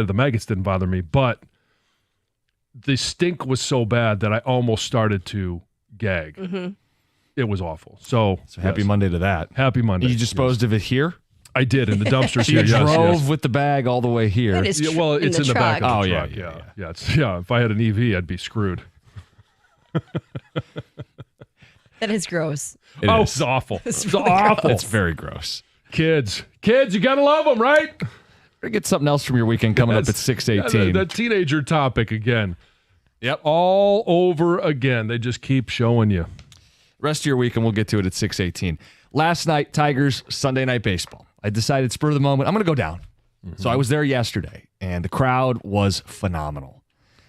The maggots didn't bother me, but the stink was so bad that I almost started to gag. Mm-hmm. It was awful. So happy Monday to that. Happy Monday. You disposed of it here? I did in the dumpsters So here. you drove with the bag all the way here. It is Well, it's in the back of the truck. truck. Yeah. If I had an EV, I'd be screwed. That is gross. It's awful. It's really awful. gross. It's very gross. Kids, you gotta love them, right? We're gonna get something else from your weekend coming up at 6:18. The teenager topic again. Yep. All over again. They just keep showing you. Rest of your week, and we'll get to it at 6:18. Last night, Tigers, Sunday Night Baseball. I decided spur of the moment, I'm going to go down. Mm-hmm. So I was there yesterday, and the crowd was phenomenal.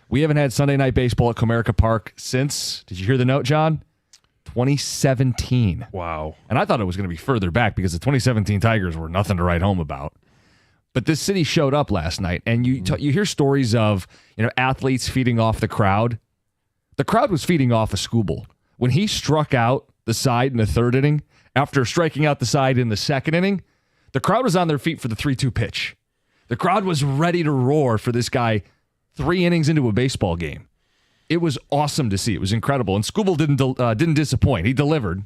We haven't had Sunday Night Baseball at Comerica Park since, did you hear the note, John? 2017. Wow. And I thought it was going to be further back because the 2017 Tigers were nothing to write home about. But this city showed up last night, and you hear stories of athletes feeding off the crowd. The crowd was feeding off a Skubal. When he struck out the side in the third inning, after striking out the side in the second inning, the crowd was on their feet for the 3-2 pitch. The crowd was ready to roar for this guy 3 innings into a baseball game. It was awesome to see. It was incredible. And Skubal didn't disappoint. He delivered.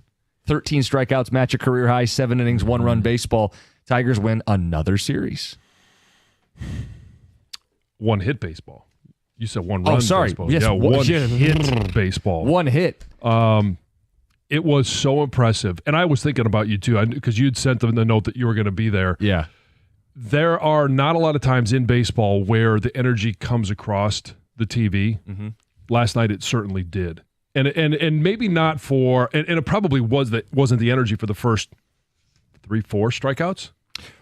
13 strikeouts, match a career high, 7 innings, 1-run baseball. Tigers win another series. One hit baseball. You said one run baseball. Yes, one hit baseball. One hit. It was so impressive. And I was thinking about you too, because you'd sent them the note that you were going to be there. Yeah. There are not a lot of times in baseball where the energy comes across the TV. Mm-hmm. Last night it certainly did. And maybe not for, and it probably wasn't the energy for the first 3-4 strikeouts.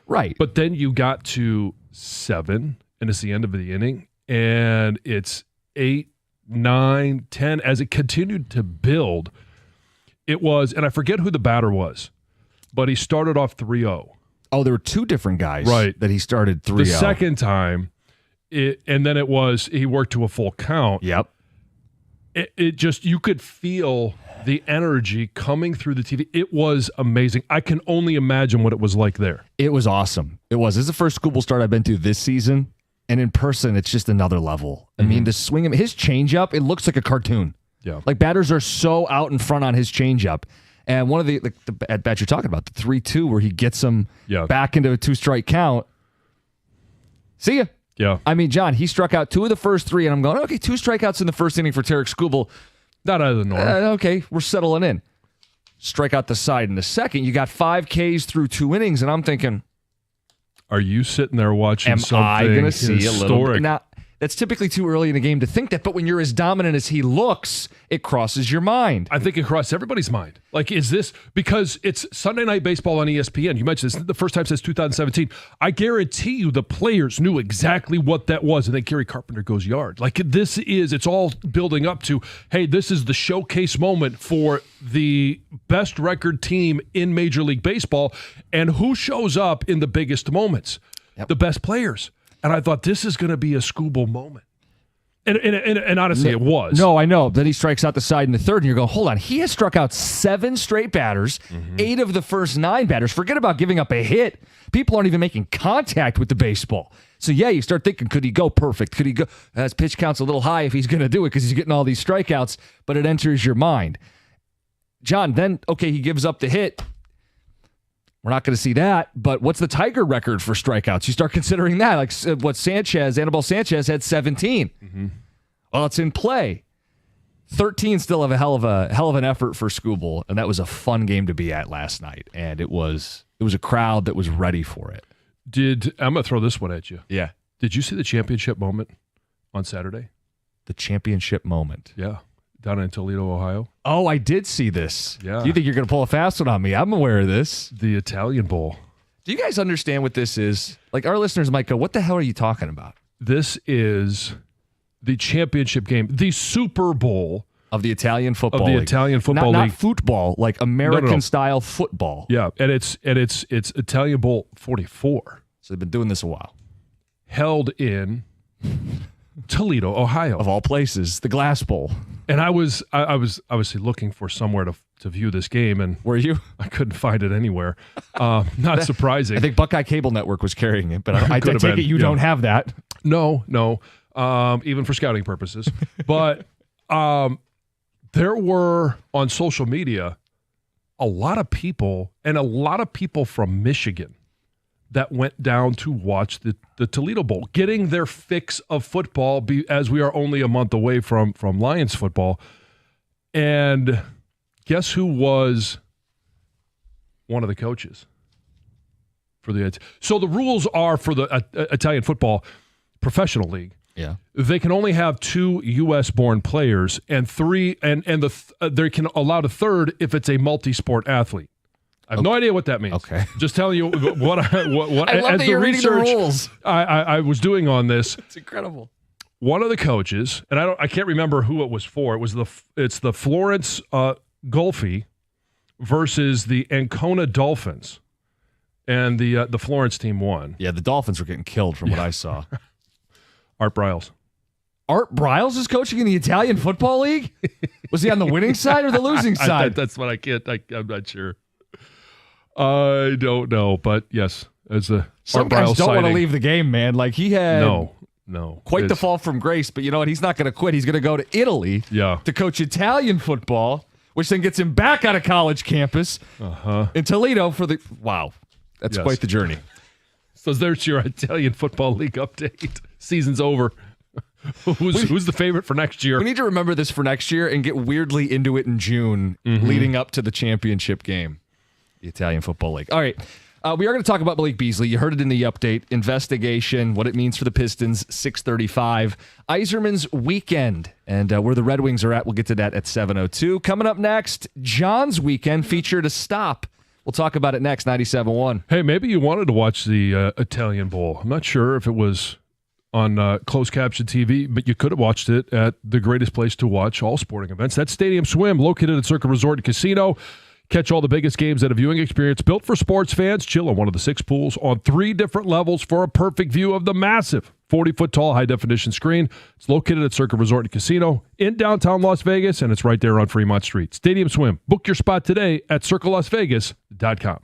Right. But then you got to 7, and it's the end of the inning, and it's 8, 9, 10. As it continued to build, it was, and I forget who the batter was, but he started off 3-0. Oh, there were 2 different guys that he started 3-0. The second time, and then it was, he worked to a full count. Yep. It just, you could feel the energy coming through the TV. It was amazing. I can only imagine what it was like there. It was awesome. It was. This is the first Skubal start I've been to this season, and in person, it's just another level. I mean, to swing him, his changeup, it looks like a cartoon. Yeah. Like batters are so out in front on his changeup. And one of the at bat you're talking about, the 3-2, where he gets him back into a 2-strike count. See ya. Yeah. I mean, John, he struck out 2 of the first 3, and I'm going, okay, 2 strikeouts in the first inning for Tarek Skubal. Not out of the norm. Okay, we're settling in. Strike out the side in the second. You got 5 Ks through 2 innings, and I'm thinking, are you sitting there watching something I going to see historic? a little bit? Now, that's typically too early in a game to think that, but when you're as dominant as he looks, it crosses your mind. I think it crossed everybody's mind. Like, is this, because it's Sunday Night Baseball on ESPN. You mentioned this the first time since 2017. I guarantee you the players knew exactly what that was, and then Gary Carpenter goes yard. Like, it's all building up to, hey, this is the showcase moment for the best record team in Major League Baseball, and who shows up in the biggest moments? Yep. The best players. And I thought, this is going to be a Skubal moment. And honestly, it was. No, I know. Then he strikes out the side in the third, and you're going, hold on. He has struck out 7 straight batters, 8 of the first 9 batters. Forget about giving up a hit. People aren't even making contact with the baseball. So, yeah, you start thinking, could he go perfect? Could he go? His pitch count's a little high if he's going to do it because he's getting all these strikeouts, but it enters your mind. John, then, okay, he gives up the hit. We're not going to see that, but what's the Tiger record for strikeouts? You start considering that. Like what Anibal Sanchez had 17. Mm-hmm. Well, it's in play. 13 still have a hell of an effort for Skubal, and that was a fun game to be at last night. And it was a crowd that was ready for it. I'm going to throw this one at you. Yeah. Did you see the championship moment on Saturday? The championship moment. Yeah. Down in Toledo, Ohio. Oh, I did see this. Yeah. Do you think you're going to pull a fast one on me? I'm aware of this. The Italian Bowl. Do you guys understand what this is? Like, our listeners might go, what the hell are you talking about? This is the championship game, the Super Bowl of the Italian Football League. Italian Football League. Not football, like American-style football. Yeah, and it's Italian Bowl 44. So they've been doing this a while. Held in Toledo, Ohio. Of all places, the Glass Bowl. And I was obviously looking for somewhere to view this game, and were you? I couldn't find it anywhere. Not surprising. I think Buckeye Cable Network was carrying it, but I take it you don't have that. No, even for scouting purposes. But there were on social media a lot of people from Michigan that went down to watch the Toledo Bowl, getting their fix of football as we are only a month away from Lions football. And guess who was one of the coaches for the So the rules are for the Italian football professional league. Yeah. They can only have 2 U.S.-born players and 3, and they can allow a third if it's a multi-sport athlete. I have no idea what that means. Okay. Just telling you what I love that you're reading the rules. I was doing on this. It's incredible. One of the coaches, and I can't remember who it was for. It's the Florence Golfi versus the Ancona Dolphins, and the Florence team won. Yeah, the Dolphins were getting killed from what I saw. Art Briles. Art Briles is coaching in the Italian Football League? Was he on the winning side or the losing side? That's what I'm not sure. I don't know, but yes, as a some guys don't want to leave the game, man. Like he had quite the fall from grace, but you know what? He's not going to quit. He's going to go to Italy to coach Italian football, which then gets him back on a college campus in Toledo for the That's quite the journey. So there's your Italian Football League update. Season's over. Who's the favorite for next year? We need to remember this for next year and get weirdly into it in June, leading up to the championship game. The Italian Football League. All right. We are going to talk about Malik Beasley. You heard it in the update. Investigation, what it means for the Pistons, 6:35. Iserman's weekend, and where the Red Wings are at. We'll get to that at 7:02. Coming up next, John's weekend featured a stop. We'll talk about it next, 97.1. Hey, maybe you wanted to watch the Italian Bowl. I'm not sure if it was on closed caption TV, but you could have watched it at the greatest place to watch all sporting events. That's Stadium Swim, located at Circa Resort and Casino. Catch all the biggest games at a viewing experience built for sports fans. Chill on one of the 6 pools on 3 different levels for a perfect view of the massive 40-foot tall high-definition screen. It's located at Circa Resort and Casino in downtown Las Vegas, and it's right there on Fremont Street. Stadium Swim. Book your spot today at circalasvegas.com.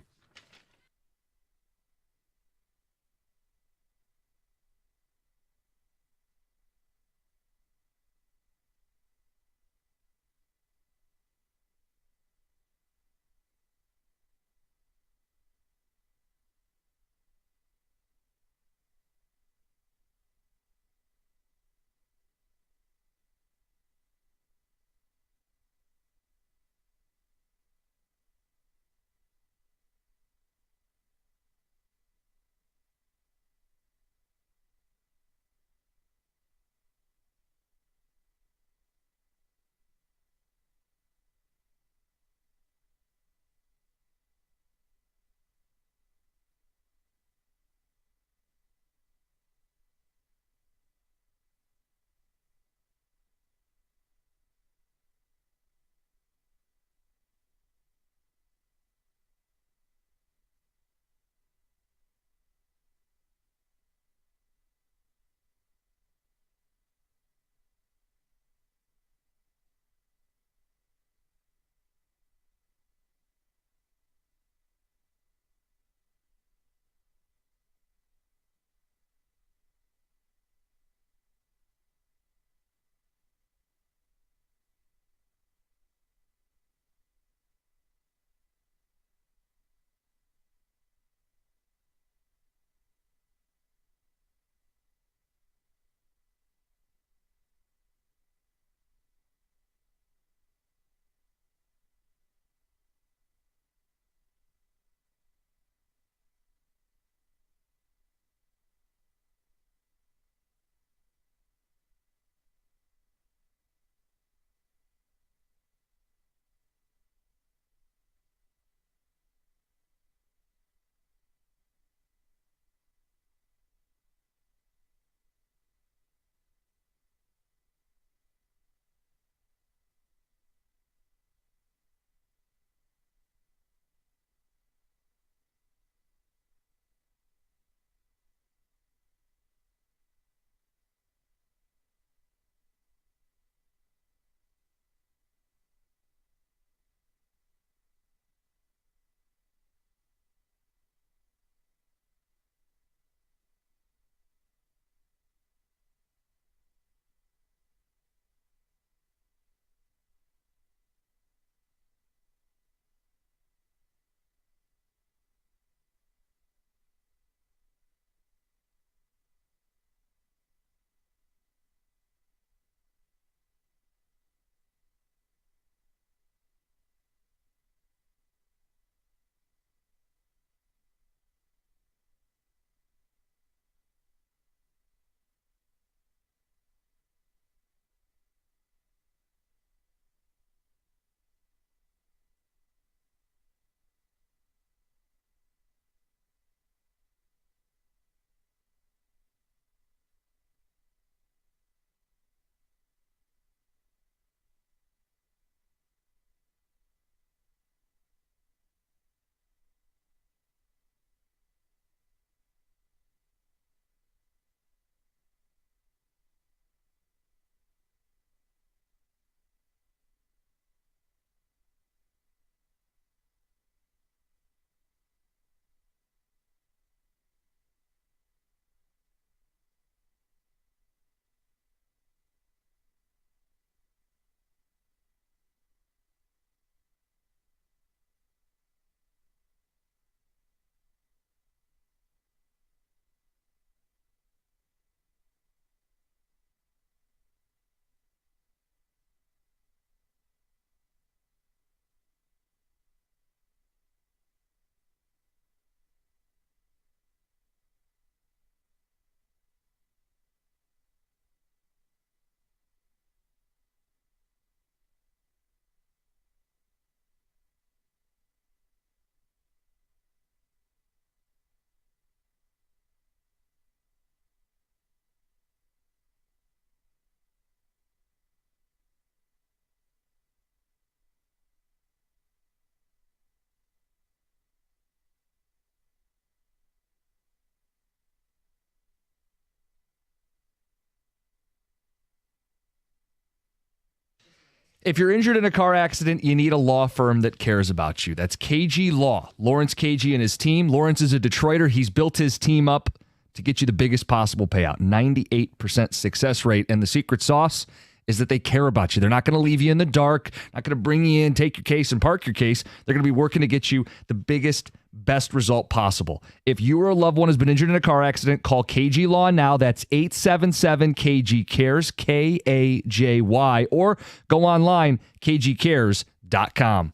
If you're injured in a car accident, you need a law firm that cares about you. That's KG Law. Lawrence KG and his team. Lawrence is a Detroiter. He's built his team up to get you the biggest possible payout. 98% success rate. And the secret sauce is that they care about you. They're not going to leave you in the dark, not going to bring you in, take your case, and park your case. They're going to be working to get you the biggest, best result possible. If you or a loved one has been injured in a car accident, call KG Law now. That's 877-KG-CARES, KAJY, or go online, kgcares.com.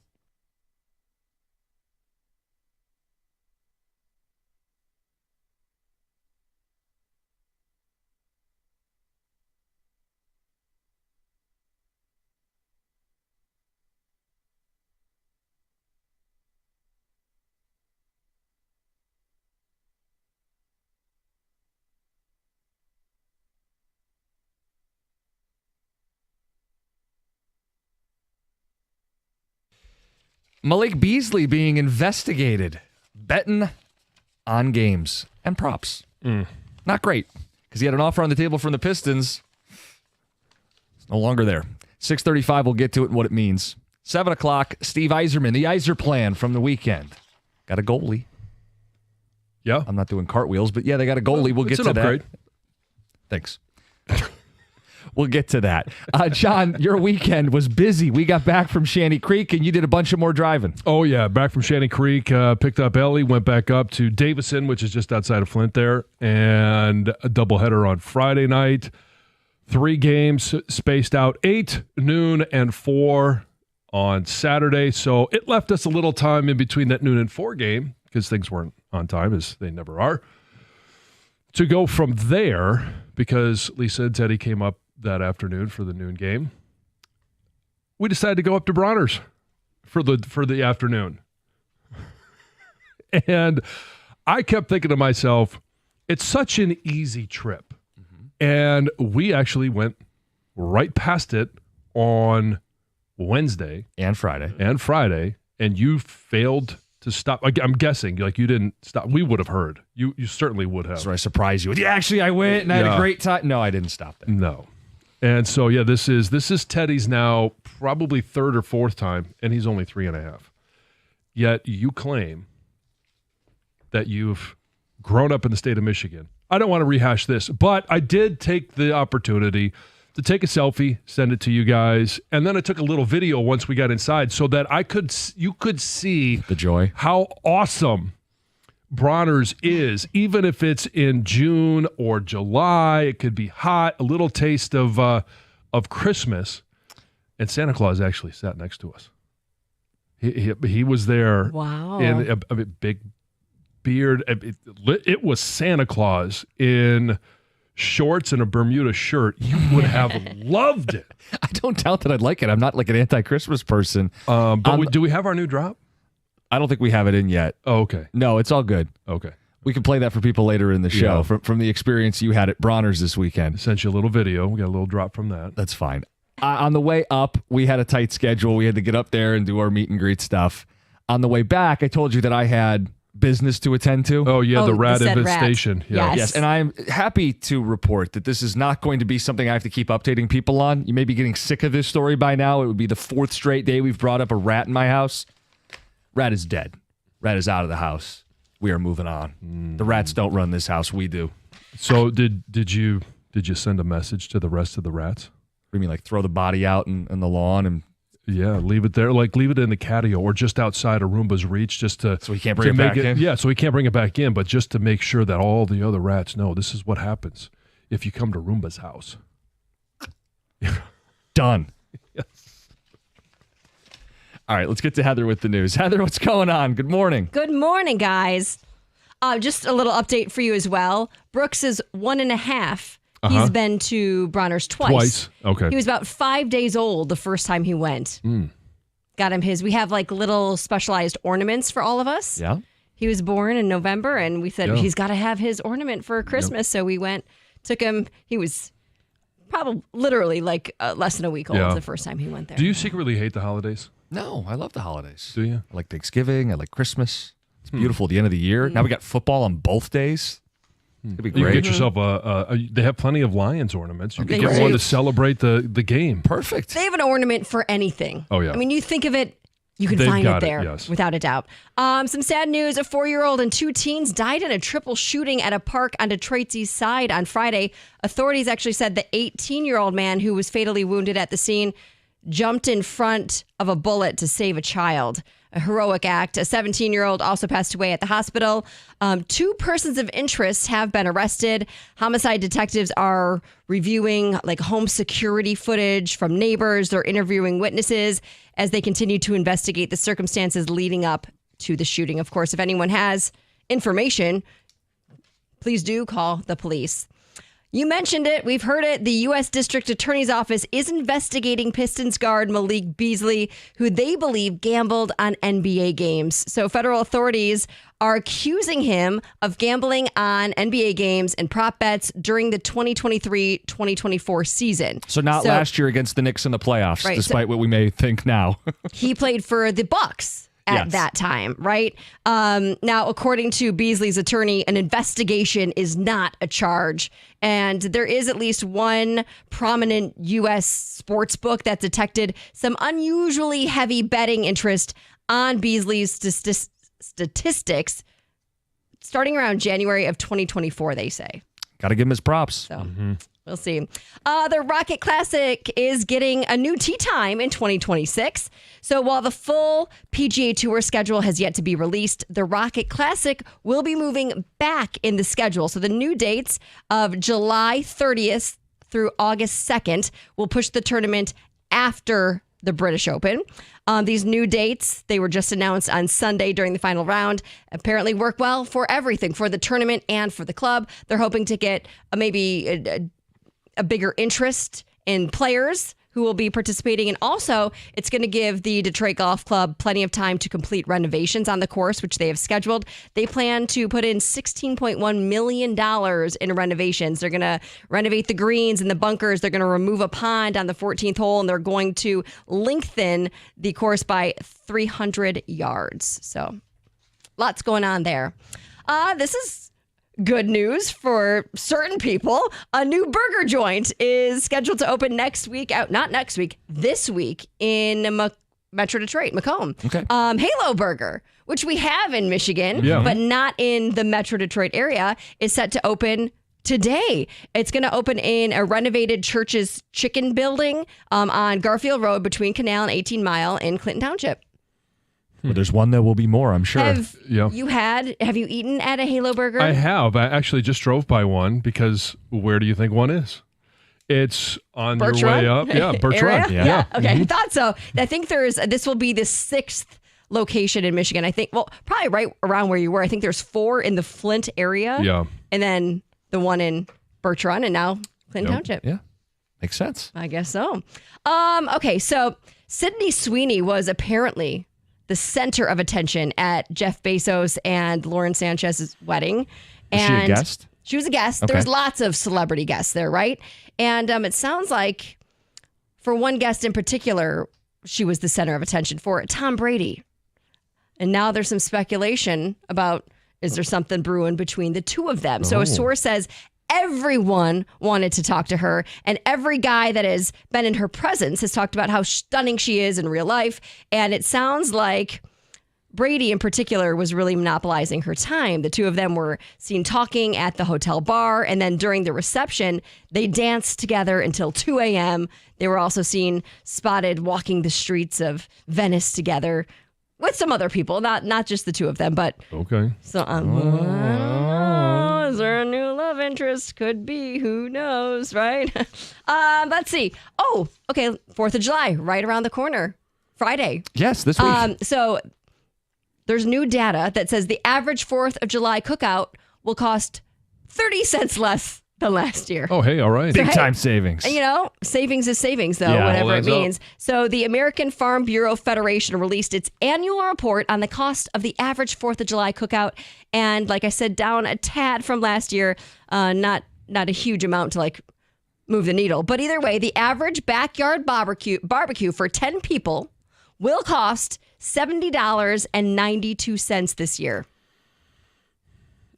Malik Beasley being investigated, betting on games and props. Not great, because he had an offer on the table from the Pistons. It's no longer there. 6:35, we'll get to it and what it means. 7 o'clock, Steve Yzerman, the Yzer plan from the weekend. Got a goalie. Yeah. I'm not doing cartwheels, but yeah, they got a goalie. We'll get to upgrade. that. Thanks. We'll get to that. John, your weekend was busy. We got back from Shanty Creek, and you did a bunch of more driving. Oh, yeah. Back from Shanty Creek, picked up Ellie, went back up to Davison, which is just outside of Flint there, and a doubleheader on Friday night. 3 games spaced out, 8, noon, and 4 on Saturday. So it left us a little time in between that noon and 4 game, because things weren't on time, as they never are, to go from there, because Lisa and Teddy came up that afternoon for the noon game. We decided to go up to Bronner's for the afternoon. And I kept thinking to myself, it's such an easy trip. And we actually went right past it on Wednesday And Friday. and you failed to stop. I'm guessing, like, you didn't stop. We would have heard. You certainly would have. So I surprised you with, yeah, actually, I went and I had a great time. No, I didn't stop there. No. And so, yeah, this is Teddy's now probably 3rd or 4th time, and he's only 3.5. Yet you claim that you've grown up in the state of Michigan. I don't want to rehash this, but I did take the opportunity to take a selfie, send it to you guys, and then I took a little video once we got inside so that you could see The joy. how awesome Bronner's is, even if it's in June or July. It could be hot, a little taste of Christmas. And Santa Claus actually sat next to us. He was there. Wow. In a big beard. It was Santa Claus in shorts and a Bermuda shirt. You would have loved it. I don't doubt that I'd like it. I'm not like an anti-Christmas person. But do we have our new drop? I don't think we have it in yet. Oh, okay. No, it's all good. Okay. We can play that for people later in the show Yeah. from the experience you had at Bronner's this weekend. Sent you a little video. We got a little drop from that. That's fine. On the way up, we had a tight schedule. We had to get up there and do our meet and greet stuff. On the way back, I told you that I had business to attend to. Oh, yeah, the Oh, rat the said infestation. rat. Yeah. Yes. Yes, and I'm happy to report that this is not going to be something I have to keep updating people on. You may be getting sick of this story by now. It would be the 4th straight day we've brought up a rat in my house. Rat is dead. Rat is out of the house. We are moving on. The rats don't run this house. We do. So did you send a message to the rest of the rats? You mean like throw the body out in the lawn and Yeah, leave it there. Like leave it in the catio or just outside of Roomba's reach, just to so he can't bring it back in? Yeah, so he can't bring it back in, but just to make sure that all the other rats know this is what happens if you come to Roomba's house. Done. Yes. All right, let's get to Heather with the news. Heather, what's going on? Good morning. Good morning, guys. Just a little update for you as well. Brooks is 1.5. He's been to Bronner's twice. Okay. He was about 5 days old the first time he went. Got him his. We have like little specialized ornaments for all of us. Yeah. He was born in November, and we said Yeah. he's got to have his ornament for Christmas. So we went, took him. He was probably literally like less than a week old Yeah. the first time he went there. Do you secretly hate the holidays? No, I love the holidays. Do you? I like Thanksgiving. I like Christmas. It's beautiful at the end of the year. Now we got football on both days. It'd be You great. get yourself they have plenty of Lions ornaments. You could They get do. one to celebrate the game. Perfect. They have an ornament for anything. Oh, yeah. I mean, you think of it, you can They've find it got it, there yes. without a doubt. Some sad news. A 4-year-old and 2 teens died in a triple shooting at a park on Detroit's east side on Friday. Authorities actually said the 18-year-old man who was fatally wounded at the scene jumped in front of a bullet to save a child. A heroic act. A 17-year-old also passed away at the hospital. 2 persons of interest have been arrested. Homicide detectives are reviewing home security footage from neighbors. They're interviewing witnesses as they continue to investigate the circumstances leading up to the shooting. Of course, if anyone has information, please do call the police. You mentioned it. We've heard it. The U.S. District Attorney's Office is investigating Pistons guard Malik Beasley, who they believe gambled on NBA games. So federal authorities are accusing him of gambling on NBA games and prop bets during the 2023-2024 season. So not last year against the Knicks in the playoffs, Right, despite what we may think now. He played for the Bucks at that time, right? Now, according to Beasley's attorney, an investigation is not a charge. And there is at least one prominent U.S. sports book that detected some unusually heavy betting interest on Beasley's statistics starting around January of 2024, they say. Got to give him his props. So we'll see. The Rocket Classic is getting a new tee time in 2026. So while the full PGA Tour schedule has yet to be released, the Rocket Classic will be moving back in the schedule. So the new dates of July 30th through August 2nd will push the tournament after the British Open. These new dates, they were just announced on Sunday during the final round, apparently work well for everything, for the tournament and for the club. They're hoping to get maybe a bigger interest in players who will be participating. And also, it's going to give the Detroit Golf Club plenty of time to complete renovations on the course, which they have scheduled. They plan to put in $16.1 million in renovations. They're going to renovate the greens and the bunkers. They're going to remove a pond on the 14th hole, and they're going to lengthen the course by 300 yards. So lots going on there. This is good news for certain people. A new burger joint is scheduled to open this week in Metro Detroit, Macomb. Okay. Halo Burger, which we have in Michigan, but not in the Metro Detroit area, is set to open today. It's going to open in a renovated Church's Chicken building on Garfield Road between Canal and 18 Mile in Clinton Township. Well, there's one that will be more, I'm sure. Have you eaten at a Halo Burger? I have. I actually just drove by one because where do you think one is? It's on Birch your way Run? up. Yeah, Birch Area? Run. Yeah. Okay. I thought so. I think this will be the 6th location in Michigan. I think, probably right around where you were. I think there's 4 in the Flint area. Yeah. And then the one in Birch Run and now Clinton Township. Yeah. Makes sense. I guess so. Okay. So Sydney Sweeney was apparently the center of attention at Jeff Bezos and Lauren Sanchez's wedding. Was she a guest? She was a guest. Okay. There was lots of celebrity guests there, right? And it sounds like for one guest in particular, she was the center of attention for Tom Brady. And now there's some speculation about, is there something brewing between the two of them? So a source says everyone wanted to talk to her, and every guy that has been in her presence has talked about how stunning she is in real life. And it sounds like Brady in particular was really monopolizing her time. The two of them were seen talking at the hotel bar, and then during the reception, they danced together until 2 a.m. They were also seen spotted walking the streets of Venice together with some other people, not just the two of them, but Okay. so is there a new love interest? Could be. Who knows, right? Let's see. Oh, okay. 4th of July, right around the corner. Friday. Yes, this week. So there's new data that says the average 4th of July cookout will cost 30 cents less than last year. Oh, hey, all right. Big time savings. You know, savings is savings, though, Yeah, whatever well, it that's means. So the American Farm Bureau Federation released its annual report on the cost of the average 4th of July cookout. And like I said, down a tad from last year, not a huge amount to move the needle. But either way, the average backyard barbecue for 10 people will cost $70.92 this year.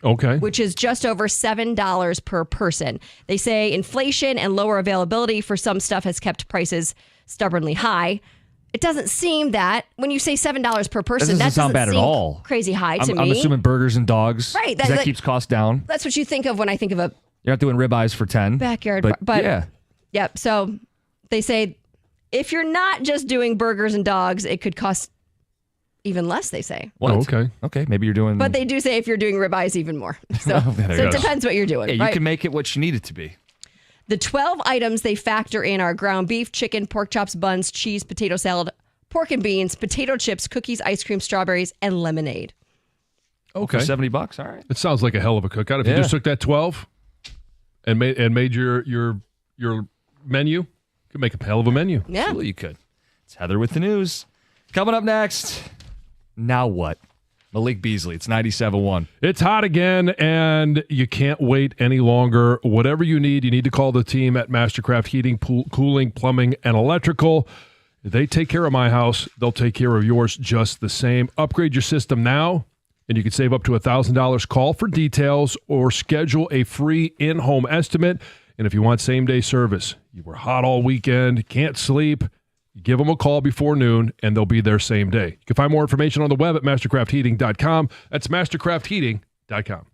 Okay. which is just over $7 per person. They say inflation and lower availability for some stuff has kept prices stubbornly high. It doesn't seem that when you say $7 per person, That doesn't sound bad at seem all. crazy high to me. I'm assuming burgers and dogs. Right, 'cause that keeps costs down. That's what you think of when I think of a You're not doing ribeyes for 10. backyard bar. But yeah. Yep. So they say if you're not just doing burgers and dogs, it could cost even less, they say. What? Oh, okay. Okay, maybe you're doing... But they do say if you're doing ribeyes, even more. So, There you so it go. depends what you're doing. Yeah, you right? can make it what you need it to be. The 12 items they factor in are ground beef, chicken, pork chops, buns, cheese, potato salad, pork and beans, potato chips, cookies, ice cream, strawberries, and lemonade. Okay. For $70, all right. It sounds like a hell of a cookout. If you Yeah. just took that 12 and made your menu, you could make a hell of a menu. Yeah. Absolutely you could. It's Heather with the news. Coming up next, now what? Malik Beasley, it's 97.1. It's hot again, and you can't wait any longer. Whatever you need to call the team at Mastercraft Heating, Cooling, Plumbing, and Electrical. They take care of my house. They'll take care of yours just the same. Upgrade your system now, and you can save up to $1,000. Call for details or schedule a free in-home estimate. And if you want same-day service, you were hot all weekend, can't sleep, give them a call before noon, and they'll be there same day. You can find more information on the web at mastercraftheating.com. That's mastercraftheating.com.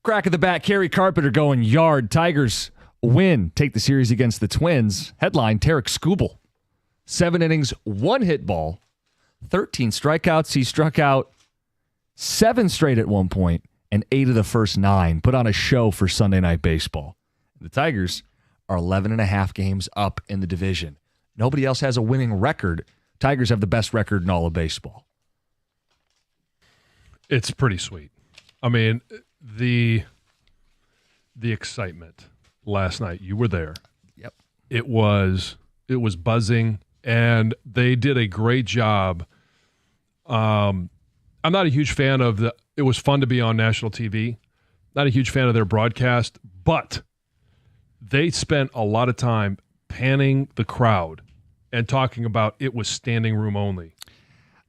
Crack of the bat, Kerry Carpenter going yard. Tigers win. Take the series against the Twins. Headline, Tarek Skubal. 7 innings, 1 hit ball, 13 strikeouts. He struck out 7 straight at one point, and 8 of the first 9. Put on a show for Sunday Night Baseball. The Tigers are 11.5 games up in the division. Nobody else has a winning record. Tigers have the best record in all of baseball. It's pretty sweet. I mean, the excitement last night. You were there. Yep. It was buzzing, and they did a great job. I'm not a huge fan of it was fun to be on national TV. Not a huge fan of their broadcast, but they spent a lot of time panning the crowd and talking about it was standing room only.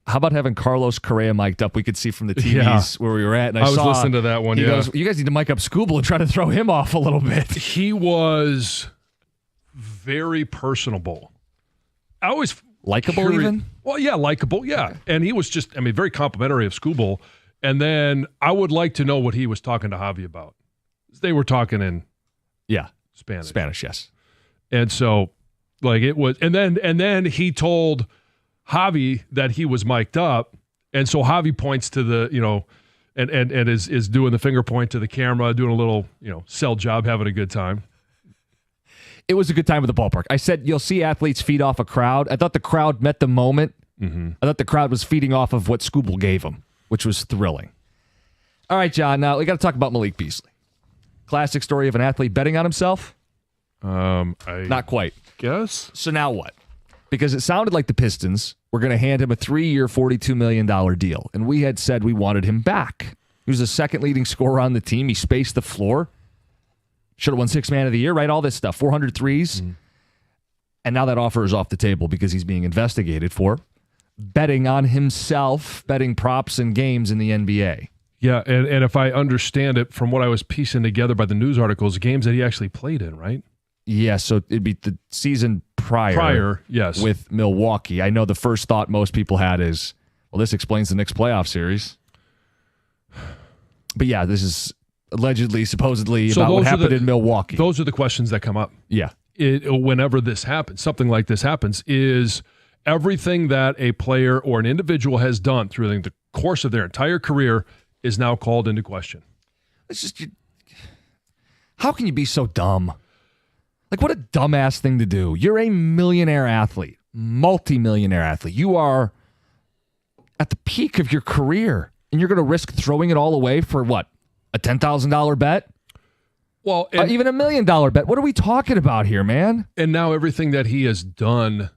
How about having Carlos Correa mic'd up? We could see from the TVs where we were at. And I was listening to that one. He goes, you guys need to mic up Scooble and try to throw him off a little bit. He was very personable. I always likable even? Well, yeah, likable, yeah. And he was just, very complimentary of Scooble. And then I would like to know what he was talking to Javi about. They were talking in Spanish. Spanish, yes. And so, it was, and then he told Javi that he was mic'd up, and so Javi points to the, and is doing the finger point to the camera, doing a little, sell job, having a good time. It was a good time at the ballpark. I said you'll see athletes feed off a crowd. I thought the crowd met the moment. Mm-hmm. I thought the crowd was feeding off of what Scooble gave them, which was thrilling. All right, John, now we got to talk about Malik Beasley. Classic story of an athlete betting on himself? Not quite. Guess. So now what? Because it sounded like the Pistons were going to hand him a 3-year, $42 million deal, and we had said we wanted him back. He was the second leading scorer on the team. He spaced the floor. Should have won Sixth Man of the Year, right? All this stuff. 400 threes. Mm-hmm. And now that offer is off the table because he's being investigated for betting on himself, betting props and games in the NBA. Yeah, and if I understand it from what I was piecing together by the news articles, games that he actually played in, right? Yeah, so it'd be the season prior yes, with Milwaukee. I know the first thought most people had is, well, this explains the Knicks playoff series. But yeah, this is allegedly, supposedly about what happened in Milwaukee. Those are the questions that come up. Yeah. Whenever this happens, something like this happens, is everything that a player or an individual has done through the course of their entire career is now called into question. It's just, how can you be so dumb? What a dumbass thing to do. You're a millionaire athlete, multi-millionaire athlete. You are at the peak of your career, and you're going to risk throwing it all away for what? A $10,000 bet? Well, even $1 million bet. What are we talking about here, man? And now everything that he has done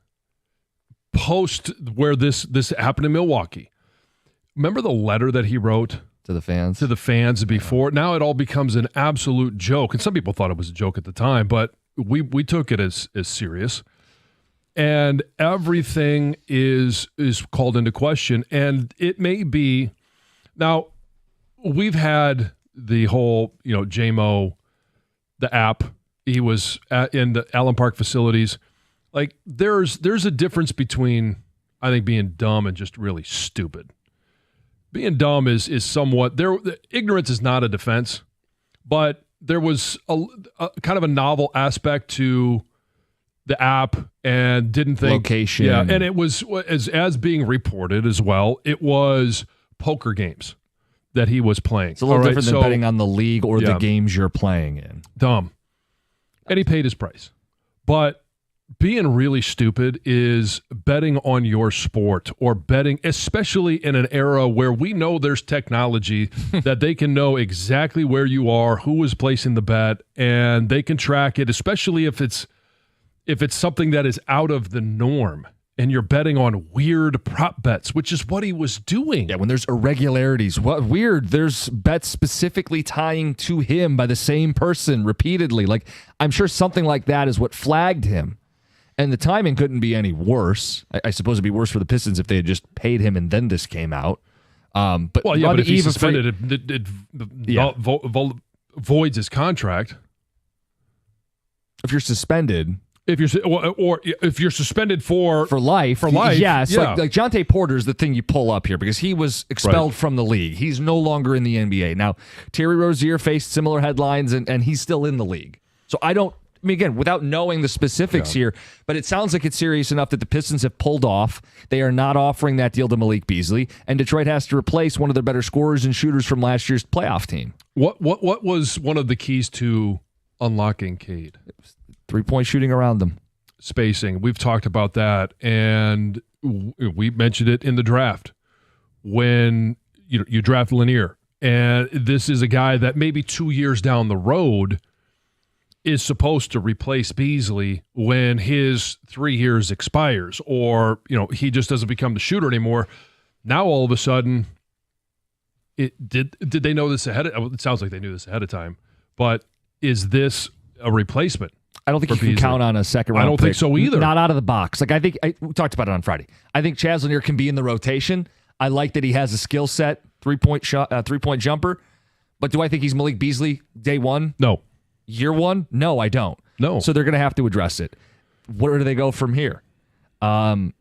post where this happened in Milwaukee. Remember the letter that he wrote to the fans? To the fans before. Now it all becomes an absolute joke. And some people thought it was a joke at the time, but we took it as serious. And everything is called into question. And it may be now we've had the whole, JMO, the app. He was in the Allen Park facilities. There's a difference between, I think, being dumb and just really stupid. Being dumb is somewhat ignorance is not a defense, but there was a kind of a novel aspect to the app and didn't think location. Yeah, and it was as being reported as well. It was poker games that he was playing. It's a little different than betting on the league or the games you're playing in. Dumb. And he paid his price. But being really stupid is betting on your sport or betting, especially in an era where we know there's technology that they can know exactly where you are, who is placing the bet, and they can track it, especially if it's something that is out of the norm and you're betting on weird prop bets, which is what he was doing. Yeah, when there's irregularities. What weird, there's bets specifically tying to him by the same person repeatedly. I'm sure something like that is what flagged him. And the timing couldn't be any worse. I suppose it'd be worse for the Pistons if they had just paid him and then this came out. But if he's suspended, it voids his contract. If you're suspended, if you're suspended for life, yes. Yeah. Like Jonte Porter is the thing you pull up here because he was expelled from the league. He's no longer in the NBA now. Terry Rozier faced similar headlines, and he's still in the league. So again, without knowing the specifics here, but it sounds like it's serious enough that the Pistons have pulled off. They are not offering that deal to Malik Beasley, and Detroit has to replace one of their better scorers and shooters from last year's playoff team. What was one of the keys to unlocking Cade? 3-point shooting around them. Spacing. We've talked about that, and we mentioned it in the draft when you draft Lanier, and this is a guy that maybe 2 years down the road is supposed to replace Beasley when his 3 years expires, or he just doesn't become the shooter anymore. Now all of a sudden, did they know this ahead of? It sounds like they knew this ahead of time, but is this a replacement? I don't think you can Beasley. count on a second round. I don't think so either. Not out of the box. Like we talked about it on Friday. I think Chaz Lanier can be in the rotation. I like that he has a skill set, 3-point jumper. But do I think he's Malik Beasley day one? No. Year one? No, I don't. No. So they're going to have to address it. Where do they go from here? Mark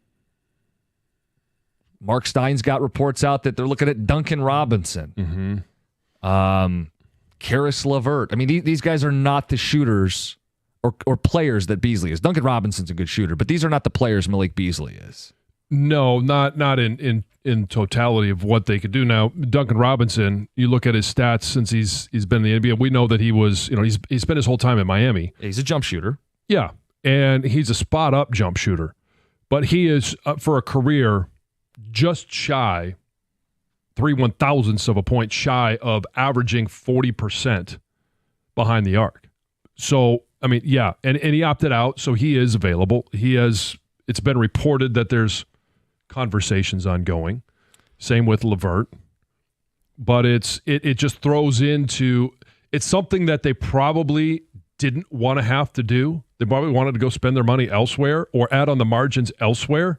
Stein's got reports out that they're looking at Duncan Robinson. Karis LeVert. I mean, these guys are not the shooters or players that Beasley is. Duncan Robinson's a good shooter, but these are not the players Malik Beasley is. No, not in totality of what they could do. Now, Duncan Robinson, you look at his stats since he's been in the NBA. We know that he was, he spent his whole time in Miami. He's a jump shooter. Yeah, and he's a spot-up jump shooter. But he is, for a career, just shy, 3/1000ths of a point shy of averaging 40% behind the arc. So, I mean, yeah, and he opted out, so he is available. It's been reported that there's conversations ongoing. Same with LeVert. But it just throws into, it's something that they probably didn't want to have to do. They probably wanted to go spend their money elsewhere or add on the margins elsewhere.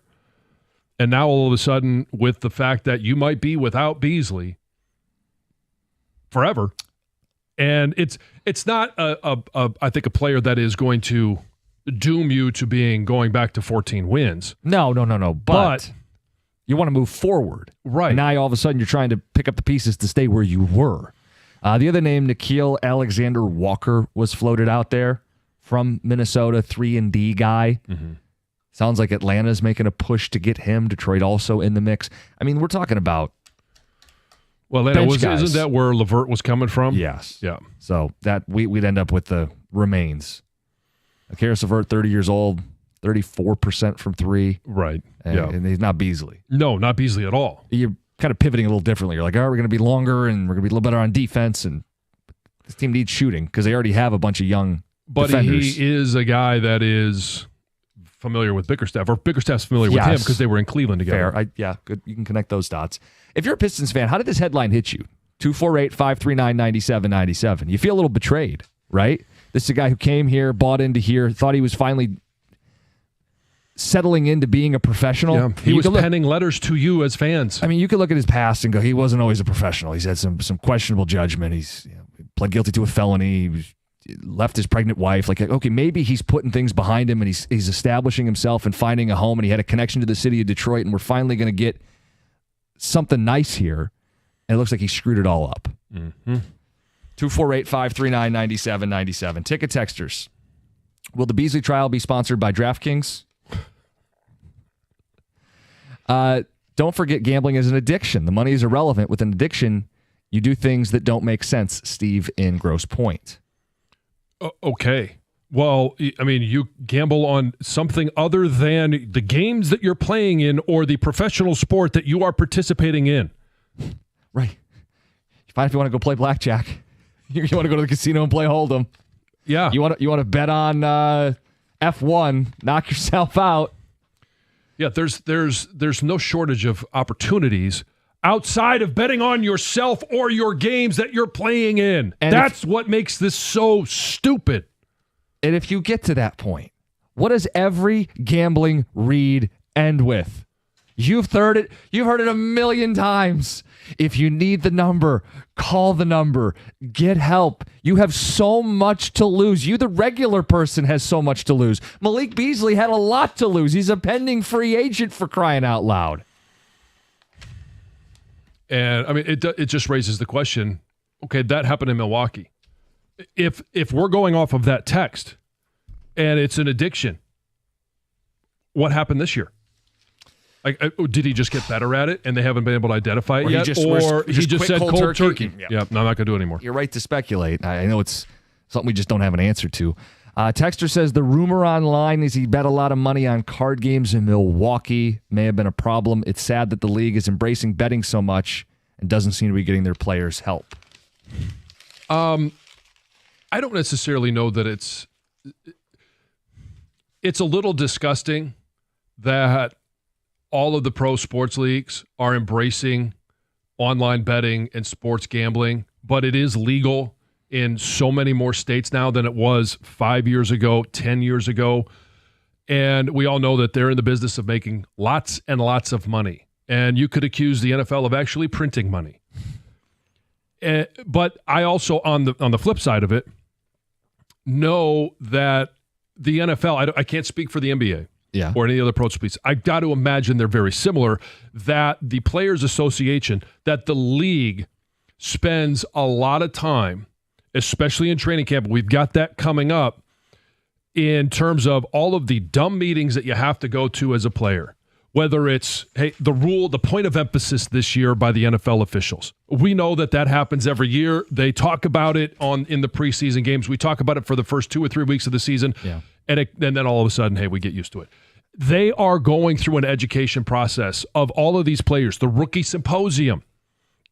And now all of a sudden, with the fact that you might be without Beasley forever, and it's not I think a player that is going to doom you to going back to 14 wins. No. But you want to move forward. Right. And now all of a sudden you're trying to pick up the pieces to stay where you were. The other name, Nickeil Alexander-Walker, was floated out there from Minnesota, 3-and-D guy. Sounds like Atlanta's making a push to get him. Detroit also in the mix. I mean, we're talking about isn't that where LeVert was coming from? Yes. Yeah. So that we'd end up with the remains. Karis LeVert, 30 years old, 34% from three. Right. And he's not Beasley. No, not Beasley at all. You're kind of pivoting a little differently. You're like, all right, we're going to be longer and we're going to be a little better on defense. And this team needs shooting because they already have a bunch of young defenders. He is a guy that is familiar with Bickerstaff, or Bickerstaff's familiar with him because they were in Cleveland together. Fair. Good. You can connect those dots. If you're a Pistons fan, how did this headline hit you? 248-539-9797. You feel a little betrayed, right? This is a guy who came here, bought into here, thought he was finally settling into being a professional. Yeah, he was penning letters to you as fans. I mean, you could look at his past and go, he wasn't always a professional. He's had some questionable judgment. He's pled guilty to a felony. He left his pregnant wife. Like, okay, maybe he's putting things behind him and he's establishing himself and finding a home, and he had a connection to the city of Detroit, and we're finally going to get something nice here. And it looks like he screwed it all up. 248-539-9797. Ticket texters. Will the Beasley trial be sponsored by DraftKings? Don't forget, gambling is an addiction. The money is irrelevant. With an addiction, you do things that don't make sense. Steve in Grosse Pointe. Okay. Well, I mean, you gamble on something other than the games that you're playing in or the professional sport that you are participating in. Right. Fine if you want to go play blackjack. You want to go to the casino and play Hold'em. Yeah. You want to bet on F1, knock yourself out. Yeah, there's no shortage of opportunities outside of betting on yourself or your games that you're playing in. And that's what makes this so stupid. And if you get to that point, what does every gambling read end with? You've heard it a million times. If you need the number, call the number. Get help. You have so much to lose. You, the regular person, has so much to lose. Malik Beasley had a lot to lose. He's a pending free agent, for crying out loud. And I mean, it just raises the question. Okay, that happened in Milwaukee. If we're going off of that text, and it's an addiction, what happened this year? Like, did he just get better at it, and they haven't been able to identify it yet? He just said cold turkey. Yeah, no, I'm not going to do it anymore. You're right to speculate. I know it's something we just don't have an answer to. Texter says the rumor online is he bet a lot of money on card games in Milwaukee. May have been a problem. It's sad that the league is embracing betting so much and doesn't seem to be getting their players help. I don't necessarily know that it's a little disgusting that all of the pro sports leagues are embracing online betting and sports gambling, but it is legal in so many more states now than it was 5 years ago, 10 years ago. And we all know that they're in the business of making lots and lots of money. And you could accuse the NFL of actually printing money. But I also, on the flip side of it, know that the NFL, I can't speak for the NBA or any other pro sports. I've got to imagine they're very similar, that the Players Association, that the league spends a lot of time, especially in training camp. We've got that coming up in terms of all of the dumb meetings that you have to go to as a player. Whether it's, hey, the point of emphasis this year by the NFL officials. We know that happens every year. They talk about it in the preseason games. We talk about it for the first 2 or 3 weeks of the season. Yeah. And then all of a sudden, hey, we get used to it. They are going through an education process of all of these players. The rookie symposium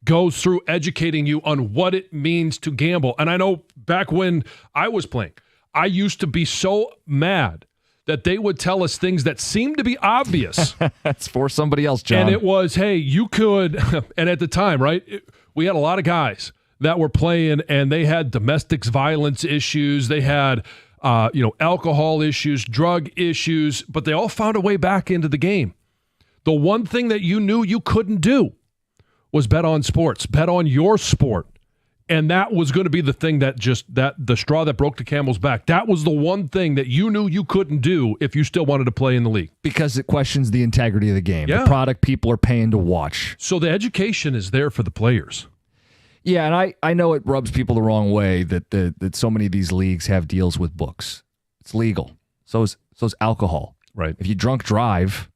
goes through educating you on what it means to gamble. And I know back when I was playing, I used to be so mad that they would tell us things that seemed to be obvious. That's for somebody else, John. And it was, hey, you could, and at the time, right, we had a lot of guys that were playing, and they had domestic violence issues. They had, alcohol issues, drug issues, but they all found a way back into the game. The one thing that you knew you couldn't do was bet on sports, bet on your sport. And that was going to be the thing that the straw that broke the camel's back. That was the one thing that you knew you couldn't do if you still wanted to play in the league. Because it questions the integrity of the game. Yeah. The product people are paying to watch. So the education is there for the players. Yeah, and I know it rubs people the wrong way that so many of these leagues have deals with books. It's legal. So is alcohol. Right. If you drunk drive,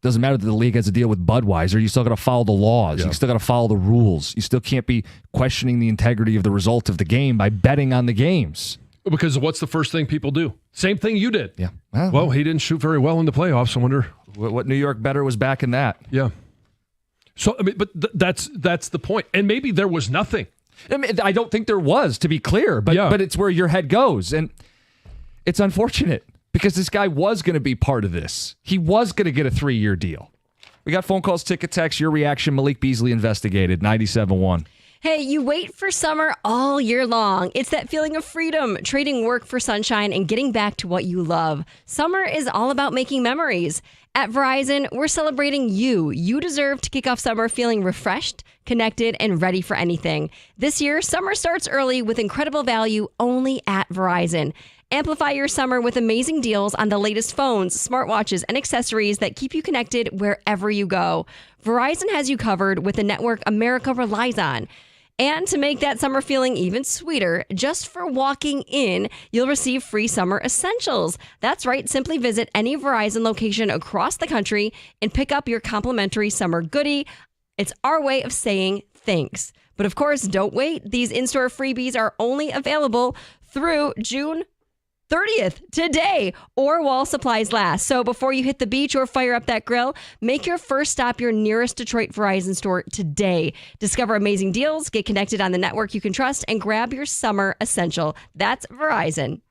doesn't matter that the league has a deal with Budweiser. You still got to follow the laws. Yeah. You still got to follow the rules. You still can't be questioning the integrity of the result of the game by betting on the games. Because what's the first thing people do? Same thing you did. Yeah. Well, he didn't shoot very well in the playoffs. I wonder what New York bettor was back in that. Yeah. So, I mean, but that's the point. And maybe there was nothing. I mean, I don't think there was, to be clear. But it's where your head goes, and it's unfortunate. Because this guy was going to be part of this. He was going to get a 3-year deal. We got phone calls, ticket texts, your reaction. Malik Beasley investigated, 97.1. Hey, you wait for summer all year long. It's that feeling of freedom, trading work for sunshine and getting back to what you love. Summer is all about making memories. At Verizon, we're celebrating you. You deserve to kick off summer feeling refreshed, connected, and ready for anything. This year, summer starts early with incredible value only at Verizon. Amplify your summer with amazing deals on the latest phones, smartwatches, and accessories that keep you connected wherever you go. Verizon has you covered with the network America relies on. And to make that summer feeling even sweeter, just for walking in, you'll receive free summer essentials. That's right. Simply visit any Verizon location across the country and pick up your complimentary summer goodie. It's our way of saying thanks. But of course, don't wait. These in-store freebies are only available through June 30th, today, or while supplies last. So before you hit the beach or fire up that grill, make your first stop your nearest Detroit Verizon store today. Discover amazing deals, get connected on the network you can trust, and grab your summer essential. That's Verizon.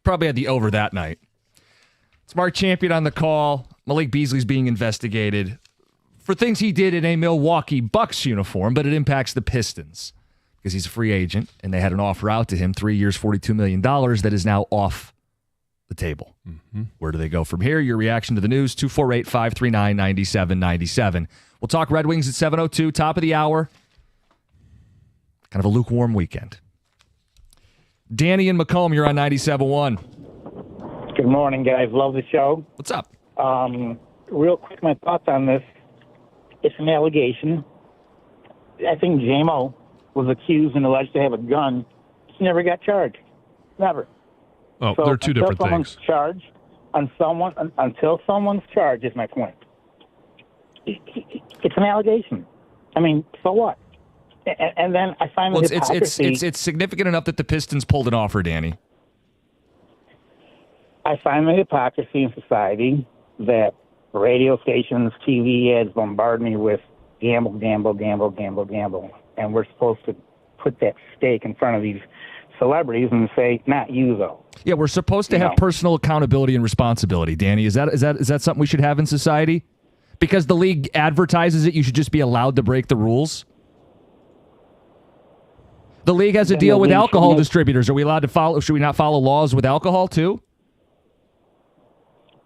Probably had the over that night. Smart Champion on the call. Malik Beasley's being investigated for things he did in a Milwaukee Bucks uniform, but it impacts the Pistons because he's a free agent, and they had an offer out to him, 3 years, $42 million, that is now off the table. Mm-hmm. Where do they go from here? Your reaction to the news, 248-539-9797. We'll talk Red Wings at 7:02, top of the hour. Kind of a lukewarm weekend. Danny and Macomb, you're on 97.1. Good morning, guys. Love the show. What's up? Real quick, my thoughts on this. It's an allegation. I think J-Mo was accused and alleged to have a gun. He never got charged. Never. Oh, they're two different things. Until someone's charged is my point. It's an allegation. I mean, so what? And then I find the hypocrisy. It's significant enough that the Pistons pulled an offer, Danny. I find the hypocrisy in society that radio stations, TV ads bombard me with gamble, gamble, gamble, gamble, gamble. And we're supposed to put that stake in front of these celebrities and say, not you, though. Yeah, we're supposed to have personal accountability and responsibility, Danny. Is that something we should have in society? Because the league advertises it, you should just be allowed to break the rules? The league has a deal with alcohol distributors. Are we allowed to follow? Should we not follow laws with alcohol, too?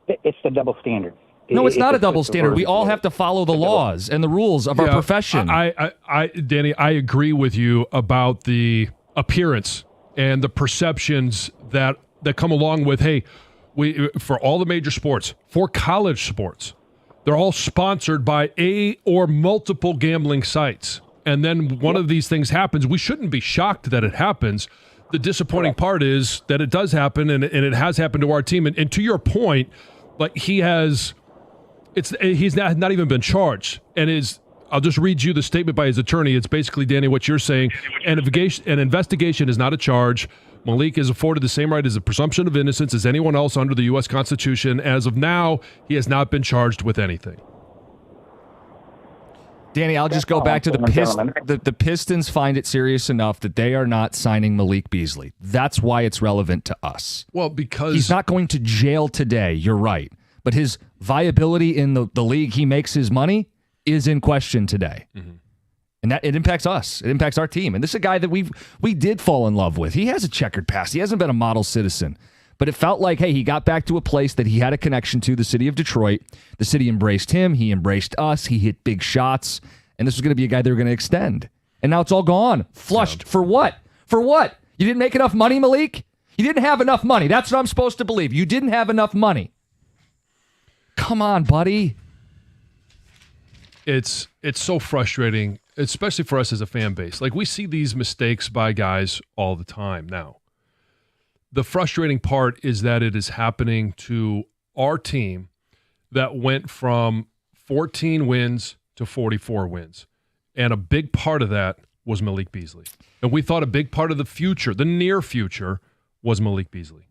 It's the double standard. No, it's not a double standard. We all have to follow the laws and the rules of our profession. Danny, I agree with you about the appearance and the perceptions that come along with, hey, for all the major sports, for college sports, they're all sponsored by a or multiple gambling sites. And then one of these things happens. We shouldn't be shocked that it happens. The disappointing part is that it does happen, and it has happened to our team. And to your point, like he's not even been charged, and I'll just read you the statement by his attorney. It's basically, Danny, what you're saying. An investigation is not a charge. Malik is afforded the same right as a presumption of innocence as anyone else under the U.S. Constitution. As of now, he has not been charged with anything. Danny, I'll just go back to the Pistons. The Pistons find it serious enough that they are not signing Malik Beasley. That's why it's relevant to us. Well, because he's not going to jail today. You're right. But his viability in the league he makes his money is in question today. Mm-hmm. And that it impacts us. It impacts our team. And this is a guy that we did fall in love with. He has a checkered past. He hasn't been a model citizen. But it felt like, hey, he got back to a place that he had a connection to, the city of Detroit. The city embraced him. He embraced us. He hit big shots. And this was going to be a guy they were going to extend. And now it's all gone. Flushed. Yeah. For what? For what? You didn't make enough money, Malik? You didn't have enough money. That's what I'm supposed to believe. You didn't have enough money. Come on, buddy. It's so frustrating, especially for us as a fan base. Like, we see these mistakes by guys all the time now. The frustrating part is that it is happening to our team that went from 14 wins to 44 wins. And a big part of that was Malik Beasley. And we thought a big part of the future, the near future, was Malik Beasley.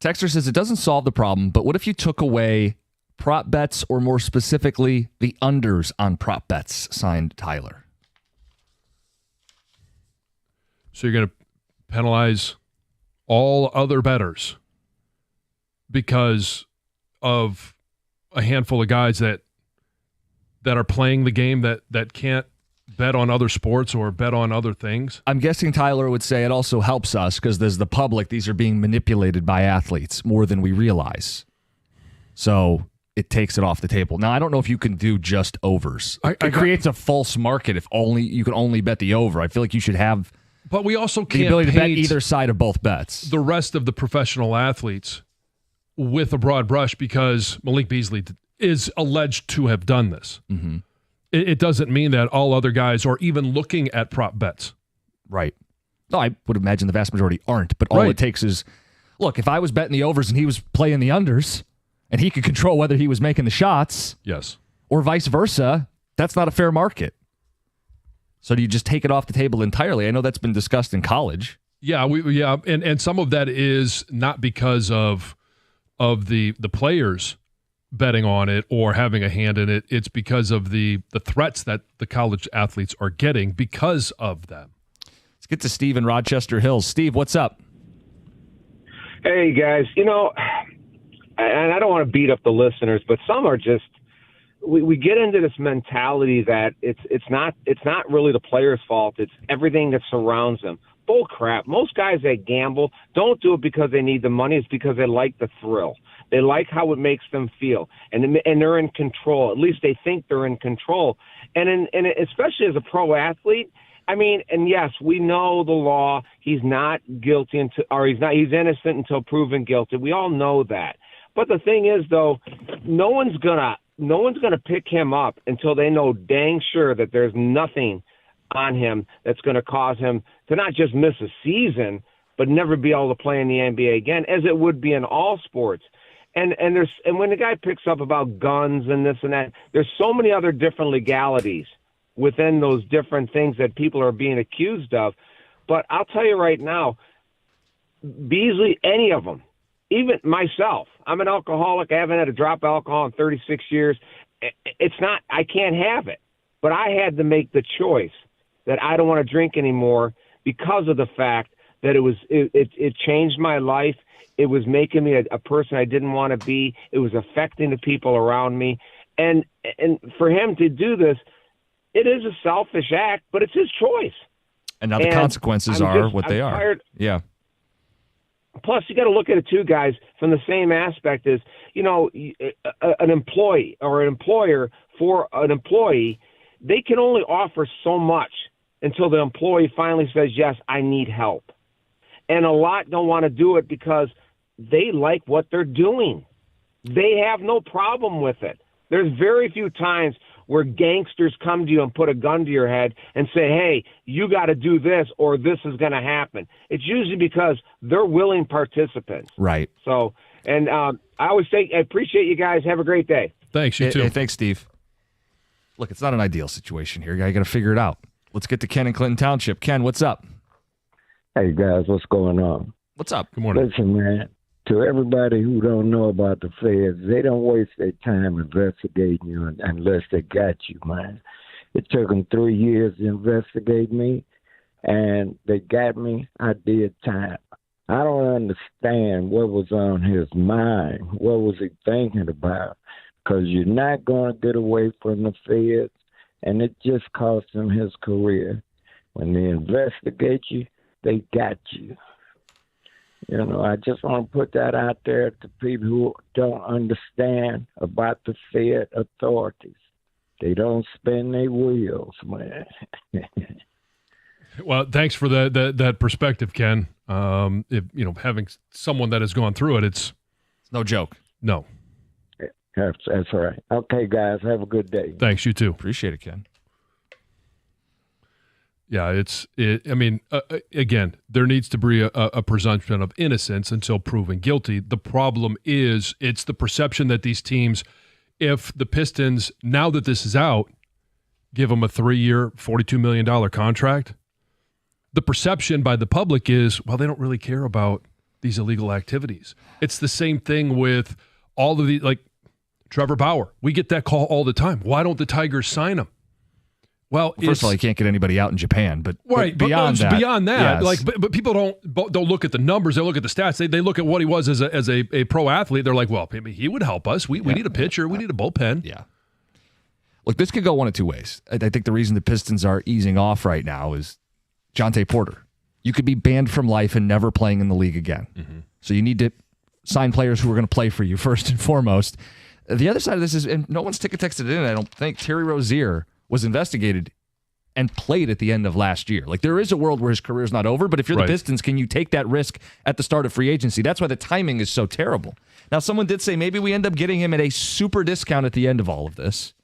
Texter says it doesn't solve the problem, but what if you took away prop bets, or more specifically, the unders on prop bets, signed Tyler? So you're going to penalize all other bettors because of a handful of guys that are playing the game that can't bet on other sports or bet on other things? I'm guessing Tyler would say it also helps us because there's the public. These are being manipulated by athletes more than we realize. So it takes it off the table. Now, I don't know if you can do just overs. It creates a false market if you can only bet the over. I feel like you should have but we also can't the ability to bet either side of both bets. The rest of the professional athletes with a broad brush because Malik Beasley is alleged to have done this. Mm-hmm. It doesn't mean that all other guys are even looking at prop bets. Right. No, I would imagine the vast majority aren't, but all it takes is, look, if I was betting the overs and he was playing the unders and he could control whether he was making the shots, yes, or vice versa, that's not a fair market. So do you just take it off the table entirely? I know that's been discussed in college. Yeah, and some of that is not because of the players betting on it or having a hand in it. It's because of the threats that the college athletes are getting because of them. Let's get to Steve in Rochester Hills. Steve, what's up? Hey, guys, and I don't want to beat up the listeners, but some are just we get into this mentality that it's not really the player's fault. It's everything that surrounds them. Bull crap. Most guys that gamble don't do it because they need the money. It's because they like the thrill. They like how it makes them feel, and they're in control. At least they think they're in control. And especially as a pro athlete, I mean, and yes, we know the law. He's not guilty he's innocent until proven guilty. We all know that. But the thing is, though, no one's gonna pick him up until they know dang sure that there's nothing on him that's going to cause him to not just miss a season, but never be able to play in the NBA again, as it would be in all sports. And when the guy picks up about guns and this and that, there's so many other different legalities within those different things that people are being accused of. But I'll tell you right now, Beasley, any of them, even myself, I'm an alcoholic. I haven't had a drop of alcohol in 36 years. I can't have it. But I had to make the choice that I don't want to drink anymore because of the fact that it changed my life. It was making me a person I didn't want to be. It was affecting the people around me. And for him to do this, it is a selfish act, but it's his choice. And now the consequences are what they are. Tired. Yeah. Plus, you got to look at it too, guys, from the same aspect as, an employee or an employer for an employee, they can only offer so much until the employee finally says, yes, I need help. And a lot don't want to do it because they like what they're doing. They have no problem with it. There's very few times where gangsters come to you and put a gun to your head and say, hey, you got to do this or this is going to happen. It's usually because they're willing participants. Right. So, and I always say, I appreciate you guys. Have a great day. Thanks, you too. Hey, thanks, Steve. Look, it's not an ideal situation here. You got to figure it out. Let's get to Ken in Clinton Township. Ken, what's up? Hey, guys, what's going on? What's up? Good morning. Listen, man, to everybody who don't know about the feds, they don't waste their time investigating you unless they got you, man. It took them 3 years to investigate me, and they got me. I did time. I don't understand what was on his mind. What was he thinking about? Because you're not going to get away from the feds, and it just cost him his career. When they investigate you, they got you. I just want to put that out there to people who don't understand about the Fed authorities. They don't spin their wheels, man. Well, thanks for that perspective, Ken. Having someone that has gone through it, it's no joke. No. That's all right. Okay, guys, have a good day. Thanks, you too. Appreciate it, Ken. Yeah, again, there needs to be a presumption of innocence until proven guilty. The problem is it's the perception that these teams, if the Pistons, now that this is out, give them a 3-year, $42 million contract, the perception by the public is, well, they don't really care about these illegal activities. It's the same thing with all of the, like Trevor Bauer. We get that call all the time. Why don't the Tigers sign him? Well, first of all, you can't get anybody out in Japan, but beyond that, yes. But people don't look at the numbers. They look at the stats. They look at what he was as a pro athlete. They're like, well, maybe he would help us. We need a pitcher. We need a bullpen. Yeah. Look, this could go one of two ways. I think the reason the Pistons are easing off right now is Jonte Porter. You could be banned from life and never playing in the league again. Mm-hmm. So you need to sign players who are going to play for you first and foremost. The other side of this is, and no one's ticket texted in, I don't think, Terry Rozier was investigated and played at the end of last year. Like, there is a world where his career is not over, but if you're the Pistons, can you take that risk at the start of free agency? That's why the timing is so terrible. Now, someone did say maybe we end up getting him at a super discount at the end of all of this.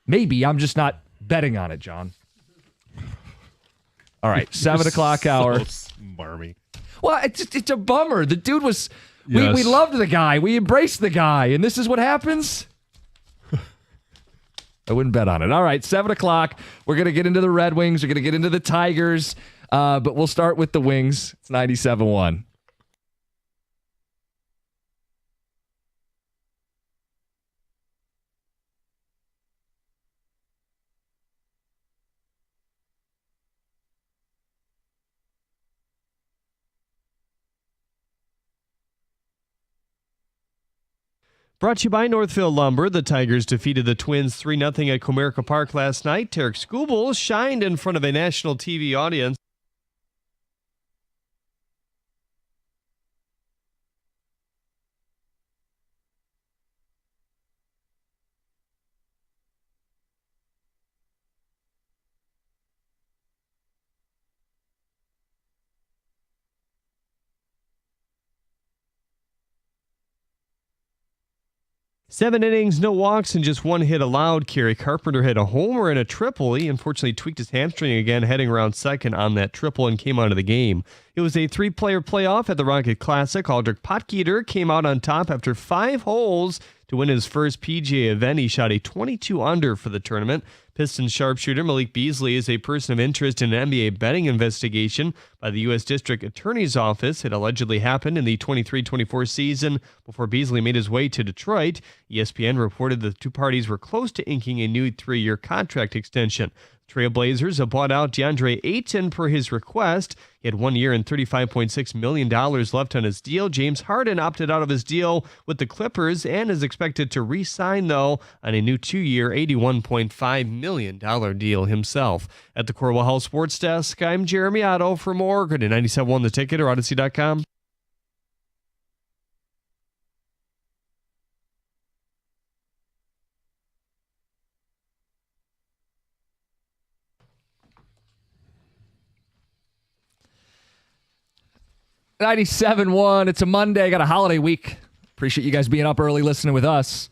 Maybe. I'm just not betting on it, John. All right, 7 o'clock hour. So smarmy. Well, it's a bummer. The dude was... Yes. We loved the guy. We embraced the guy. And this is what happens? I wouldn't bet on it. All right, 7 o'clock. We're going to get into the Red Wings. We're going to get into the Tigers. But we'll start with the Wings. It's 97-1. Brought to you by Northfield Lumber. The Tigers defeated the Twins 3-0 at Comerica Park last night. Tarek Skubal shined in front of a national TV audience. Seven innings, no walks, and just one hit allowed. Kerry Carpenter hit a homer and a triple. He unfortunately tweaked his hamstring again, heading around second on that triple and came out of the game. It was a three-player playoff at the Rocket Classic. Aldrich Potgieter came out on top after 5 holes to win his first PGA event. He shot a 22 under for the tournament. Pistons sharpshooter Malik Beasley is a person of interest in an NBA betting investigation by the U.S. District Attorney's Office. It allegedly happened in the 23-24 season before Beasley made his way to Detroit. ESPN reported the two parties were close to inking a new 3-year contract extension. Trailblazers have bought out DeAndre Ayton per his request. He had 1 year and $35.6 million left on his deal. James Harden opted out of his deal with the Clippers and is expected to re-sign, though, on a new 2-year, $81.5 million deal himself. At the Corwell Health Sports Desk, I'm Jeremy Otto for more. Go to 97.1 The Ticket or Odyssey.com. $97.1. It's a Monday. Got a holiday week. Appreciate you guys being up early listening with us.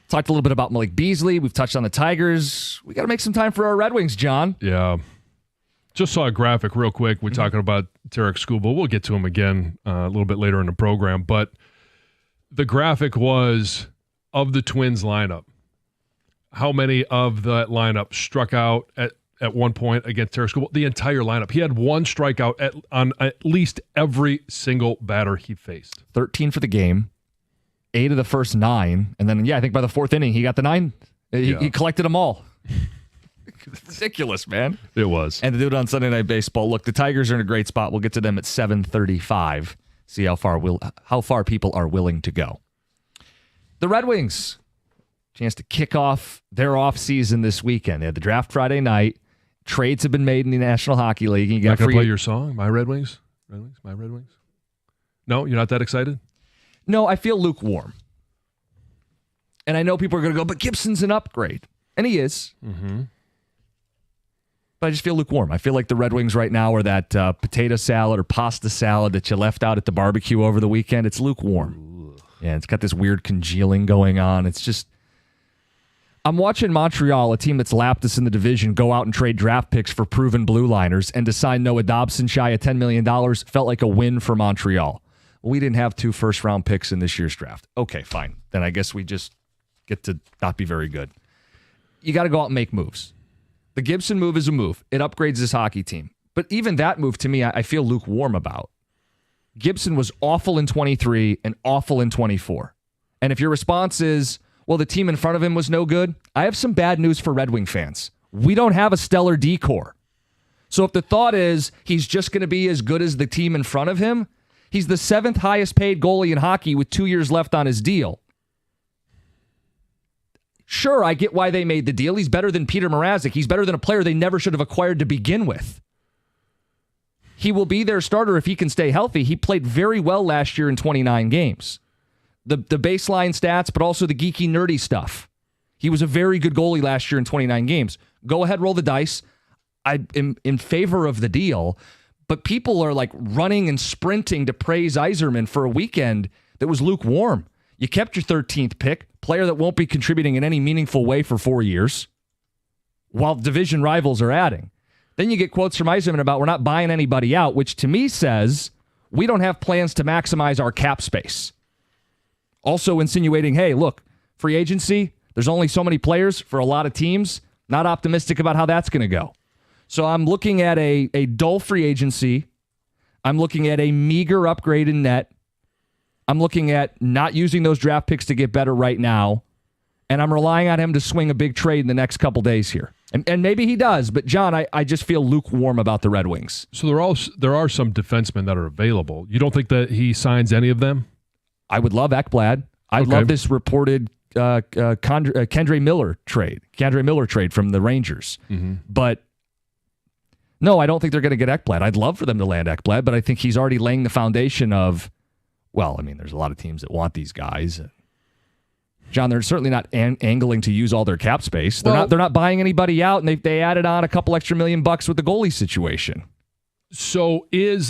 Talked a little bit about Malik Beasley. We've touched on the Tigers. We got to make some time for our Red Wings, John. Yeah. Just saw a graphic real quick. We're talking about Tarek Skubal. We'll get to him again a little bit later in the program. But the graphic was of the Twins lineup. How many of that lineup struck out at one point against Tarek Skubal? The entire lineup. He had one strikeout on at least every single batter he faced. 13 for the game, 8 of the first 9, and then, I think by the 4th inning, he got the 9. He collected them all. Ridiculous, man. It was. And to do it on Sunday Night Baseball. Look, the Tigers are in a great spot. We'll get to them at 7:35. See how far people are willing to go. The Red Wings, chance to kick off their offseason this weekend. They had the draft Friday night. Trades have been made in the National Hockey League. You not going to play your song, My Red Wings? Red Wings? My Red Wings? No, you're not that excited? No, I feel lukewarm. And I know people are going to go, but Gibson's an upgrade. And he is. Mm-hmm. But I just feel lukewarm. I feel like the Red Wings right now are that potato salad or pasta salad that you left out at the barbecue over the weekend. It's lukewarm. Ooh. Yeah, it's got this weird congealing going on. It's just... I'm watching Montreal, a team that's lapped us in the division, go out and trade draft picks for proven blue liners, and to sign Noah Dobson shy of $10 million felt like a win for Montreal. We didn't have 2 first-round picks in this year's draft. Okay, fine. Then I guess we just get to not be very good. You got to go out and make moves. The Gibson move is a move. It upgrades this hockey team. But even that move, to me, I feel lukewarm about. Gibson was awful in 23 and awful in 24. And if your response is, well, the team in front of him was no good, I have some bad news for Red Wing fans. We don't have a stellar D-core. So if the thought is he's just going to be as good as the team in front of him, he's the 7th highest paid goalie in hockey with 2 years left on his deal. Sure, I get why they made the deal. He's better than Peter Mrazek. He's better than a player they never should have acquired to begin with. He will be their starter if he can stay healthy. He played very well last year in 29 games. The baseline stats, but also the geeky, nerdy stuff. He was a very good goalie last year in 29 games. Go ahead, roll the dice. I am in favor of the deal, but people are like running and sprinting to praise Yzerman for a weekend that was lukewarm. You kept your 13th pick, player that won't be contributing in any meaningful way for 4 years, while division rivals are adding. Then you get quotes from Yzerman about we're not buying anybody out, which to me says we don't have plans to maximize our cap space. Also insinuating, hey, look, free agency, there's only so many players for a lot of teams. Not optimistic about how that's going to go. So I'm looking at a dull free agency. I'm looking at a meager upgrade in net. I'm looking at not using those draft picks to get better right now. And I'm relying on him to swing a big trade in the next couple days here. And maybe he does, but John, I just feel lukewarm about the Red Wings. So there are some defensemen that are available. You don't think that he signs any of them? I would love Ekblad. I love this reported Kendre Miller trade from the Rangers. But no, I don't think they're going to get Ekblad. I'd love for them to land Ekblad, but I think he's already laying the foundation of, well, I mean, there's a lot of teams that want these guys. John, they're certainly not angling to use all their cap space. They're not buying anybody out, and they added on a couple extra $1 million with the goalie situation. So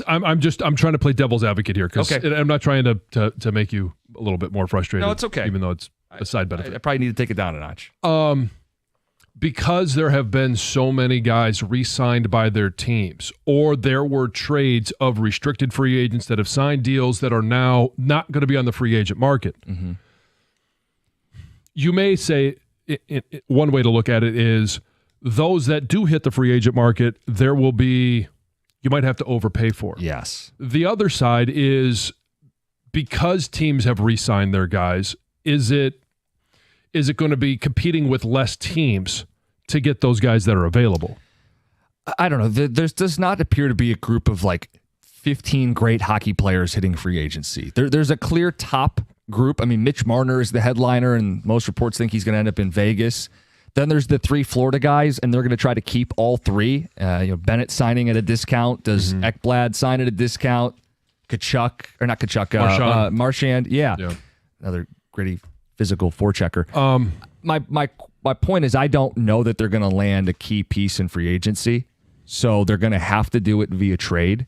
I'm trying to play devil's advocate here because I'm not trying to make you a little bit more frustrated. No, it's okay. Even though it's a side benefit. I probably need to take it down a notch. Because there have been so many guys re-signed by their teams, or there were trades of restricted free agents that have signed deals that are now not going to be on the free agent market. You may say one way to look at it is those that do hit the free agent market, you might have to overpay for. Yes. The other side is because teams have re-signed their guys, is it going to be competing with less teams to get those guys that are available? I don't know. There does not appear to be a group of like 15 great hockey players hitting free agency. There's a clear top group. I mean, Mitch Marner is the headliner, and most reports think he's going to end up in Vegas. Then there's the 3 Florida guys, and they're going to try to keep all 3. Bennett signing at a discount. Does Ekblad sign at a discount? Marchand. Yeah. Another gritty physical forechecker. My point is I don't know that they're going to land a key piece in free agency, so they're going to have to do it via trade.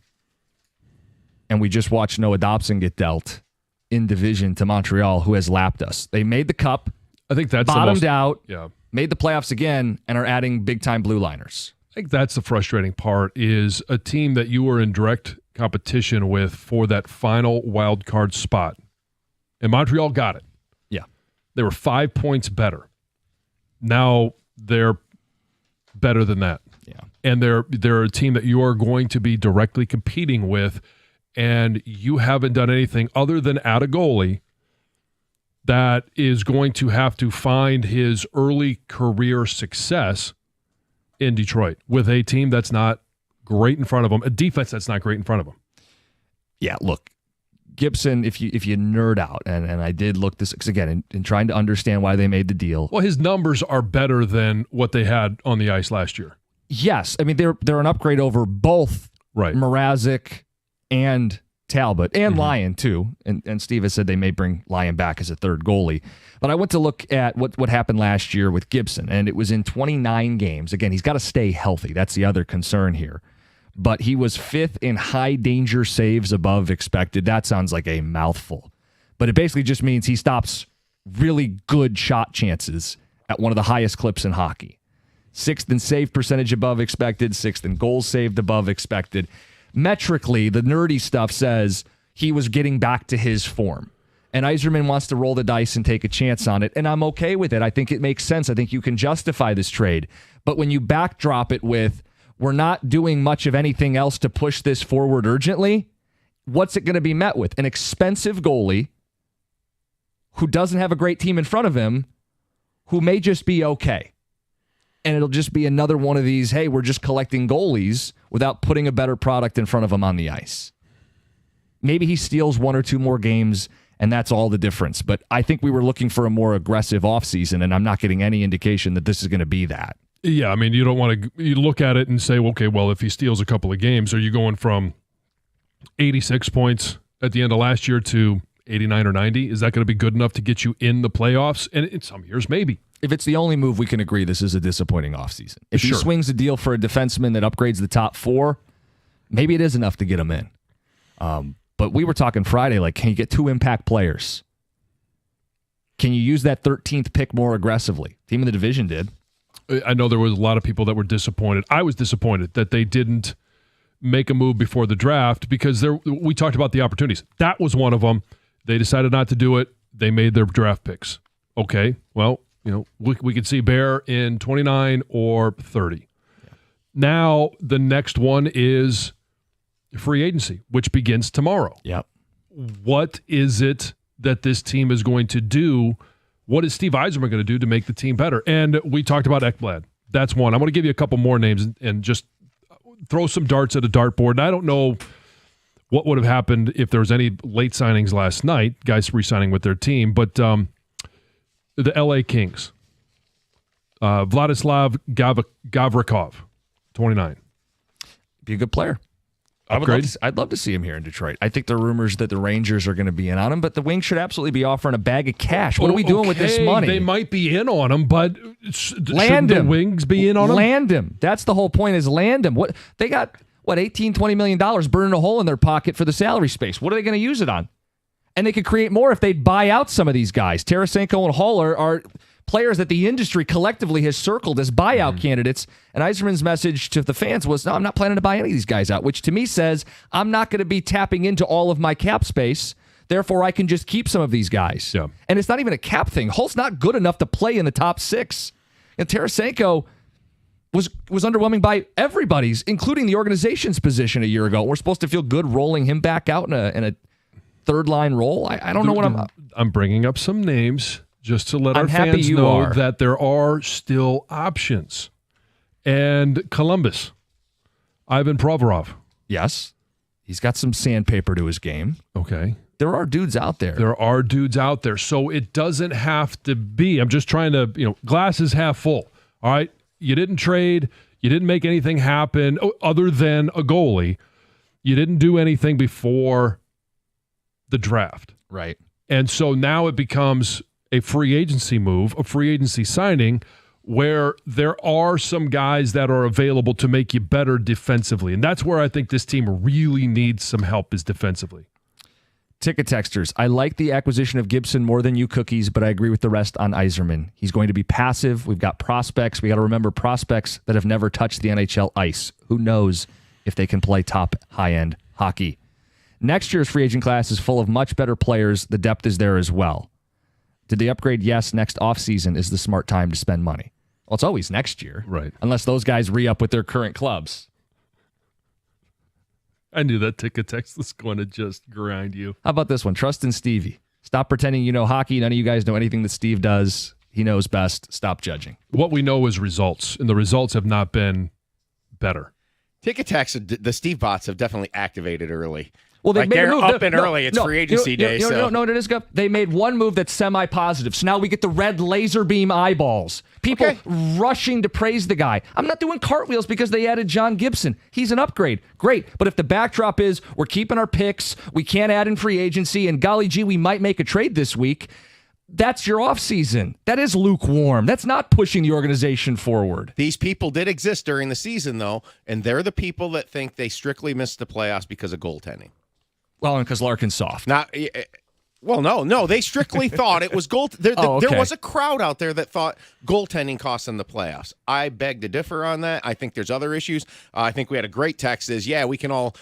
And we just watched Noah Dobson get dealt in division to Montreal, who has lapped us. They made the cup. I think that's bottomed out. Yeah. Made the playoffs again and are adding big-time blue liners. I think that's the frustrating part is a team that you were in direct competition with for that final wild card spot. And Montreal got it. Yeah. They were 5 points better. Now they're better than that. Yeah. And they're a team that you are going to be directly competing with, and you haven't done anything other than add a goalie that is going to have to find his early career success in Detroit with a team that's not great in front of him, a defense that's not great in front of him. Yeah, look, Gibson, if you nerd out, and I did look this, because again, in trying to understand why they made the deal. Well, his numbers are better than what they had on the ice last year. Yes, I mean, they're an upgrade over both Mrazek and Talbot, and Lyon too. And Steve has said they may bring Lyon back as a third goalie. But I went to look at what happened last year with Gibson, and it was in 29 games. Again, he's got to stay healthy. That's the other concern here. But he was 5th in high danger saves above expected. That sounds like a mouthful. But it basically just means he stops really good shot chances at one of the highest clips in hockey. 6th in save percentage above expected, 6th in goals saved above expected. Metrically, the nerdy stuff says he was getting back to his form. And Yzerman wants to roll the dice and take a chance on it, and I'm okay with it. I think it makes sense. I think you can justify this trade. But when you backdrop it with, we're not doing much of anything else to push this forward urgently, what's it going to be met with? An expensive goalie who doesn't have a great team in front of him, who may just be okay. And it'll just be another one of these, hey, we're just collecting goalies without putting a better product in front of him on the ice. Maybe he steals 1 or 2 more games, and that's all the difference. But I think we were looking for a more aggressive offseason, and I'm not getting any indication that this is going to be that. Yeah, I mean, you don't want to you look at it and say, okay, well, if he steals a couple of games, are you going from 86 points at the end of last year to 89 or 90? Is that going to be good enough to get you in the playoffs? And in some years, maybe. If it's the only move, we can agree this is a disappointing offseason. If he swings a deal for a defenseman that upgrades the top 4, maybe it is enough to get him in. But we were talking Friday, like, can you get 2 impact players? Can you use that 13th pick more aggressively? Team in the division did. I know there was a lot of people that were disappointed. I was disappointed that they didn't make a move before the draft because we talked about the opportunities. That was one of them. They decided not to do it. They made their draft picks. Okay, well, we could see Bear in 29 or 30. Yeah. Now the next one is free agency, which begins tomorrow. Yep. What is it that this team is going to do? What is Steve Yzerman going to do to make the team better? And we talked about Ekblad. That's one. I'm going to give you a couple more names and just throw some darts at a dartboard. And I don't know what would have happened if there was any late signings last night, guys re-signing with their team. But the L.A. Kings, Vladislav Gavrikov, 29. Be a good player. I'd love to see him here in Detroit. I think there are rumors that the Rangers are going to be in on him, but the Wings should absolutely be offering a bag of cash. What are we doing with this money? They might be in on him, but shouldn't the Wings be in on him? Land him. That's the whole point, is land him. What they got, $18-20 million burning a hole in their pocket for the salary space. What are they going to use it on? And they could create more if they'd buy out some of these guys. Tarasenko and Hall are players that the industry collectively has circled as buyout candidates. And Yzerman's message to the fans was, no, I'm not planning to buy any of these guys out, which to me says I'm not going to be tapping into all of my cap space. Therefore, I can just keep some of these guys. Yeah. And it's not even a cap thing. Hull's not good enough to play in the top 6. And Tarasenko was underwhelming by everybody's, including the organization's position a year ago. We're supposed to feel good rolling him back out in a third-line role. I don't know what I'm bringing up some names just to let our fans know that there are still options. And Columbus, Ivan Provorov. Yes. He's got some sandpaper to his game. Okay. There are dudes out there. So it doesn't have to be. I'm just trying to, glass is half full. All right. You didn't trade. You didn't make anything happen other than a goalie. You didn't do anything before the draft. Right. And so now it becomes a free agency move, a free agency signing, where there are some guys that are available to make you better defensively. And that's where I think this team really needs some help, is defensively. Ticket texters, I like the acquisition of Gibson more than you cookies, but I agree with the rest on Yzerman. He's going to be passive. We've got prospects. We got to remember prospects that have never touched the NHL ice. Who knows if they can play top high-end hockey? Next year's free agent class is full of much better players. The depth is there as well. Did they upgrade? Yes. Next offseason is the smart time to spend money. Well, it's always next year. Right. Unless those guys re-up with their current clubs. I knew that ticket text was going to just grind you. How about this one? Trust in Stevie. Stop pretending you know hockey. None of you guys know anything that Steve does. He knows best. Stop judging. What we know is results, and the results have not been better. Ticket text, the Steve bots have definitely activated early. Well, they're up and early. It's free agency day. No, it is good. They made one move that's semi-positive. So now we get the red laser beam eyeballs. People rushing to praise the guy. I'm not doing cartwheels because they added John Gibson. He's an upgrade. Great. But if the backdrop is we're keeping our picks, we can't add in free agency, and golly gee, we might make a trade this week, that's your offseason. That is lukewarm. That's not pushing the organization forward. These people did exist during the season, though, and they're the people that think they strictly missed the playoffs because of goaltending. Well, and because Larkin's soft. No. They strictly thought it was goal. There was a crowd out there that thought goaltending cost them the playoffs. I beg to differ on that. I think there's other issues. I think we had a great text we can all,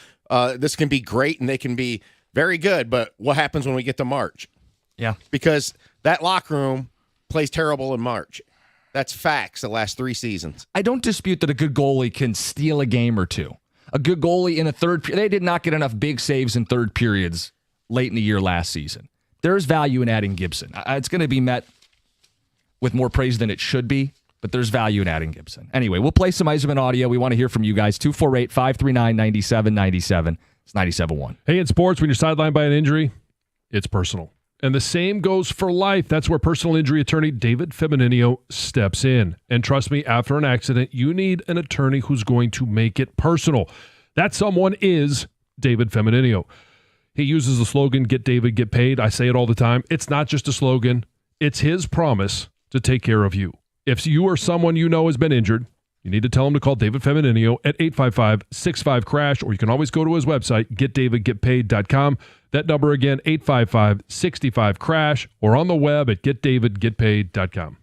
this can be great and they can be very good, but what happens when we get to March? Yeah. Because that locker room plays terrible in March. That's facts the last 3 seasons. I don't dispute that a good goalie can steal a game or two. A good goalie in a third period. They did not get enough big saves in third periods late in the year last season. There's value in adding Gibson. It's going to be met with more praise than it should be, but there's value in adding Gibson. Anyway, we'll play some Yzerman audio. We want to hear from you guys. 248-539-9797. It's 97.1. Hey, in sports, when you're sidelined by an injury, it's personal. And the same goes for life. That's where personal injury attorney David Femininio steps in. And trust me, after an accident, you need an attorney who's going to make it personal. That someone is David Femininio. He uses the slogan, "Get David, get paid." I say it all the time. It's not just a slogan. It's his promise to take care of you. If you or someone you know has been injured, you need to tell him to call David Femininio at 855-65-CRASH, or you can always go to his website, getdavidgetpaid.com. That number again, 855-65-CRASH, or on the web at getdavidgetpaid.com.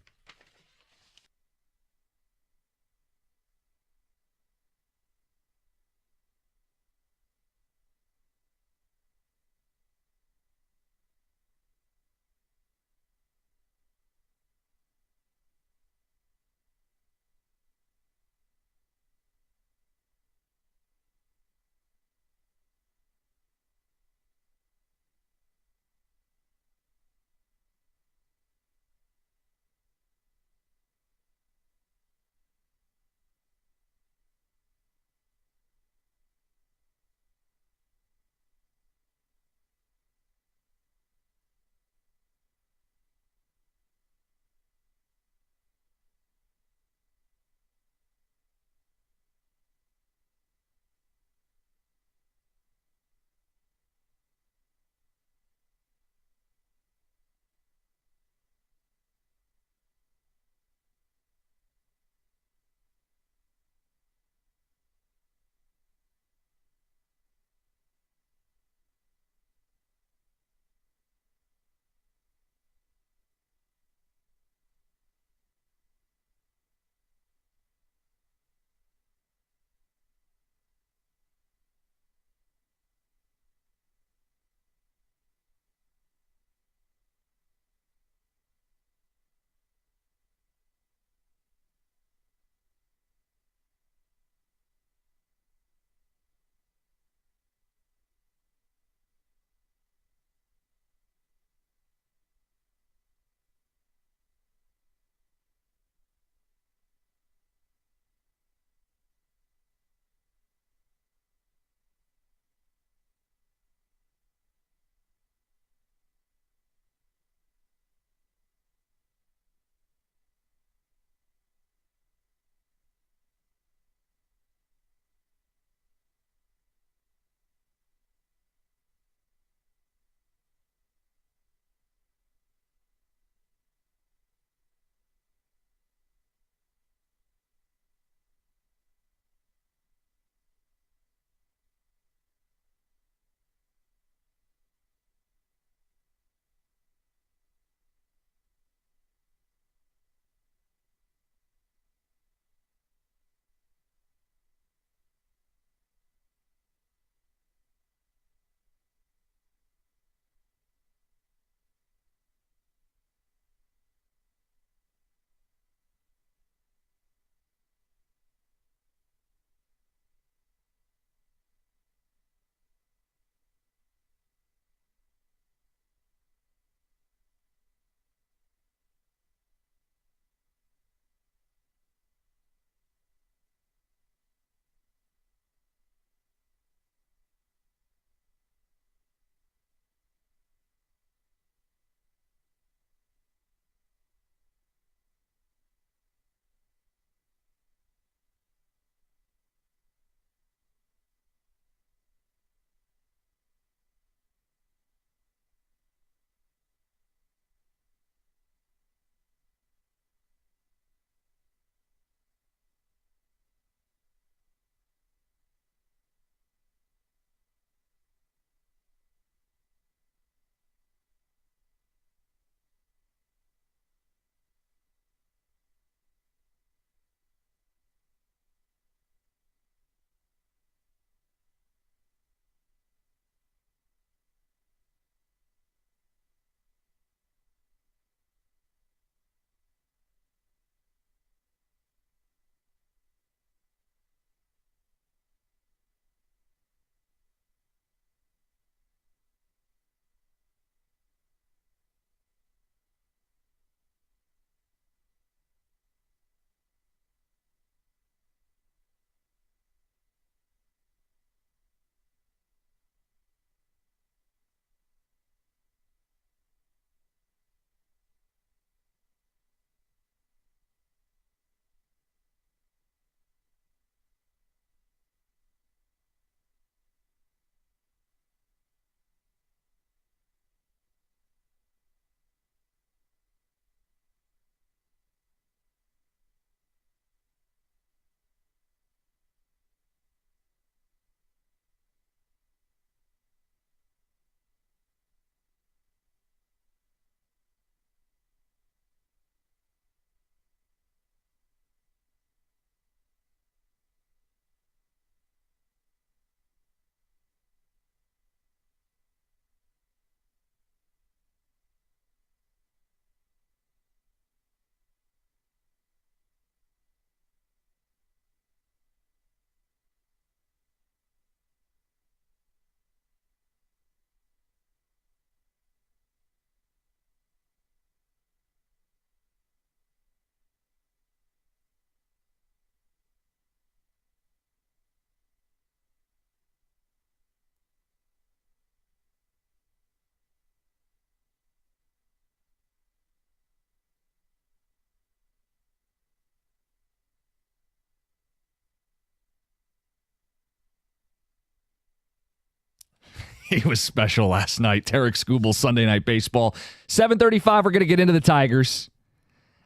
He was special last night. Tarek Skubal, Sunday Night Baseball. 7:35, we're going to get into the Tigers.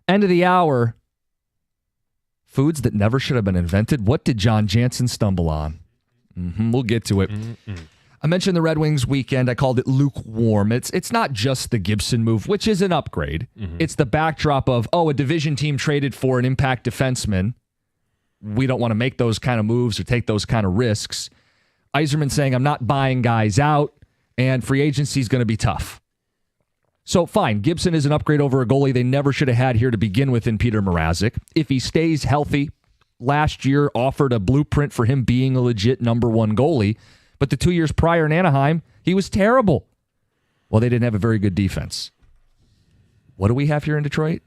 End of the hour. Foods that never should have been invented. What did John Jansen stumble on? We'll get to it. I mentioned the Red Wings weekend. I called it lukewarm. It's not just the Gibson move, which is an upgrade. It's the backdrop of, a division team traded for an impact defenseman. We don't want to make those kind of moves or take those kind of risks. Yzerman saying, I'm not buying guys out, and free agency is going to be tough. So fine, Gibson is an upgrade over a goalie they never should have had here to begin with in Peter Mrazek. If he stays healthy, last year offered a blueprint for him being a legit number one goalie, but the 2 years prior in Anaheim, he was terrible. Well, they didn't have a very good defense. What do we have here in Detroit?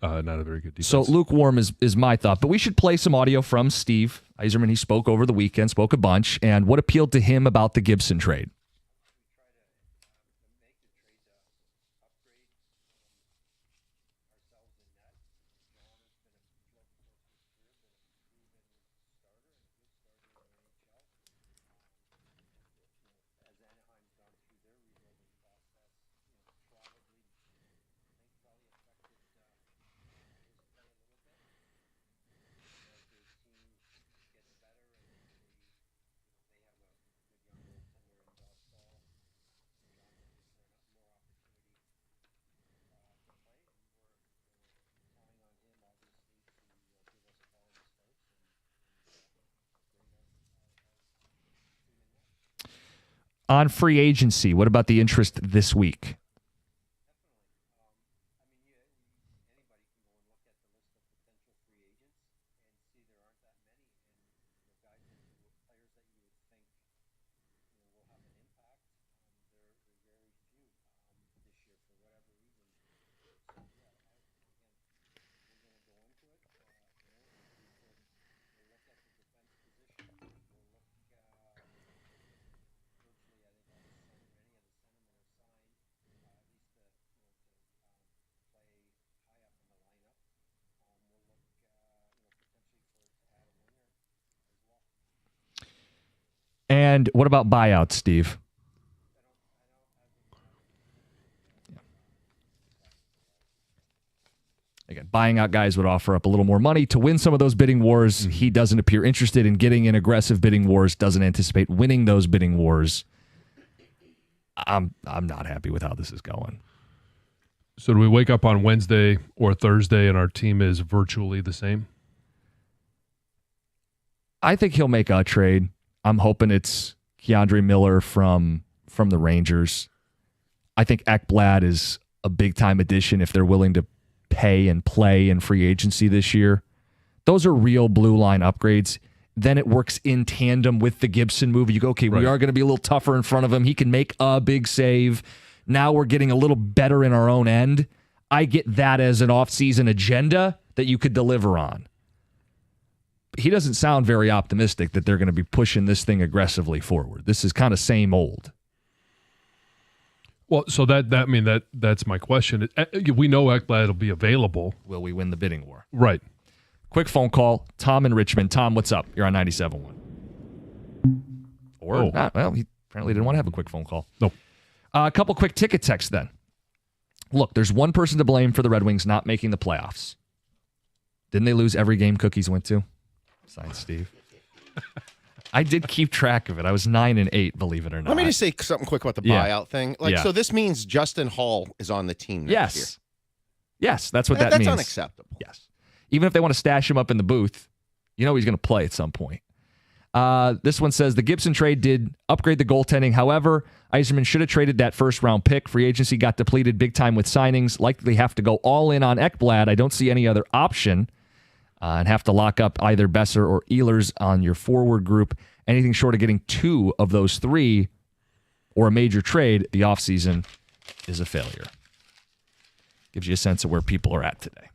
Not a very good defense. So lukewarm is my thought, but we should play some audio from Steve Yzerman. He spoke over the weekend, spoke a bunch, and what appealed to him about the Gibson trade. On free agency, what about the interest this week? And what about buyouts, Steve? Again, buying out guys would offer up a little more money to win some of those bidding wars. He doesn't appear interested in getting in aggressive bidding wars, doesn't anticipate winning those bidding wars. I'm not happy with how this is going. So do we wake up on Wednesday or Thursday and our team is virtually the same? I think he'll make a trade. I'm hoping it's Keandre Miller from the Rangers. I think Ekblad is a big-time addition if they're willing to pay and play in free agency this year. Those are real blue line upgrades. Then it works in tandem with the Gibson move. You go, okay, we are going to be a little tougher in front of him. He can make a big save. Now we're getting a little better in our own end. I get that as an offseason agenda that you could deliver on. He doesn't sound very optimistic that they're going to be pushing this thing aggressively forward. This is kind of same old. Well, so that's my question. We know Ekblad will be available. Will we win the bidding war? Right. Quick phone call. Tom in Richmond. Tom, what's up? You're on 97.1. Or not. Well, he apparently didn't want to have a quick phone call. No. A couple quick ticket texts then. Look, there's one person to blame for the Red Wings not making the playoffs. Didn't they lose every game Cookies went to? Signed, Steve. I did keep track of it. I was 9-8, believe it or not. Let me just say something quick about the buyout thing. So this means Justin Hall is on the team next year. Yes, that's what that means. That's unacceptable. Yes. Even if they want to stash him up in the booth, he's going to play at some point. This one says the Gibson trade did upgrade the goaltending. However, Yzerman should have traded that first-round pick. Free agency got depleted big time with signings. Likely have to go all in on Ekblad. I don't see any other option. And have to lock up either Besser or Ehlers on your forward group. Anything short of getting two of those three or a major trade, the offseason is a failure. Gives you a sense of where people are at today.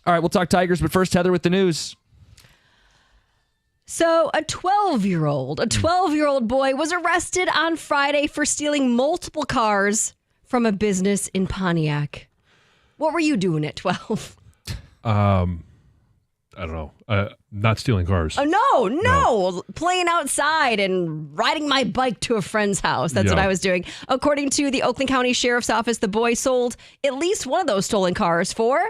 All right, we'll talk Tigers, but first, Heather with the news. So a 12-year-old boy was arrested on Friday for stealing multiple cars from a business in Pontiac. What were you doing at 12? I don't know. Not stealing cars. Oh, no. Playing outside and riding my bike to a friend's house. That's what I was doing. According to the Oakland County Sheriff's Office, the boy sold at least one of those stolen cars for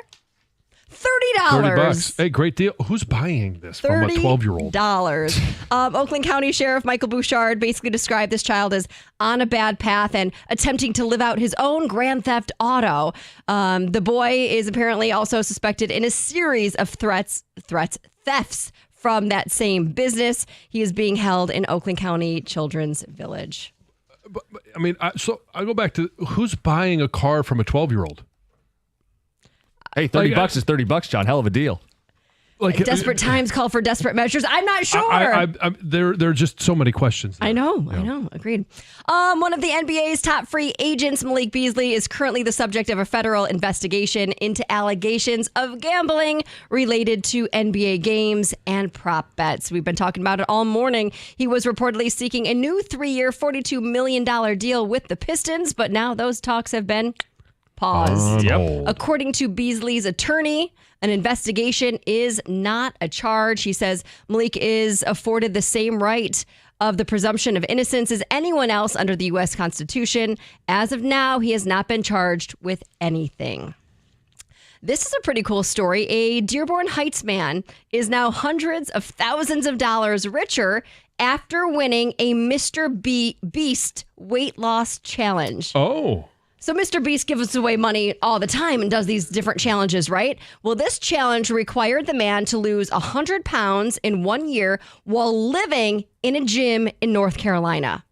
$30. $30. Hey, great deal. Who's buying this from a 12-year-old? $30. Oakland County Sheriff Michael Bouchard basically described this child as on a bad path and attempting to live out his own grand theft auto. The boy is apparently also suspected in a series of thefts from that same business. He is being held in Oakland County Children's Village. But I mean, so I go back to who's buying a car from a 12-year-old? Hey, $30 is $30, John. Hell of a deal. Like desperate times call for desperate measures. I'm not sure. There are just so many questions there. I know. Agreed. One of the NBA's top free agents, Malik Beasley, is currently the subject of a federal investigation into allegations of gambling related to NBA games and prop bets. We've been talking about it all morning. He was reportedly seeking a new 3-year, $42 million deal with the Pistons, but now those talks have been paused. According to Beasley's attorney, an investigation is not a charge. He says Malik is afforded the same right of the presumption of innocence as anyone else under the U.S. Constitution. As of now, he has not been charged with anything. This is a pretty cool story. A Dearborn Heights man is now hundreds of thousands of dollars richer after winning a Mr. Beast weight loss challenge. Oh. So Mr. Beast gives away money all the time and does these different challenges, right? Well, this challenge required the man to lose 100 pounds in 1 year while living in a gym in North Carolina.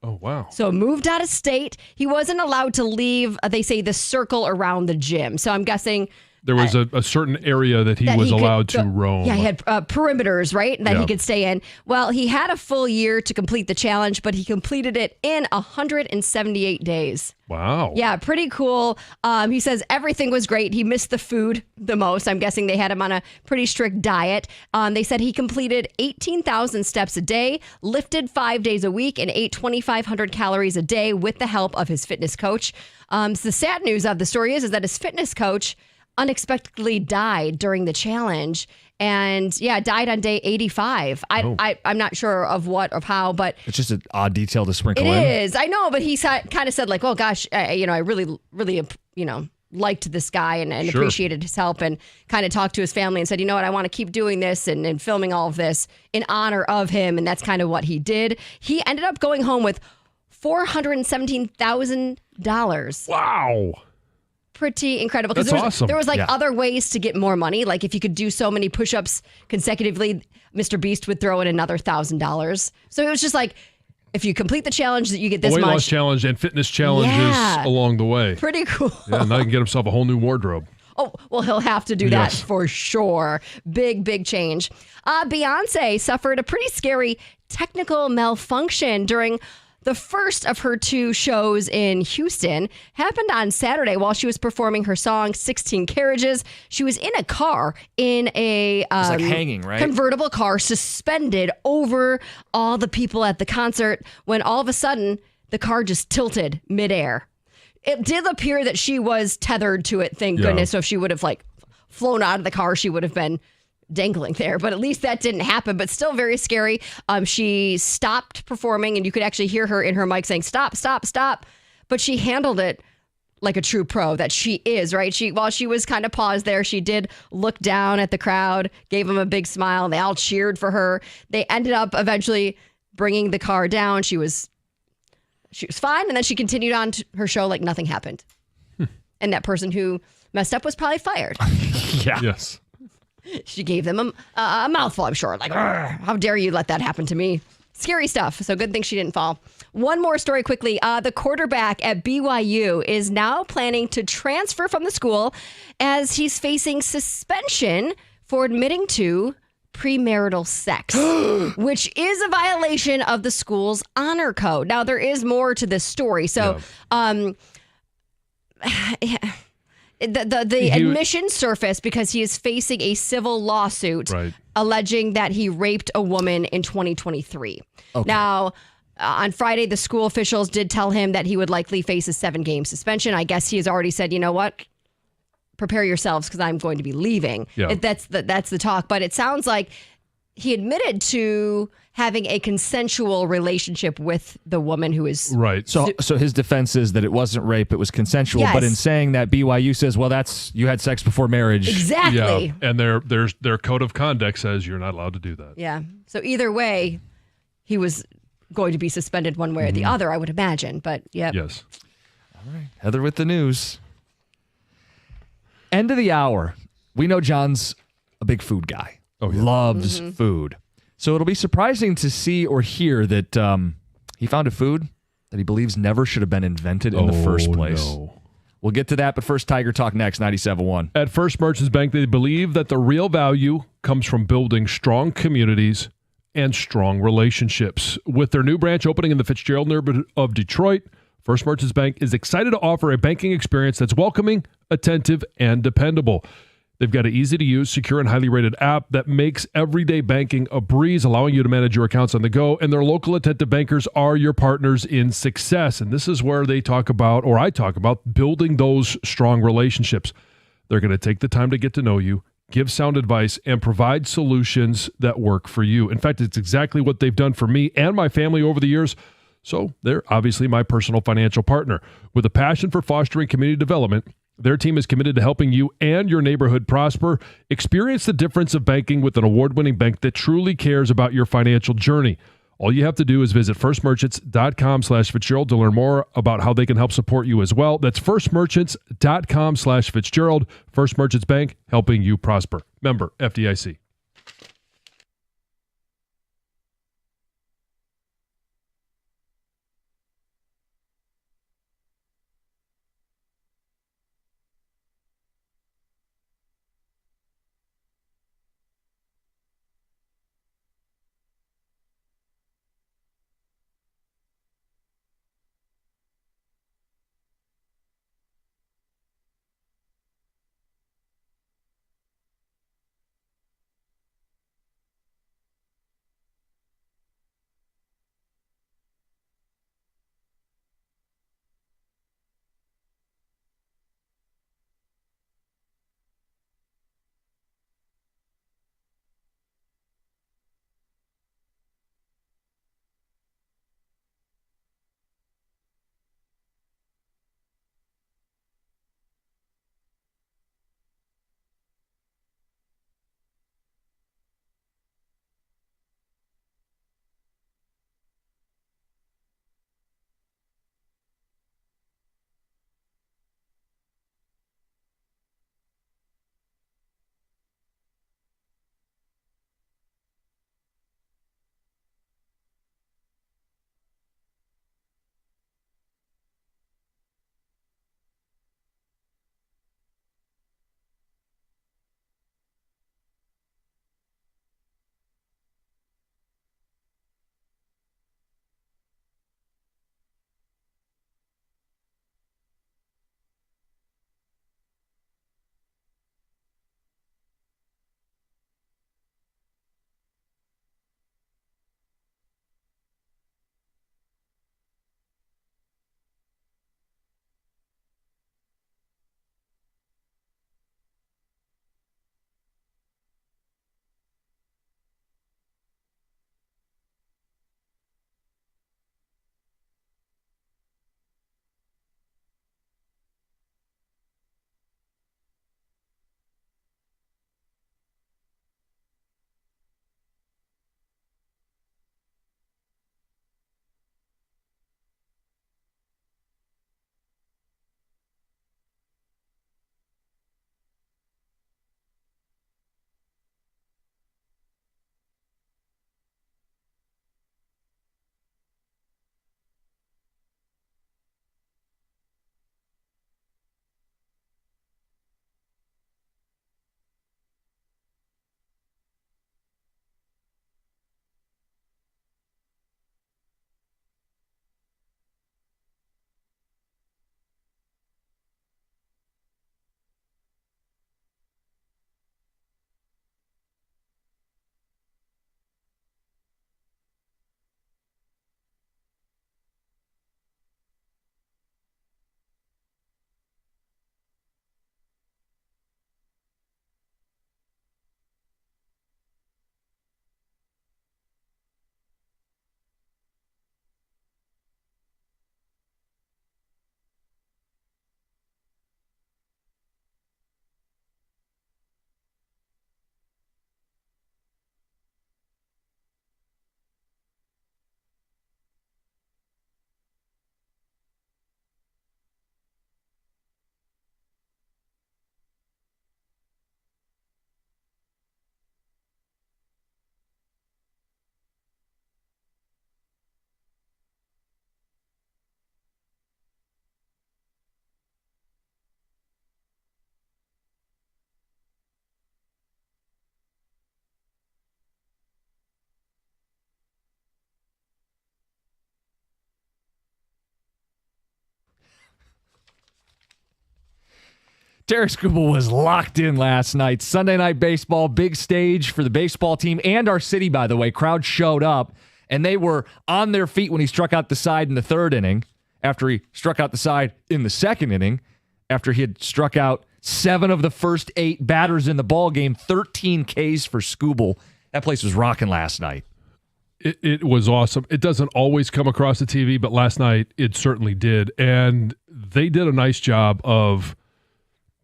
Oh, wow. So moved out of state. He wasn't allowed to leave, they say, the circle around the gym. So I'm guessing... There was a certain area that he was allowed to roam. Yeah, he had perimeters, right, that he could stay in. Well, he had a full year to complete the challenge, but he completed it in 178 days. Wow. Yeah, pretty cool. He says everything was great. He missed the food the most. I'm guessing they had him on a pretty strict diet. They said he completed 18,000 steps a day, lifted 5 days a week, and ate 2,500 calories a day with the help of his fitness coach. So the sad news of the story is that his fitness coach unexpectedly died during the challenge and died on day 85. I'm not sure of what or how, but it's just an odd detail to sprinkle in. It is. I know, but he kind of said like, oh gosh, I really, liked this guy and appreciated his help and kind of talked to his family and said, you know what, I want to keep doing this and filming all of this in honor of him. And that's kind of what he did. He ended up going home with $417,000. Wow. Pretty incredible. That's awesome. There was other ways to get more money. Like if you could do so many push-ups consecutively, Mr. Beast would throw in another $1,000. So it was just like, if you complete the challenge, that you get this much. Weight loss challenge and fitness challenges along the way. Pretty cool. Yeah, now he can get himself a whole new wardrobe. Oh, well, he'll have to do that for sure. Big change. Beyonce suffered a pretty scary technical malfunction during the first of her 2 shows in Houston. Happened on Saturday while she was performing her song 16 Carriages. She was in a car in a hanging, right? Convertible car suspended over all the people at the concert when all of a sudden the car just tilted midair. It did appear that she was tethered to it, thank goodness. So if she would have flown out of the car, she would have been dangling there, but at least that didn't happen, but still very scary. She stopped performing and you could actually hear her in her mic saying, stop, but she handled it like a true pro that she is, right? While she was kind of paused there, she did look down at the crowd, gave them a big smile, and they all cheered for her. They ended up eventually bringing the car down. She was fine, and then she continued on to her show like nothing happened. And that person who messed up was probably fired. Yes. She gave them a mouthful, I'm sure. Like, how dare you let that happen to me? Scary stuff. So good thing she didn't fall. One more story quickly. The quarterback at BYU is now planning to transfer from the school as he's facing suspension for admitting to premarital sex, which is a violation of the school's honor code. Now, there is more to this story. So, The admission surfaced because he is facing a civil lawsuit alleging that he raped a woman in 2023. Okay. Now, on Friday, the school officials did tell him that he would likely face a 7-game suspension. I guess he has already said, you know what? prepare yourselves because I'm going to be leaving. Yeah. That's the talk. But it sounds like he admitted to having a consensual relationship with the woman who is Right. So his defense is that it wasn't rape, it was consensual. Yes. But in saying that, BYU says, well, you had sex before marriage. exactly. Yeah, and their code of conduct says you're not allowed to do that. Yeah. So either way, he was going to be suspended one way or the other, I would imagine. But yeah. Yes. Heather with the news. End of the hour. We know John's a big food guy. Oh, yeah. Loves food. So it'll be surprising to see or hear that he found a food that he believes never should have been invented in the first place. No. We'll get to that, but first, Tiger Talk next, 97.1. At First Merchants Bank, they believe that the real value comes from building strong communities and strong relationships. With their new branch opening in the Fitzgerald neighborhood of Detroit, First Merchants Bank is excited to offer a banking experience that's welcoming, attentive, and dependable. They've got an easy-to-use, secure, and highly rated app that makes everyday banking a breeze, allowing you to manage your accounts on the go. And their local attentive bankers are your partners in success. And this is where they talk about, or I talk about, building those strong relationships. They're going to take the time to get to know you, give sound advice, and provide solutions that work for you. In fact, it's exactly what they've done for me and my family over the years. So they're obviously my personal financial partner. With a passion for fostering community development, their team is committed to helping you and your neighborhood prosper. Experience the difference of banking with an award-winning bank that truly cares about your financial journey. All you have to do is visit firstmerchants.com/Fitzgerald to learn more about how they can help support you as well. That's firstmerchants.com/Fitzgerald. First Merchants Bank, helping you prosper. Member FDIC. Terry Scoobel was locked in last night. Sunday Night Baseball, big stage for the baseball team and our city, by the way. Crowd showed up, and they were on their feet when he struck out the side in the third inning, after he struck out the side in the second inning, after he had struck out 7 of the first 8 batters in the ball game, 13 Ks for Scoobel. That place was rocking last night. It was awesome. It doesn't always come across the TV, but last night it certainly did. And they did a nice job of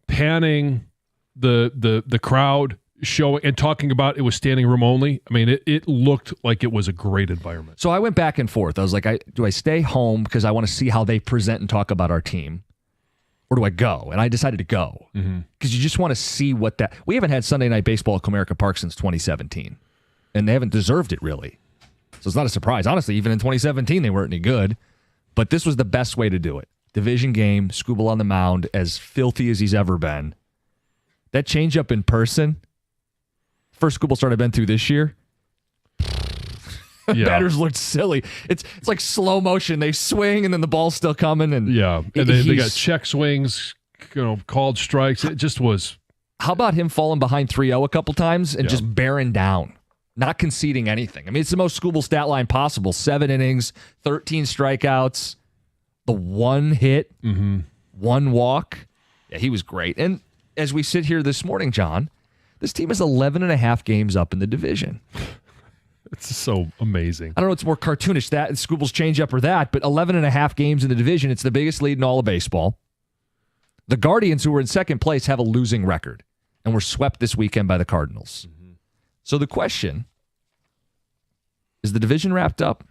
panning the crowd, showing and talking about it was standing room only. I mean, it looked like it was a great environment. So I went back and forth. I was like, do I stay home because I want to see how they present and talk about our team? Or do I go? And I decided to go because you just want to see what that. We haven't had Sunday Night Baseball at Comerica Park since 2017, and they haven't deserved it really. So it's not a surprise. Honestly, even in 2017, they weren't any good, but this was the best way to do it. Division game, Scoobel on the mound, as filthy as he's ever been. That changeup in person, first Scoobel start I've been through this year. Yeah. Batters looked silly. It's like slow motion. They swing and then the ball's still coming. And they got check swings, called strikes. It just was. How about him falling behind 3-0 a couple times and just bearing down, not conceding anything? I mean, it's the most Scoobel stat line possible. 7 innings, 13 strikeouts, the 1 hit, 1 walk. Yeah, he was great. And as we sit here this morning, John, this team is 11.5 games up in the division. It's so amazing. I don't know what's more cartoonish, that Scoobel's changeup or that, but 11.5 games in the division. It's the biggest lead in all of baseball. The Guardians, who were in second place, have a losing record and were swept this weekend by the Cardinals. So the question, is the division wrapped up?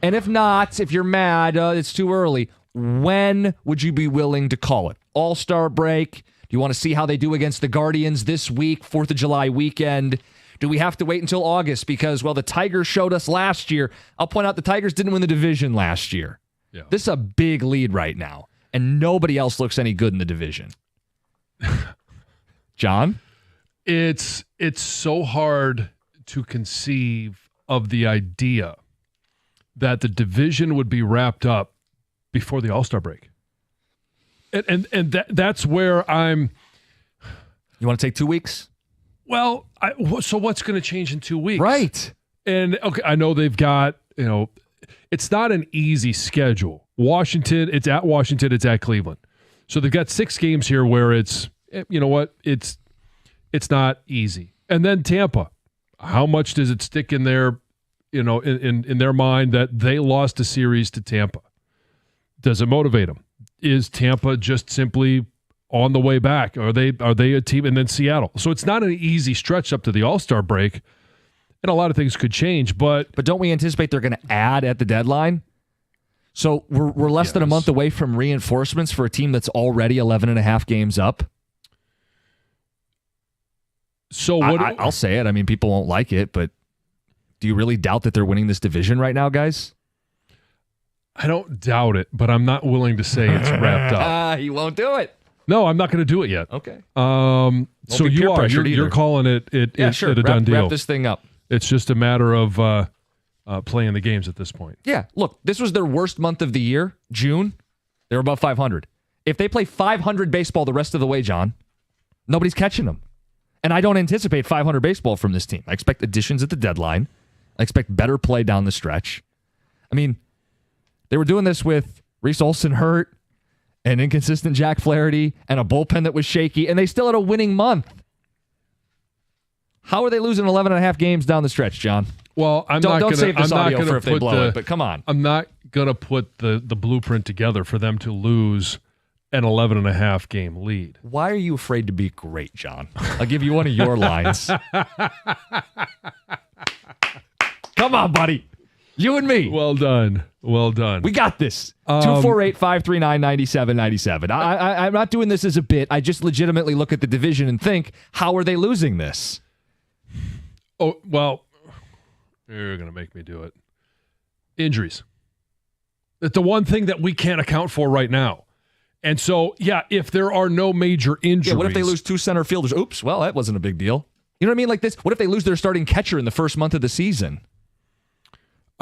And if not, if you're mad, it's too early, when would you be willing to call it? All-Star break? Do you want to see how they do against the Guardians this week, 4th of July weekend? Do we have to wait until August? Because, well, the Tigers showed us last year. I'll point out the Tigers didn't win the division last year. Yeah. This is a big lead right now, and nobody else looks any good in the division. John? It's so hard to conceive of the idea that the division would be wrapped up before the All-Star break. And that's where I'm... You want to take 2 weeks? Well, so what's going to change in 2 weeks? Right. And, okay, I know they've got, it's not an easy schedule. Washington, it's at Cleveland. So they've got 6 games here where it's, it's not easy. And then Tampa, how much does it stick in their, in their mind that they lost a series to Tampa? Does it motivate them? Is Tampa just simply on the way back? Are they a team? And then Seattle. So it's not an easy stretch up to the All-Star break, and a lot of things could change. But don't we anticipate they're going to add at the deadline? So we're less than a month away from reinforcements for a team that's already 11.5 games up. So what? I'll say it. I mean, people won't like it, but do you really doubt that they're winning this division right now, guys? I don't doubt it, but I'm not willing to say it's wrapped up. He won't do it. No, I'm not going to do it yet. Okay. So you're calling it sure. a done deal. Wrap this thing up. It's just a matter of playing the games at this point. Yeah. Look, this was their worst month of the year, June. They were above 500. If they play 500 baseball the rest of the way, John, nobody's catching them. And I don't anticipate 500 baseball from this team. I expect additions at the deadline. I expect better play down the stretch. I mean, they were doing this with Reese Olson hurt, an inconsistent Jack Flaherty, and a bullpen that was shaky, and they still had a winning month. How are they losing 11.5 games down the stretch, John? Well, don't save this audio for if they blow it, but come on. I'm not going to put the blueprint together for them to lose an 11.5 game lead. Why are you afraid to be great, John? I'll give you one of your lines. Come on, buddy. You and me. Well done. Well done. We got this. 248-539-9797. I'm not doing this as a bit. I just legitimately look at the division and think, how are they losing this? Oh, well, you're going to make me do it. Injuries. That's the one thing that we can't account for right now. And so, yeah, if there are no major injuries. Yeah, what if they lose 2 center fielders? Oops, well, that wasn't a big deal. You know what I mean? Like this. What if they lose their starting catcher in the first month of the season?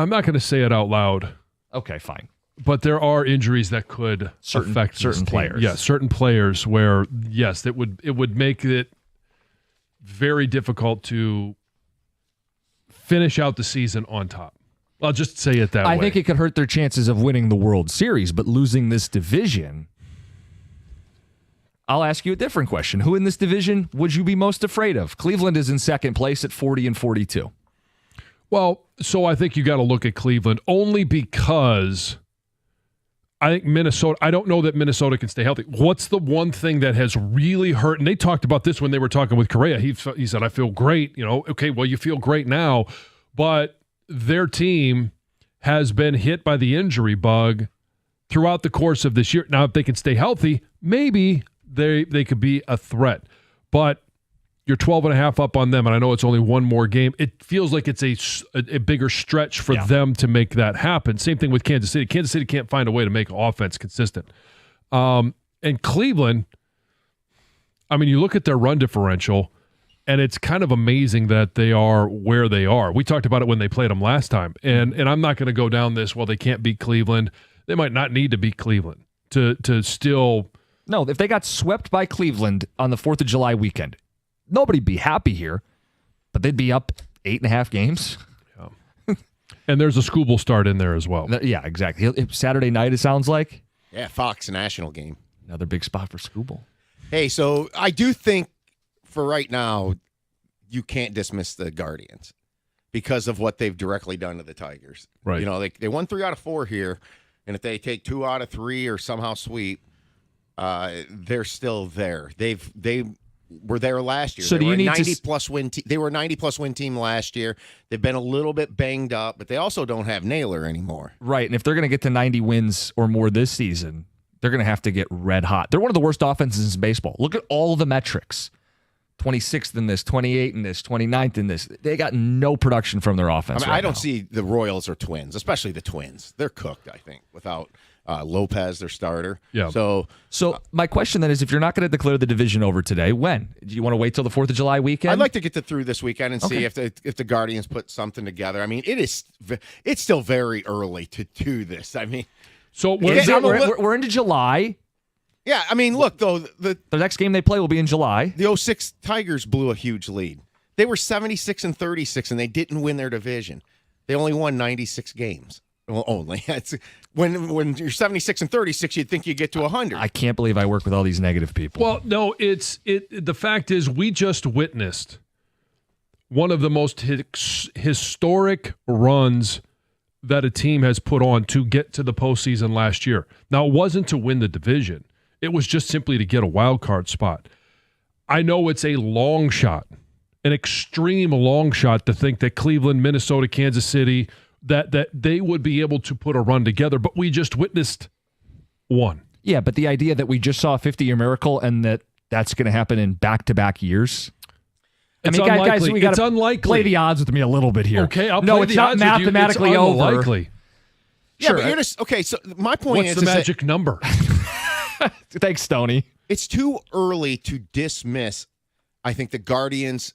I'm not going to say it out loud. Okay, fine. But there are injuries that could affect certain players. Yeah, certain players where, yes, it would make it very difficult to finish out the season on top. I'll just say it that way. I think it could hurt their chances of winning the World Series, but losing this division. I'll ask you a different question. Who in this division would you be most afraid of? Cleveland is in second place at 40-42. Well, so I think you got to look at Cleveland only because I think Minnesota, I don't know that Minnesota can stay healthy. What's the one thing that has really hurt? And they talked about this when they were talking with Correa. He said, I feel great. Okay, well, you feel great now, but their team has been hit by the injury bug throughout the course of this year. Now, if they can stay healthy, maybe they could be a threat. But you're 12.5 up on them, and I know it's only one more game. It feels like it's a bigger stretch for them to make that happen. Same thing with Kansas City. Kansas City can't find a way to make offense consistent. And Cleveland, I mean, you look at their run differential, and it's kind of amazing that they are where they are. We talked about it when they played them last time. And I'm not going to go down this, well, they can't beat Cleveland. They might not need to beat Cleveland to still. No, if they got swept by Cleveland on the 4th of July weekend, nobody'd be happy here, but they'd be up 8.5 games. Yeah. And there's a Scooble start in there as well. Yeah, exactly. Saturday night, it sounds like. Yeah, Fox national game. Another big spot for Scooble. Hey, so I do think for right now, you can't dismiss the Guardians because of what they've directly done to the Tigers. Right. They won 3 out of 4 here, and if they take 2 out of 3 or somehow sweep, they're still there. They were there last year. So they were a 90-plus win. They were a 90-plus win team last year. They've been a little bit banged up, but they also don't have Naylor anymore. Right, and if they're going to get to 90 wins or more this season, they're going to have to get red hot. They're one of the worst offenses in baseball. Look at all the metrics. 26th in this, 28th in this, 29th in this. They got no production from their offense. I don't see the Royals or Twins, especially the Twins. They're cooked, I think, without Lopez, their starter. Yeah. So my question then is, if you're not going to declare the division over today, when? Do you want to wait till the 4th of July weekend? I'd like to get through this weekend and see if the Guardians put something together. I mean, it's still very early to do this. I mean, so we're into July. Yeah, I mean, look, though. The next game they play will be in July. The 06 Tigers blew a huge lead. They were 76-36, and they didn't win their division. They only won 96 games. Well, only. When you're 76-36, you'd think you'd get to 100. I can't believe I work with all these negative people. Well, no, the fact is we just witnessed one of the most historic runs that a team has put on to get to the postseason last year. Now, it wasn't to win the division. It was just simply to get a wild card spot. I know it's a long shot, an extreme long shot to think that Cleveland, Minnesota, Kansas City, that they would be able to put a run together, but we just witnessed one. Yeah, but the idea that we just saw a 50-year miracle and that's going to happen in back-to-back years. It's unlikely. Guys, we got to play the odds with me a little bit here. Okay, I'll play the odds with you. No, it's not mathematically over. Unlikely. Yeah, but you're just okay. So my point is, what's the magic number? Thanks, Stoney. It's too early to dismiss, I think, the Guardians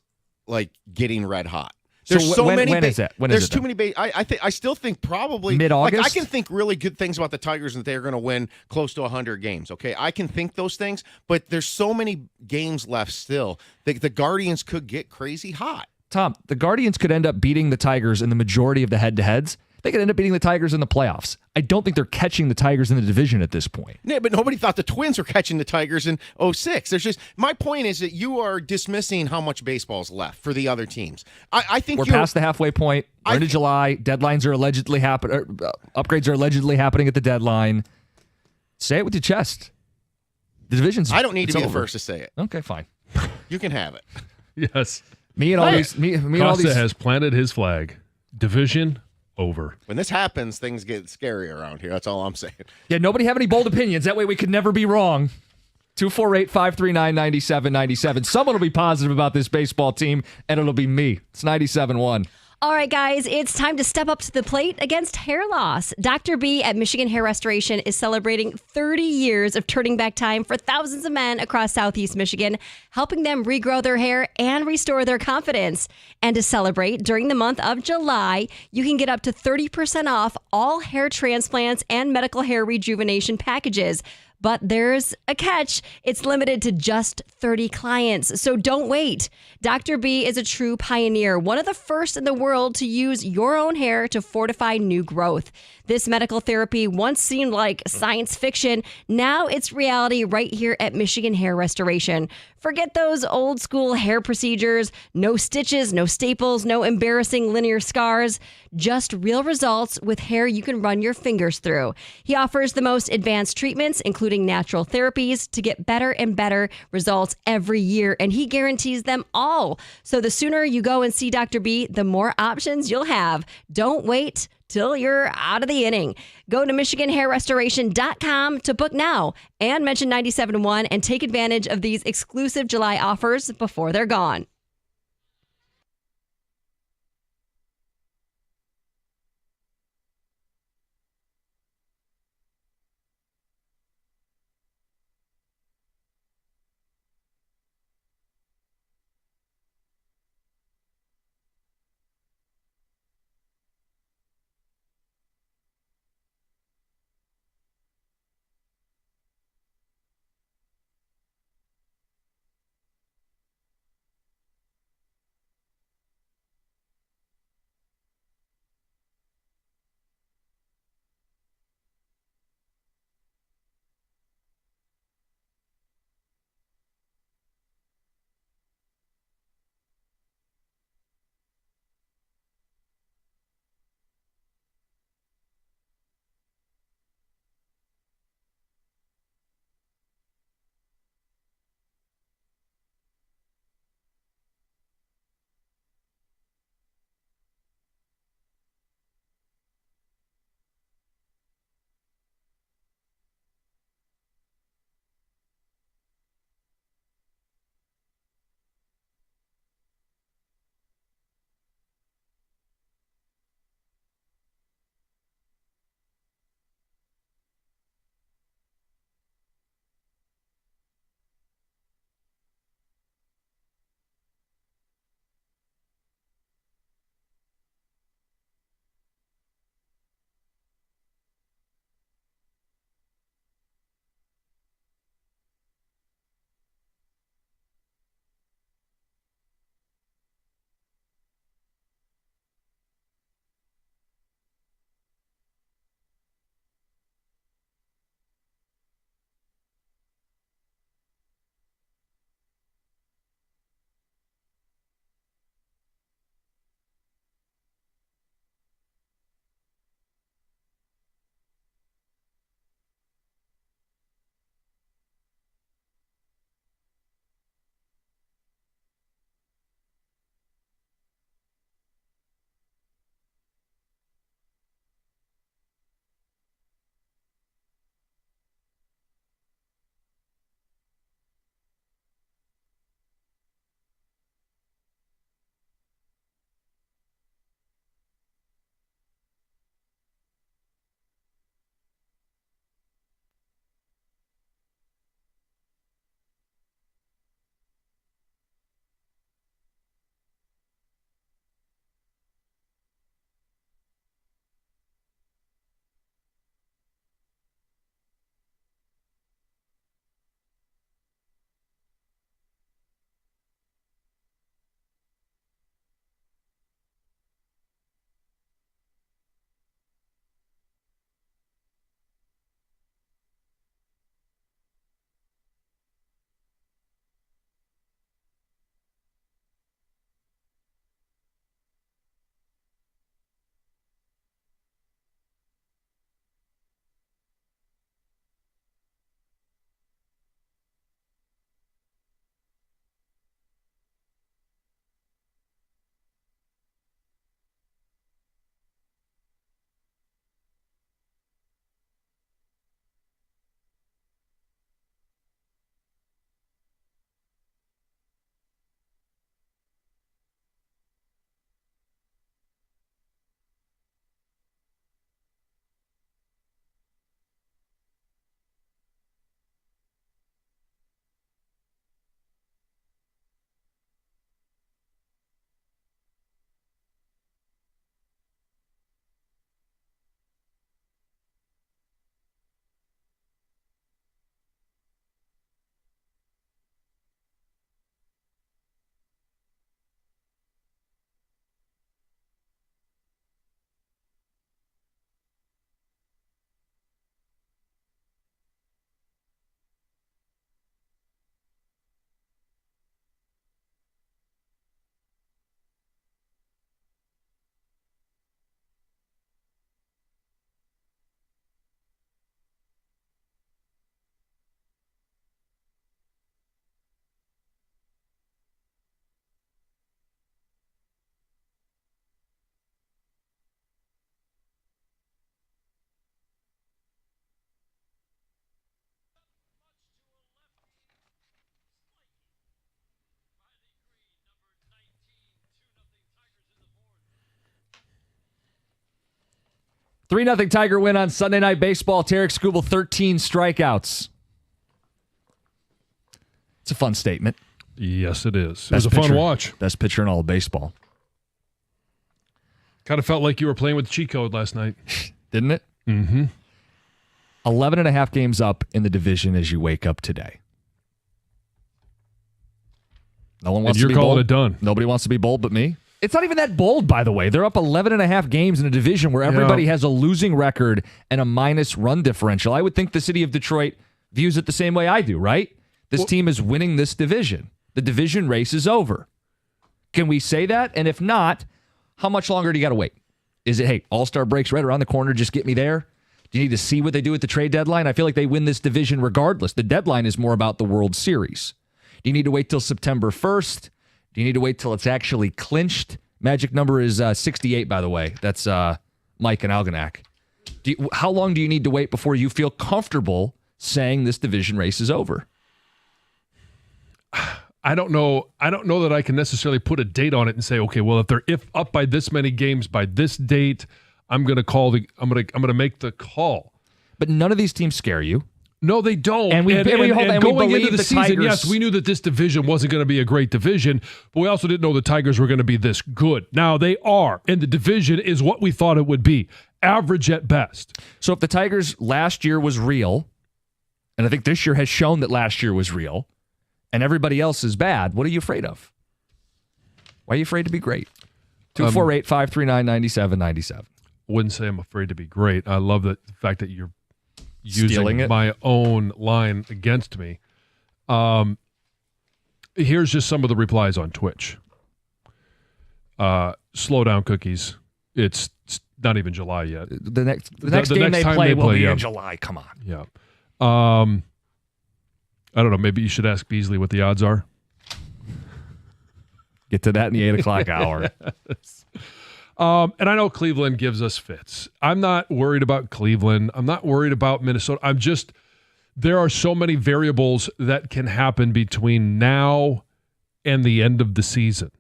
getting red hot. There's when is it? There's too many. I still think probably mid-August. I can think really good things about the Tigers and that they're going to win close to 100 games. Okay, I can think those things, but there's so many games left still. The Guardians could get crazy hot. Tom, the Guardians could end up beating the Tigers in the majority of the head-to-heads. They could end up beating the Tigers in the playoffs. I don't think they're catching the Tigers in the division at this point. Yeah, but nobody thought the Twins were catching the Tigers in 06. My point is that you are dismissing how much baseball's left for the other teams. I think we're past the halfway point. We're into July. Deadlines are allegedly happening. Upgrades are allegedly happening at the deadline. Say it with your chest. The division's. I don't need to be the first to say it. Okay, fine. You can have it. Yes. Me and all these. Me and all these. Costa has planted his flag. Division over. When this happens, things get scary around here. That's all I'm saying. Yeah, nobody have any bold opinions. That way we could never be wrong. 248-539-9797. Someone will be positive about this baseball team, and it'll be me. It's 97-1. All right, guys, it's time to step up to the plate against hair loss. Dr. B at Michigan Hair Restoration is celebrating 30 years of turning back time for thousands of men across Southeast Michigan, helping them regrow their hair and restore their confidence. And to celebrate, during the month of July, you can get up to 30% off all hair transplants and medical hair rejuvenation packages. But there's a catch. It's limited to just 30 clients. So don't wait. Dr. B is a true pioneer, one of the first in the world to use your own hair to fortify new growth. This medical therapy once seemed like science fiction. Now it's reality right here at Michigan Hair Restoration. Forget those old school hair procedures. No stitches, no staples, no embarrassing linear scars. Just real results with hair you can run your fingers through. He offers the most advanced treatments, including natural therapies, to get better and better results every year. And he guarantees them all. So the sooner you go and see Dr. B, the more options you'll have. Don't wait till you're out of the inning. Go to MichiganHairRestoration.com to book now and mention 97.1 and take advantage of these exclusive July offers before they're gone. 3-0 Tiger win on Sunday Night Baseball. Tarek Skubal, 13 strikeouts. It's a fun statement. Yes, it is. It was a fun watch. Best pitcher in all of baseball. Kind of felt like you were playing with the cheat code last night. Didn't it? Mm-hmm. 11 and a half games up in the division as you wake up today. No one wants to be bold. You're calling it done. Nobody wants to be bold but me. It's not even that bold, by the way. They're up 11 and a half games in a division where everybody has a losing record and a minus run differential. I would think the city of Detroit views it the same way I do, right? This team is winning this division. The division race is over. Can we say that? And if not, how much longer do you got to wait? Is it, hey, All-Star break's right around the corner, just get me there? Do you need to see what they do at the trade deadline? I feel like they win this division regardless. The deadline is more about the World Series. Do you need to wait till September 1st? Do you need to wait till it's actually clinched? Magic number is 68, by the way. That's Mike and Algonac. How long do you need to wait before you feel comfortable saying this division race is over? I don't know that I can necessarily put a date on it and say, okay, well, if they're up by this many games by this date, I'm going to make the call. But none of these teams scare you. No, they don't. And going into the season, Tigers, yes, we knew that this division wasn't going to be a great division, but we also didn't know the Tigers were going to be this good. Now they are, and the division is what we thought it would be, average at best. So if the Tigers last year was real, and I think this year has shown that last year was real, and everybody else is bad, what are you afraid of? Why are you afraid to be great? 248-539-9797. Wouldn't say I'm afraid to be great. I love the fact that you're Stealing using it? my own line against me. Here's just some of the replies on Twitch. Slow down, cookies. It's not even July yet. The next game they play will be in July. Come on. Yeah. I don't know. Maybe you should ask Beasley what the odds are. Get to that in the 8 o'clock hour. Yes. And I know Cleveland gives us fits. I'm not worried about Cleveland. I'm not worried about Minnesota. There are so many variables that can happen between now and the end of the season.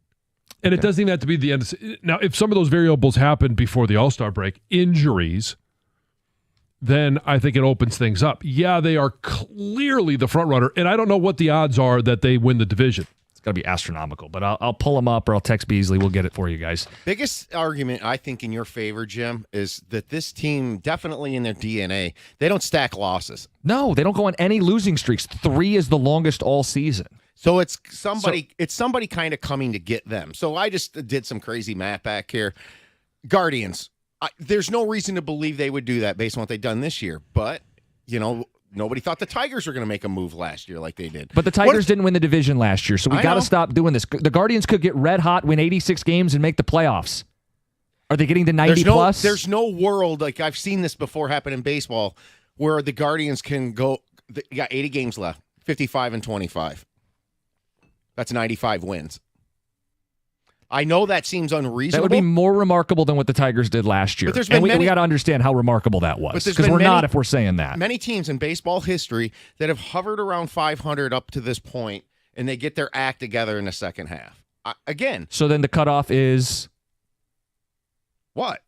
And it doesn't even have to be the end. Now, if some of those variables happen before the All-Star break, injuries, then I think it opens things up. Yeah, they are clearly the front runner, and I don't know what the odds are that they win the division. Got to be astronomical, but I'll pull them up or I'll text Beasley. We'll get it for you guys. Biggest argument, I think, in your favor, Jim, is that this team, definitely in their DNA, they don't stack losses. No, they don't go on any losing streaks. 3 is the longest all season. So it's somebody kind of coming to get them. So I just did some crazy math back here. Guardians, there's no reason to believe they would do that based on what they've done this year. But, nobody thought the Tigers were going to make a move last year like they did. But the Tigers didn't win the division last year, so we got to stop doing this. The Guardians could get red hot, win 86 games, and make the playoffs. Are they getting to 90 plus? There's no world, like I've seen this before happen in baseball, where the Guardians can go, you got 80 games left, 55-25. That's 95 wins. I know that seems unreasonable. That would be more remarkable than what the Tigers did last year. And we got to understand how remarkable that was, because we're not if we're saying that. Many teams in baseball history that have hovered around 500 up to this point, and they get their act together in the second half. Again. So then the cutoff is? What?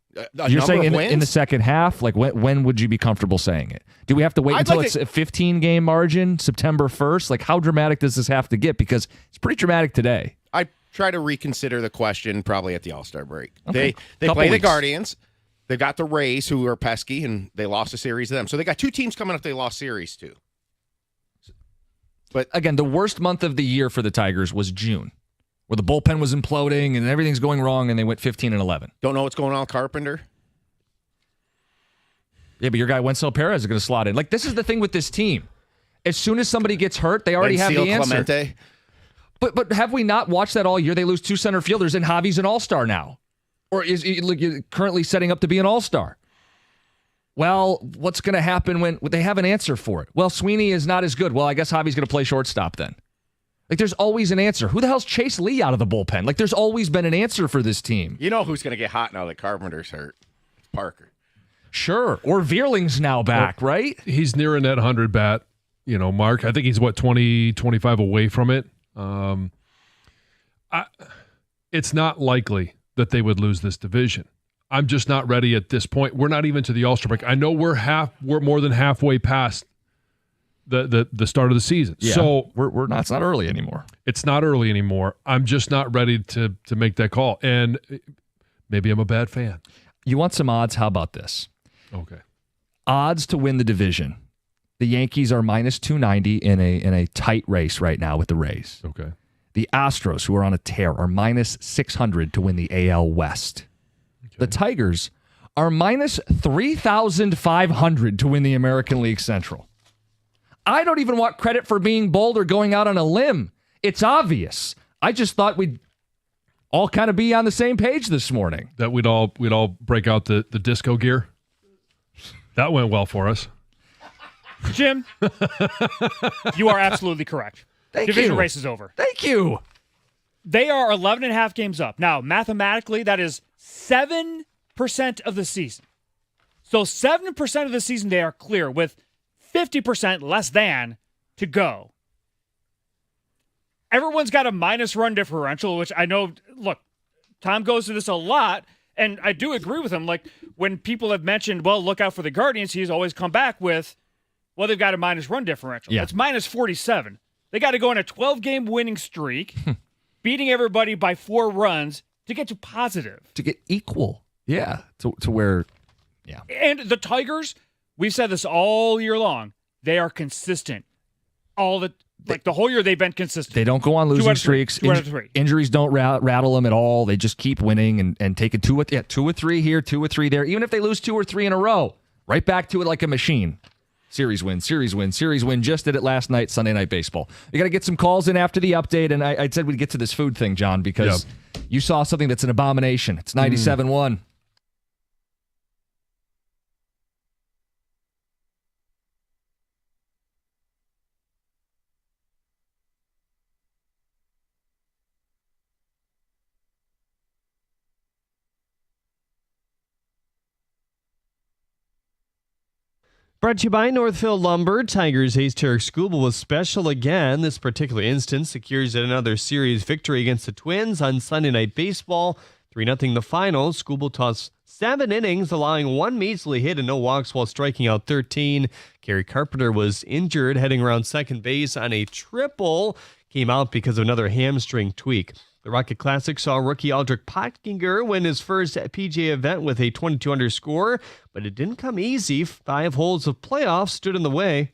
You're saying in the second half? Like when would you be comfortable saying it? Do we have to wait until it's a 15-game margin, September 1st? Like how dramatic does this have to get? Because it's pretty dramatic today. I try to reconsider the question probably at the All-Star break. Okay. They play the Guardians. They got the Rays, who are pesky, and they lost a series to them. So they got 2 teams coming up they lost series to. But again, the worst month of the year for the Tigers was June, where the bullpen was imploding and everything's going wrong, and they went 15-11. Don't know what's going on with Carpenter? Yeah, but your guy Wencel Perez is going to slot in. Like, this is the thing with this team. As soon as somebody gets hurt, they already have the answer. Clemente. But have we not watched that all year? They lose 2 center fielders, and Javi's an all-star now. Or is he currently setting up to be an all-star? Well, what's going to happen when they have an answer for it? Well, Sweeney is not as good. Well, I guess Javi's going to play shortstop then. Like, there's always an answer. Who the hell's Chase Lee out of the bullpen? Like, there's always been an answer for this team. You know who's going to get hot now that Carpenter's hurt? It's Parker. Sure. Or Veerling's now back, right? He's nearing that 100 bat, mark. I think he's, 20, 25 away from it. It's not likely that they would lose this division. I'm just not ready at this point. We're not even to the All-Star break. I know we're more than halfway past the start of the season. Yeah, so we're not. It's not early anymore. It's not early anymore. I'm just not ready to make that call. And maybe I'm a bad fan. You want some odds? How about this? Okay. Odds to win the division. The Yankees are minus 290 in a tight race right now with the Rays. Okay. The Astros, who are on a tear, are minus 600 to win the AL West. Okay. The Tigers are minus 3,500 to win the American League Central. I don't even want credit for being bold or going out on a limb. It's obvious. I just thought we'd all kind of be on the same page this morning. That we'd all break out the disco gear. That went well for us. Jim, you are absolutely correct. Division race is over. Thank you. They are 11.5 games up. Now, mathematically, that is 7% of the season. So 7% of the season they are clear with 50% less than to go. Everyone's got a minus run differential, which I know, look, Tom goes through this a lot, and I do agree with him. Like, when people have mentioned, well, look out for the Guardians, he's always come back with, well, they've got a minus run differential. Yeah. It's minus 47. They got to go on a 12-game winning streak, beating everybody by 4 runs to get to positive. To get equal. Yeah. To where, yeah. And the Tigers, we've said this all year long, they are consistent. The whole year they've been consistent. They don't go on losing streaks. 2 out of 3. Injuries don't rattle them at all. They just keep winning and taking 2 or 3 here, 2 or 3 there. Even if they lose 2 or 3 in a row, right back to it like a machine. Series win. Just did it last night, Sunday Night Baseball. We got to get some calls in after the update, and I said we'd get to this food thing, John, because you saw something that's an abomination. It's 97.1. Brought to you by Northfield Lumber. Tigers ace Tarek Skubal was special again. This particular instance secures another series victory against the Twins on Sunday Night Baseball. 3-0 the final. Skubal tossed 7 innings, allowing 1 measly hit and no walks while striking out 13. Gary Carpenter was injured heading around second base on a triple. Came out because of another hamstring tweak. The Rocket Classic saw rookie Aldrich Potkinger win his first PGA event with a 22 under score, but it didn't come easy. 5 holes of playoffs stood in the way.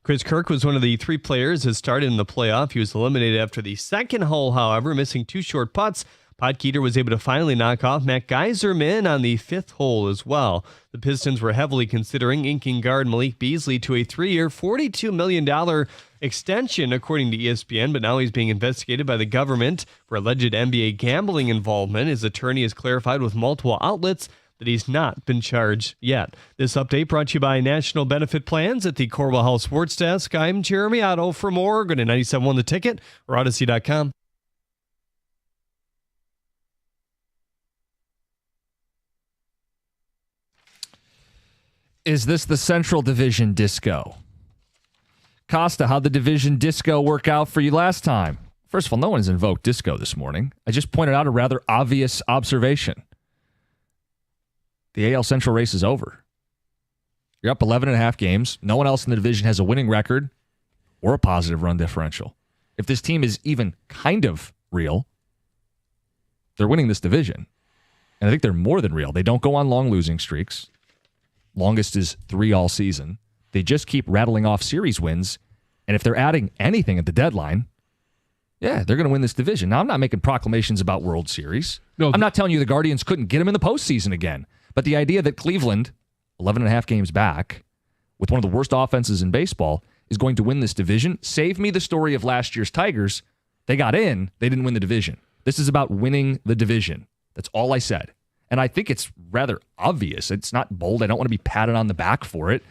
Chris Kirk was one of the 3 players that started in the playoff. He was eliminated after the second hole, however, missing 2 short putts. Potkeeter was able to finally knock off Matt Geiserman on the 5th hole as well. The Pistons were heavily considering inking guard Malik Beasley to a 3-year, $42 million extension, according to ESPN, but now he's being investigated by the government for alleged NBA gambling involvement. His attorney has clarified with multiple outlets that he's not been charged yet. This update brought to you by National Benefit Plans at the Corwell Health Sports Desk. I'm Jeremy Otto. For more, go to 97.1 The Ticket or Odyssey.com. Is this the Central Division disco? Costa, how'd the division disco work out for you last time? First of all, no one has invoked disco this morning. I just pointed out a rather obvious observation. The AL Central race is over. You're up 11.5 games. No one else in the division has a winning record or a positive run differential. If this team is even kind of real, they're winning this division. And I think they're more than real. They don't go on long losing streaks. Longest is 3 all season. They just keep rattling off series wins. And if they're adding anything at the deadline, yeah, they're going to win this division. Now, I'm not making proclamations about World Series. No, I'm not telling you the Guardians couldn't get them in the postseason again. But the idea that Cleveland, 11.5 games back, with one of the worst offenses in baseball, is going to win this division, save me the story of last year's Tigers. They got in, they didn't win the division. This is about winning the division. That's all I said. And I think it's rather obvious. It's not bold. I don't want to be patted on the back for it.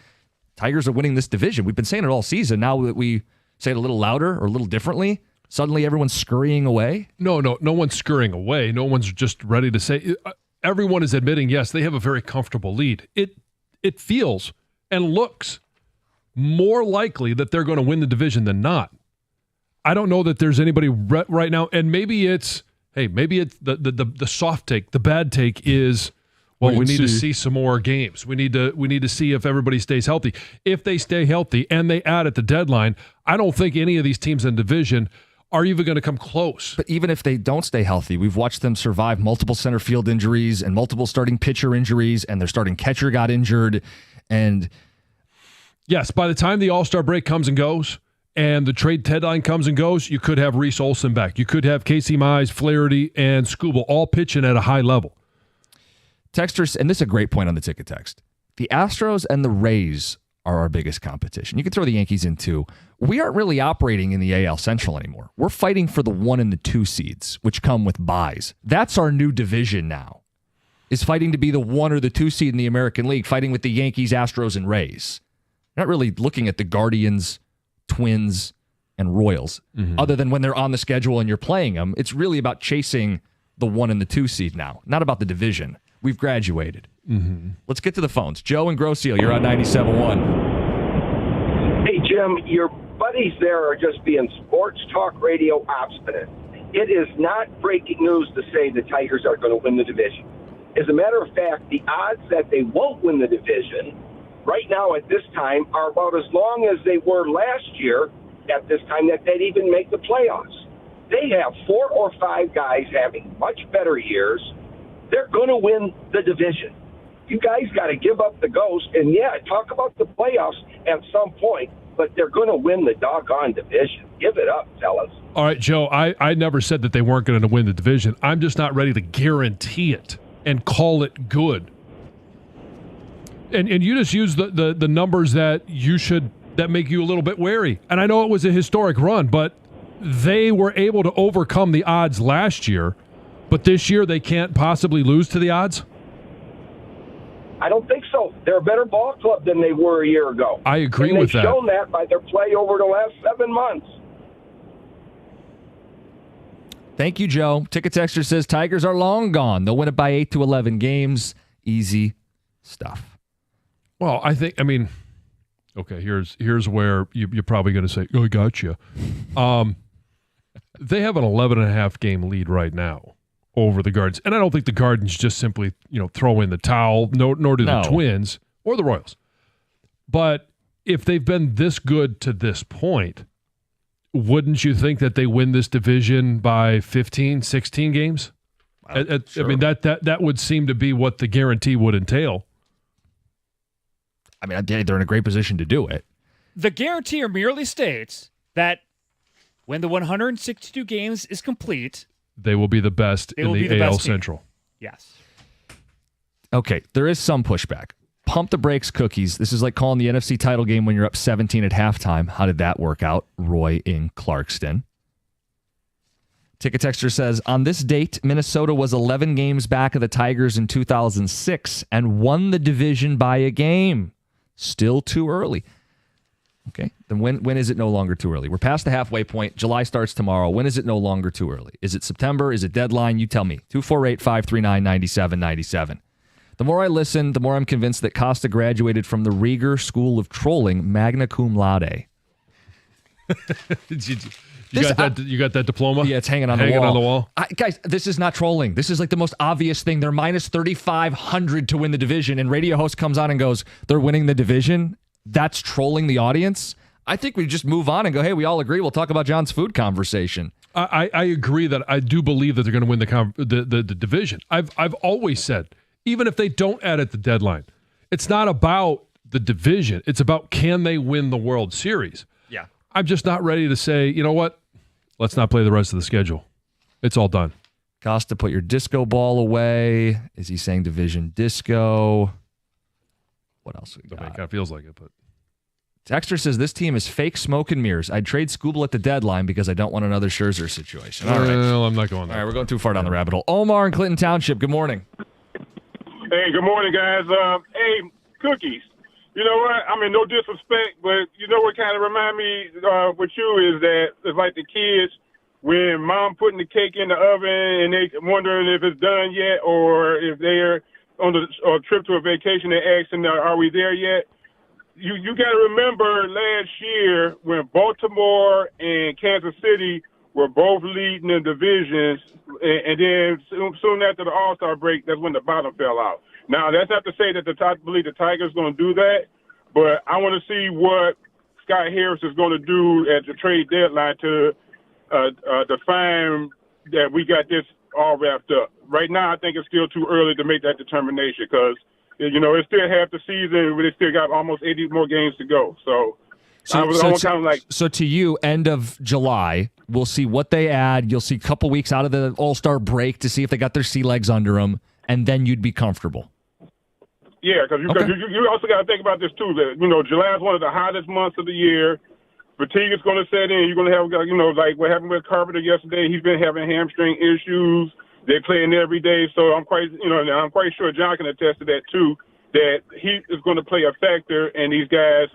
Tigers are winning this division. We've been saying it all season. Now that we Say it a little louder or a little differently? Suddenly everyone's scurrying away? No one's scurrying away. No one's just ready to say. Everyone is admitting, yes, they have a very comfortable lead. It feels and looks more likely that they're going to win the division than not. I don't know that there's anybody right now, and maybe it's the soft take. The bad take is, well, we need to see some more games. We need to see if everybody stays healthy. If they stay healthy and they add at the deadline, I don't think any of these teams in division are even going to come close. But even if they don't stay healthy, we've watched them survive multiple center field injuries and multiple starting pitcher injuries, and their starting catcher got injured. And yes, by the time the All-Star break comes and goes and the trade deadline comes and goes, you could have Reese Olson back. You could have Casey Mize, Flaherty, and Skubal all pitching at a high level. Texters, and this is a great point on the ticket text, the Astros and the Rays are our biggest competition. You can throw the Yankees in too. We aren't really operating in the AL Central anymore. We're fighting for the 1 and the 2 seeds, which come with buys. That's our new division now, is fighting to be the 1 or the 2 seed in the American League, fighting with the Yankees, Astros, and Rays. You're not really looking at the Guardians, Twins, and Royals, other than when they're on the schedule and you're playing them. It's really about chasing the 1 and the 2 seed now, not about the division. We've graduated. Let's get to the phones. Joe and Grosse Ile, you're on 97.1. Hey, Jim, your buddies there are just being sports talk radio obstinate. It is not breaking news to say the Tigers are going to win the division. As a matter of fact, the odds that they won't win the division right now at this time are about as long as they were last year at this time that they'd even make the playoffs. They have 4 or 5 guys having much better years. They're going to win the division. You guys got to give up the ghost and, talk about the playoffs at some point, but they're going to win the doggone division. Give it up, fellas. All right, Joe, I never said that they weren't going to win the division. I'm just not ready to guarantee it and call it good. And you just use the numbers that make you a little bit wary. And I know it was a historic run, but they were able to overcome the odds last year. But this year they can't possibly lose to the odds? I don't think so. They're a better ball club than they were a year ago. I agree with that. They've shown that by their play over the last 7 months. Thank you, Joe. Ticket Texter says Tigers are long gone. They'll win it by 8 to 11 games. Easy stuff. Well, okay, here's where you're probably going to say, oh, I got you. They have an 11.5 game lead right now over the Guardians. And I don't think the Guardians just simply, throw in the towel, nor do the Twins or the Royals. But if they've been this good to this point, wouldn't you think that they win this division by 15, 16 games? Sure. That would seem to be what the guarantee would entail. They're in a great position to do it. The guarantee merely states that when the 162 games is complete, they will be the best in the AL Central. Yes. Okay, there is some pushback. Pump the brakes, cookies. This is like calling the NFC title game when you're up 17 at halftime. How did that work out? Roy in Clarkston. Ticket Texter says, on this date, Minnesota was 11 games back of the Tigers in 2006 and won the division by a game. Still too early. Okay, then when is it no longer too early? We're past the halfway point. July starts tomorrow. When is it no longer too early? Is it September? Is it deadline? You tell me. 248-539-9797. The more I listen, the more I'm convinced that Costa graduated from the Rieger School of Trolling, magna cum laude. You got that diploma? Yeah, it's hanging on the wall. Guys, this is not trolling. This is like the most obvious thing. They're minus 3,500 to win the division, and radio host comes on and goes, they're winning the division? That's trolling the audience? I think we just move on and go, hey, we all agree. We'll talk about John's food conversation. I agree that I do believe that they're going to win the division. I've always said, even if they don't add at the deadline, it's not about the division. It's about can they win the World Series. Yeah. I'm just not ready to say, you know what? Let's not play the rest of the schedule. It's all done. Costa, put your disco ball away. Is he saying division disco? What else we got? It kind of feels like it, but Texter says this team is fake smoke and mirrors. I'd trade Skubal at the deadline because I don't want another Scherzer situation. All right. Well, I'm not going there. All right, we're going too far down the rabbit hole. Omar in Clinton Township, good morning. Hey, good morning, guys. Hey, Cookies, You know what? I mean, no disrespect, but you know what kind of remind me with you is that it's like the kids when mom putting the cake in the oven and they wondering if it's done yet or if they're on a trip to a vacation and asking, are we there yet? You got to remember last year when Baltimore and Kansas City were both leading the divisions, and then soon after the All-Star break, that's when the bottom fell out. Now, that's not to say that I believe the Tigers going to do that, but I want to see what Scott Harris is going to do at the trade deadline to define that we got this all wrapped up. Right now, I think it's still too early to make that determination because, it's still half the season, but they still got almost 80 more games to go. So to you, end of July, we'll see what they add. You'll see a couple weeks out of the All-Star break to see if they got their sea legs under them, and then you'd be comfortable. Yeah, because you also got to think about this too. That July is one of the hottest months of the year. Fatigue is going to set in. You're going to have like what happened with Carpenter yesterday. He's been having hamstring issues. They're playing every day, so I'm quite sure John can attest to that too. That he is going to play a factor in these guys'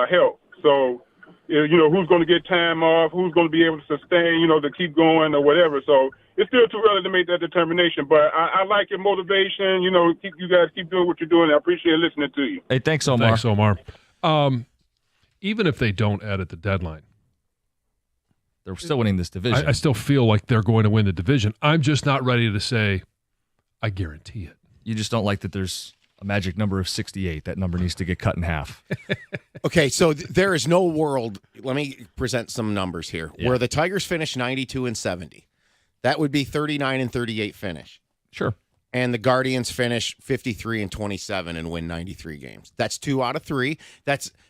health. So who's going to get time off? Who's going to be able to sustain? To keep going or whatever. So. It's still too early to make that determination, but I like your motivation. You guys keep doing what you're doing. I appreciate listening to you. Hey, thanks, Omar. Thanks, Omar. Even if they don't add at the deadline, they're still winning this division. I still feel like they're going to win the division. I'm just not ready to say, I guarantee it. You just don't like that there's a magic number of 68. That number needs to get cut in half. Okay, so there is no world. Let me present some numbers here. Yeah. Where the Tigers finish 92-70. That would be 39-38 finish. Sure. And the Guardians finish 53-27 and win 93 games. That's 2 out of 3.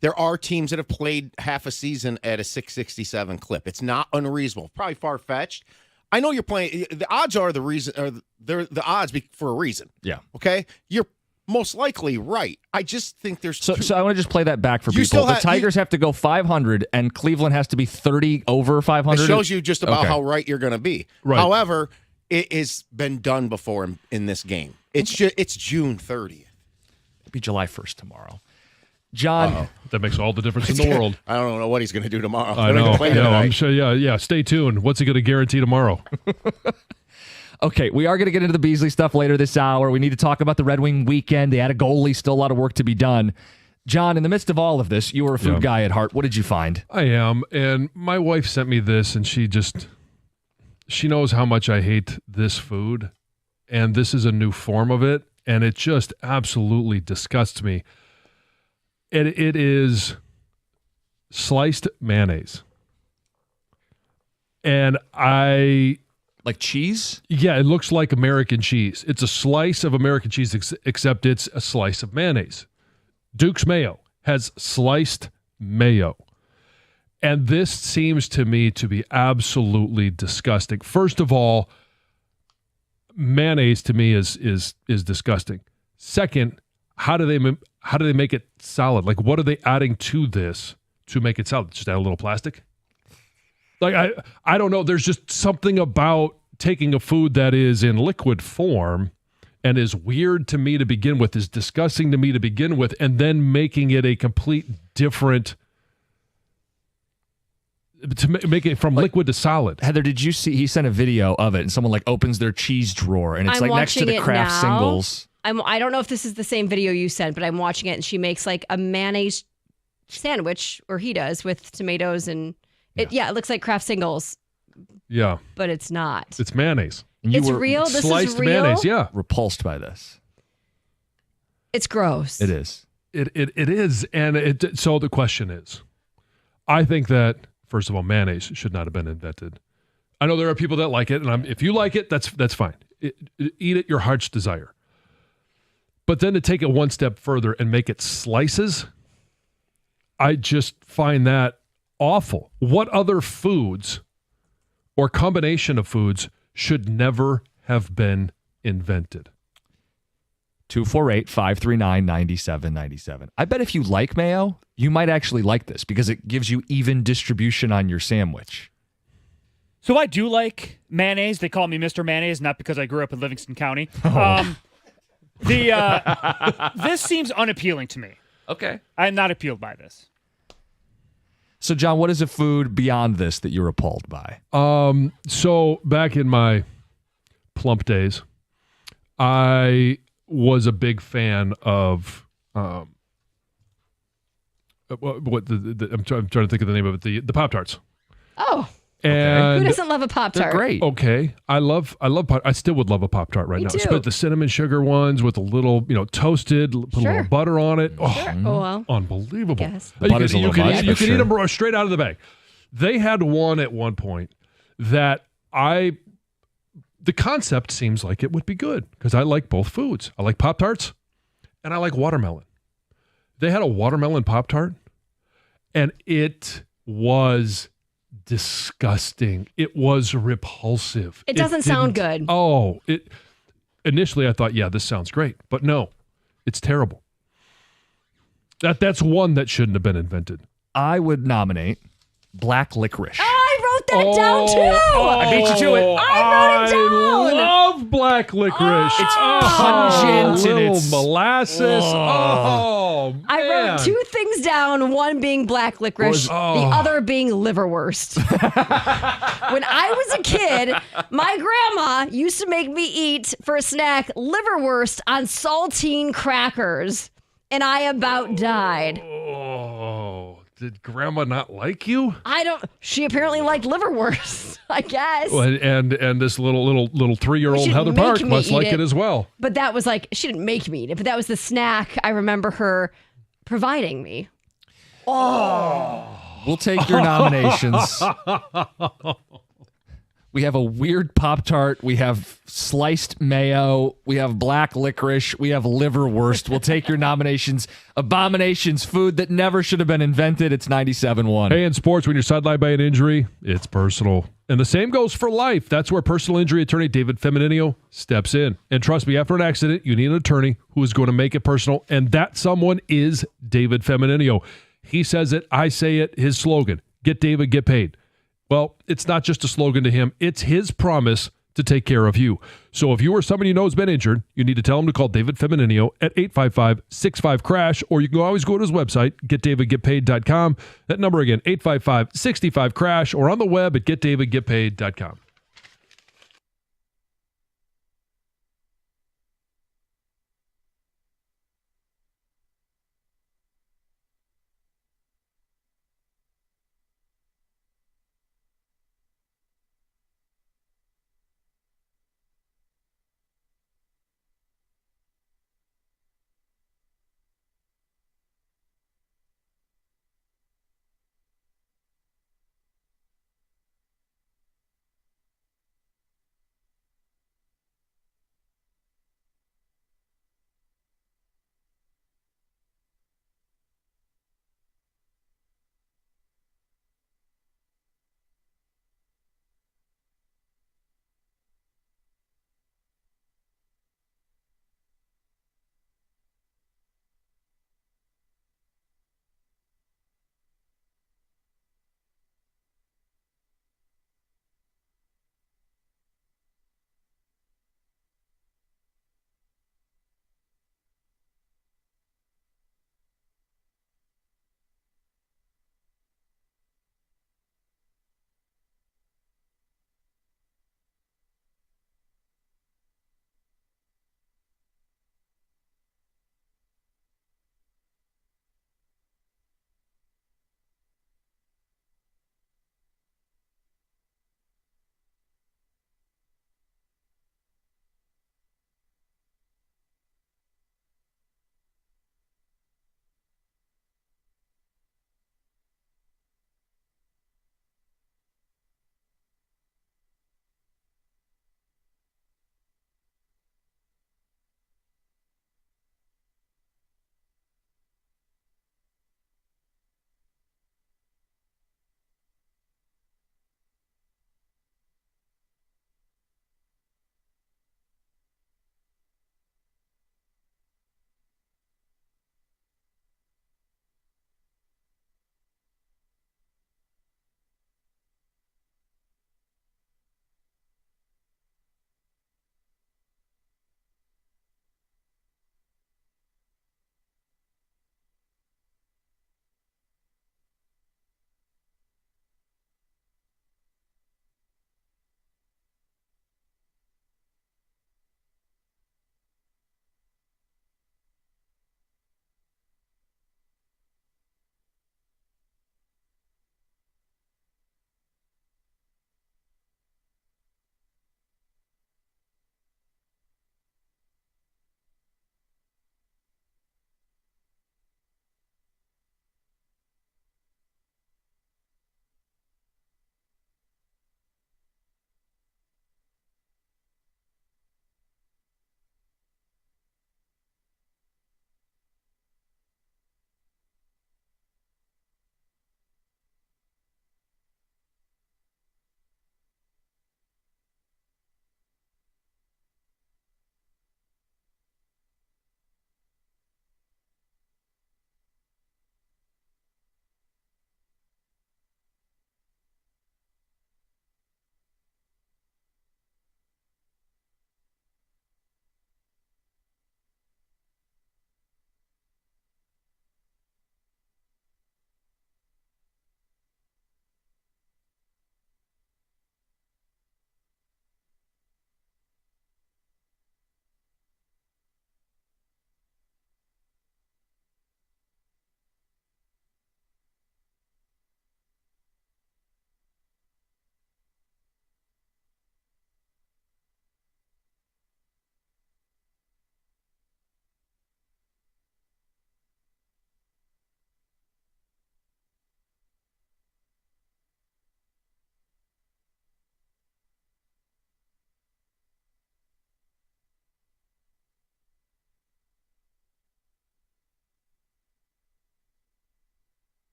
There are teams that have played half a season at a 667 clip. It's not unreasonable. Probably far-fetched. I know you're playing. The odds are the reason. They're the odds for a reason. Yeah. Okay. You're most likely right. I just think there's. So I want to just play that back for people. The Tigers have to go 500, and Cleveland has to be 30 over 500. It shows you just about how right you're going to be. Right. However, it has been done before in this game. It's June 30th. It'll be July 1st tomorrow. John, that makes all the difference in the world. I don't know what he's going to do tomorrow. I know. I'm sure. Yeah. Stay tuned. What's he going to guarantee tomorrow? Okay, we are going to get into the Beasley stuff later this hour. We need to talk about the Red Wing weekend. They had a goalie, still a lot of work to be done. John, in the midst of all of this, you were a food guy at heart. What did you find? I am, and my wife sent me this, and she knows how much I hate this food, and this is a new form of it, and it just absolutely disgusts me. It is sliced mayonnaise. And like cheese? Yeah, it looks like American cheese. It's a slice of American cheese, except it's a slice of mayonnaise. Duke's Mayo has sliced mayo. And this seems to me to be absolutely disgusting. First of all, mayonnaise to me is disgusting. Second, how do they make it solid? Like, what are they adding to this to make it solid? Just add a little plastic? Like, I don't know. There's just something about taking a food that is in liquid form and is weird to me to begin with, is disgusting to me to begin with, and then making it a complete different, to make it from liquid to solid. Heather, did you see, he sent a video of it, and someone opens their cheese drawer, and it's next to the Kraft singles. I don't know if this is the same video you sent, but I'm watching it, and she makes a mayonnaise sandwich, or he does, with tomatoes and it looks like Kraft singles. Yeah. But it's not. It's mayonnaise. It's real? This is real? Sliced mayonnaise, yeah. Repulsed by this. It's gross. It is. It is. And so the question is, I think that, first of all, mayonnaise should not have been invented. I know there are people that like it, and if you like it, that's fine. Eat it your heart's desire. But then to take it one step further and make it slices, I just find that awful. What other foods or combination of foods should never have been invented? 248-539-9797. I bet if you like mayo, you might actually like this because it gives you even distribution on your sandwich. So I do like mayonnaise. They call me Mr. Mayonnaise, not because I grew up in Livingston County. This seems unappealing to me. Okay. I am not appealed by this. So, John, what is a food beyond this that you're appalled by? So back in my plump days, I was a big fan of I'm trying to think of the name of it. The Pop-Tarts. Oh, And who doesn't love a Pop-Tart? They're great. Okay, I love Pop. I still would love a Pop-Tart right Me now. too. But the cinnamon sugar ones with a little, toasted, put a Sure. little butter on it. Oh, Sure. Oh, well. unbelievable. Yes. The butter's a you little much, can but eat sure. them straight out of the bag. They had one at one point that the concept seems like it would be good because I like both foods. I like Pop-Tarts and I like watermelon. They had a watermelon Pop-Tart and it was disgusting. It was repulsive. It doesn't sound didn't- good. Oh, initially I thought, yeah, this sounds great, but no, it's terrible. That's one that shouldn't have been invented. I would nominate black licorice. I wrote that down too. I beat you to it. I wrote it down. I love black licorice. It's a pungent and little it's molasses. Oh, man. I wrote two things down, one being black licorice, the other being liverwurst. When I was a kid, my grandma used to make me eat for a snack liverwurst on saltine crackers, and I about died. Oh, did Grandma not like you? She apparently liked liverwurst, I guess. Well, and this little 3-year-old She Heather didn't make Park me must eat like it. it as well. But that was she didn't make me eat it, but that was the snack I remember her providing me. We'll take your nominations. We have a weird Pop-Tart. We have sliced mayo. We have black licorice. We have liverwurst. We'll take your nominations. Abominations, food that never should have been invented. It's 97.1. Hey, in sports, when you're sidelined by an injury, it's personal. And the same goes for life. That's where personal injury attorney David Femininio steps in. And trust me, after an accident, you need an attorney who is going to make it personal. And that someone is David Femininio. He says it, I say it, his slogan, get David, get paid. Well, it's not just a slogan to him. It's his promise to take care of you. So if you or somebody you know has been injured, you need to tell him to call David Femininio at 855-65-CRASH, or you can always go to his website, getdavidgetpaid.com. That number again, 855-65-CRASH, or on the web at getdavidgetpaid.com.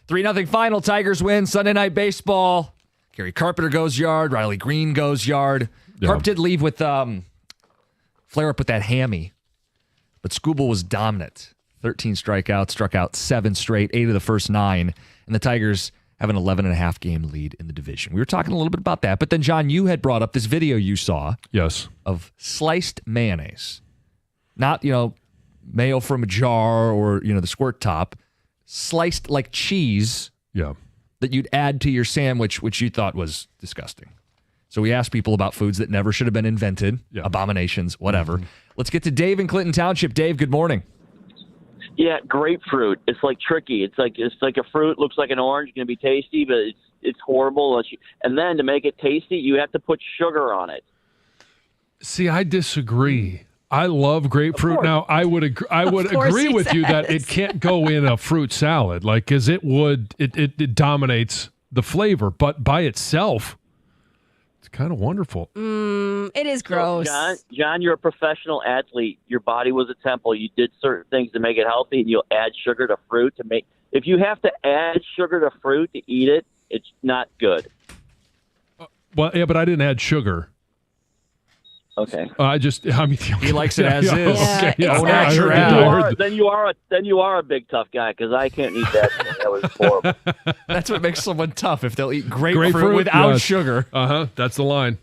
3-0 final. Tigers win. Sunday Night Baseball. Gary Carpenter goes yard. Riley Green goes yard. Yeah. Carp did leave with flare up with that hammy, but Skubal was dominant. 13 strikeouts, struck out 7 straight, 8 of the first 9, and the Tigers have an 11.5 game lead in the division. We were talking a little bit about that, but then, John, you had brought up this video you saw of sliced mayonnaise. Not, mayo from a jar or, the squirt top. Sliced like cheese that you'd add to your sandwich, which you thought was disgusting. So we asked people about foods that never should have been invented, abominations, whatever. Let's get to Dave in Clinton Township. Dave, good morning. Yeah, grapefruit. It's like tricky. It's like a fruit, looks like an orange, going to be tasty, but it's horrible. And then to make it tasty, you have to put sugar on it. See, I disagree. I love grapefruit. Now, I would agree with you that it can't go in a fruit salad, because it dominates the flavor, but by itself, it's kind of wonderful. It is gross. So, John, you're a professional athlete. Your body was a temple. You did certain things to make it healthy, and you'll add sugar to fruit to make. If you have to add sugar to fruit to eat it, it's not good. Well, yeah, but I didn't add sugar. Okay. He likes it as is. Okay, yeah. Then you are a big tough guy because I can't eat that. That was horrible. That's what makes someone tough if they'll eat grapefruit without sugar. That's the line.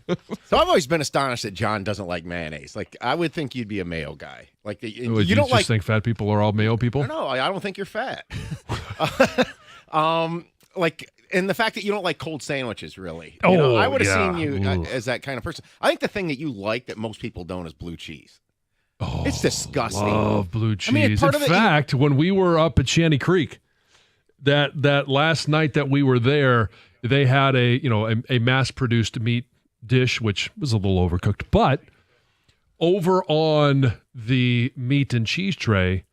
So I've always been astonished that John doesn't like mayonnaise. I would think you'd be a mayo guy. You don't just think fat people are all mayo people? No, I don't think you're fat. And the fact that you don't like cold sandwiches, really. I would have seen you as that kind of person. I think the thing that you like that most people don't is blue cheese. Oh, it's disgusting. Love blue cheese. In fact, when we were up at Shanty Creek, that last night that we were there, they had a mass-produced meat dish, which was a little overcooked. But over on the meat and cheese tray,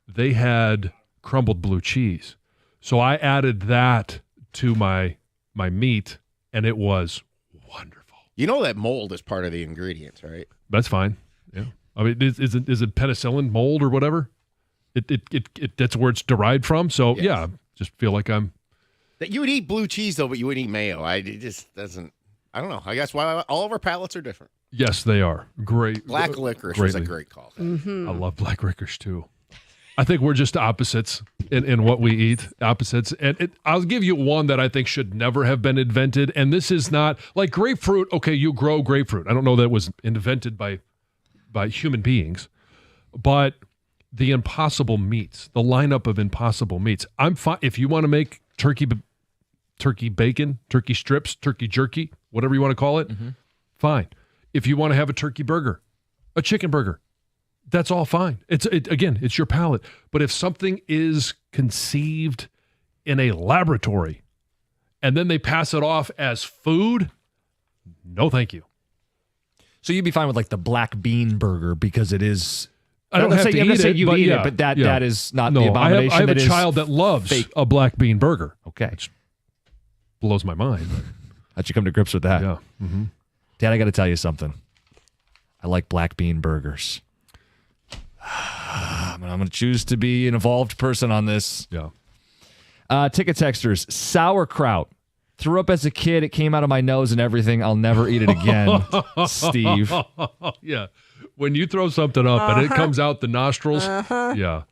they had crumbled blue cheese. So I added that to my meat, and it was wonderful. You know that mold is part of the ingredients, right? That's fine. Yeah. I mean, is it penicillin mold or whatever? It that's where it's derived from. So yeah, just feel like that you would eat blue cheese though, but you wouldn't eat mayo. It just doesn't. I don't know. I guess why all of our palates are different. Yes, they are. Great. Black licorice is a great call. Mm-hmm. I love black licorice too. I think we're just opposites in what we eat. Opposites. And I'll give you one that I think should never have been invented. And this is not like grapefruit. Okay, you grow grapefruit. I don't know that it was invented by human beings. But the impossible meats, the lineup of impossible meats. I'm fine. If you want to make turkey bacon, turkey strips, turkey jerky, whatever you want to call it, fine. If you want to have a turkey burger, a chicken burger, that's all fine. It's your palate. But if something is conceived in a laboratory and then they pass it off as food, no thank you. So you'd be fine with the black bean burger because it is. I don't have to eat it, you eat it, but that is not the abomination. I have a child that loves a black bean burger. Okay. Which blows my mind. How'd you come to grips with that? Yeah. Mm-hmm. Dad, I got to tell you something. I like black bean burgers. I'm going to choose to be an evolved person on this. Yeah. Ticket texters, sauerkraut. Threw up as a kid. It came out of my nose and everything. I'll never eat it again. Steve. Yeah. When you throw something up and it comes out the nostrils. Yeah.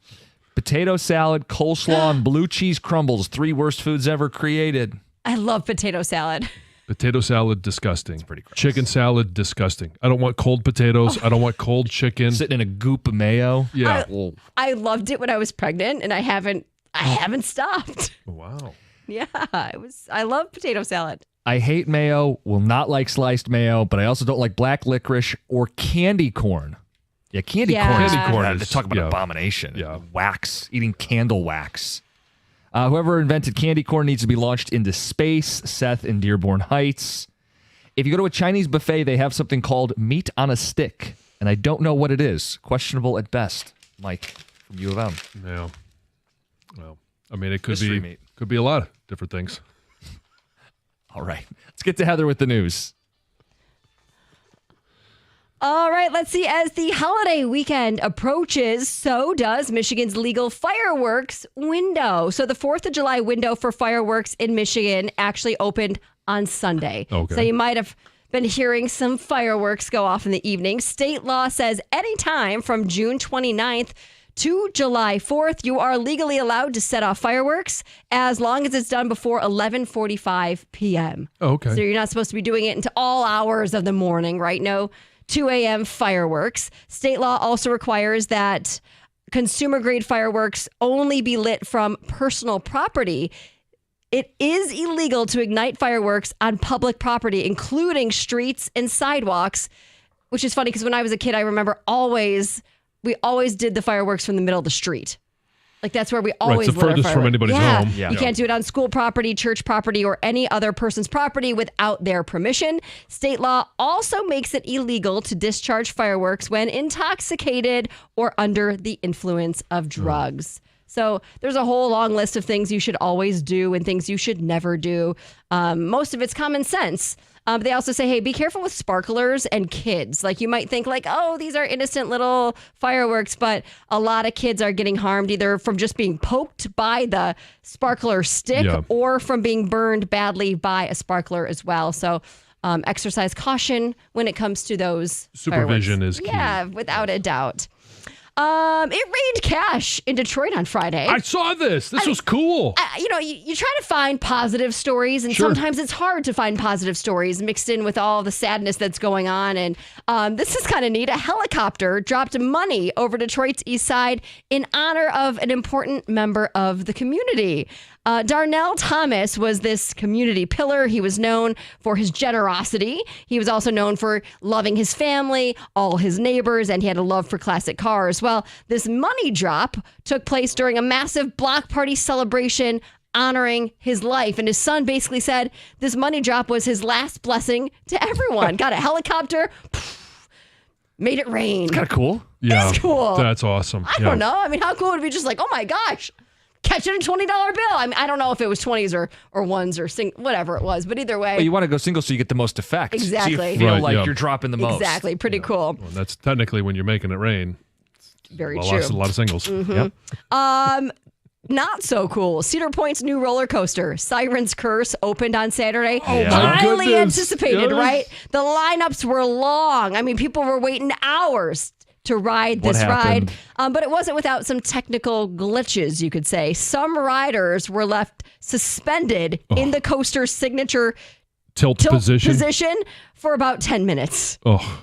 Potato salad, coleslaw, and blue cheese crumbles. 3 worst foods ever created. I love potato salad. Potato salad, disgusting. It's pretty gross. Chicken salad, disgusting. I don't want cold potatoes. I don't want cold chicken. Sitting in a goop of mayo. Yeah. I loved it when I was pregnant, and I haven't stopped. Wow. Yeah, I love potato salad. I hate mayo, will not like sliced mayo, but I also don't like black licorice or candy corn. Yeah, candy corn. Talk about abomination. Yeah. Wax, eating candle wax. Whoever invented candy corn needs to be launched into space. Seth in Dearborn Heights. If you go to a Chinese buffet, they have something called meat on a stick, and I don't know what it is. Questionable at best. Mike from U of M. Yeah. Well, I mean, it could Mystery be meat. Could be a lot of different things. All right. Let's get to Heather with the news. All right, let's see. As the holiday weekend approaches, so does Michigan's legal fireworks window. So the 4th of July window for fireworks in Michigan actually opened on Sunday. Okay. So you might have been hearing some fireworks go off in the evening. State law says anytime from June 29th to July 4th, you are legally allowed to set off fireworks as long as it's done before 11:45 p.m. Okay. So you're not supposed to be doing it into all hours of the morning, right? No 2 a.m. fireworks. State law also requires that consumer-grade fireworks only be lit from personal property. It is illegal to ignite fireworks on public property, including streets and sidewalks, which is funny because when I was a kid, I remember we always did the fireworks from the middle of the street. Like that's where we always it's the lit our furthest from fireworks. anybody's home. Yeah. You can't do it on school property, church property, or any other person's property without their permission. State law also makes it illegal to discharge fireworks when intoxicated or under the influence of drugs. So there's a whole long list of things you should always do and things you should never do. Most of it's common sense. But they also say, hey, be careful with sparklers and kids. Like you might think like, oh, these are innocent little fireworks, but a lot of kids are getting harmed either from just being poked by the sparkler stick or from being burned badly by a sparkler as well. So exercise caution when it comes to those Supervision fireworks. is key. Yeah, without a doubt. It rained cash in Detroit on Friday. I saw this. This was cool. You try to find positive stories, and sometimes it's hard to find positive stories mixed in with all the sadness that's going on. And this is kind of neat. A helicopter dropped money over Detroit's east side in honor of an important member of the community. Darnell Thomas was this community pillar. He was known for his generosity. He was also known for loving his family, all his neighbors, and he had a love for classic cars. Well, this money drop took place during a massive block party celebration honoring his life. And his son basically said this money drop was his last blessing to everyone. Got a helicopter, made it rain. It's kind of cool. Yeah. It's cool. That's awesome. I don't know. I mean, how cool would it be just like, oh my gosh, catching a $20 bill? I mean, I don't know if it was 20s or ones or whatever it was, but either way. Well, you want to go single so you get the most effect. Exactly. So you feel like you're dropping the most. Exactly. Pretty cool. Well, that's technically when you're making it rain. Very A true. lot of singles. Mm-hmm. Not so cool. Cedar Point's new roller coaster, Siren's Curse, opened on Saturday. Highly anticipated, right? The lineups were long. I mean, people were waiting hours to ride this ride. But it wasn't without some technical glitches, you could say. Some riders were left suspended in the coaster's signature tilt position for about 10 minutes.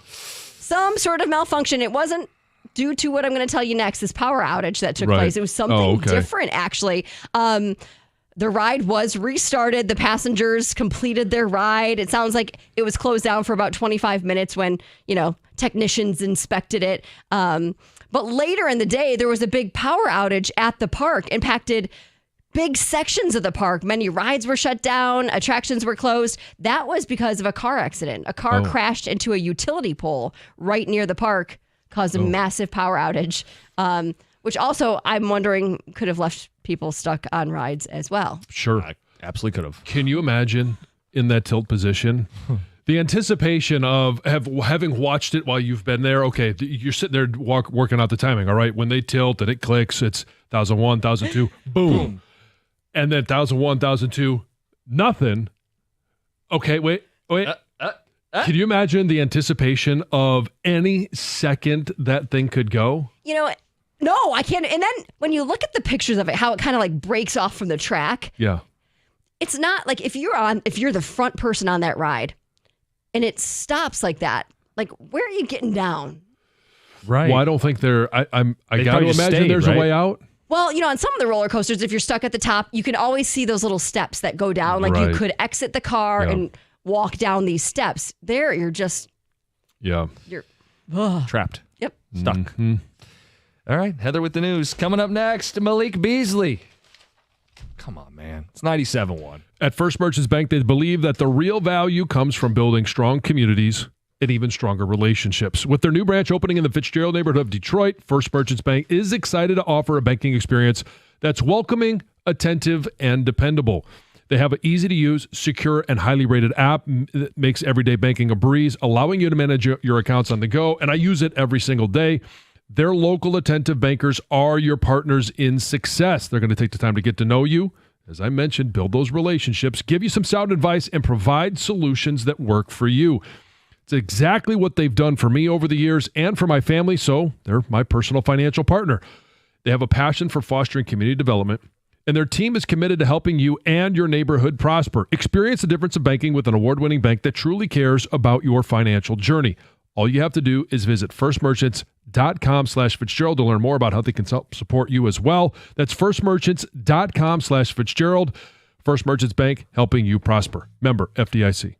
Some sort of malfunction. It wasn't due to what I'm going to tell you next, this power outage that took place. It was something different, actually. The ride was restarted. The passengers completed their ride. It sounds like it was closed down for about 25 minutes when, technicians inspected it. But later in the day, there was a big power outage at the park, impacted big sections of the park. Many rides were shut down. Attractions were closed. That was because of a car accident. A car crashed into a utility pole right near the park, caused a massive power outage, which also I'm wondering could have left people stuck on rides as well. Sure. I absolutely could have. Can you imagine in that tilt position? The anticipation of having watched it while you've been there. Okay, you're sitting there working out the timing. All right, when they tilt and it clicks, it's 1001, 1002, boom. And then 1001, 1002, nothing. Okay, wait. Can you imagine the anticipation of any second that thing could go? No, I can't. And then when you look at the pictures of it, how it kind of like breaks off from the track. Yeah. It's not like if you're the front person on that ride and it stops like that, like where are you getting down? Right. Well, I don't think I got to imagine there's a way out. Well, on some of the roller coasters, if you're stuck at the top, you can always see those little steps that go down. Like you could exit the car and walk down these steps. There, you're just... Yeah. You're... Trapped. Yep. Stuck. Mm-hmm. All right, Heather with the news. Coming up next, Malik Beasley. Come on, man. It's 97.1. At First Merchants Bank, they believe that the real value comes from building strong communities and even stronger relationships. With their new branch opening in the Fitzgerald neighborhood of Detroit, First Merchants Bank is excited to offer a banking experience that's welcoming, attentive, and dependable. They have an easy-to-use, secure, and highly rated app that makes everyday banking a breeze, allowing you to manage your accounts on the go, and I use it every single day. Their local attentive bankers are your partners in success. They're going to take the time to get to know you, as I mentioned, build those relationships, give you some sound advice, and provide solutions that work for you. It's exactly what they've done for me over the years and for my family, so they're my personal financial partner. They have a passion for fostering community development, and their team is committed to helping you and your neighborhood prosper. Experience the difference of banking with an award-winning bank that truly cares about your financial journey. All you have to do is visit firstmerchants.com/Fitzgerald to learn more about how they can support you as well. That's firstmerchants.com/Fitzgerald. First Merchants Bank, helping you prosper. Member FDIC.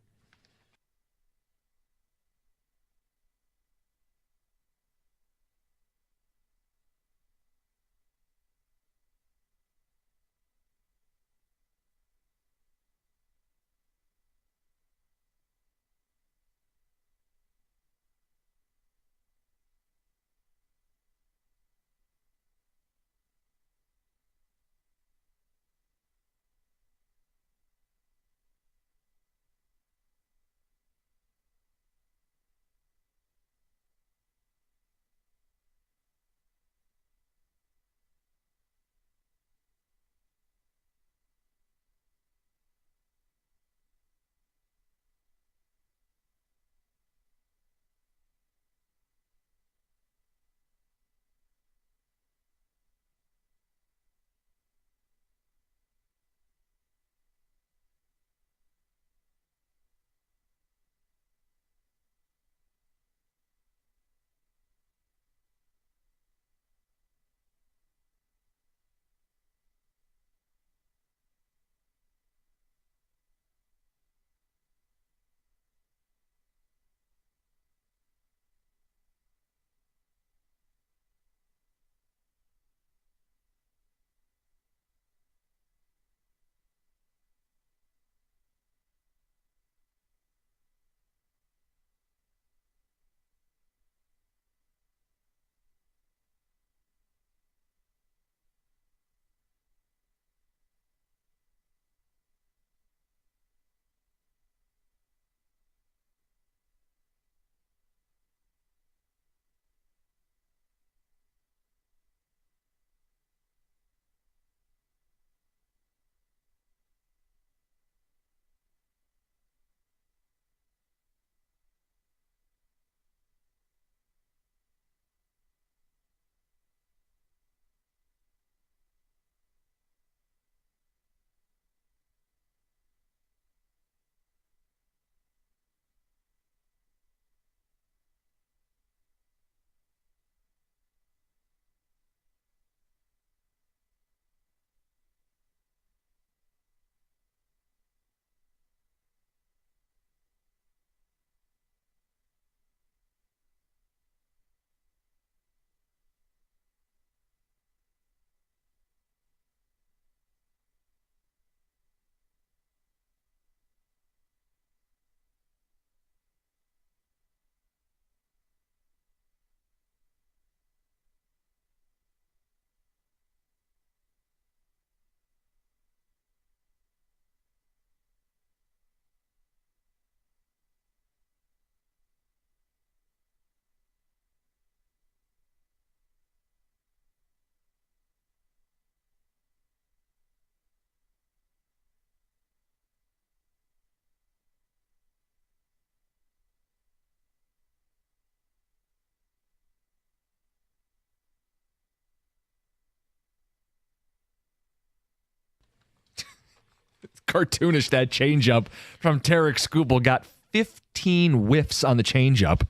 Cartoonish, that changeup from Tarek Skubal. Got 15 whiffs on the changeup,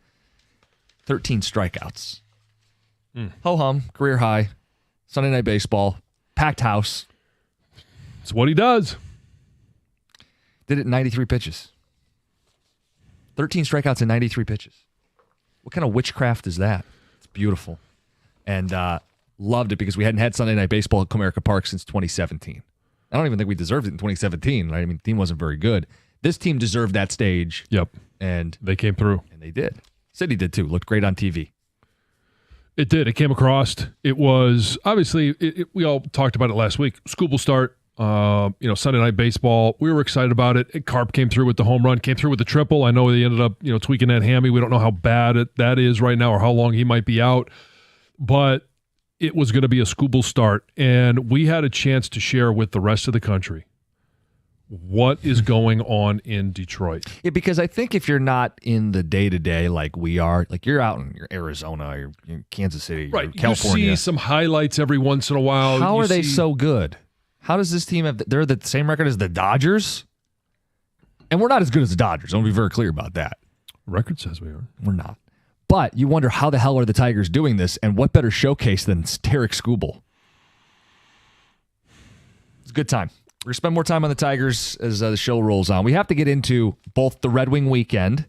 13 strikeouts. Ho-hum, career high. Sunday Night Baseball, packed house. It's what he does. Did it in 93 pitches. 13 strikeouts in 93 pitches. What kind of witchcraft is that? It's beautiful. And loved it because we hadn't had Sunday Night Baseball at Comerica Park since 2017. I don't even think we deserved it in 2017. Right? I mean, the team wasn't very good. This team deserved that stage. Yep. And they came through. And they did. City did too. Looked great on TV. It did. It came across. It was, obviously, we all talked about it last week. Skubal start, Sunday Night Baseball. We were excited about it. Carp came through with the home run, came through with the triple. I know they ended up, tweaking that hammy. We don't know how bad that is right now or how long he might be out. But it was going to be a Scooble start, and we had a chance to share with the rest of the country what is going on in Detroit. Yeah, because I think if you're not in the day-to-day like we are, like you're out in Arizona, you're in Kansas City, right? California. You see some highlights every once in a while. How are they so good? How does this team have? They're the same record as the Dodgers, and we're not as good as the Dodgers. I want to be very clear about that. Record says we are. We're not. But you wonder how the hell are the Tigers doing this, and what better showcase than Tarek Skubal? It's a good time. We're going to spend more time on the Tigers as the show rolls on. We have to get into both the Red Wing weekend.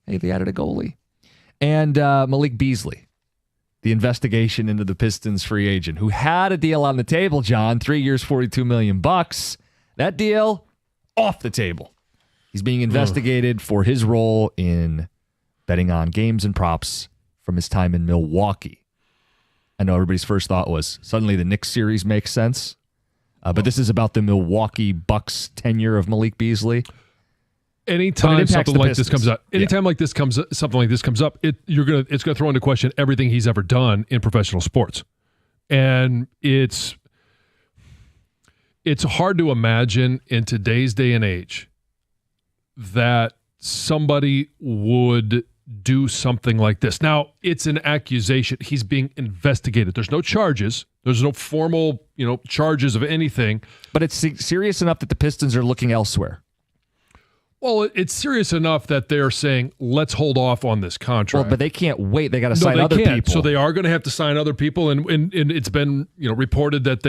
Hey, they added a goalie. And Malik Beasley, the investigation into the Pistons free agent, who had a deal on the table, John, 3 years, $42 million. That deal, off the table. He's being investigated for his role in betting on games and props from his time in Milwaukee. I know everybody's first thought was suddenly the Knicks series makes sense. But this is about the Milwaukee Bucks tenure of Malik Beasley. Anytime something like this comes up, something like this comes up, it's gonna throw into question everything he's ever done in professional sports, and it's hard to imagine in today's day and age that somebody would do something like this. Now, it's an accusation. He's being investigated. There's no charges. There's no formal, charges of anything. But it's serious enough that the Pistons are looking elsewhere. Well, it's serious enough that they're saying, let's hold off on this contract. Well, but they can't wait. They got to sign other people. So they are going to have to sign other people. And it's been, reported that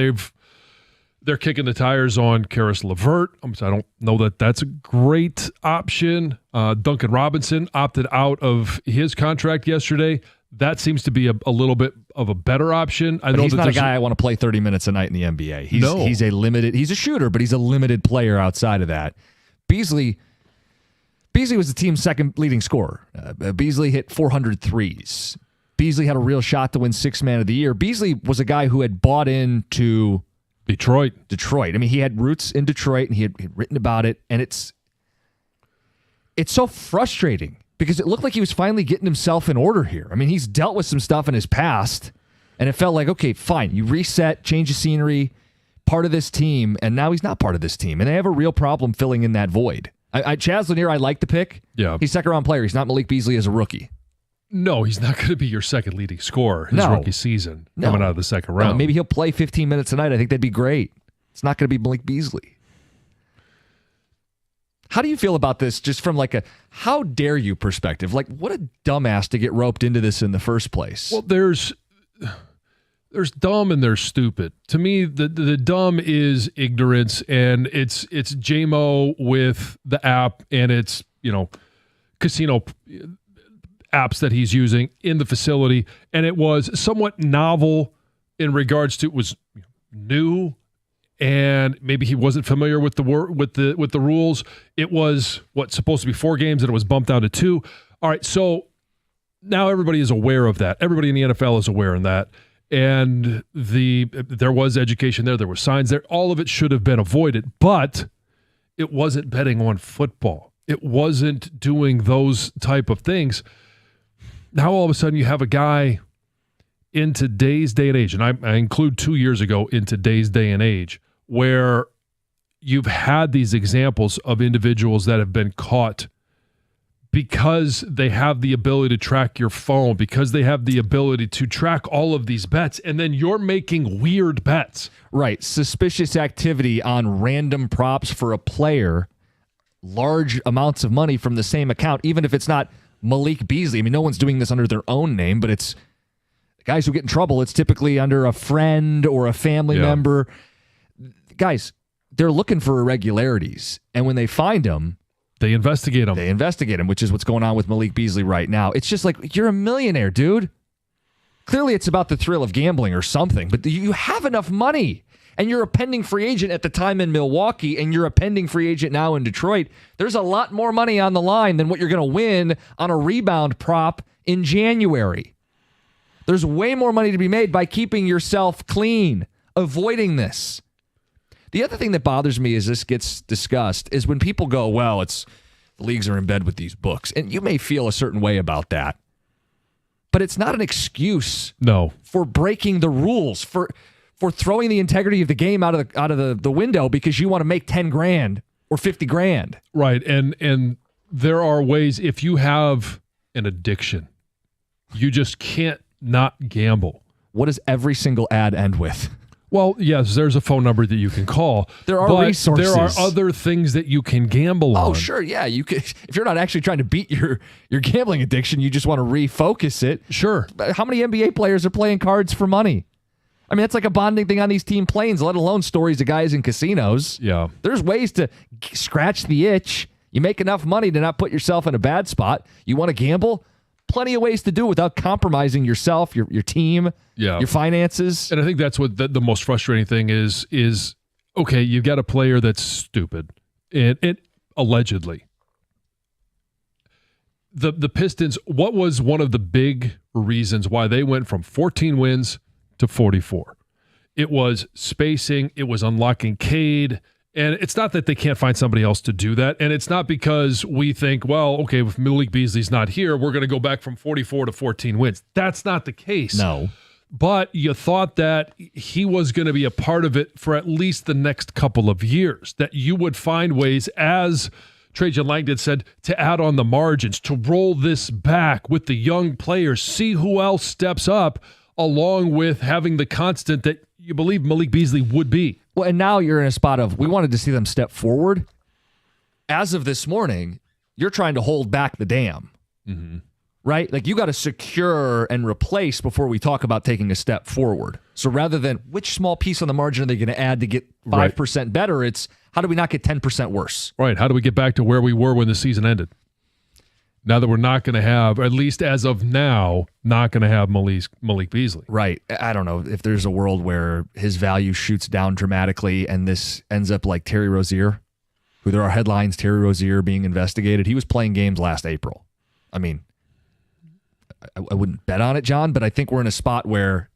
they're kicking the tires on Karis LeVert. I don't know that that's a great option. Duncan Robinson opted out of his contract yesterday. That seems to be a little bit of a better option. He's not a guy I want to play 30 minutes a night in the NBA. He's a shooter, but he's a limited player outside of that. Beasley was the team's second leading scorer. Beasley hit 400 threes. Beasley had a real shot to win Sixth Man of the Year. Beasley was a guy who had bought into Detroit. I mean, he had roots in Detroit, and he had written about it, and it's so frustrating because it looked like he was finally getting himself in order here. I mean, he's dealt with some stuff in his past, and it felt like, okay, fine, you reset, change the scenery, part of this team, and now he's not part of this team, and they have a real problem filling in that void. Chaz Lanier, I like the pick. Yeah. He's second-round player. He's not Malik Beasley as a rookie. No, he's not going to be your second leading scorer his rookie season coming out of the second round. Maybe he'll play 15 minutes a night. I think that'd be great. It's not going to be Malik Beasley. How do you feel about this just from like a how dare you perspective? Like, what a dumbass to get roped into this in the first place. Well, there's dumb and there's stupid. To me, the dumb is ignorance, and it's JMO with the app, and it's, casino apps that he's using in the facility, and it was somewhat novel in regards to it was new, and maybe he wasn't familiar with the rules. It was supposed to be 4 games, and it was bumped down to 2. All right, so now everybody is aware of that. Everybody in the NFL is aware of that, and there was education there. There were signs there. All of it should have been avoided, but it wasn't betting on football. It wasn't doing those type of things. Now all of a sudden you have a guy in today's day and age, and I include 2 years ago in today's day and age, where you've had these examples of individuals that have been caught because they have the ability to track your phone, because they have the ability to track all of these bets, and then you're making weird bets. Right. Suspicious activity on random props for a player, large amounts of money from the same account, even if it's not Malik Beasley. I mean, no one's doing this under their own name, but it's guys who get in trouble. It's typically under a friend or a family member. Guys, they're looking for irregularities, and when they find them, they investigate them. Which is what's going on with Malik Beasley right now. It's just like, you're a millionaire, dude. Clearly, it's about the thrill of gambling or something, but you have enough money, and you're a pending free agent at the time in Milwaukee, and you're a pending free agent now in Detroit. There's a lot more money on the line than what you're going to win on a rebound prop in January. There's way more money to be made by keeping yourself clean, avoiding this. The other thing that bothers me as this gets discussed is when people go, well, the leagues are in bed with these books. And you may feel a certain way about that. But it's not an excuse for breaking the rules, for throwing the integrity of the game out of the window because you want to make 10 grand or 50 grand. Right. And there are ways, if you have an addiction, you just can't not gamble. What does every single ad end with? Well, yes, there's a phone number that you can call. There are resources. There are other things that you can gamble on. Oh, sure, yeah. You could, if you're not actually trying to beat your gambling addiction, you just want to refocus it. Sure. How many NBA players are playing cards for money? I mean, that's like a bonding thing on these team planes, let alone stories of guys in casinos. Yeah. There's ways to scratch the itch. You make enough money to not put yourself in a bad spot. You want to gamble? Plenty of ways to do it without compromising yourself, your team, your finances. And I think that's what the most frustrating thing is, okay, you've got a player that's stupid. And allegedly. The Pistons, what was one of the big reasons why they went from 14 wins to 44? It was spacing. It was unlocking Cade. And it's not that they can't find somebody else to do that. And it's not because we think, well, okay, if Malik Beasley's not here, we're going to go back from 44 to 14 wins. That's not the case. No. But you thought that he was going to be a part of it for at least the next couple of years, that you would find ways, as Trajan Langdon said, to add on the margins, to roll this back with the young players, see who else steps up, along with having the constant that you believe Malik Beasley would be. Well, and now you're in a spot of, we wanted to see them step forward. As of this morning, you're trying to hold back the dam. Mm-hmm. Right? Like, you got to secure and replace before we talk about taking a step forward. So rather than which small piece on the margin are they going to add to get 5% better, it's how do we not get 10% worse? Right. How do we get back to where we were when the season ended? Now that we're not going to have, at least as of now, not going to have Malik Beasley. Right. I don't know if there's a world where his value shoots down dramatically and this ends up like Terry Rozier, who there are headlines, Terry Rozier being investigated. He was playing games last April. I mean, I wouldn't bet on it, John, but I think we're in a spot where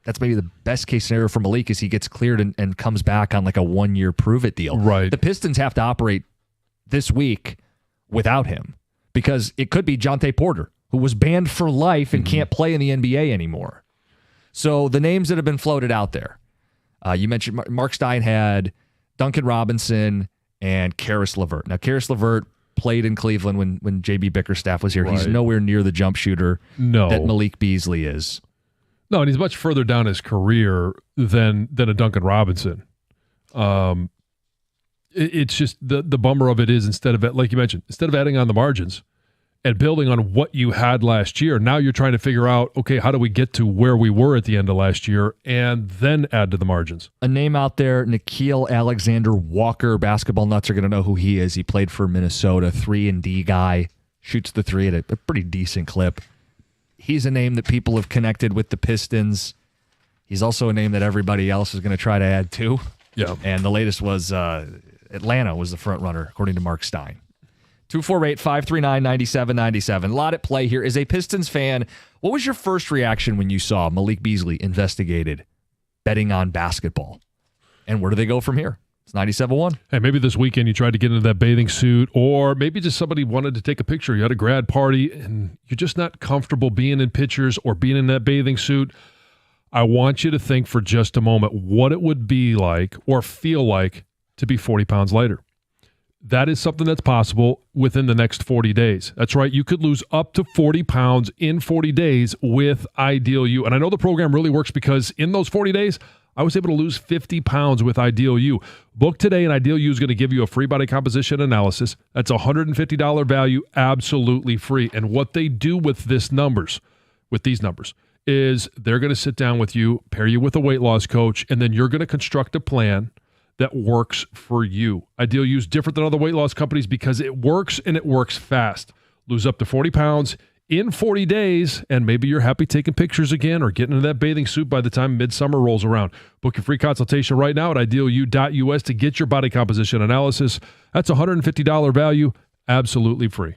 that's maybe the best case scenario for Malik is he gets cleared and comes back on like a 1-year prove-it deal. Right. The Pistons have to operate this week without him because it could be Jonte Porter, who was banned for life and can't play in the NBA anymore. So the names that have been floated out there, you mentioned Mark Stein had Duncan Robinson and Karis LeVert. Now, Karis LeVert played in Cleveland when J.B. Bickerstaff was here. Right. He's nowhere near the jump shooter that Malik Beasley is. No, and he's much further down his career than a Duncan Robinson. It's just the bummer of it is instead of, like you mentioned, instead of adding on the margins and building on what you had last year, now you're trying to figure out, okay, how do we get to where we were at the end of last year and then add to the margins? A name out there, Nickeil Alexander-Walker. Basketball nuts are going to know who he is. He played for Minnesota, 3-and-D guy, shoots the three at a pretty decent clip. He's a name that people have connected with the Pistons. He's also a name that everybody else is going to try to add to. Yeah. And the latest was Atlanta was the front runner, according to Mark Stein. 248-539-9797. A lot at play here. As a Pistons fan, what was your first reaction when you saw Malik Beasley investigated betting on basketball? And where do they go from here? It's 97.1. Hey, maybe this weekend you tried to get into that bathing suit, or maybe just somebody wanted to take a picture. You had a grad party, and you're just not comfortable being in pictures or being in that bathing suit. I want you to think for just a moment what it would be like or feel like to be 40 pounds lighter. That is something that's possible within the next 40 days. That's right. You could lose up to 40 pounds in 40 days with Ideal U. And I know the program really works because in those 40 days, I was able to lose 50 pounds with Ideal U. Book today, and Ideal U is going to give you a free body composition analysis. That's a $150 value, absolutely free. And what they do with these numbers, is they're going to sit down with you, pair you with a weight loss coach, and then you're going to construct a plan that works for you. Ideal U is different than other weight loss companies because it works and it works fast. Lose up to 40 pounds in 40 days, and maybe you're happy taking pictures again or getting into that bathing suit by the time midsummer rolls around. Book your free consultation right now at idealu.us to get your body composition analysis. That's a $150 value, absolutely free.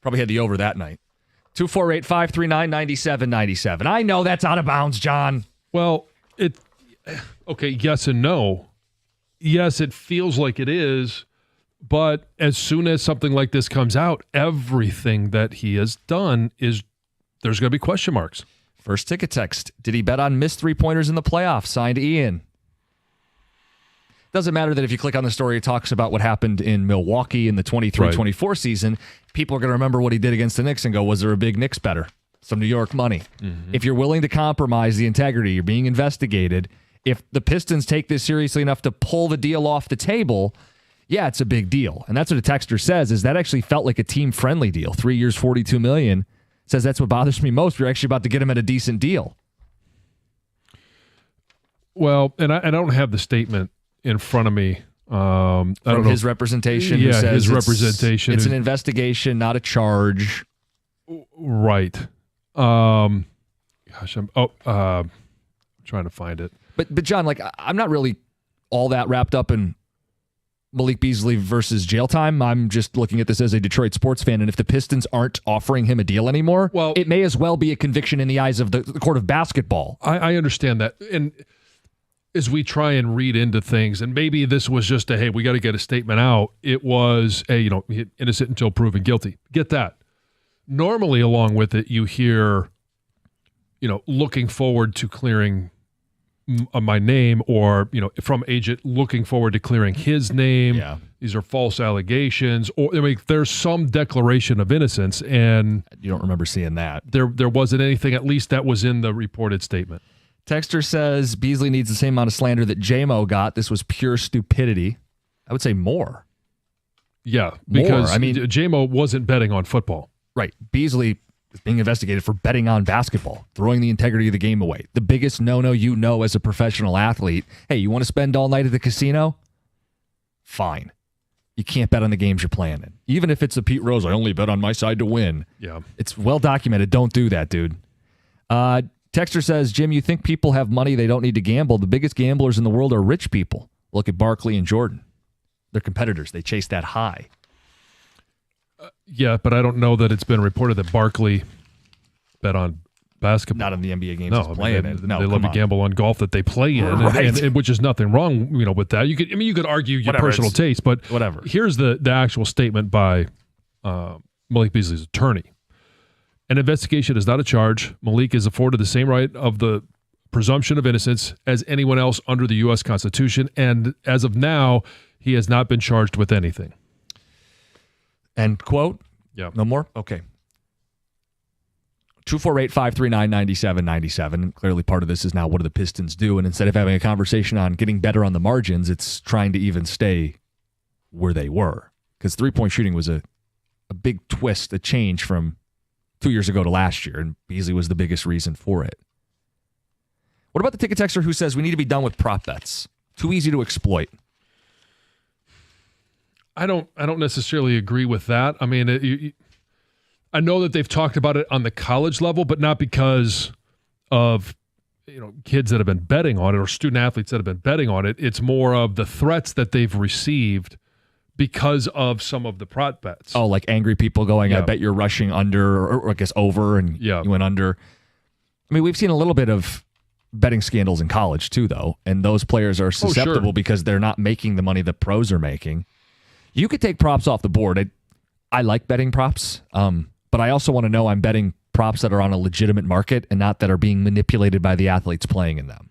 Probably had the over that night. 248-539-9797. I know that's out of bounds, John. Well, okay, yes and no. Yes, it feels like it is, but as soon as something like this comes out, everything that he has done there's going to be question marks. First ticket text. Did he bet on missed three-pointers in the playoffs? Signed Ian. Doesn't matter that if you click on the story, it talks about what happened in Milwaukee in the 23-24 season. People are going to remember what he did against the Knicks and go, was there a big Knicks better? Some New York money. Mm-hmm. If you're willing to compromise the integrity, you're being investigated. If the Pistons take this seriously enough to pull the deal off the table, yeah, it's a big deal. And that's what a texter says, is that actually felt like a team-friendly deal. 3 years, $42 million. Says that's what bothers me most. We're actually about to get him at a decent deal. Well, and I don't have the statement in front of me. From his representation. Yeah, who says his representation. It's an investigation, not a charge. Right. I'm trying to find it. But John, like, I'm not really all that wrapped up in Malik Beasley versus jail time. I'm just looking at this as a Detroit sports fan, and if the Pistons aren't offering him a deal anymore, well, it may as well be a conviction in the eyes of the court of basketball. I understand that. And as we try and read into things, and maybe this was just hey, we got to get a statement out. It was innocent until proven guilty. Get that. Normally, along with it, you hear, looking forward to clearing my name, or from agent looking forward to clearing his name. Yeah. These are false allegations, or there's some declaration of innocence, and you don't remember seeing that. There wasn't anything, at least that was in the reported statement. Texter says Beasley needs the same amount of slander that J-Mo got. This was pure stupidity. I would say more. Yeah, because J-Mo wasn't betting on football. Right. Beasley is being investigated for betting on basketball, throwing the integrity of the game away. The biggest no-no as a professional athlete. Hey, you want to spend all night at the casino? Fine. You can't bet on the games you're playing in. Even if it's a Pete Rose, I only bet on my side to win. Yeah. It's well documented. Don't do that, dude. Texter says, Jim, you think people have money they don't need to gamble. The biggest gamblers in the world are rich people. Look at Barkley and Jordan. They're competitors. They chase that high. Yeah, but I don't know that it's been reported that Barkley bet on basketball. Not in the NBA games he's playing in. No, they love to gamble on golf that they play in, right. and which is nothing wrong, with that. You could argue your personal taste, but whatever. Here's the actual statement by Malik Beasley's attorney. An investigation is not a charge. Malik is afforded the same right of the presumption of innocence as anyone else under the U.S. Constitution, and as of now, he has not been charged with anything. End quote? Yeah. No more? Okay. 248-539-9797. Clearly part of this is now what do the Pistons do? And instead of having a conversation on getting better on the margins, it's trying to even stay where they were. Because three-point shooting was a big twist, a change from 2 years ago to last year, and Beasley was the biggest reason for it. What about the ticket texter who says we need to be done with prop bets? Too easy to exploit. I don't necessarily agree with that. I mean, I know that they've talked about it on the college level, but not because of kids that have been betting on it or student athletes that have been betting on it. It's more of the threats that they've received because of some of the prop bets. Oh, like angry people going, I bet you're rushing under, or I guess over, and you went under. I mean, we've seen a little bit of betting scandals in college too, though, and those players are susceptible because they're not making the money the pros are making. You could take props off the board. I like betting props, but I also want to know I'm betting props that are on a legitimate market and not that are being manipulated by the athletes playing in them.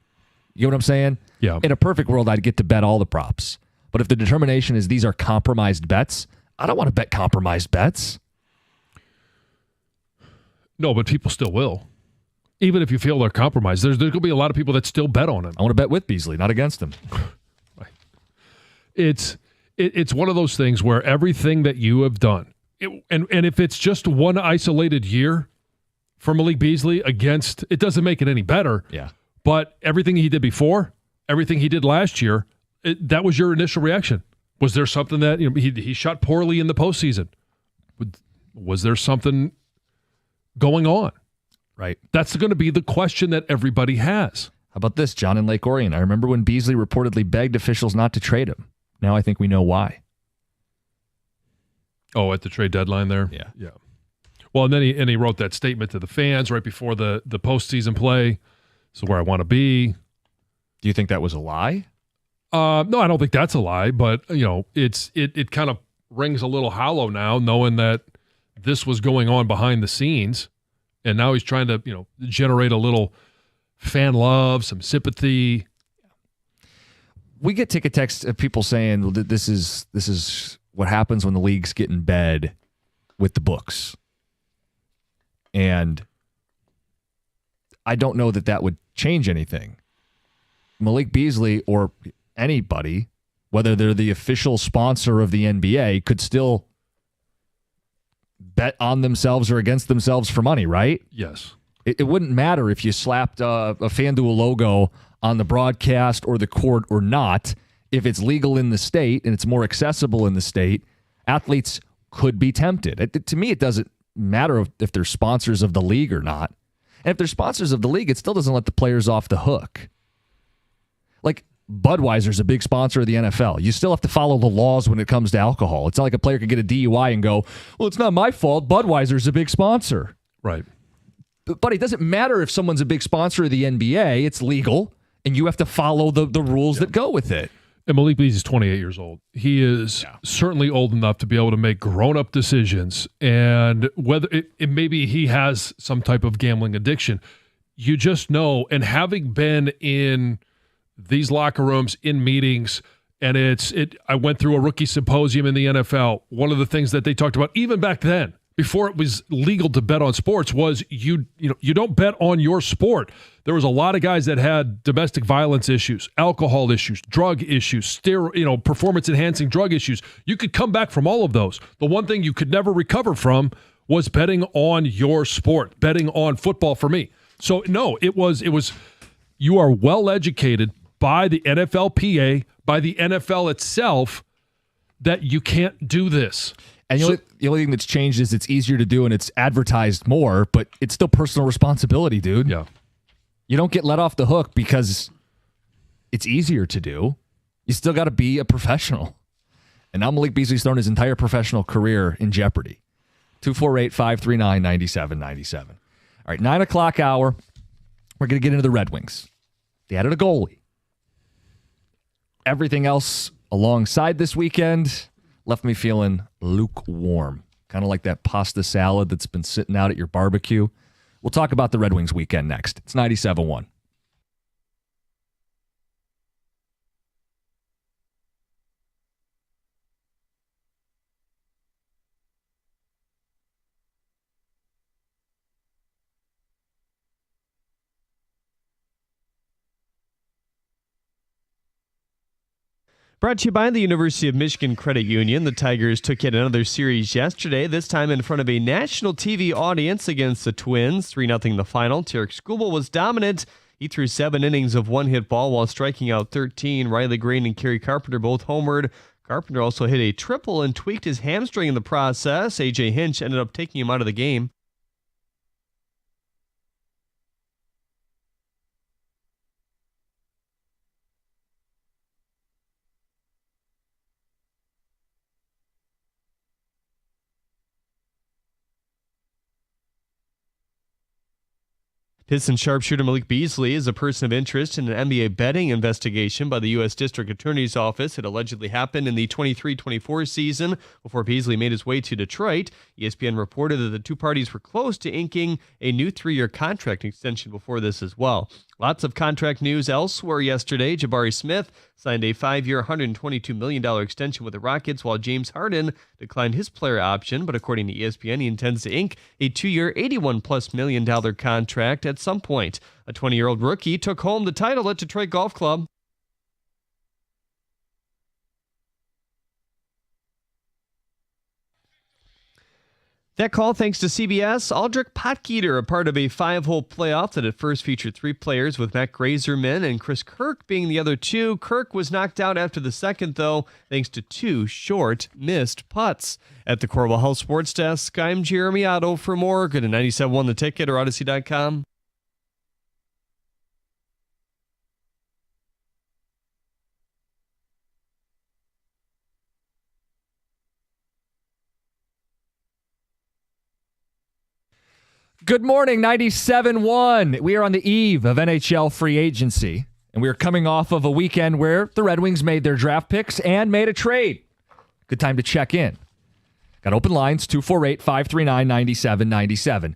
You know what I'm saying? Yeah. In a perfect world, I'd get to bet all the props. But if the determination is these are compromised bets, I don't want to bet compromised bets. No, but people still will. Even if you feel they're compromised, there's going to be a lot of people that still bet on him. I want to bet with Beasley, not against him. Right. It's one of those things where everything that you have done, and if it's just one isolated year for Malik Beasley against, it doesn't make it any better. Yeah. But everything he did before, everything he did last year, that was your initial reaction. Was there something that he shot poorly in the postseason? Was there something going on? Right. That's going to be the question that everybody has. How about this, John in Lake Orion? I remember when Beasley reportedly begged officials not to trade him. Now I think we know why. Oh, at the trade deadline there? Yeah. Yeah. Well, and then he wrote that statement to the fans right before the postseason play. This is where I want to be. Do you think that was a lie? No, I don't think that's a lie, but it kind of rings a little hollow now, knowing that this was going on behind the scenes, and now he's trying to generate a little fan love, some sympathy. We get ticket texts of people saying, well, this is what happens when the leagues get in bed with the books. And I don't know that would change anything. Malik Beasley or anybody, whether they're the official sponsor of the NBA, could still bet on themselves or against themselves for money, right? Yes. It wouldn't matter if you slapped a FanDuel logo on the broadcast or the court or not. If it's legal in the state and it's more accessible in the state, athletes could be tempted. To me, it doesn't matter if they're sponsors of the league or not. And if they're sponsors of the league, it still doesn't let the players off the hook. Like, Budweiser's a big sponsor of the NFL. You still have to follow the laws when it comes to alcohol. It's not like a player could get a DUI and go, well, it's not my fault. Budweiser's a big sponsor. Right. But it doesn't matter if someone's a big sponsor of the NBA. It's legal, and you have to follow the rules that go with it. And Malik Beasley is 28 years old. He is certainly old enough to be able to make grown-up decisions. And whether maybe he has some type of gambling addiction, you just know. And having been in these locker rooms, in meetings, and I went through a rookie symposium in the NFL. One of the things that they talked about, even back then, before it was legal to bet on sports, was you don't bet on your sport. There was a lot of guys that had domestic violence issues, alcohol issues, drug issues, performance-enhancing drug issues. You could come back from all of those. The one thing you could never recover from was betting on your sport, betting on football for me. So, no, it was you are well-educated by the NFLPA, by the NFL itself, that you can't do this. And the only thing that's changed is it's easier to do and it's advertised more, but it's still personal responsibility, dude. Yeah. You don't get let off the hook because it's easier to do. You still got to be a professional. And now Malik Beasley's thrown his entire professional career in jeopardy. 248-539-9797. All right, 9 o'clock hour. We're going to get into the Red Wings. They added a goalie. Everything else alongside this weekend left me feeling lukewarm. Kind of like that pasta salad that's been sitting out at your barbecue. We'll talk about the Red Wings weekend next. It's 97.1. Brought to you by the University of Michigan Credit Union. The Tigers took yet another series yesterday, this time in front of a national TV audience against the Twins. 3-0 the final. Tarek Skubal was dominant. He threw 7 innings of one-hit ball while striking out 13. Riley Green and Kerry Carpenter both homered. Carpenter also hit a triple and tweaked his hamstring in the process. A.J. Hinch ended up taking him out of the game. Pistons sharpshooter Malik Beasley is a person of interest in an NBA betting investigation by the U.S. District Attorney's Office. It allegedly happened in the 23-24 season before Beasley made his way to Detroit. ESPN reported that the two parties were close to inking a new 3-year contract extension before this as well. Lots of contract news elsewhere yesterday. Jabari Smith signed a 5-year, $122 million extension with the Rockets, while James Harden declined his player option. But according to ESPN, he intends to ink a 2-year, $81+ million contract at some point. A 20-year-old rookie took home the title at Detroit Golf Club. That call thanks to CBS. Aldrich Potgieter, a part of a 5-hole playoff that at first featured 3 players, with Matt Grazerman and Chris Kirk being the other 2. Kirk was knocked out after the second, though, thanks to 2 short, missed putts. At the Corwell House Sports Desk, I'm Jeremy Otto. For more, go to 97.1 The Ticket or Odyssey.com. Good morning, 97.1. We are on the eve of NHL free agency, and we are coming off of a weekend where the Red Wings made their draft picks and made a trade. Good time to check in. Got open lines, 248-539-9797.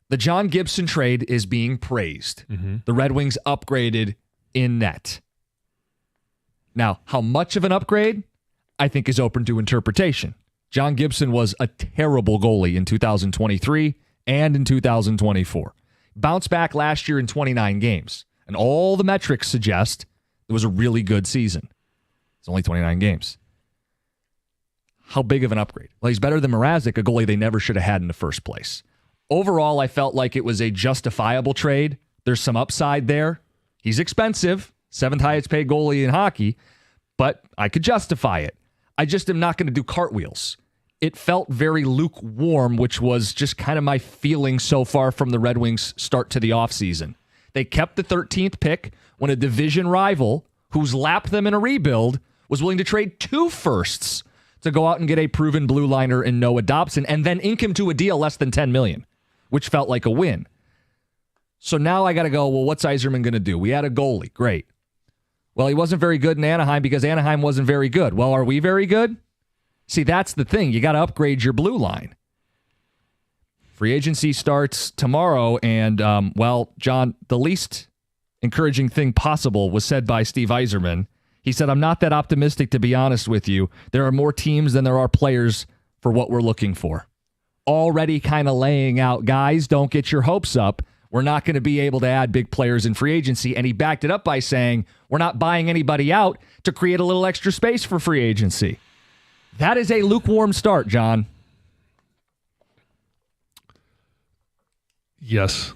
The John Gibson trade is being praised. The Red Wings upgraded in net. Now, how much of an upgrade, I think, is open to interpretation. John Gibson was a terrible goalie in 2023 and in 2024. Bounced back last year in 29 games. And all the metrics suggest it was a really good season. It's only 29 games. How big of an upgrade? Well, he's better than Mrazek, a goalie they never should have had in the first place. Overall, I felt like it was a justifiable trade. There's some upside there. He's expensive, 7th highest paid goalie in hockey, but I could justify it. I just am not going to do cartwheels. It felt very lukewarm, which was just kind of my feeling so far from the Red Wings' start to the offseason. They kept the 13th pick when a division rival who's lapped them in a rebuild was willing to trade 2 firsts to go out and get a proven blue liner in Noah Dobson and then ink him to a deal less than $10 million, which felt like a win. So now I got to go, well, what's Yzerman going to do? We had a goalie. Great. Well, he wasn't very good in Anaheim because Anaheim wasn't very good. Well, are we very good? See, that's the thing. You got to upgrade your blue line. Free agency starts tomorrow, and, well, John, the least encouraging thing possible was said by Steve Yzerman. He said, I'm not that optimistic, to be honest with you. There are more teams than there are players for what we're looking for. Already kind of laying out, guys, don't get your hopes up. We're not going to be able to add big players in free agency. And he backed it up by saying, we're not buying anybody out to create a little extra space for free agency. That is a lukewarm start, John. Yes,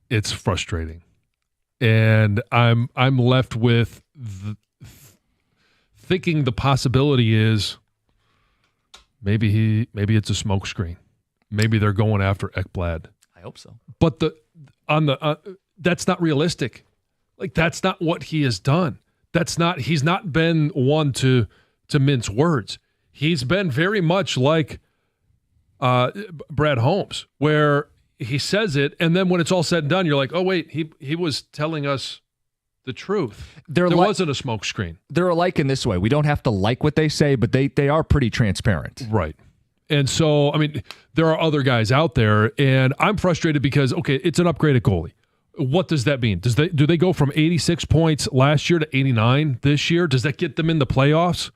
it's frustrating. And I'm left with thinking the possibility is maybe it's a smokescreen. Maybe they're going after Ekblad. I hope so. But that's not realistic. Like, that's not what he has done. He's not been one to mince words. He's been very much like Brad Holmes, where he says it, and then when it's all said and done, you're like, oh, wait, he was telling us the truth. There wasn't a smokescreen. They're alike in this way. We don't have to like what they say, but they are pretty transparent. Right. And so, I mean, there are other guys out there, and I'm frustrated because, okay, it's an upgraded goalie. What does that mean? Do they go from 86 points last year to 89 this year? Does that get them in the playoffs?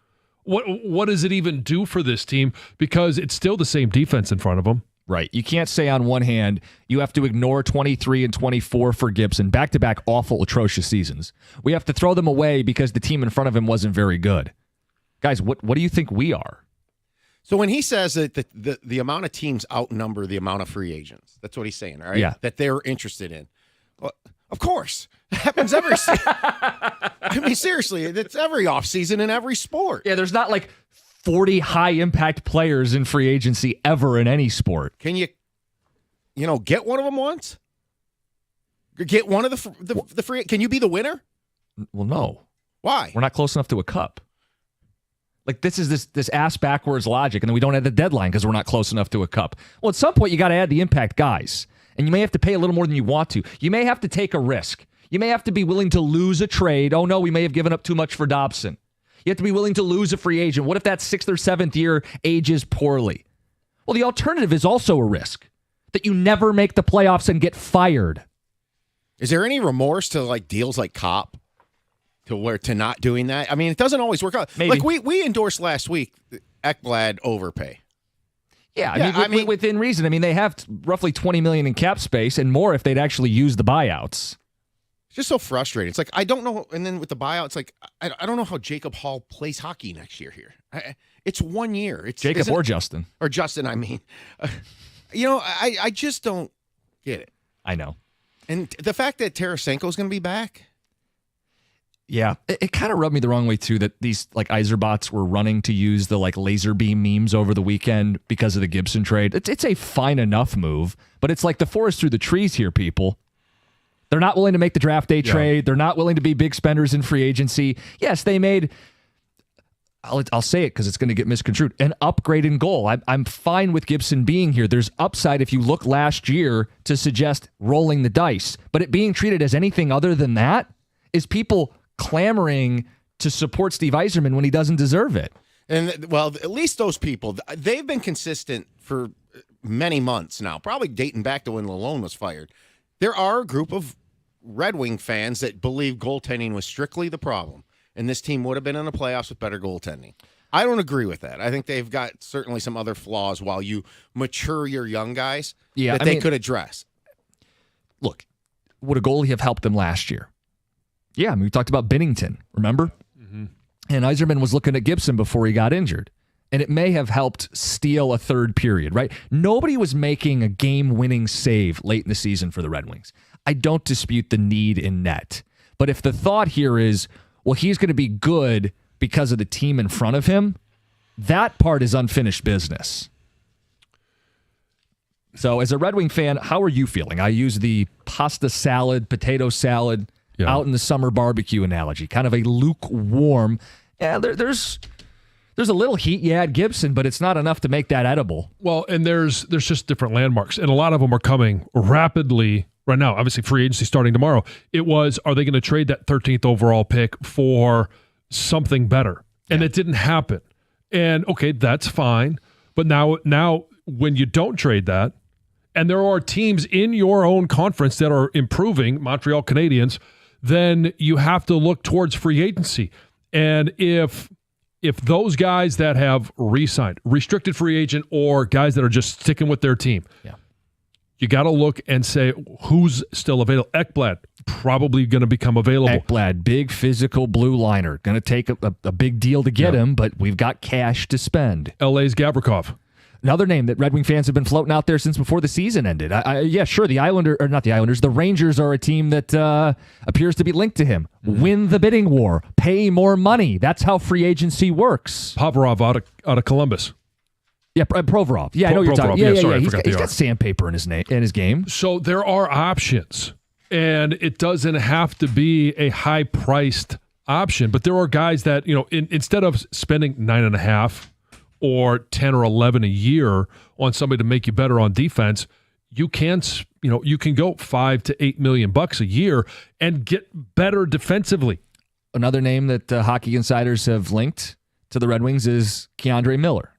What does it even do for this team? Because it's still the same defense in front of them. Right. You can't say on one hand, you have to ignore 23 and 24 for Gibson, back-to-back awful, atrocious seasons. We have to throw them away because the team in front of him wasn't very good. Guys, what do you think we are? So when he says that the amount of teams outnumber the amount of free agents, that's what he's saying, right? Yeah. That they're interested in. Well, of course. It happens every I mean, seriously, it's every offseason in every sport. Yeah, there's not like 40 high-impact players in free agency ever in any sport. Can you get one of them once? Get one of the free. Can you be the winner? Well, no. Why? We're not close enough to a cup. Like, this is this ass-backwards logic, and then we don't have the deadline because we're not close enough to a cup. Well, at some point, you got to add the impact guys, and you may have to pay a little more than you want to. You may have to take a risk. You may have to be willing to lose a trade. Oh, no, we may have given up too much for Dobson. You have to be willing to lose a free agent. What if that 6th or 7th year ages poorly? Well, the alternative is also a risk, that you never make the playoffs and get fired. Is there any remorse to like deals like Kopp to not doing that? I mean, it doesn't always work out. Maybe. Like we endorsed last week Ekblad overpay. Yeah, I mean, within reason. I mean, they have roughly $20 million in cap space and more if they'd actually use the buyouts. It's just so frustrating. It's like, I don't know. And then with the buyout, it's like, I don't know how Jacob Hall plays hockey next year here. It's 1 year. It's Jacob or Justin. Or Justin, I mean. I just don't get it. I know. And the fact that Tarasenko's going to be back. Yeah, it kind of rubbed me the wrong way, too, that these like Yzerbots were running to use the like laser beam memes over the weekend because of the Gibson trade. It's a fine enough move, but it's like the forest through the trees here, people. They're not willing to make the draft day trade. They're not willing to be big spenders in free agency. Yes, they made I'll say it because it's going to get misconstrued. An upgrade in goal. I'm fine with Gibson being here. There's upside if you look last year to suggest rolling the dice. But it being treated as anything other than that is people clamoring to support Steve Yzerman when he doesn't deserve it. And, well, at least those people, they've been consistent for many months now, probably dating back to when Lalone was fired. There are a group of Red Wing fans that believe goaltending was strictly the problem, and this team would have been in the playoffs with better goaltending. I don't agree with that. I think they've got certainly some other flaws while you mature your young guys that they could address. Look, would a goalie have helped them last year? Yeah, we talked about Binnington, remember? Mm-hmm. And Yzerman was looking at Gibson before he got injured. And it may have helped steal a third period, right? Nobody was making a game-winning save late in the season for the Red Wings. I don't dispute the need in net. But if the thought here is, well, he's going to be good because of the team in front of him, that part is unfinished business. So as a Red Wing fan, how are you feeling? I use the pasta salad, potato salad, out in the summer barbecue analogy, kind of a lukewarm. Yeah, there's a little heat, at Gibson, but it's not enough to make that edible. Well, and there's just different landmarks, and a lot of them are coming rapidly right now. Obviously, free agency starting tomorrow. It was, are they going to trade that 13th overall pick for something better? And it didn't happen. And, okay, that's fine. But now when you don't trade that, and there are teams in your own conference that are improving, Montreal Canadiens, then you have to look towards free agency. And if those guys that have re-signed, restricted free agent, or guys that are just sticking with their team, you got to look and say, who's still available? Ekblad, probably going to become available. Ekblad, big physical blue liner. Going to take a big deal to get him, but we've got cash to spend. LA's Gavrikov. Another name that Red Wing fans have been floating out there since before the season ended. Sure, the Rangers are a team that appears to be linked to him. Win the bidding war. Pay more money. That's how free agency works. Pavarov out of Columbus. Yeah, Provorov. Yeah, I know you're talking. Yeah. He's got sandpaper in his game. So there are options, and it doesn't have to be a high-priced option. But there are guys that, instead of spending 9.5 or 10 or 11 a year on somebody to make you better on defense, you can go $5 to $8 million a year and get better defensively. Another name that hockey insiders have linked to the Red Wings is Keandre Miller,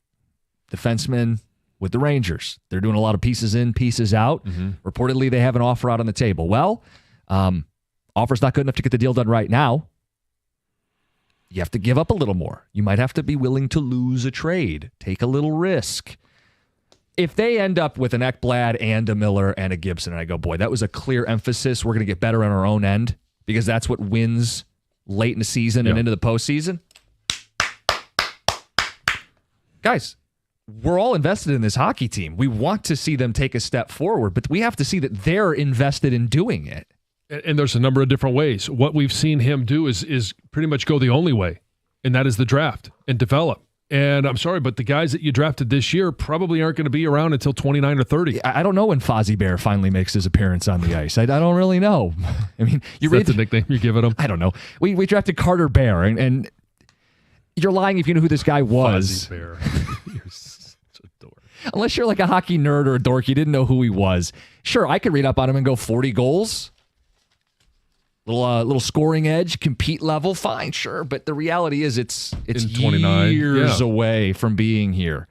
defenseman with the Rangers. They're doing a lot of pieces in, pieces out. Mm-hmm. Reportedly, they have an offer out on the table. Well, offer's not good enough to get the deal done right now. You have to give up a little more. You might have to be willing to lose a trade, take a little risk. If they end up with an Ekblad and a Miller and a Gibson, and I go, boy, that was a clear emphasis. We're going to get better on our own end because that's what wins late in the season and into the postseason. Guys, we're all invested in this hockey team. We want to see them take a step forward, but we have to see that they're invested in doing it. And there's a number of different ways. What we've seen him do is pretty much go the only way, and that is the draft and develop. And I'm sorry, but the guys that you drafted this year probably aren't going to be around until 29 or 30. I don't know when Fozzie Bear finally makes his appearance on the ice. I don't really know. I mean, that's the nickname you're giving him? I don't know. We drafted Carter Bear, and you're lying if you know who this guy was. Fozzie Bear. You're such a dork. Unless you're like a hockey nerd or a dork, you didn't know who he was. Sure, I could read up on him and go 40 goals. Little scoring edge, compete level, fine, sure. But the reality is it's 29 years away from being here.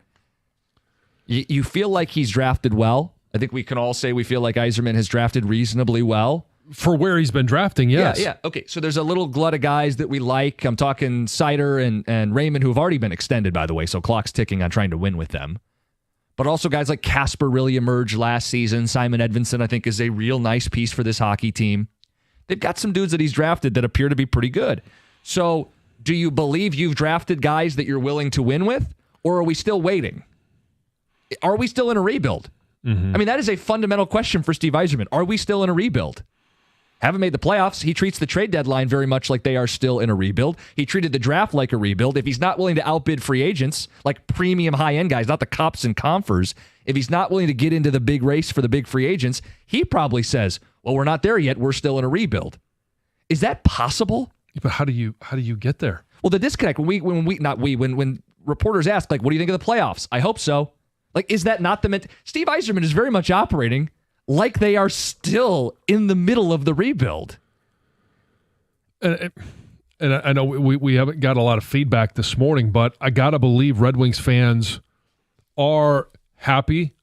You feel like he's drafted well. I think we can all say we feel like Yzerman has drafted reasonably well. For where he's been drafting, yes. Yeah. Okay, so there's a little glut of guys that we like. I'm talking Sider and Raymond, who have already been extended, by the way, so clock's ticking on trying to win with them. But also guys like Casper really emerged last season. Simon Edvinsson, I think, is a real nice piece for this hockey team. They've got some dudes that he's drafted that appear to be pretty good. So do you believe you've drafted guys that you're willing to win with, or are we still waiting? Are we still in a rebuild? Mm-hmm. I mean, that is a fundamental question for Steve Yzerman. Are we still in a rebuild? Haven't made the playoffs. He treats the trade deadline very much like they are still in a rebuild. He treated the draft like a rebuild. If he's not willing to outbid free agents, like premium high-end guys, not the Kops and Confers, if he's not willing to get into the big race for the big free agents, he probably says, well, we're not there yet. We're still in a rebuild. Is that possible? But how do you get there? Well, the disconnect when reporters ask, like, what do you think of the playoffs? I hope so. Like, is that not the Steve Yzerman is very much operating like they are still in the middle of the rebuild. And I know we haven't got a lot of feedback this morning, but I got to believe Red Wings fans are happy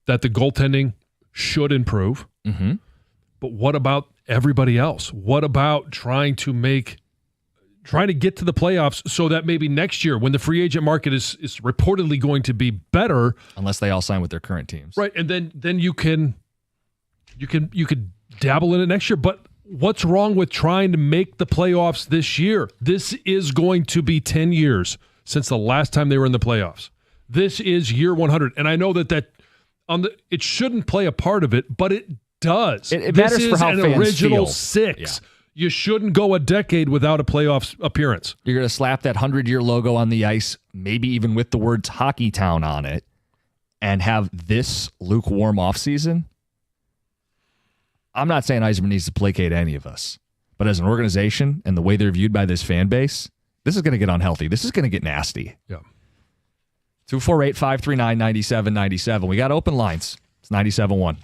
that the goaltending should improve. Mm-hmm. But what about everybody else? What about trying to get to the playoffs so that maybe next year, when the free agent market is reportedly going to be better, unless they all sign with their current teams, right? And then you could dabble in it next year. But what's wrong with trying to make the playoffs this year? This is going to be 10 years since the last time they were in the playoffs. This is year 100, and I know that it shouldn't play a part of it, but it does. It matters for how fans feel. This is an original six. Yeah. You shouldn't go a decade without a playoffs appearance. You're going to slap that 100-year logo on the ice, maybe even with the words Hockey Town on it, and have this lukewarm offseason? I'm not saying Yzerman needs to placate any of us, but as an organization and the way they're viewed by this fan base, this is going to get unhealthy. This is going to get nasty. Yeah. 248-539-9797. We got open lines. It's 97.1.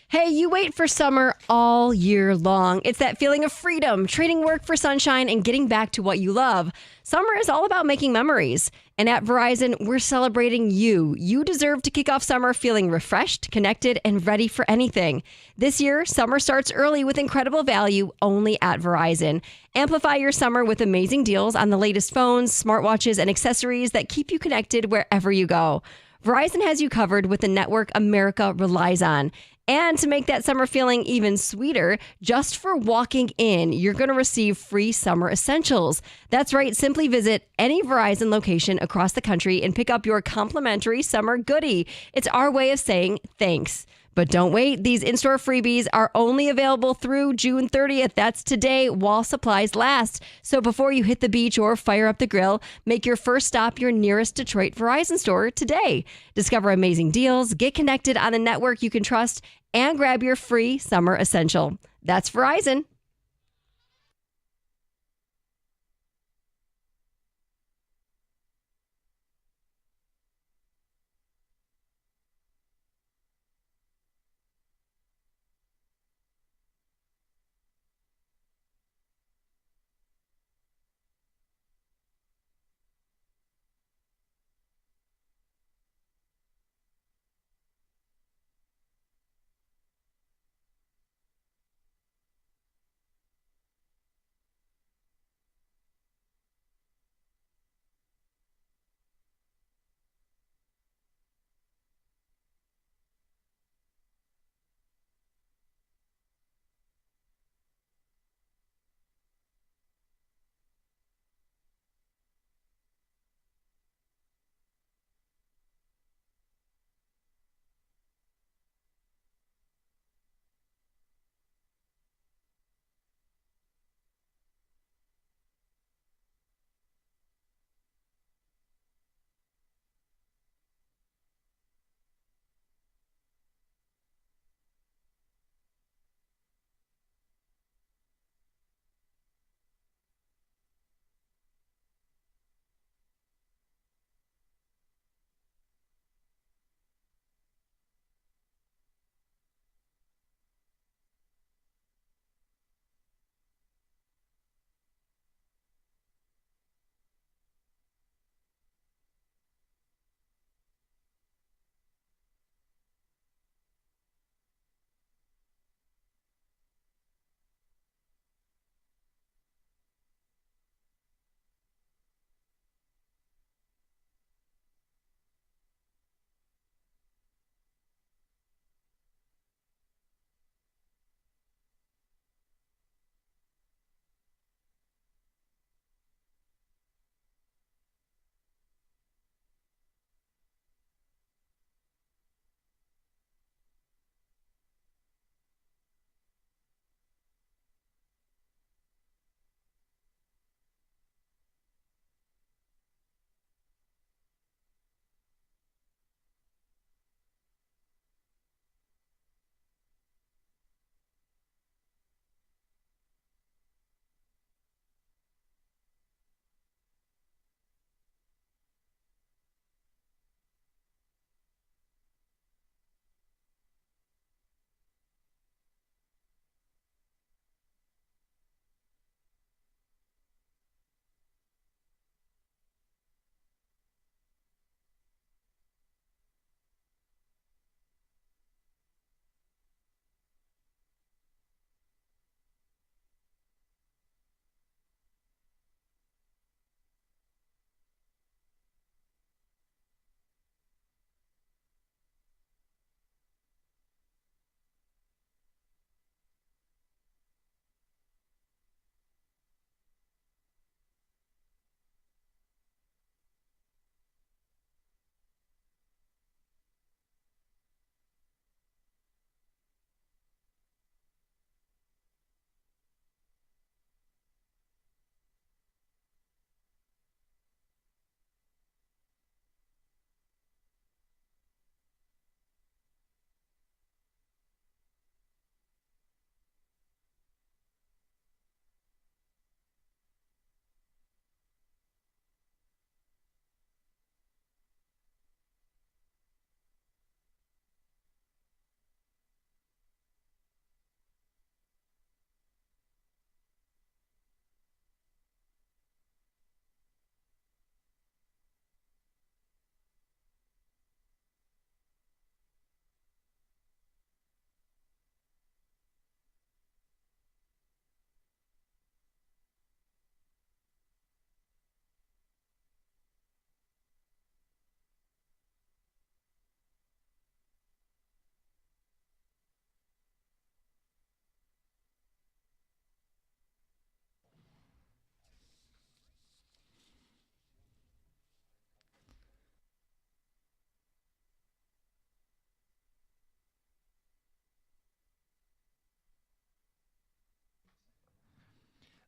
Hey, you wait for summer all year long. It's that feeling of freedom, trading work for sunshine, and getting back to what you love. Summer is all about making memories. And at Verizon, we're celebrating you. You deserve to kick off summer feeling refreshed, connected, and ready for anything. This year, summer starts early with incredible value only at Verizon. Amplify your summer with amazing deals on the latest phones, smartwatches, and accessories that keep you connected wherever you go. Verizon has you covered with the network America relies on. And to make that summer feeling even sweeter, just for walking in, you're going to receive free summer essentials. That's right. Simply visit any Verizon location across the country and pick up your complimentary summer goodie. It's our way of saying thanks. But don't wait. These in-store freebies are only available through June 30th. That's today while supplies last. So before you hit the beach or fire up the grill, make your first stop your nearest Detroit Verizon store today. Discover amazing deals, get connected on a network you can trust, and grab your free summer essential. That's Verizon.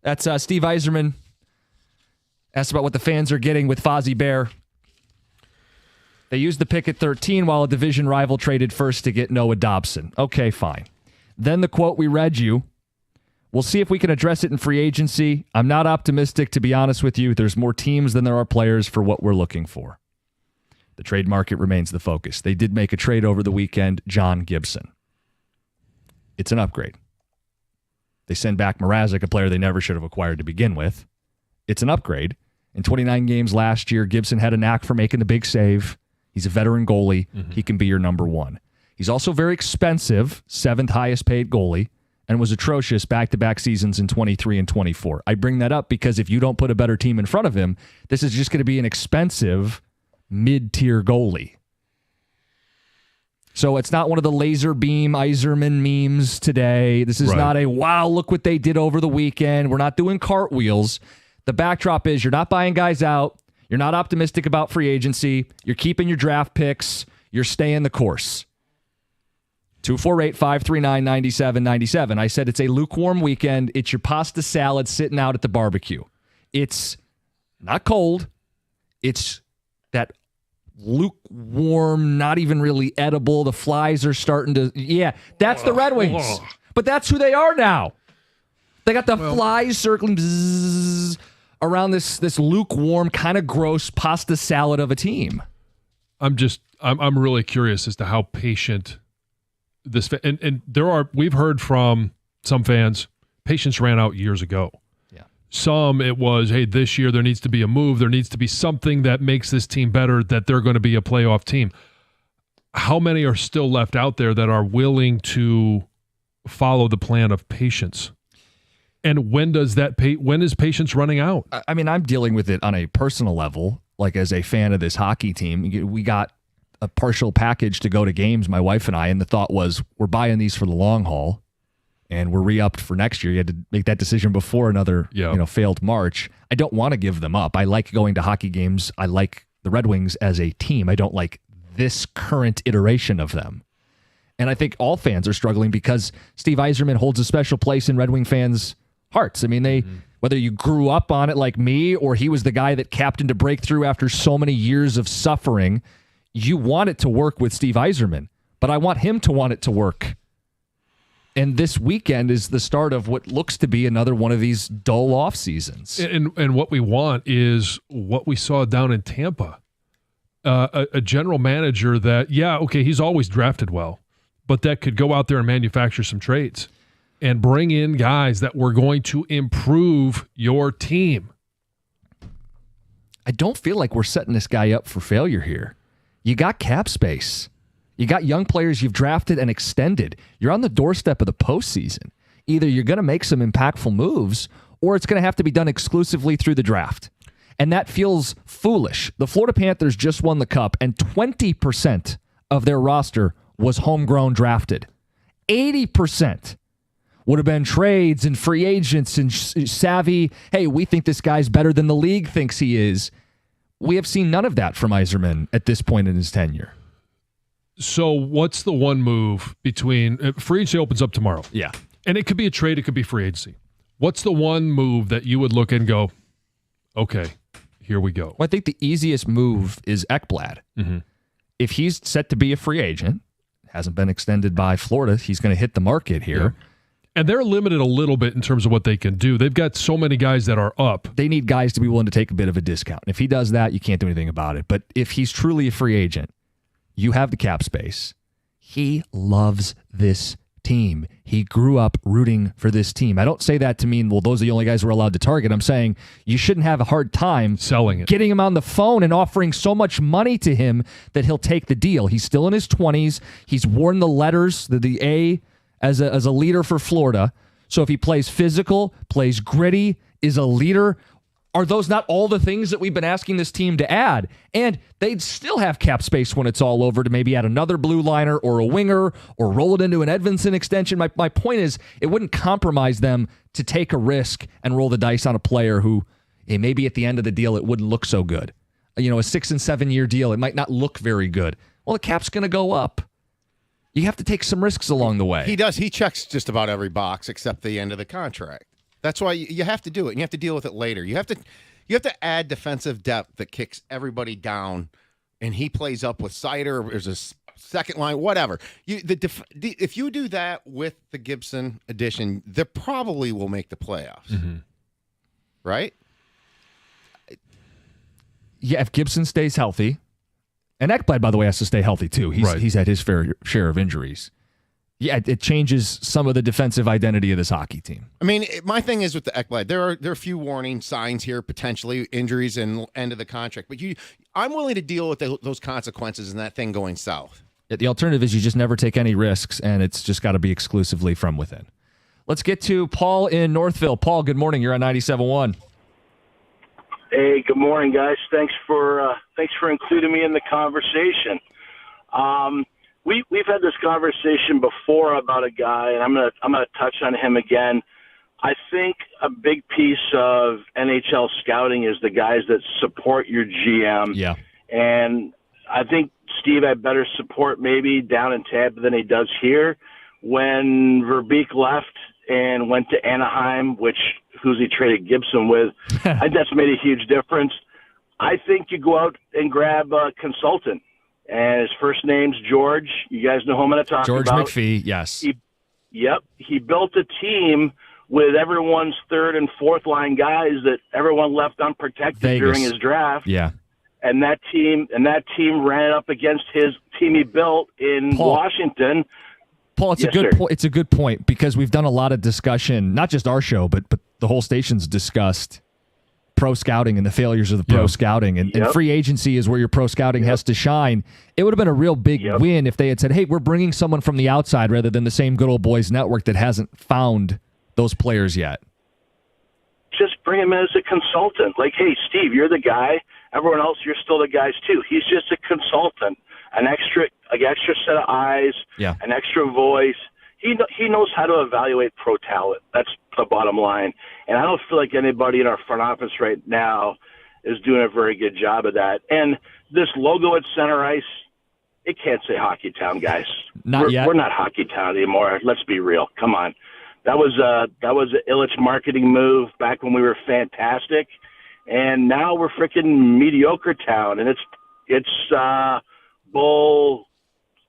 That's Steve Yzerman. Asked about what the fans are getting with Fozzie Bear. They used the pick at 13 while a division rival traded first to get Noah Dobson. Okay, fine. Then the quote we read you. We'll see if we can address it in free agency. I'm not optimistic, to be honest with you. There's more teams than there are players for what we're looking for. The trade market remains the focus. They did make a trade over the weekend, John Gibson. It's an upgrade. They send back Mrazek, a player they never should have acquired to begin with. It's an upgrade. In 29 games last year, Gibson had a knack for making the big save. He's a veteran goalie. He can be your number one. He's also very expensive, 7th highest paid goalie, and was atrocious back-to-back seasons in 23 and 24. I bring that up because if you don't put a better team in front of him, this is just going to be an expensive mid-tier goalie. So it's not one of the laser beam Yzerman memes today. This is not a, wow, look what they did over the weekend. We're not doing cartwheels. The backdrop is you're not buying guys out. You're not optimistic about free agency. You're keeping your draft picks. You're staying the course. 248-539-9797. I said it's a lukewarm weekend. It's your pasta salad sitting out at the barbecue. It's not cold. It's that lukewarm, not even really edible. The flies are starting to... Yeah, that's the Red Wings. But that's who they are now. They got the flies circling bzzz, around this lukewarm, kind of gross pasta salad of a team. I'm really curious as to how patient this and we've heard from some fans, patience ran out years ago. Yeah. Some it was, hey, this year there needs to be a move, there needs to be something that makes this team better, that they're going to be a playoff team. How many are still left out there that are willing to follow the plan of patience? And when is patience running out? I mean, I'm dealing with it on a personal level, like as a fan of this hockey team. We got a partial package to go to games, my wife and I, and the thought was, we're buying these for the long haul, and we're re-upped for next year. You had to make that decision before another failed March. I don't want to give them up. I like going to hockey games. I like the Red Wings as a team. I don't like this current iteration of them. And I think all fans are struggling because Steve Yzerman holds a special place in Red Wing fans' hearts. I mean, whether you grew up on it like me or he was the guy that captained a breakthrough after so many years of suffering, you want it to work with Steve Yzerman, but I want him to want it to work. And this weekend is the start of what looks to be another one of these dull off seasons. And what we want is what we saw down in Tampa. A general manager that, he's always drafted well, but that could go out there and manufacture some trades and bring in guys that were going to improve your team. I don't feel like we're setting this guy up for failure here. You got cap space. You got young players you've drafted and extended. You're on the doorstep of the postseason. Either you're going to make some impactful moves or it's going to have to be done exclusively through the draft. And that feels foolish. The Florida Panthers just won the Cup, and 20% of their roster was homegrown drafted. 80% would have been trades and free agents and savvy, hey, we think this guy's better than the league thinks he is. We have seen none of that from Yzerman at this point in his tenure. So what's the one move between free agency opens up tomorrow? Yeah. And it could be a trade, it could be free agency. What's the one move that you would look and go, okay, here we go? Well, I think the easiest move is Ekblad. Mm-hmm. If he's set to be a free agent, hasn't been extended by Florida, he's going to hit the market here. Yeah. And they're limited a little bit in terms of what they can do. They've got so many guys that are up. They need guys to be willing to take a bit of a discount. If he does that, you can't do anything about it. But if he's truly a free agent, you have the cap space. He loves this team. He grew up rooting for this team. I don't say that to mean, well, those are the only guys we're allowed to target. I'm saying you shouldn't have a hard time selling it, getting him on the phone and offering so much money to him that he'll take the deal. He's still in his 20s. He's worn the letters, the A, as a leader for Florida. So if he plays physical, plays gritty, is a leader, are those not all the things that we've been asking this team to add? And they'd still have cap space when it's all over to maybe add another blue liner or a winger or roll it into an Edvinson extension. My point is, it wouldn't compromise them to take a risk and roll the dice on a player who maybe at the end of the deal it wouldn't look so good. A 6 and 7 year deal, it might not look very good. Well, the cap's going to go up. You have to take some risks along the way. He does. He checks just about every box except the end of the contract. That's why you have to do it, and you have to deal with it later. You have to add defensive depth that kicks everybody down, and he plays up with Sider. Or there's a second line, whatever. If you do that with the Gibson addition, they probably will make the playoffs, right? Yeah, if Gibson stays healthy, and Ekblad, by the way, has to stay healthy too. He's had his fair share of injuries. Yeah, it changes some of the defensive identity of this hockey team. I mean, my thing is with the Ekblad, there are a few warning signs here, potentially injuries and end of the contract. But I'm willing to deal with those consequences and that thing going south. The alternative is you just never take any risks, and it's just got to be exclusively from within. Let's get to Paul in Northville. Paul, good morning. You're on 97.1. Hey, good morning, guys. Thanks for including me in the conversation. We've had this conversation before about a guy, and I'm gonna touch on him again. I think a big piece of NHL scouting is the guys that support your GM. Yeah. And I think Steve had better support maybe down in Tampa than he does here. When Verbeek left and went to Anaheim, who's he traded Gibson with, I think that's made a huge difference. I think you go out and grab a consultant. And his first name's George. You guys know who I'm going to talk George about. McPhee, yes. He built a team with everyone's third and fourth line guys that everyone left unprotected during his draft. Yeah. And that team ran up against his team he built in Washington. Paul, it's a good point because we've done a lot of discussion, not just our show, but the whole station's discussed pro scouting and the failures of the pro scouting. And free agency is where your pro scouting has to shine. It would have been a real big win if they had said, hey, we're bringing someone from the outside rather than the same good old boys network that hasn't found those players yet. Just bring him in as a consultant. Like, hey, Steve, you're the guy. Everyone else, you're still the guys too. He's just a consultant, an extra set of eyes, an extra voice. He knows how to evaluate pro talent. That's the bottom line. And I don't feel like anybody in our front office right now is doing a very good job of that. And this logo at center ice, it can't say Hockey Town, guys. Not yet. We're not Hockey Town anymore. Let's be real. Come on. That was an Illich marketing move back when we were fantastic. And now we're freaking mediocre town. And it's bull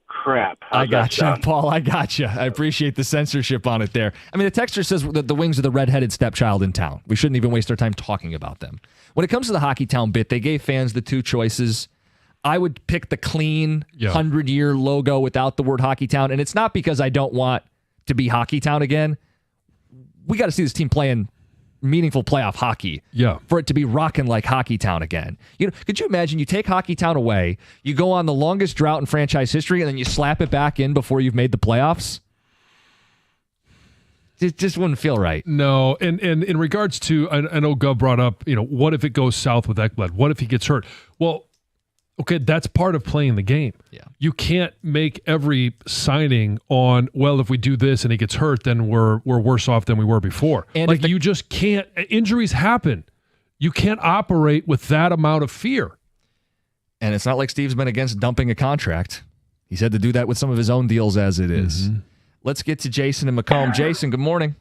crap. I got you, Paul. I got you. I appreciate the censorship on it there. I mean, the texter says that the Wings are the redheaded stepchild in town. We shouldn't even waste our time talking about them. When it comes to the Hockey Town bit, they gave fans the two choices. I would pick the clean 100-year logo without the word Hockey Town, and it's not because I don't want to be Hockey Town again. We got to see this team playing meaningful playoff hockey for it to be rocking like Hockey Town again. You know, could you imagine you take Hockey Town away, you go on the longest drought in franchise history, and then you slap it back in before you've made the playoffs? It just wouldn't feel right. No, and in regards to, I know Gov brought up, what if it goes south with Ekblad? What if he gets hurt? Well, okay, that's part of playing the game. Yeah. You can't make every signing on, well, if we do this and he gets hurt, then we're worse off than we were before. And you just can't. Injuries happen. You can't operate with that amount of fear. And it's not like Steve's been against dumping a contract. He's had to do that with some of his own deals as it is. Mm-hmm. Let's get to Jason and Macomb. Jason, good morning.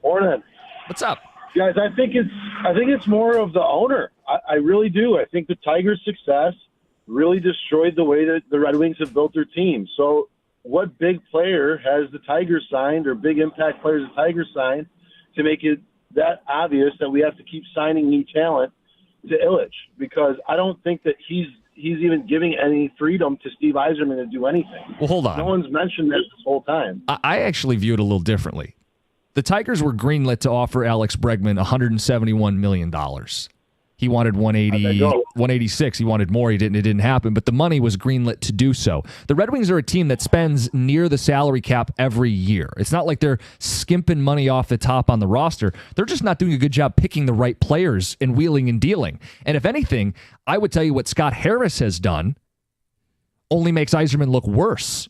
Morning. What's up? Guys, I think it's more of the owner. I really do. I think the Tigers' success really destroyed the way that the Red Wings have built their team. So what big player has the Tigers signed or big impact players the Tigers signed to make it that obvious that we have to keep signing new talent to Illich? Because I don't think that he's even giving any freedom to Steve Yzerman to do anything. Well, hold on. No one's mentioned this whole time. I actually view it a little differently. The Tigers were greenlit to offer Alex Bregman $171 million. He wanted 186. He wanted more. It didn't happen, but the money was greenlit to do so. The Red Wings are a team that spends near the salary cap every year. It's not like they're skimping money off the top on the roster. They're just not doing a good job picking the right players and wheeling and dealing. And if anything, I would tell you what Scott Harris has done only makes Yzerman look worse.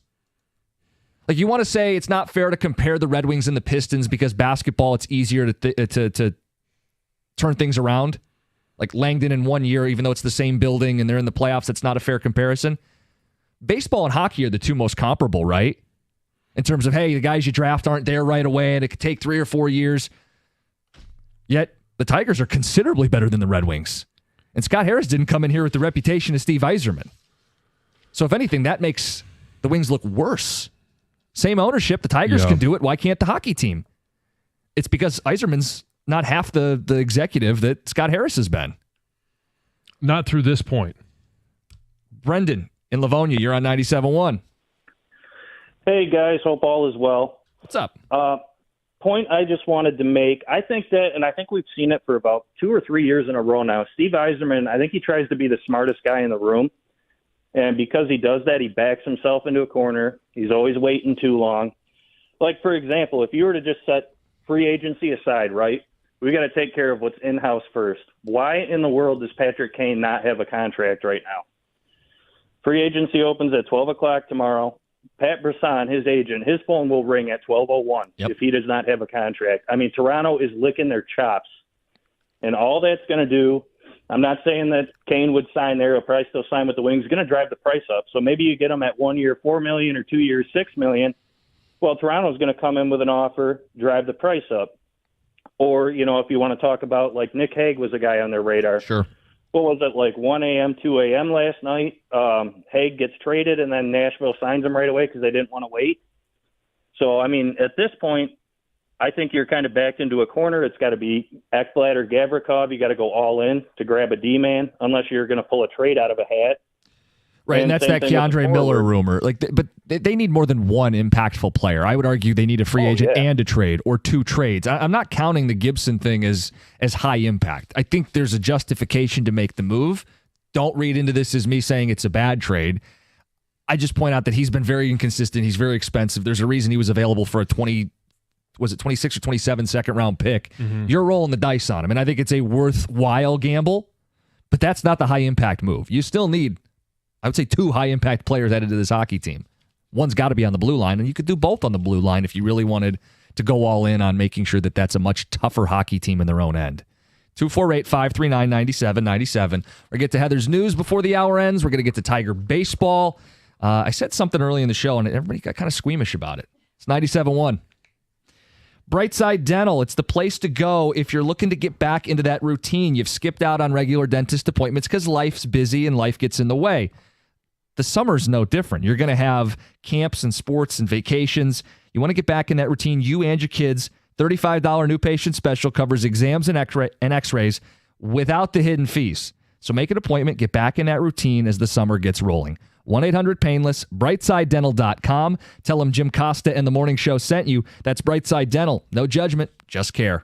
Like, you want to say it's not fair to compare the Red Wings and the Pistons because basketball, it's easier to turn things around. Like Langdon in 1 year, even though it's the same building and they're in the playoffs, it's not a fair comparison. Baseball and hockey are the two most comparable, right? in terms of, hey, the guys you draft aren't there right away and it could take 3 or 4 years. Yet the Tigers are considerably better than the Red Wings. And Scott Harris didn't come in here with the reputation of Steve Yzerman. So if anything, that makes the Wings look worse. Same ownership. The Tigers can do it. Why can't the hockey team? It's because Yzerman's not half the executive that Scott Harris has been. Not through this point. Brendan in Livonia, you're on 97.1. Hey, guys. Hope all is well. What's up? Point I just wanted to make. I think that, and I think we've seen it for about 2 or 3 years in a row now, Steve Yzerman, I think he tries to be the smartest guy in the room. And because he does that, he backs himself into a corner. He's always waiting too long. Like, for example, if you were to just set free agency aside, right, we got to take care of what's in-house first. Why in the world does Patrick Kane not have a contract right now? Free agency opens at 12 o'clock tomorrow. Pat Brisson, his agent, his phone will ring at 12:01 if he does not have a contract. I mean, Toronto is licking their chops. And all that's going to do, I'm not saying that Kane would sign there. He'll probably still sign with the Wings. It's going to drive the price up. So maybe you get him at 1 year, $4 million, or 2 years, $6 million. Well, Toronto's going to come in with an offer, drive the price up. Or, you know, if you want to talk about, like, Nick Hague was a guy on their radar. Sure. What was it, like 1 a.m., 2 a.m. last night? Hague gets traded, and then Nashville signs him right away because they didn't want to wait. So, I mean, at this point, I think you're kind of backed into a corner. It's got to be Ekblad or Gavrikov. You got to go all in to grab a D-man, unless you're going to pull a trade out of a hat. Right, and that's that Keandre Miller rumor. But they need more than one impactful player. I would argue they need a free agent and a trade, or 2 trades. I'm not counting the Gibson thing as high impact. I think there's a justification to make the move. Don't read into this as me saying it's a bad trade. I just point out that he's been very inconsistent. He's very expensive. There's a reason he was available for a 26 or 27 second round pick. Mm-hmm. You're rolling the dice on him, and I think it's a worthwhile gamble, but that's not the high impact move. You still need, I would say, 2 high-impact players added to this hockey team. One's got to be on the blue line, and you could do both on the blue line if you really wanted to go all in on making sure that that's a much tougher hockey team in their own end. 248-539-9797. We're going to get to Heather's news before the hour ends. We're going to get to Tiger baseball. I said something early in the show, and everybody got kind of squeamish about it. It's 97.1. Brightside Dental, it's the place to go if you're looking to get back into that routine. You've skipped out on regular dentist appointments because life's busy and life gets in the way. The summer's no different. You're going to have camps and sports and vacations. You want to get back in that routine, you and your kids. $35 new patient special covers exams and x-rays without the hidden fees. So make an appointment, get back in that routine as the summer gets rolling. 1-800-PAINLESS, BrightsideDental.com. Tell them Jim Costa and the Morning Show sent you. That's Brightside Dental. No judgment, just care.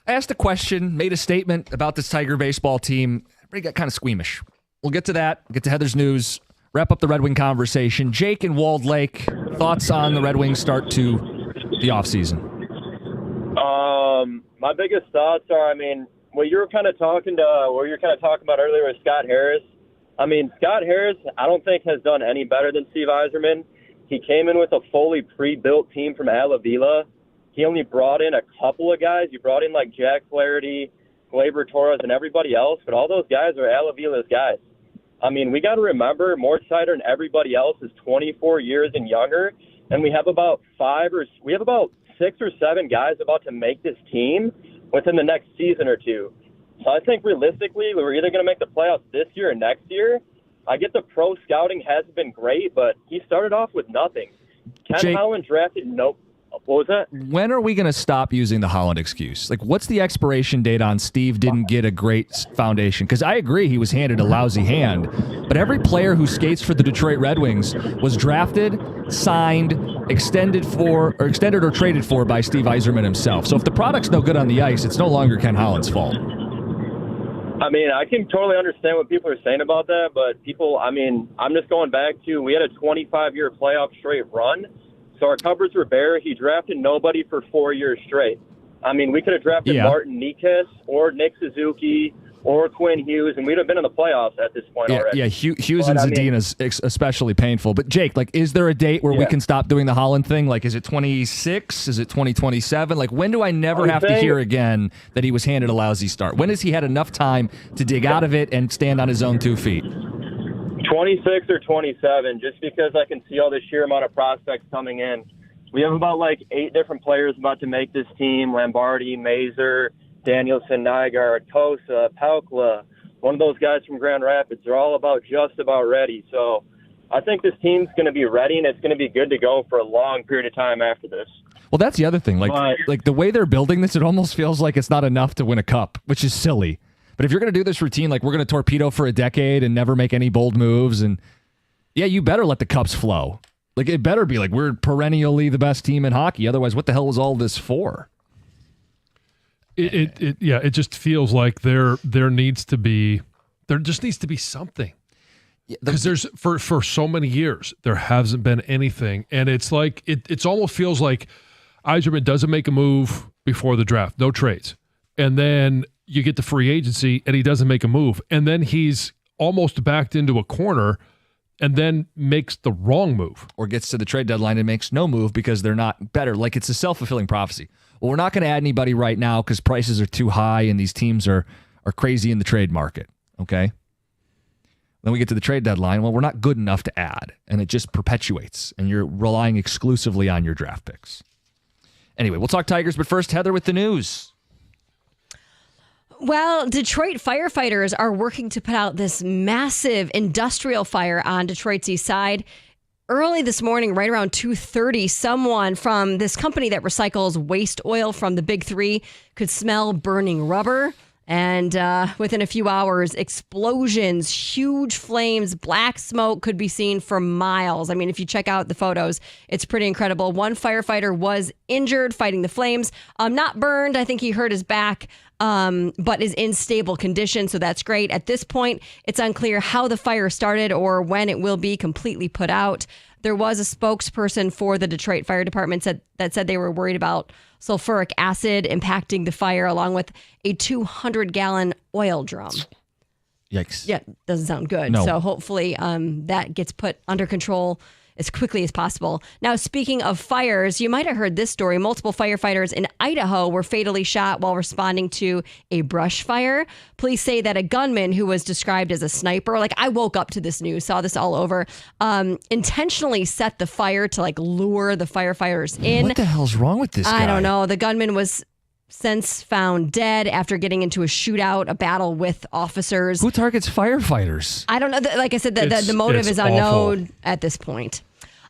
I asked a question, made a statement about this Tiger baseball team. Everybody got kind of squeamish. We'll get to that. Get to Heather's news. Wrap up the Red Wing conversation. Jake in Walled Lake, thoughts on the Red Wings start to the offseason? My biggest thoughts are, what you were kind of talking about earlier with Scott Harris. Scott Harris, I don't think has done any better than Steve Yzerman. He came in with a fully pre-built team from Alavila. He only brought in a couple of guys. He brought in like Jack Flaherty, Gleyber Torres, and everybody else, but all those guys are Alavila's guys. We got to remember, Mortsider and everybody else is 24 years and younger, and we have about 6 or 7 guys about to make this team within the next season or two. So I think realistically, we're either going to make the playoffs this year or next year. I get the pro scouting hasn't been great, but he started off with nothing. Ken Holland drafted What was that? When are we going to stop using the Holland excuse? Like, what's the expiration date on Steve didn't get a great foundation? Because I agree he was handed a lousy hand, but every player who skates for the Detroit Red Wings was drafted, signed, extended or traded for by Steve Yzerman himself. So if the product's no good on the ice, it's no longer Ken Holland's fault. I can totally understand what people are saying about that, but I'm just going back to, we had a 25-year playoff straight run. So our cupboards were bare. He drafted nobody for 4 years straight. We could have drafted Martin Nikas or Nick Suzuki or Quinn Hughes, and we'd have been in the playoffs at this point already. Yeah, Hughes and Zadina is especially painful. But Jake, is there a date where we can stop doing the Holland thing? Is it 26? Is it 2027? When do I never have to hear again that he was handed a lousy start? When has he had enough time to dig out of it and stand on his own 2 feet? 26 or 27, just because I can see all the sheer amount of prospects coming in. We have about 8 different players about to make this team: Lombardi, Mazer, Danielson, Nygaard, Kosa, Paukla, one of those guys from Grand Rapids. They're all just about ready. So I think this team's going to be ready, and it's going to be good to go for a long period of time after this. Well, that's the other thing. The way they're building this, it almost feels like it's not enough to win a cup, which is silly. But if you're going to do this routine, we're going to torpedo for a decade and never make any bold moves, and you better let the cups flow. It better be we're perennially the best team in hockey. Otherwise, what the hell was all this for? It just feels like there just needs to be something. Because there's for so many years there hasn't been anything, and it's it's almost feels like Yzerman doesn't make a move before the draft, no trades, and then you get the free agency and he doesn't make a move, and then he's almost backed into a corner and then makes the wrong move. Or gets to the trade deadline and makes no move because they're not better. It's a self-fulfilling prophecy. Well, we're not going to add anybody right now because prices are too high and these teams are crazy in the trade market, okay? Then we get to the trade deadline. Well, we're not good enough to add, and it just perpetuates, and you're relying exclusively on your draft picks. Anyway, we'll talk Tigers, but first, Heather with the news. Well, Detroit firefighters are working to put out this massive industrial fire on Detroit's east side. Early this morning, right around 2:30, someone from this company that recycles waste oil from the Big Three could smell burning rubber. And within a few hours, explosions, huge flames, black smoke could be seen for miles. If you check out the photos, it's pretty incredible. One firefighter was injured fighting the flames. Not burned. I think he hurt his back, but is in stable condition. So that's great. At this point, it's unclear how the fire started or when it will be completely put out. There was a spokesperson for the Detroit Fire Department that said they were worried about sulfuric acid impacting the fire, along with a 200-gallon oil drum. Yikes. Yeah, doesn't sound good. No. So hopefully that gets put under control as quickly as possible. Now, speaking of fires, you might have heard this story. Multiple firefighters in Idaho were fatally shot while responding to a brush fire. Police say that a gunman who was described as a sniper, I woke up to this news, saw this all over, intentionally set the fire to lure the firefighters in. What the hell's wrong with this guy? I don't know. The gunman was since found dead after getting into a shootout, a battle with officers. Who targets firefighters? I don't know. Like I said, the motive is unknown at this point.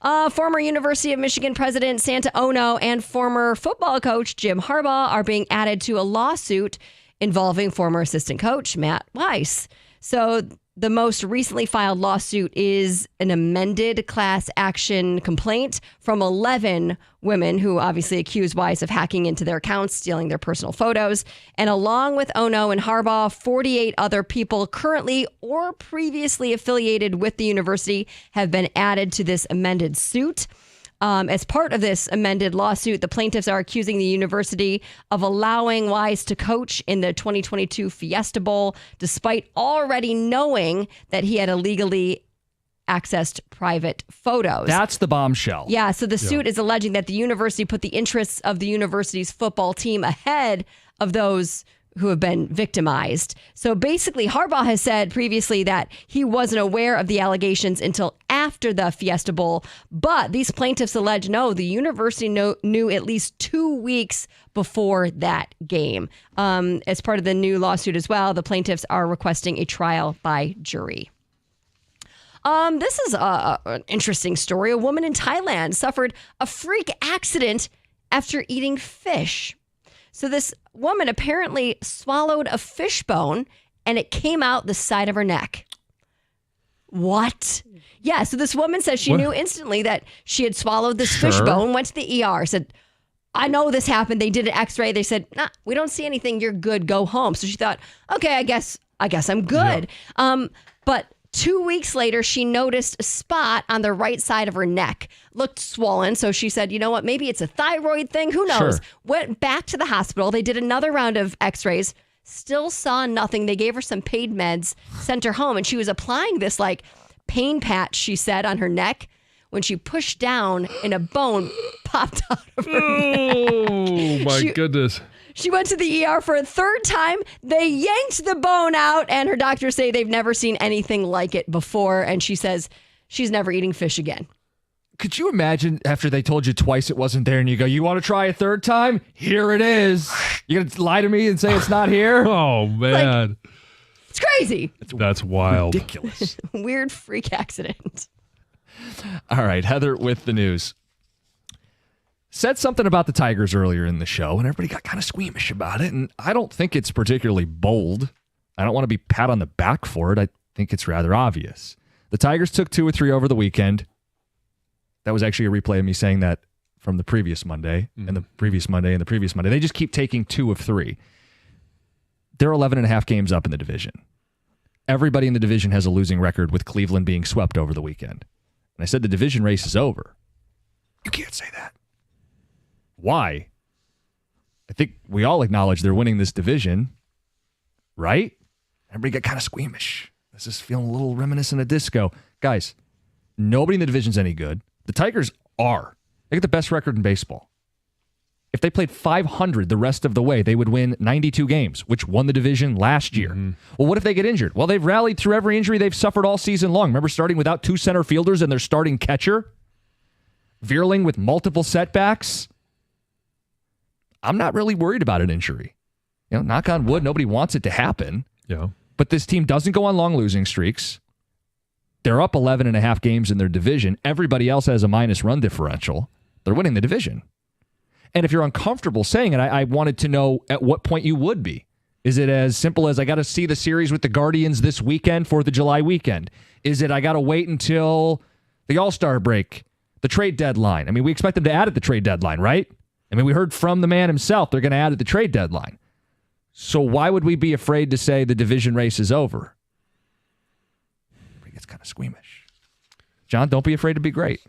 Former University of Michigan President Santa Ono and former football coach Jim Harbaugh are being added to a lawsuit involving former assistant coach Matt Weiss. So the most recently filed lawsuit is an amended class action complaint from 11 women who obviously accuse Weiss of hacking into their accounts, stealing their personal photos. And along with Ono and Harbaugh, 48 other people currently or previously affiliated with the university have been added to this amended suit. As part of this amended lawsuit, the plaintiffs are accusing the university of allowing Weiss to coach in the 2022 Fiesta Bowl, despite already knowing that he had illegally accessed private photos. That's the bombshell. Yeah, so the suit is alleging that the university put the interests of the university's football team ahead of those who have been victimized. So basically, Harbaugh has said previously that he wasn't aware of the allegations until after the Fiesta Bowl. But these plaintiffs allege, no, the university knew at least 2 weeks before that game. As part of the new lawsuit as well, the plaintiffs are requesting a trial by jury. This is an interesting story. A woman in Thailand suffered a freak accident after eating fish. So this woman apparently swallowed a fish bone and it came out the side of her neck. What? Yeah, so this woman says she knew instantly that she had swallowed this fish bone, went to the ER, said, I know this happened. They did an x-ray. They said, nah, we don't see anything. You're good. Go home. So she thought, okay, I guess I'm good. Yeah. But 2 weeks later, she noticed a spot on the right side of her neck. Looked swollen. So she said, you know what? Maybe it's a thyroid thing. Who knows? Sure. Went back to the hospital. They did another round of x-rays. Still saw nothing. They gave her some pain meds, sent her home. And she was applying this like pain patch, she said, on her neck. When she pushed down and a bone popped out of her neck. Oh, my goodness. She went to the ER for a third time. They yanked the bone out, and her doctors say they've never seen anything like it before. And she says she's never eating fish again. Could you imagine after they told you twice it wasn't there and you go, you want to try a third time? Here it is. You're going to lie to me and say it's not here? Oh, man. It's crazy. That's wild. Ridiculous. Weird freak accident. All right, Heather with the news. Said something about the Tigers earlier in the show, and everybody got kind of squeamish about it, and I don't think it's particularly bold. I don't want to be pat on the back for it. I think it's rather obvious. The Tigers took 2 or 3 over the weekend. That was actually a replay of me saying that from the previous Monday, and the previous Monday, and the previous Monday. They just keep taking 2 of 3. They're 11 and a half games up in the division. Everybody in the division has a losing record, with Cleveland being swept over the weekend. And I said the division race is over. You can't say that. Why? I think we all acknowledge they're winning this division, right? Everybody got kind of squeamish. This is feeling a little reminiscent of disco. Guys, nobody in the division's any good. The Tigers are. They got the best record in baseball. If they played 500 the rest of the way, they would win 92 games, which won the division last year. Well, what if they get injured? Well, they've rallied through every injury they've suffered all season long. Remember starting without 2 center fielders and their starting catcher? Veerling with multiple setbacks? I'm not really worried about an injury. You know, knock on wood, nobody wants it to happen. Yeah. But this team doesn't go on long losing streaks. They're up 11 and a half games in their division. Everybody else has a minus run differential. They're winning the division. And if you're uncomfortable saying it, I wanted to know at what point you would be. Is it as simple as I got to see the series with the Guardians this weekend, 4th of July weekend? Is it I got to wait until the All-Star break, the trade deadline? I mean, we expect them to add at the trade deadline, right? I mean, we heard from the man himself they're going to add at the trade deadline. So why would we be afraid to say the division race is over? It gets kind of squeamish. John, don't be afraid to be great.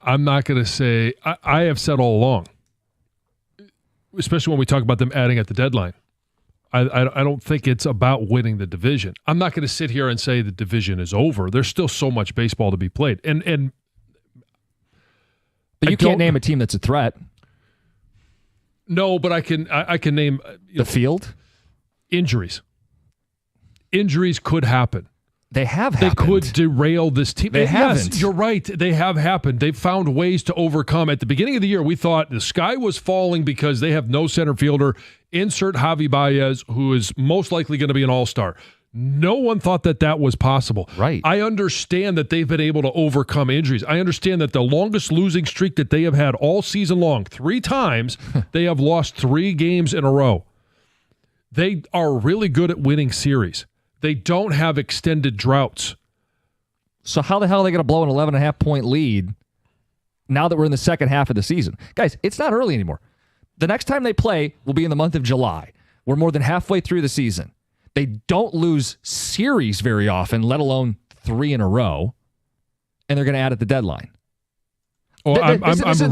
I'm not going to say, I have said all along, especially when we talk about them adding at the deadline, I don't think it's about winning the division. I'm not going to sit here and say the division is over. There's still so much baseball to be played. But you can't name a team that's a threat. No, but I can name the field. Injuries. Injuries could happen. They have happened. They could derail this team. They haven't. Yes, you're right. They have happened. They've found ways to overcome. At the beginning of the year, we thought the sky was falling because they have no center fielder. Insert Javi Baez, who is most likely going to be an all-star. No one thought that was possible. Right. I understand that they've been able to overcome injuries. I understand that the longest losing streak that they have had all season long, 3 times, they have lost 3 games in a row. They are really good at winning series. They don't have extended droughts. So how the hell are they going to blow an 11.5-point lead now that we're in the second half of the season? Guys, it's not early anymore. The next time they play will be in the month of July. We're more than halfway through the season. They don't lose series very often, let alone 3 in a row, and they're going to add at the deadline. Oh, I'm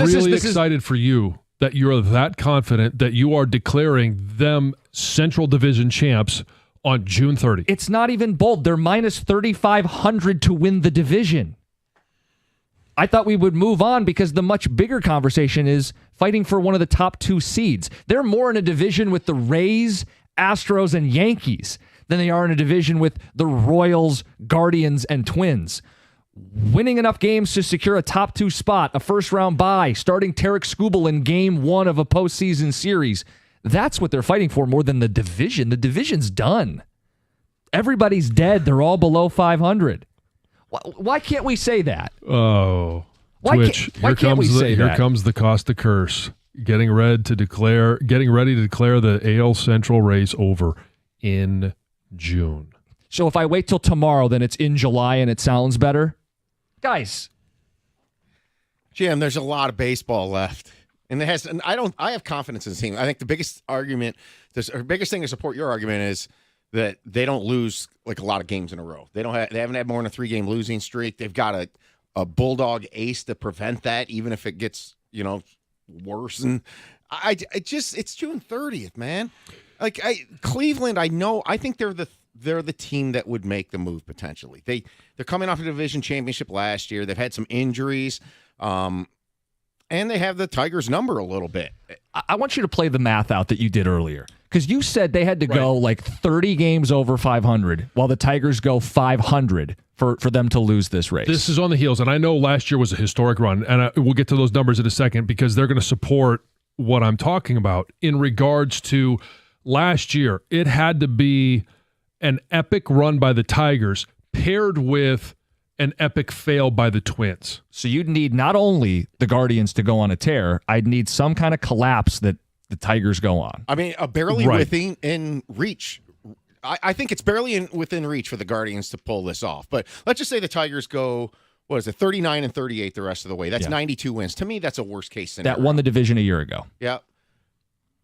really excited for you that you're that confident that you are declaring them Central Division champs on June 30. It's not even bold. They're minus 3,500 to win the division. I thought we would move on because the much bigger conversation is fighting for one of the top 2 seeds. They're more in a division with the Rays, Astros, and Yankees than they are in a division with the Royals, Guardians, and Twins. Winning enough games to secure a top 2 spot, a first-round bye, starting Tarek Skubal in Game 1 of a postseason series. That's what they're fighting for more than the division. The division's done. Everybody's dead. They're all below 500. Why can't we say that? Oh, Twitch. Why can't we say that? Here comes the Costa curse. Getting ready to declare the AL Central race over in June. So if I wait till tomorrow, then it's in July and it sounds better? Guys. Jim, there's a lot of baseball left. And I have confidence in the team. I think the biggest thing to support your argument is that they don't lose like a lot of games in a row. They haven't had more than a 3-game losing streak. They've got a bulldog ace to prevent that, even if it gets, worse. And it's June 30th, man. Like Cleveland, I think they're the team that would make the move potentially. They're coming off a division championship last year. They've had some injuries. And they have the Tigers' number a little bit. I want you to play the math out that you did earlier. Because you said they had to go like 30 games over 500, while the Tigers go 500 for them to lose this race. This is on the heels, and I know last year was a historic run, and we'll get to those numbers in a second because they're going to support what I'm talking about. In regards to last year, it had to be an epic run by the Tigers paired with an epic fail by the Twins. So you'd need not only the Guardians to go on a tear, I'd need some kind of collapse that the Tigers go on. I mean, barely within reach. I think it's barely within reach for the Guardians to pull this off. But let's just say the Tigers go, 39 and 38 the rest of the way. That's 92 wins. To me, that's a worst-case scenario. That won the division a year ago. Yeah.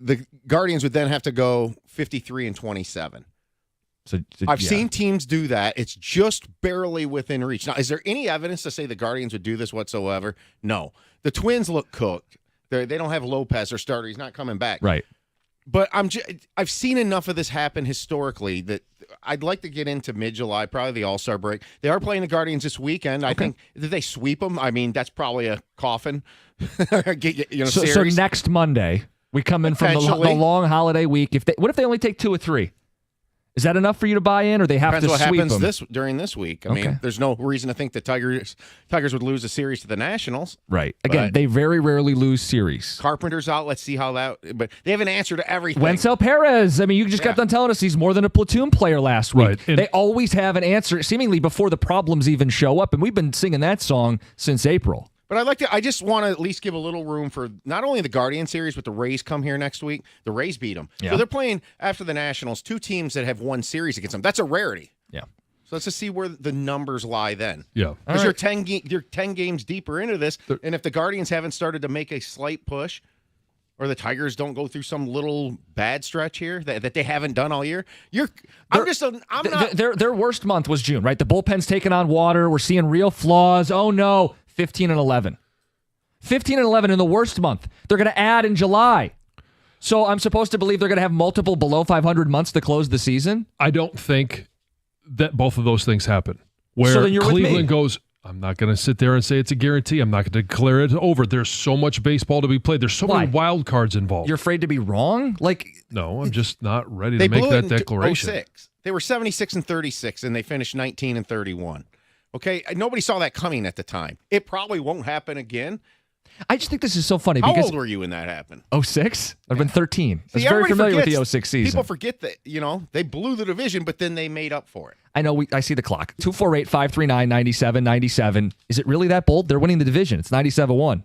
The Guardians would then have to go 53 and 27. So I've seen teams do that. It's just barely within reach. Now, is there any evidence to say the Guardians would do this whatsoever? No. The Twins look cooked. They don't have Lopez, their starter. He's not coming back. Right. But I've seen enough of this happen historically that I'd like to get into mid-July, probably the All-Star break. They are playing the Guardians this weekend. I think, did they sweep them? I mean, that's probably a coffin. So next Monday, we come in from the long holiday week. What if they only take 2 or 3? Is that enough for you to buy in, or they have Depends to sweep them? Depends what happens during this week. I mean, there's no reason to think the Tigers would lose a series to the Nationals. Right. Again, they very rarely lose series. Carpenter's out. Let's see how that. But they have an answer to everything. Wencel Perez. I mean, you just got done telling us he's more than a platoon player last week. Right. They always have an answer, seemingly before the problems even show up, and we've been singing that song since April. But I just want to at least give a little room for not only the Guardian series, but the Rays come here next week. The Rays beat them. Yeah. So they're playing after the Nationals, 2 teams that have won series against them. That's a rarity. Yeah. So let's just see where the numbers lie then. Yeah. Because you're 10 games deeper into this, and if the Guardians haven't started to make a slight push, or the Tigers don't go through some little bad stretch here that they haven't done all year, their worst month was June, right? The bullpen's taking on water. We're seeing real flaws. Oh no. 15 and 11. 15 and 11 in the worst month. They're going to add in July. So I'm supposed to believe they're going to have multiple below 500 months to close the season? I don't think that both of those things happen. Where so then you're Cleveland goes, I'm not going to sit there and say it's a guarantee. I'm not going to declare it over. There's so much baseball to be played. There's so many wild cards involved. You're afraid to be wrong? No, I'm just not ready to make that declaration. 06. They were 76 and 36, and they finished 19 and 31. Okay, nobody saw that coming at the time. It probably won't happen again. I just think this is so funny. How because old were you when that happened? 06? I've been 13. I was very familiar with the 06 season. People forget that, they blew the division, but then they made up for it. I know. I see the clock. 248-539-9797. Is it really that bold? They're winning the division. It's 97-1.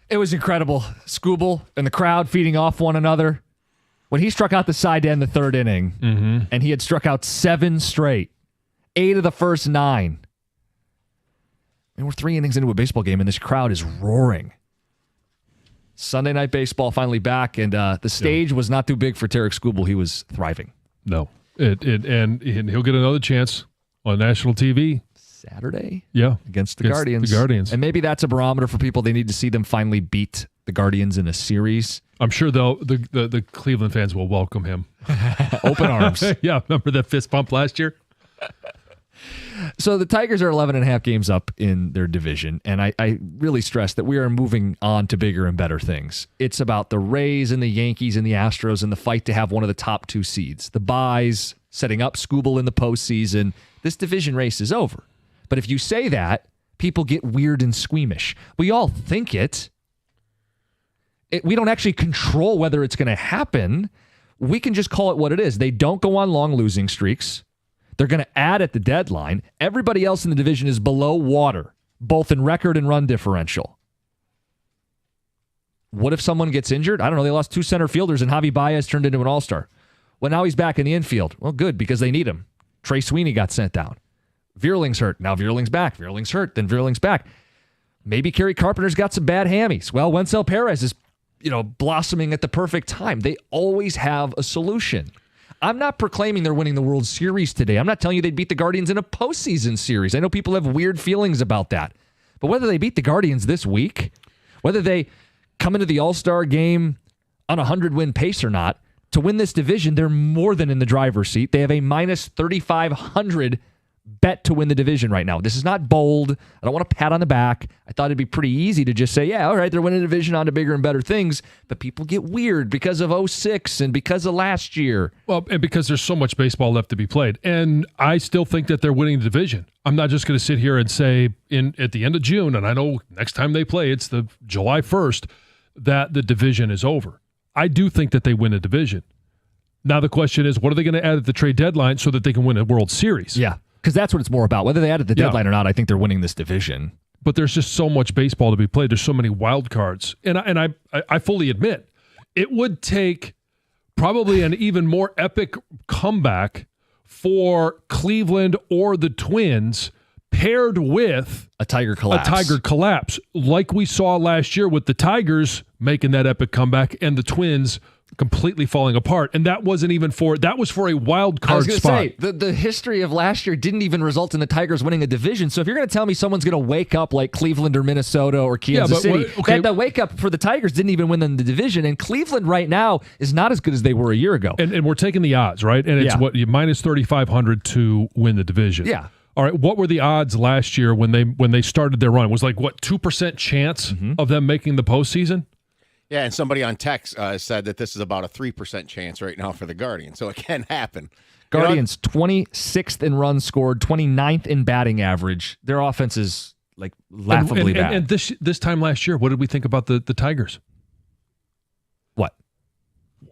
It was incredible. Skubal and the crowd feeding off one another. When he struck out the side to end the third inning, and he had struck out 7 straight, 8 of the first 9. And we're 3 innings into a baseball game, and this crowd is roaring. Sunday Night Baseball finally back, and the stage was not too big for Tarek Skubal. He was thriving. No. And he'll get another chance on national TV. Saturday? Yeah. Against the Guardians. The Guardians. And maybe that's a barometer for people. They need to see them finally beat the Guardians in a series. I'm sure the Cleveland fans will welcome him. Open arms. Yeah, remember that fist bump last year? So the Tigers are 11.5 games up in their division, and I really stress that we are moving on to bigger and better things. It's about the Rays and the Yankees and the Astros and the fight to have one of the top 2 seeds. The byes, setting up Skubal in the postseason. This division race is over. But if you say that, people get weird and squeamish. We all think it. We don't actually control whether it's going to happen. We can just call it what it is. They don't go on long losing streaks. They're going to add at the deadline. Everybody else in the division is below water, both in record and run differential. What if someone gets injured? I don't know. They lost 2 center fielders and Javi Baez turned into an all-star. Well, now he's back in the infield. Well, good, because they need him. Trey Sweeney got sent down. Vierling's hurt. Now Vierling's back. Vierling's hurt. Then Vierling's back. Maybe Kerry Carpenter's got some bad hammies. Well, Wencel Perez is, blossoming at the perfect time. They always have a solution. I'm not proclaiming they're winning the World Series today. I'm not telling you they'd beat the Guardians in a postseason series. I know people have weird feelings about that. But whether they beat the Guardians this week, whether they come into the All-Star game on a 100-win pace or not, to win this division, they're more than in the driver's seat. They have a minus 3,500 bet to win the division right now. This is not bold. I don't want to pat on the back. I thought it'd be pretty easy to just say, yeah, all right, they're winning the division on to bigger and better things. But people get weird because of 06 and because of last year. Well, and because there's so much baseball left to be played. And I still think that they're winning the division. I'm not just going to sit here and say at the end of June, and I know next time they play, it's the July 1st, that the division is over. I do think that they win a division. Now the question is, what are they going to add at the trade deadline so that they can win a World Series? Yeah, because that's what it's more about. Whether they add at the deadline or not, I think they're winning this division. But there's just so much baseball to be played. There's so many wild cards. And I fully admit, it would take probably an even more epic comeback for Cleveland or the Twins paired with a Tiger collapse. Like we saw last year with the Tigers making that epic comeback and the Twins completely falling apart. And that wasn't even that was for a wild card spot. I was going to say, the history of last year didn't even result in the Tigers winning a division. So if you're going to tell me someone's going to wake up like Cleveland or Minnesota or Kansas City, the wake up for the Tigers didn't even win them the division. And Cleveland right now is not as good as they were a year ago. And we're taking the odds, right? And it's minus 3,500 to win the division. Yeah. All right, what were the odds last year when they started their run? It was like, 2% chance of them making the postseason? Yeah, and somebody on text said that this is about a 3% chance right now for the Guardians, so it can happen. Guardians, 26th in runs scored, 29th in batting average. Their offense is like laughably bad. And this time last year, what did we think about the Tigers? What?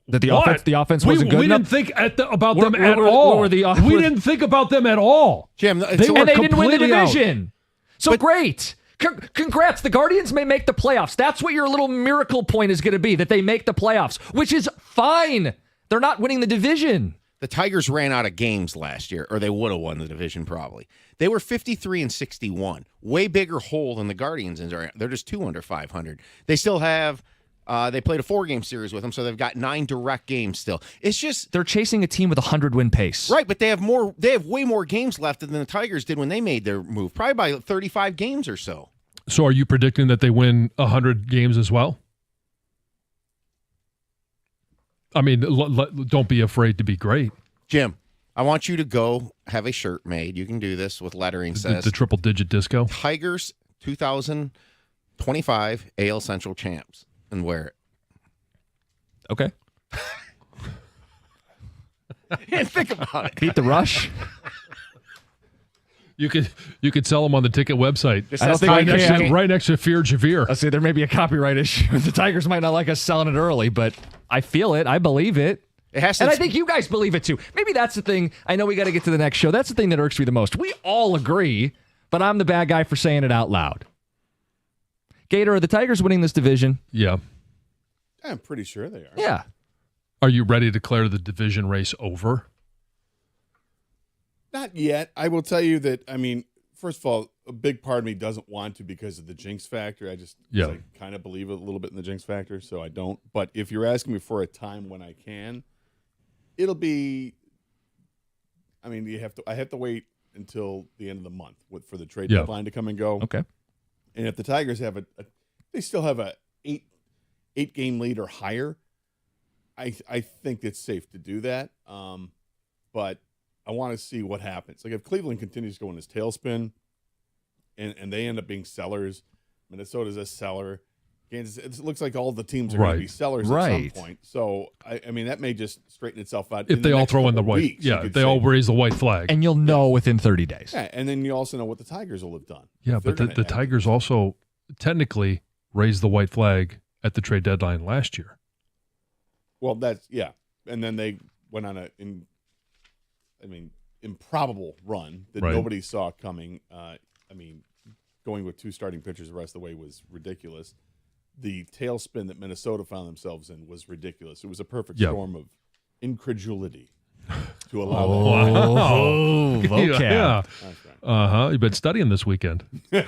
That the offense wasn't good enough? We didn't think about them at all. We didn't think about them at all. Jim, they didn't win the division. So great. Congrats. The Guardians may make the playoffs. That's what your little miracle point is going to be, that they make the playoffs, which is fine. They're not winning the division. The Tigers ran out of games last year, or they would have won the division probably. They were 53-61. Way bigger hole than the Guardians. They're just 2 under 500. They still have... they played a 4-game series with them, so they've got 9 direct games still. It's just they're chasing a team with a 100-win pace, right? But they have more. They have way more games left than the Tigers did when they made their move, probably by 35 games or so. So, are you predicting that they win 100 games as well? I mean, don't be afraid to be great, Jim. I want you to go have a shirt made. You can do this with lettering. Says the triple-digit disco. Tigers 2025 AL Central champs. And wear it. Okay. And think about it. Beat the rush. You could sell them on the ticket website. I don't think right next to Fear Javere. I'll say there may be a copyright issue. The Tigers might not like us selling it early, but I feel it. I believe it. It has to. And I think you guys believe it too. Maybe that's the thing. I know we got to get to the next show. That's the thing that irks me the most. We all agree, but I'm the bad guy for saying it out loud. Gator, are the Tigers winning this division? Yeah. I'm pretty sure they are. Yeah. Are you ready to declare the division race over? Not yet. I will tell you that, I mean, first of all, a big part of me doesn't want to because of the jinx factor. I kind of believe a little bit in the jinx factor, so I don't. But if you're asking me for a time when I can, it'll be, I mean, I have to wait until the end of the month for the trade deadline to come and go. Okay. And if the Tigers have they still have a eight game lead or higher, I think it's safe to do that. But I want to see what happens. Like if Cleveland continues to go in this tailspin and they end up being sellers, Minnesota's a seller. Kansas, it looks like all the teams are going to be sellers at some point. So, I mean, that may just straighten itself out. If they all throw in the white, if they all raise the white flag. And you'll know within 30 days. Yeah, and then you also know what the Tigers will have done. Yeah, but the Tigers also technically raised the white flag at the trade deadline last year. Well, that's, yeah. And then they went on improbable run that nobody saw coming. Going with 2 starting pitchers the rest of the way was ridiculous. The tailspin that Minnesota found themselves in was ridiculous. It was a perfect storm of incredulity to allow that. Oh, vocab. Yeah. You've been studying this weekend. Yes.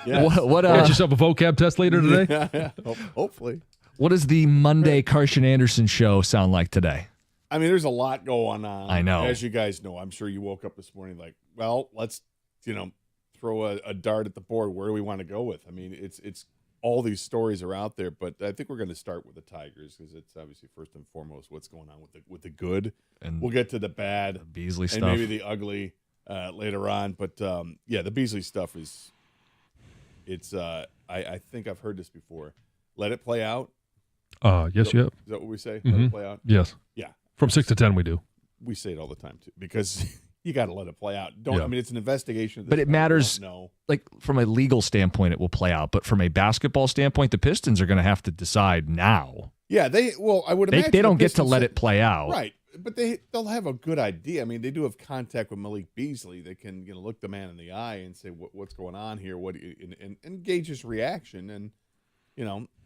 What Get yourself a vocab test later today? Yeah. Hopefully. What does the Monday Carson Anderson show sound like today? I mean, there's a lot going on. I know. As you guys know, I'm sure you woke up this morning like, well, let's, throw a dart at the board. Where do we want to go with? I mean, it's all these stories are out there, but I think we're going to start with the Tigers because it's obviously first and foremost what's going on with the good. And we'll get to the bad, the Beasley stuff, and maybe the ugly later on. But the Beasley stuff is, I think I've heard this before. Let it play out. Yes, you have. Is that what we say? Mm-hmm. Let it play out. Yes. Yeah. From 6 to 10, we do. We say it all the time too because you got to let it play out. I mean, it's an investigation. But it matters. Like from a legal standpoint, it will play out. But from a basketball standpoint, the Pistons are going to have to decide now. Yeah, I would imagine they don't get to let it play out, right? But they'll have a good idea. I mean, they do have contact with Malik Beasley. They can look the man in the eye and say what's going on here, and gauge his reaction. And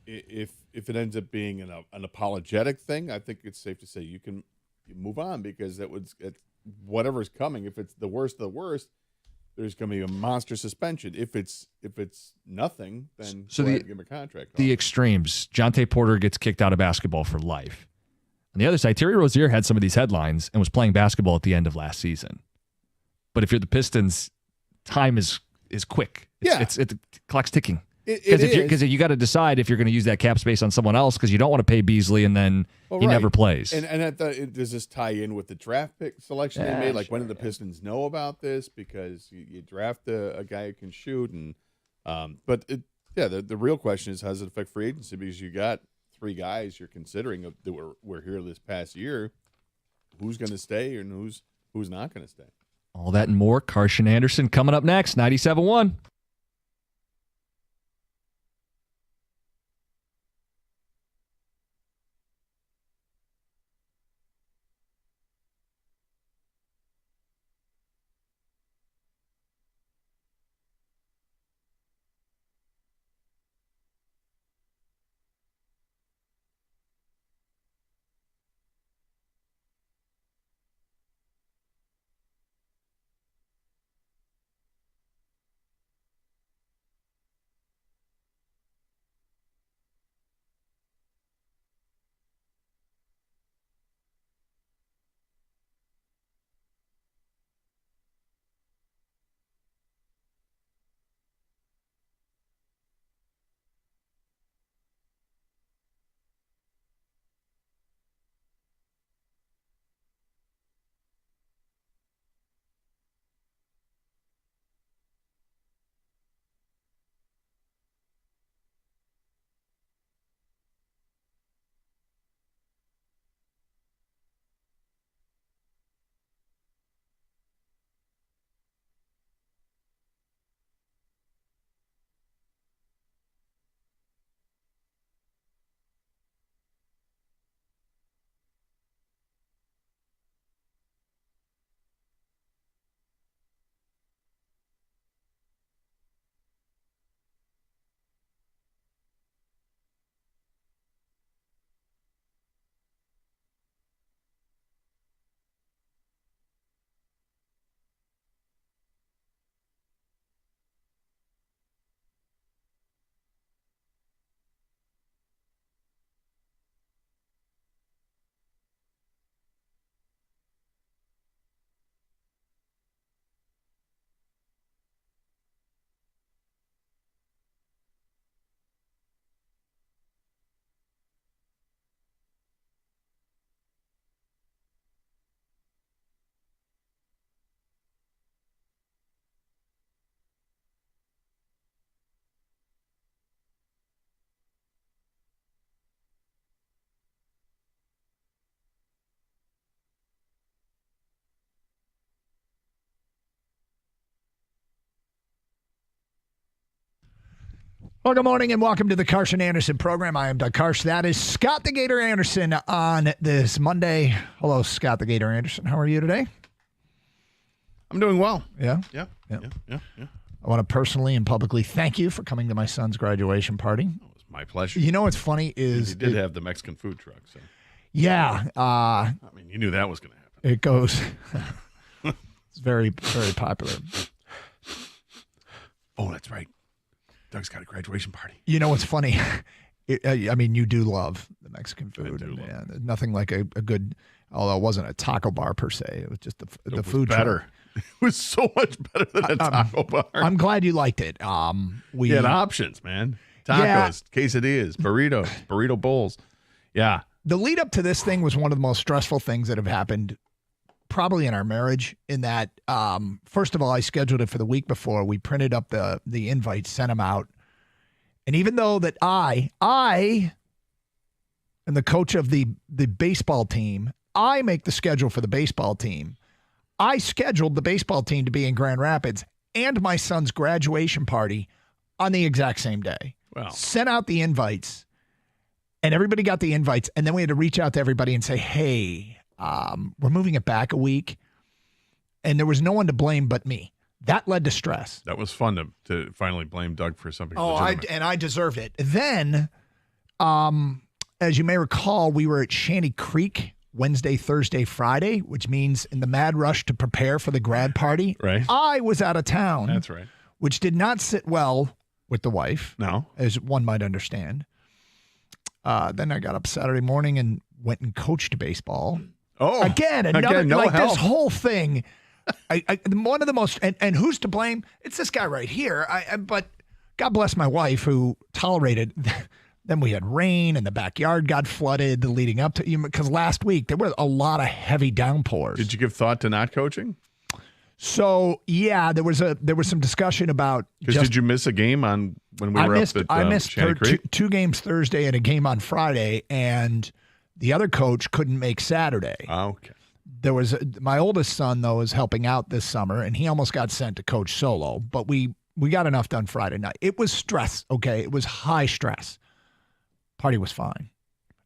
if it ends up being an apologetic thing, I think it's safe to say you can move on because whatever's coming. If it's the worst of the worst, there's going to be a monster suspension. If it's nothing, then go ahead and give him a contract. The extremes. Jonte Porter gets kicked out of basketball for life. On the other side, Terry Rozier had some of these headlines and was playing basketball at the end of last season. But if you're the Pistons, time is quick. The clock's ticking. Because you got to decide if you're going to use that cap space on someone else because you don't want to pay Beasley and then he never plays. And does this tie in with the draft pick selection they made? Like when did the Pistons know about this? Because you draft a guy who can shoot, and the real question is how does it affect free agency? Because you got 3 guys you're considering that were here this past year. Who's going to stay and who's not going to stay? All that and more. Carson Anderson coming up next. 97.1. Well, good morning and welcome to the Carson Anderson program. I am Doug Karsh. That is Scott the Gator Anderson on this Monday. Hello, Scott the Gator Anderson. How are you today? I'm doing well. Yeah? Yeah. I want to personally and publicly thank you for coming to my son's graduation party. It was my pleasure. You know what's funny is... He did have the Mexican food truck. So. Yeah. I mean, you knew that was going to happen. It goes... It's very, very popular. Oh, that's right. Doug's got a graduation party. You know what's funny? I mean, you do love the Mexican food. I do love and nothing like a good, although it wasn't a taco bar per se. It was just the food better. truck. It was so much better than a taco bar. I'm glad you liked it. We had options, man. Tacos, quesadillas, burritos, burrito bowls. Yeah. The lead up to this thing was one of the most stressful things that have happened probably in our marriage, in that, first of all, I scheduled it for the week before. We printed up the invites, sent them out. And even though that I am the coach of the baseball team, I make the schedule for the baseball team. I scheduled the baseball team to be in Grand Rapids and my son's graduation party on the exact same day. Wow. Sent out the invites, and everybody got the invites. And then we had to reach out to everybody and say, hey, we're moving it back a week. And there was no one to blame but me. That led to stress. That was fun to finally blame Doug for something. Oh, legitimate. I deserved it. Then, as you may recall, we were at Shanty Creek Wednesday, Thursday, Friday, which means in the mad rush to prepare for the grad party, right? I was out of town. That's right. Which did not sit well with the wife. No. As one might understand. Then I got up Saturday morning and went and coached baseball. Oh, again, another no like help. this whole thing. One of the most, and who's to blame? It's this guy right here. But God bless my wife who tolerated. Then we had rain and the backyard got flooded leading up to, because last week there were a lot of heavy downpours. Did you give thought to not coaching? So yeah, there was some discussion about. Because did you miss a game when we were up at I missed Shanty Creek? two games Thursday and a game on Friday, and the other coach couldn't make Saturday. Oh, okay. There was my oldest son though is helping out this summer, and he almost got sent to coach solo, but we got enough done Friday night. It was stress, okay? It was high stress. Party was fine.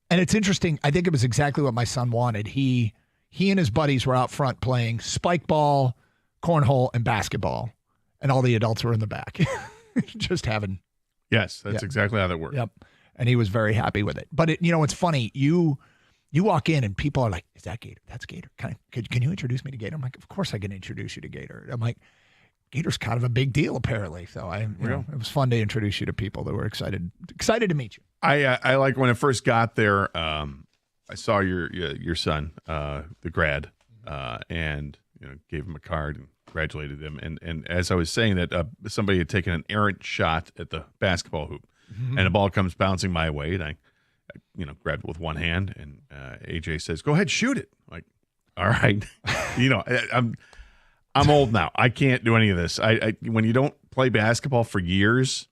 And it's interesting. I think it was exactly what my son wanted. He and his buddies were out front playing spike ball, cornhole, and basketball, and all the adults were in the back just having. Yes, that's exactly how that worked. Yep. And he was very happy with it. But it's funny. You walk in and people are like, "Is that Gator? That's Gator. Can you introduce me to Gator?" I'm like, "Of course I can introduce you to Gator." I'm like, Gator's kind of a big deal apparently. So it was fun to introduce you to people that were excited to meet you. I like when I first got there. I saw your son, the grad, and gave him a card and congratulated him. And as I was saying that, somebody had taken an errant shot at the basketball hoop, and the ball comes bouncing my way, and I grabbed it with one hand, and AJ says, "Go ahead, shoot it." Like, all right, I'm old now. I can't do any of this. I when you don't play basketball for years,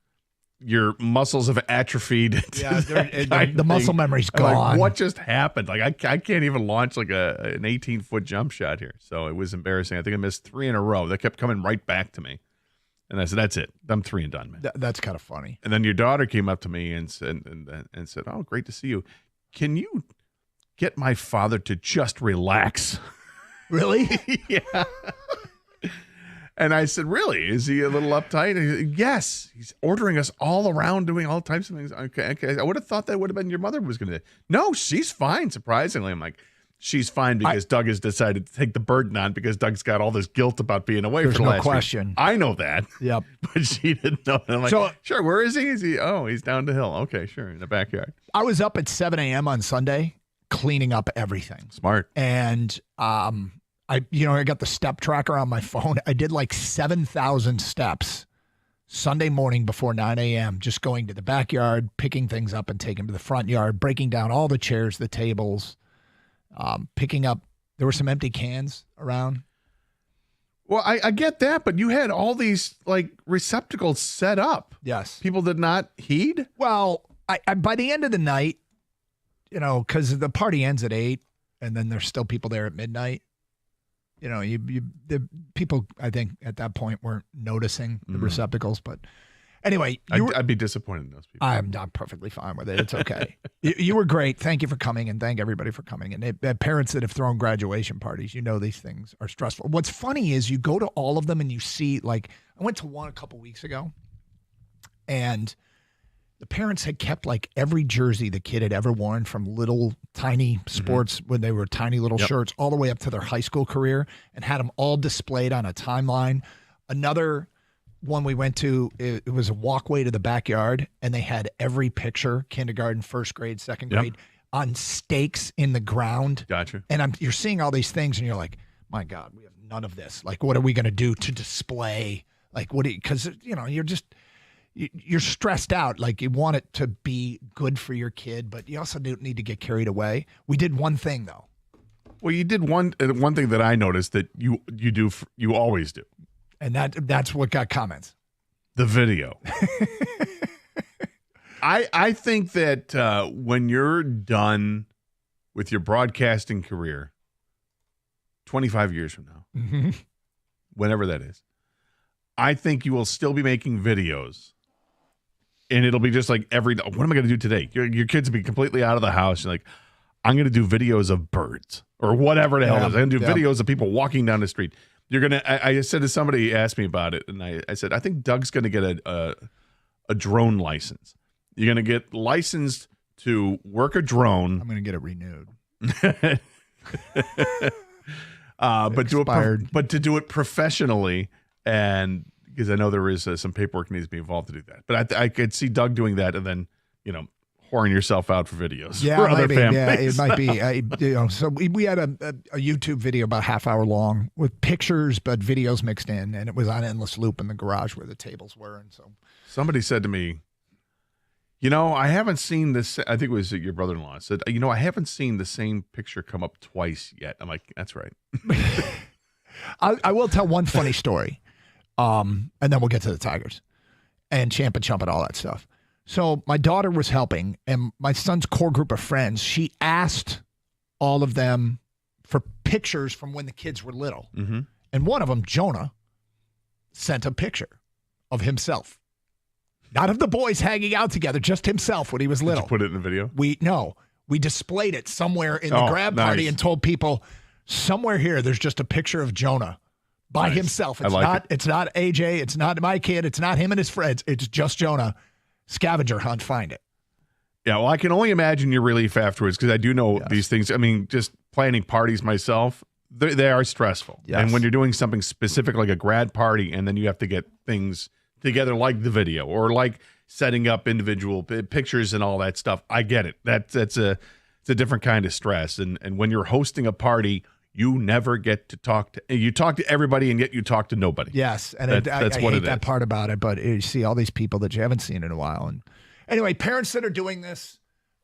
your muscles have atrophied. Yeah, the muscle memory's gone. Like, what just happened? Like I can't even launch like an 18-foot jump shot here. So it was embarrassing. I think I missed 3 in a row. They kept coming right back to me. And I said, "That's it. I'm 3 and done, man." That's kind of funny. And then your daughter came up to me and said, "Oh, great to see you. Can you get my father to just relax?" Really? Yeah. And I said, "Really? Is he a little uptight?" And he said, "Yes. He's ordering us all around, doing all types of things." Okay. I would have thought that would have been your mother was going to. No, she's fine. Surprisingly, I'm like, she's fine because Doug has decided to take the burden on because Doug's got all this guilt about being away for the last question. week. I know that. Yep. But she didn't know. And I'm like, So- sure. Where is he? He's down the hill. Okay, sure, in the backyard. I was up at 7 a.m. on Sunday cleaning up everything. Smart. And I got the step tracker on my phone. I did like 7,000 steps Sunday morning before 9 a.m., just going to the backyard, picking things up and taking them to the front yard, breaking down all the chairs, the tables, picking up. There were some empty cans around. Well, I get that, but you had all these like receptacles set up. Yes. People did not heed? Well, I by the end of the night, because the party ends at 8 and then there's still people there at midnight. The people, I think, at that point weren't noticing the receptacles, but Anyway, I'd be disappointed in those people. I'm perfectly fine with it. It's okay. You were great. Thank you for coming, and thank everybody for coming. And parents that have thrown graduation parties, these things are stressful. What's funny is you go to all of them and you see, like, I went to one a couple weeks ago, and the parents had kept like every jersey the kid had ever worn from little tiny sports when they were tiny little shirts all the way up to their high school career, and had them all displayed on a timeline. Another one we went to, it was a walkway to the backyard, and they had every picture, kindergarten, first grade, second grade, on stakes in the ground. Gotcha. And you're seeing all these things, and you're like, my God, we have none of this. Like, what are we going to do to display? Like, because, you're stressed out. Like, you want it to be good for your kid, but you also don't need to get carried away. We did one thing, though. Well, you did one thing that I noticed that you always do. And that's what got comments. The video. I think that when you're done with your broadcasting career, 25 years from now, whenever that is, I think you will still be making videos. And it'll be just like what am I going to do today? Your kids will be completely out of the house. You're like, I'm going to do videos of birds or whatever the hell it is. I'm going to do videos of people walking down the street. You're going to, I said to somebody, asked me about it, and I said, I think Doug's going to get a drone license. You're going to get licensed to work a drone. I'm going to get it renewed. But to do it professionally, and because I know there is some paperwork needs to be involved to do that. But I could see Doug doing that, and then whoring yourself out for videos for other families. Yeah, it might be. So we had a YouTube video about half hour long with pictures but videos mixed in, and it was on endless loop in the garage where the tables were. And so somebody said to me, I haven't seen this. I think it was your brother-in-law said, I haven't seen the same picture come up twice yet. I'm like, that's right. I will tell one funny story, and then we'll get to the Tigers and Champ and Chump and all that stuff. So my daughter was helping, and my son's core group of friends, she asked all of them for pictures from when the kids were little. Mm-hmm. And one of them, Jonah, sent a picture of himself. Not of the boys hanging out together, just himself when he was little. Did you put it in the video? We displayed it somewhere in the grab party and told people, somewhere here, there's just a picture of Jonah by himself. It's not AJ. It's not my kid. It's not him and his friends. It's just Jonah. Scavenger hunt, find it. Yeah, well, I can only imagine your relief afterwards, because I do know these things. I mean, just planning parties myself, they are stressful. Yes. And when you're doing something specific like a grad party, and then you have to get things together like the video or like setting up individual pictures and all that stuff, I get it. It's a different kind of stress. And when you're hosting a party, you never get to talk to everybody, and yet you talk to nobody. Yes, and that's I what hate it that is. part about it. But you see all these people that you haven't seen in a while. And anyway, parents that are doing this,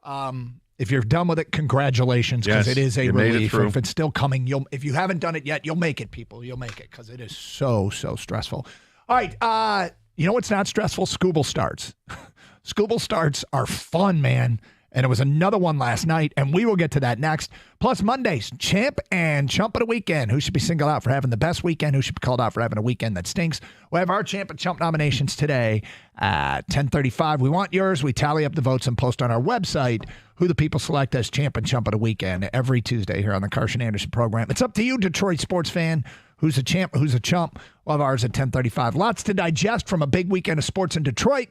if you're done with it, congratulations, because it is a relief. If it's still coming, if you haven't done it yet, you'll make it, people. You'll make it, because it is so stressful. All right, you know what's not stressful? Scooble starts. Scooble starts are fun, man. And it was another one last night, and we will get to that next. Plus, Mondays, Champ and Chump of the Weekend. Who should be singled out for having the best weekend? Who should be called out for having a weekend that stinks? We'll have our Champ and Chump nominations today at 10:35. We want yours. We tally up the votes and post on our website who the people select as Champ and Chump of the Weekend every Tuesday here on the Carson Anderson program. It's up to you, Detroit sports fan. Who's a champ? Who's a chump? We'll have ours at 10:35. Lots to digest from a big weekend of sports in Detroit.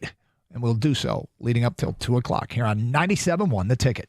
And we'll do so leading up till 2 o'clock here on 97.1 The Ticket.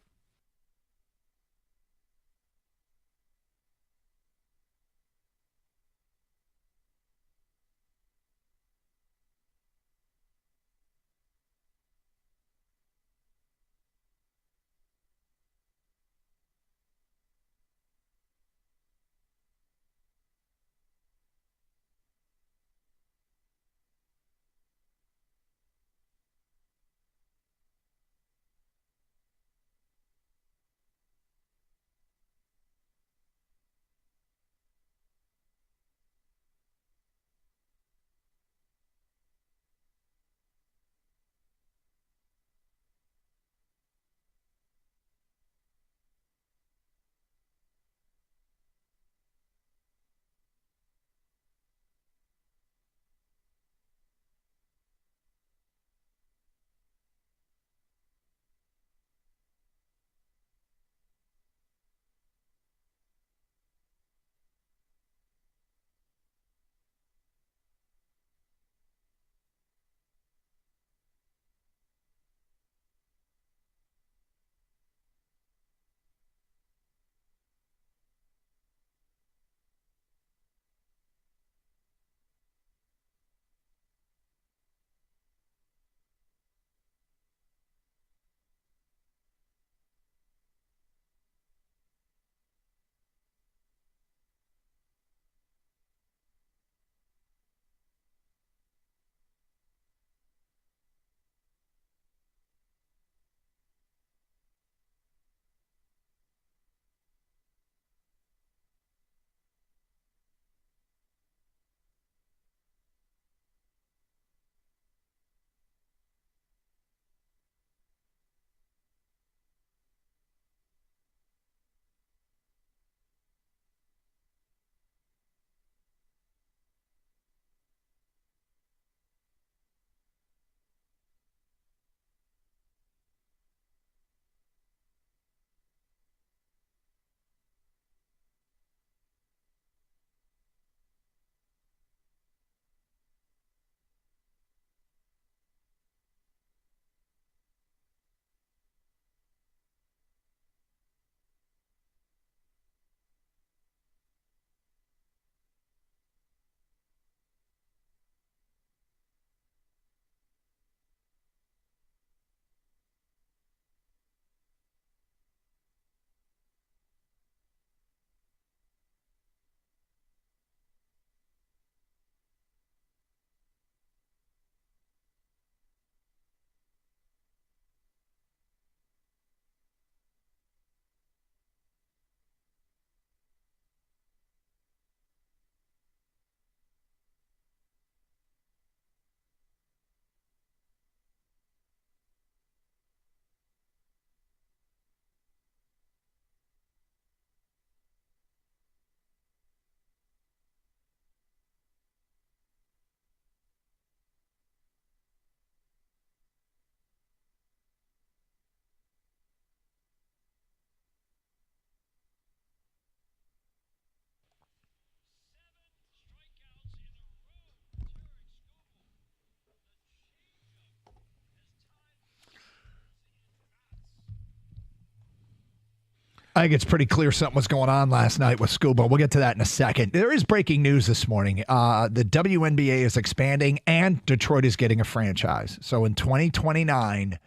I think it's pretty clear something was going on last night with Scuba. We'll get to that in a second. There is breaking news this morning. The WNBA is expanding, and Detroit is getting a franchise. So in 2029,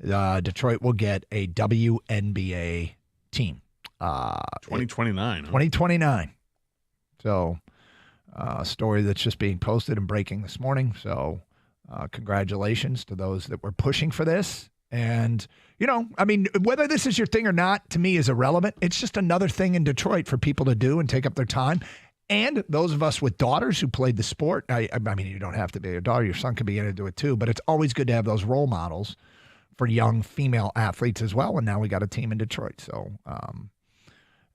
Detroit will get a WNBA team. 2029. 2029. So a story that's just being posted and breaking this morning. So congratulations to those that were pushing for this. And, whether this is your thing or not, to me is irrelevant. It's just another thing in Detroit for people to do and take up their time. And those of us with daughters who played the sport, I mean, you don't have to be a daughter. Your son can be into it too. But it's always good to have those role models for young female athletes as well. And now we got a team in Detroit. So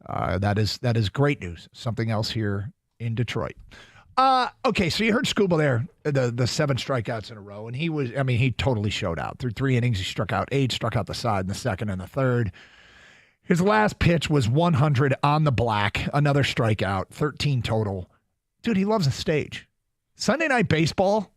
that is great news. Something else here in Detroit. Okay, so you heard Scuba there, the 7 strikeouts in a row, and he totally showed out. Through 3 innings, he struck out 8, struck out the side in the second and the third. His last pitch was 100 on the black, another strikeout, 13 total. Dude, he loves the stage. Sunday Night Baseball,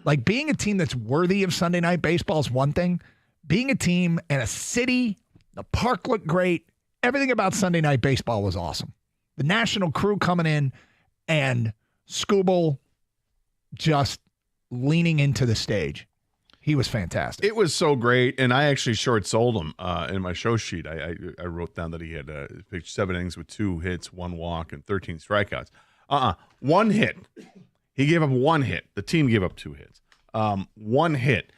like being a team that's worthy of Sunday Night Baseball is one thing. Being a team in a city, the park looked great. Everything about Sunday Night Baseball was awesome. The national crew coming in and Scooble just leaning into the stage. He was fantastic. It was so great, and I actually short sold him in my show sheet. I wrote down that he had pitched 7 innings with 2 hits, 1 walk, and 13 strikeouts. 1 hit. He gave up 1 hit. The team gave up 2 hits. 1 hit.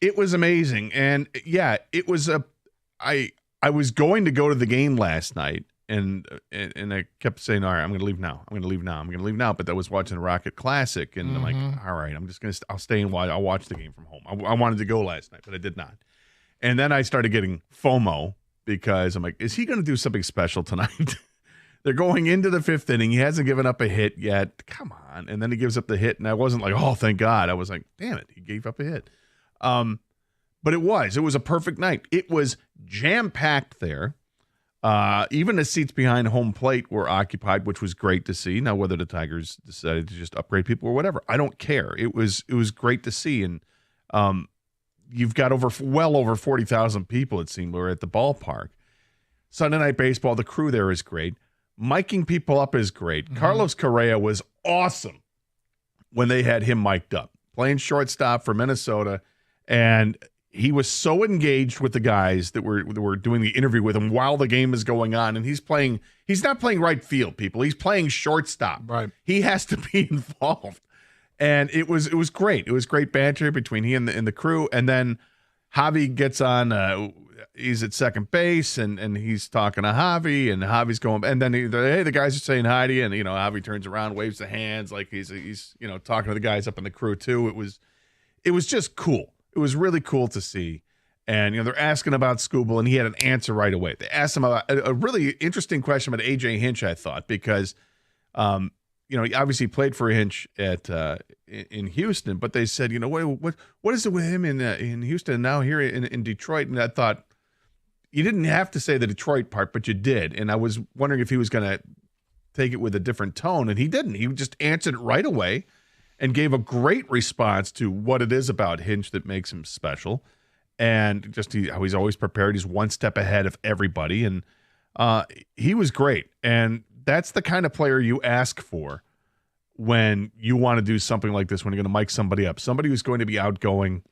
It was amazing, and yeah, it was I was going to go to the game last night. And I kept saying, all right, I'm going to leave now. I'm going to leave now. I'm going to leave now. But I was watching the Rocket Classic, and I'm like, all right, I'm just going to I'll stay and watch. I'll watch the game from home. I wanted to go last night, but I did not. And then I started getting FOMO because I'm like, is he going to do something special tonight? They're going into the 5th inning. He hasn't given up a hit yet. Come on. And then he gives up the hit, and I wasn't like, oh, thank God. I was like, damn it, he gave up a hit. But it was a perfect night. It was jam-packed there. Even the seats behind home plate were occupied, which was great to see. Now, whether the Tigers decided to just upgrade people or whatever, I don't care. It was great to see, and you've got well over 40,000 people, it seemed, were at the ballpark. Sunday Night Baseball, the crew there is great. Miking people up is great. Mm-hmm. Carlos Correa was awesome when they had him mic'd up, playing shortstop for Minnesota, and he was so engaged with the guys that were doing the interview with him while the game is going on, and he's not playing right field, people. He's playing shortstop. Right. He has to be involved. And it was great. It was great banter between he and the crew. And then Javi gets on, he's at second base, and he's talking to Javi, and Javi's going, and then the guys are saying hi to you, and Javi turns around, waves the hands like he's talking to the guys up in the crew too. It was just cool. It was really cool to see. And, they're asking about Scooble, and he had an answer right away. They asked him about a really interesting question about A.J. Hinch, I thought, because, he obviously played for Hinch in Houston, but they said, what is it with him in Houston and now here in Detroit? And I thought, you didn't have to say the Detroit part, but you did. And I was wondering if he was going to take it with a different tone, and he didn't. He just answered it right away and gave a great response to what it is about Hinch that makes him special. And just how he's always prepared. He's one step ahead of everybody. And he was great. And that's the kind of player you ask for when you want to do something like this, when you're going to mic somebody up. Somebody who's going to be outgoing,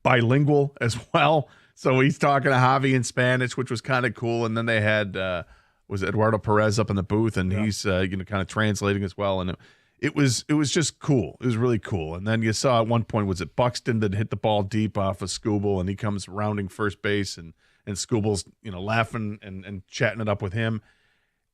bilingual as well. So he's talking to Javi in Spanish, which was kind of cool. And then they had, was Eduardo Perez up in the booth, and he's kind of translating as well. And it was just cool. It was really cool. And then you saw at one point, was it Buxton that hit the ball deep off of Scooble, and he comes rounding first base, and Scooble's laughing and chatting it up with him.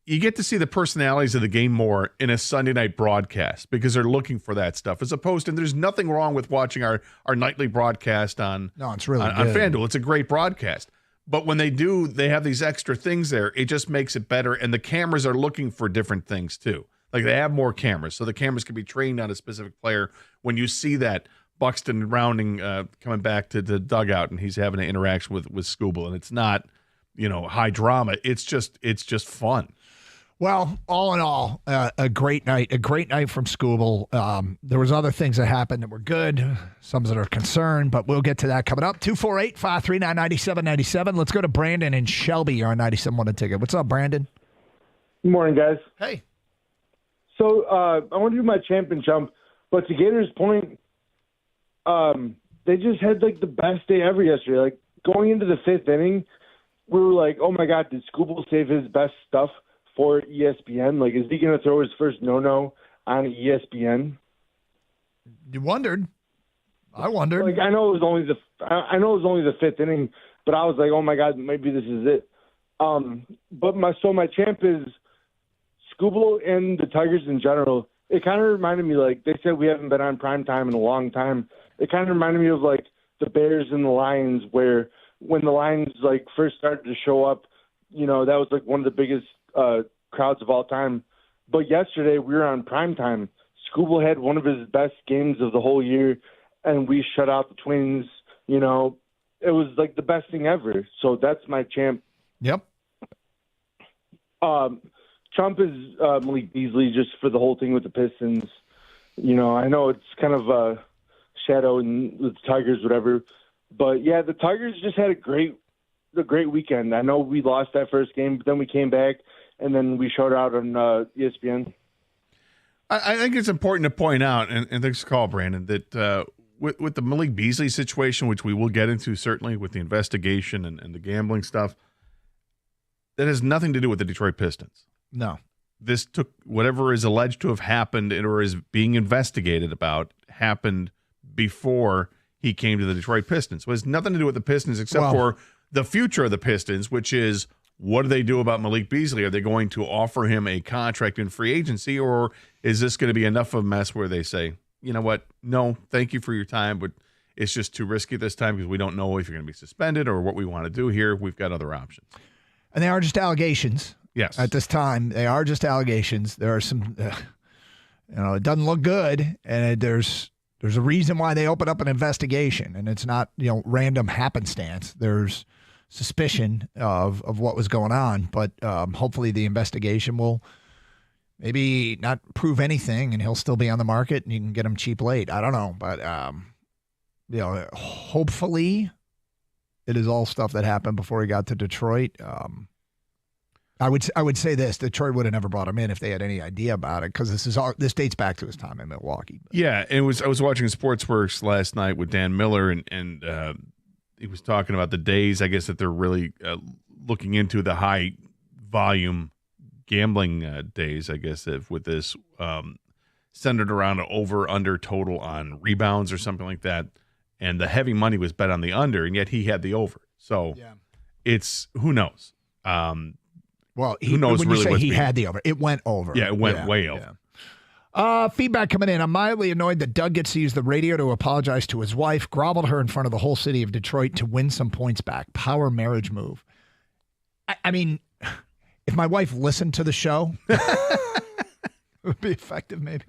You get to see the personalities of the game more in a Sunday night broadcast because they're looking for that stuff, as opposed to, and there's nothing wrong with watching our nightly broadcast on it's really on FanDuel. It's a great broadcast. But when they have these extra things there, it just makes it better. And the cameras are looking for different things too. Like they have more cameras, so the cameras can be trained on a specific player. When you see that Buxton rounding, coming back to the dugout, and he's having an interaction with Scooble, and it's not, high drama. It's just fun. Well, all in all, a great night from Scooble. There was other things that happened that were good, some that are concerned, but we'll get to that coming up. 248-539-9797. Let's go to Brandon and Shelby. You're on 97.1 The Ticket. What's up, Brandon? Good morning, guys. Hey. So I want to do my champion jump, but to Gator's point, they just had like the best day ever yesterday. Like going into the fifth inning, we were like, "Oh my God, did Scooble save his best stuff for ESPN? Like, is he going to throw his first no-no on ESPN?" You wondered. I wondered. Like I know it was only the fifth inning, but I was like, "Oh my God, maybe this is it." But my champ is Scooble and the Tigers in general. It kind of reminded me, like they said, we haven't been on prime time in a long time. It kind of reminded me of like the Bears and the Lions, where when the Lions like first started to show up, that was like one of the biggest crowds of all time. But yesterday we were on prime time. Scooble had one of his best games of the whole year, and we shut out the Twins. It was like the best thing ever. So that's my champ. Yep. Trump is Malik Beasley just for the whole thing with the Pistons. I know it's kind of a shadow with the Tigers, whatever. But yeah, the Tigers just had a great weekend. I know we lost that first game, but then we came back and then we showed out on ESPN. I think it's important to point out, and thanks for the call, Brandon, that with the Malik Beasley situation, which we will get into certainly with the investigation and the gambling stuff, that has nothing to do with the Detroit Pistons. No. This took whatever is alleged to have happened or is being investigated about happened before he came to the Detroit Pistons. So it has nothing to do with the Pistons except for the future of the Pistons, which is what do they do about Malik Beasley? Are they going to offer him a contract in free agency, or is this going to be enough of a mess where they say, you know what, no, thank you for your time, but it's just too risky this time because we don't know if you're going to be suspended or what we want to do here. We've got other options. And they are just allegations. Yes. At this time, they are just allegations. There are some, it doesn't look good, and there's a reason why they open up an investigation, and it's not, random happenstance. There's suspicion of what was going on, but hopefully the investigation will maybe not prove anything, and he'll still be on the market, and you can get him cheap late. I don't know, but hopefully it is all stuff that happened before he got to Detroit. I would say this: Detroit would have never brought him in if they had any idea about it, because this dates back to his time in Milwaukee. Yeah, I was watching Sportsworks last night with Dan Miller, and he was talking about the days, I guess, that they're really looking into the high volume gambling days, I guess, with this centered around an over-under total on rebounds or something like that. And the heavy money was bet on the under, and yet he had the over. So it's, who knows? Well, who knows when really you say he had the over, it went over. Yeah, it went way over. Feedback coming in. I'm mildly annoyed that Doug gets to use the radio to apologize to his wife, groveled her in front of the whole city of Detroit to win some points back. Power marriage move. I mean, if my wife listened to the show, it would be effective maybe.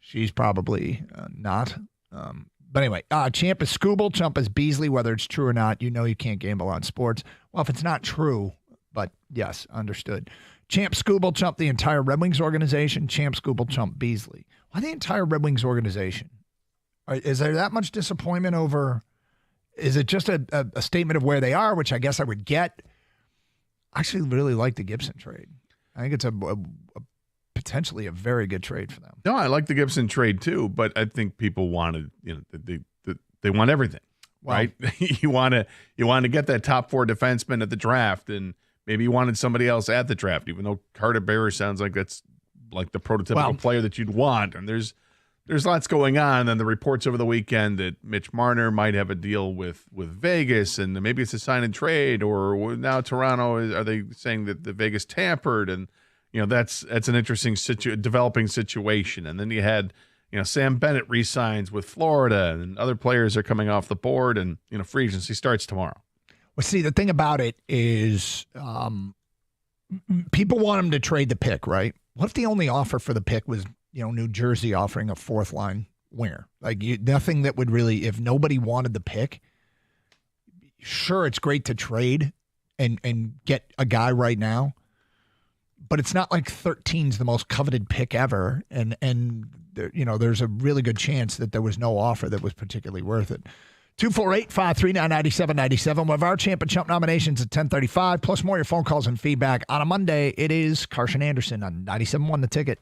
She's probably not. But anyway, champ is Scooble, chump is Beasley, whether it's true or not. You can't gamble on sports. Well, if it's not true, but yes, understood. Champ Scooble, chump the entire Red Wings organization. Champ Scooble, chump Beasley. Why the entire Red Wings organization? Is there that much disappointment over? Is it just a statement of where they are, which I guess I would get? I actually really like the Gibson trade. I think it's a potentially a very good trade for them. No, I like the Gibson trade too, but I think people wanted, they want everything, right? You want to get that top four defenseman at the draft, and maybe you wanted somebody else at the draft, even though Carter Barry sounds like that's like the prototypical player that you'd want. And there's lots going on. And the reports over the weekend that Mitch Marner might have a deal with Vegas, and maybe it's a sign and trade, or now Toronto are they saying that the Vegas tampered, and that's an interesting developing situation. And then you had Sam Bennett re-signs with Florida, and other players are coming off the board, and free agency starts tomorrow. Well, see, the thing about it is people want him to trade the pick, right? What if the only offer for the pick was, New Jersey offering a fourth line winger? Like nothing that would really, if nobody wanted the pick, sure, it's great to trade and get a guy right now. but it's not like 13's the most coveted pick ever. And there's a really good chance that there was no offer that was particularly worth it. 248-539-9797. One of our Champ and Chump nominations at 10:35, plus more your phone calls and feedback. On a Monday, it is Carson Anderson on 97.1 The Ticket.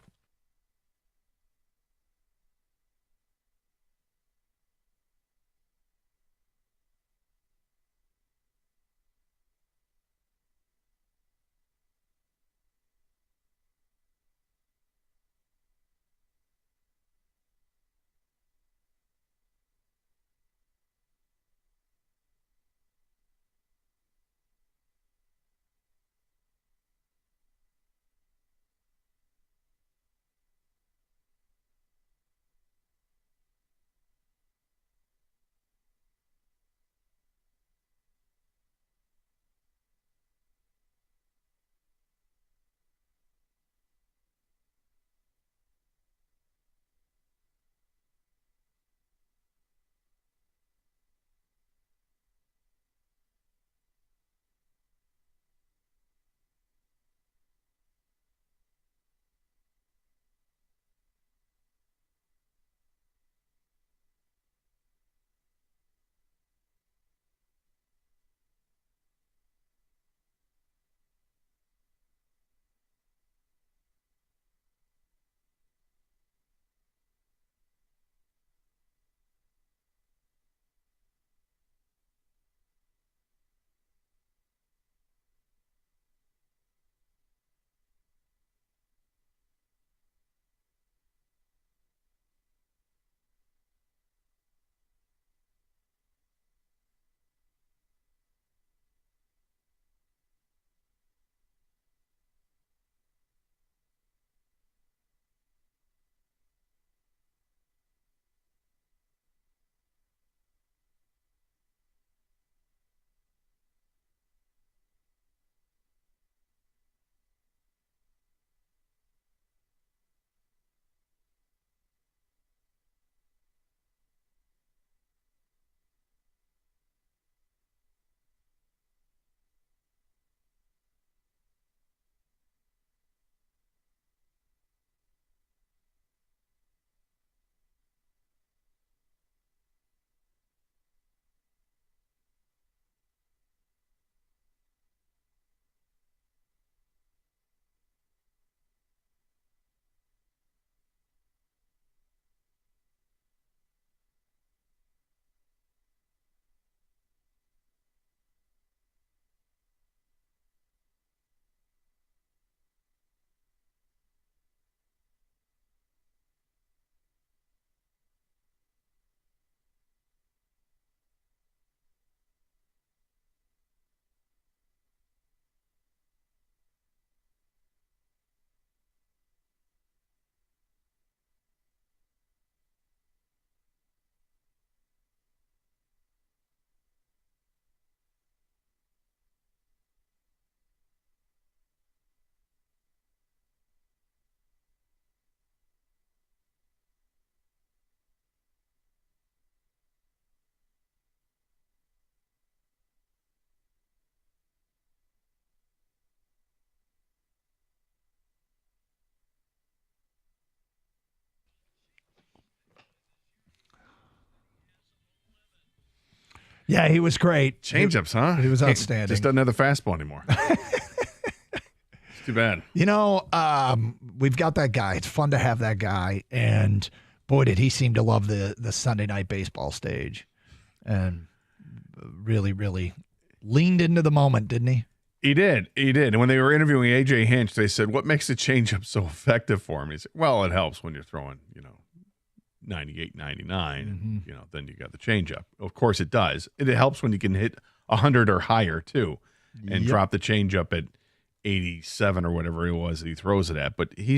Yeah, he was great. Changeups, huh? He was outstanding. Just doesn't have the fastball anymore. It's too bad. We've got that guy. It's fun to have that guy. And boy, did he seem to love the Sunday night baseball stage. And really, really leaned into the moment, didn't he? He did. And when they were interviewing A.J. Hinch, they said, what makes the changeup so effective for him? He said, well, it helps when you're throwing, 98, 99, and, then you got the changeup. Of course it does. It helps when you can hit 100 or higher, too, and drop the changeup at 87 or whatever it was that he throws it at. But he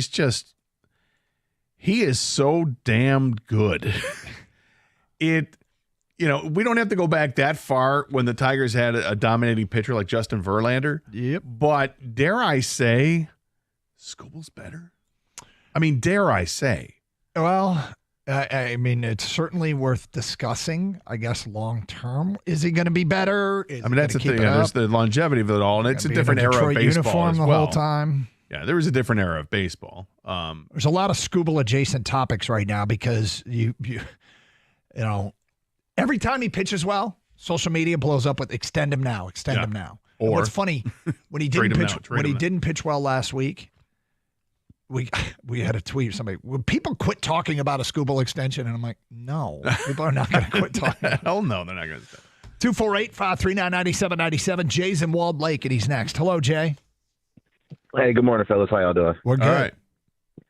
is so damn good. We don't have to go back that far when the Tigers had a dominating pitcher like Justin Verlander. Yep. But dare I say, Scooble's better? I mean, dare I say? Well, I mean, it's certainly worth discussing, I guess, long term. Is he going to be better? That's the thing. There's the longevity of it all, and it's a different era of baseball uniform as the well. whole time. Yeah, there was a different era of baseball. There's a lot of Scooble adjacent topics right now because you know, every time he pitches well, social media blows up with extend him now. And what's funny, when he didn't pitch well last week, we had a tweet. Somebody, will people quit talking about a Scooble extension? And I'm like, no, people are not going to quit talking. Hell no, they're not going to. 248-539-9797. Jay's in Walled Lake, and he's next. Hello, Jay. Hey, good morning, fellas. How y'all doing? We're good. All right.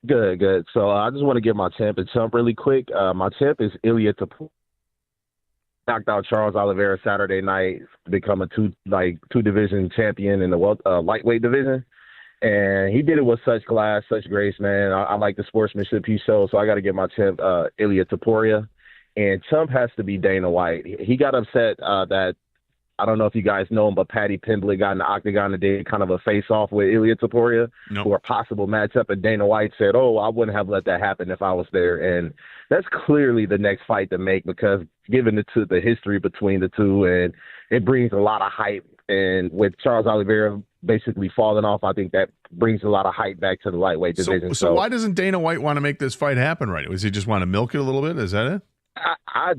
Good. So I just want to give my champ a chump really quick. My champ is Ilya Tapur. Knocked out Charles Oliveira Saturday night to become a two division champion in the lightweight division, and he did it with such class, such grace, man. I like the sportsmanship he showed, so I got to give my champ Ilya Taporia, and chump has to be Dana White. He got upset that, I don't know if you guys know him, but Patty Pimblett got in the octagon today, kind of a face-off with Ilya Taporia for a possible matchup, and Dana White said, I wouldn't have let that happen if I was there. And that's clearly the next fight to make, because given the history between the two, and it brings a lot of hype. And with Charles Oliveira basically falling off, I think that brings a lot of hype back to the lightweight division. So why doesn't Dana White want to make this fight happen right? Does he just want to milk it a little bit? Is that it?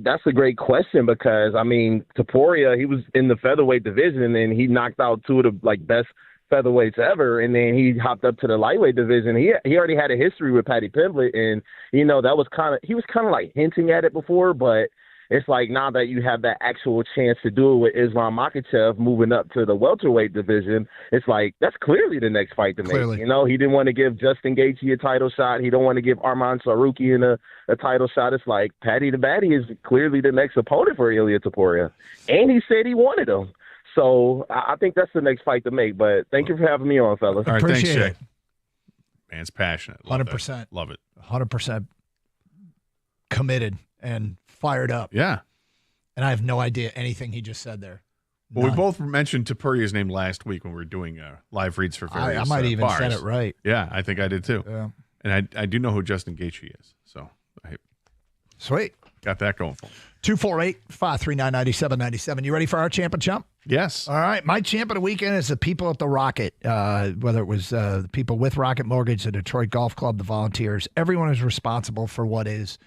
That's a great question, because Taporia, he was in the featherweight division and he knocked out two of the best featherweights ever, and then he hopped up to the lightweight division. He already had a history with Patty Pimblett, and that was he was kind of like hinting at it before, but it's like now that you have that actual chance to do it with Islam Makhachev moving up to the welterweight division, it's like that's clearly the next fight to make. He didn't want to give Justin Gaethje a title shot. He don't want to give Arman Sarukian a title shot. It's like Patty the Batty is clearly the next opponent for Ilya Taporia, and he said he wanted him. So I think that's the next fight to make. But thank you for having me on, fellas. All right, thanks, Appreciate Jay. it. Man's passionate. 100%. Love it. 100% committed and fired up. Yeah. And I have no idea anything he just said there. Well, we both mentioned Tapuria's name last week when we were doing live reads for various I might even bars. said it right. Yeah, I think I did too. Yeah. And I do know who Justin Gaethje is. So I Sweet. got that going for me. 248-539-9797. You ready for our champ and chump? Yes. All right. My champ of the weekend is the people at the Rocket, whether it was the people with Rocket Mortgage, the Detroit Golf Club, the volunteers. Everyone is responsible for what is,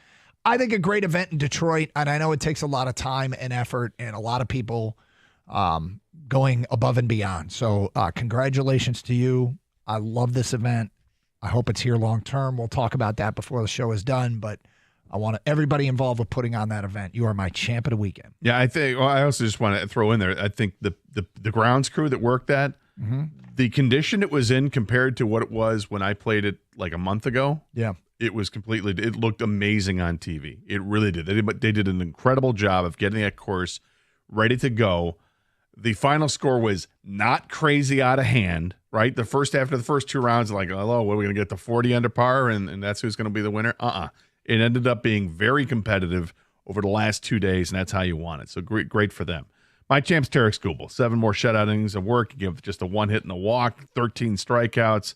I think, a great event in Detroit. And I know it takes a lot of time and effort and a lot of people going above and beyond. So congratulations to you. I love this event. I hope it's here long term. We'll talk about that before the show is done. But I want everybody involved with putting on that event. You are my champ of the weekend. Yeah, I think. Well, I also just want to throw in there. I think the grounds crew that worked that, the condition it was in compared to what it was when I played it like a month ago. Yeah, it was completely. It looked amazing on TV. It really did. They did an incredible job of getting that course ready to go. The final score was not crazy out of hand. Right, the first after the first two rounds, like, hello, what are we going to get to 40 under par, and that's who's going to be the winner? It ended up being very competitive over the last 2 days, and that's how you want it. So great for them. My champ's Tarek Skubal. 7 more shutout innings of work. You give just a 1 hit and a walk, 13 strikeouts.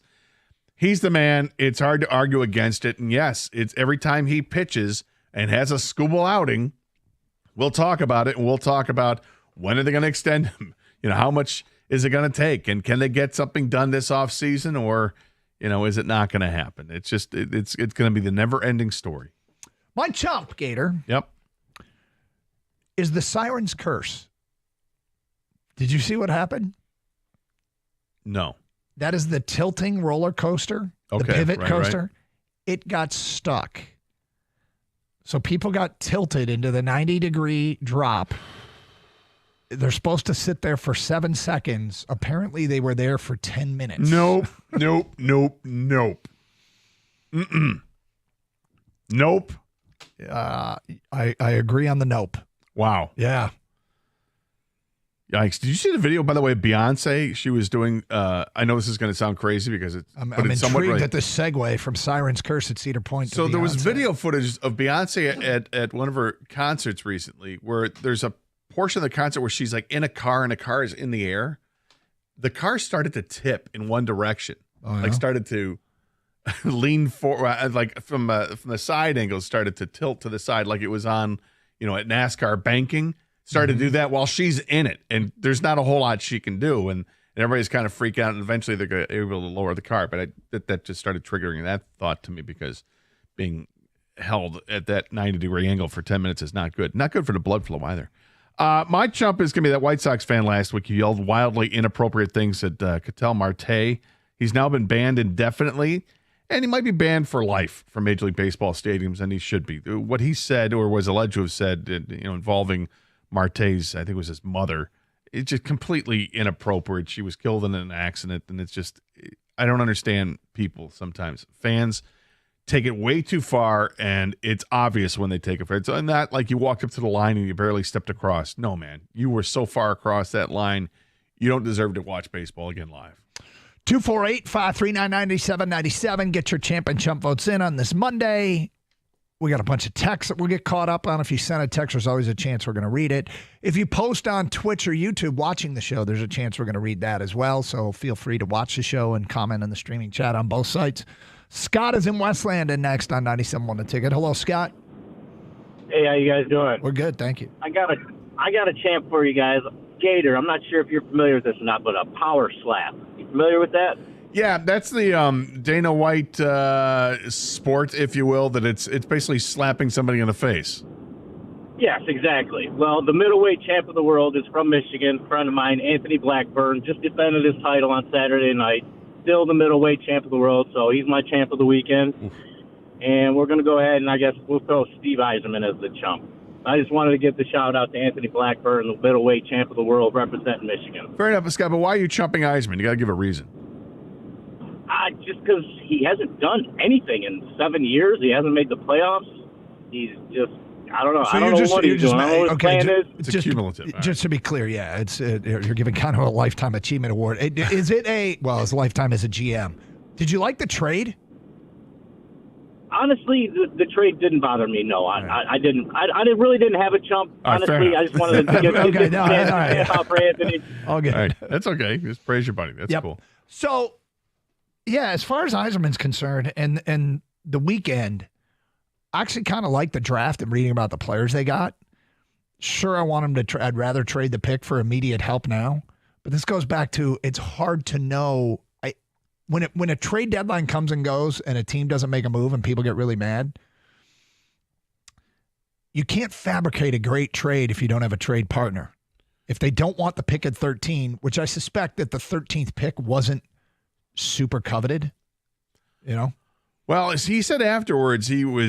He's the man. It's hard to argue against it. And yes, it's every time he pitches and has a Skubal outing, we'll talk about it, and we'll talk about when are they going to extend him? How much is it going to take? And can they get something done this offseason, or is it not going to happen? It's just it's going to be the never-ending story. My chump, Gator. Yep. Is the Siren's Curse. Did you see what happened? No. That is the tilting roller coaster, the pivot coaster. Right. It got stuck. So people got tilted into the 90-degree drop. They're supposed to sit there for 7 seconds. Apparently, they were there for 10 minutes. Nope. Nope. I agree on the nope. Wow. Yeah. Yikes. Did you see the video, by the way, of Beyonce? She was doing, I know this is going to sound crazy because I'm intrigued at the segue from Siren's Curse at Cedar Point to So there was Beyonce. video footage of Beyonce at one of her concerts recently where there's a portion of the concert where she's like in a car and the car is in the air. The car started to tip in one direction, started to lean forward, like from the side angle, started to tilt to the side, like it was on, at NASCAR banking. Started to do that while she's in it, and there's not a whole lot she can do. And and everybody's kind of freak out, and eventually they're able to lower the car. But that just started triggering that thought to me, because being held at that 90-degree angle for 10 minutes is not good. Not good for the blood flow either. My chump is going to be that White Sox fan last week who yelled wildly inappropriate things at Ketel Marte. He's now been banned indefinitely, and he might be banned for life from Major League Baseball stadiums, and he should be. What he said, or was alleged to have said, involving Marte's, I think it was his mother, it's just completely inappropriate. She was killed in an accident, and it's just, I don't understand people sometimes. Fans take it way too far, and it's obvious when they take it. It's not like you walked up to the line and you barely stepped across. No, man. You were so far across that line, you don't deserve to watch baseball again live. 248-539-9797. Get your champ and chump votes in on this Monday. We got a bunch of texts that we'll get caught up on. If you send a text, there's always a chance we're going to read it. If you post on Twitch or YouTube watching the show, there's a chance we're going to read that as well. So feel free to watch the show and comment in the streaming chat on both sites. Scott is in Westland and next on 97.1 The Ticket. Hello, Scott. Hey, how you guys doing? We're good, thank you. I got a champ for you guys. Gator. I'm not sure if you're familiar with this or not, but a power slap. You familiar with that? Yeah, that's the Dana White sport, if you will, that it's basically slapping somebody in the face. Yes, exactly. Well, the middleweight champ of the world is from Michigan. A friend of mine, Anthony Blackburn, just defended his title on Saturday night. Still the middleweight champ of the world, so he's my champ of the weekend. Oof. And we're going to go ahead and I guess we'll throw Steve Yzerman as the chump. I just wanted to give the shout out to Anthony Blackburn, the middleweight champ of the world representing Michigan. Fair enough, Scott, but why are you chumping Yzerman? You got to give a reason. Just because he hasn't done anything in 7 years. He hasn't made the playoffs. He's just, I don't know. So I don't know what he's doing. I don't know what his plan is. It's cumulative. Just to be clear, yeah, it's you're giving kind of a Lifetime Achievement Award. Is it his lifetime as a GM. Did you like the trade? Honestly, the trade didn't bother me. No, I didn't. I really didn't have a chump. Honestly, I just wanted to give out for Anthony. Okay. All right. That's okay. Just praise your buddy. That's cool. So, yeah, as far as Yzerman's concerned, and the weekend, I actually kind of like the draft and reading about the players they got. Sure, I want him to. I'd rather trade the pick for immediate help now, but this goes back to it's hard to know. When a trade deadline comes and goes and a team doesn't make a move and people get really mad, you can't fabricate a great trade if you don't have a trade partner. If they don't want the pick at 13, which I suspect that the 13th pick wasn't super coveted, Well, as he said afterwards, they were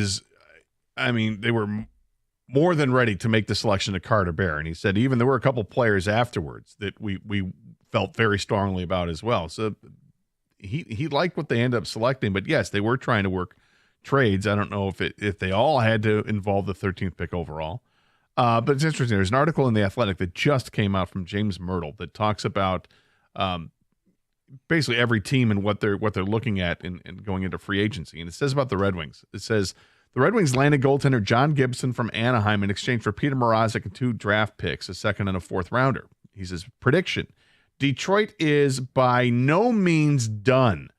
more than ready to make the selection of Carter Bear. And he said even there were a couple players afterwards that we felt very strongly about as well. So he liked what they ended up selecting, but yes, they were trying to work trades. I don't know if they all had to involve the 13th pick overall. But it's interesting. There's an article in The Athletic that just came out from James Myrtle that talks about basically every team and what they're looking at in going into free agency. And it says about the Red Wings. It says the Red Wings landed goaltender John Gibson from Anaheim in exchange for Peter Mrazek and 2 draft picks, a second and a 4th rounder. He says, prediction: Detroit is by no means done.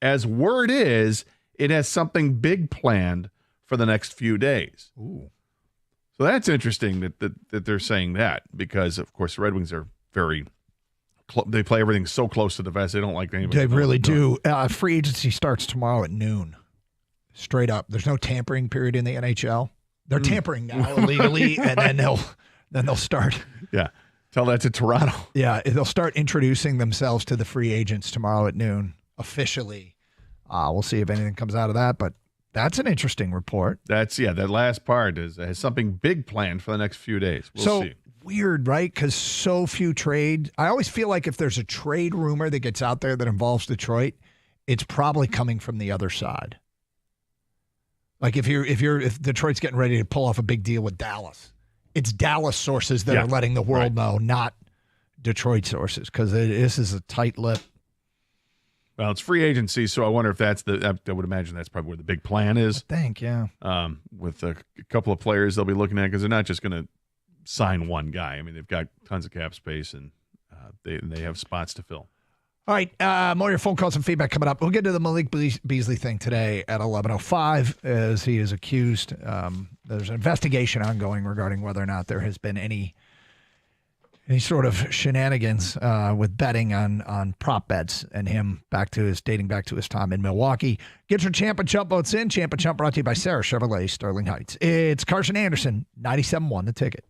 As word is, it has something big planned for the next few days. Ooh. So that's interesting that they're saying that, because, of course, the Red Wings are very they play everything so close to the vest. They don't like anybody. They really do. Free agency starts tomorrow at noon. Straight up. There's no tampering period in the NHL. They're tampering now illegally, and then they'll start. Yeah. Tell that to Toronto. Yeah, they'll start introducing themselves to the free agents tomorrow at noon, officially. We'll see if anything comes out of that, but that's an interesting report. That last part has something big planned for the next few days. We'll see. Weird, right? Because so few trade. I always feel like if there's a trade rumor that gets out there that involves Detroit, it's probably coming from the other side. Like if Detroit's getting ready to pull off a big deal with Dallas, it's Dallas sources that are letting the world know, not Detroit sources, because this is a tight lip. Well, it's free agency, so I wonder if I would imagine that's probably where the big plan is. I think, yeah. With a couple of players they'll be looking at, because they're not just going to sign one guy. I mean, they've got tons of cap space, and they have spots to fill. All right, more of your phone calls and feedback coming up. We'll get to the Malik Beasley thing today at 11:05 as he is accused. There's an investigation ongoing regarding whether or not there has been any any sort of shenanigans with betting on prop bets and him dating back to his time in Milwaukee. Get your Champ and Chump votes in. Champ and Chump brought to you by Sarah Chevrolet, Sterling Heights. It's Carson Anderson, 97.1 The Ticket.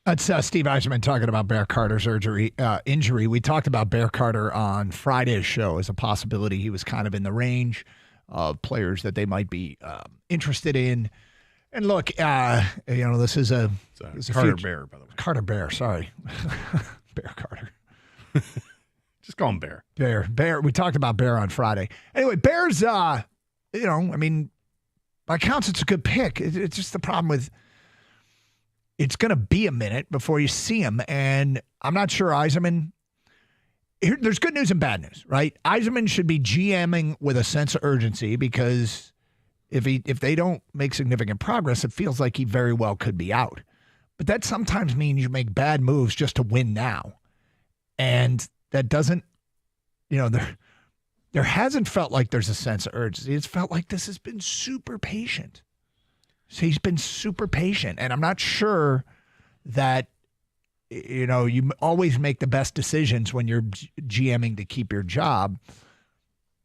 That's Steve Eiserman talking about Bear Carter's injury. We talked about Bear Carter on Friday's show as a possibility. He was kind of in the range of players that they might be interested in. And look, this is a Carter Bear, by the way. Carter Bear, sorry. Bear Carter. Just call him Bear. Bear. We talked about Bear on Friday. Anyway, Bear's, by counts, it's a good pick. It's just the problem with it's going to be a minute before you see him. And I'm not sure Eiserman. There's good news and bad news, right? Eiserman should be GMing with a sense of urgency because if they don't make significant progress, it feels like he very well could be out. But that sometimes means you make bad moves just to win now. And that doesn't, there hasn't felt like there's a sense of urgency. It's felt like this has been super patient. So he's been super patient, and I'm not sure that, you always make the best decisions when you're GMing to keep your job.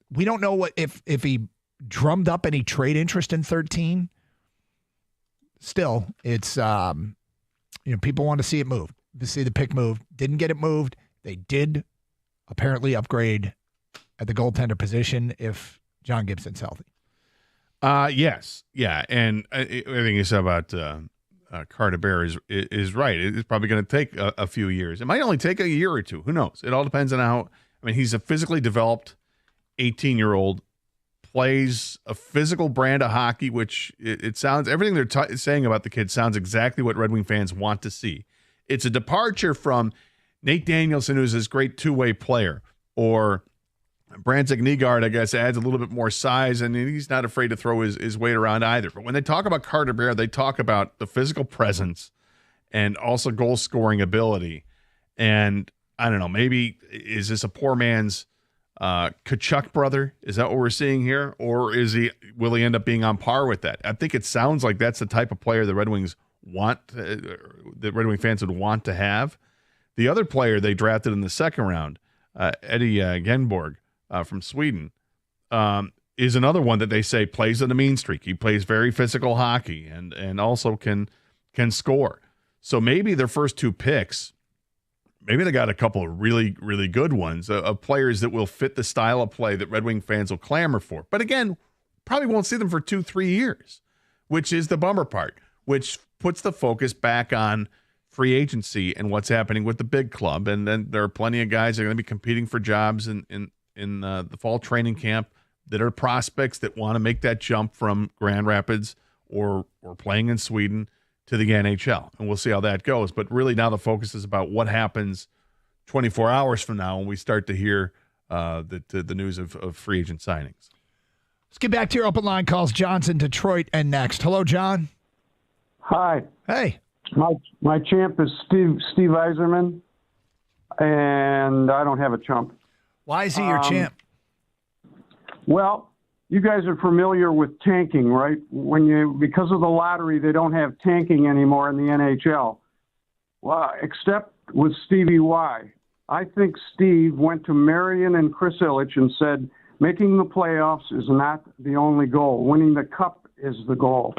We don't know if he drummed up any trade interest in 13. Still, it's people want to see it move, to see the pick move. Didn't get it moved. They did apparently upgrade at the goaltender position if John Gibson's healthy. Yes, yeah, and I think you said about Carter Bear is right. It's probably going to take a few years. It might only take a year or two. Who knows? It all depends on how. I mean, he's a physically developed 18-year-old, plays a physical brand of hockey, which it sounds, everything they're saying about the kid sounds exactly what Red Wing fans want to see. It's a departure from Nate Danielson, who's this great two-way player, or Brandzik Nygaard, I guess, adds a little bit more size, and he's not afraid to throw his weight around either. But when they talk about Carter Bear, they talk about the physical presence and also goal-scoring ability. And I don't know, maybe is this a poor man's Kachuk brother? Is that what we're seeing here? Or will he end up being on par with that? I think it sounds like that's the type of player the Red Wings want, that Red Wing fans would want to have. The other player they drafted in the second round, Eddie Genborg from Sweden, is another one that they say plays in a mean streak. He plays very physical hockey and also can score. So maybe their first two picks, maybe they got a couple of really, really good ones of players that will fit the style of play that Red Wing fans will clamor for. But again, probably won't see them for 2-3 years, which is the bummer part, which puts the focus back on free agency and what's happening with the big club. And then there are plenty of guys that are going to be competing for jobs in the fall training camp that are prospects that want to make that jump from Grand Rapids or playing in Sweden to the NHL. And we'll see how that goes. But really now the focus is about what happens 24 hours from now when we start to hear the news of free agent signings. Let's get back to your open line calls. John's in Detroit and next. Hello, John. Hi. Hey. My champ is Steve Yzerman, and I don't have a chump. Why is he your champ? Well, you guys are familiar with tanking, right? Because of the lottery, they don't have tanking anymore in the NHL. Well, except with Stevie Y. I think Steve went to Marion and Chris Ilitch and said, making the playoffs is not the only goal. Winning the cup is the goal.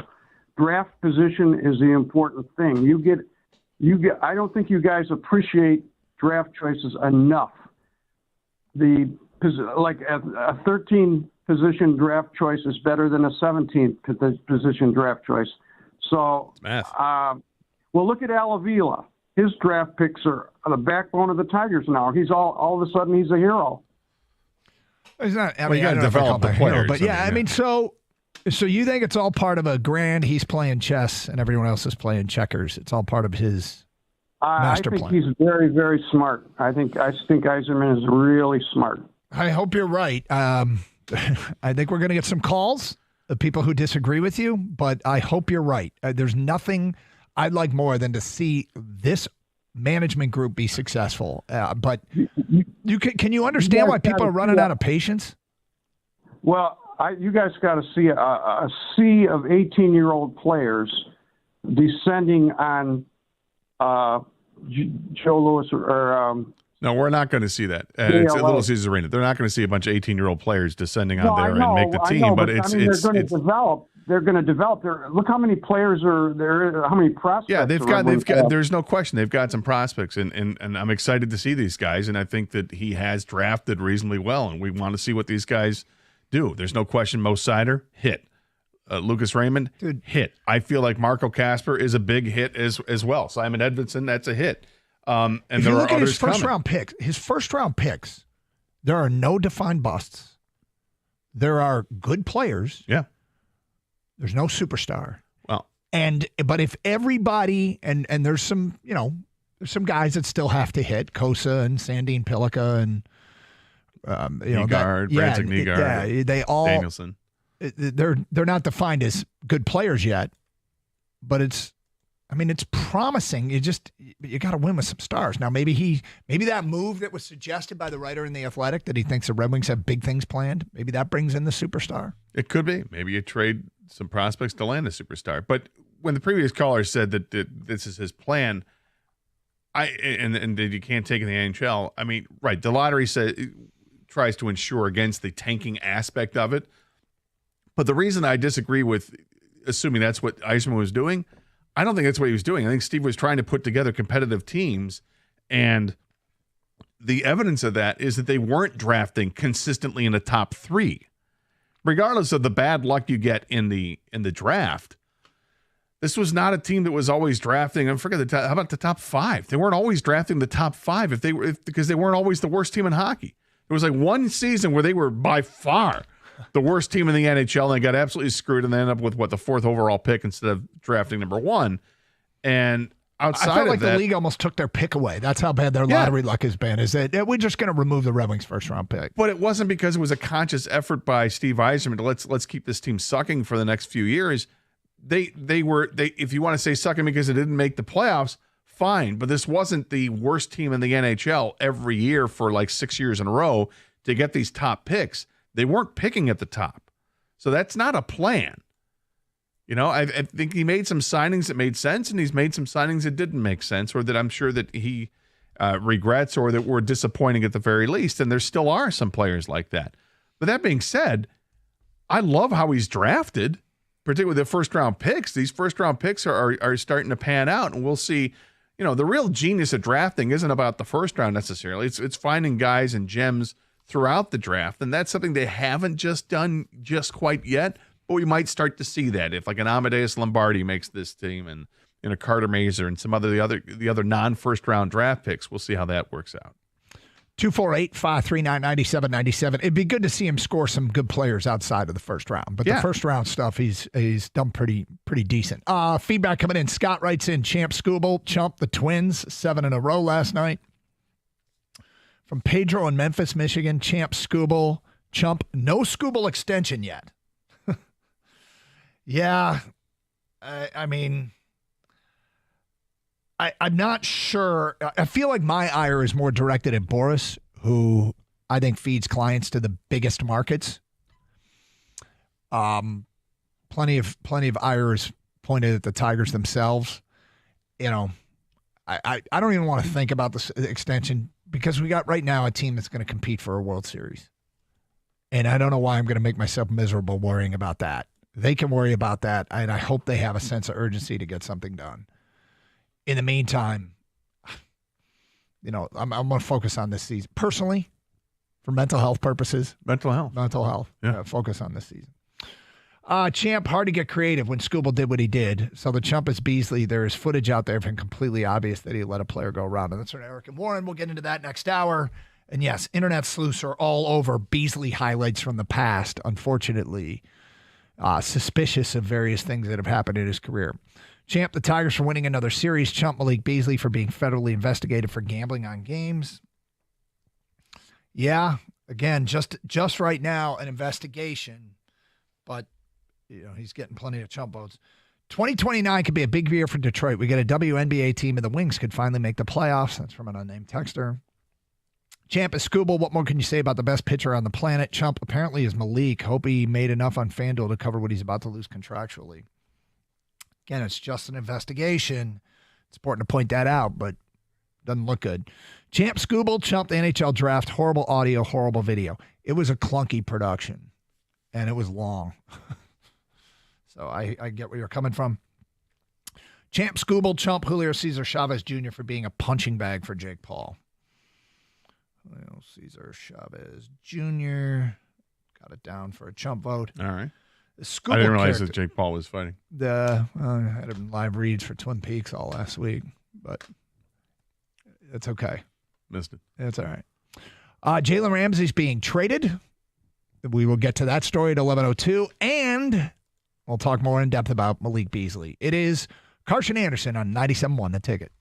Draft position is the important thing. I don't think you guys appreciate draft choices enough. Like a 13 position draft choice is better than a 17th position draft choice. So, well, look at Al Avila. His draft picks are the backbone of the Tigers now. He's all of a sudden he's a hero. He's not. You got to develop the players. But yeah, I mean, so you think it's all part of a grand? He's playing chess and everyone else is playing checkers. It's all part of his master plan. I think he's very, very smart. I think Yzerman is really smart. I hope you're right. I think we're going to get some calls of people who disagree with you, but I hope you're right. There's nothing I'd like more than to see this management group be successful. But can you understand why people are running out of patience? Well, you guys got to see a sea of 18-year-old players descending on Joe Louis or no, we're not going to see that. It's at Little Caesars Arena. They're not going to see a bunch of 18-year-old players descending on there and make the team. But it's they're going to develop. They're going to develop. Look how many players are there. How many prospects? Yeah, they've got. There's no question they've got some prospects, and I'm excited to see these guys. And I think that he has drafted reasonably well, and we want to see what these guys do. There's no question. Mo Sider hit. Lucas Raymond hit. I feel like Marco Kasper is a big hit as well. Simon Edvinsson, that's a hit. And if there you are look at others his first coming. round picks, there are no defined busts. There are good players. Yeah. There's no superstar. Well, but if everybody and there's some, there's some guys that still have to hit, Kosa and Sandine Pillica and Nygaard, Brandzik Nygaard, yeah, they all Danielson. They're not defined as good players yet, but it's promising. You got to win with some stars. Now maybe that move that was suggested by the writer in The Athletic that he thinks the Red Wings have big things planned, maybe that brings in the superstar. It could be. Maybe you trade some prospects to land a superstar. But when the previous caller said that this is his plan, and that you can't take in the NHL, I mean, right, the lottery tries to ensure against the tanking aspect of it. But the reason I disagree with assuming that's what Yzerman was doing, I don't think that's what he was doing. I think Steve was trying to put together competitive teams, and the evidence of that is that they weren't drafting consistently in the top 3. Regardless of the bad luck you get in the draft, this was not a team that was always drafting. I forget how about the top 5? They weren't always drafting the top 5 because they weren't always the worst team in hockey. There was like one season where they were by far the worst team in the NHL, and they got absolutely screwed, and they ended up with the 4th overall pick instead of drafting number 1. And outside I felt like of that, the league almost took their pick away. That's how bad their lottery luck has been. Is that we're just going to remove the Red Wings first round pick? But it wasn't because it was a conscious effort by Steve Yzerman to let's keep this team sucking for the next few years. They if you want to say sucking because it didn't make the playoffs, fine. But this wasn't the worst team in the NHL every year for like 6 years in a row to get these top picks. They weren't picking at the top. So that's not a plan. You know, I think he made some signings that made sense, and he's made some signings that didn't make sense, or that I'm sure that he regrets, or that were disappointing at the very least. And there still are some players like that. But that being said, I love how he's drafted, particularly the first-round picks. These first-round picks are starting to pan out, and we'll see. You know, the real genius of drafting isn't about the first round necessarily. It's finding guys and gems throughout the draft, and that's something they haven't just done just quite yet, but we might start to see that if like an Amadeus Lombardi makes this team, and a Carter Mazer and some the other non-first round draft picks. We'll see how that works out. 248-539-9797. It'd be good to see him score some good players outside of the first round, but the first round stuff he's done pretty decent. Feedback coming in. Scott writes in, Champ Scooble chumped the Twins 7 in a row last night. From Pedro in Memphis, Michigan, Champ Scooble, chump, no Scooble extension yet. Yeah, I mean, I'm not sure. I feel like my ire is more directed at Boris, who I think feeds clients to the biggest markets. Plenty of ire is pointed at the Tigers themselves. You know, I don't even want to think about this extension, because we got right now a team that's going to compete for a World Series. And I don't know why I'm going to make myself miserable worrying about that. They can worry about that, and I hope they have a sense of urgency to get something done. In the meantime, you know, I'm going to focus on this season. Personally, for mental health purposes. Mental health. Yeah. Focus on this season. Champ, hard to get creative when Scooble did what he did. So the chump is Beasley. There is footage out there from completely obvious that he let a player go around. And that's from Eric and Warren. We'll get into that next hour. And yes, internet sleuths are all over Beasley highlights from the past, unfortunately. Suspicious of various things that have happened in his career. Champ, the Tigers for winning another series. Chump Malik Beasley for being federally investigated for gambling on games. Yeah, again, just right now, an investigation. But, you know, he's getting plenty of chump votes. 2029 could be a big year for Detroit. We get a WNBA team, and the Wings could finally make the playoffs. That's from an unnamed texter. Champ is Scooble. What more can you say about the best pitcher on the planet? Chump apparently is Malik. Hope he made enough on FanDuel to cover what he's about to lose contractually. Again, it's just an investigation. It's important to point that out, but doesn't look good. Champ Scooble chumped the NHL draft. Horrible audio, horrible video. It was a clunky production, and it was long. So I get where you're coming from. Champ Scooble chump Julio Cesar Chavez Jr. for being a punching bag for Jake Paul. Julio Cesar Chavez Jr. got it down for a chump vote. All right. I didn't realize that Jake Paul was fighting. I had him live reads for Twin Peaks all last week, but it's okay. Missed it. It's all right. Jalen Ramsey's being traded. We will get to that story at 11:02, and we'll talk more in depth about Malik Beasley. It is Carson Anderson on 97.1 The Ticket.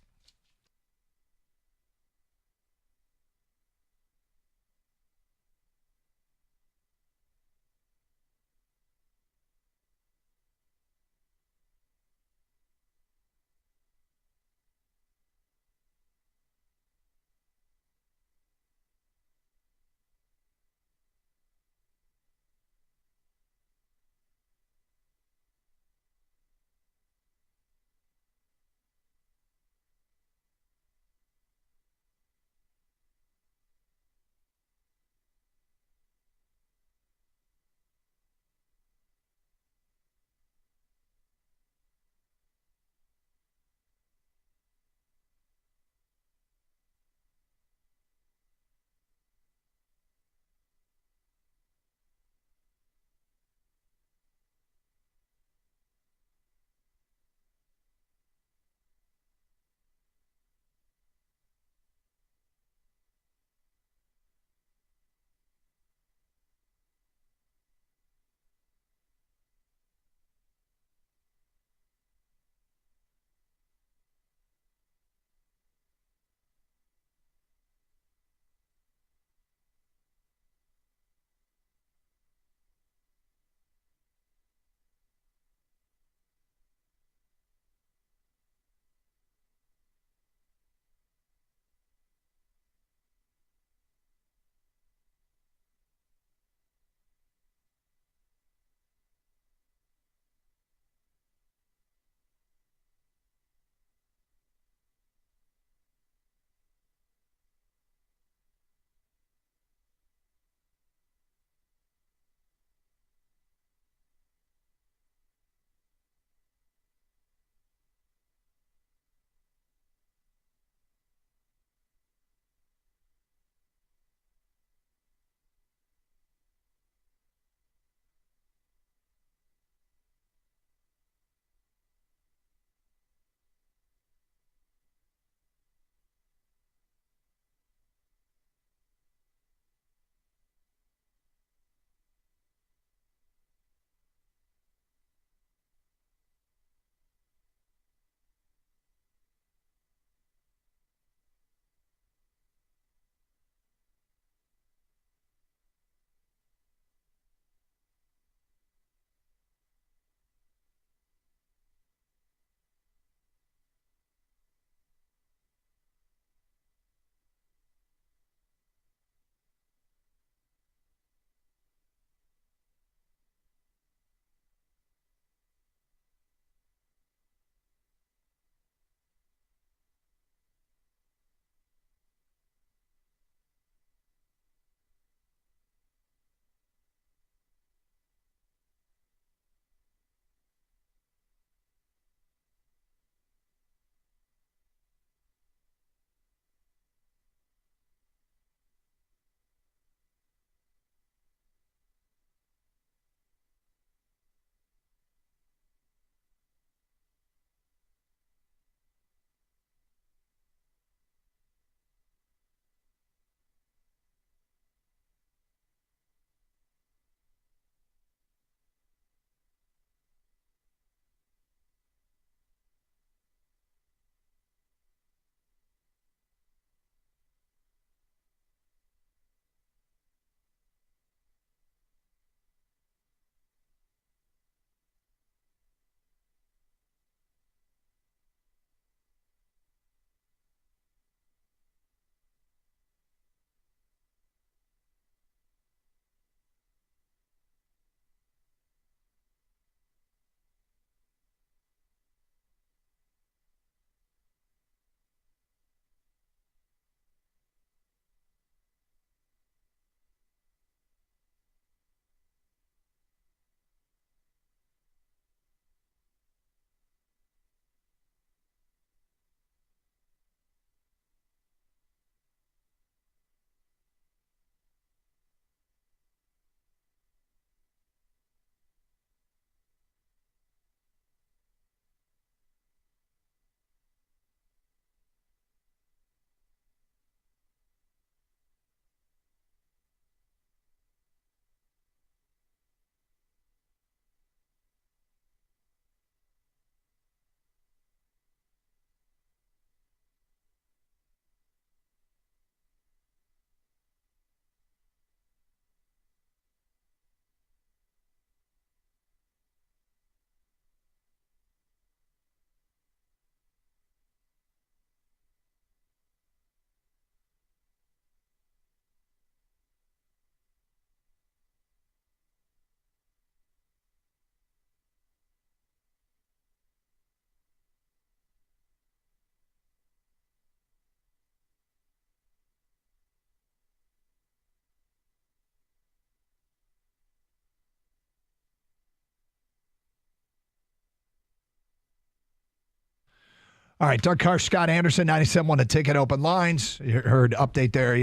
All right, Doug Carr, Scott Anderson, 97.1 The Ticket, open lines. You heard update there.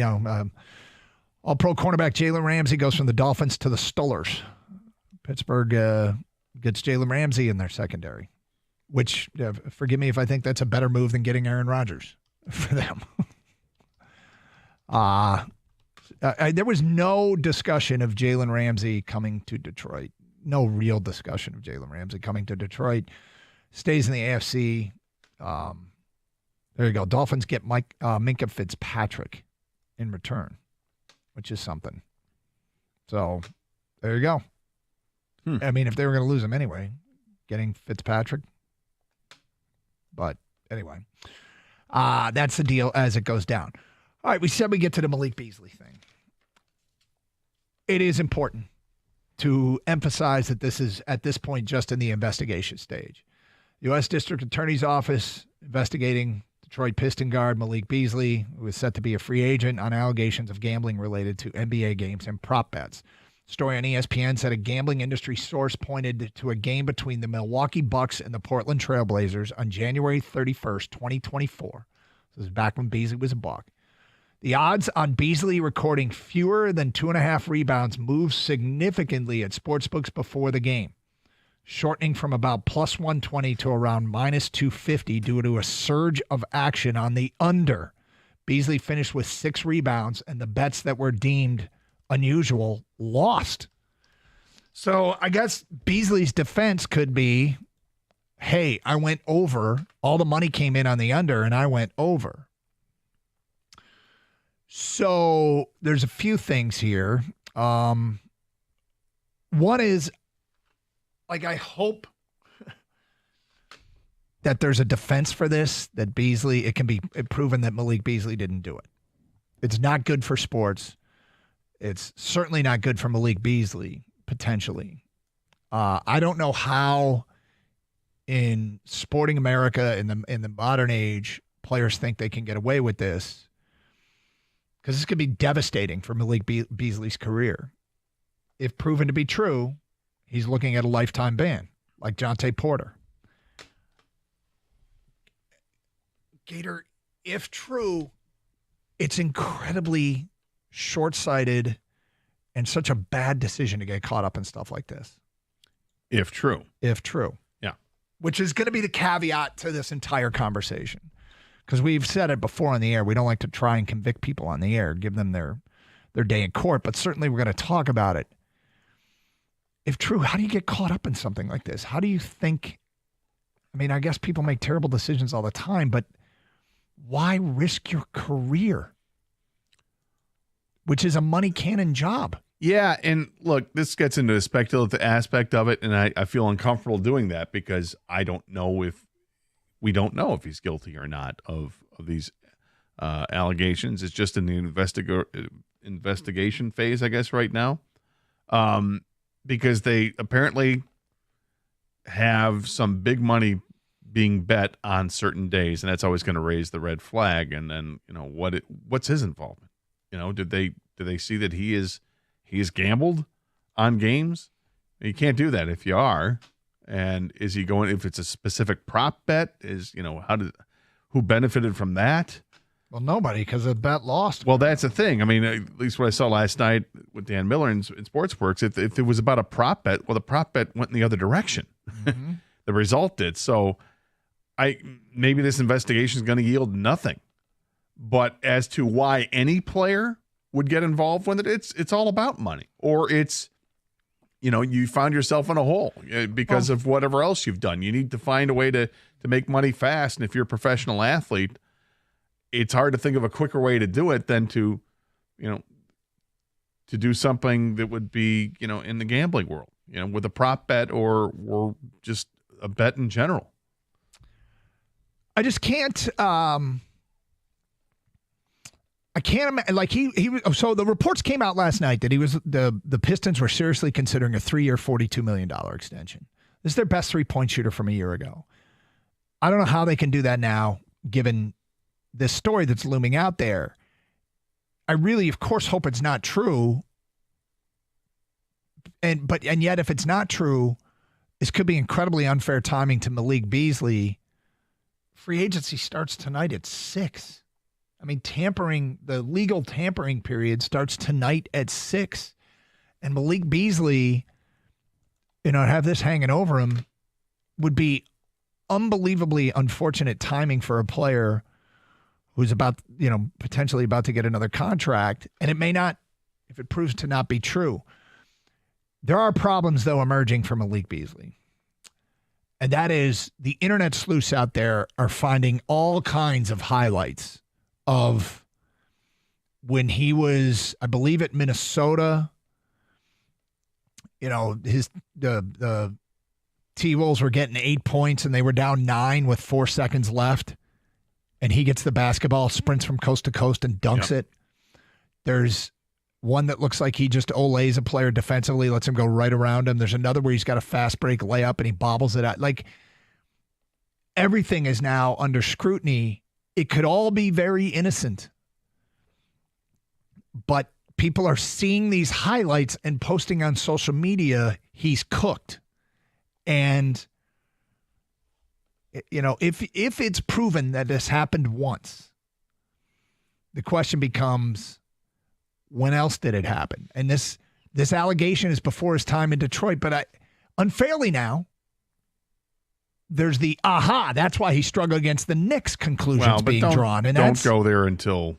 All-pro cornerback Jalen Ramsey goes from the Dolphins to the Steelers. Pittsburgh gets Jalen Ramsey in their secondary, which, forgive me if I think that's a better move than getting Aaron Rodgers for them. There was no discussion of Jalen Ramsey coming to Detroit. No real discussion of Jalen Ramsey coming to Detroit. Stays in the AFC. There you go. Dolphins get Minkah Fitzpatrick in return, which is something. So there you go. I mean, if they were going to lose him anyway, getting Fitzpatrick. But anyway, that's the deal as it goes down. All right, we said we get to the Malik Beasley thing. It is important to emphasize that this is, at this point, just in the investigation stage. U.S. District Attorney's Office investigating Detroit Piston guard Malik Beasley, who is set to be a free agent on allegations of gambling related to NBA games and prop bets. Story on ESPN said a gambling industry source pointed to a game between the Milwaukee Bucks and the Portland Trail Blazers on January 31st, 2024. This is back when Beasley was a Buck. The odds on Beasley recording fewer than 2.5 rebounds moved significantly at sportsbooks before the game, shortening from about plus 120 to around minus 250 due to a surge of action on the under. Beasley finished with 6 rebounds, and the bets that were deemed unusual lost. So I guess Beasley's defense could be, hey, I went over. All the money came in on the under, and I went over. So there's a few things here. One is, I hope that there's a defense for this, that Beasley, it can be proven that Malik Beasley didn't do it. It's not good for sports. It's certainly not good for Malik Beasley, potentially. I don't know how in sporting America in the modern age, players think they can get away with this, because this could be devastating for Malik Beasley's career. If proven to be true, he's looking at a lifetime ban, like Jonte Porter. Gator, if true, it's incredibly short-sighted and such a bad decision to get caught up in stuff like this. If true. If true. Yeah. Which is going to be the caveat to this entire conversation. Because we've said it before on the air, we don't like to try and convict people on the air, give them their day in court, but certainly we're going to talk about it. If true, how do you get caught up in something like this? How do you think, I mean, I guess people make terrible decisions all the time, but why risk your career? Which is a money cannon job. Yeah, and look, this gets into the speculative aspect of it, and I feel uncomfortable doing that because we don't know if he's guilty or not of these allegations. It's just in the investigation phase, I guess, right now, because they apparently have some big money being bet on certain days, and that's always going to raise the red flag. And then what's his involvement? Did they see that he is gambled on games? You can't do that if you are. And is he going, if it's a specific prop bet, who benefited from that? Well, nobody, because the bet lost. Well, that's the thing. I mean, at least what I saw last night with Dan Miller in Sportsworks, if it was about a prop bet, well, the prop bet went in the other direction. Mm-hmm. The result did. So maybe this investigation is going to yield nothing. But as to why any player would get involved with it, it's all about money. Or it's, you found yourself in a hole because of whatever else you've done. You need to find a way to make money fast. And if you're a professional athlete, it's hard to think of a quicker way to do it than to do something that would be, in the gambling world, with a prop bet or just a bet in general. I just can't. I can't imagine. So the reports came out last night that the Pistons were seriously considering a 3-year, $42 million extension. This is their best 3-point shooter from a year ago. I don't know how they can do that now, given this story that's looming out there. I really, of course, hope it's not true. And yet, if it's not true, this could be incredibly unfair timing to Malik Beasley free agency starts tonight at 6. I mean, the legal tampering period starts tonight at 6. And Malik Beasley, have this hanging over him would be unbelievably unfortunate timing for a player who's potentially about to get another contract. And it may not, if it proves to not be true. There are problems, though, emerging from Malik Beasley. And that is the internet sleuths out there are finding all kinds of highlights of when he was, I believe, at Minnesota. The T-Wolves were getting 8 points and they were down 9 with 4 seconds left. And he gets the basketball, sprints from coast to coast and dunks it. There's one that looks like he just olays a player defensively, lets him go right around him. There's another where he's got a fast break layup and he bobbles it out. Like, everything is now under scrutiny. It could all be very innocent. But people are seeing these highlights and posting on social media, he's cooked. And, if it's proven that this happened once, the question becomes, when else did it happen? And this allegation is before his time in Detroit, but unfairly now, there's the that's why he struggled against the Knicks conclusions being drawn. And don't go there until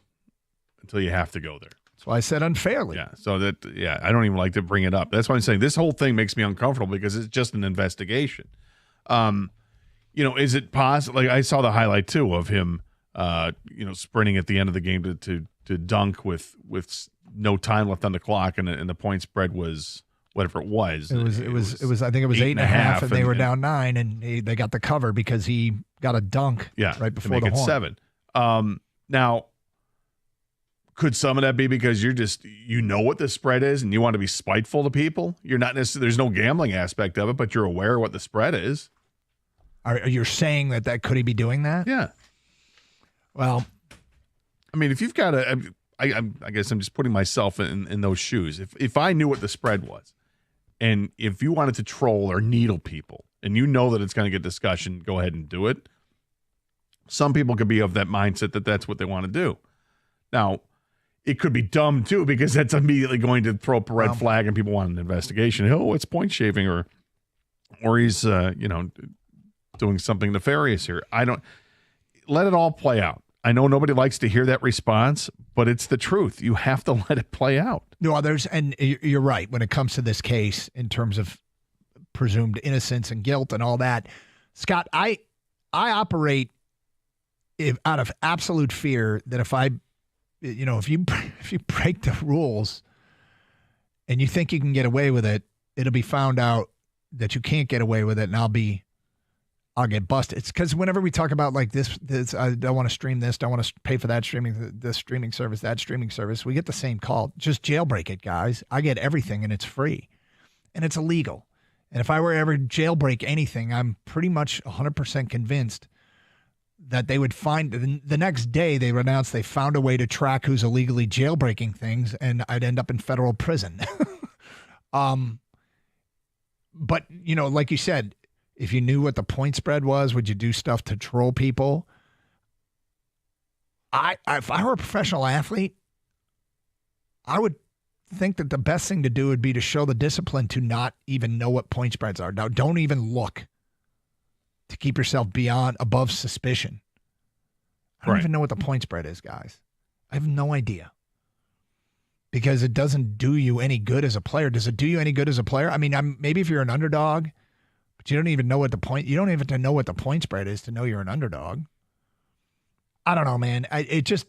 you have to go there. That's why I said unfairly. Yeah. So I don't even like to bring it up. That's why I'm saying this whole thing makes me uncomfortable because it's just an investigation. Is it possible? Like, I saw the highlight too of him, sprinting at the end of the game to dunk with no time left on the clock, and the point spread was whatever it was. It was. I think it was 8.5, and they were down 9, and they got the cover because he got a dunk. Right before to make the it horn. 7. Now, could some of that be because you're just what the spread is, and you want to be spiteful to people? You're not necessarily. There's no gambling aspect of it, but you're aware of what the spread is. Are you saying that could he be doing that? Yeah. Well, I mean, if you've got I guess I'm just putting myself in those shoes. If I knew what the spread was, and if you wanted to troll or needle people, and that it's going to get discussion, go ahead and do it. Some people could be of that mindset that that's what they want to do. Now, it could be dumb too, because that's immediately going to throw up a red flag, and people want an investigation. Oh, it's point shaving, or he's doing something nefarious here. Let it all play out. I know nobody likes to hear that response, but it's the truth. You have to let it play out. No, and you're right when it comes to this case in terms of presumed innocence and guilt and all that. Scott, I operate out of absolute fear that if you break the rules and you think you can get away with it, it'll be found out that you can't get away with it, and I'll get busted. It's because whenever we talk about like this, I don't want to stream this, don't want to pay for that this streaming service, that streaming service, we get the same call. Just jailbreak it, guys. I get everything, and it's free, and it's illegal. And if I were ever jailbreak anything, I'm pretty much 100% convinced that they would find the next day they would announce they found a way to track who's illegally jailbreaking things, and I'd end up in federal prison. But like you said, if you knew what the point spread was, would you do stuff to troll people? If I were a professional athlete, I would think that the best thing to do would be to show the discipline to not even know what point spreads are. Now, don't even look, to keep yourself above suspicion. I don't even know what the point spread is, guys. I have no idea. Because it doesn't do you any good as a player. Does it do you any good as a player? I mean, maybe if you're an underdog, but you don't even know what you don't even know what the point spread is to know you're an underdog. I don't know, man. It just,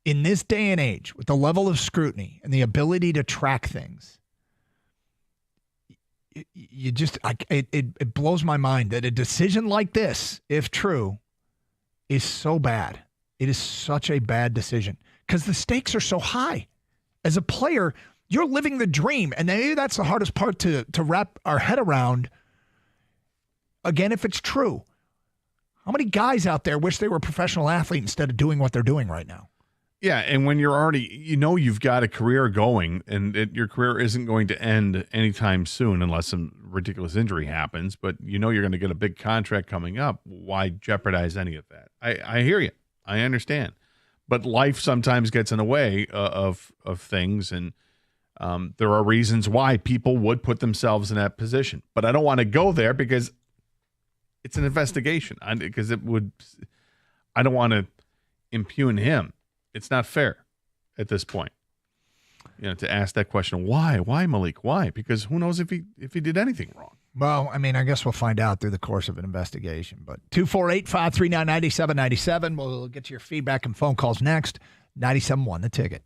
in this day and age, with the level of scrutiny and the ability to track things, it blows my mind that a decision like this, if true, is so bad. It is such a bad decision because the stakes are so high. As a player, you're living the dream, and maybe that's the hardest part to wrap our head around. Again, if it's true, how many guys out there wish they were a professional athlete instead of doing what they're doing right now? Yeah, and when you're already, you've got a career going, and your career isn't going to end anytime soon unless some ridiculous injury happens, but you're going to get a big contract coming up. Why jeopardize any of that? I hear you. I understand. But life sometimes gets in the way of things, and there are reasons why people would put themselves in that position. But I don't want to go there because it's an investigation. I don't want to impugn him. It's not fair at this point, to ask that question. Why Malik? Why? Because who knows if he did anything wrong. Well, I mean, I guess we'll find out through the course of an investigation. But 248-539-9797. We'll get to your feedback and phone calls next. 97.1 The Ticket.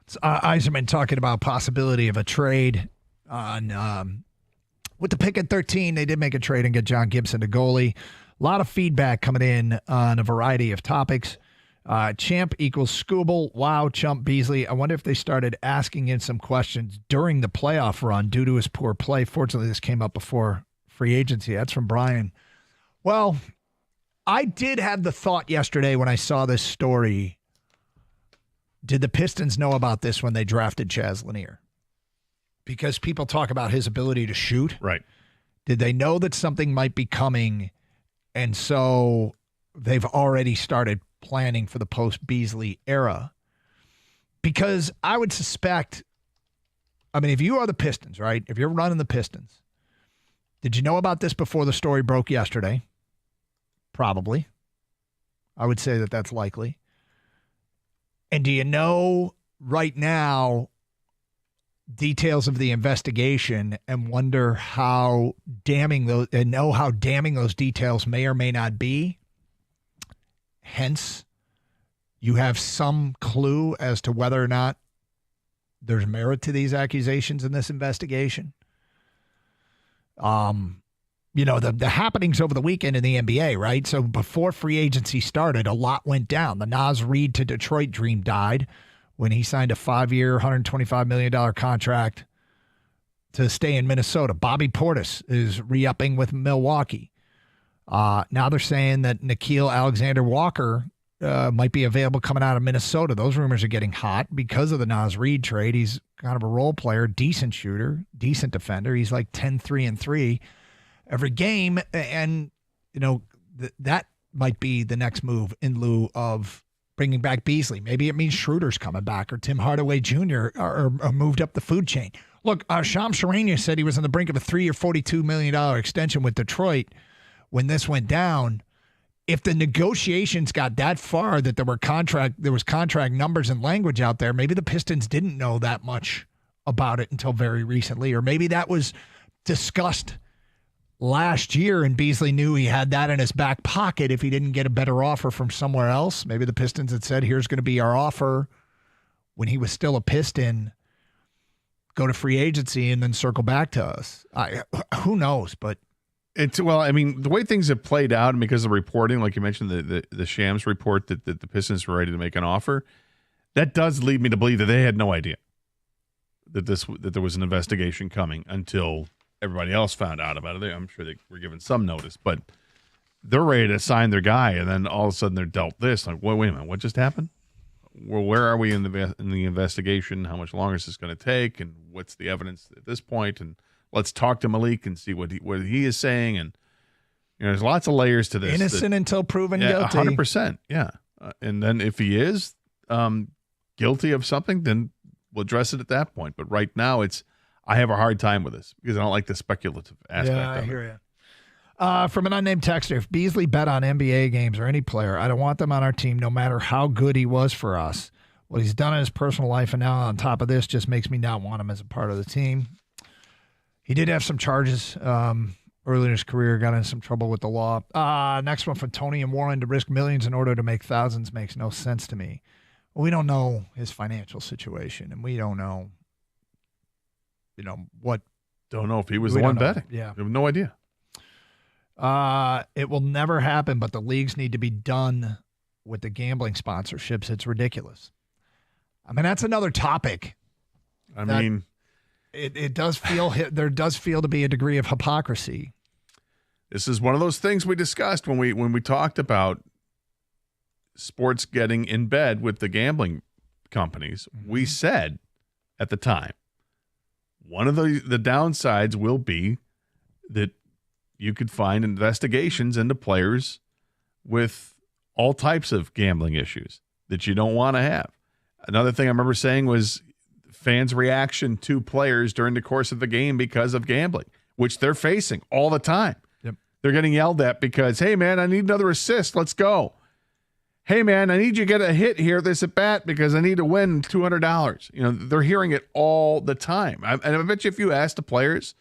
It's Eiserman talking about possibility of a trade on with the pick at 13. They did make a trade and get John Gibson, the goalie. A lot of feedback coming in on a variety of topics. Champ equals Scooble. Wow, Chump Beasley. I wonder if they started asking him some questions during the playoff run due to his poor play. Fortunately, this came up before free agency. That's from Brian. Well, I did have the thought yesterday when I saw this story. Did the Pistons know about this when they drafted Chaz Lanier? Because people talk about his ability to shoot. Right. Did they know that something might be coming, and so they've already started planning for the post-Beasley era? Because I would suspect, I mean, if you are the Pistons, right? If you're running the Pistons, did you know about this before the story broke yesterday? Probably. I would say that that's likely. And do you know right now details of the investigation and wonder how damning those details may or may not be? Hence, you have some clue as to whether or not there's merit to these accusations in this investigation. The happenings over the weekend in the NBA, right? So before free agency started, a lot went down. The Naz Reid to Detroit dream died when he signed a 5-year, $125 million contract to stay in Minnesota. Bobby Portis is re-upping with Milwaukee. Now they're saying that Nickeil Alexander-Walker might be available coming out of Minnesota. Those rumors are getting hot because of the Naz Reid trade. He's kind of a role player, decent shooter, decent defender. He's like 10-3-3 every game. And, that might be the next move in lieu of bringing back Beasley. Maybe it means Schroeder's coming back or Tim Hardaway Jr. are moved up the food chain. Look, Shams Charania said he was on the brink of a 3-year, $42 million extension with Detroit when this went down. If the negotiations got that far that there was contract numbers and language out there, maybe the Pistons didn't know that much about it until very recently, or maybe that was discussed last year and Beasley knew he had that in his back pocket if he didn't get a better offer from somewhere else. Maybe the Pistons had said, here's going to be our offer when he was still a Piston, go to free agency and then circle back to us. Who knows, but the way things have played out, and because of the reporting, like you mentioned, the Shams report that the Pistons were ready to make an offer, that does lead me to believe that they had no idea that there was an investigation coming until everybody else found out about it. I'm sure they were given some notice, but they're ready to sign their guy, and then all of a sudden they're dealt this. Like, wait a minute, what just happened? Well, where are we in the investigation? How much longer is this going to take? And what's the evidence at this point? And let's talk to Malik and see what he is saying. And there's lots of layers to this. Innocent until proven guilty. 100%. Yeah. And then if he is guilty of something, then we'll address it at that point. But right now, I have a hard time with this because I don't like the speculative aspect of it. Yeah, I hear you. From an unnamed texter, if Beasley bet on NBA games or any player, I don't want them on our team no matter how good he was for us. What he's done in his personal life and now on top of this just makes me not want him as a part of the team. He did have some charges early in his career, got in some trouble with the law. Next one from Tony and Warren. To risk millions in order to make thousands makes no sense to me. Well, we don't know his financial situation, and we don't know, what. Don't know if he was the one betting. Yeah. We have no idea. It will never happen, but the leagues need to be done with the gambling sponsorships. It's ridiculous. I mean, that's another topic. It does feel there does feel to be a degree of hypocrisy. This is one of those things we discussed when we talked about sports getting in bed with the gambling companies. Mm-hmm. We said at the time, one of the downsides will be that you could find investigations into players with all types of gambling issues that you don't want to have. Another thing I remember saying was fans' reaction to players during the course of the game because of gambling, which they're facing all the time. Yep. They're getting yelled at because, hey, man, I need another assist. Let's go. Hey, man, I need you to get a hit here this at bat because I need to win $200. They're hearing it all the time. And I bet you if you ask the players,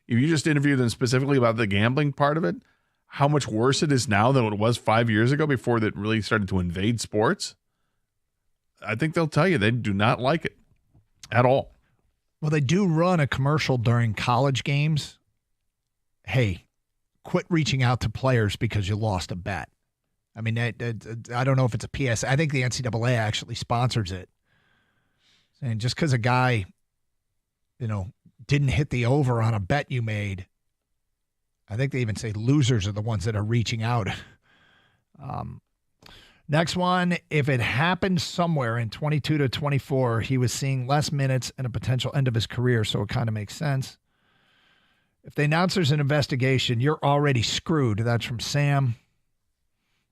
if you just interview them specifically about the gambling part of it, how much worse it is now than it was 5 years ago before that really started to invade sports, I think they'll tell you they do not like it. at all. Well, they do run a commercial during college games. Hey, quit reaching out to players because you lost a bet. I mean, I don't know if it's a PS. I think the NCAA actually sponsors it. And just because a guy, didn't hit the over on a bet you made, I think they even say losers are the ones that are reaching out. Next one, if it happened somewhere in 22 to 24, he was seeing less minutes and a potential end of his career, so it kind of makes sense. If they announce there's an investigation, you're already screwed. That's from Sam.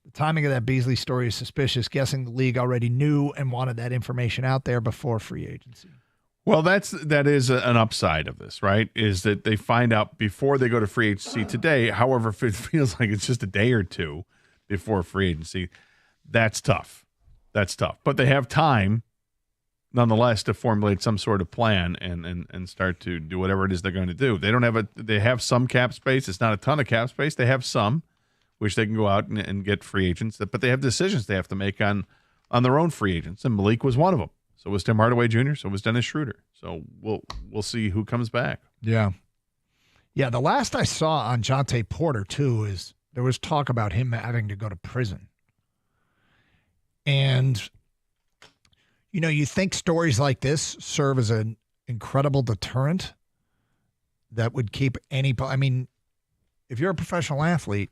The timing of that Beasley story is suspicious, guessing the league already knew and wanted that information out there before free agency. Well, that is an upside of this, right? Is that they find out before they go to free agency today. However, if it feels like it's just a day or two before free agency, that's tough. That's tough. But they have time, nonetheless, to formulate some sort of plan and start to do whatever it is they're going to do. They have some cap space. It's not a ton of cap space. They have some, which they can go out and get free agents. But they have decisions they have to make on their own free agents, and Malik was one of them. So was Tim Hardaway Jr., so was Dennis Schroeder. So we'll see who comes back. Yeah. Yeah, the last I saw on Jonte Porter, too, is there was talk about him having to go to prison. And, you think stories like this serve as an incredible deterrent that would keep if you're a professional athlete,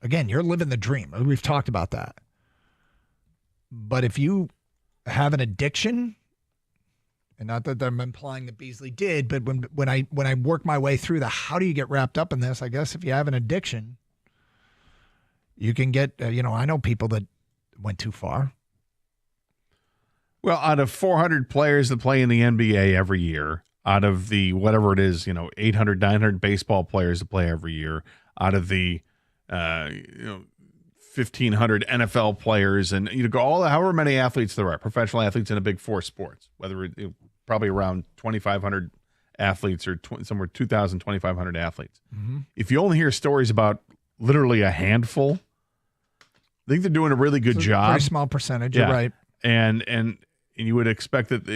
again, you're living the dream. We've talked about that. But if you have an addiction, and not that I'm implying that Beasley did, but when I work my way through how do you get wrapped up in this? I guess if you have an addiction, you can get, I know people that went too far. Well, out of 400 players that play in the NBA every year, out of the whatever it is, 800, 900 baseball players that play every year, out of the 1,500 NFL players, and go however many athletes there are, professional athletes in a big four sports, whether probably around 2,500 athletes or somewhere 2,000, 2,500 athletes. Mm-hmm. If you only hear stories about literally a handful, I think they're doing a really good job. Very small percentage, you're right. And you would expect that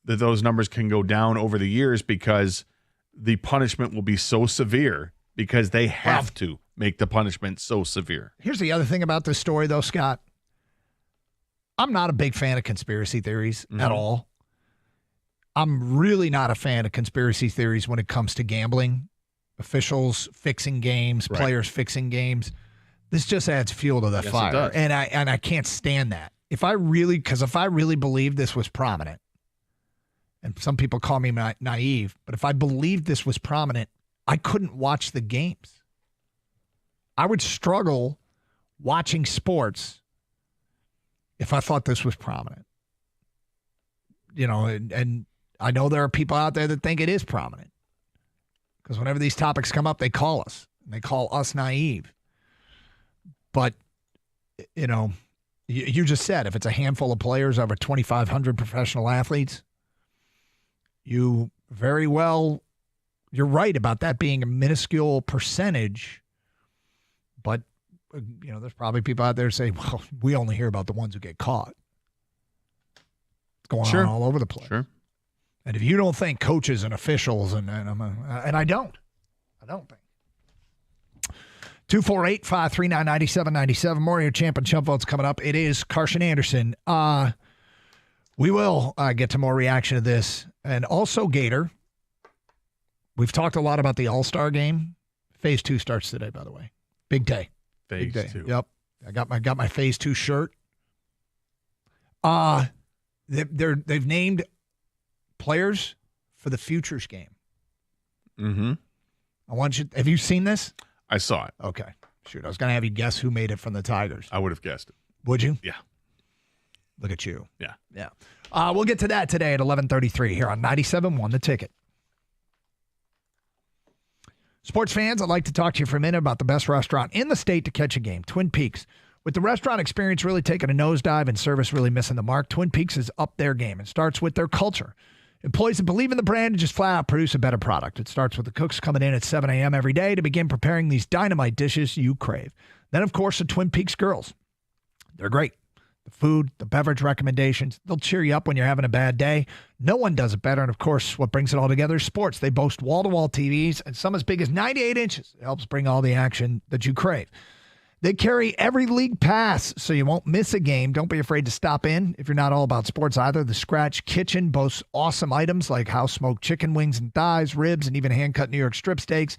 those numbers can go down over the years because the punishment will be so severe because they have to make the punishment so severe. Here's the other thing about this story, though, Scott. I'm not a big fan of conspiracy theories at all. I'm really not a fan of conspiracy theories when it comes to gambling, officials fixing games, players fixing games. This just adds fuel to the fire. It does. And I can't stand that. If I really believed this was prominent, and some people call me naive, but if I believed this was prominent, I couldn't watch the games. I would struggle watching sports if I thought this was prominent. And I know there are people out there that think it is prominent. Because whenever these topics come up, they call us. And they call us naive. But, you just said if it's a handful of players over 2,500 professional athletes, you're right about that being a minuscule percentage. But, there's probably people out there who say, well, we only hear about the ones who get caught. It's going on all over the place. Sure. And if you don't think coaches and officials, and I don't think. 248-539-9797. More of your champ and chump votes coming up. It is Carson Anderson. We will get to more reaction to this. And also, Gator, we've talked a lot about the All-Star game. Phase 2 starts today, by the way. Big day. Phase 2. Yep. I got my Phase 2 shirt. They've named players for the Futures game. Mm-hmm. Have you seen this? I saw it. Okay. Shoot, I was going to have you guess who made it from the Tigers. I would have guessed it. Would you? Yeah. Look at you. Yeah. Yeah. We'll get to that today at 11:33 here on 97.1 The Ticket. Sports fans, I'd like to talk to you for a minute about the best restaurant in the state to catch a game, Twin Peaks. With the restaurant experience really taking a nosedive and service really missing the mark, Twin Peaks is up their game and starts with their culture. Employees that believe in the brand and just flat out produce a better product. It starts with the cooks coming in at 7 a.m. every day to begin preparing these dynamite dishes you crave. Then, of course, the Twin Peaks girls. They're great. the food, the beverage recommendations. They'll cheer you up when you're having a bad day. No one does it better. And of course, what brings it all together is sports. They boast wall-to-wall TVs and some as big as 98 inches. It helps bring all the action that you crave. They carry every league pass, so you won't miss a game. Don't be afraid to stop in if you're not all about sports either. The Scratch Kitchen boasts awesome items like house-smoked chicken wings and thighs, ribs, and even hand-cut New York strip steaks.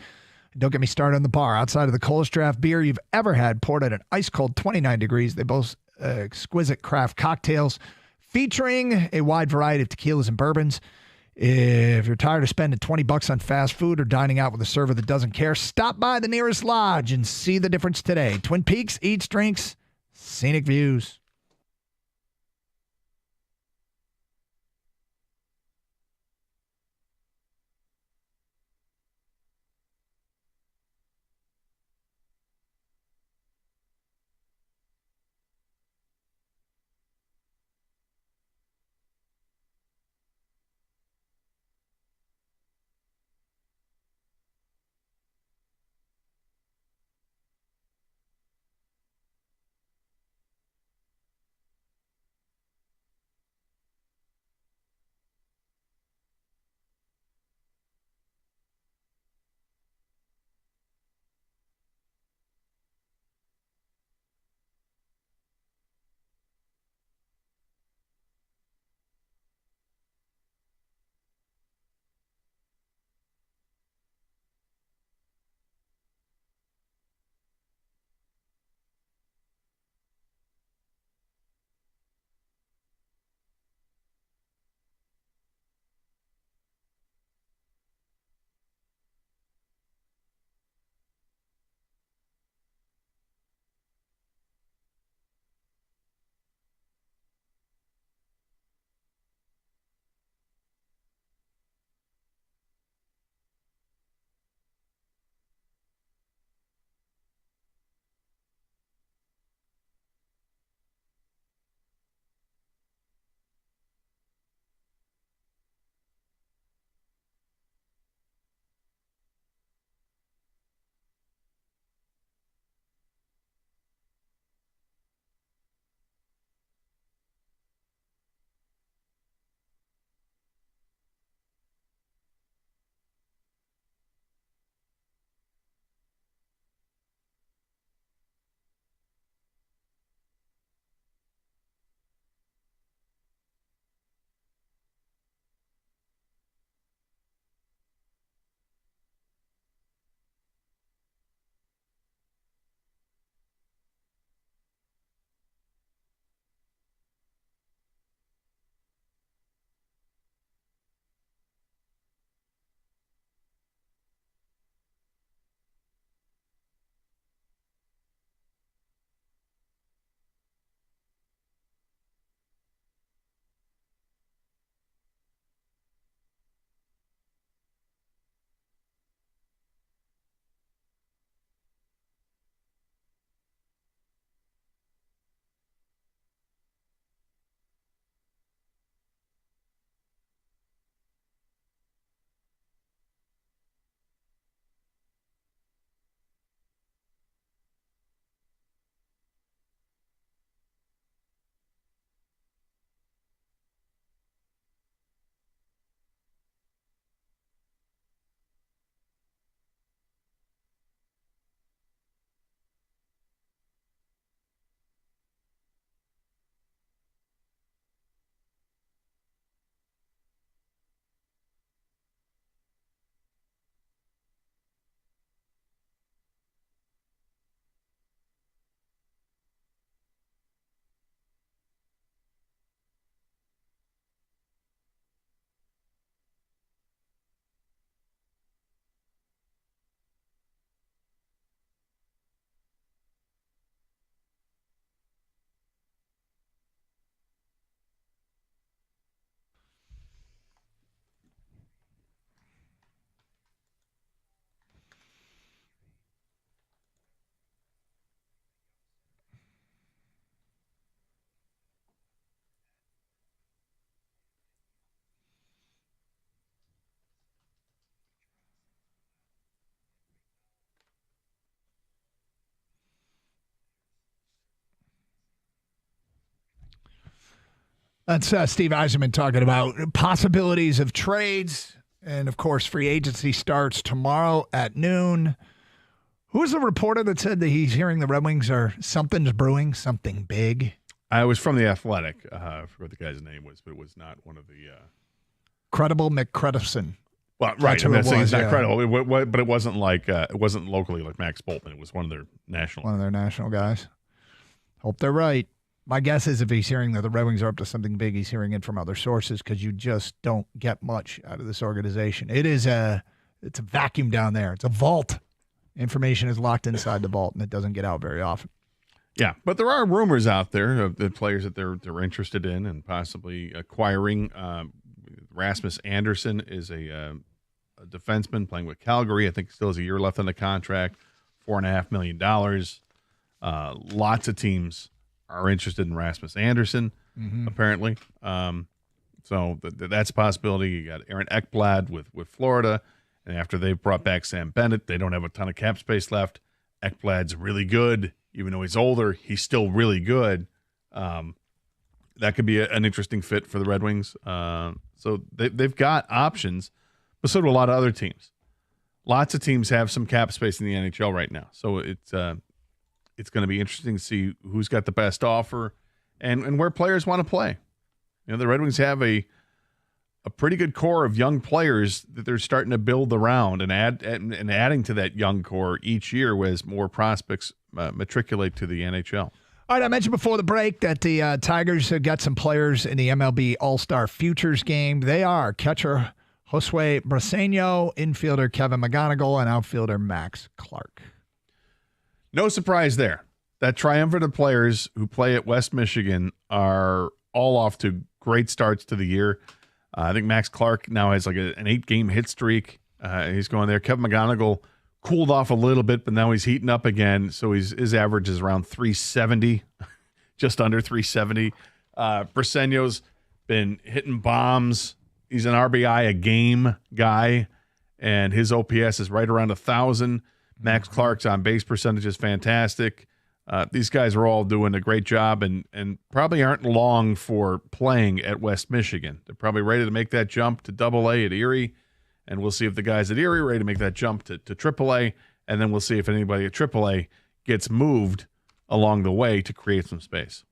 And don't get me started on the bar. Outside of the coldest draft beer you've ever had, poured at an ice-cold 29 degrees, they boast exquisite craft cocktails featuring a wide variety of tequilas and bourbons. If you're tired of spending $20 on fast food or dining out with a server that doesn't care, stop by the nearest lodge and see the difference today. Twin Peaks, eats, drinks, scenic views. That's Steve Eiserman talking about possibilities of trades. And, of course, free agency starts tomorrow at noon. Who was the reporter that said that he's hearing the Red Wings are something's brewing, something big? I was from The Athletic. I forgot what the guy's name was, but it was not one of the... Credible McCredison. Well, right. I mean, it's not credible, but it wasn't like it wasn't locally like Max Boltman. It was one of their national guys. Hope they're right. My guess is if he's hearing that the Red Wings are up to something big, he's hearing it from other sources because you just don't get much out of this organization. It's a vacuum down there. It's a vault. Information is locked inside the vault, and it doesn't get out very often. Yeah, but there are rumors out there of the players that they're interested in and possibly acquiring. Rasmus Anderson is a defenseman playing with Calgary. I think still has a year left on the contract, $4.5 million. Lots of teams are interested in Rasmus Anderson, apparently. So that's a possibility. You got Aaron Ekblad with Florida, and after they've brought back Sam Bennett, they don't have a ton of cap space left. Ekblad's really good. Even though he's older, he's still really good. That could be an interesting fit for the Red Wings. So they've got options, but so do a lot of other teams. Lots of teams have some cap space in the NHL right now. So it's going to be interesting to see who's got the best offer and where players want to play. You know, the Red Wings have a pretty good core of young players that they're starting to build around and adding to that young core each year as more prospects matriculate to the NHL. All right, I mentioned before the break that the Tigers have got some players in the MLB All-Star Futures game. They are catcher Josue Briseño, infielder Kevin McGonigal, and outfielder Max Clark. No surprise there. That triumvirate of players who play at West Michigan are all off to great starts to the year. I think Max Clark now has like an 8-game hit streak. He's going there. Kevin McGonigal cooled off a little bit, but now he's heating up again. So his average is around 370, just under 370. Briseño's been hitting bombs. He's an RBI a game guy, and his OPS is right around 1,000. Max Clark's on base percentage is fantastic. These guys are all doing a great job and probably aren't long for playing at West Michigan. They're probably ready to make that jump to Double-A at Erie. And we'll see if the guys at Erie are ready to make that jump to Triple-A, and then we'll see if anybody at Triple-A gets moved along the way to create some space.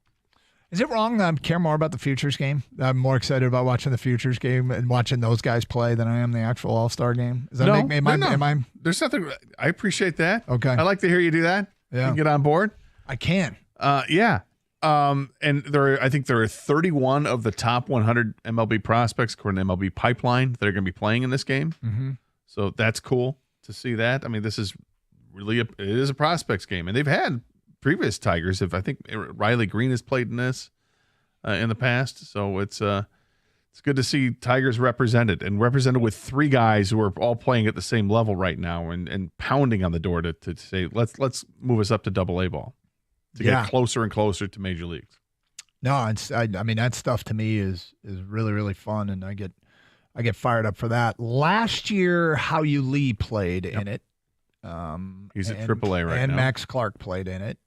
Is it wrong that I care more about the Futures game? I'm more excited about watching the Futures game and watching those guys play than I am the actual All-Star game. Does that No, make me? Am I? There's nothing. I appreciate that. Okay. I like to hear you do that. Yeah. You can get on board. I can. Yeah. And I think there are 31 of the top 100 MLB prospects, according to MLB Pipeline, that are going to be playing in this game. Mm-hmm. So that's cool to see that. I mean, this is really it is a prospects game, and they've had previous Tigers. I think Riley Green has played in this in the past, so it's good to see Tigers represented with 3 guys who are all playing at the same level right now and pounding on the door to say let's move us up to Double-A ball. To get closer and closer to major leagues. No, I mean that stuff to me is really, really fun, and I get fired up for that. Last year, How You Lee played in it. He's at Triple-A right now. And Max Clark played in it.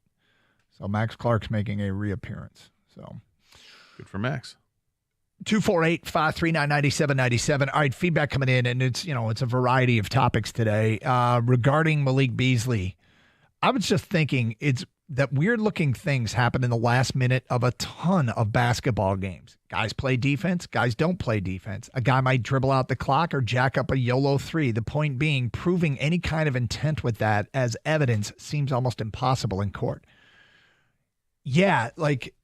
So Max Clark's making a reappearance. So good for Max. 248-539-9797. All right, feedback coming in, and it's a variety of topics today. Regarding Malik Beasley, I was just thinking it's that weird-looking things happen in the last minute of a ton of basketball games. Guys play defense. Guys don't play defense. A guy might dribble out the clock or jack up a YOLO 3. The point being, proving any kind of intent with that as evidence seems almost impossible in court. Yeah, like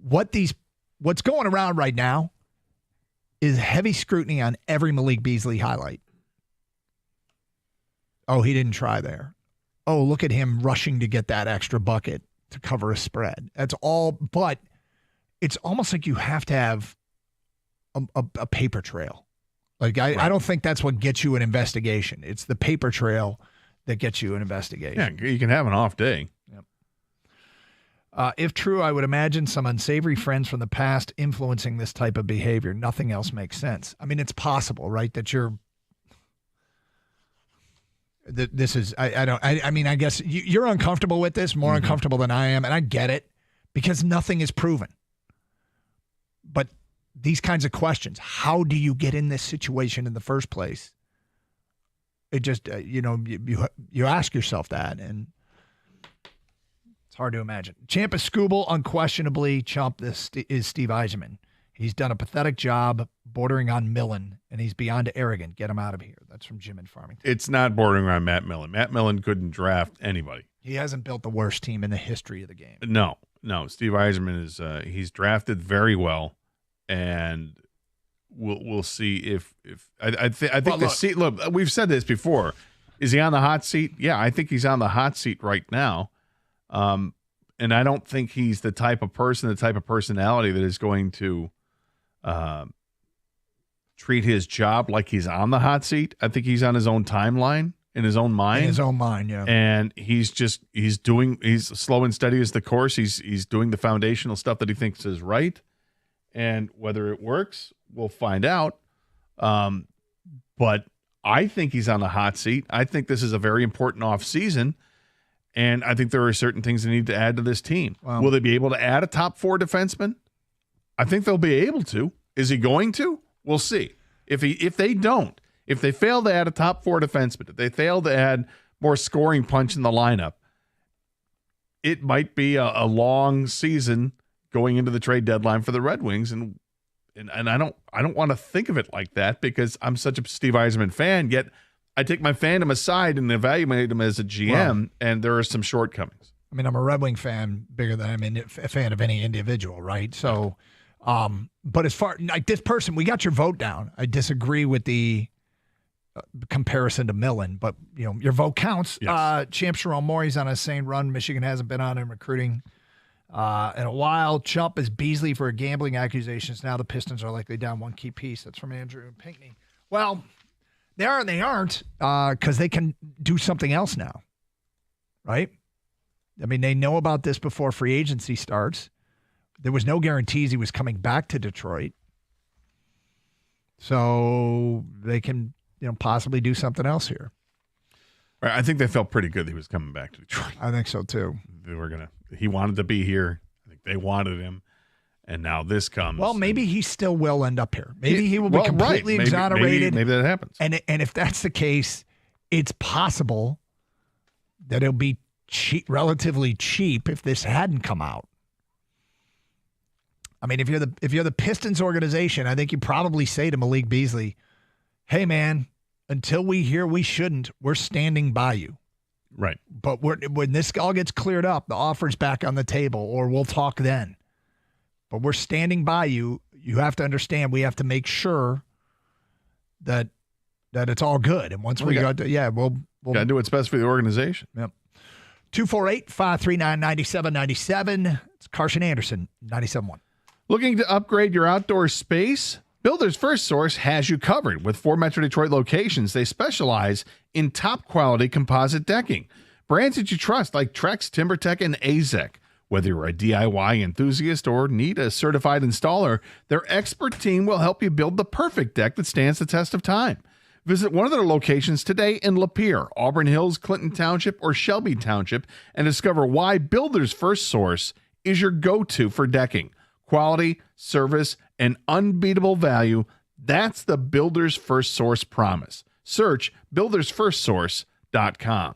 what's going around right now is heavy scrutiny on every Malik Beasley highlight. Oh, he didn't try there. Oh, look at him rushing to get that extra bucket to cover a spread. That's all, but it's almost like you have to have a paper trail. Like, I don't think that's what gets you an investigation. It's the paper trail that gets you an investigation. Yeah, you can have an off day. Yep. If true, I would imagine some unsavory friends from the past influencing this type of behavior. Nothing else makes sense. I mean, it's possible, right, that you're this is, I mean, I guess you're uncomfortable with this, more uncomfortable than I am, and I get it because nothing is proven. But these kinds of questions, how do you get in this situation in the first place? It just, you ask yourself that, and it's hard to imagine. Champ of Scooble, unquestionably, Chump is Steve Yzerman. He's done a pathetic job bordering on Millen, and he's beyond arrogant. Get him out of here. That's from Jim in Farmington. It's not bordering on Matt Millen. Matt Millen couldn't draft anybody. He hasn't built the worst team in the history of the game. No. Steve Yzerman is he's drafted very well, and we'll see if I think the seat. Look, we've said this before. Is he on the hot seat? Yeah, I think he's on the hot seat right now. And I don't think he's the type of personality that is going to treat his job like he's on the hot seat. I think he's on his own timeline, in his own mind. In his own mind, yeah. And he's slow and steady as the course. He's doing the foundational stuff that he thinks is right. And whether it works, we'll find out. But I think he's on the hot seat. I think this is a very important offseason. And I think there are certain things they need to add to this team. Wow. Will they be able to add a top 4 defenseman? I think they'll be able to. Is he going to? We'll see. If they fail to add a top 4 defenseman, if they fail to add more scoring punch in the lineup, it might be a long season going into the trade deadline for the Red Wings. And I don't want to think of it like that because I'm such a Steve Yzerman fan, yet I take my fandom aside and evaluate him as a GM, and there are some shortcomings. I mean, I'm a Red Wing fan bigger than I'm a fan of any individual, right? So, but as far like this person, we got your vote down. I disagree with the comparison to Millen, but your vote counts. Yes. Champ Sharon Morey's on a insane run. Michigan hasn't been on in recruiting in a while. Chump is Beasley for gambling accusations. Now the Pistons are likely down one key piece. That's from Andrew Pinckney. Well, they are and they aren't because they can do something else now, right? I mean, they know about this before free agency starts. There was no guarantees he was coming back to Detroit. So they can, possibly do something else here. Right, I think they felt pretty good that he was coming back to Detroit. I think so too. He wanted to be here. I think they wanted him. And now this comes. Well, maybe he still will end up here. Maybe he will be completely exonerated. Maybe that happens. And if that's the case, it's possible that it'll be relatively cheap if this hadn't come out. I mean, if you're the Pistons organization, I think you probably say to Malik Beasley, "Hey, man, until we hear we shouldn't, we're standing by you." Right. But when this all gets cleared up, the offer's back on the table, or we'll talk then. But we're standing by you. You have to understand we have to make sure that it's all good. And once we'll got to do what's best for the organization. Yep. 248-539-9797. It's Carson Anderson, 97.1. Looking to upgrade your outdoor space? Builders First Source has you covered. With 4 Metro Detroit locations, they specialize in top-quality composite decking. Brands that you trust like Trex, TimberTech, and AZEK. Whether you're a DIY enthusiast or need a certified installer, their expert team will help you build the perfect deck that stands the test of time. Visit one of their locations today in Lapeer, Auburn Hills, Clinton Township, or Shelby Township and discover why Builders First Source is your go-to for decking. Quality, service, and unbeatable value. That's the Builders First Source promise. Search buildersfirstsource.com.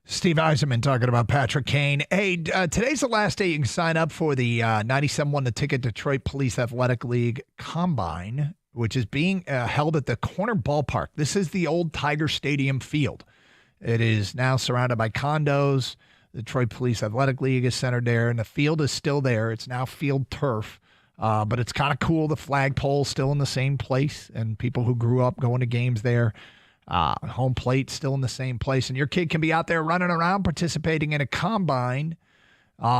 Steve Eiserman talking about Patrick Kane. Hey, today's the last day you can sign up for the 97-1 The Ticket Detroit Police Athletic League Combine, which is being held at the Corner Ballpark. This is the old Tiger Stadium field. It is now surrounded by condos. The Detroit Police Athletic League is centered there, and the field is still there. It's now field turf, but it's kind of cool. The flagpole's still in the same place, and people who grew up going to games there, home plate still in the same place. And your kid can be out there running around participating in a combine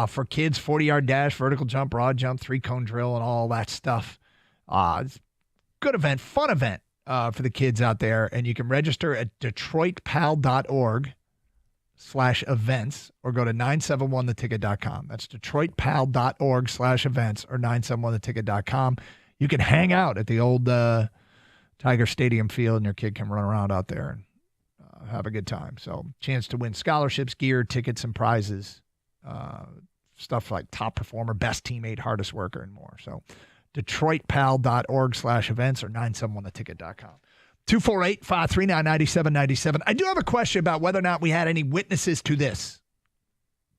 for kids, 40-yard dash, vertical jump, broad jump, 3-cone drill, and all that stuff. It's a good event, fun event for the kids out there. And you can register at DetroitPal.org/events or go to 971theticket.com. That's DetroitPal.org/events or 971theticket.com. You can hang out at the old Tiger Stadium field, and your kid can run around out there and have a good time. So, chance to win scholarships, gear, tickets, and prizes. Stuff like top performer, best teammate, hardest worker, and more. So, DetroitPal.org/events or 971theticket.com. 248-539-9797. I do have a question about whether or not we had any witnesses to this.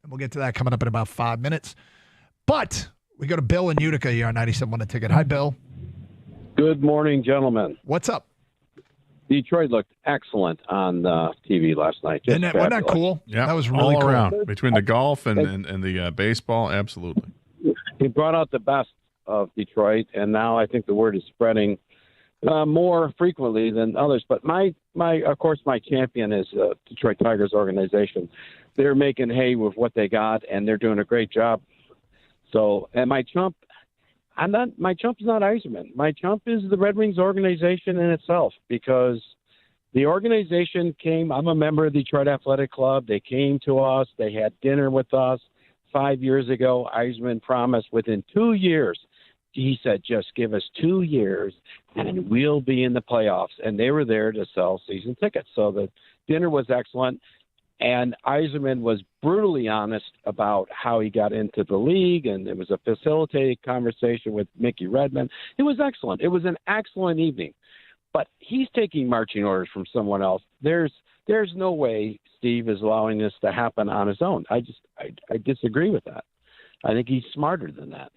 And we'll get to that coming up in about 5 minutes. But we go to Bill in Utica here on 97.1 The Ticket. Hi, Bill. Good morning, gentlemen. What's up? Detroit looked excellent on TV last night. Wasn't that cool? Yeah, that was really all cool. around. Between the golf and the baseball, absolutely. He brought out the best of Detroit, and now I think the word is spreading more frequently than others. But of course, my champion is Detroit Tigers organization. They're making hay with what they got, and they're doing a great job. So, and my chump is not Eiserman. My chump is the Red Wings organization in itself, because the organization came. I'm a member of the Detroit Athletic Club. They came to us. They had dinner with us 5 years ago. Eiserman promised within 2 years. He said, just give us 2 years and we'll be in the playoffs. And they were there to sell season tickets. So the dinner was excellent. And Eiserman was brutally honest about how he got into the league. And it was a facilitated conversation with Mickey Redmond. It was excellent. It was an excellent evening. But he's taking marching orders from someone else. There's no way Steve is allowing this to happen on his own. I disagree with that. I think he's smarter than that.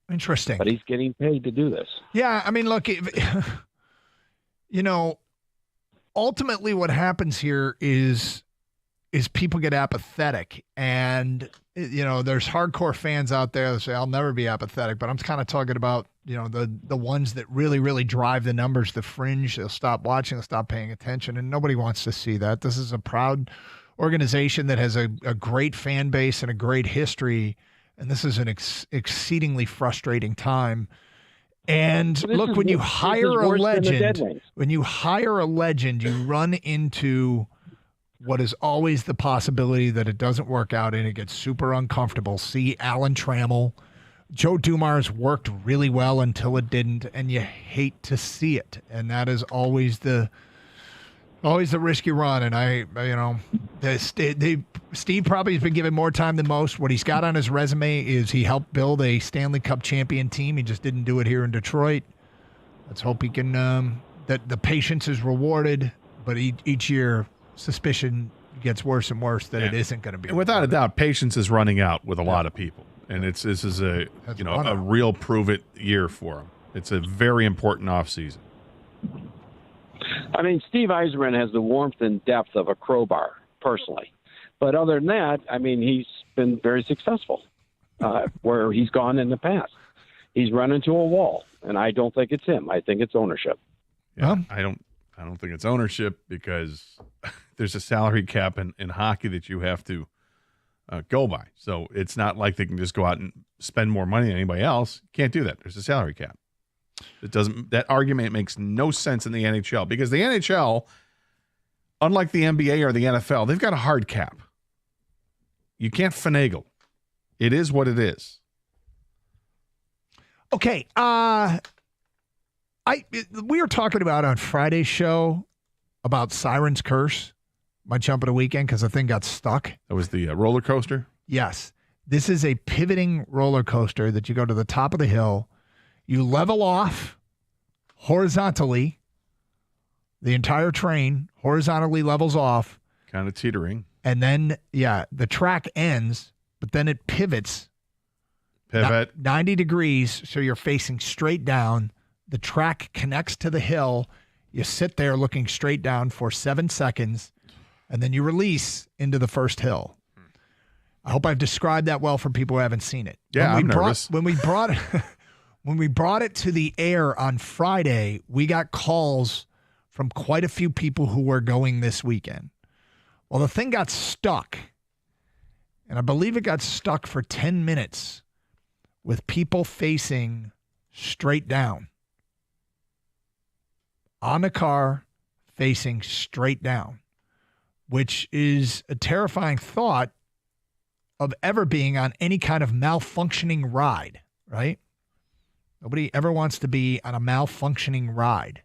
Interesting. But he's getting paid to do this. Yeah, I mean, look, ultimately what happens here is people get apathetic. And, there's hardcore fans out there that say, I'll never be apathetic. But I'm kind of talking about, the ones that really, really drive the numbers, the fringe. They'll stop watching, they'll stop paying attention. And nobody wants to see that. This is a proud organization that has a great fan base and a great history. And this is an exceedingly frustrating time. And look, when you hire a legend, you run into what is always the possibility that it doesn't work out and it gets super uncomfortable. See Alan Trammell. Joe Dumars worked really well until it didn't, and you hate to see it. And that is always the risky run. And Steve probably has been given more time than most. What he's got on his resume is he helped build a Stanley Cup champion team. He just didn't do it here in Detroit. Let's hope he can, that the patience is rewarded. But each year, suspicion gets worse and worse that it isn't going to be. Without a doubt, patience is running out with a lot of people. And this is a real prove it year for him. It's a very important offseason. I mean, Steve Eiserman has the warmth and depth of a crowbar, personally. But other than that, I mean, he's been very successful where he's gone in the past. He's run into a wall, and I don't think it's him. I think it's ownership. Yeah, I don't think it's ownership, because there's a salary cap in hockey that you have to go by. So it's not like they can just go out and spend more money than anybody else. You can't do that. There's a salary cap. That argument makes no sense in the NHL, because the NHL, unlike the NBA or the NFL, they've got a hard cap. You can't finagle. It is what it is. Okay. We were talking about on Friday's show about Siren's Curse, my jump of the weekend, because the thing got stuck. That was the roller coaster? Yes. This is a pivoting roller coaster that you go to the top of the hill. You level off horizontally. The entire train horizontally levels off. Kind of teetering. And then, the track ends, but then it pivots. Pivot. 90 degrees, so you're facing straight down. The track connects to the hill. You sit there looking straight down for 7 seconds, and then you release into the first hill. I hope I've described that well for people who haven't seen it. Yeah, I'm nervous. When we brought it to the air on Friday, we got calls from quite a few people who were going this weekend. Well, the thing got stuck, and I believe it got stuck for 10 minutes with people facing straight down. On the car, facing straight down, which is a terrifying thought of ever being on any kind of malfunctioning ride, right? Nobody ever wants to be on a malfunctioning ride.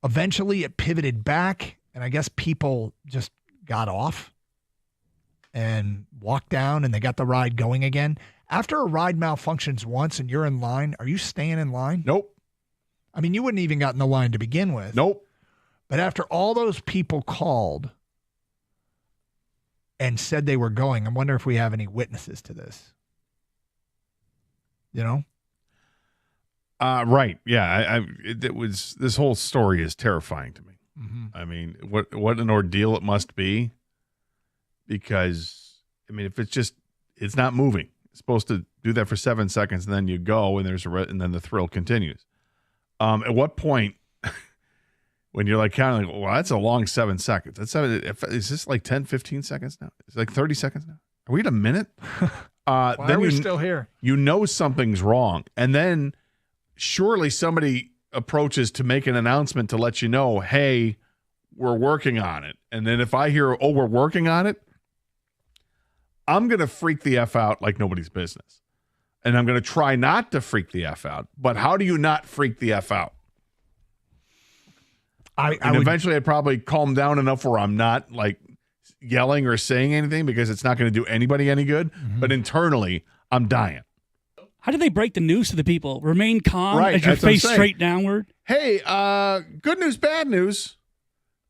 Eventually, it pivoted back, and I guess people just got off and walked down, and they got the ride going again. After a ride malfunctions once and you're in line, are you staying in line? Nope. I mean, you wouldn't even got in the line to begin with. Nope. But after all those people called and said they were going, I wonder if we have any witnesses to this. You know? Right. Yeah. This whole story is terrifying to me. Mm-hmm. I mean, what an ordeal it must be, because, I mean, if it's not moving. It's supposed to do that for 7 seconds, and then you go, and and then the thrill continues. At what point, when you're like counting, well, that's a long 7 seconds. Is this like 10, 15 seconds now? It's like 30 seconds now. Are we at a minute? Why then are we still here? You know something's wrong. And then surely somebody approaches to make an announcement to let you know, hey, we're working on it. And then if I hear, oh, we're working on it, I'm going to freak the F out like nobody's business. And I'm going to try not to freak the F out. But how do you not freak the F out? Eventually I'd probably calm down enough where I'm not like yelling or saying anything, because it's not going to do anybody any good. Mm-hmm. But internally, I'm dying. How do they break the news to the people? Remain calm right, as your face straight downward? Hey, good news, bad news.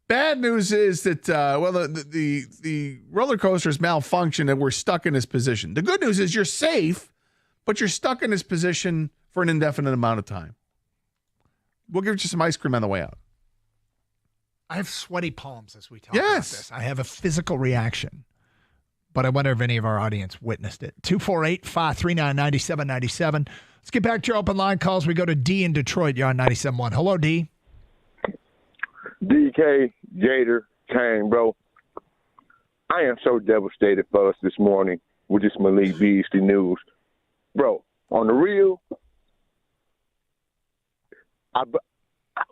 Bad news is that, the roller coaster's malfunctioned and we're stuck in this position. The good news is you're safe, but you're stuck in this position for an indefinite amount of time. We'll give you some ice cream on the way out. I have sweaty palms as we talk about this. I have a physical reaction, but I wonder if any of our audience witnessed it. 248-539-9797. Let's get back to your open line calls. We go to D in Detroit. You're on 97.1. Hello, D. DK, Gator, Tang, bro. I am so devastated for us this morning with this Malik Beasley news. Bro, on the real,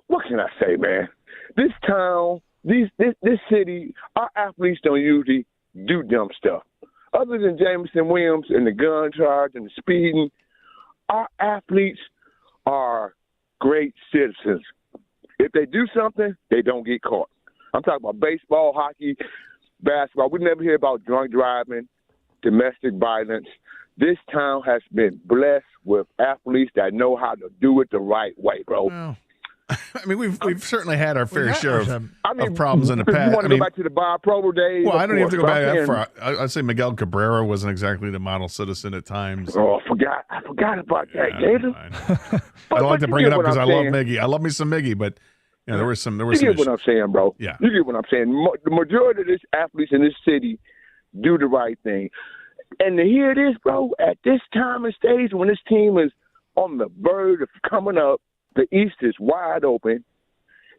what can I say, man? This town, this city, our athletes don't usually do dumb stuff. Other than Jameson Williams and the gun charge and the speeding, our athletes are great citizens. If they do something, they don't get caught. I'm talking about baseball, hockey, basketball. We never hear about drunk driving, domestic violence. This town has been blessed with athletes that know how to do it the right way, bro. Well, I mean, we've certainly had our fair share of problems in the past. You want to go back to the Bar-Pro days? Well, I don't even have to go back that far. I'd say Miguel Cabrera wasn't exactly the model citizen at times. Oh, I forgot about that, Gator. I don't like to bring it up because I love Miggy. I love me some Miggy, but there were some. You get what I'm saying, bro. Yeah. You get what I'm saying. The majority of these athletes in this city do the right thing. And to hear this, bro, at this time and stage when this team is on the verge of coming up, the East is wide open.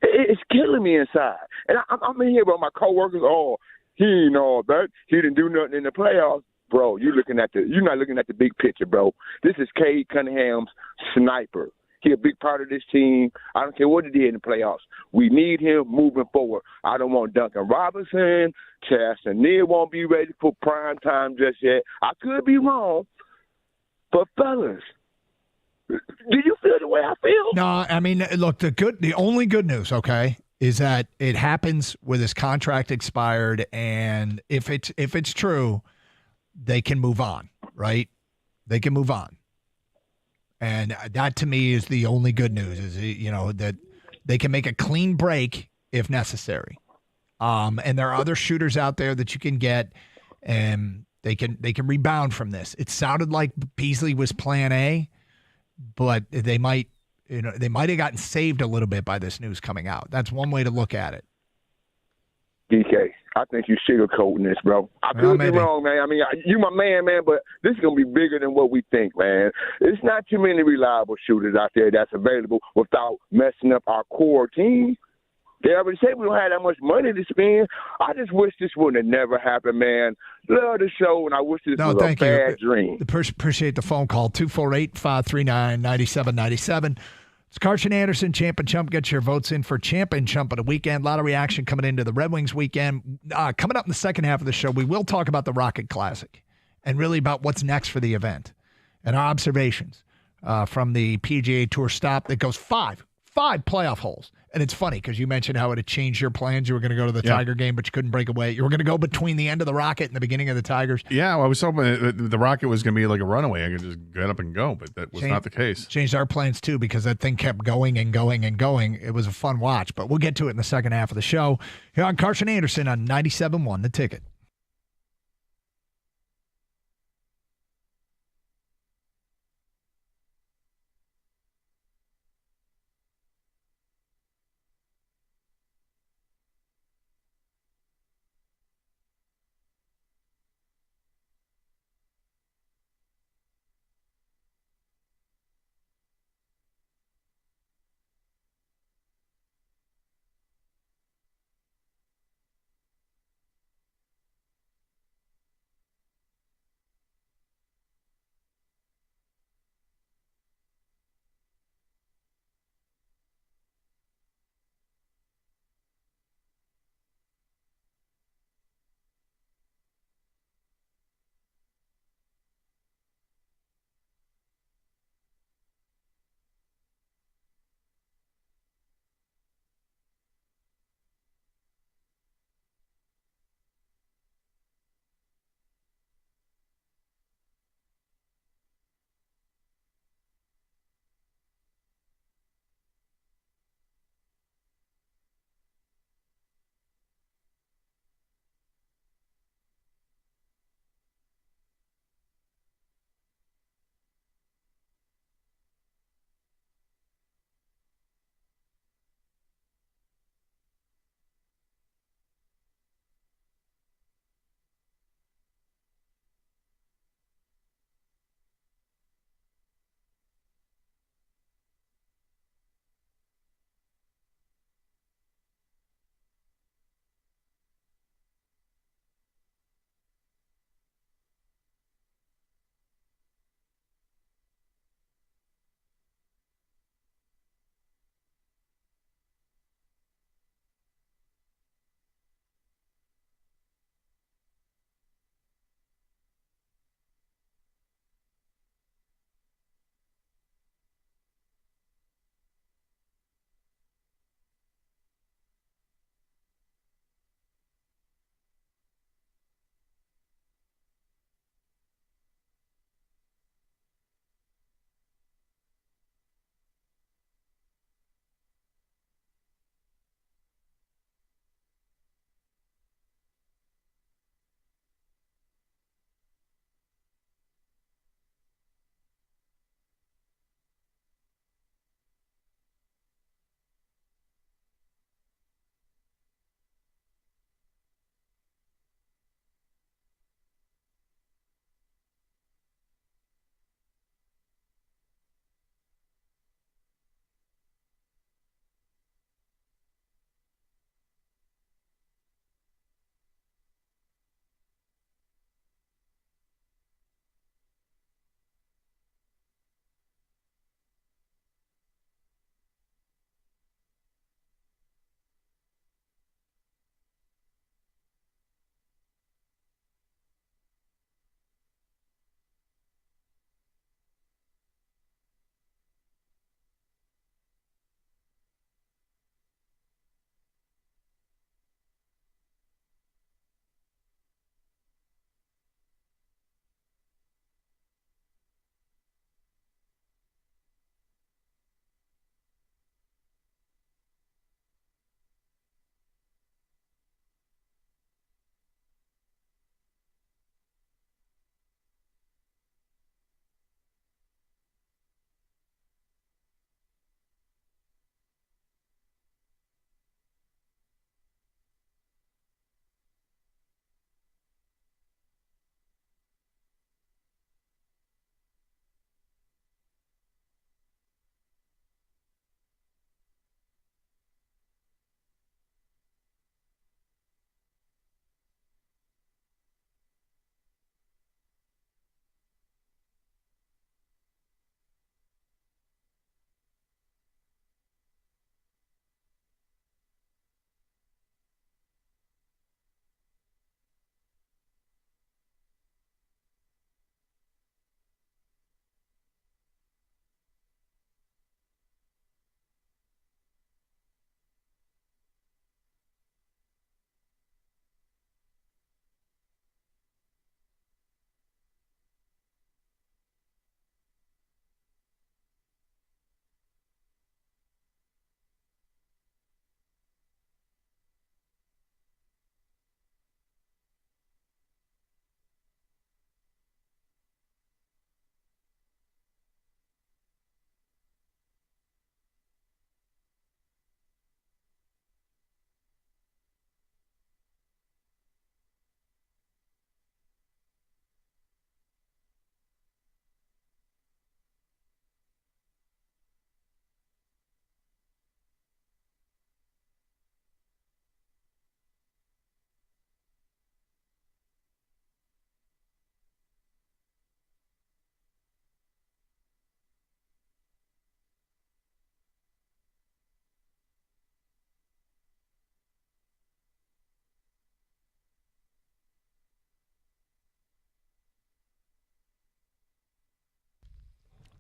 It's killing me inside. And I'm in here with my coworkers. Oh, he ain't all that. He didn't do nothing in the playoffs. Bro, you're not looking at the big picture, bro. This is Cade Cunningham's sniper. He's a big part of this team. I don't care what he did in the playoffs. We need him moving forward. I don't want Duncan Robinson. Chaston Neal won't be ready for prime time just yet. I could be wrong. But, fellas, do you feel the way I feel? No, I mean, look, the only good news, okay, is that it happens with his contract expired, and if it's true, they can move on, right? They can move on. And that, to me, is the only good news, is, that they can make a clean break if necessary. And there are other shooters out there that you can get, and they can rebound from this. It sounded like Beasley was plan A, but they might have gotten saved a little bit by this news coming out. That's one way to look at it. DK, I think you sugarcoating this, bro. I could be wrong, man. I mean, you my man, but this is going to be bigger than what we think, man. It's not too many reliable shooters out there that's available without messing up our core team. They already said we don't have that much money to spend. I just wish this would have never happened, man. Love the show, and I wish this was a bad dream. Appreciate the phone call. 248-539-9797. It's Carson Anderson, Champ and Chump. Get your votes in for Champ and Chump of the weekend. A lot of reaction coming into the Red Wings weekend. Coming up in the second half of the show, we will talk about the Rocket Classic and really about what's next for the event and our observations from the PGA Tour stop that goes five playoff holes. And it's funny because you mentioned how it had changed your plans. You were going to go to the Tiger game, but you couldn't break away. You were going to go between the end of the Rocket and the beginning of the Tigers. Yeah, well, I was hoping the Rocket was going to be like a runaway. I could just get up and go, but that was not the case. Changed our plans, too, because that thing kept going and going and going. It was a fun watch, but we'll get to it in the second half of the show. Here on Carson Anderson on 97.1 The Ticket.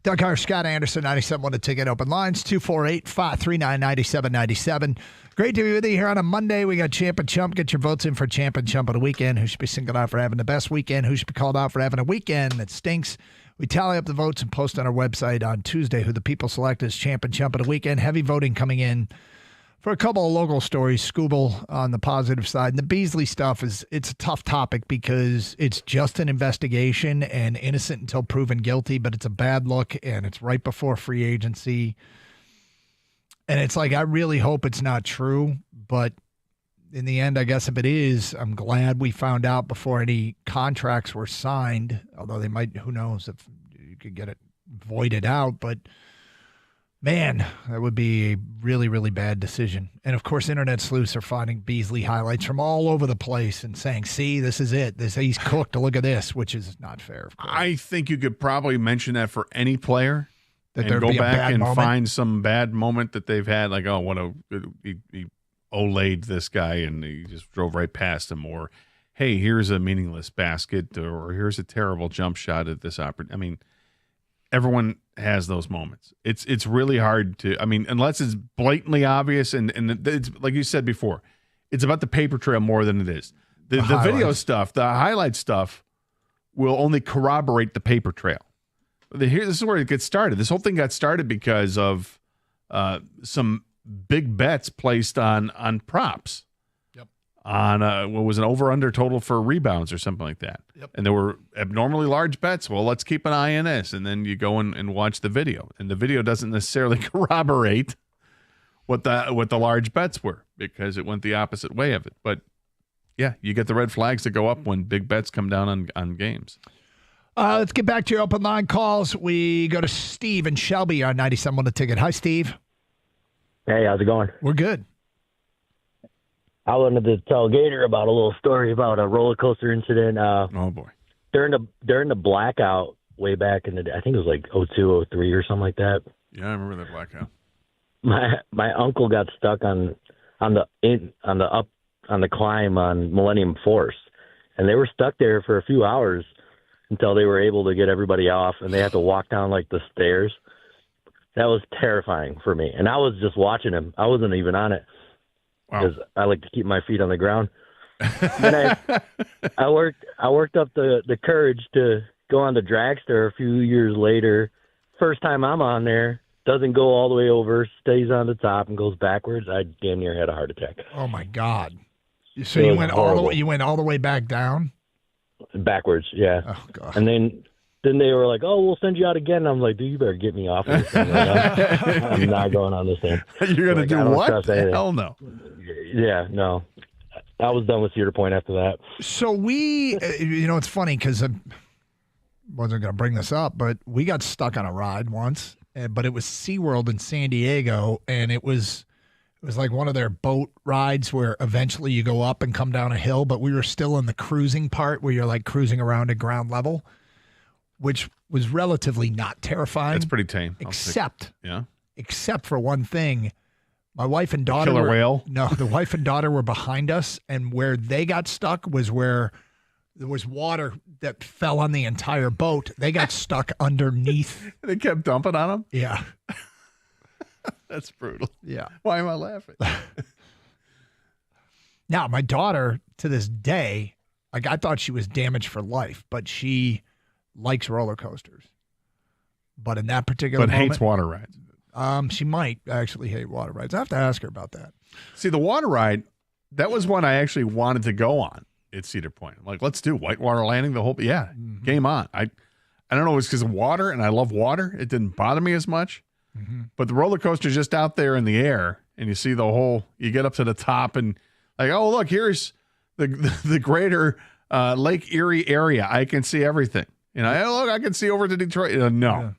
Doug Hart, Scott Anderson, 97.1 The Ticket. Open lines, 248-539-9797. Great to be with you here on a Monday. We got Champ and Chump. Get your votes in for Champ and Chump of the weekend. Who should be singled out for having the best weekend? Who should be called out for having a weekend that stinks? We tally up the votes and post on our website on Tuesday who the people select as Champ and Chump of the weekend. Heavy voting coming in for a couple of local stories. Scooble on the positive side. And the Beasley stuff it's a tough topic because it's just an investigation and innocent until proven guilty, but it's a bad look and it's right before free agency. And it's like, I really hope it's not true, but in the end, I guess if it is, I'm glad we found out before any contracts were signed, although they might, who knows if you could get it voided out, but man, that would be a really, really bad decision. And, of course, internet sleuths are finding Beasley highlights from all over the place and saying, see, this is it. He's cooked. Look at this, which is not fair, of course. I think you could probably mention that for any player that and go back and find some bad moment that they've had, like, he olayed this guy and he just drove right past him, or, hey, here's a meaningless basket, or here's a terrible jump shot at this opportunity. I mean, everyone has those moments. It's really hard to, I mean, unless it's blatantly obvious, and it's like you said before, it's about the paper trail more than it is. The video stuff, the highlight stuff will only corroborate the paper trail. This is where it gets started. This whole thing got started because of some big bets placed on props. Yep. On what was an over-under total for rebounds or something like that. Yep. And there were abnormally large bets. Well, let's keep an eye on this. And then you go and watch the video. And the video doesn't necessarily corroborate what the large bets were because it went the opposite way of it. But, yeah, you get the red flags that go up when big bets come down on games. Let's get back to your open line calls. We go to Steve and Shelby on 97.1 The Ticket. Hi, Steve. Hey, how's it going? We're good. I wanted to tell Gator about a little story about a roller coaster incident. Oh boy! During the blackout way back in the day, I think it was like 02, 03 or something like that. Yeah, I remember that blackout. My uncle got stuck on the climb on Millennium Force, and they were stuck there for a few hours until they were able to get everybody off, and they had to walk down like the stairs. That was terrifying for me, and I was just watching him. I wasn't even on it because I like to keep my feet on the ground. Then I worked up the courage to go on the dragster a few years later. First time I'm on there, doesn't go all the way over, stays on the top and goes backwards. I damn near had a heart attack. Oh my God! So you went all the way. You went all the way back down. Backwards, yeah. Oh God! And then they were like, "Oh, we'll send you out again." And I'm like, "Dude, you better get me off of this thing right now. I'm not going on this thing." You're gonna do what? Hell no. Yeah, no. I was done with Cedar Point after that. So we, it's funny because I wasn't going to bring this up, but we got stuck on a ride once, but it was SeaWorld in San Diego, and it was like one of their boat rides where eventually you go up and come down a hill, but we were still in the cruising part where you're like cruising around at ground level, which was relatively not terrifying. That's pretty tame. Except for one thing. My wife and daughter Killer whale? No, the wife and daughter were behind us, and where they got stuck was where there was water that fell on the entire boat. They got stuck underneath. They kept dumping on them? Yeah. That's brutal. Yeah. Why am I laughing? Now, my daughter, to this day, like I thought she was damaged for life, but she likes roller coasters. But in that particular moment, hates water rides. She might actually hate water rides. I have to ask her about that. See, the water ride, that was one I actually wanted to go on at Cedar Point. I'm like, let's do Whitewater Landing, the whole, game on. I don't know, it was because of water, and I love water. It didn't bother me as much. Mm-hmm. But the roller coaster's just out there in the air, and you see the whole, you get up to the top, and like, oh, look, here's the greater Lake Erie area. I can see everything. Hey, look, I can see over to Detroit.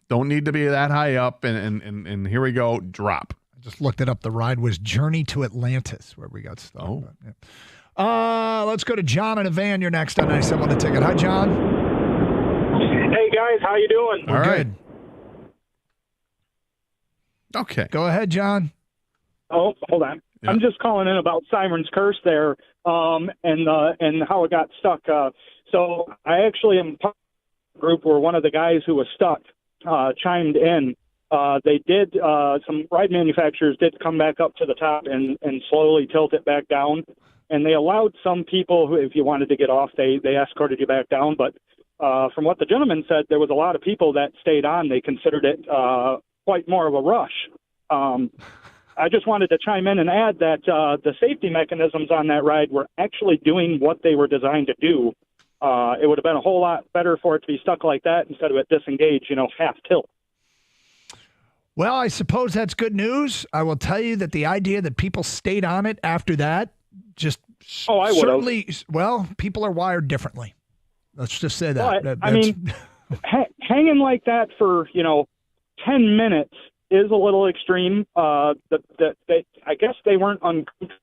Don't need to be that high up. And here we go. Drop. I just looked it up. The ride was Journey to Atlantis, where we got stuck. Oh. Let's go to John in a van. You're next on 97 The Ticket. Hi, John. Hey, guys. How you doing? We're good. Okay. Go ahead, John. Oh, hold on. Yeah. I'm just calling in about Simon's Curse there and how it got stuck. So I actually am part of a group where one of the guys who was stuck chimed in. They did, some ride manufacturers did come back up to the top and slowly tilt it back down. And they allowed some people who, if you wanted to get off, they escorted you back down. But from what the gentleman said, there was a lot of people that stayed on. They considered it quite more of a rush. I just wanted to chime in and add that the safety mechanisms on that ride were actually doing what they were designed to do. It would have been a whole lot better for it to be stuck like that instead of it disengaged, half tilt. Well, I suppose that's good news. I will tell you that the idea that people stayed on it after that just certainly, well, people are wired differently. Let's just say that. But, I mean, hanging like that for, 10 minutes is a little extreme. I guess they weren't uncomfortable.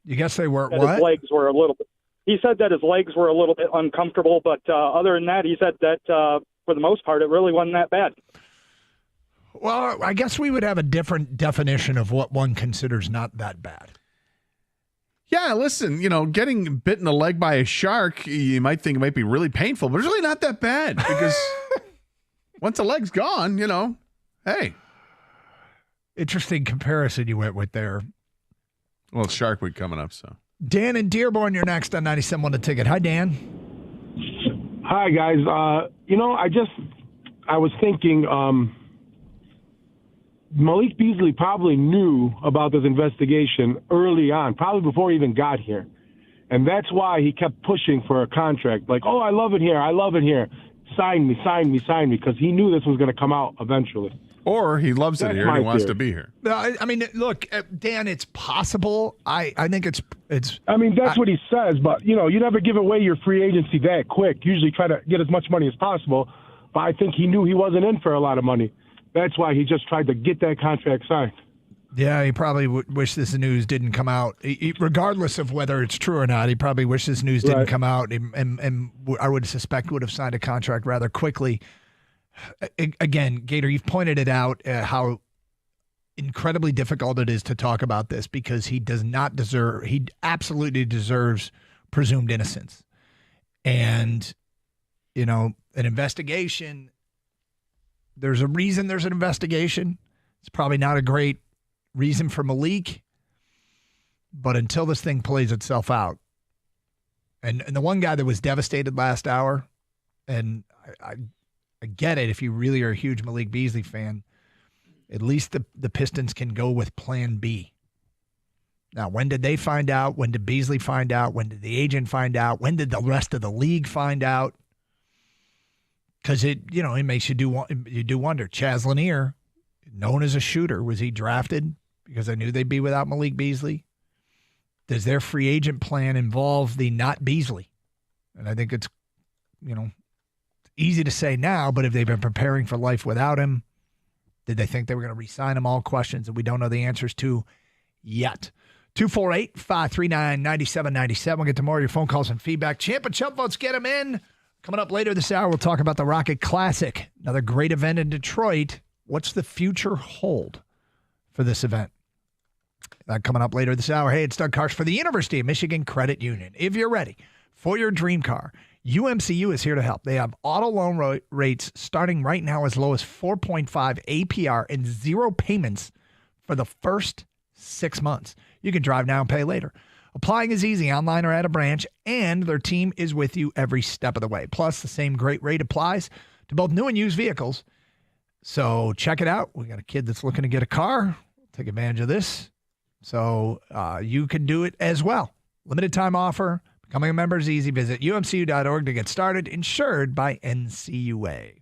You guess they weren't what? His legs were a little bit. He said that his legs were a little bit uncomfortable, but other than that, he said that for the most part, it really wasn't that bad. Well, I guess we would have a different definition of what one considers not that bad. Yeah, listen, getting bit in the leg by a shark, you might think it might be really painful, but it's really not that bad because once the leg's gone, hey. Interesting comparison you went with there. Well, it's Shark Week coming up, so. Dan in Dearborn, you're next on 97.1 The Ticket. Hi, Dan. Hi, guys. I was thinking Malik Beasley probably knew about this investigation early on, probably before he even got here. And that's why he kept pushing for a contract. Like, I love it here. I love it here. Sign me, sign me, sign me, because he knew this was going to come out eventually. Or he loves it here and he wants to be here. I mean, look, Dan, it's possible. I think it's. I mean, that's what he says, but, you never give away your free agency that quick. Usually try to get as much money as possible. But I think he knew he wasn't in for a lot of money. That's why he just tried to get that contract signed. Yeah, he probably wish this news didn't come out. Regardless of whether it's true or not, he probably wish this news didn't come out. And I would suspect would have signed a contract rather quickly. Again, Gator, you've pointed it out how incredibly difficult it is to talk about this because he absolutely deserves presumed innocence. And, an investigation, there's a reason there's an investigation. It's probably not a great reason for Malik, but until this thing plays itself out. And the one guy that was devastated last hour, and I get it if you really are a huge Malik Beasley fan, at least the Pistons can go with plan B. Now, when did they find out? When did Beasley find out? When did the agent find out? When did the rest of the league find out? Because it makes you do wonder. Chaz Lanier, known as a shooter, was he drafted because I knew they'd be without Malik Beasley? Does their free agent plan involve the not Beasley? And I think it's, easy to say now, but if they've been preparing for life without him, did they think they were going to re-sign him? All questions that we don't know the answers to yet. 248-539-9797. We'll get to more of your phone calls and feedback. Champ and Chump votes, get them in. Coming up later this hour, we'll talk about the Rocket Classic, another great event in Detroit. What's the future hold for this event? That coming up later this hour. Hey, it's Doug Karsh for the University of Michigan Credit Union. If you're ready for your dream car, UMCU is here to help. They have auto loan rates starting right now as low as 4.5 APR and 0 payments for the first 6 months. You can drive now and pay later. Applying is easy online or at a branch, and their team is with you every step of the way. Plus, the same great rate applies to both new and used vehicles. So check it out. We got a kid that's looking to get a car. Take advantage of this. So you can do it as well. Limited time offer. Becoming a member is easy. Visit umcu.org to get started. Insured by NCUA.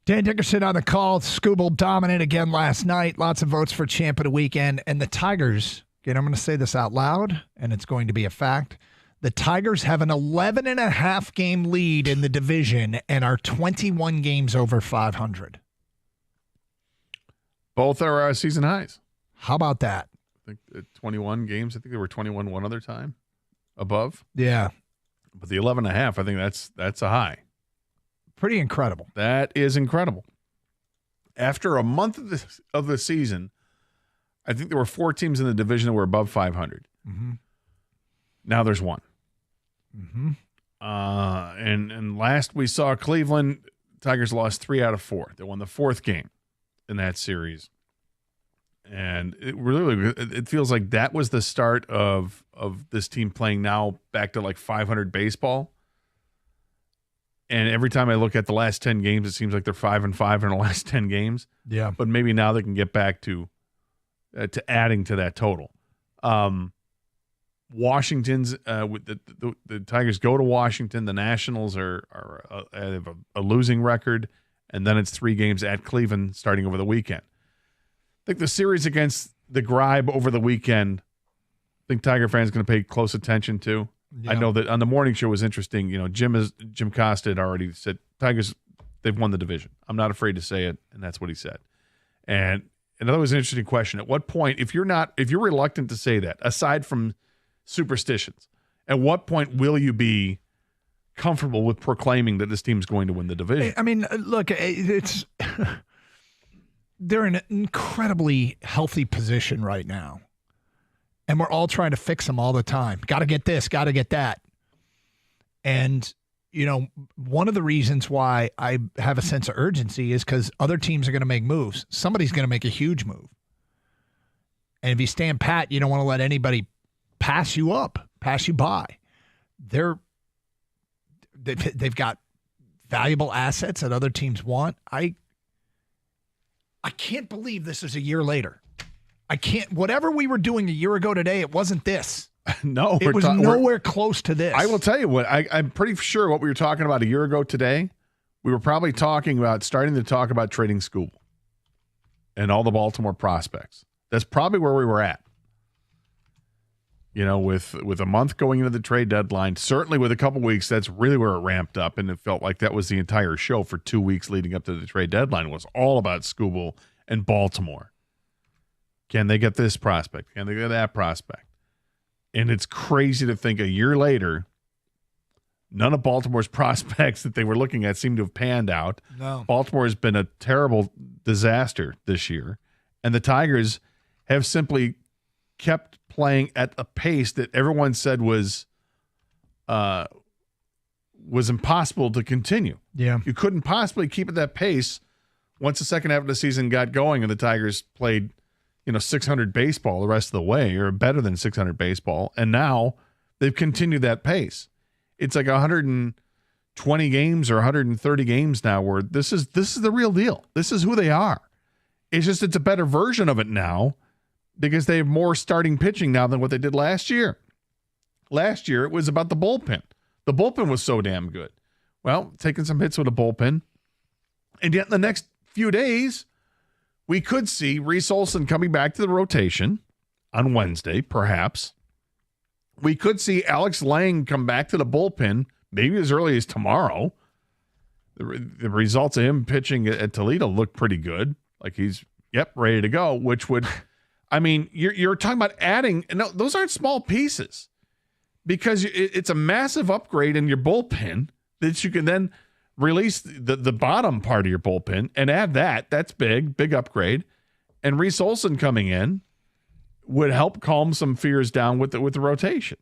Dan Dickerson on the call. Scooble dominant again last night. Lots of votes for champ of the weekend. And the Tigers, again, I'm going to say this out loud, and it's going to be a fact. The Tigers have an 11.5 game lead in the division and are 21 games over 500. Both are season highs. How about that? I think 21 games. I think they were 21 one other time above. Yeah. But the 11.5, I think that's a high. Pretty incredible. That is incredible. After a month of the season, I think there were 4 teams in the division that were above 500. Mm-hmm. Now there's one. Mm-hmm. And last we saw Cleveland, Tigers lost 3 out of 4. They won the 4th game in that series. And it feels like that was the start of this team playing now back to like 500 baseball. And every time I look at the last 10 games, it seems like they're 5-5 in the last 10 games. Yeah. But maybe now they can get back to adding to that total. Washington's with the Tigers go to Washington. The Nationals have a losing record, and then it's 3 games at Cleveland starting over the weekend. I think the series against the Gribe over the weekend, I think Tiger fans going to pay close attention to. Yeah. I know that on the morning show was interesting. You know, Jim Costa had already said Tigers, they've won the division. I'm not afraid to say it, and that's what he said. And that was an interesting question. At what point, if you're reluctant to say that, aside from superstitions, at what point will you be comfortable with proclaiming that this team's going to win the division? I mean, look, they're in an incredibly healthy position right now. And we're all trying to fix them all the time. Got to get this, got to get that. And, you know, one of the reasons why I have a sense of urgency is because other teams are going to make moves. Somebody's going to make a huge move. And if you stand pat, you don't want to let anybody pass you up, pass you by. They've got valuable assets that other teams want. I can't believe this is a year later. I can't. Whatever we were doing a year ago today, it wasn't this. No, it was nowhere close to this. I will tell you what. I'm pretty sure what we were talking about a year ago today, we were probably starting to talk about trading Scooble and all the Baltimore prospects. That's probably where we were at. You know, with a month going into the trade deadline, certainly with a couple weeks, that's really where it ramped up, and it felt like that was the entire show for 2 weeks leading up to the trade deadline was all about Scooble and Baltimore. Can they get this prospect? Can they get that prospect? And it's crazy to think a year later, none of Baltimore's prospects that they were looking at seem to have panned out. No. Baltimore has been a terrible disaster this year, and the Tigers have simply kept playing at a pace that everyone said was impossible to continue. Yeah. You couldn't possibly keep at that pace once the second half of the season got going and the Tigers played 600 baseball the rest of the way, or better than 600 baseball. And now they've continued that pace. It's like 120 games or 130 games now where this is the real deal. This is who they are. It's just, it's a better version of it now because they have more starting pitching now than what they did last year. Last year, it was about the bullpen. The bullpen was so damn good. Well, taking some hits with a bullpen. And yet in the next few days, we could see Reese Olson coming back to the rotation on Wednesday, perhaps. We could see Alex Lang come back to the bullpen maybe as early as tomorrow. The results of him pitching at Toledo look pretty good. Like he's, ready to go, which would, I mean, you're talking about adding, no, those aren't small pieces because it's a massive upgrade in your bullpen that you can then release the bottom part of your bullpen and add that. That's big upgrade. And Reese Olson coming in would help calm some fears down with the rotation.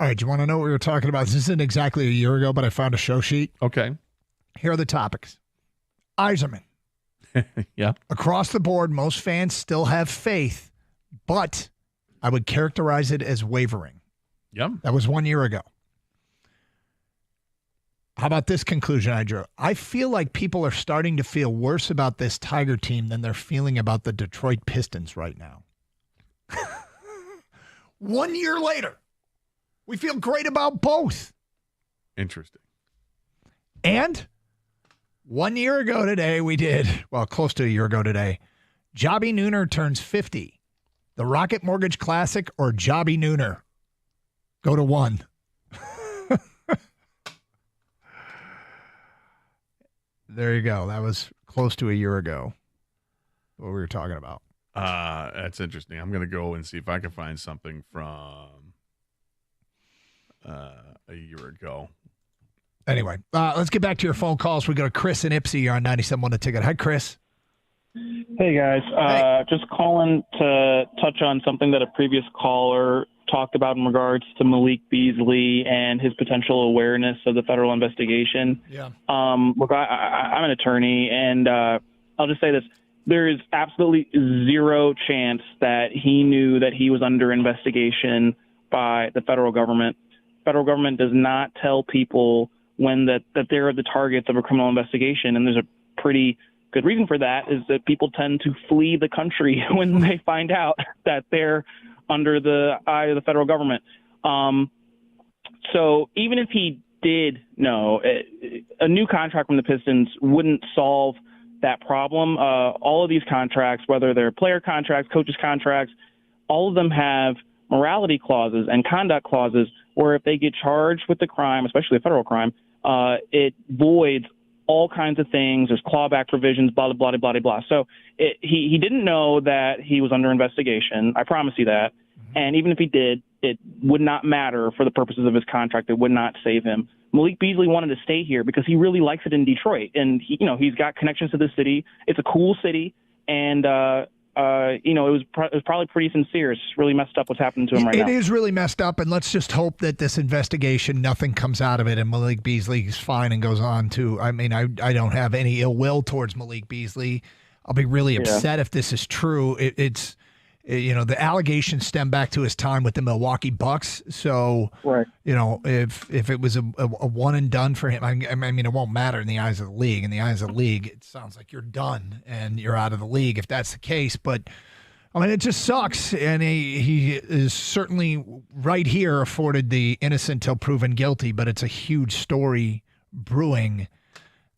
All right, do you want to know what we were talking about? This isn't exactly a year ago, but I found a show sheet. Okay. Here are the topics. Yzerman. Yeah. Across the board, most fans still have faith, but I would characterize it as wavering. Yeah. That was 1 year ago. How about this conclusion I drew? I feel like people are starting to feel worse about this Tiger team than they're feeling about the Detroit Pistons right now. 1 year later, we feel great about both. Interesting. And 1 year ago today, we did, well, close to a year ago today, Jobby Nooner turns 50. The Rocket Mortgage Classic or Jobby Nooner? Go to one. There you go. That was close to a year ago, what we were talking about. That's interesting. I'm going to go and see if I can find something from a year ago. Anyway, let's get back to your phone calls. We go to Chris and Ipsy. You're on 97.1 The Ticket. Hi, Chris. Hey, guys. Just calling to touch on something that a previous caller talked about in regards to Malik Beasley and his potential awareness of the federal investigation. Yeah. Look, I'm an attorney, and I'll just say this. There is absolutely zero chance that he knew that he was under investigation by the federal government. Federal government does not tell people when that they're the targets of a criminal investigation, and there's a pretty good reason for that, is that people tend to flee the country when they find out that they're under the eye of the federal government. So even if he did know, a new contract from the Pistons wouldn't solve that problem. All of these contracts, whether they're player contracts, coaches contracts, all of them have morality clauses and conduct clauses where if they get charged with the crime, especially a federal crime, it voids all kinds of things. There's clawback provisions, blah, blah, blah, blah, blah. So he didn't know that he was under investigation. I promise you that. And even if he did, it would not matter for the purposes of his contract. It would not save him. Malik Beasley wanted to stay here because he really likes it in Detroit. And, he's got connections to the city. It's a cool city. And, it was probably pretty sincere. It's really messed up what's happening to him right now. It is really messed up, and let's just hope that this investigation, nothing comes out of it, and Malik Beasley is fine and goes on to, I don't have any ill will towards Malik Beasley. I'll be really upset if this is true. It's the allegations stem back to his time with the Milwaukee Bucks. So, right. If it was a one and done for him, it won't matter in the eyes of the league. In the eyes of the league, it sounds like you're done and you're out of the league if that's the case. But it just sucks. And he is certainly right here afforded the innocent till proven guilty. But it's a huge story brewing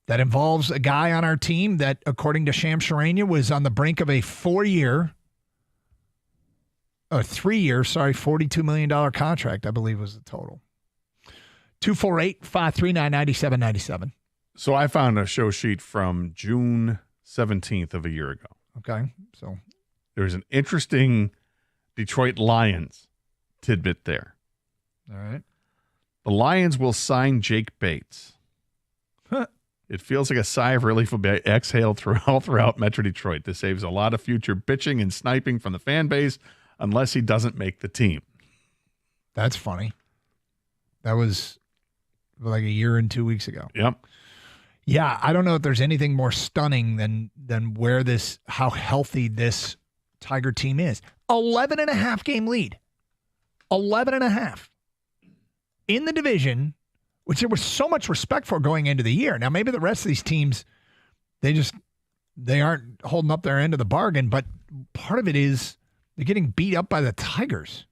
that involves a guy on our team that, according to Sham Charania, was on the brink of a 3-year, $42 million contract, I believe was the total. 248-539-9797. So I found a show sheet from June 17th of a year ago. Okay. So there's an interesting Detroit Lions tidbit there. All right. The Lions will sign Jake Bates. Huh. It feels like a sigh of relief will be exhaled throughout Metro Detroit. This saves a lot of future bitching and sniping from the fan base unless he doesn't make the team. That's funny. That was like a year and 2 weeks ago. Yep. Yeah, I don't know if there's anything more stunning than how healthy this Tiger team is. 11.5 game lead. 11.5. In the division, which there was so much respect for going into the year. Now, maybe the rest of these teams, they aren't holding up their end of the bargain, but part of it is they're getting beat up by the Tigers.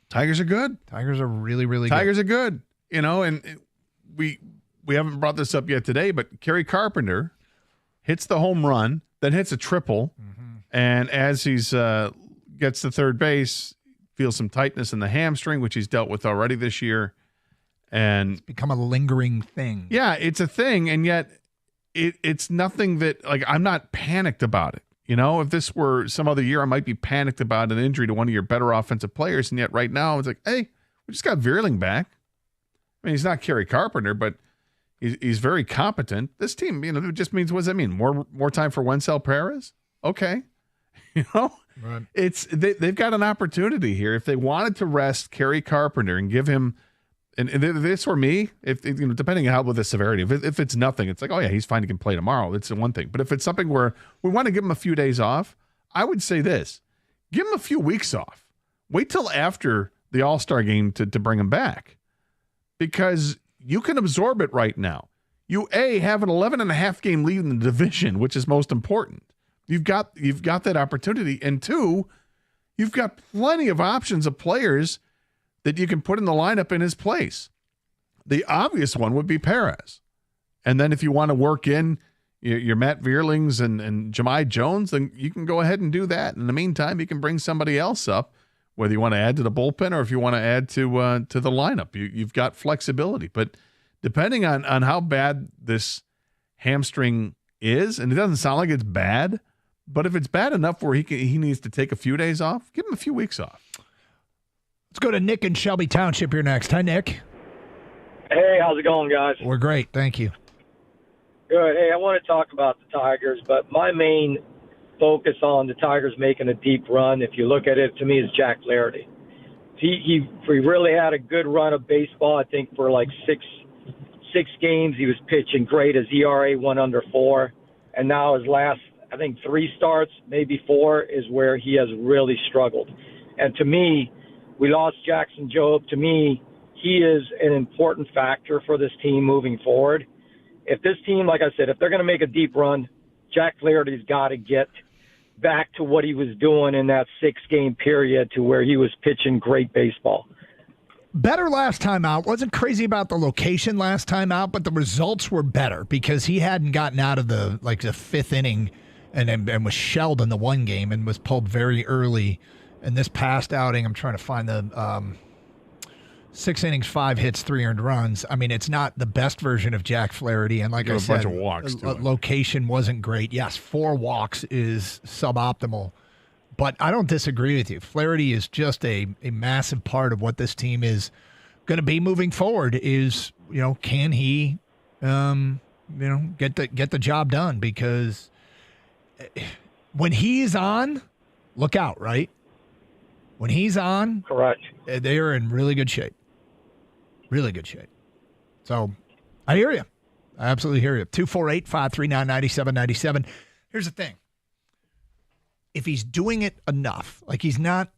Tigers are good. Tigers are really, really Tigers are good. And we haven't brought this up yet today, but Kerry Carpenter hits the home run, then hits a triple, and as he's gets to third base, feels some tightness in the hamstring, which he's dealt with already this year. And it's become a lingering thing. Yeah, it's a thing, and yet it's nothing that, I'm not panicked about it. If this were some other year, I might be panicked about an injury to one of your better offensive players, and yet right now it's like, hey, we just got Veerling back. He's not Kerry Carpenter, but he's very competent. This team, it just means, what does that mean? More time for Wencel Perez? Okay. Right. They've got an opportunity here. If they wanted to rest Kerry Carpenter and give him, and if this were me, depending on the severity, if it's nothing, it's like, oh yeah, he's fine, he can play tomorrow. It's one thing. But if it's something where we want to give him a few days off, I would say this: give him a few weeks off. Wait till after the All-Star game to bring him back, because you can absorb it right now. You have an 11.5 game lead in the division, which is most important. You've got that opportunity, and two, you've got plenty of options of players that you can put in the lineup in his place. The obvious one would be Perez. And then if you want to work in your Matt Vierlings and Jahmai Jones, then you can go ahead and do that. In the meantime, you can bring somebody else up, whether you want to add to the bullpen or if you want to add to the lineup. You've got flexibility. But depending on how bad this hamstring is, and it doesn't sound like it's bad, but if it's bad enough where he needs to take a few days off, give him a few weeks off. Let's go to Nick in Shelby Township here next. Hi, Nick. Hey, how's it going, guys? We're great. Thank you. Good. Hey, I want to talk about the Tigers, but my main focus on the Tigers making a deep run, if you look at it, to me, is Jack Flaherty. He really had a good run of baseball, I think, for like six games. He was pitching great. His ERA went under 4. And now his last, I think, 3 starts, maybe 4, is where he has really struggled. And to me, we lost Jackson Jobe. To me, he is an important factor for this team moving forward. If this team, like I said, if they're going to make a deep run, Jack Flaherty's got to get back to what he was doing in that 6-game period, to where he was pitching great baseball. Better last time out. Wasn't crazy about the location last time out, but the results were better because he hadn't gotten out of the 5th inning and was shelled in the 1 game and was pulled very early. In this past outing, I'm trying to find the 6 innings, 5 hits, 3 earned runs. I mean, it's not the best version of Jack Flaherty. And like I said, a bunch of walks too. Location wasn't great. Yes, 4 walks is suboptimal. But I don't disagree with you. Flaherty is just a massive part of what this team is going to be moving forward. Is, can he, get the job done? Because when he's on, look out, right? When he's on, correct, they are in really good shape. Really good shape. So I hear you. I absolutely hear you. 248-539-9797. Here's the thing. If he's doing it enough, like he's not,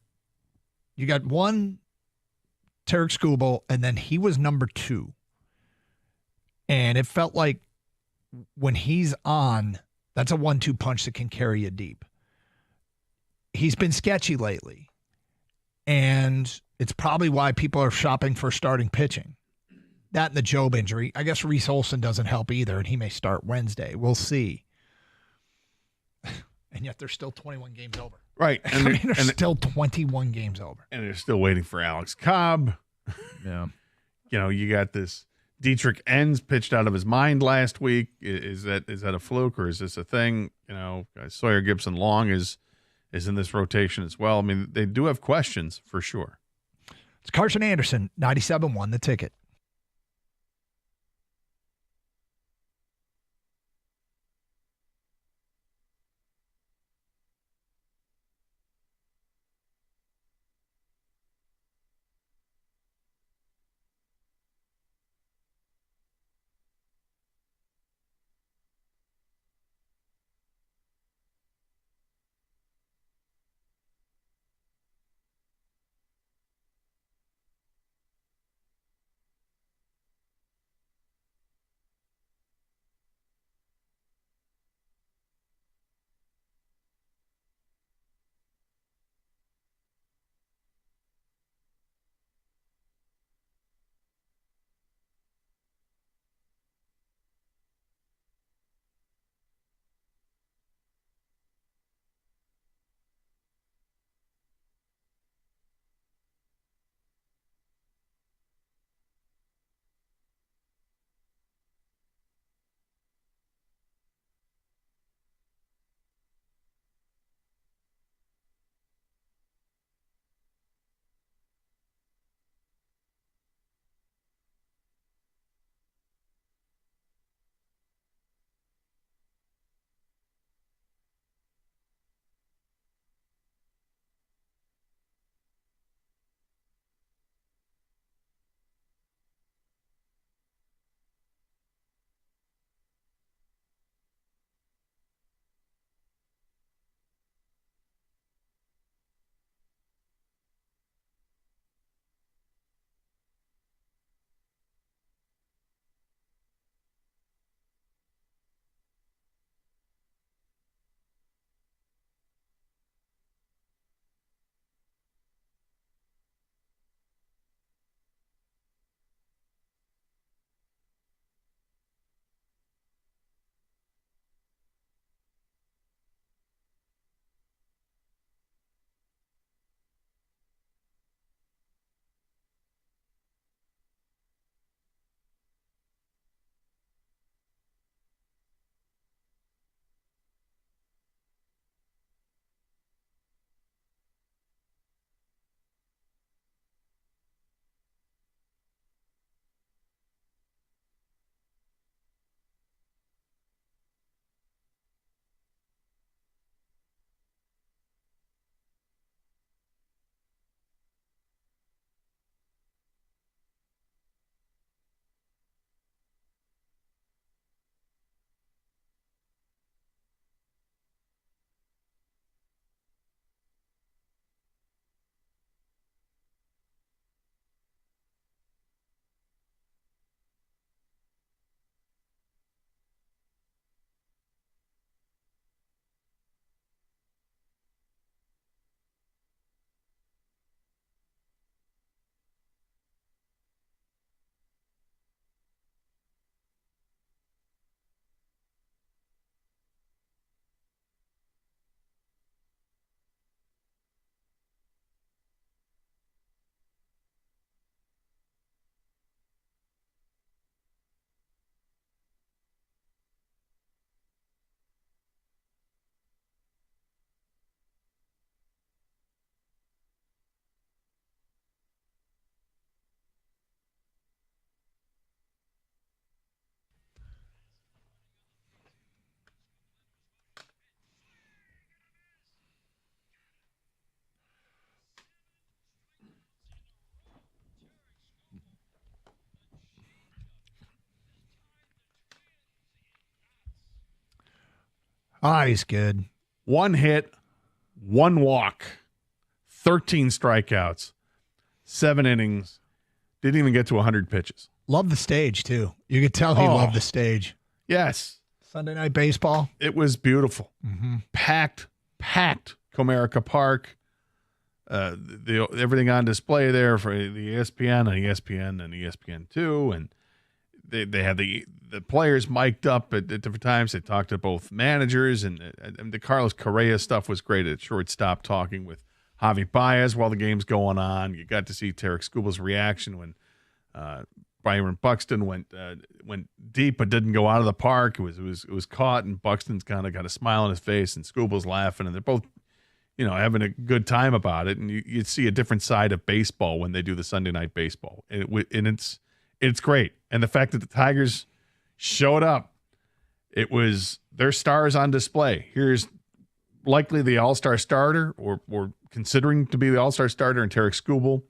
you got one Tarek Skubal, and then he was number 2. And it felt like when he's on, that's a 1-2 punch that can carry you deep. He's been sketchy lately. And it's probably why people are shopping for starting pitching. That and the Jobe injury. I guess Reese Olson doesn't help either, and he may start Wednesday. We'll see. And yet they're still 21 games over. Right. And they're still 21 games over. And they're still waiting for Alex Cobb. Yeah. You got this Dietrich Enns pitched out of his mind last week. Is that a fluke or is this a thing? Sawyer Gibson Long is in this rotation as well. I mean, they do have questions for sure. It's Carson Anderson, 97.1, The Ticket. Oh, he's good. 1 hit, 1 walk, 13 strikeouts, 7 innings. Didn't even get to 100 pitches. Love the stage, too. You could tell he loved the stage. Yes. Sunday Night Baseball. It was beautiful. Mm-hmm. Packed Comerica Park. Everything on display there for the ESPN and ESPN2. And they had the players mic'd up at different times. They talked to both managers. And the Carlos Correa stuff was great at shortstop, talking with Javi Baez while the game's going on. You got to see Tarek Skubal's reaction when Byron Buxton went deep but didn't go out of the park. It was caught, and Buxton's kind of got a smile on his face, and Skubal's laughing, and they're both, having a good time about it. And you'd see a different side of baseball when they do the Sunday Night Baseball, and it's great. And the fact that the Tigers showed up, it was their stars on display. Here's likely the All-Star starter, or considering to be the All-Star starter, in Tarek Skubal.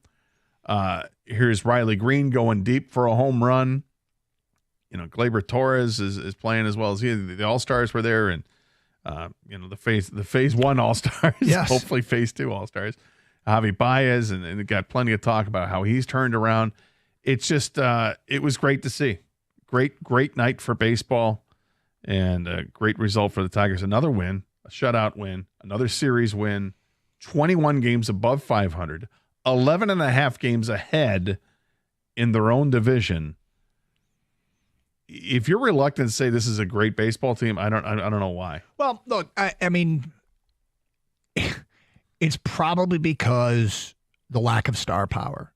Here's Riley Green going deep for a home run. Gleyber Torres is playing as well as he. The All-Stars were there, and the phase 1 All-Stars, yes. Hopefully phase 2 All-Stars. Javi Baez, and got plenty of talk about how he's turned around. It's just it was great to see. Great night for baseball, and a great result for the Tigers. Another win, a shutout win, another series win, 21 games above 500. 11 and a half games ahead in their own division. If you're reluctant to say this is a great baseball team, I don't know why. Well, look, I mean, it's probably because the lack of star power.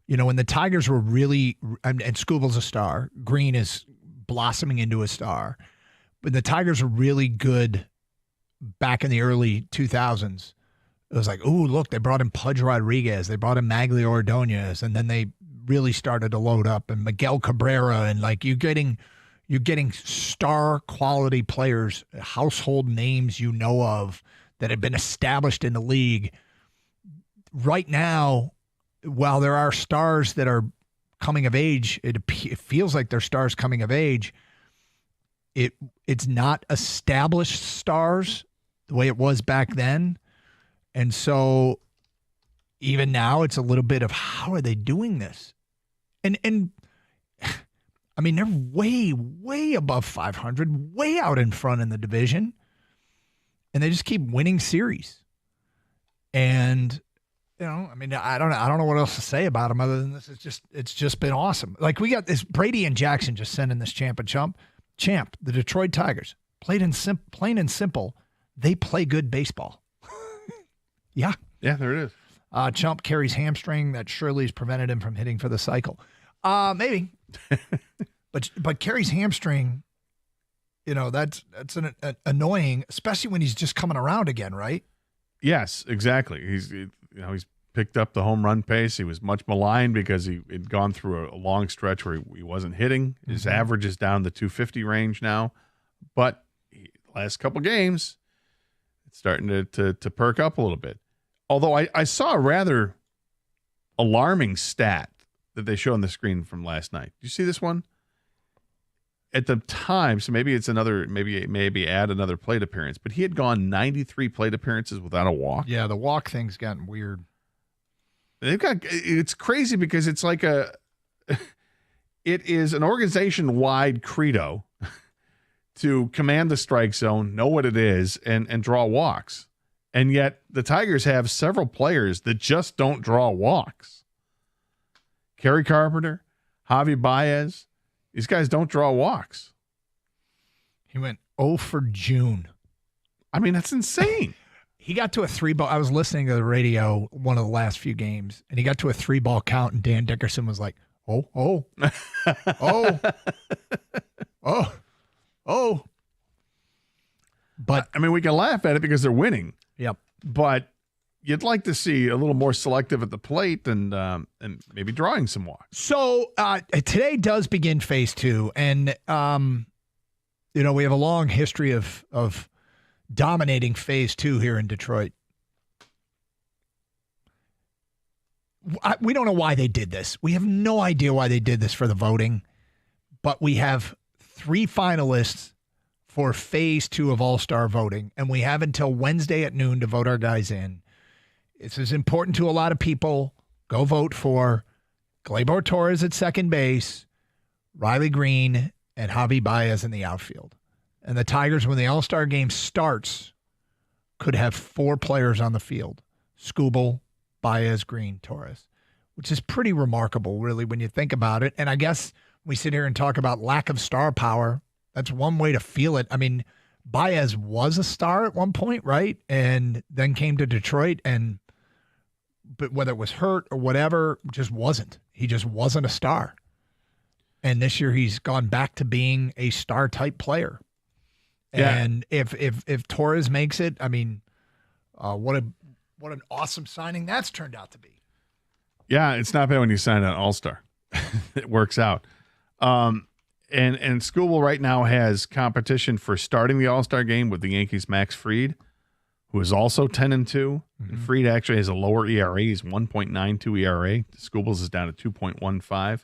When the Tigers were really, and Skubal's a star, Green is blossoming into a star, but the Tigers were really good back in the early 2000s. It was like, ooh, look, they brought in Pudge Rodriguez. They brought in Magglio Ordonez, and then they really started to load up. And Miguel Cabrera, and you're getting star quality players, household names of that have been established in the league. Right now, while there are stars that are coming of age, it feels like they're stars coming of age. It's not established stars the way it was back then. And so even now it's a little bit of, how are they doing this? And I mean, they're way above 500, way out in front in the division. And they just keep winning series. And, I mean, I don't know what else to say about them other than this. It's just been awesome. We got this Brady and Jackson just sending this champ, the Detroit Tigers, plain and simple. They play good baseball. Yeah. Yeah, there it is. Chump carries hamstring. That surely has prevented him from hitting for the cycle. Maybe. but carries hamstring, that's an annoying, especially when he's just coming around again, right? Yes, exactly. He's picked up the home run pace. He was much maligned because he had gone through a long stretch where he wasn't hitting. His average is down the 250 range now. But last couple games, it's starting to perk up a little bit. Although I saw a rather alarming stat that they showed on the screen from last night. Did you see this one? At the time, so maybe it's maybe add another plate appearance, but he had gone 93 plate appearances without a walk. Yeah, the walk thing's gotten weird. It's crazy because it's like it is an organization-wide credo to command the strike zone, know what it is, and draw walks. And yet the Tigers have several players that just don't draw walks. Kerry Carpenter, Javi Baez, these guys don't draw walks. He went 0 for June. I mean, that's insane. He got to a 3-ball. I was listening to the radio one of the last few games, and he got to a 3-ball count, and Dan Dickerson was like, oh. But I mean, we can laugh at it because they're winning. Yep. But you'd like to see a little more selective at the plate and maybe drawing some walks. So today does begin phase 2, and we have a long history of dominating phase 2 here in Detroit. We don't know why they did this. We have no idea why they did this for the voting, but we have 3 finalists for phase 2 of All-Star voting, and we have until Wednesday at noon to vote our guys in. This is important to a lot of people. Go vote for Gleyber Torres at second base, Riley Green, and Javi Baez in the outfield. And the Tigers, when the All-Star game starts, could have 4 players on the field: Skubal, Baez, Green, Torres, which is pretty remarkable, really, when you think about it. And I guess we sit here and talk about lack of star power. That's one way to feel it. I mean, Baez was a star at one point, right? And then came to Detroit, but whether it was hurt or whatever, just wasn't. He just wasn't a star. And this year he's gone back to being a star-type player. Yeah. And if Torres makes it, I mean, what an awesome signing that's turned out to be. Yeah, it's not bad when you sign an all-star. It works out. And Skubal right now has competition for starting the all-star game with the Yankees' Max Fried, who is also 10-2. Mm-hmm. And Fried actually has a lower ERA. He's 1.92 ERA. Skubal's is down to 2.15.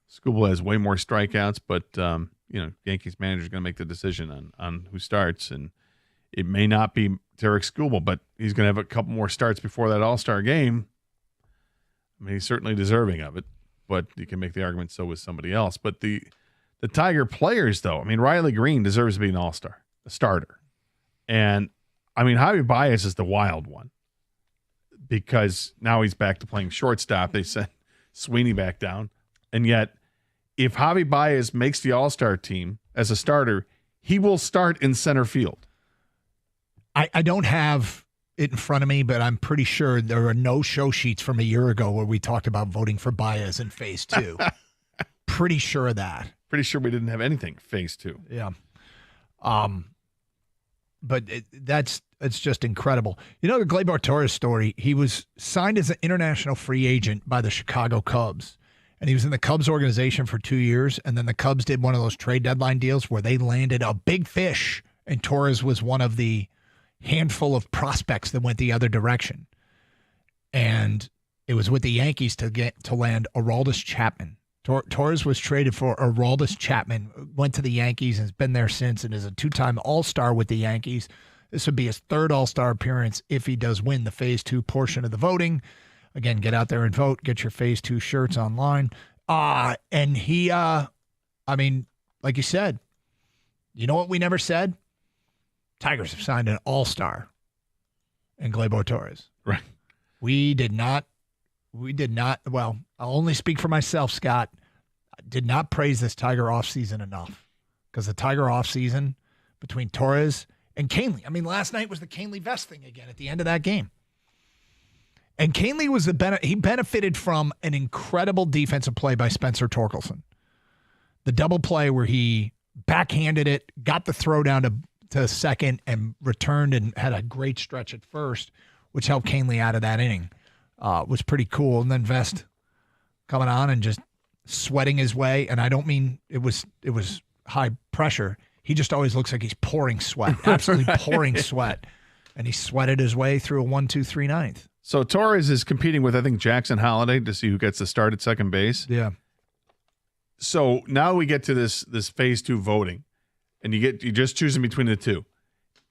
Skubal has way more strikeouts, but Yankees manager is going to make the decision on who starts, and it may not be Tarik Skubal, but he's going to have a couple more starts before that all-star game. I mean, he's certainly deserving of it, but you can make the argument so with somebody else. But the Tiger players, though, I mean, Riley Green deserves to be an all-star, a starter. And, I mean, Javi Baez is the wild one because now he's back to playing shortstop. They sent Sweeney back down. And yet, if Javi Baez makes the all-star team as a starter, he will start in center field. I don't have it in front of me, but I'm pretty sure there are no show sheets from a year ago where we talked about voting for Baez in phase 2. Pretty sure of that. Pretty sure we didn't have anything phase 2. Yeah. But it's just incredible. You know the Gleyber Torres story? He was signed as an international free agent by the Chicago Cubs. And he was in the Cubs organization for 2 years. And then the Cubs did one of those trade deadline deals where they landed a big fish. And Torres was one of the handful of prospects that went the other direction. And it was with the Yankees to land Aroldis Chapman. Torres was traded for Aroldis Chapman, went to the Yankees and has been there since and is a 2-time All-Star with the Yankees. This would be his 3rd All-Star appearance if he does win the phase 2 portion of the voting. Again, get out there and vote. Get your phase 2 shirts online. And he, I mean, like you said, you know what we never said? Tigers have signed an all-star in Gleyber Torres. Right. We did not, well, I'll only speak for myself, Scott. I did not praise this Tiger offseason enough because the Tiger offseason between Torres and Canely. I mean, last night was the Canely vest thing again at the end of that game. And Canely was he benefited from an incredible defensive play by Spencer Torkelson. The double play where he backhanded it, got the throw down to second, and returned and had a great stretch at first, which helped Canely out of that inning. Was pretty cool. And then Vest coming on and just sweating his way. And I don't mean it was high pressure. He just always looks like he's pouring sweat, absolutely pouring sweat. And he sweated his way through a 1-2-3 ninth. So Torres is competing with, I think, Jackson Holliday to see who gets the start at second base. Yeah. So now we get to this phase 2 voting, and you just choosing between the two.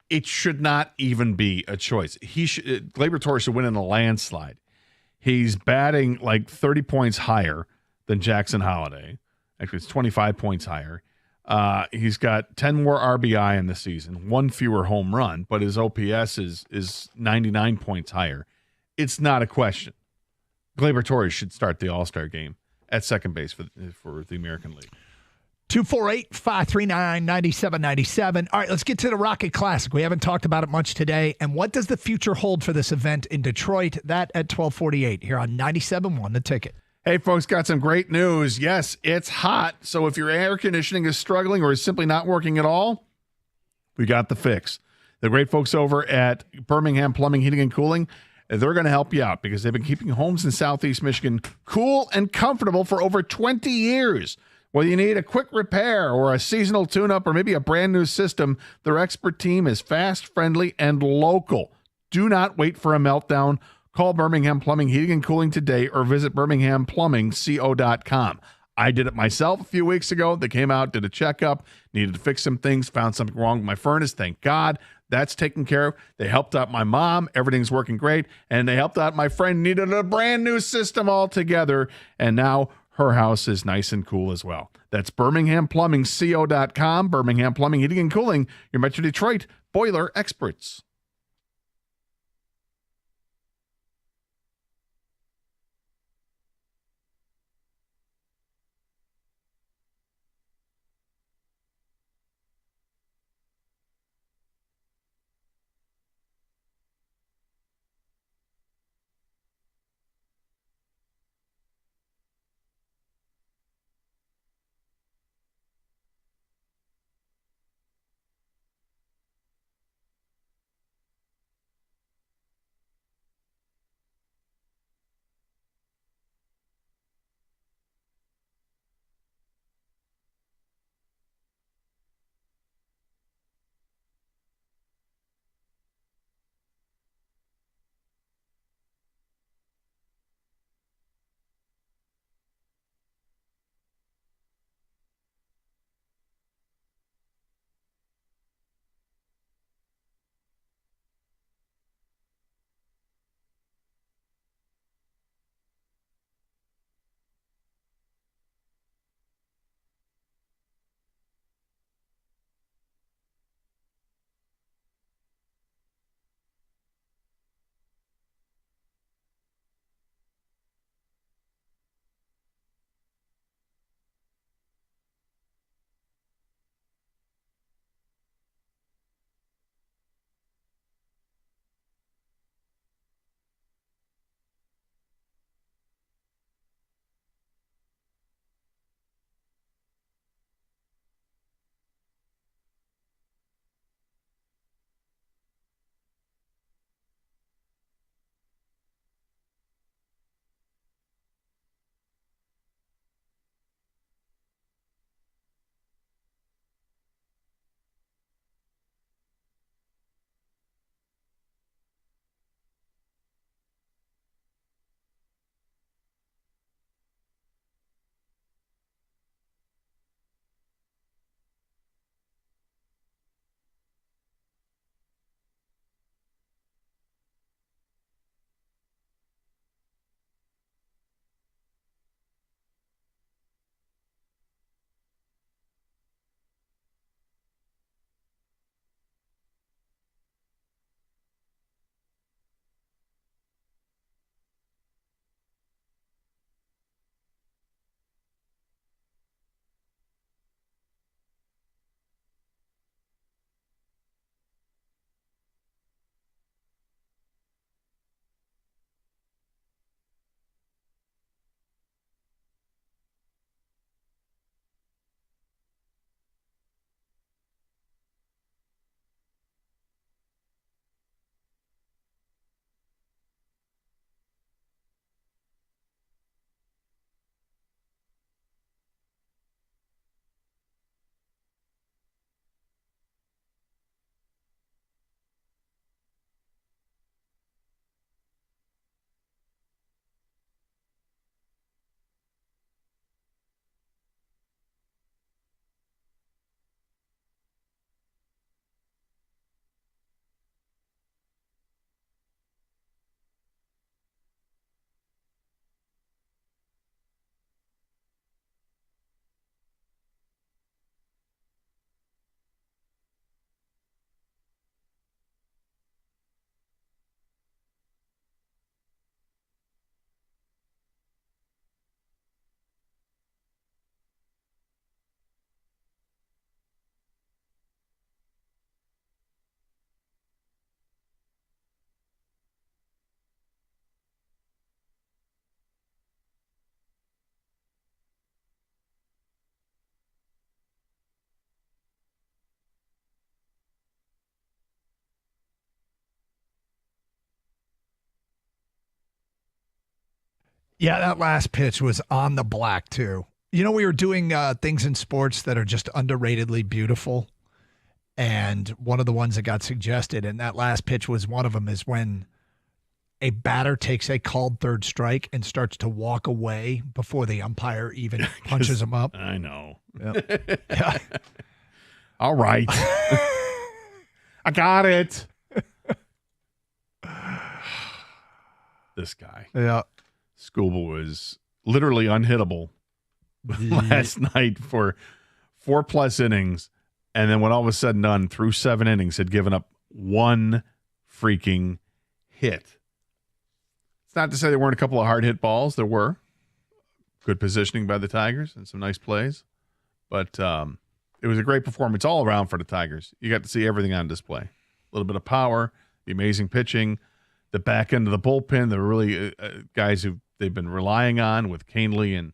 It should not even be a choice. Gleyber Torres should win in a landslide. He's batting like 30 points higher than Jackson Holliday. Actually, it's 25 points higher. He's got 10 more RBI in the season, 1 fewer home run, but his OPS is 99 points higher. It's not a question. Gleyber Torres should start the All-Star game at second base for the American League. 248-539-9797. All right, let's get to the Rocket Classic. We haven't talked about it much today. And what does the future hold for this event in Detroit? That at 1248 here on 97.1 The Ticket. Hey, folks, got some great news. Yes, it's hot. So if your air conditioning is struggling or is simply not working at all, we got the fix. The great folks over at Birmingham Plumbing, Heating, and Cooling, they're going to help you out because they've been keeping homes in Southeast Michigan cool and comfortable for over 20 years. Whether you need a quick repair or a seasonal tune-up or maybe a brand new system, their expert team is fast, friendly, and local. Do not wait for a meltdown. Call Birmingham Plumbing, Heating, and Cooling today or visit birminghamplumbingco.com. I did it myself a few weeks ago. They came out, did a checkup, needed to fix some things, found something wrong with my furnace. Thank God that's taken care of. They helped out my mom. Everything's working great. And they helped out my friend, needed a brand new system altogether. And now her house is nice and cool as well. That's BirminghamPlumbingCO.com. Birmingham Plumbing, Heating, and Cooling, your Metro Detroit boiler experts. Yeah, that last pitch was on the black, too. You know, we were doing things in sports that are just underratedly beautiful. And one of the ones that got suggested, and that last pitch was one of them, is when a batter takes a called third strike and starts to walk away before the umpire even punches him up? I know. Yep. Yeah. All right. I got it. This guy. Yeah. Scuba was literally unhittable last night for 4+ innings. And then when all was said and done, through 7 innings, had given up 1 freaking hit. It's not to say there weren't a couple of hard hit balls. There were. Good positioning by the Tigers and some nice plays. But it was a great performance all around for the Tigers. You got to see everything on display. A little bit of power, the amazing pitching, the back end of the bullpen, the really guys who they've been relying on with Canely and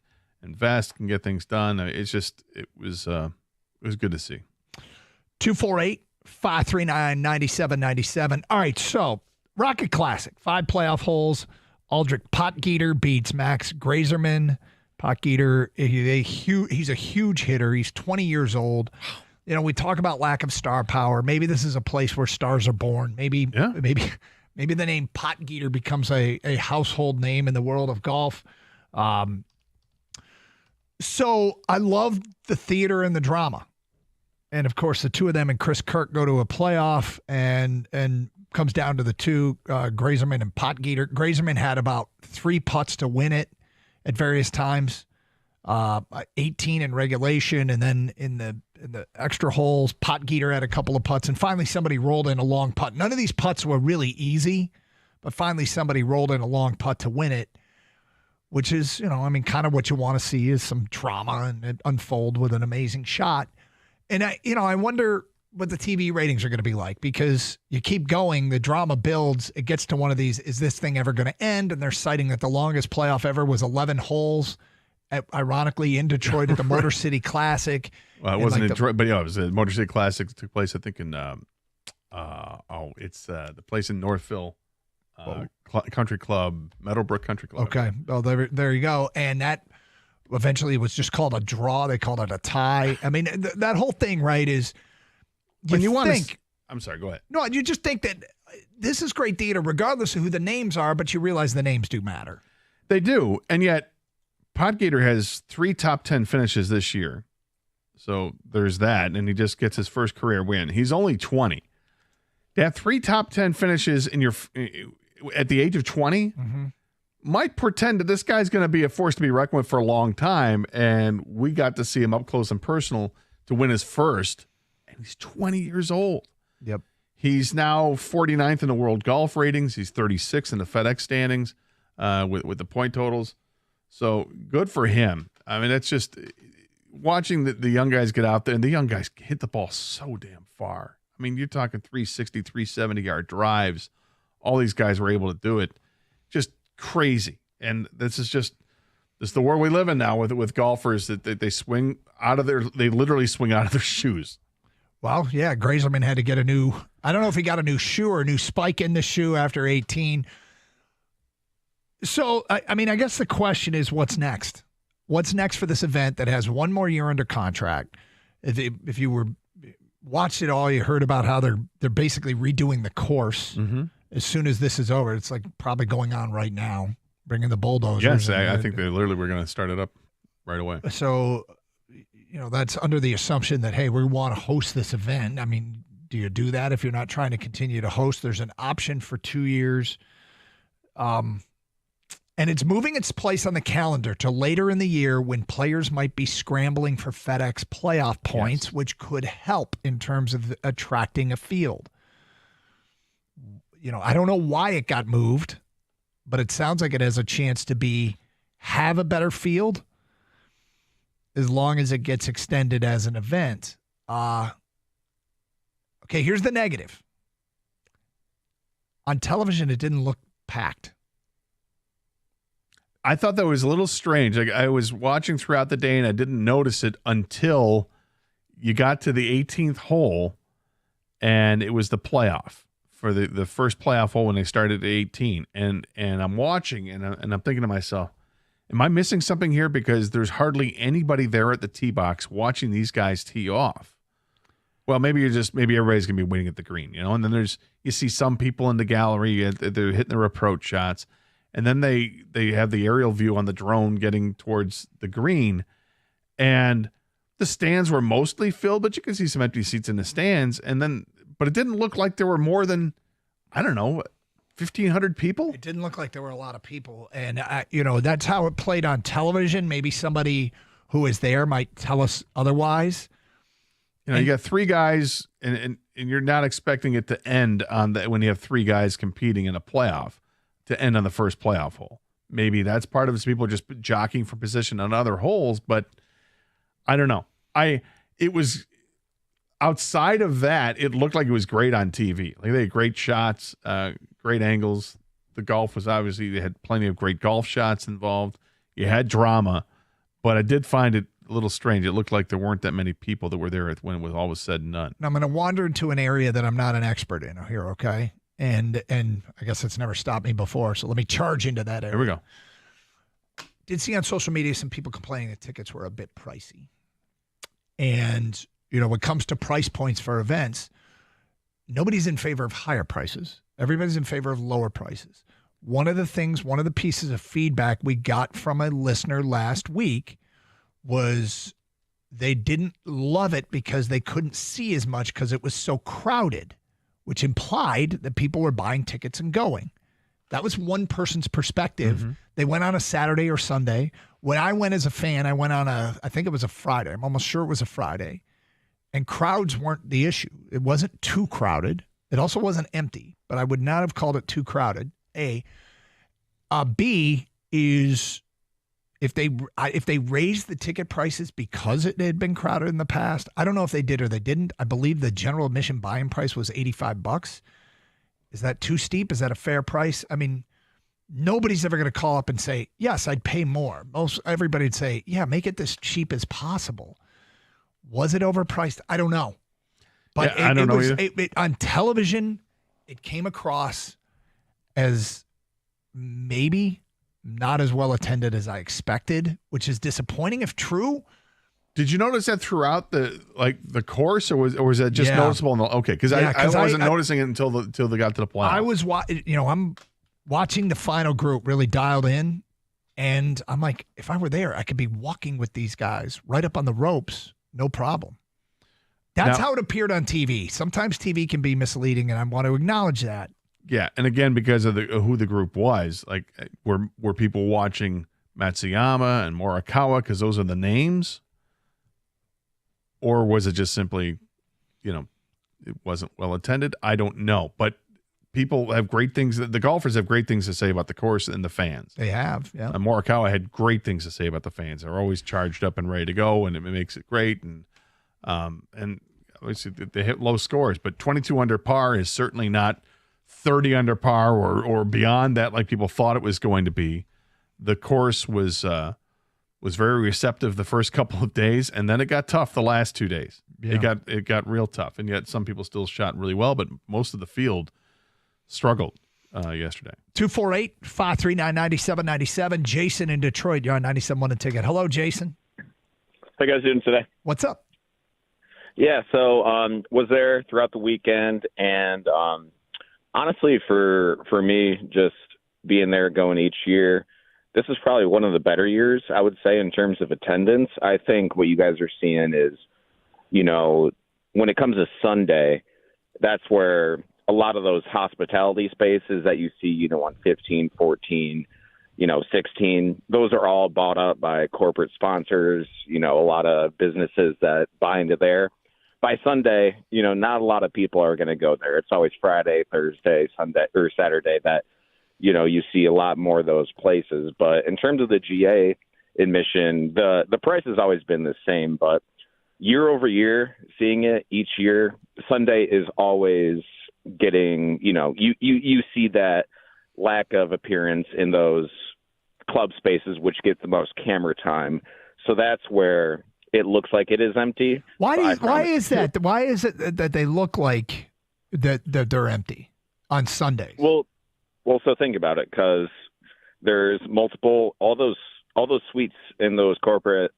Vest can get things done. It was good to see. 248-539-9797. All right, so Rocket Classic, 5 playoff holes. Aldrich Potgieter beats Max Grazerman. Potgieter, he's a huge hitter. He's 20 years old. You know, we talk about lack of star power. Maybe this is a place where stars are born. Maybe the name Potgieter becomes a household name in the world of golf. So I love the theater and the drama. And, of course, the two of them and Chris Kirk go to a playoff and comes down to the two, Grazerman and Potgieter. Grazerman had about 3 putts to win it at various times, 18 in regulation, and then in the extra holes, Potgieter had a couple of putts, and finally somebody rolled in a long putt. None of these putts were really easy, but finally somebody rolled in a long putt to win it, which is, kind of what you want to see is some drama and it unfold with an amazing shot. And I wonder what the TV ratings are going to be like, because you keep going, the drama builds, it gets to one of these, is this thing ever going to end? And they're citing that the longest playoff ever was 11 holes, ironically in Detroit at the Motor City Classic. Well, it wasn't in Detroit, but it was the Motor City Classic that took place, I think, in it's the place in Northville Country Club, Meadowbrook Country Club. Okay, well, there you go. And that eventually was just called a draw. They called it a tie. I mean, that whole thing, right, is when you want to. I'm sorry, go ahead. No, you just think that this is great theater, regardless of who the names are, but you realize the names do matter. They do, and yet Potgieter has 3 top 10 finishes this year. So there's that, and he just gets his first career win. He's only 20. To have 3 top 10 finishes at the age of 20 might portend that this guy's going to be a force to be reckoned with for a long time, and we got to see him up close and personal to win his first, and he's 20 years old. Yep. He's now 49th in the world golf ratings. He's 36th in the FedEx standings with the point totals. So good for him. I mean, that's just watching the young guys get out there, and the young guys hit the ball so damn far. I mean, you're talking 360, 370-yard drives. All these guys were able to do it. Just crazy. And this is the world we live in now with golfers that they swing out of they literally swing out of their shoes. Well, yeah, Grazerman had to get I don't know if he got a new shoe or a new spike in the shoe after 18. So, I mean, I guess the question is, what's next? What's next for this event that has 1 more year under contract? If you watched it all, you heard about how they're basically redoing the course as soon as this is over. It's like probably going on right now, bringing the bulldozers. Yes, I think they literally were going to start it up right away. So, that's under the assumption that, hey, we want to host this event. I mean, do you do that if you're not trying to continue to host? There's an option for 2 years. And it's moving its place on the calendar to later in the year when players might be scrambling for FedEx playoff points, which could help in terms of attracting a field. I don't know why it got moved, but it sounds like it has a chance to have a better field as long as it gets extended as an event. Okay, here's the negative. On television, it didn't look packed. I thought that was a little strange. Like, I was watching throughout the day and I didn't notice it until you got to the 18th hole, and it was the playoff for the first playoff hole when they started at 18. And I'm watching and I'm thinking to myself, am I missing something here? Because there's hardly anybody there at the tee box watching these guys tee off. well, maybe everybody's gonna be waiting at the green, and then you see some people in the gallery, they're hitting their approach shots, and then they have the aerial view on the drone getting towards the green, and the stands were mostly filled, but you can see some empty seats in the stands, but it didn't look like there were more than, I don't know, 1,500 people. It didn't look like there were a lot of people, and that's how it played on television. Maybe somebody who is there might tell us otherwise. You got three guys, and you're not expecting it to end when you have three guys competing in a playoff to end on the first playoff hole. Maybe that's part of it. People just jockeying for position on other holes, but I don't know. It was outside of that, it looked like it was great on TV. Like they had great shots, great angles. The golf was obviously, they had plenty of great golf shots involved. You had drama, but I did find it a little strange. It looked like there weren't that many people that were there when it was all was said and done. Now I'm going to wander into an area that I'm not an expert in here, okay? And I guess it's never stopped me before, so let me charge into that area. Here we go. Did see on social media some people complaining that tickets were a bit pricey. And, when it comes to price points for events, nobody's in favor of higher prices. Everybody's in favor of lower prices. One of the pieces of feedback we got from a listener last week was they didn't love it because they couldn't see as much because it was so crowded, which implied that people were buying tickets and going. That was one person's perspective. Mm-hmm. They went on a Saturday or Sunday. When I went as a fan, I went on I think it was a Friday. I'm almost sure it was a Friday. And crowds weren't the issue. It wasn't too crowded. It also wasn't empty, but I would not have called it too crowded. A. B is if they raised the ticket prices because it had been crowded in the past. I don't know if they did or they didn't. I believe the general admission buy-in price was $85. Is that too steep? Is that a fair price? I mean, nobody's ever going to call up and say, yes, I'd pay more. Everybody would say, yeah, make it as cheap as possible. Was it overpriced? I don't know. But I don't know either. On television, it came across as maybe not as well attended as I expected, which is disappointing if true. Did you notice that throughout the course, or was that just noticeable? Because I wasn't noticing it until they got to the playoffs. I was, I'm watching the final group really dialed in, and I'm like, if I were there, I could be walking with these guys right up on the ropes, no problem. That's how it appeared on TV. Sometimes TV can be misleading, and I want to acknowledge that. Yeah, and again, because of who the group was, like were people watching Matsuyama and Morikawa because those are the names? Or was it just simply, it wasn't well attended? I don't know. But people have great things. The golfers have great things to say about the course and the fans. They have, yeah. And Morikawa had great things to say about the fans. They're always charged up and ready to go, and it makes it great. And obviously they hit low scores, but 22 under par is certainly not 30 under par or beyond that like people thought it was going to be. The course was very receptive the first couple of days, and then it got tough the last 2 days. Yeah. It got real tough, and yet some people still shot really well, but most of the field struggled yesterday. 248-539-9797. Jason in Detroit, you're on 97.1 A Ticket. Hello, Jason. How you guys doing today? What's up? Yeah, so was there throughout the weekend, and honestly, for me, just being there going each year, this is probably one of the better years, I would say, in terms of attendance. I think what you guys are seeing is, when it comes to Sunday, that's where a lot of those hospitality spaces that you see, on 15, 14, 16, those are all bought up by corporate sponsors, a lot of businesses that buy into there. By Sunday, not a lot of people are going to go there. It's always Friday, Thursday, Sunday, or Saturday that, you see a lot more of those places. But in terms of the GA admission, the price has always been the same. But year over year, seeing it each year, Sunday is always getting, you see that lack of appearance in those club spaces, which get the most camera time. So that's where it looks like it is empty. Why is that? Why is it that they look like that they're empty on Sundays? Well, so think about it, because there's multiple all those suites in those corporate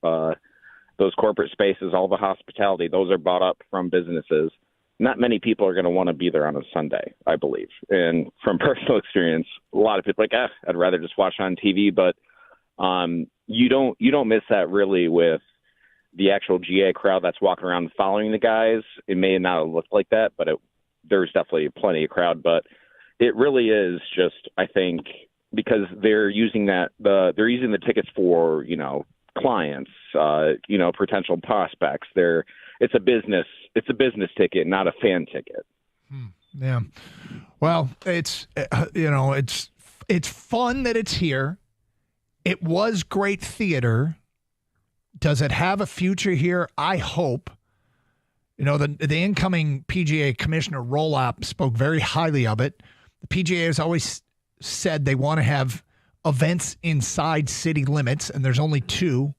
those corporate spaces, all the hospitality, those are bought up from businesses. Not many people are going to want to be there on a Sunday, I believe. And from personal experience, a lot of people are like, I'd rather just watch on TV. But you don't miss that really with the actual GA crowd that's walking around following the guys. It may not have looked like that, but there's definitely plenty of crowd. But it really is just, I think, because they're using they're using the tickets for, clients, potential prospects. It's a business ticket, not a fan ticket. Yeah. Well, it's it's fun that it's here. It was great theater. Does it have a future here? I hope. The incoming PGA commissioner Rolap spoke very highly of it. The PGA has always said they want to have events inside city limits, and there's only 2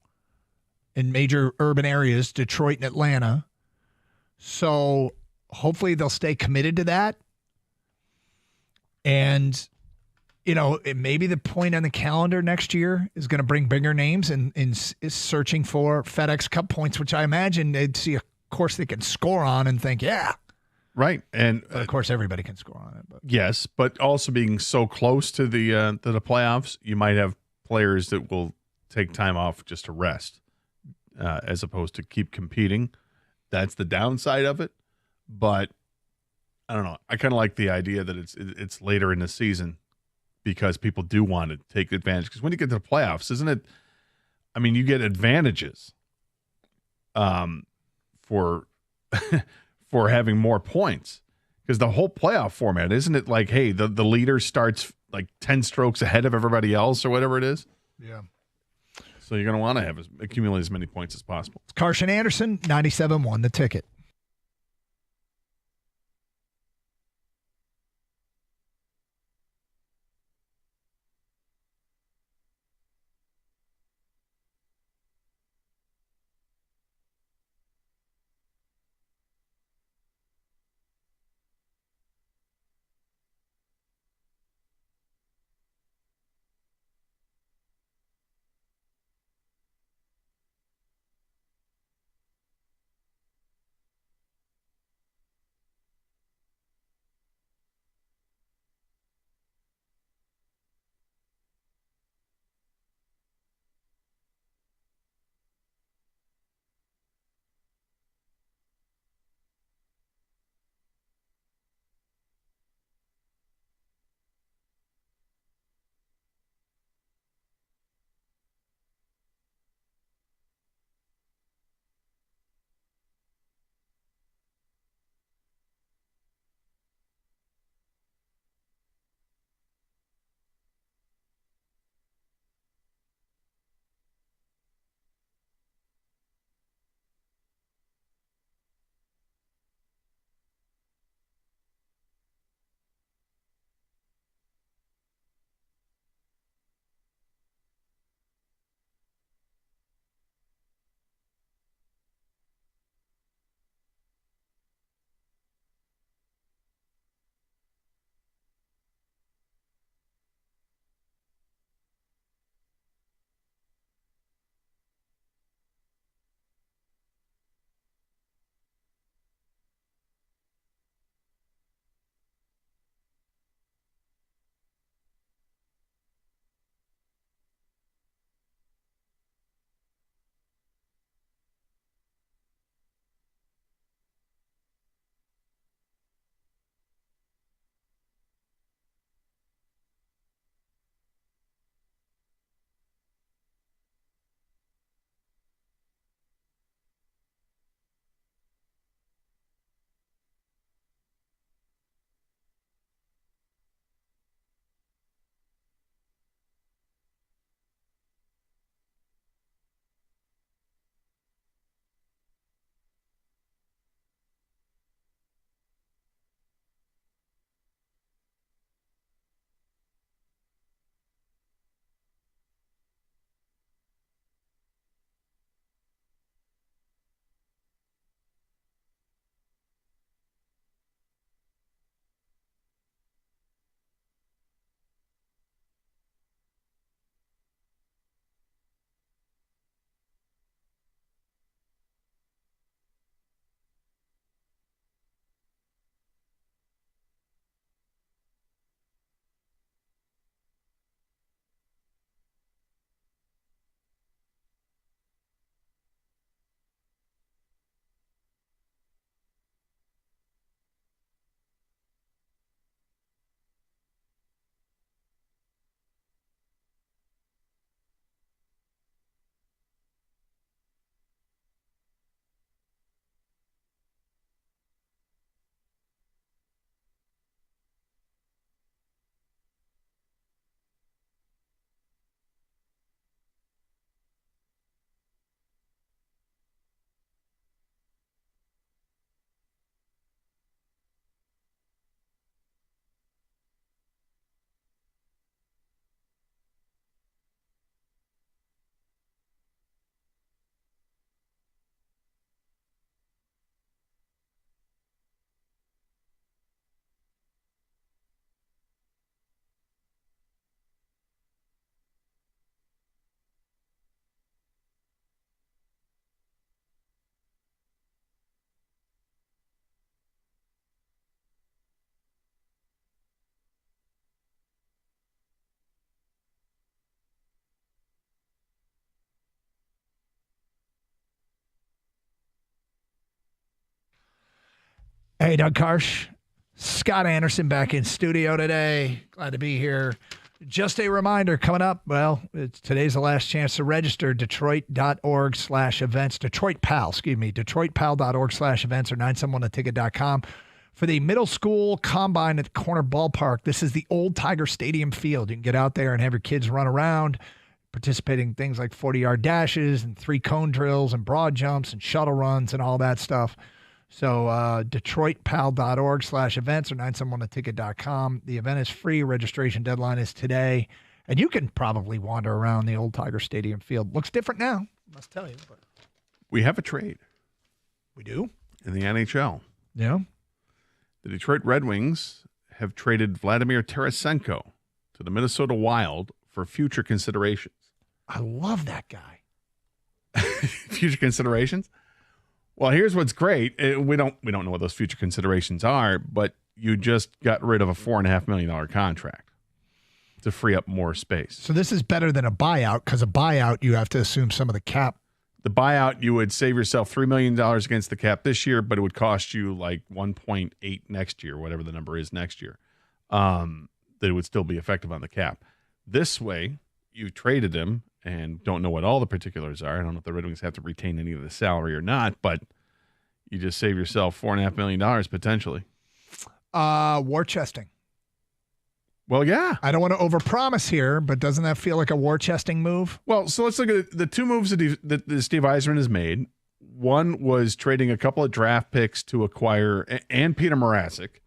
in major urban areas, Detroit and Atlanta. So hopefully they'll stay committed to that. And, maybe the point on the calendar next year is going to bring bigger names and is searching for FedEx Cup points, which I imagine they'd see a course they can score on and think, yeah. Right. And but of course, everybody can score on it. But. Yes, but also being so close to the playoffs, you might have players that will take time off just to rest, as opposed to keep competing. That's the downside of it. But I don't know. I kind of like the idea that it's later in the season because people do want to take advantage. Because when you get to the playoffs, isn't it? I mean, you get advantages for for having more points. Because the whole playoff format, isn't it like, hey, the leader starts like 10 strokes ahead of everybody else or whatever it is? Yeah. So you're going to want to accumulate as many points as possible. It's Carson Anderson, 97.1 The Ticket. Hey, Doug Karsh. Scott Anderson back in studio today. Glad to be here. Just a reminder, coming up, today's the last chance to register, Detroit.org/events, DetroitPal.org/events or 971theticket.com for the middle school combine at the corner ballpark. This is the old Tiger Stadium field. You can get out there and have your kids run around, participating in things like 40-yard dashes and 3-cone drills and broad jumps and shuttle runs and all that stuff. So DetroitPal.org/events or 971theticket.com. The event is free. Registration deadline is today. And you can probably wander around the old Tiger Stadium field. Looks different now, I must tell you. But We have a trade. We do? In the NHL. Yeah. The Detroit Red Wings have traded Vladimir Tarasenko to the Minnesota Wild for future considerations. I love that guy. Future considerations? Well, here's what's great. We don't know what those future considerations are, but you just got rid of a $4.5 million contract to free up more space. So this is better than a buyout, because a buyout, you have to assume some of the cap. The buyout, you would save yourself $3 million against the cap this year, but it would cost you like 1.8 next year, whatever the number is next year, that it would still be effective on the cap. This way, you traded him and don't know what all the particulars are. I don't know if the Red Wings have to retain any of the salary or not, but you just save yourself $4.5 million potentially. War chesting. Well, yeah. I don't want to overpromise here, but doesn't that feel like a war chesting move? Well, so let's look at the two moves that Steve Yzerman has made. One was trading a couple of draft picks to acquire, and Peter Mrazek,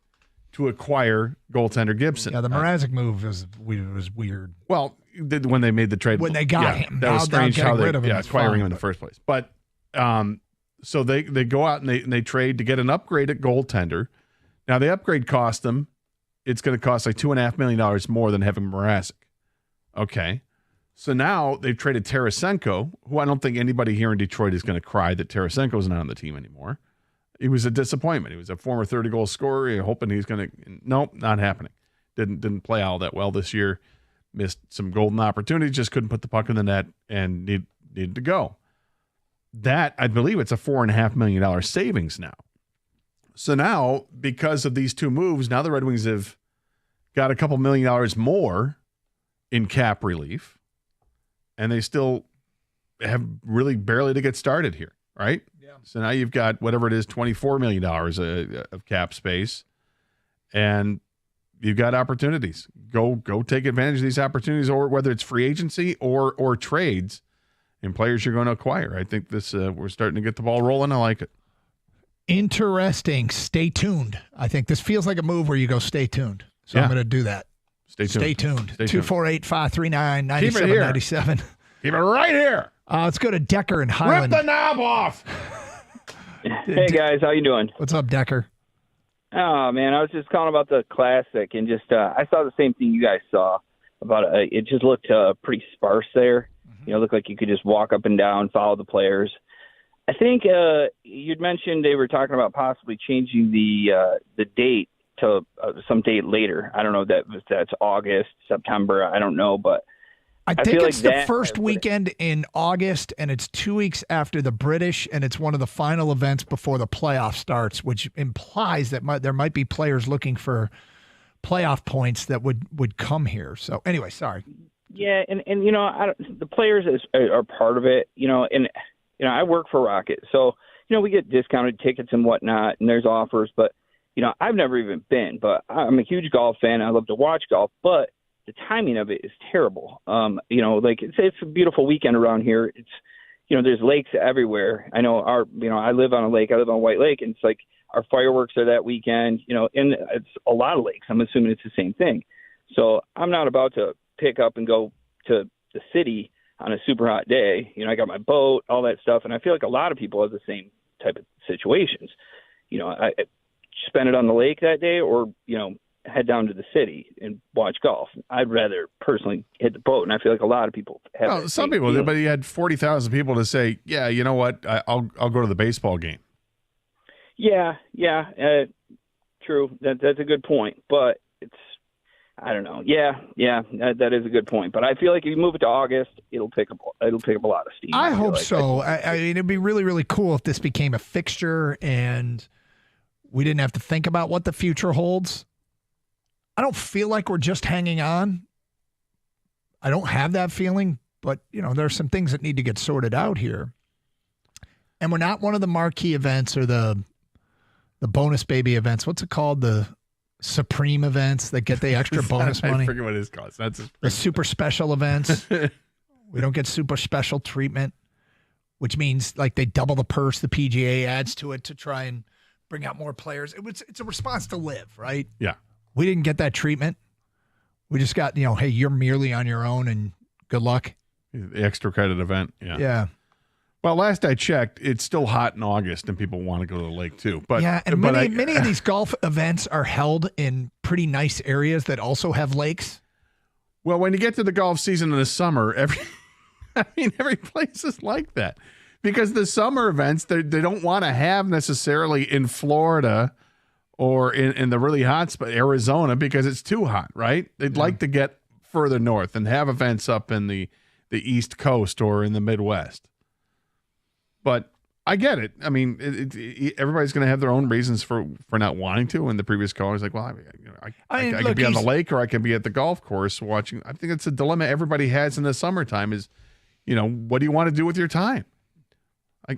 to acquire goaltender Gibson. Yeah, the Mrazek move was weird. Well, when they made the trade. When they got him. That was strange how they, rid of him acquiring him in the first place. But so they go out and they trade to get an upgrade at goaltender. Now, the upgrade cost them, it's going to cost like $2.5 million more than having Mrazek. Okay. So now they've traded Tarasenko, who I don't think anybody here in Detroit is going to cry that Tarasenko's not on the team anymore. He was a disappointment. He was a former 30-goal scorer. You're hoping he's going to – nope, not happening. Didn't play all that well this year. Missed some golden opportunities, just couldn't put the puck in the net and needed to go. That, I believe it's a $4.5 million savings now. So now, because of these two moves, now the Red Wings have got a couple $1 million more in cap relief, and they still have really barely to get started here, right? Yeah. So now you've got whatever it is, $24 million of cap space, and you've got opportunities. Go take advantage of these opportunities, or whether it's free agency or trades and players you're going to acquire. I think this we're starting to get the ball rolling. I like it. Interesting. Stay tuned. I think this feels like a move where you go stay tuned. So I'm going to do that. Stay tuned. Stay tuned. 248-539-9797. Keep it right here. Let's go to Decker in Highland. Rip the knob off. Hey, guys. How you doing? What's up, Decker? Oh, man. I was just calling about the Classic, and just I saw the same thing you guys saw about it. It just looked pretty sparse there. Mm-hmm. It looked like you could just walk up and down, follow the players. I think you'd mentioned they were talking about possibly changing the date to some date later. I don't know if that's August, September. I don't know, but I think it's like the first weekend in August, and it's 2 weeks after the British, and it's one of the final events before the playoff starts, which implies that there might be players looking for playoff points that would come here. So anyway, sorry. Yeah, and the players are part of it, and I work for Rocket, so we get discounted tickets and whatnot, and there's offers, but I've never even been, but I'm a huge golf fan. I love to watch golf, but the timing of it is terrible. Like it's a beautiful weekend around here. It's, there's lakes everywhere. I know I live on a lake. I live on White Lake, and it's like our fireworks are that weekend, and it's a lot of lakes. I'm assuming it's the same thing. So I'm not about to pick up and go to the city on a super hot day. I got my boat, all that stuff. And I feel like a lot of people have the same type of situations. I spend it on the lake that day or, head down to the city and watch golf. I'd rather personally hit the boat. And I feel like a lot of people have. Well, some people do, but you had 40,000 people to say, yeah, you know what? I'll go to the baseball game. Yeah. True. That's a good point, but I don't know. Yeah, that is a good point. But I feel like if you move it to August, it'll pick up a lot of steam. I hope so. I mean, it'd be really, really cool if this became a fixture and We didn't have to think about what the future holds. I don't feel like we're just hanging on. I don't have that feeling, but, there are some things that need to get sorted out here. And we're not one of the marquee events or the bonus baby events. What's it called? The Supreme events that get the extra bonus money. I forget what it's called. That's the super special events. We don't get super special treatment, which means like they double the purse the PGA adds to it to try and bring out more players. It's a response to live, right? Yeah. We didn't get that treatment. We just got, hey, you're merely on your own and good luck. The extra credit event. Yeah. Yeah. Well, last I checked, it's still hot in August and people want to go to the lake too. But yeah, and many of these golf events are held in pretty nice areas that also have lakes. Well, when you get to the golf season in the summer, every place is like that. Because the summer events, they don't want to have necessarily in Florida or in the really hot spot, Arizona, because it's too hot, right? They'd like to get further north and have events up in the East Coast or in the Midwest. But I get it. I mean, everybody's going to have their own reasons for not wanting to. And the previous caller was like, well, I could be on the lake or I can be at the golf course watching. I think it's a dilemma everybody has in the summertime is, what do you want to do with your time?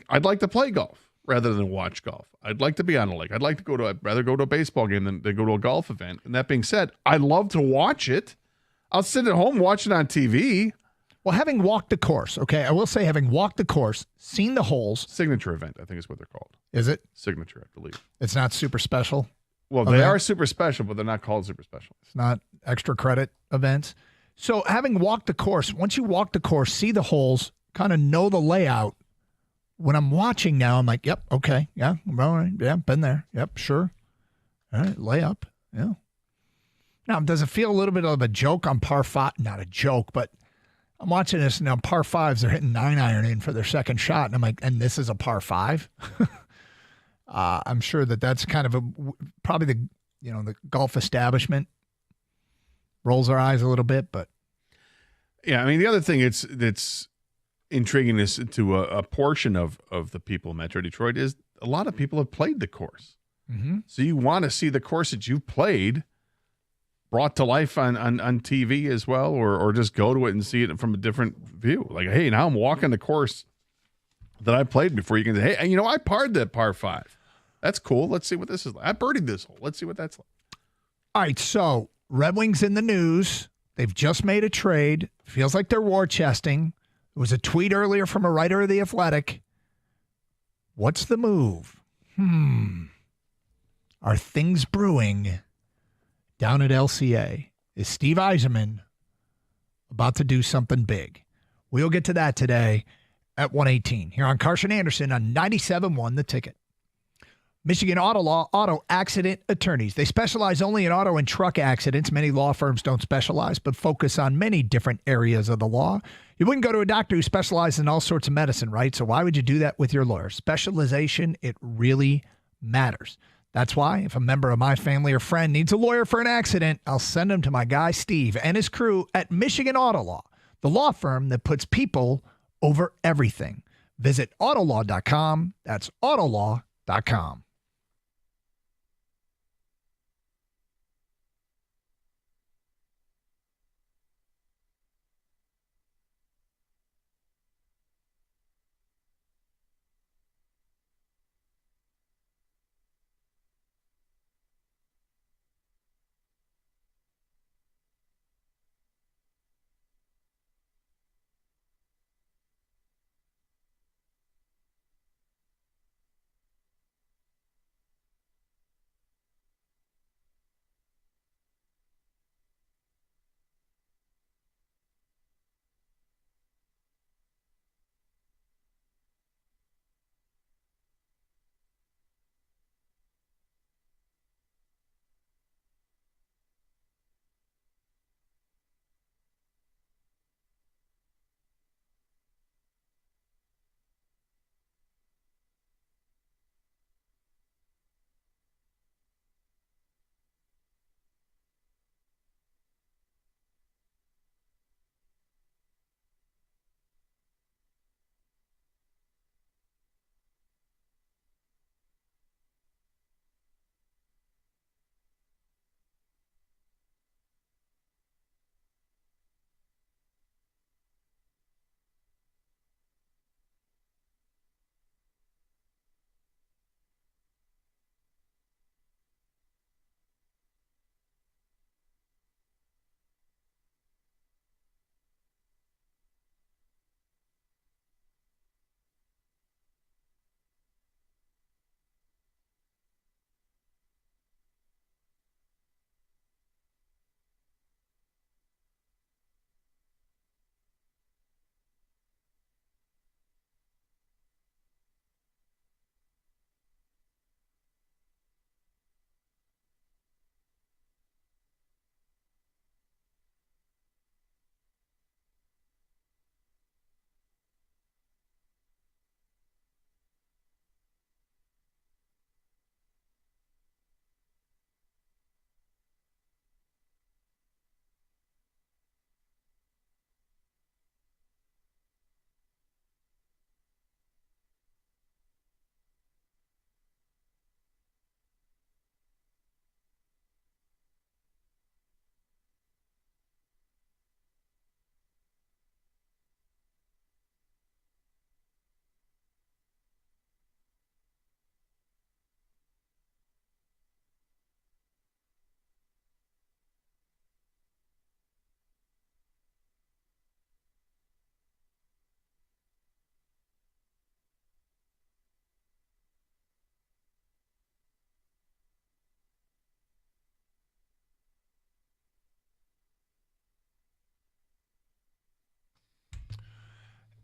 I'd like to play golf rather than watch golf. I'd like to be on a lake. I'd rather go to a baseball game than go to a golf event. And that being said, I love to watch it. I'll sit at home watching on TV. Well, having walked the course, okay, I will say having walked the course, seen the holes. Signature event, I think is what they're called. Is it? Signature, I believe. It's not super special? Well, they are super special, but they're not called super special. It's not extra credit events. So having walked the course, once you walk the course, see the holes, kind of know the layout, when I'm watching now, I'm like, yep, okay, yeah, all right, yeah, been there, yep, sure. All right, lay up, yeah. Now, does it feel a little bit of a joke on par 5? Not a joke, but I'm watching this now. Par 5s, they're hitting 9-iron in for their second shot, and I'm like, and this is a par 5? I'm sure that's kind of probably the golf establishment rolls our eyes a little bit, but yeah, I mean the other thing that's intriguing is to a portion of the people in Metro Detroit is a lot of people have played the course. Mm-hmm. So you want to see the course that you've played brought to life on TV as well, or just go to it and see it from a different view. Like, hey, now I'm walking the course that I played before. You can say, hey, I parred that par 5. That's cool. Let's see what this is like. I birdied this hole. Let's see what that's like. All right, so Red Wings in the news. They've just made a trade. Feels like they're war chesting. There was a tweet earlier from a writer of The Athletic. What's the move? Are things brewing down at LCA? Is Steve Yzerman about to do something big? We'll get to that today at 1:18 here on Carson Anderson on 97.1 The Ticket. Michigan Auto Law, auto accident attorneys. They specialize only in auto and truck accidents. Many law firms don't specialize, but focus on many different areas of the law. You wouldn't go to a doctor who specializes in all sorts of medicine, right? So why would you do that with your lawyer? Specialization, it really matters. That's why if a member of my family or friend needs a lawyer for an accident, I'll send him to my guy Steve and his crew at Michigan Auto Law, the law firm that puts people over everything. Visit autolaw.com. That's autolaw.com.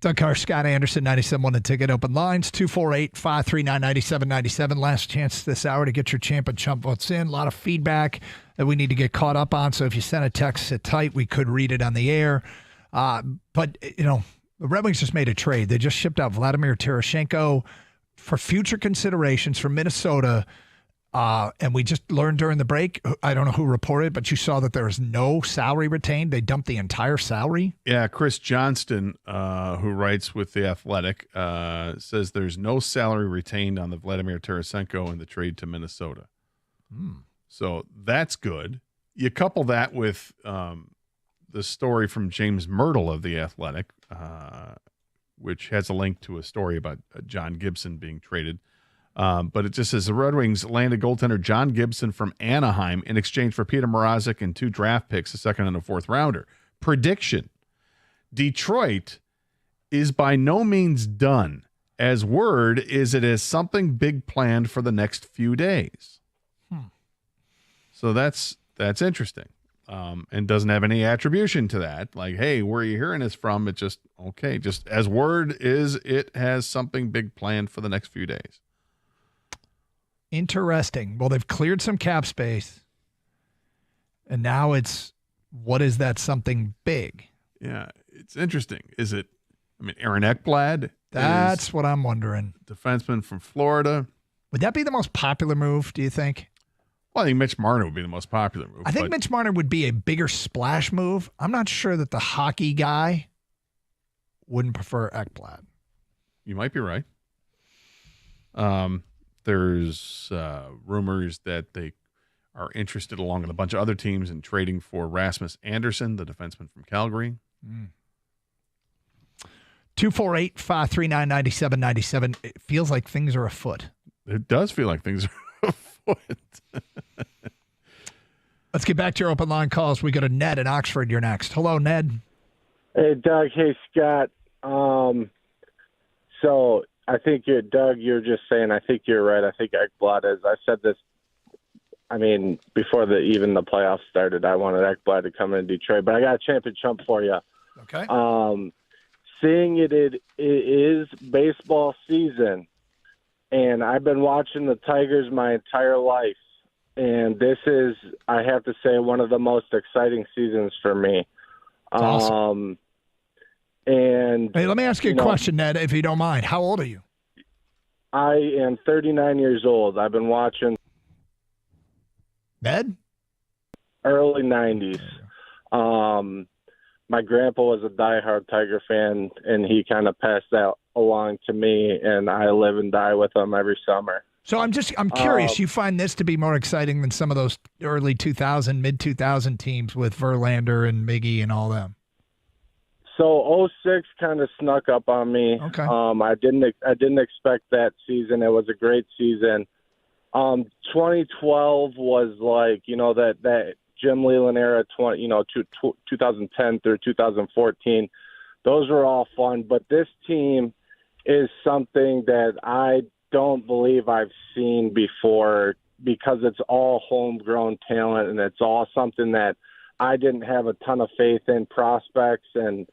Doug Carr, Scott Anderson, 97.1 The Ticket. Open lines, 248-539-9797. Last chance this hour to get your champ and chump votes in. A lot of feedback that we need to get caught up on. So if you send a text, sit tight. We could read it on the air. But, the Red Wings just made a trade. They just shipped out Vladimir Tarasenko for future considerations from Minnesota. And we just learned during the break, I don't know who reported, but you saw that there is no salary retained. They dumped the entire salary. Yeah, Chris Johnston, who writes with The Athletic, says there's no salary retained on the Vladimir Tarasenko in the trade to Minnesota. So that's good. You couple that with the story from James Myrtle of The Athletic, which has a link to a story about John Gibson being traded. But it just says the Red Wings landed goaltender John Gibson from Anaheim in exchange for Peter Mrazek and 2 draft picks, a second and a fourth rounder. Prediction: Detroit is by no means done. As word is it has something big planned for the next few days. So that's interesting. And doesn't have any attribution to that. Like, hey, where are you hearing this from? It just, okay, just as word is it has something big planned for the next few days. Interesting. Well, they've cleared some cap space, and now it's, what is that something big? Yeah, it's interesting. Is it, Aaron Ekblad? That's what I'm wondering. Defenseman from Florida. Would that be the most popular move, do you think? Well, I think Mitch Marner would be the most popular move. I think Mitch Marner would be a bigger splash move. I'm not sure that the hockey guy wouldn't prefer Ekblad. You might be right. There's rumors that they are interested, along with a bunch of other teams, in trading for Rasmus Anderson, the defenseman from Calgary. 248-539-9797. It feels like things are afoot. It does feel like things are afoot. Let's get back to your open line calls. We go to Ned in Oxford. You're next. Hello, Ned. Hey, Doug. Hey, Scott. So I think you're just saying, I think you're right. I think Ekblad is. I said this, before even the playoffs started, I wanted Ekblad to come in Detroit, but I got a champion chump for you. Okay. Seeing it is baseball season, and I've been watching the Tigers my entire life, and this is, I have to say, one of the most exciting seasons for me. That's awesome. And hey, let me ask you a question, Ned, if you don't mind. How old are you? I am 39 years old. I've been watching Ned? Early 90s. My grandpa was a diehard Tiger fan, and he kind of passed that along to me, and I live and die with him every summer. So I'm curious. You find this to be more exciting than some of those early 2000, mid-2000 teams with Verlander and Miggy and all them? So 06 kind of snuck up on me. Okay. I didn't expect that season. It was a great season. 2012 was like, that Jim Leland era, 2010 through 2014. Those were all fun, but this team is something that I don't believe I've seen before, because it's all homegrown talent, and it's all something that I didn't have a ton of faith in prospects. And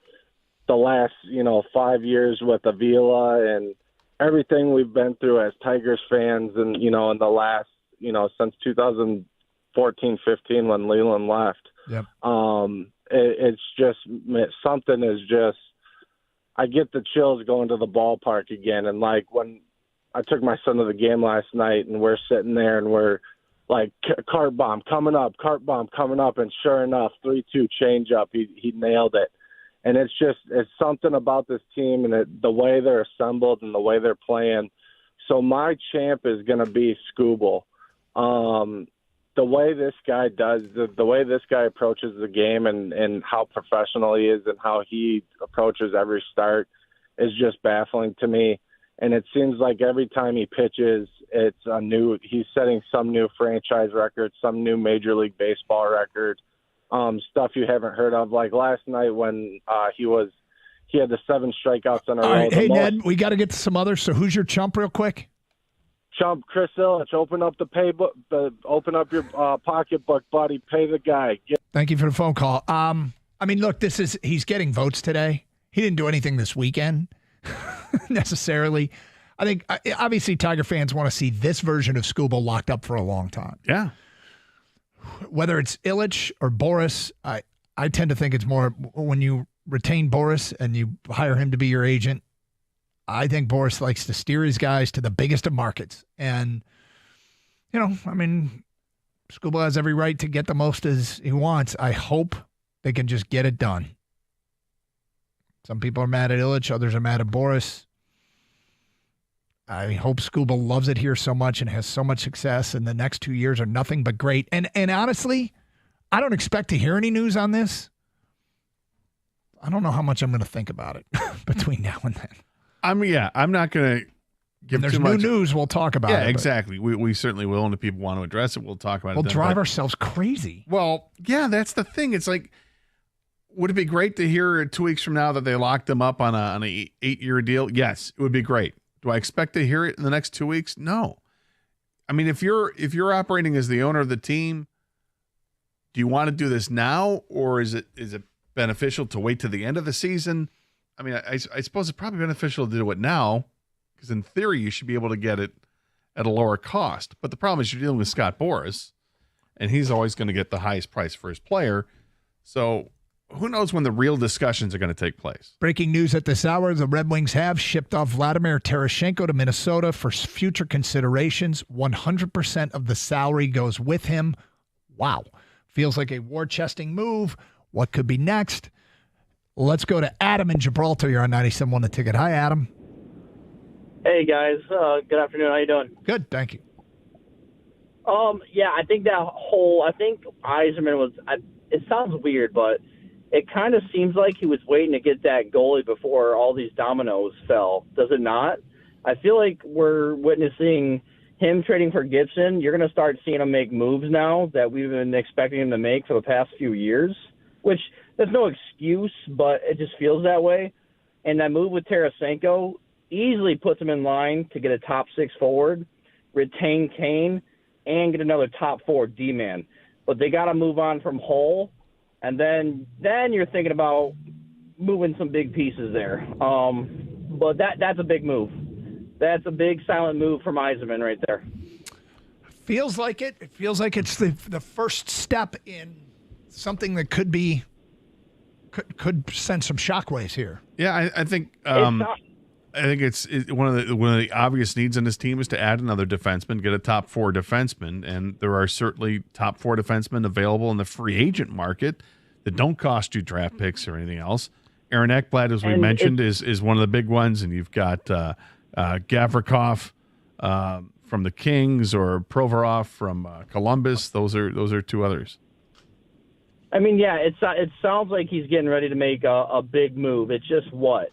the last, 5 years with Avila and everything we've been through as Tigers fans, and, in the last, since 2014-15 when Leland left. Yep. It's just, something is just, I get the chills going to the ballpark again. And like when I took my son to the game last night, and we're sitting there and we're like, cart bomb coming up, and sure enough, 3-2 change up. He nailed it. And it's something about this team and the way they're assembled and the way they're playing. So my champ is going to be Skubal. The way this guy does, the way this guy approaches the game, and how professional he is and how he approaches every start is just baffling to me. And it seems like every time he pitches, he's setting some new franchise record, some new Major League Baseball record. Stuff you haven't heard of, like last night when he had the 7 strikeouts in a row. All right, hey, Ned, we got to get to some others. So who's your chump real quick? Chump Chris Ilitch. Open up the paybook, open up your pocketbook, buddy. Pay the guy. Thank you for the phone call. Look, he's getting votes today. He didn't do anything this weekend necessarily. I think, obviously, Tiger fans want to see this version of Skubal locked up for a long time. Yeah. Whether it's Illich or Boris, I tend to think it's more when you retain Boris and you hire him to be your agent. I think Boris likes to steer his guys to the biggest of markets. And, Skubal has every right to get the most as he wants. I hope they can just get it done. Some people are mad at Illich. Others are mad at Boris. I hope Skubal loves it here so much and has so much success, and the next 2 years are nothing but great. And honestly, I don't expect to hear any news on this. I don't know how much I'm going to think about it between now and then. I'm not going to give there's too much. new news, we'll talk about it. Yeah, exactly. We certainly will, and if people want to address it, we'll talk about it. We'll then. drive ourselves crazy. Well, yeah, that's the thing. It's like, would it be great to hear 2 weeks from now that they locked him up on a 8-year deal? Yes, it would be great. Do I expect to hear it in the next 2 weeks? No. I mean, if you're operating as the owner of the team, do you want to do this now, or is it beneficial to wait to the end of the season? I mean, I suppose it's probably beneficial to do it now, because in theory you should be able to get it at a lower cost. But the problem is you're dealing with Scott Boras, and he's always going to get the highest price for his player. So who knows when the real discussions are going to take place? Breaking news at this hour, the Red Wings have shipped off Vladimir Tarasenko to Minnesota for future considerations. 100% of the salary goes with him. Wow. Feels like a war-chesting move. What could be next? Let's go to Adam in Gibraltar. You're on 97.1 The Ticket. Hi, Adam. Hey, guys. Good afternoon. How you doing? Good, thank you. Yeah, I think Yzerman was it sounds weird, but it kind of seems like he was waiting to get that goalie before all these dominoes fell. Does it not? I feel like we're witnessing him trading for Gibson. You're going to start seeing him make moves now that we've been expecting him to make for the past few years, which there's no excuse, but it just feels that way. And that move with Tarasenko easily puts him in line to get a top 6 forward, retain Kane, and get another top 4 D-man. But they got to move on from Hull, and then you're thinking about moving some big pieces there. But that's a big move. That's a big silent move from Yzerman right there. Feels like it. It feels like it's the first step in something that could send some shockwaves here. Yeah, I think it's one of the obvious needs in this team is to add another defenseman, get a top 4 defenseman, and there are certainly top 4 defensemen available in the free agent market that don't cost you draft picks or anything else. Aaron Ekblad, as we mentioned, is one of the big ones, and you've got Gavrikov from the Kings or Provorov from Columbus. Those are 2 others. I mean, yeah, it sounds like he's getting ready to make a big move. It's just what?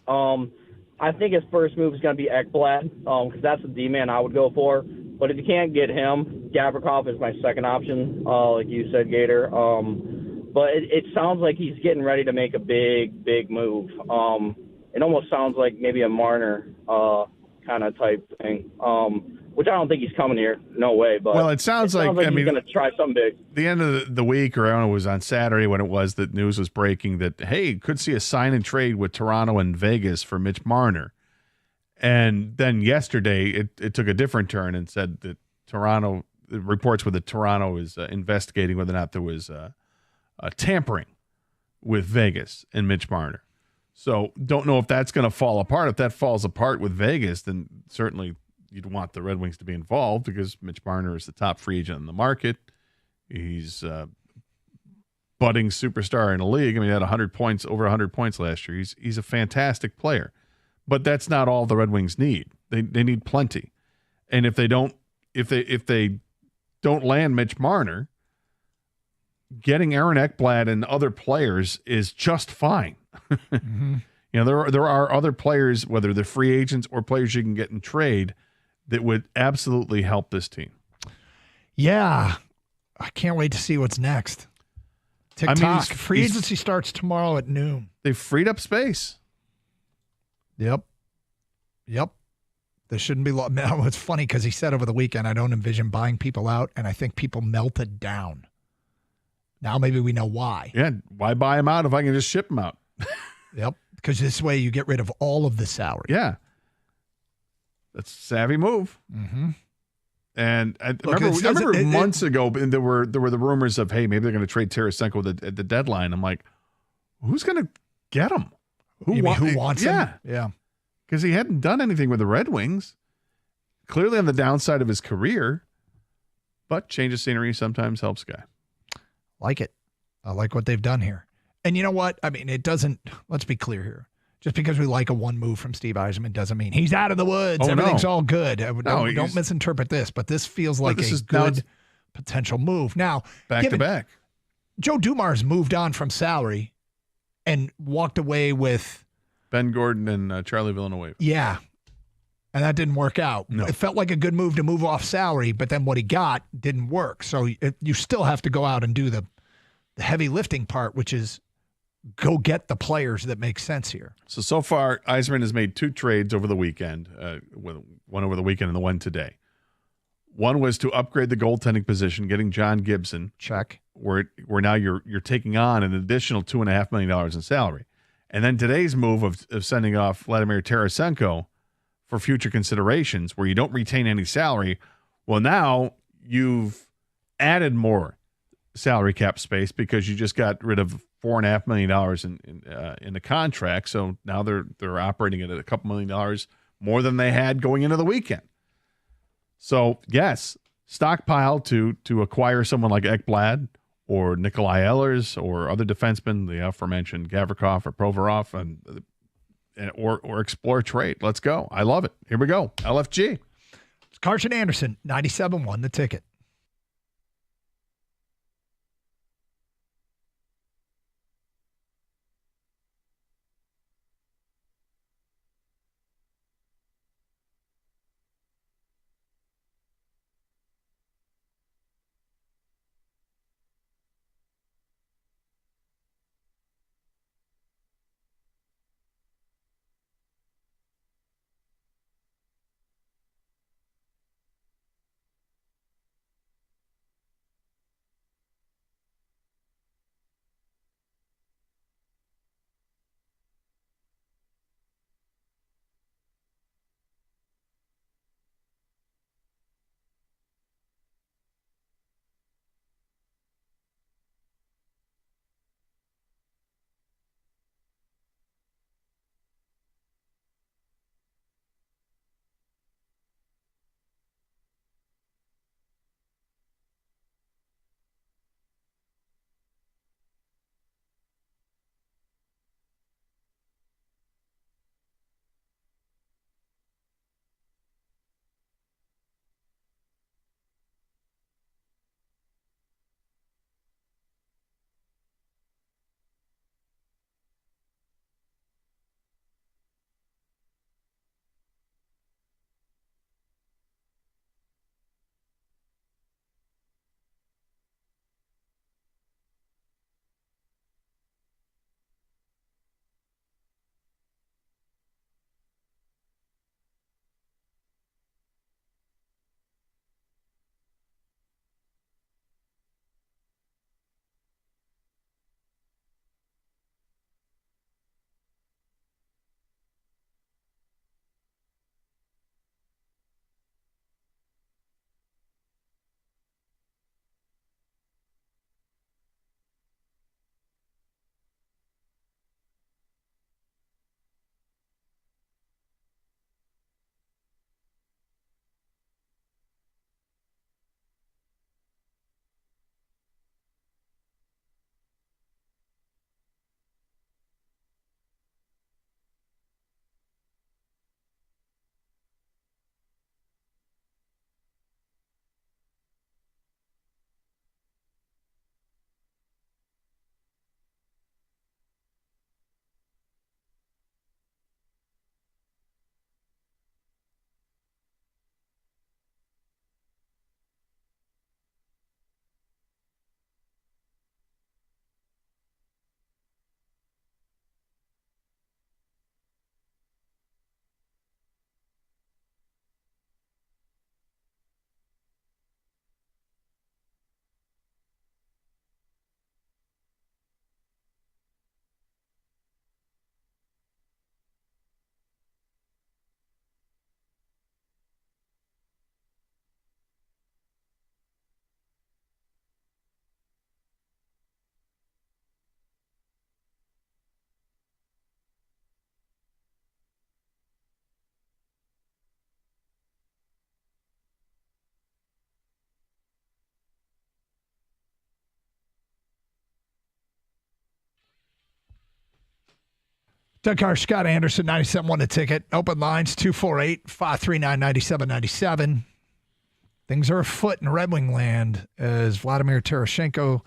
I think his first move is going to be Ekblad because that's the D-man I would go for. But if you can't get him, Gavrikov is my second option, like you said, Gator. But it sounds like he's getting ready to make a big, big move. It almost sounds like maybe a Marner kind of type thing, which I don't think he's coming here. No way. But well, it sounds like he's going to try something big. The end of the week, or I don't know, it was on Saturday when it was that news was breaking that, hey, could see a sign and trade with Toronto and Vegas for Mitch Marner. And then yesterday it took a different turn and said that the reports were that Toronto is investigating whether or not there was tampering with Vegas and Mitch Marner. So don't know if that's going to fall apart. If that falls apart with Vegas, then certainly you'd want the Red Wings to be involved because Mitch Marner is the top free agent in the market. He's a budding superstar in the league. I mean, he had over 100 points last year. He's a fantastic player. But that's not all the Red Wings need. They need plenty. And if they don't land Mitch Marner, getting Aaron Ekblad and other players is just fine. Mm-hmm. You know, there are other players, whether they're free agents or players you can get in trade, that would absolutely help this team. Yeah. I can't wait to see what's next. TikTok. I mean, free agency starts tomorrow at noon. They've freed up space. Yep. There shouldn't be long. No, it's funny because he said over the weekend, I don't envision buying people out, and I think people melted down. Now maybe we know why. Yeah, why buy them out if I can just ship them out? Yep. Because this way you get rid of all of the salary. Yeah. That's a savvy move. Mm-hmm. And I remember months ago, there were the rumors of, hey, maybe they're going to trade Tarasenko at the deadline. I'm like, who's going to get him? Who wants him? Yeah. Because he hadn't done anything with the Red Wings. Clearly on the downside of his career. But change of scenery sometimes helps a guy. Like it. I like what they've done here. And you know what? I mean, it doesn't, let's be clear here. Just because we like a one move from Steve Yzerman doesn't mean he's out of the woods. Everything's all good. Don't misinterpret this, but this feels like a good potential move. Now, back to back. Joe Dumars moved on from salary and walked away with Ben Gordon and Charlie Villanueva. Yeah. And that didn't work out. No. It felt like a good move to move off salary, but then what he got didn't work. So you still have to go out and do the heavy lifting part, which is go get the players that make sense here. So far, Yzerman has made 2 trades over the weekend, one over the weekend and the one today. One was to upgrade the goaltending position, getting John Gibson. Check. Where now you're taking on an additional $2.5 million in salary. And then today's move of sending off Vladimir Tarasenko for future considerations where you don't retain any salary. Well, now you've added more salary cap space because you just got rid of $4.5 million in the contract. So now they're operating at a couple $1 million more than they had going into the weekend. So yes, stockpile to acquire someone like Ekblad or Nikolai Ehlers or other defensemen, the aforementioned Gavrikov or Provorov, or explore trade. Let's go. I love it. Here we go. LFG. It's Carson Anderson, 97.1 The Ticket. Doug Carr, Scott Anderson, 97.1 The Ticket. Open lines, 248-539-9797. Things are afoot in Red Wing land as Vladimir Tarasenko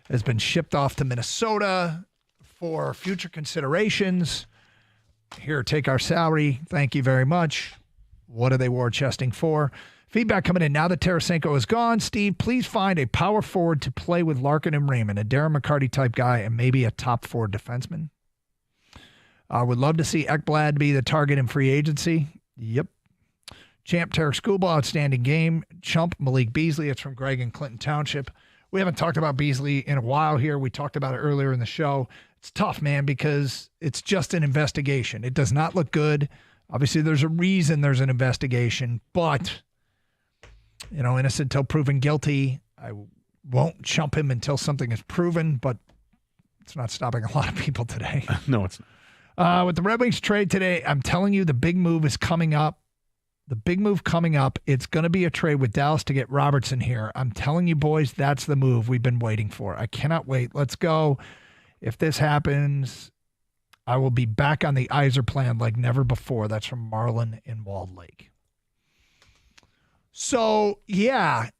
has been shipped off to Minnesota for future considerations. Here, take our salary. Thank you very much. What are they war chesting for? Feedback coming in now that Tarasenko is gone. Steve, please find a power forward to play with Larkin and Raymond, a Darren McCarty type guy, and maybe a top 4 defenseman. Would love to see Ekblad be the target in free agency. Yep. Champ Tarek Schoolball, outstanding game. Chump Malik Beasley. It's from Greg in Clinton Township. We haven't talked about Beasley in a while here. We talked about it earlier in the show. It's tough, man, because it's just an investigation. It does not look good. Obviously, there's a reason there's an investigation, but, innocent until proven guilty. I won't chump him until something is proven, but it's not stopping a lot of people today. No, it's not. With the Red Wings trade today, I'm telling you the big move is coming up. The big move coming up, it's going to be a trade with Dallas to get Robertson here. I'm telling you, boys, that's the move we've been waiting for. I cannot wait. Let's go. If this happens, I will be back on the Iser plan like never before. That's from Marlon in Walled Lake. So, yeah,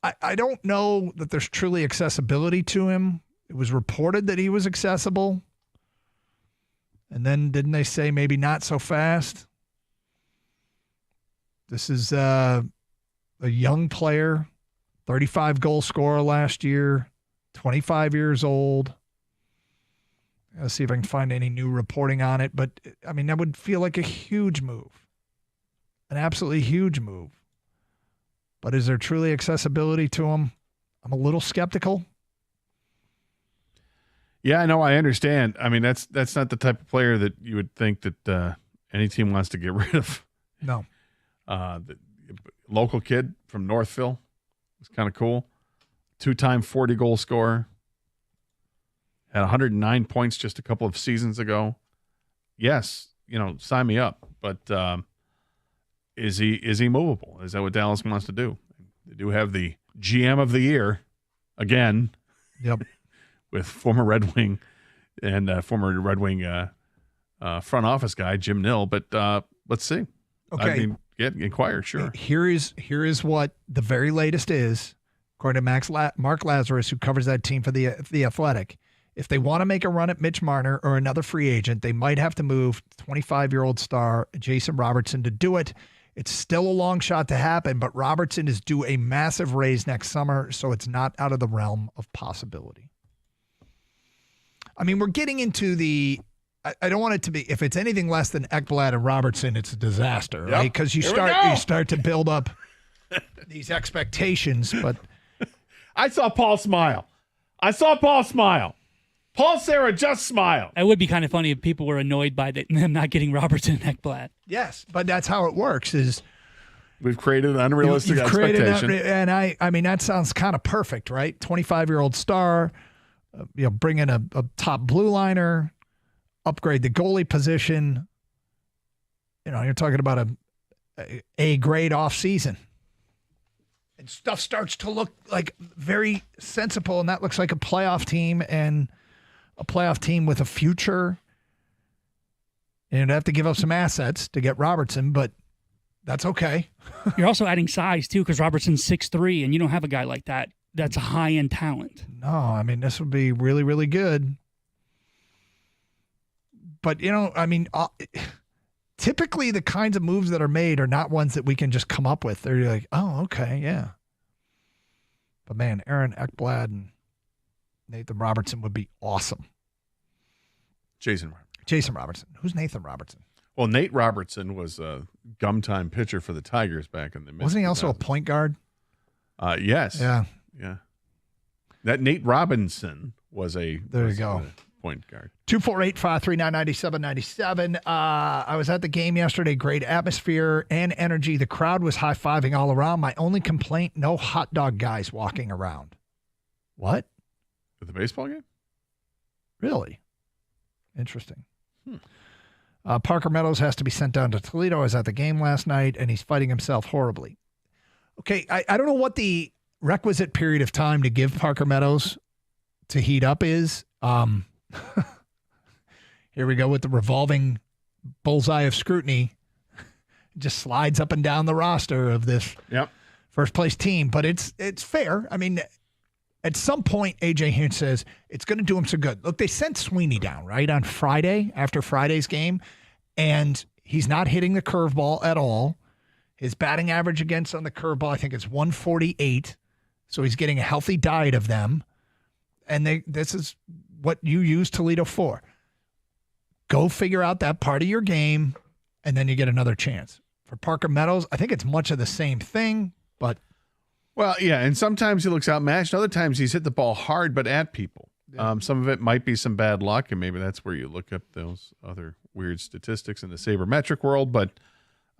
I don't know that there's truly accessibility to him. It was reported that he was accessible. And then didn't they say maybe not so fast? This is a young player, 35-goal scorer last year, 25 years old. Let's see if I can find any new reporting on it. But, that would feel like a huge move, an absolutely huge move. But is there truly accessibility to him? I'm a little skeptical. Yeah, no, I understand. That's not the type of player that you would think that any team wants to get rid of. No. The local kid from Northville was kind of cool. 2-time 40-goal scorer. Had 109 points just a couple of seasons ago. Yes, sign me up. But is he movable? Is that what Dallas wants to do? They do have the GM of the year again. Yep. With former Red Wing and former Red Wing front office guy, Jim Nill. But let's see. Okay. Inquire, sure. Here is what the very latest is, according to Mark Lazarus, who covers that team for the Athletic. If they want to make a run at Mitch Marner or another free agent, they might have to move 25-year-old star Jason Robertson to do it. It's still a long shot to happen, but Robertson is due a massive raise next summer, so it's not out of the realm of possibility. We're getting into I don't want it to be, if it's anything less than Ekblad and Robertson, it's a disaster, right? Because you start to build up these expectations, but I saw Paul smile. Paul Serra just smiled. It would be kind of funny if people were annoyed by them not getting Robertson and Ekblad. Yes, but that's how it works. Is we've created an unrealistic expectation, and that sounds kind of perfect, right? 25-year-old star, bring in a top blue liner, upgrade the goalie position. You're talking about a grade offseason. And stuff starts to look like very sensible, and that looks like a playoff team and a playoff team with a future. And you'd have to give up some assets to get Robertson, but that's okay. You're also adding size, too, because Robertson's 6'3", and you don't have a guy like that. That's a high-end talent. No, this would be really, really good. But, typically the kinds of moves that are made are not ones that we can just come up with. They're like, oh, okay, yeah. But, man, Aaron Ekblad and Nathan Robertson would be awesome. Jason Robertson. Who's Nathan Robertson? Well, Nate Robertson was a gum-time pitcher for the Tigers back in the mid-2000s. Wasn't he also a point guard? Yes. Yeah. That Nate Robinson was a point guard. 248-539-9797. I was at the game yesterday. Great atmosphere and energy. The crowd was high-fiving all around. My only complaint, no hot dog guys walking around. What? At the baseball game? Really? Interesting. Parker Meadows has to be sent down to Toledo. I was at the game last night, and he's fighting himself horribly. Okay, I don't know what the requisite period of time to give Parker Meadows to heat up is. Here we go with the revolving bullseye of scrutiny. Just slides up and down the roster of this first place team. But it's fair. I mean, at some point, A.J. Hinch says it's going to do him some good. Look, they sent Sweeney down, right, on Friday, after Friday's game, and he's not hitting the curveball at all. His batting average against on the curveball, I think it's 148. So he's getting a healthy diet of them. And this is what you use Toledo for. Go figure out that part of your game, and then you get another chance. For Parker Meadows, I think it's much of the same thing, but. Well, yeah, and sometimes he looks outmatched. Other times he's hit the ball hard, but at people. Yeah. Some of it might be some bad luck, and maybe that's where you look up those other weird statistics in the sabermetric world. But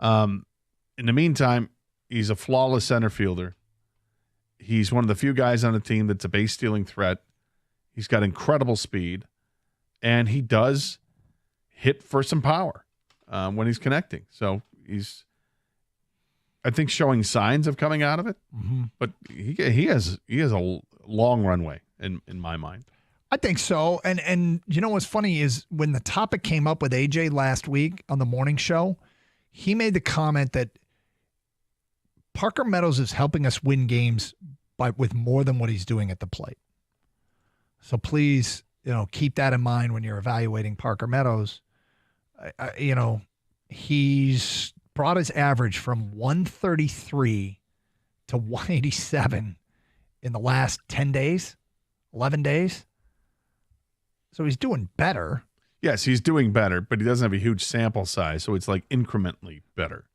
in the meantime, he's a flawless center fielder. He's one of the few guys on the team that's a base stealing threat. He's got incredible speed, and he does hit for some power when he's connecting. So he's, I think, showing signs of coming out of it. Mm-hmm. But he has a long runway in my mind. I think so. And you know what's funny is when the topic came up with AJ last week on the morning show, he made the comment that Parker Meadows is helping us win games with more than what he's doing at the plate. So please, keep that in mind when you're evaluating Parker Meadows. He's brought his average from 133 to 187 in the last 10 days, 11 days. So he's doing better. Yes, he's doing better, but he doesn't have a huge sample size, so it's like incrementally better.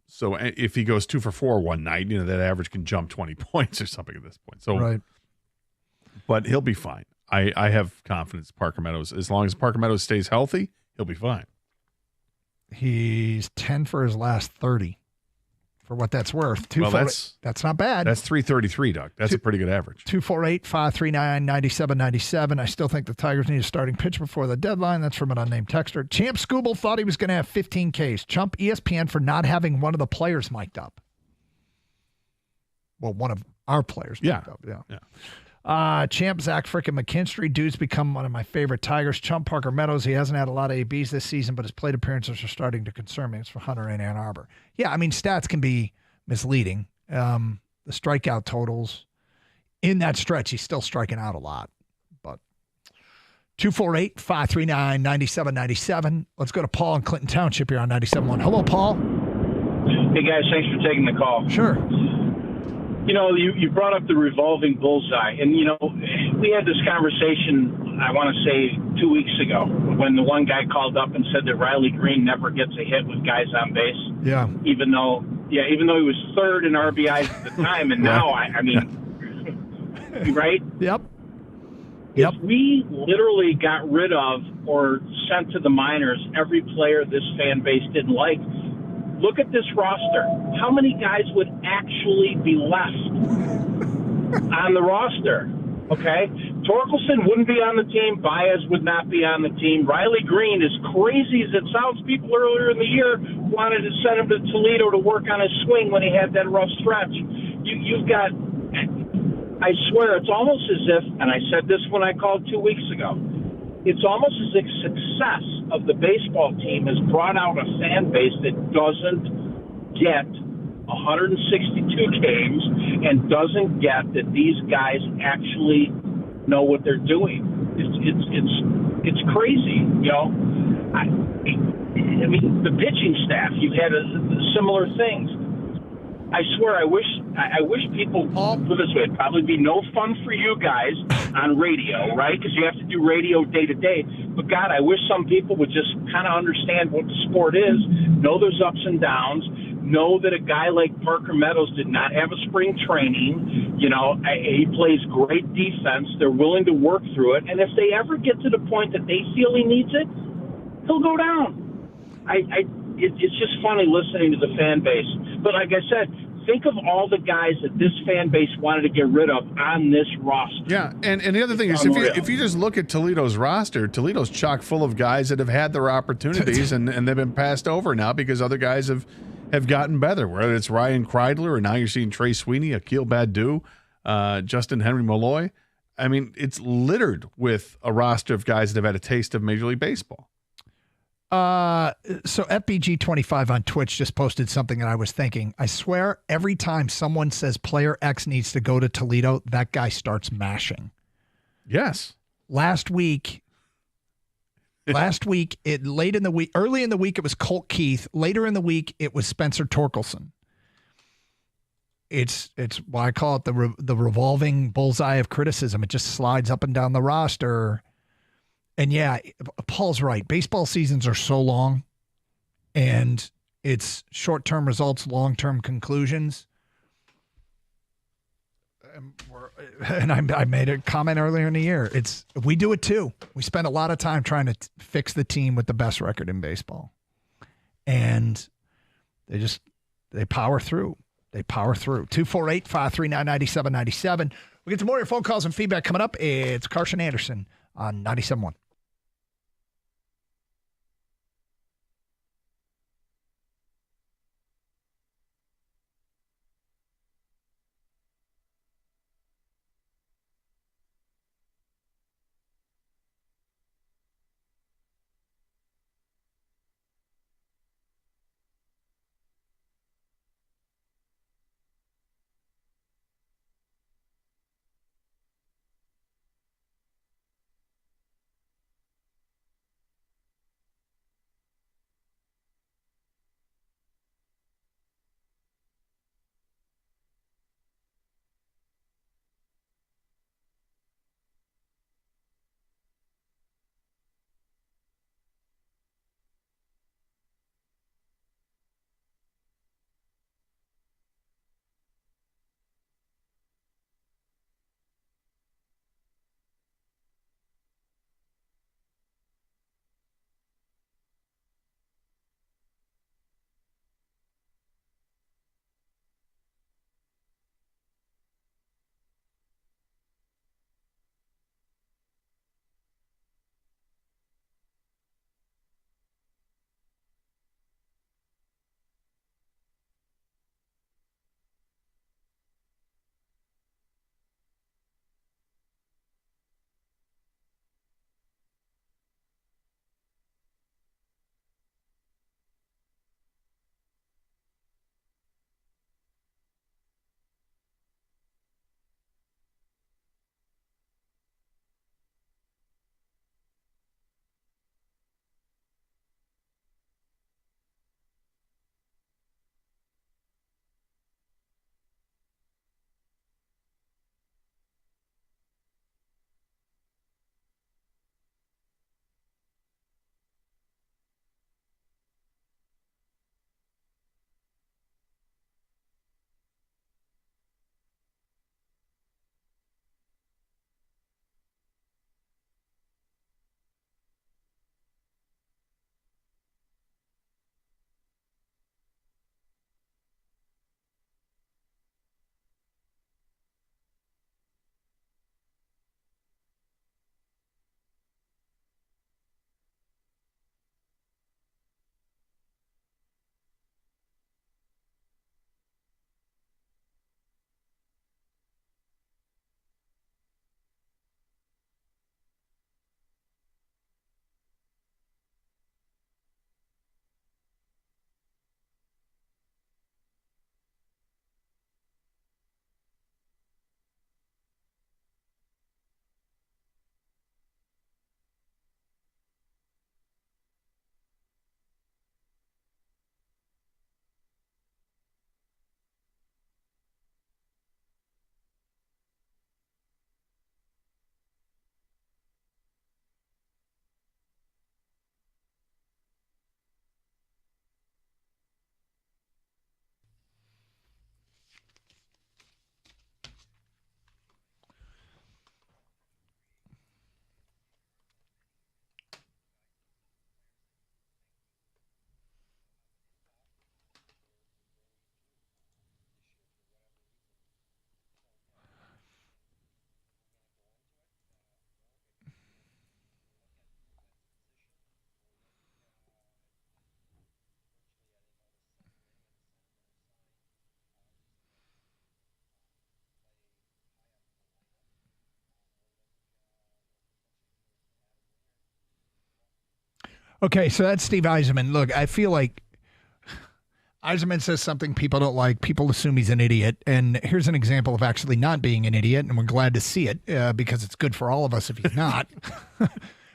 So if he goes 2 for 4 one night, that average can jump 20 points or something at this point. So, right. But he'll be fine. I have confidence Parker Meadows. As long as Parker Meadows stays healthy, he'll be fine. He's 10 for his last 30, for what that's worth. That's not bad. That's 333, Doug. That's a pretty good average. 248-539-9797. I still think the Tigers need a starting pitcher before the deadline. That's from an unnamed texter. Champ Scooble thought he was going to have 15 Ks. Chump ESPN for not having one of the players mic'd up. Well, one of our players mic'd up. Yeah. Champ, Zach frickin' McKinstry. Dude's become one of my favorite Tigers. Chump, Parker Meadows. He hasn't had a lot of ABs this season, but his plate appearances are starting to concern me. It's for Hunter in Ann Arbor. Yeah, I mean, stats can be misleading. The strikeout totals in that stretch, he's still striking out a lot. But 248-539-9797. Let's go to Paul in Clinton Township here on 97.1. Hello, Paul. Hey, guys. Thanks for taking the call. Sure. You brought up the revolving bullseye, and, we had this conversation, I want to say 2 weeks ago, when the one guy called up and said that Riley Green never gets a hit with guys on base. Yeah. Even though he was third in RBIs at the time, and now, right? Yep. If we literally got rid of or sent to the minors every player this fan base didn't like, look at this roster. How many guys would actually be left on the roster? Okay? Torkelson wouldn't be on the team. Baez would not be on the team. Riley Green, as crazy as it sounds, people earlier in the year wanted to send him to Toledo to work on his swing when he had that rough stretch. You've got, I swear, it's almost as if, and I said this when I called 2 weeks ago, it's almost as if success of the baseball team has brought out a fan base that doesn't get 162 games and doesn't get that these guys actually know what they're doing. It's crazy, I mean, the pitching staff, you've had similar things. I swear, I wish people, put it this way, it'd probably be no fun for you guys on radio, right? Because you have to do radio day to day. But God, I wish some people would just kind of understand what the sport is, know there's ups and downs, know that a guy like Parker Meadows did not have a spring training. He plays great defense. They're willing to work through it. And if they ever get to the point that they feel he needs it, he'll go down. It's just funny listening to the fan base. But like I said, think of all the guys that this fan base wanted to get rid of on this roster. Yeah, and the other thing is, if you just look at Toledo's roster, Toledo's chock full of guys that have had their opportunities and they've been passed over now because other guys have gotten better, whether it's Ryan Kreidler or now you're seeing Trey Sweeney, Akil Badu, Justin Henry Malloy. I mean, it's littered with a roster of guys that have had a taste of Major League Baseball. So FBG25 on Twitch just posted something that I was thinking. I swear every time someone says player X needs to go to Toledo, that guy starts mashing. Yes. Early in the week, it was Colt Keith. Later in the week, it was Spencer Torkelson. It's why I call it the revolving bullseye of criticism. It just slides up and down the roster. And yeah, Paul's right. Baseball seasons are so long, and it's short-term results, long-term conclusions. And I made a comment earlier in the year. We do it too. We spend a lot of time trying to fix the team with the best record in baseball, and they power through. 248-539-9797. We'll get to more of your phone calls and feedback coming up. It's Carson Anderson on 97.1. Okay, so that's Steve Yzerman. Look, I feel like Yzerman says something people don't like. People assume he's an idiot. And here's an example of actually not being an idiot, and we're glad to see it because it's good for all of us if he's not.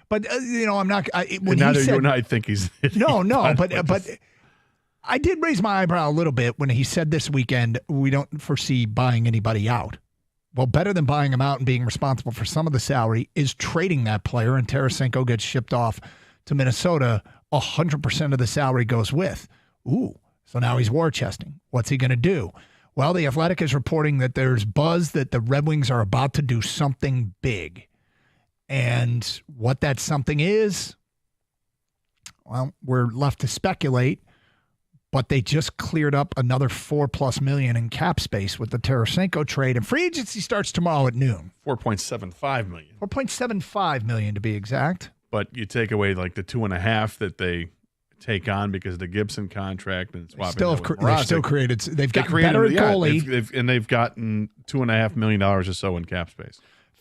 But, I'm not. When neither he said, you and I think he's an idiot. No, but I did raise my eyebrow a little bit when he said this weekend, we don't foresee buying anybody out. Well, better than buying him out and being responsible for some of the salary is trading that player, and Tarasenko gets shipped off to Minnesota. 100% of the salary goes with. Ooh, so now he's war chesting. What's he going to do? Well, The Athletic is reporting that there's buzz that the Red Wings are about to do something big. And what that something is, well, we're left to speculate. But they just cleared up another $4+ million in cap space with the Tarasenko trade, and free agency starts tomorrow at noon. $4.75 million. $4.75 million to be exact. But you take away like the 2.5 that they take on because of the Gibson contract and swapping. They've gotten better at goalie, they've gotten $2.5 million or so in cap space.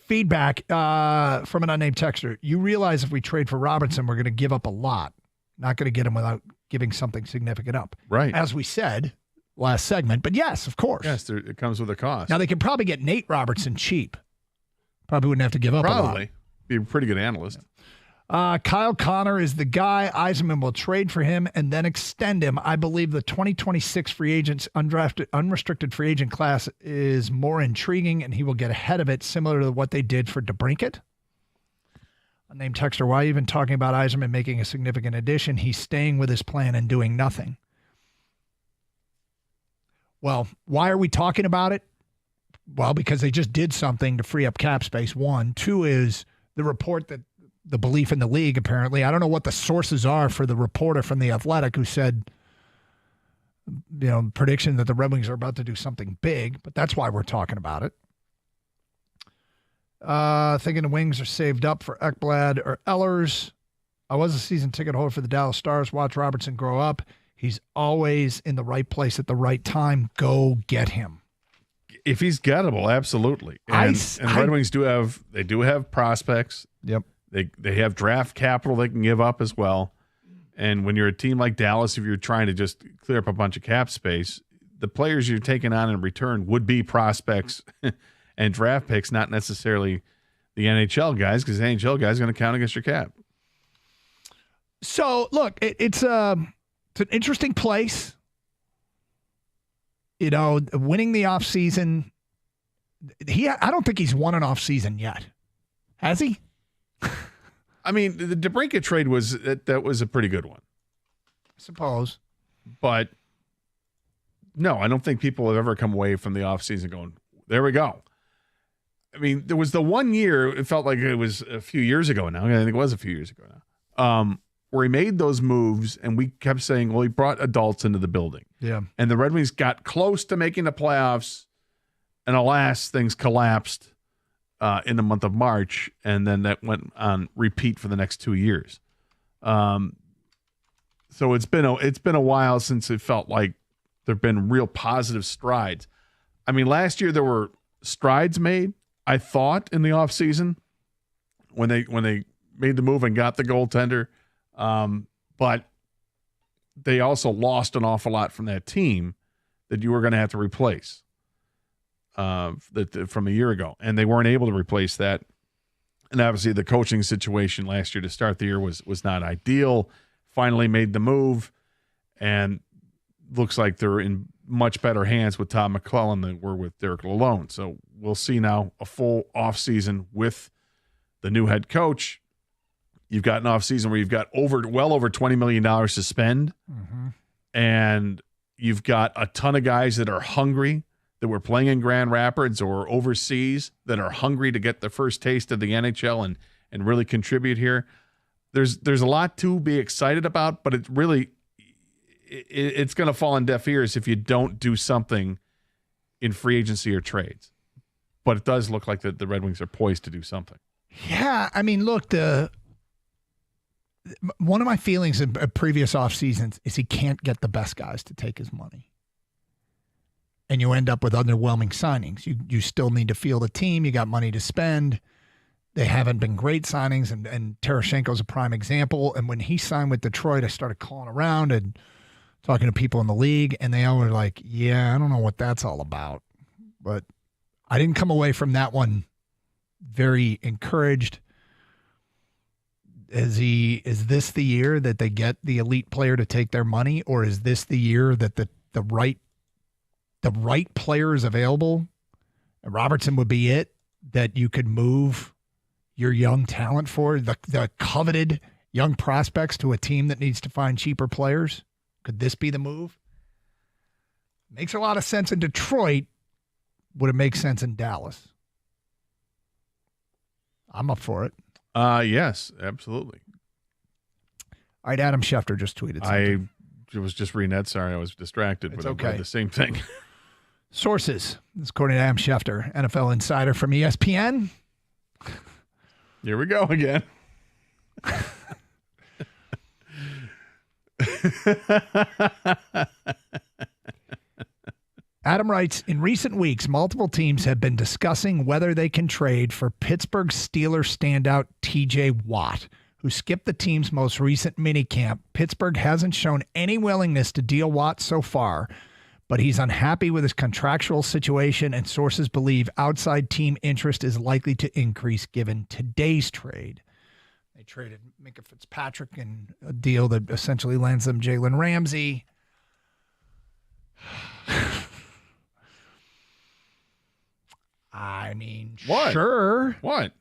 Feedback from an unnamed texter: you realize if we trade for Robertson, we're going to give up a lot. Not going to get him without giving something significant up. Right. As we said last segment. But yes, of course. Yes, it comes with a cost. Now, they could probably get Nate Robertson cheap. Probably wouldn't have to give up a lot. Probably. Be a pretty good analyst. Kyle Connor is the guy. Yzerman will trade for him and then extend him. I believe the 2026 free agents, undrafted, unrestricted free agent class is more intriguing, and he will get ahead of it, similar to what they did for DeBrincat. Named texter, why even talking about Yzerman making a significant addition? He's staying with his plan and doing nothing. Well, why are we talking about it? Well, because they just did something to free up cap space, one. Two is the report that the belief in the league, apparently. I don't know what the sources are for the reporter from The Athletic who said, prediction that the Red Wings are about to do something big, but that's why we're talking about it. Thinking the Wings are saved up for Ekblad or Ehlers. I was a season ticket holder for the Dallas Stars. Watch Robertson grow up. He's always in the right place at the right time. Go get him. If he's gettable, absolutely. And Red Wings do have prospects. Yep. They have draft capital they can give up as well. And when you're a team like Dallas, if you're trying to just clear up a bunch of cap space, the players you're taking on in return would be prospects and draft picks, not necessarily the NHL guys, because the NHL guys are going to count against your cap. So, look, it's an interesting place. Winning the offseason, I don't think he's won an offseason yet. Has he? I mean, the DeBrincat trade was a pretty good one. I suppose. But, no, I don't think people have ever come away from the offseason going, there we go. I mean, there was the 1 year, it felt like it was a few years ago now. I think it was a few years ago now, where he made those moves, and we kept saying, well, he brought adults into the building. Yeah. And the Red Wings got close to making the playoffs, and alas, things collapsed in the month of March, and then that went on repeat for the next 2 years. So it's been a while since it felt like there have been real positive strides. I mean, last year there were strides made, I thought, in the offseason when they made the move and got the goaltender. But they also lost an awful lot from that team that you were going to have to replace from a year ago. And they weren't able to replace that. And obviously the coaching situation last year to start the year was not ideal. Finally made the move, and looks like they're in much better hands with Todd McClellan than were with Derek Lalonde. So we'll see now a full offseason with the new head coach. You've got an offseason where you've got well over $20 million to spend, and you've got a ton of guys that are hungry, that were playing in Grand Rapids or overseas, that are hungry to get the first taste of the NHL and really contribute here. There's a lot to be excited about, but it's going to fall on deaf ears if you don't do something in free agency or trades. But it does look like the Red Wings are poised to do something. Yeah, I mean, look, one of my feelings in previous off seasons is he can't get the best guys to take his money. And you end up with underwhelming signings. You still need to field a team. You got money to spend. they haven't been great signings, and Tarasenko's a prime example. And when he signed with Detroit, I started calling around and talking to people in the league, and they all were like, yeah, I don't know what that's all about. But I didn't come away from that one very encouraged. Is this the year that they get the elite player to take their money, or is this the year that the right player is available? And Robertson would be it, that you could move your young talent for, the coveted young prospects, to a team that needs to find cheaper players? Could this be the move? Makes a lot of sense in Detroit. Would it make sense in Dallas? I'm up for it. Yes, absolutely. All right, Adam Schefter just tweeted something. I was just reading that. Sorry, I was distracted. It's but okay. I read the same thing. Sources. This is according to Adam Schefter, NFL insider from ESPN. Here we go again. Adam writes, in recent weeks, multiple teams have been discussing whether they can trade for Pittsburgh Steelers standout TJ Watt, who skipped the team's most recent minicamp. Pittsburgh hasn't shown any willingness to deal Watt so far, but he's unhappy with his contractual situation, and sources believe outside team interest is likely to increase given today's trade. They traded Minka Fitzpatrick in a deal that essentially lands them Jalen Ramsey. I mean, what? Sure. What?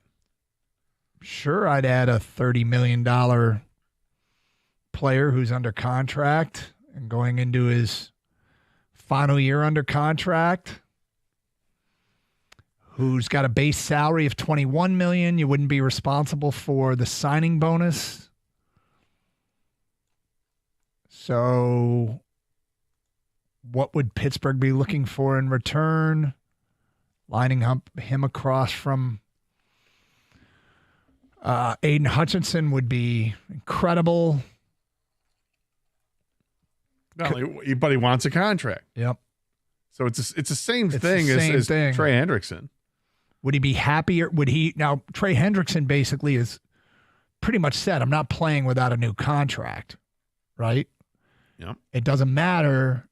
Sure, I'd add a $30 million player who's under contract and going into his final year under contract, who's got a base salary of $21 million. You wouldn't be responsible for the signing bonus. So what would Pittsburgh be looking for in return? Lining up him across from Aiden Hutchinson would be incredible. But he wants a contract. Yep. So it's the same thing as Trey Hendrickson. Would he be happier? Now, Trey Hendrickson basically is pretty much said, I'm not playing without a new contract, right? Yep. It doesn't matter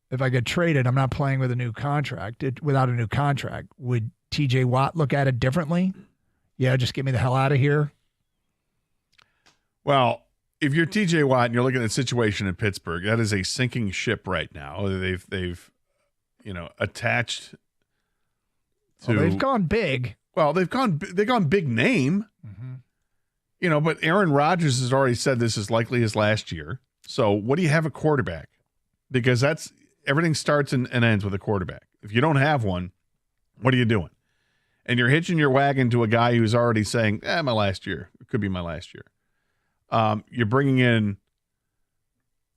if I get traded, I'm not playing with a new contract. Without a new contract. Would TJ Watt look at it differently? Yeah, just get me the hell out of here. Well, if you're TJ Watt and you're looking at the situation in Pittsburgh, that is a sinking ship right now. They've attached to. Well, they've gone big. Well, they've gone big name. Mm-hmm. But Aaron Rodgers has already said this is likely his last year. So what do you have a quarterback? Because everything starts and ends with a quarterback. If you don't have one, what are you doing? And you're hitching your wagon to a guy who's already saying, my last year. It could be my last year. You're bringing in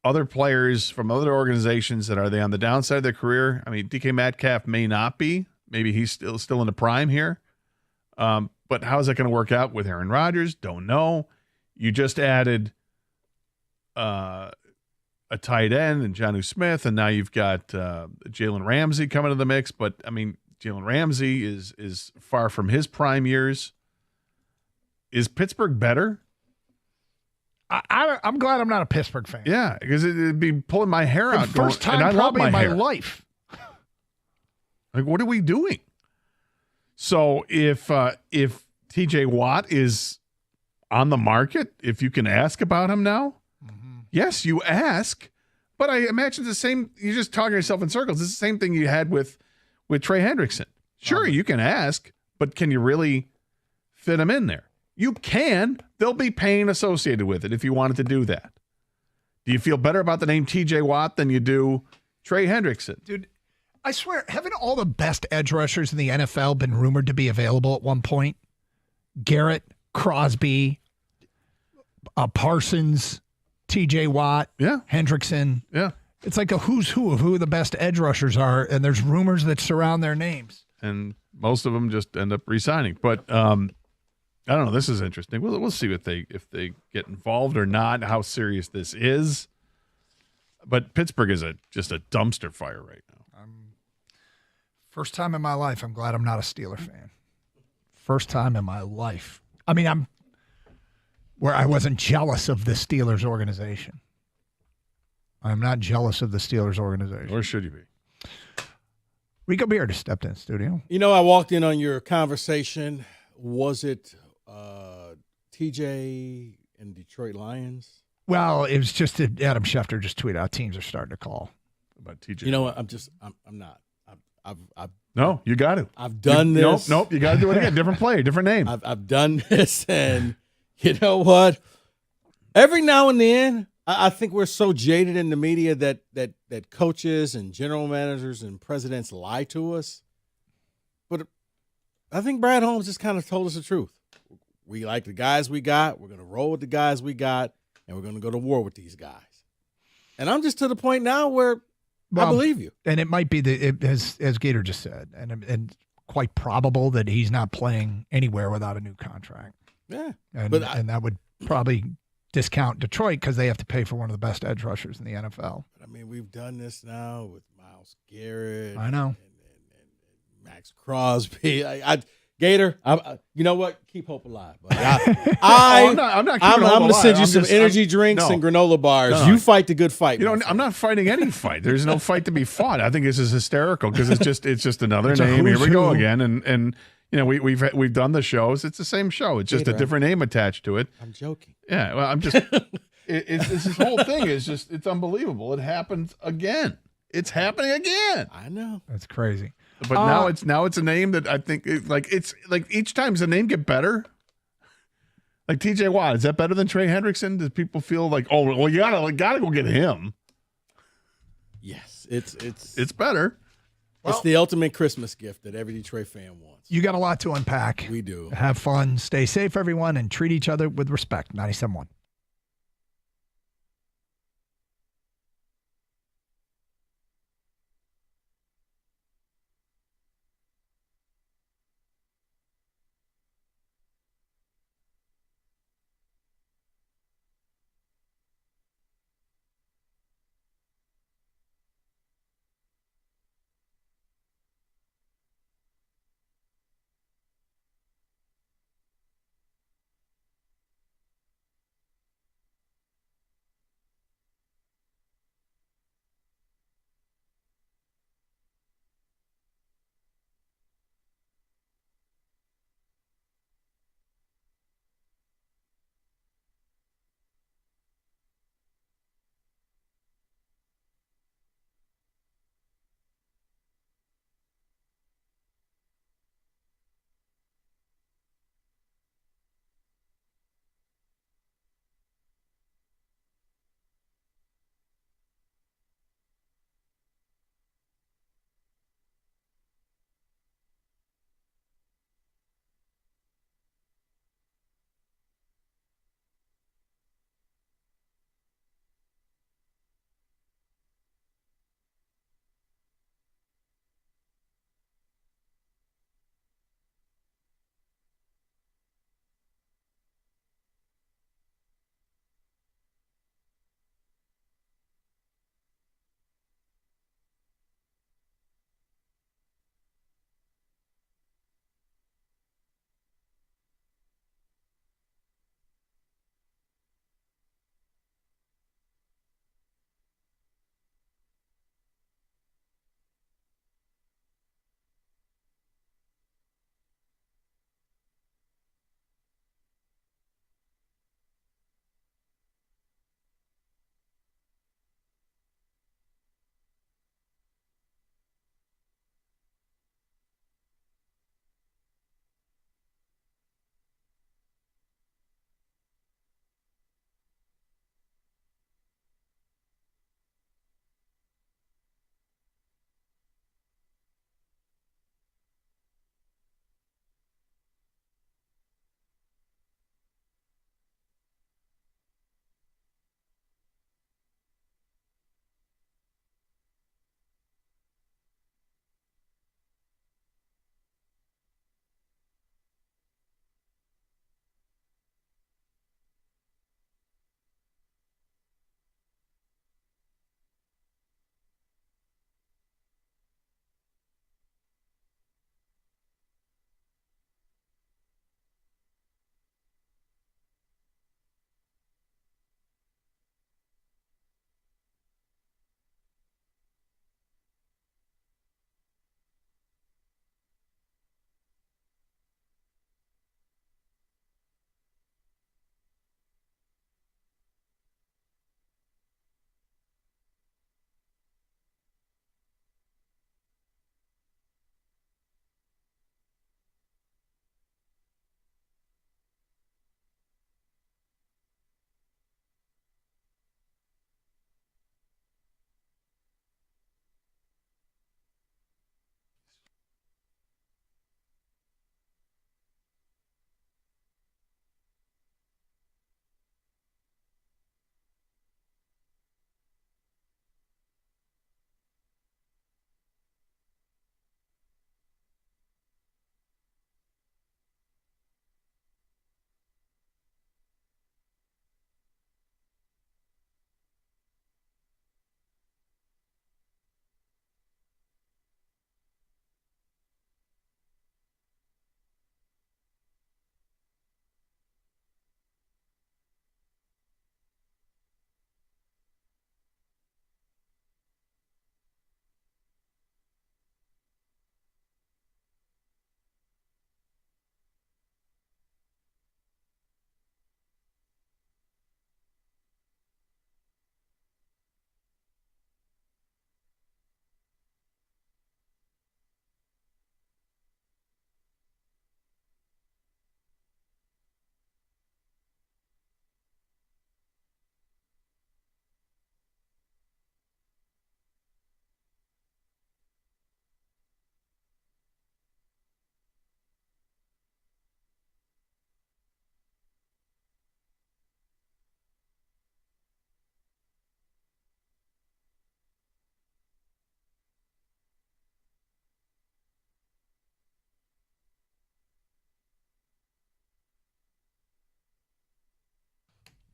other players from other organizations that are they on the downside of their career? I mean, DK Metcalf may not be. Maybe he's still in the prime here. But how's that going to work out with Aaron Rodgers? Don't know. You just added a tight end and Jonnu Smith, and now you've got Jalen Ramsey coming to the mix. But, I mean, Jalen Ramsey is far from his prime years. Is Pittsburgh better? I'm glad I'm not a Pittsburgh fan. Yeah, because it'd be pulling my hair out. First time probably in my life. Like, what are we doing? So if TJ Watt is on the market, if you can ask about him now, yes, you ask. But I imagine the same. You're just talking yourself in circles. It's the same thing you had with Trey Hendrickson. Sure, you can ask, but can you really fit him in there? You can. There'll be pain associated with it if you wanted to do that. Do you feel better about the name TJ Watt than you do Trey Hendrickson? Dude, I swear, haven't all the best edge rushers in the NFL been rumored to be available at one point? Garrett, Crosby, Parsons, TJ Watt, Hendrickson. Yeah. It's like a who's who of who the best edge rushers are, and there's rumors that surround their names. And most of them just end up re-signing. But I don't know. This is interesting. We'll see if they get involved or not, how serious this is. But Pittsburgh is just a dumpster fire right now. First time in my life, I'm glad I'm not a Steeler fan. First time in my life. I mean, where I wasn't jealous of the Steelers organization. I'm not jealous of the Steelers organization. Or should you be? Rico Beard just stepped in the studio. You know, I walked in on your conversation. Was it TJ and Detroit Lions? Well, it was just that Adam Schefter just tweeted out teams are starting to call about TJ. You know what? I'm not. No, you got to. I've done this. Nope. You got to do it again. Different player, different name. I've done this, and you know what? Every now and then, I think we're so jaded in the media that coaches and general managers and presidents lie to us. But I think Brad Holmes just kind of told us the truth. We like the guys we got. We're going to roll with the guys we got, and we're going to go to war with these guys. And I'm just to the point now where I believe you. And it might be as Gator just said, and quite probable that he's not playing anywhere without a new contract. Yeah, and that would probably discount Detroit because they have to pay for one of the best edge rushers in the NFL. But I mean, we've done this now with Myles Garrett. I know. And Max Crosby. Gator, you know what? Keep hope alive. I'm going to send you some energy drinks and granola bars. No. You fight the good fight. You know, I'm not fighting any fight. There's no fight to be fought. I think this is hysterical because it's just another name. Here we go again, and you know we've done the shows. It's the same show. It's just a different name attached to it. I'm joking. Yeah, well, I'm just. it's this whole thing is just it's unbelievable. It happens again. It's happening again. I know. That's crazy. But now it's a name that I think it's like each time does the name get better? Like TJ Watt, is that better than Trey Hendrickson? Does people feel like, oh well, you gotta go get him? Yes, it's better. It's the ultimate Christmas gift that every Detroit fan wants. You got a lot to unpack. We do. Have fun, stay safe, everyone, and treat each other with respect. 97.1.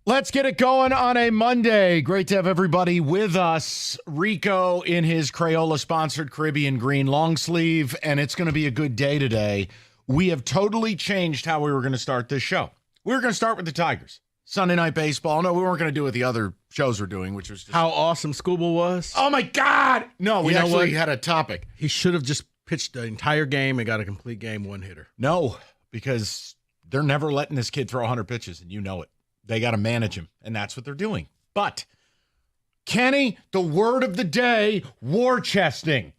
Let's get it going on a Monday. Great to have everybody with us. Rico in his Crayola-sponsored Caribbean green long sleeve, and it's going to be a good day today. We have totally changed how we were going to start this show. We were going to start with the Tigers. Sunday Night Baseball. No, we weren't going to do what the other shows were doing, which was just... How awesome Scooble was. Oh, my God! No, we actually had a topic. He should have just pitched the entire game and got a complete game one-hitter. No, because they're never letting this kid throw 100 pitches, and you know it. They got to manage him, and that's what they're doing. But, Kenny, the word of the day, war chesting.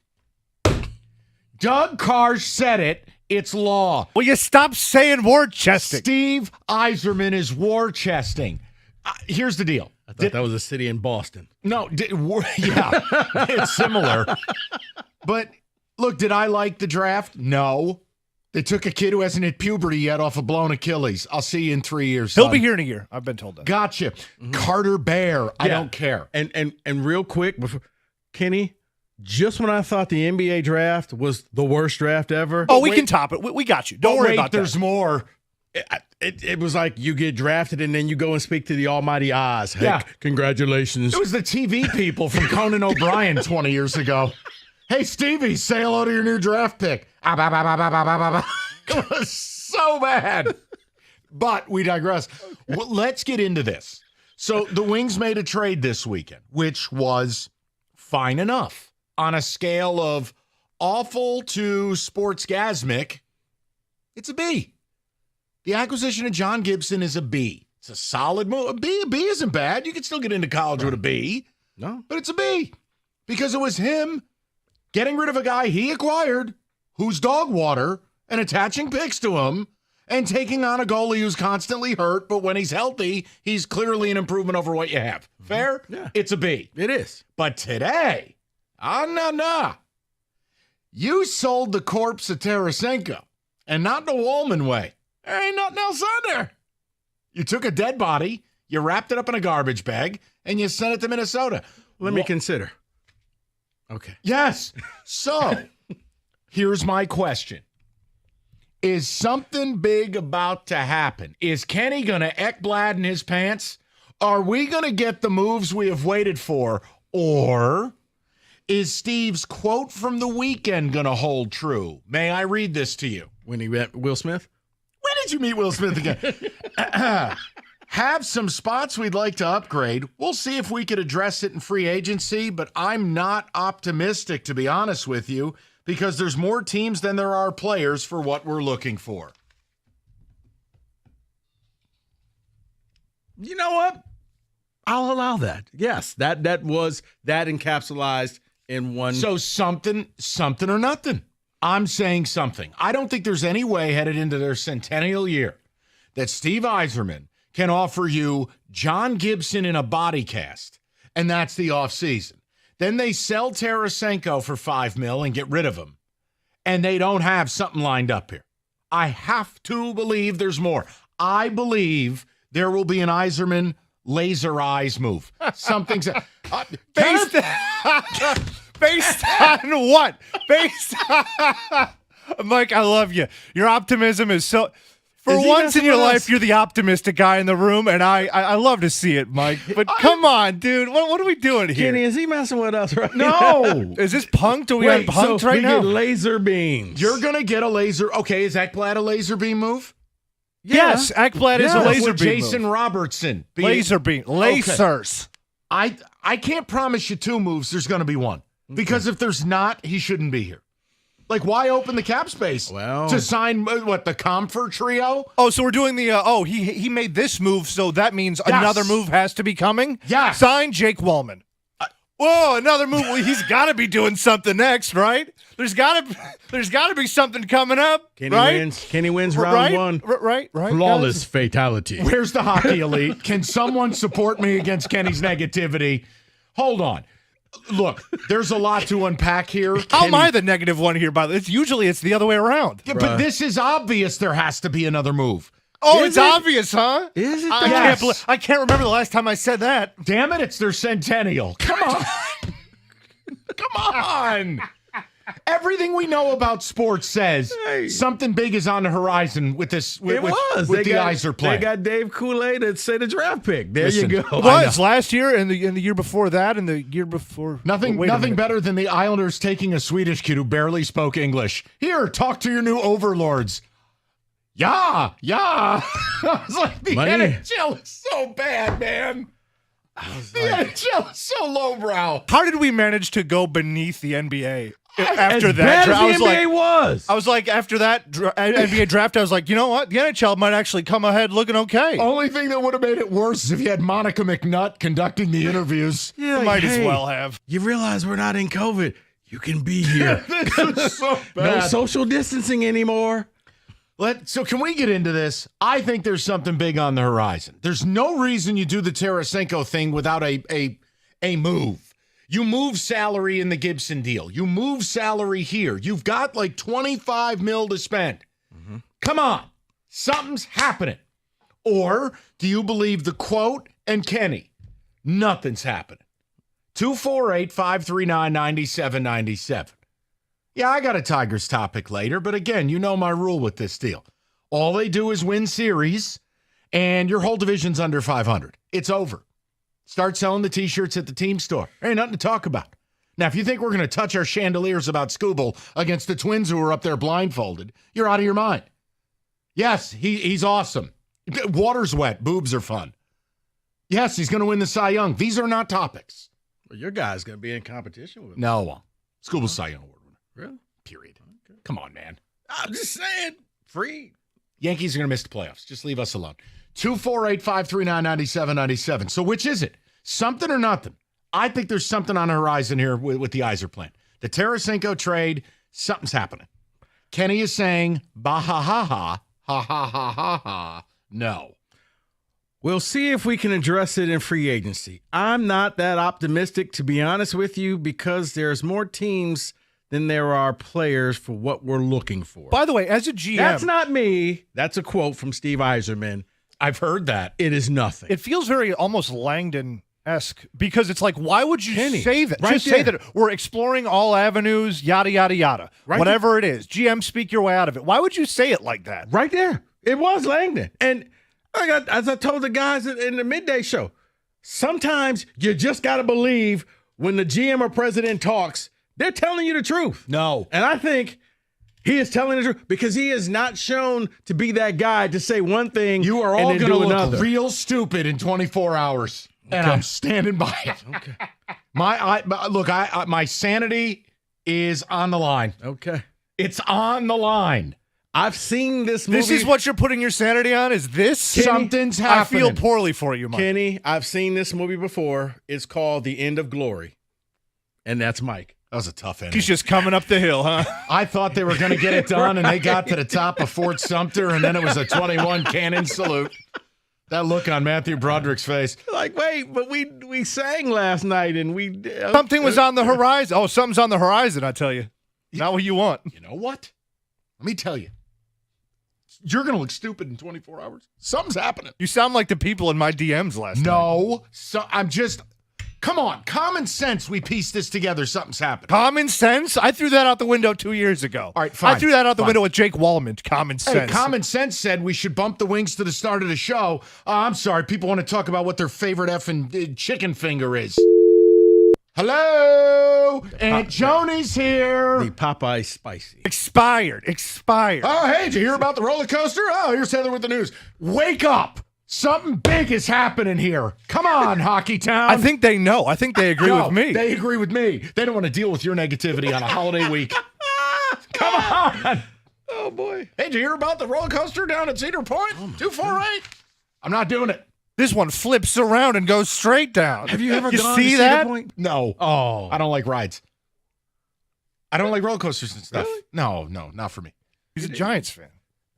Doug Karsh said it. It's law. Will you stop saying war chesting? Steve Yzerman is war chesting. Here's the deal. I thought that was a city in Boston. No, yeah, it's similar. But, look, did I like the draft? No. They took a kid who hasn't hit puberty yet off a blown Achilles. I'll see you in 3 years, son. He'll be here in a year. I've been told that. Gotcha. Mm-hmm. Carter Bear. I don't care. And real quick, before, Kenny, just when I thought the NBA draft was the worst draft ever. Oh, we can top it. We got you. Don't worry about that. There's more. It was like you get drafted and then you go and speak to the almighty Oz. Hey, Yeah. Congratulations. It was the TV people from Conan O'Brien 20 years ago. Hey, Stevie, say hello to your new draft pick. It was so bad. But we digress. Well, let's get into this. So the Wings made a trade this weekend, which was fine enough. On a scale of awful to sportsgasmic, it's a B. The acquisition of John Gibson is a B. It's a solid move. A B isn't bad. You can still get into college with a B. No. But it's a B. Because it was him getting rid of a guy he acquired who's dog water and attaching picks to him and taking on a goalie who's constantly hurt, but when he's healthy, he's clearly an improvement over what you have. Fair? Yeah. It's a B. It is. But today, no. You sold the corpse of Tarasenko, and not the Wallman way. There ain't nothing else on there. You took a dead body, you wrapped it up in a garbage bag, and you sent it to Minnesota. Let me consider. Okay. Yes. So, here's my question. Is something big about to happen? Is Kenny going to Ekblad in his pants? Are we going to get the moves we have waited for? Or is Steve's quote from the weekend going to hold true? May I read this to you? When he met Will Smith? When did you meet Will Smith again? Have some spots we'd like to upgrade. We'll see if we could address it in free agency, but I'm not optimistic, to be honest with you, because there's more teams than there are players for what we're looking for. You know what? I'll allow that. Yes, that encapsulated in one. So something or nothing. I'm saying something. I don't think there's any way headed into their centennial year that Steve Yzerman can offer you John Gibson in a body cast, and that's the offseason. Then they sell Tarasenko for $5 million and get rid of him, and they don't have something lined up here. I have to believe there's more. I believe there will be an Yzerman laser eyes move. Something's based on what? Based on Mike, I love you. Your optimism is so. For once in your life, you're the optimistic guy in the room, and I love to see it, Mike. But come on, dude. What are we doing here? Kenny, is he messing with us right now? No. Is this punked? Are we on punked right now? We get laser beams. You're going to get a laser. Okay, is Ekblad a laser beam move? Yes, Ekblad is a laser beam Jason move. Robertson. Laser beam. Lasers. Okay. I can't promise you 2 moves. There's going to be 1. Because if there's not, he shouldn't be here. Like, why open the cap space to sign, the Comfort trio? Oh, so we're doing the, he made this move, so that means another move has to be coming? Yeah. Sign Jake Wallman. Whoa, another move. Well, he's got to be doing something next, right? There's got to be something coming up, Kenny wins round 1. Right. Flawless fatality. Where's the hockey elite? Can someone support me against Kenny's negativity? Hold on. Look, there's a lot to unpack here. How am I the negative one here, by the way? Usually it's the other way around. Yeah, but this is obvious there has to be another move. Oh, it's obvious, huh? Is it? I can't remember the last time I said that. Damn it, it's their centennial. Come on. Come on. Everything we know about sports says something big is on the horizon with this. With the Iser plan. They got Dave Kool-Aid that say the draft pick. There you go. It was last year and the year before that and the year before. Nothing better than the Islanders taking a Swedish kid who barely spoke English. Here, talk to your new overlords. Yeah. I was like, the NHL is so bad, man. The NHL is so lowbrow. How did we manage to go beneath the NBA after As that? bad as the NBA was. I was like, after that NBA draft, I was like, you know what? The NHL might actually come ahead looking okay. Only thing that would have made it worse is if you had Monica McNutt conducting the interviews. Yeah, might as well have. You realize we're not in COVID. You can be here. This is so bad. No social distancing anymore. So can we get into this? I think there's something big on the horizon. There's no reason you do the Tarasenko thing without a move. You move salary in the Gibson deal. You move salary here. You've got like $25 million to spend. Mm-hmm. Come on. Something's happening. Or do you believe the quote and Kenny? Nothing's happening. 248-539-9797. Yeah, I got a Tigers topic later, but again, you know my rule with this deal. All they do is win series, and your whole division's under 500. It's over. Start selling the T-shirts at the team store. There ain't nothing to talk about. Now, if you think we're going to touch our chandeliers about Scooble against the Twins who are up there blindfolded, you're out of your mind. Yes, he's awesome. Water's wet. Boobs are fun. Yes, he's going to win the Cy Young. These are not topics. Well, your guy's going to be in competition with him. No. Scooble's Cy Young Award. Really? Period. Okay. Come on, man. I'm just saying. Free. Yankees are going to miss the playoffs. Just leave us alone. 248-539-9797. So which is it? Something or nothing? I think there's something on the horizon here with the Iser plan. The Tarasenko trade, something's happening. Kenny is saying, bah ha ha ha, ha ha ha ha ha. No. We'll see if we can address it in free agency. I'm not that optimistic, to be honest with you, because there's more teams than there are players for what we're looking for. By the way, as a GM... That's not me. That's a quote from Steve Yzerman. I've heard that. It is nothing. It feels very almost Langdon-esque because it's like, why would you say that? Right Just say that we're exploring all avenues, yada, yada, yada. Right Whatever it is. GM, speak your way out of it. Why would you say it like that? Right there. It was Langdon. And as I told the guys in the midday show, sometimes you just got to believe when the GM or president talks, they're telling you the truth. No. And I think he is telling the truth because he is not shown to be that guy to say one thing. You are all going to look another. Real stupid in 24 hours. Okay. And I'm standing by it. Okay. My sanity is on the line. Okay. It's on the line. I've seen this movie. This is what you're putting your sanity on? Is this? Something's happening. I feel poorly for you, Mike. Kenny, I've seen this movie before. It's called The End of Glory. And that's Mike. That was a tough ending. He's just coming up the hill, huh? I thought they were going to get it done, and they got to the top of Fort Sumter, and then it was a 21 cannon salute. That look on Matthew Broderick's face. Like, wait, but we sang last night, and we... Something was on the horizon. Oh, something's on the horizon, I tell you. Not what you want. You know what? Let me tell you. You're going to look stupid in 24 hours. Something's happening. You sound like the people in my DMs last night. No. I'm just... Come on, common sense. We pieced this together. Something's happened. Common sense? I threw that out the window 2 years ago. All right, fine. I threw that out the window with Jake Wallman. Common sense. Hey, common sense said we should bump the wings to the start of the show. I'm sorry. People want to talk about what their favorite effing chicken finger is. Hello? Aunt Joni's here. The Popeye Spicy. Expired. Oh, hey, did you hear about the roller coaster? Oh, here's Heather with the news. Wake up. Something big is happening here. Come on, Hockey Town. I think they know. I think they agree with me. They agree with me. They don't want to deal with your negativity on a holiday week. Come on. Oh, boy. Hey, did you hear about the roller coaster down at Cedar Point? 248. I'm not doing it. This one flips around and goes straight down. Have you ever gone see to that? Cedar Point? No. Oh. I don't like rides. I don't like roller coasters and stuff. Really? No, not for me. He's a Giants fan.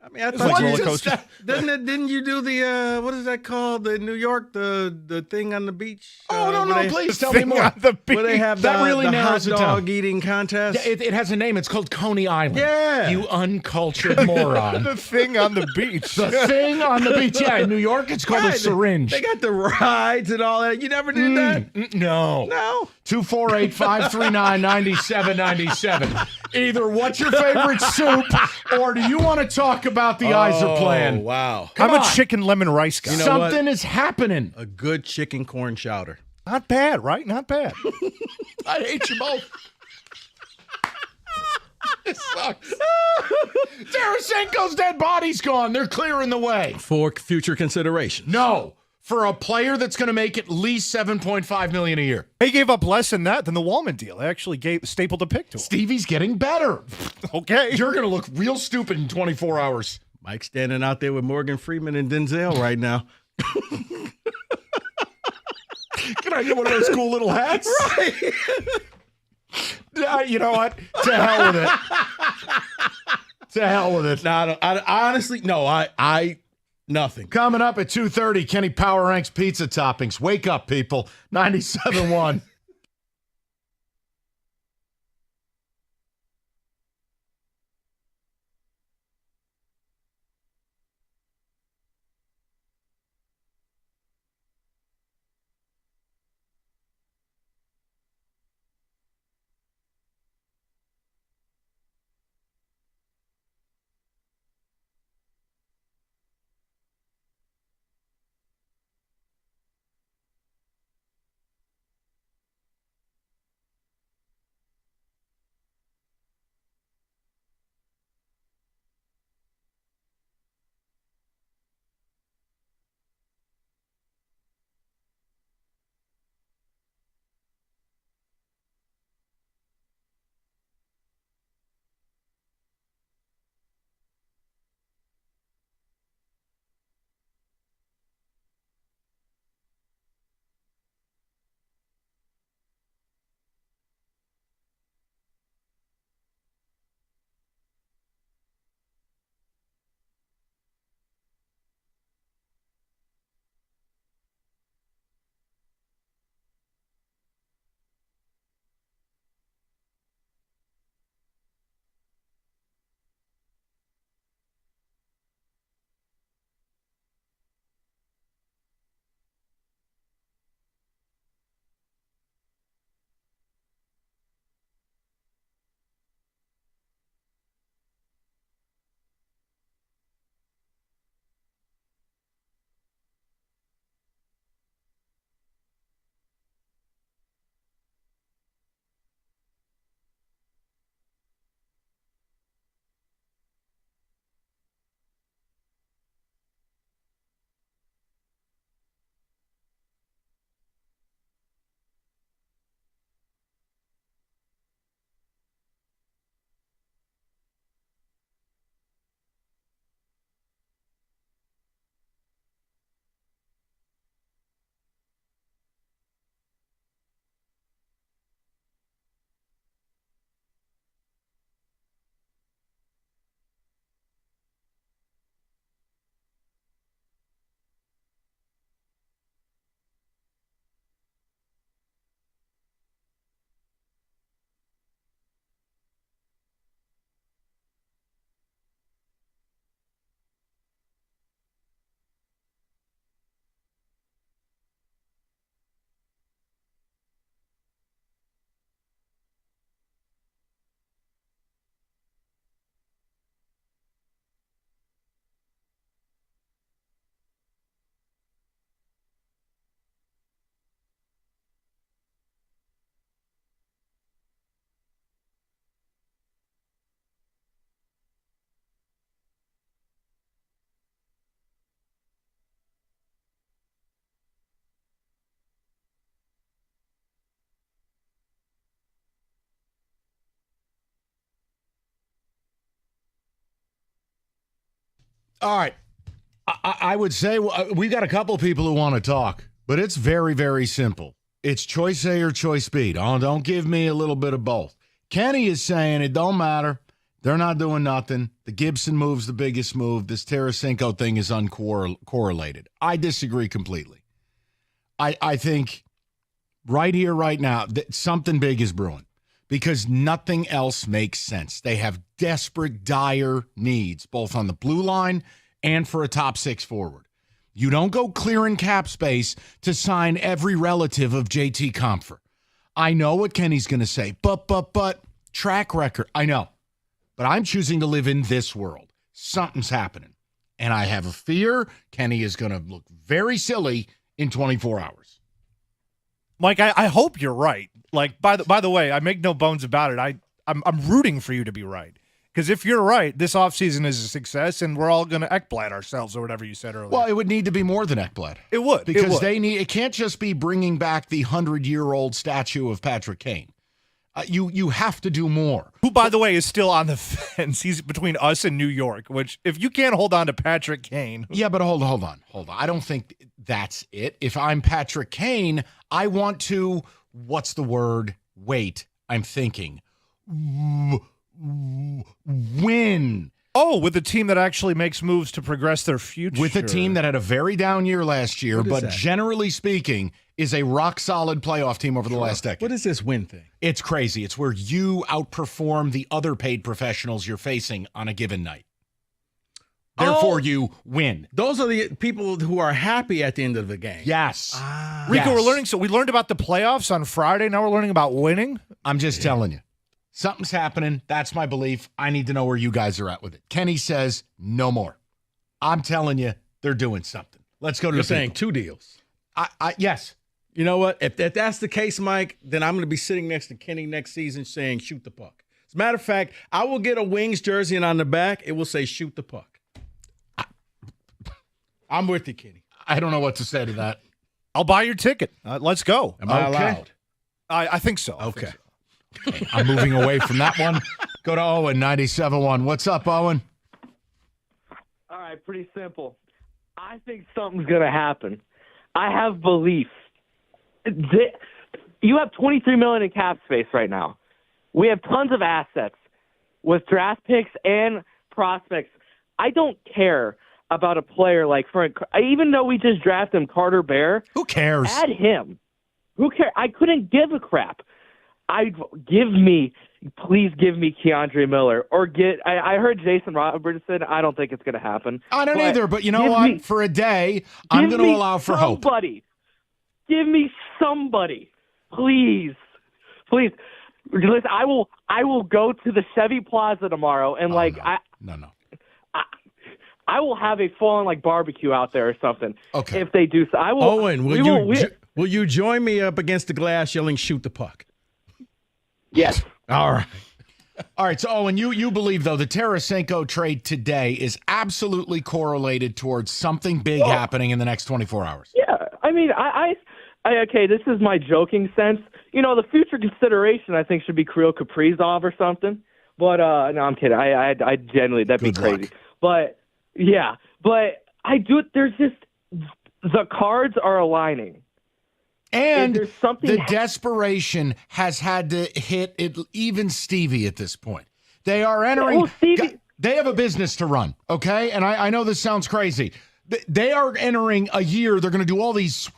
I mean, I It's thought like you roller coaster. Didn't you do the what is that called? The New York, the thing on the beach? Oh, no, where no, please tell me more. Where they have That the, really the narrows hot it down. dog eating contest. Yeah, it has a name. It's called Coney Island. Yeah. You uncultured moron. The thing on the beach. The thing on the beach. Yeah, in New York, it's called a syringe. They got the rides and all that. You never did that? No. No. 248-539-9797. Either what's your favorite soup, or do you want to talk about the Iser plan? Wow. I'm a chicken lemon rice guy. You know Something what? is happening. A good chicken corn chowder. Not bad, right? Not bad. I hate you both. It sucks. Tarasenko's dead body's gone. They're clearing the way. For future consideration. No. For a player that's going to make at least $7.5 million a year. They gave up less than that than the Wallman deal. They actually stapled a pick to him. Stevie's getting better. Okay. You're going to look real stupid in 24 hours. Mike's standing out there with Morgan Freeman and Denzel right now. Can I get one of those cool little hats? Right. You know what? To hell with it. To hell with it. No, I honestly, no, I nothing. Coming up at 2:30, Kenny Power Ranks pizza toppings. Wake up, people. 97.1. All right. I would say we've got a couple people who want to talk, but it's very, very simple. It's choice A or choice B. Don't give me a little bit of both. Kenny is saying it don't matter. They're not doing nothing. The Gibson move's the biggest move. This Tarasenko thing is uncorrelated. I disagree completely. I think right here, right now, that something big is brewing because nothing else makes sense. They have desperate, dire needs, both on the blue line and for a top 6 forward. You don't go clearing cap space to sign every relative of JT Compher. I know what Kenny's going to say, but, track record. I know. But I'm choosing to live in this world. Something's happening. And I have a fear Kenny is going to look very silly in 24 hours. Mike, I hope you're right. Like, by the way, I make no bones about it. I'm rooting for you to be right. Because if you're right, this offseason is a success, and we're all going to Ekblad ourselves or whatever you said earlier. Well, it would need to be more than Ekblad. It would. Because it can't just be bringing back the 100-year-old statue of Patrick Kane. You have to do more. Who, by the way, is still on the fence. He's between us and New York, which if you can't hold on to Patrick Kane. Yeah, but hold on. I don't think that's it. If I'm Patrick Kane, I want to, what's the word? Wait, I'm thinking. Win. Oh, with a team that actually makes moves to progress their future. With a team that had a very down year last year, but that? generally speaking, is a rock-solid playoff team over the last decade. What is this win thing? It's crazy. It's where you outperform the other paid professionals you're facing on a given night. Therefore, you win. Those are the people who are happy at the end of the game. Yes. Rico, we learned about the playoffs on Friday. Now we're learning about winning. I'm just telling you. Something's happening. That's my belief. I need to know where you guys are at with it. Kenny says no more. I'm telling you, they're doing something. Let's go to You're the saying people. 2 deals. Yes. You know what? If that's the case, Mike, then I'm going to be sitting next to Kenny next season saying shoot the puck. As a matter of fact, I will get a Wings jersey and on the back, it will say shoot the puck. I'm with you, Kenny. I don't know what to say to that. I'll buy your ticket. Let's go. Am I allowed? I think so. Okay. I'm moving away from that one. Go to Owen, 97.1. What's up, Owen? All right, pretty simple. I think something's going to happen. I have belief. You have $23 million in cap space right now. We have tons of assets with draft picks and prospects. I don't care about a player like Frank. Even though we just drafted him, Carter Bear. Who cares? Add him. Who cares? I couldn't give a crap. Please give me Keandre Miller or I heard Jason Robertson. I don't think it's going to happen. I don't either, but you know what? For a day, I'm going to allow for hope. Give me somebody. Please. Please. Listen, I will go to the Chevy Plaza tomorrow and No. I will have a full-on barbecue out there or something. Okay. If they do so, I will. Owen, will you join me up against the glass yelling shoot the puck? Yes. All right. All right. So, Owen, you believe, though, the Tarasenko trade today is absolutely correlated towards something big happening in the next 24 hours. Yeah. I mean, okay, this is my joking sense. You know, the future consideration, I think, should be Kirill Kaprizov or something. But, no, I'm kidding. I genuinely, that'd be crazy. But, yeah. But I do, there's just, the cards are aligning. And the desperation has had to hit even Stevie at this point. They are entering. They have a business to run, okay? And I know this sounds crazy. They are entering a year. They're going to do all these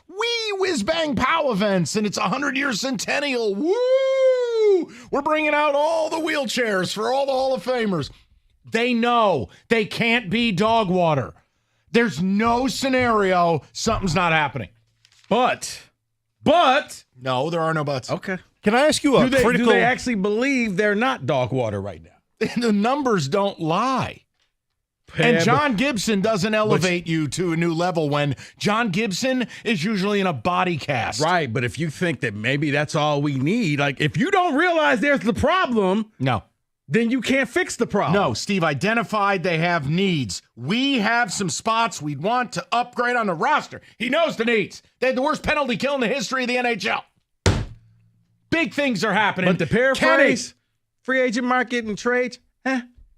whiz-bang POW events, and it's 100-year centennial. Woo! We're bringing out all the wheelchairs for all the Hall of Famers. They know they can't be dog water. There's no scenario something's not happening. But no, there are no buts. Okay. Can I ask you critical? Do they actually believe they're not dog water right now? The numbers don't lie. And John Gibson doesn't elevate you to a new level when John Gibson is usually in a body cast. Right, but if you think that maybe that's all we need, if you don't realize there's the problem, then you can't fix the problem. No, Steve identified they have needs. We have some spots we'd want to upgrade on the roster. He knows the needs. They had the worst penalty kill in the history of the NHL. Big things are happening. But to paraphrase, free agent market and trades,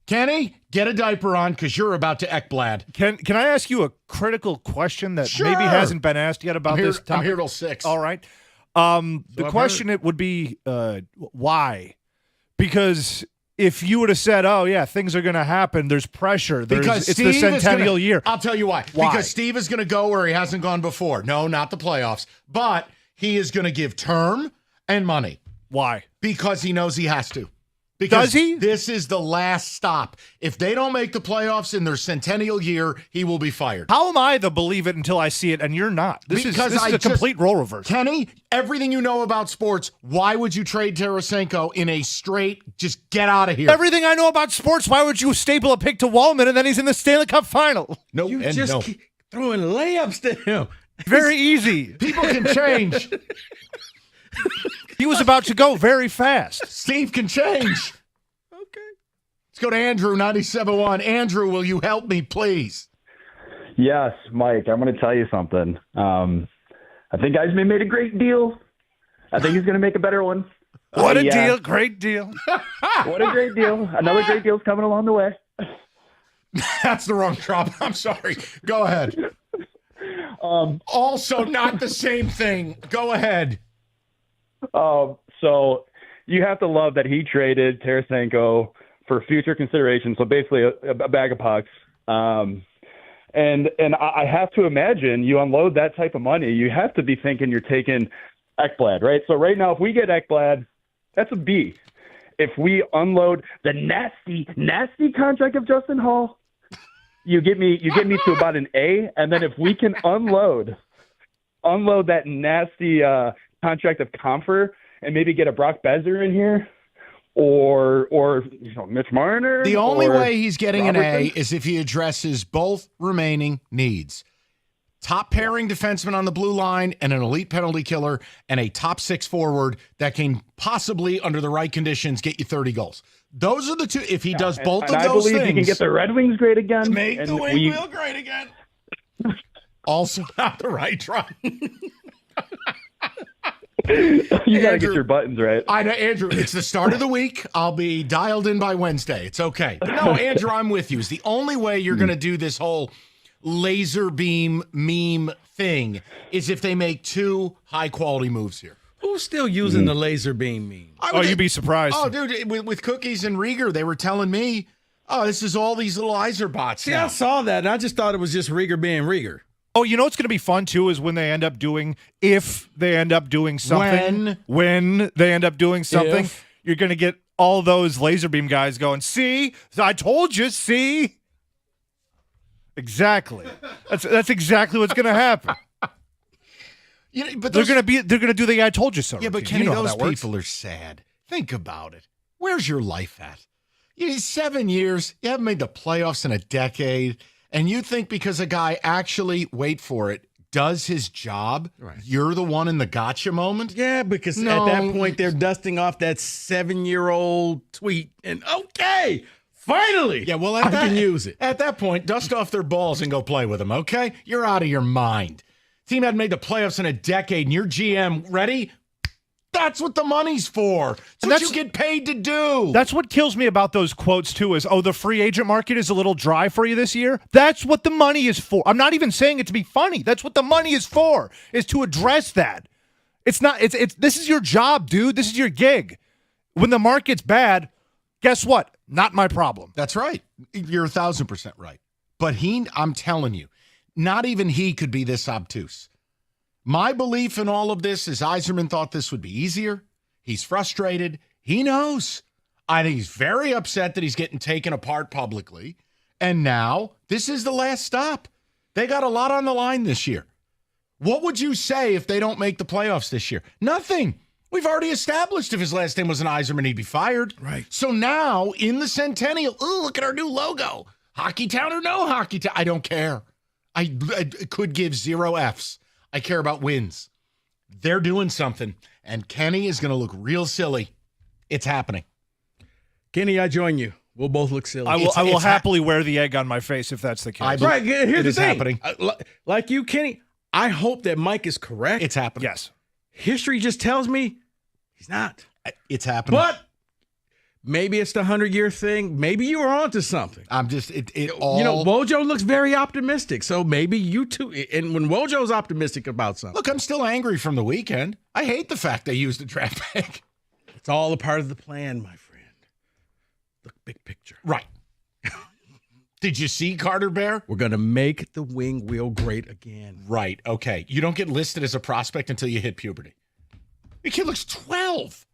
Kenny, get a diaper on because you're about to Ekblad. Can I ask you a critical question that maybe hasn't been asked yet about this topic? I'm here till 6. All right. The question it would be why? Because if you would have said, "Oh yeah, things are going to happen. There's pressure. It's the centennial year." I'll tell you why. Because Steve is going to go where he hasn't gone before. No, not the playoffs, but he is going to give term and money. Why? Because he knows he has to. Because Does he? This is the last stop. If they don't make the playoffs in their centennial year, he will be fired. How am I to believe it until I see it, and you're not? This is a complete role reversal. Kenny, everything you know about sports, why would you trade Tarasenko in a straight, just get out of here? Everything I know about sports, why would you staple a pick to Wallman and then he's in the Stanley Cup final? No, You just keep throwing layups to him. Very easy. People can change. He was about to go very fast. Steve can change. Okay. Let's go to Andrew, 97.1. Andrew, will you help me, please? Yes, Mike, I'm going to tell you something. I think Eisman made a great deal. I think he's going to make a better one. What a deal. Great deal. What a great deal. Another great deal's coming along the way. That's the wrong drop. I'm sorry. Go ahead. Also not the same thing. Go ahead. So you have to love that he traded Tarasenko for future consideration. So basically a bag of pucks. And I have to imagine you unload that type of money, you have to be thinking you're taking Ekblad, right? So right now, if we get Ekblad, that's a B. If we unload the nasty contract of Justin Hall, you get me to about an A. And then if we can unload that nasty contract of Comfer and maybe get a Brock Besser in here, or Mitch Marner. The only way he's getting Robertson. An A is if he addresses both remaining needs. Top pairing defenseman on the blue line and an elite penalty killer and a top six forward that can possibly, under the right conditions, get you 30 goals. Those are the two. If he does both of those things. I believe he can get the Red Wings great again. Make the wing wheel great again. Also not the right try. You got to get your buttons right. I know, Andrew, it's the start of the week. I'll be dialed in by Wednesday. It's okay. But no, Andrew, I'm with you. It's the only way you're going to do this whole laser beam meme thing is if they make two high-quality moves here. Who's still using the laser beam meme? You'd be surprised. Oh, dude, with Cookies and Rieger, they were telling me, this is all these little Iser bots. See, I saw that, and I just thought it was just Rieger being Rieger. Oh, you know what's going to be fun, too, is when they end up doing something. When they end up doing something, you're going to get all those laser beam guys going, see? I told you, see? Exactly. That's exactly what's going to happen. But they're going to do the I told you so. Yeah, but Kenny, those people are sad. Think about it. Where's your life at? 7 years, you haven't made the playoffs in a decade. And you think because a guy actually, wait for it, does his job, you're the one in the gotcha moment? Yeah, because at that point, they're dusting off that 7-year-old tweet. And okay, finally, I can use it. At that point, dust off their balls and go play with them, okay? You're out of your mind. Team hadn't made the playoffs in a decade, and your GM, ready? That's what the money's for. That's what you get paid to do. That's what kills me about those quotes, too, is, the free agent market is a little dry for you this year. That's what the money is for. I'm not even saying it to be funny. That's what the money is for, is to address that. It's not, this is your job, dude. This is your gig. When the market's bad, guess what? Not my problem. That's right. You're 1,000% right. But I'm telling you, not even he could be this obtuse. My belief in all of this is Yzerman thought this would be easier. He's frustrated. He knows. I think he's very upset that he's getting taken apart publicly. And now this is the last stop. They got a lot on the line this year. What would you say if they don't make the playoffs this year? Nothing. We've already established if his last name was an Yzerman, he'd be fired. Right. So now in the Centennial, look at our new logo. Hockey Town or no Hockey Town? I don't care. I could give 0 Fs. I care about wins. They're doing something, and Kenny is going to look real silly. It's happening. Kenny, I join you. We'll both look silly. I will happily wear the egg on my face if that's the case. Right, here's the thing. Happening. Like you, Kenny, I hope that Mike is correct. It's happening. Yes. History just tells me he's not. It's happening. But maybe it's the 100-year thing. Maybe you were onto something. I'm just all. Wojo looks very optimistic. So maybe you too. And when Wojo's optimistic about something, look, I'm still angry from the weekend. I hate the fact they used a draft pick. It's all a part of the plan, my friend. the big picture. Right. Did you see Carter Bear? We're going to make the wing wheel great again. Right. Okay. You don't get listed as a prospect until you hit puberty. The kid looks 12.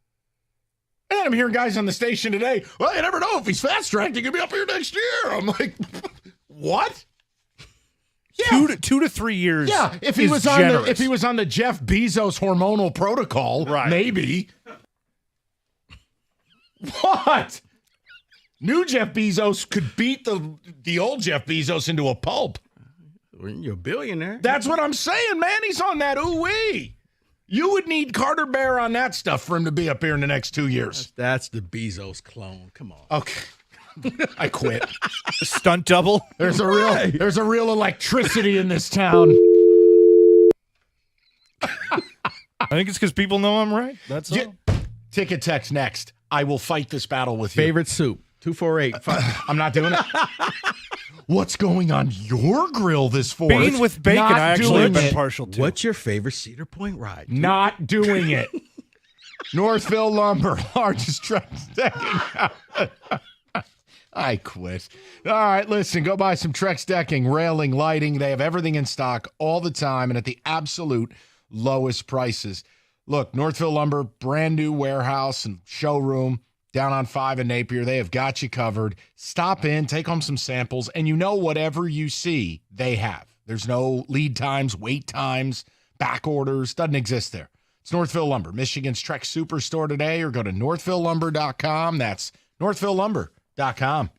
And then I'm hearing guys on the station today, well, you never know if he's fast-tracked, he could be up here next year. I'm like, what? Yeah. 2 to 3 years. Yeah, if he was on the Jeff Bezos hormonal protocol, maybe. What? New Jeff Bezos could beat the old Jeff Bezos into a pulp. You're a billionaire. That's what I'm saying, man. He's on that ooh-wee. You would need Carter Bear on that stuff for him to be up here in the next 2 years. That's the Bezos clone. Come on. Okay. I quit. Stunt double. There's a real electricity in this town. I think it's because people know I'm right. That's all. Ticket text next. I will fight this battle with you. Favorite soup? 248. I'm not doing it. What's going on your grill this Fourth? Bean with bacon, Not I actually have doing been it. partial to. What's your favorite Cedar Point ride? Not doing it. Northville Lumber, largest truck decking. I quit. All right, listen, go buy some Trex decking, railing, lighting. They have everything in stock all the time and at the absolute lowest prices. Look, Northville Lumber, brand new warehouse and showroom down on 5 in Napier. They have got you covered. Stop in, take home some samples, and you know whatever you see, they have. There's no lead times, wait times, back orders. Doesn't exist there. It's Northville Lumber, Michigan's Trex Superstore today, or go to northvillelumber.com. That's northvillelumber.com.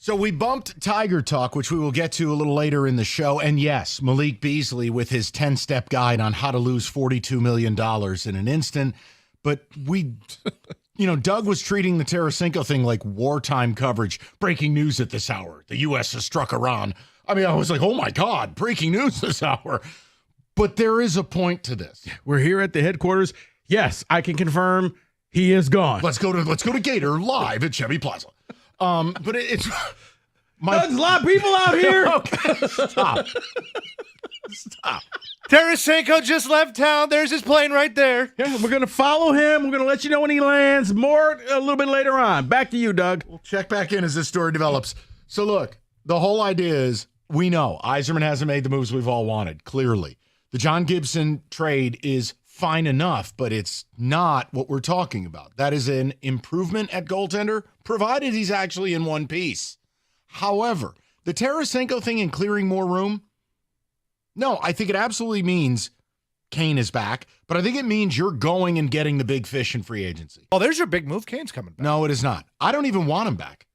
So we bumped Tiger Talk, which we will get to a little later in the show. And yes, Malik Beasley with his 10-step guide on how to lose $42 million in an instant. But we, Doug was treating the Tarasenko thing like wartime coverage. Breaking news at this hour. The U.S. has struck Iran. I mean, I was like, oh my God, breaking news this hour. But there is a point to this. We're here at the headquarters. Yes, I can confirm he is gone. Let's go to Gator live at Chevy Plaza. But it's there's a lot of people out here. Okay, stop. Tarasenko just left town. There's his plane right there. Yeah, we're gonna follow him. We're gonna let you know when he lands. More a little bit later on. Back to you, Doug. We'll check back in as this story develops. So look, the whole idea is we know Yzerman hasn't made the moves we've all wanted. Clearly, the John Gibson trade is fine enough, but it's not what we're talking about. That is an improvement at goaltender, provided he's actually in one piece. However, the Tarasenko thing and clearing more room, no, I think it absolutely means Kane is back, but I think it means you're going and getting the big fish in free agency. Oh, there's your big move. Kane's coming back. No, it is not. I don't even want him back.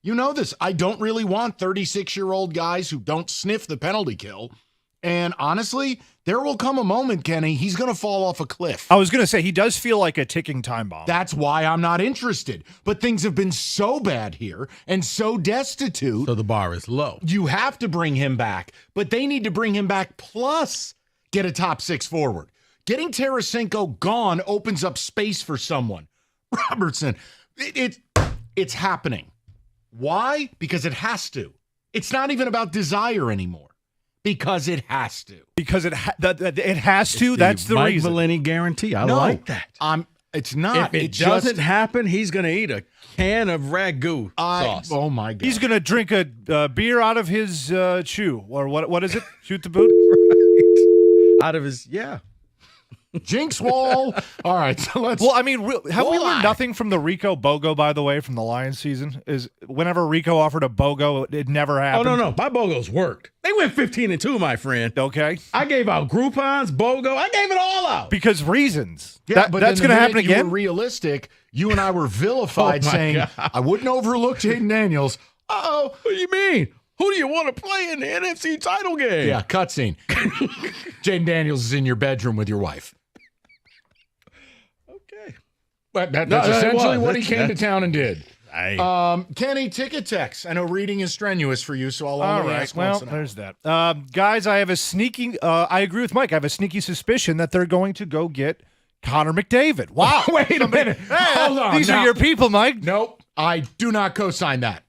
You know this. I don't really want 36-year-old guys who don't sniff the penalty kill. And honestly, there will come a moment, Kenny, he's going to fall off a cliff. I was going to say, he does feel like a ticking time bomb. That's why I'm not interested. But things have been so bad here and so destitute. So the bar is low. You have to bring him back. But they need to bring him back plus get a top 6 forward. Getting Tarasenko gone opens up space for someone. Robertson, it's happening. Why? Because it has to. It's not even about desire anymore. Because it has to. Because it has to. That's the Mike reason. Valeni guarantee. I like that. It's not. If it doesn't happen, he's going to eat a can of ragu sauce. Oh my God. He's going to drink a beer out of his chew, or what is it? Shoot the boot. Right. Out of his Jinx wall. All right, so let's. Well, I mean, have we learned nothing from the Rico BOGO, by the way, from the Lions season? Is whenever Rico offered a BOGO, it never happened. Oh, no. My BOGOs worked. They went 15-2, my friend. Okay. I gave out Groupons, BOGO. I gave it all out. Because reasons. Yeah, That's going to happen again? You were realistic. You and I were vilified saying, God. I wouldn't overlook Jaden Daniels. Uh-oh. What do you mean? Who do you want to play in the NFC title game? Yeah, cutscene. Jaden Daniels is in your bedroom with your wife. But that's essentially what he came to town and did. Kenny, ticket text. I know reading is strenuous for you, so I'll only ask once. Well, there's that. Guys, I have a sneaky, I agree with Mike. I have a sneaky suspicion that they're going to go get Connor McDavid. Wow. Wait a minute. Hold on. These are your people, Mike. Nope. I do not co-sign that.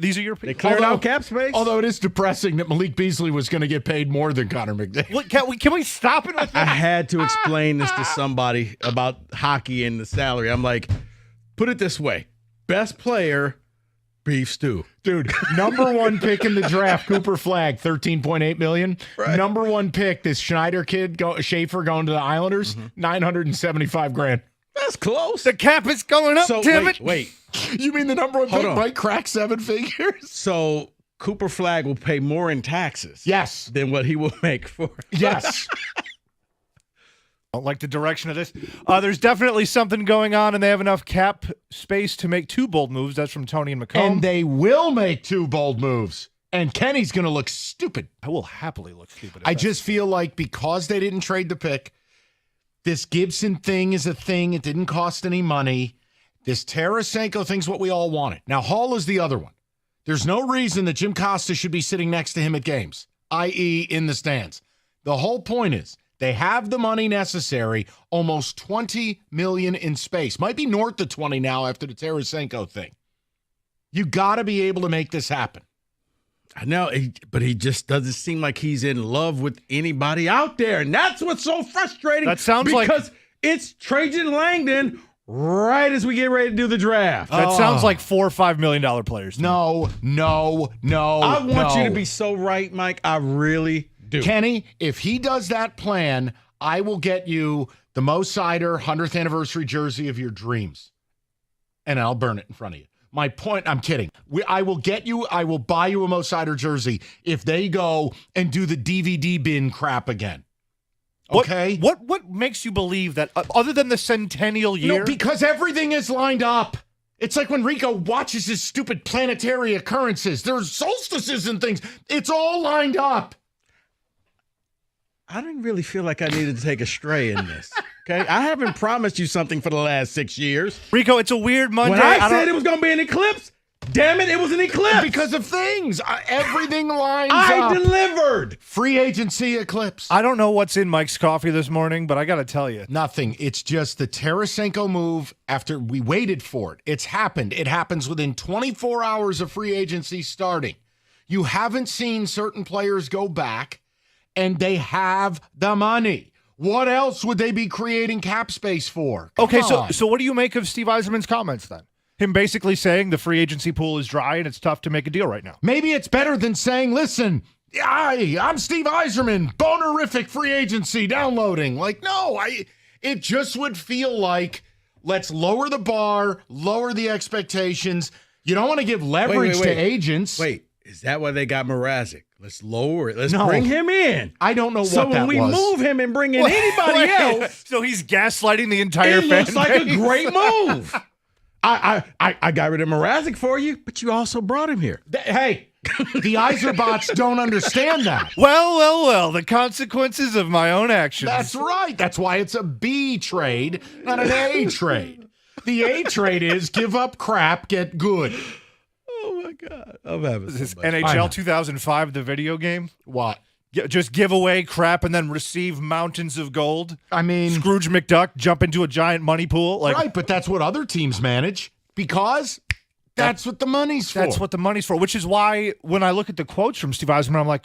These are your people. They cleared out cap space. Although it is depressing that Malik Beasley was going to get paid more than Connor McDavid. Can we stop it with that? I had to explain this to somebody about hockey and the salary. I'm like, put it this way. Best player, beef stew. Dude, number 1 pick in the draft, Cooper Flagg, $13.8 million. Right. Number 1 pick, this Schneider kid, Schaefer going to the Islanders, $975,000. That's close. The cap is going up, damn it. Wait. You mean the number 1 pick might crack 7 figures? So Cooper Flagg will pay more in taxes. Yes. Than what he will make for. Yes. I don't like the direction of this. There's definitely something going on, and they have enough cap space to make 2 bold moves. That's from Tony and McComb. And they will make 2 bold moves. And Kenny's going to look stupid. I will happily look stupid. I just feel like because they didn't trade the pick, this Gibson thing is a thing. It didn't cost any money. This Tarasenko thing's what we all wanted. Now, Hall is the other one. There's no reason that Jim Costa should be sitting next to him at games, i.e. in the stands. The whole point is they have the money necessary, almost $20 million in space. Might be north of 20 now after the Tarasenko thing. You got to be able to make this happen. I know, but he just doesn't seem like he's in love with anybody out there. And that's what's so frustrating. That sounds because it's Trajan Langdon right as we get ready to do the draft. That sounds like $4 or $5 million players. No. I want you to be so right, Mike. I really do. Kenny, if he does that plan, I will get you the Mo Sider 100th anniversary jersey of your dreams. And I'll burn it in front of you. My point, I'm kidding. I will buy you a Mo Sider jersey if they go and do the DVD bin crap again. Okay? What makes you believe that, other than the centennial year? No, because everything is lined up. It's like when Rico watches his stupid planetary occurrences. There's solstices and things. It's all lined up. I didn't really feel like I needed to take a stray in this. Okay, I haven't promised you something for the last 6 years. Rico, it's a weird Monday. When I said it was going to be an eclipse, damn it was an eclipse. Because of things. Everything lines up. I delivered. Free agency eclipse. I don't know what's in Mike's coffee this morning, but I got to tell you. Nothing. It's just the Tarasenko move after we waited for it. It's happened. It happens within 24 hours of free agency starting. You haven't seen certain players go back, and they have the money. What else would they be creating cap space for? Come on. So what do you make of Steve Yzerman's comments then? Him basically saying the free agency pool is dry and it's tough to make a deal right now. Maybe it's better than saying, listen, I'm Steve Yzerman, bonerific free agency downloading. Like, no, it just would feel like let's lower the bar, lower the expectations. You don't want to give leverage to agents. Wait, is that why they got Mrazek? Let's lower it. Let's bring him in. I don't know what so that when we was. move him and bring in anybody else. So he's gaslighting the entire It fan looks like base. a great move. I got rid of Mrazek for you, but you also brought him here. Hey, the Yzerbots don't understand that. Well, the consequences of my own actions. That's right. That's why it's a B trade, not an A trade. The A trade is give up crap, get good. Oh, my God. I'm having This so much fun. NHL 2005, the video game. What? Just give away crap and then receive mountains of gold. I mean, Scrooge McDuck jump into a giant money pool. Right, but that's what other teams manage because that's what the money's for. That's what the money's for, which is why when I look at the quotes from Steve Yzerman, I'm like,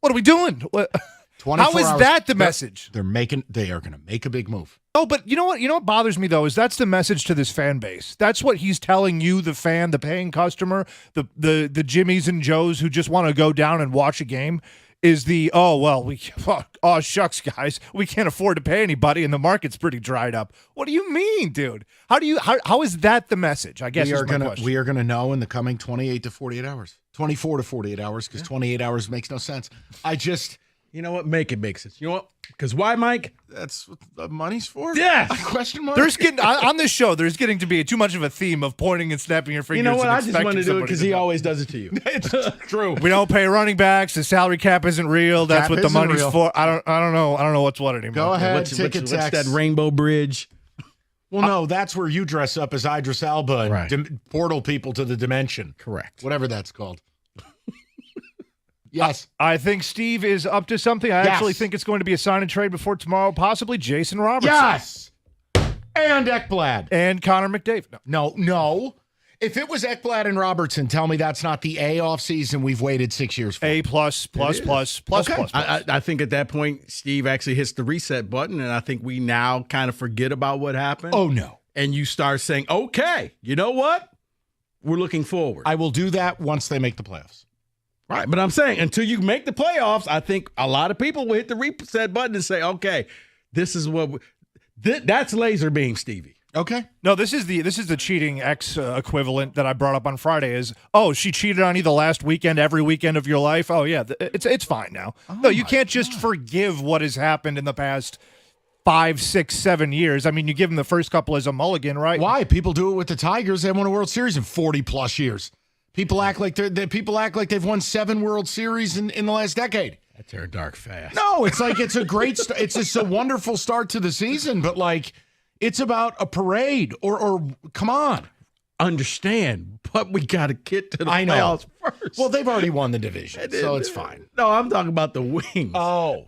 what are we doing? How is that the message? They are going to make a big move. Oh, but you know what? You know what bothers me though is that's the message to this fan base. That's what he's telling you, the fan, the paying customer, the Jimmies and Joes who just want to go down and watch a game. Is shucks, guys, we can't afford to pay anybody, and the market's pretty dried up. What do you mean, dude? How is that the message? I guess we are gonna know in the coming 28 to 48 hours, 24 to 48 hours, because 28 hours makes no sense. You know what? Make it make sense. You know what? Because why, Mike? That's what the money's for. Yeah. Question mark. There's getting on this show. There's getting to be too much of a theme of pointing and snapping your fingers. You know what? And I just want to expecting do it because somebody he to know. always does it to you. It's true. We don't pay running backs. The salary cap isn't real. That's Cap what the isn't money's real. for. I don't know. I don't know what's what anymore. Go ahead. What's Ticket tax. that rainbow bridge? Well, no, that's where you dress up as Idris Elba and Right. portal people to the dimension. Correct. Whatever that's called. Yes. I think Steve is up to something. I actually think it's going to be a sign and trade before tomorrow, possibly Jason Robertson. Yes. And Ekblad. And Connor McDavid. No. If it was Ekblad and Robertson, tell me that's not the A offseason we've waited 6 years for. A plus. I think at that point, Steve actually hits the reset button, and I think we now kind of forget about what happened. Oh, no. And you start saying, okay, you know what? We're looking forward. I will do that once they make the playoffs. Right, but I'm saying until you make the playoffs, I think a lot of people will hit the reset button and say, okay, this is what that's laser beam, Stevie. Okay. No, this is the cheating ex equivalent that I brought up on Friday. Is she cheated on you the last weekend, every weekend of your life? Oh yeah, it's fine now. No, you can't just forgive what has happened in the past 5, 6, 7 years. I mean, you give them the first couple as a mulligan, right? Why? People do it with the Tigers. They won a World Series in 40 plus years. People act like they've won 7 World Series in the last decade. That's their dark fast. No, it's like it's a great it's just a wonderful start to the season, but like it's about a parade or come on. Understand, but we got to get to the I know. playoffs first. Well, they've already won the division, so it's fine. No, I'm talking about the Wings. Oh.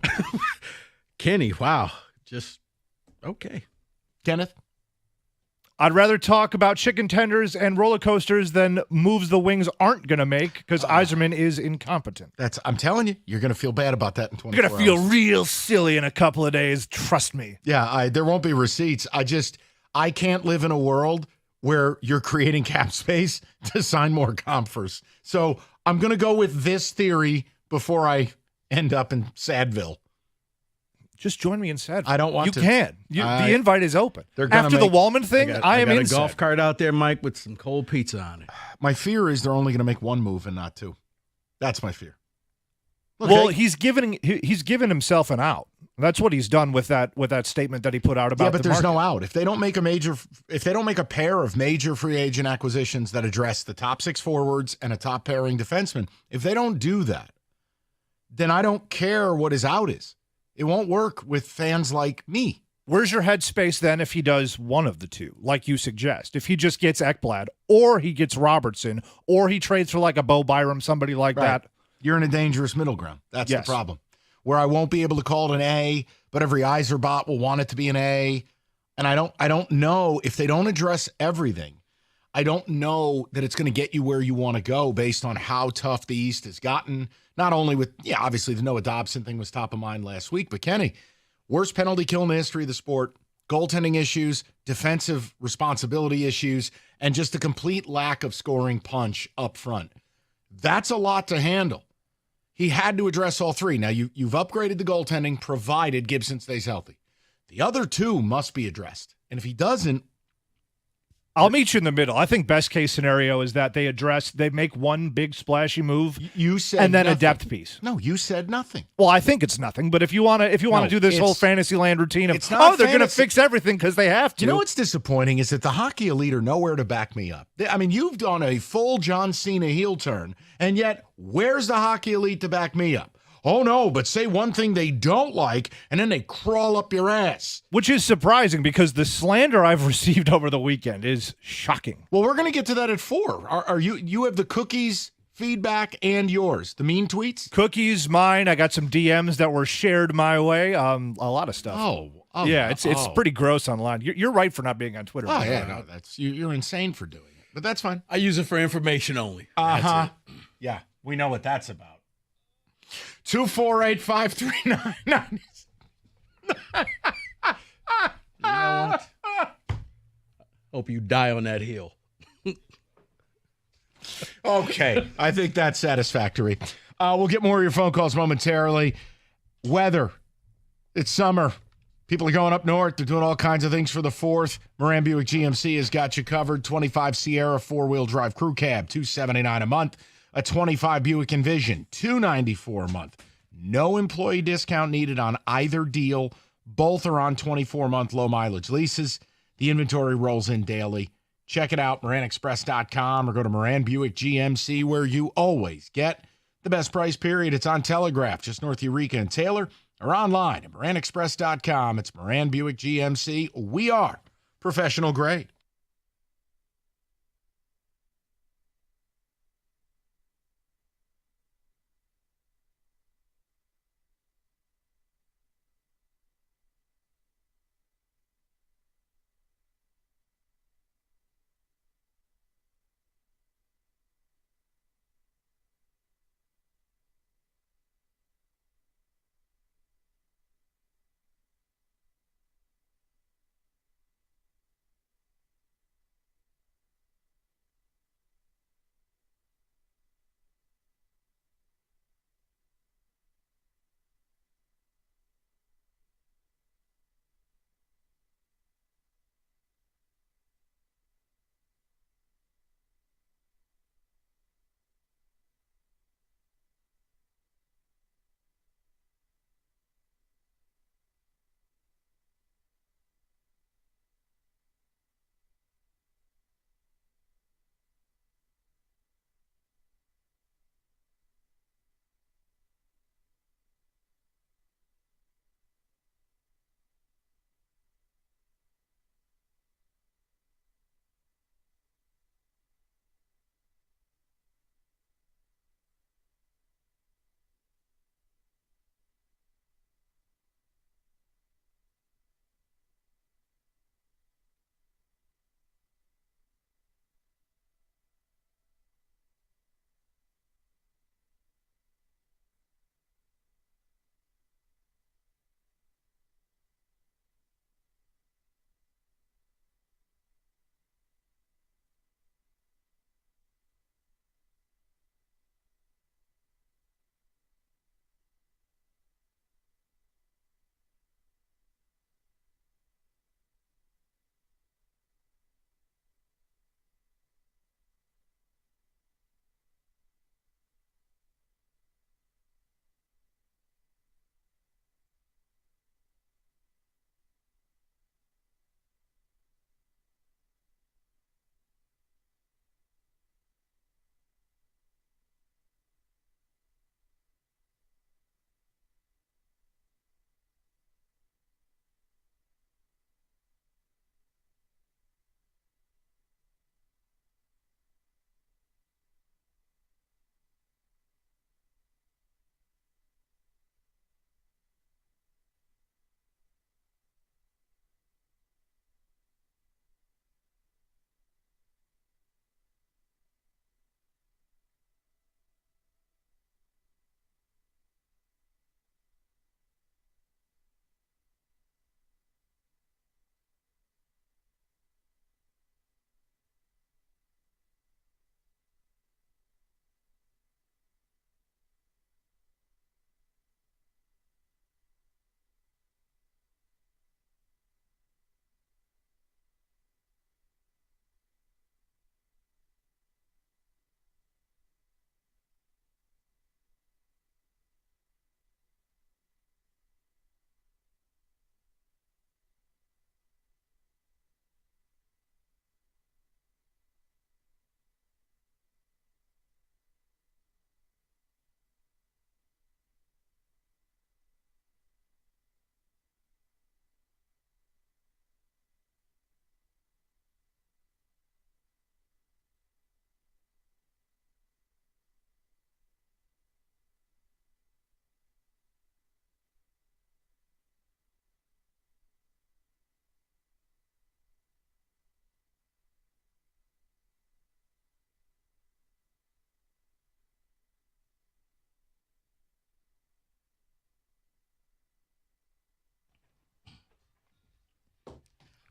Kenny, wow. Just okay. Kenneth? I'd rather talk about chicken tenders and roller coasters than moves the Wings aren't going to make because Yzerman is incompetent. I'm telling you, you're going to feel bad about that in 24 You're going to feel hours. real silly in a couple of days. Trust me. Yeah, there won't be receipts. I can't live in a world where you're creating cap space to sign more compers. So I'm going to go with this theory before I end up in Sadville. Just join me in Sadville. I don't want to. You can. The invite is open. After the Wallman thing, I am in a golf Sadville. cart out there, Mike, with some cold pizza on it. My fear is they're only going to make one move and not two. That's my fear. Well, he's given himself an out. That's what he's done with that statement that he put out about. Yeah, but the there's market. no out. If they don't make a pair of major free agent acquisitions that address the top 6 forwards and a top pairing defenseman, if they don't do that, then I don't care what his out is. It won't work with fans like me. Where's your headspace then if he does one of the two, like you suggest? If he just gets Ekblad, or he gets Robertson, or he trades for like a Bo Byram, somebody like that. You're in a dangerous middle ground. That's Yes. the problem. Where I won't be able to call it an A, but every Yzerbot will want it to be an A. And I don't know if they don't address everything. I don't know that it's going to get you where you want to go based on how tough the East has gotten. Not only with, obviously the Noah Dobson thing was top of mind last week, but Kenny, worst penalty kill in the history of the sport, goaltending issues, defensive responsibility issues, and just a complete lack of scoring punch up front. That's a lot to handle. He had to address all three. Now, you've upgraded the goaltending, provided Gibson stays healthy. The other two must be addressed. And if he doesn't, I'll meet you in the middle. I think best case scenario is that they make one big splashy move. You said and then nothing. a depth piece. No, you said nothing. Well, I think it's nothing. But if you want to do this whole fantasy land routine of they're going to fix everything because they have to. You know what's disappointing is that the Hockey Elite are nowhere to back me up. I mean, you've done a full John Cena heel turn, and yet where's the Hockey Elite to back me up? Oh, no, but say one thing they don't like, and then they crawl up your ass. Which is surprising because the slander I've received over the weekend is shocking. Well, we're going to get to that at 4. Are you have the cookies feedback and yours, the mean tweets? Cookies, mine. I got some DMs that were shared my way. A lot of stuff. Yeah, it's pretty gross online. You're right for not being on Twitter. Oh, yeah, no, you're insane for doing it. But that's fine. I use it for information only. Uh-huh. Yeah, we know what that's about. 248-5399. You know what? Hope you die on that hill. Okay, I think that's satisfactory. We'll get more of your phone calls momentarily. Weather. It's summer. People are going up north. They're doing all kinds of things for the 4th. Moran Buick GMC has got you covered. 25 Sierra 4-wheel drive crew cab, $279 a month. A 25 Buick Envision, $294 a month. No employee discount needed on either deal. Both are on 24-month low-mileage leases. The inventory rolls in daily. Check it out, MoranExpress.com, or go to Moran Buick GMC, where you always get the best price, period. It's on Telegraph, just north of Eureka and Taylor, or online at MoranExpress.com. It's Moran Buick GMC. We are professional grade.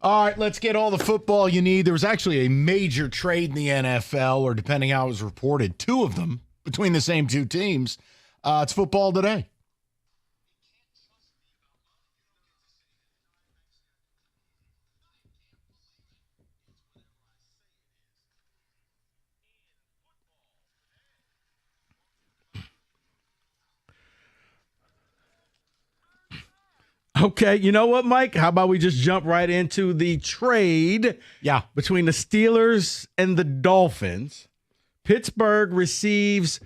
All right, let's get all the football you need. There was actually a major trade in the NFL, or depending how it was reported, 2 of them between the same 2 teams. It's football today. Okay, you know what, Mike? How about we just jump right into the trade between the Steelers and the Dolphins? Pittsburgh receives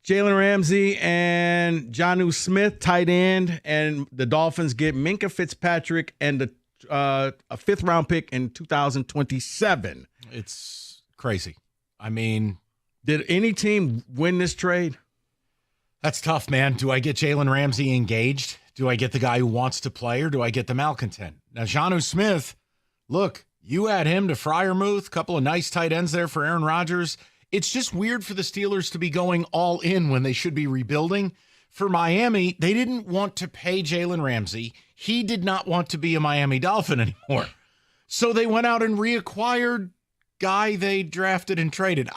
Jalen Ramsey and Jonnu Smith, tight end, and the Dolphins get Minkah Fitzpatrick and a 5th-round pick in 2027. It's crazy. I mean, did any team win this trade? That's tough, man. Do I get Jalen Ramsey engaged? Do I get the guy who wants to play, or do I get the malcontent? Now, Jonnu Smith, look, you add him to Freiermuth, couple of nice tight ends there for Aaron Rodgers. It's just weird for the Steelers to be going all in when they should be rebuilding. For Miami, they didn't want to pay Jalen Ramsey. He did not want to be a Miami Dolphin anymore. So they went out and reacquired guy they drafted and traded.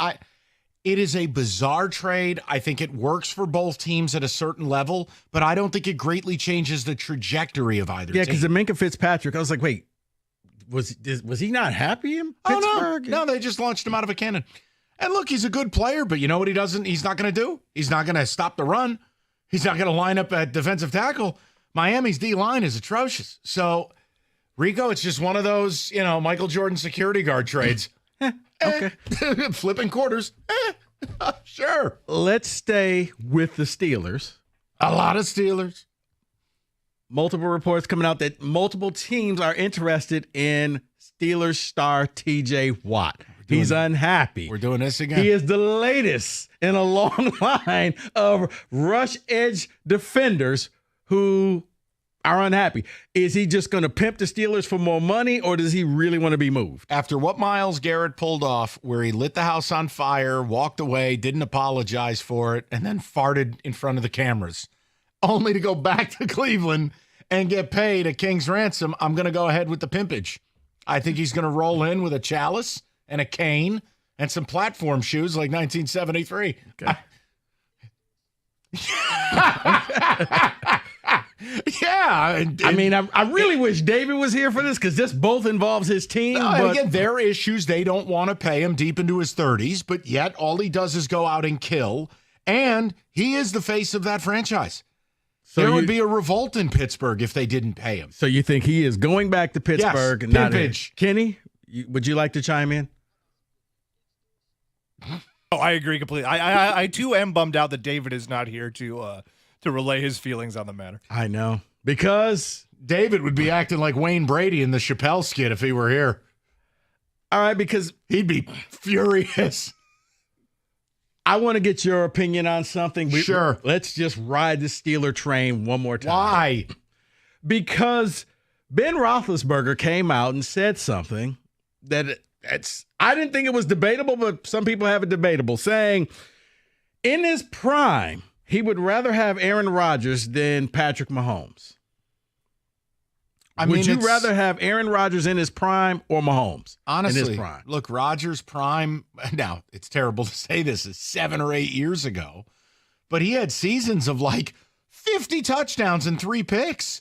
It is a bizarre trade. I think it works for both teams at a certain level, but I don't think it greatly changes the trajectory of either team. Yeah, because the Minkah Fitzpatrick, I was like, wait, was he not happy in Pittsburgh? No, they just launched him out of a cannon. And look, he's a good player, but you know what he's not going to do? He's not going to stop the run. He's not going to line up at defensive tackle. Miami's D-line is atrocious. So, Rico, it's just one of those, Michael Jordan security guard trades. Okay. Flipping quarters. Sure. Let's stay with the Steelers. A lot of Steelers. Multiple reports coming out that multiple teams are interested in Steelers star TJ Watt. He's unhappy. We're doing this again. He is the latest in a long line of rush edge defenders who are unhappy. Is he just going to pimp the Steelers for more money, or does he really want to be moved? After what Myles Garrett pulled off, where he lit the house on fire, walked away, didn't apologize for it, and then farted in front of the cameras, only to go back to Cleveland and get paid a king's ransom, I'm going to go ahead with the pimpage. I think he's going to roll in with a chalice and a cane and some platform shoes like 1973. Okay. Yeah. I mean, I really wish David was here for this, because this both involves his team. But again, there are issues. They don't want to pay him deep into his 30s, but yet all he does is go out and kill. And he is the face of that franchise. So there would be a revolt in Pittsburgh if they didn't pay him. So you think he is going back to Pittsburgh? Yes, and pimpage. Kenny, would you like to chime in? Oh, I agree completely. I too am bummed out that David is not here to relay his feelings on the matter. I know, because David would be acting like Wayne Brady in the Chappelle skit if he were here. All right, because he'd be furious. I want to get your opinion on something. Sure. Let's just ride the Steeler train one more time. Why? Because Ben Roethlisberger came out and said something that I didn't think it was debatable, but some people have it debatable, saying in his prime, he would rather have Aaron Rodgers than Patrick Mahomes. Would you rather have Aaron Rodgers in his prime or Mahomes honestly, in his prime? Look, Rodgers' prime, now it's terrible to say this, is 7 or 8 years ago, but he had seasons of like 50 touchdowns and 3 picks.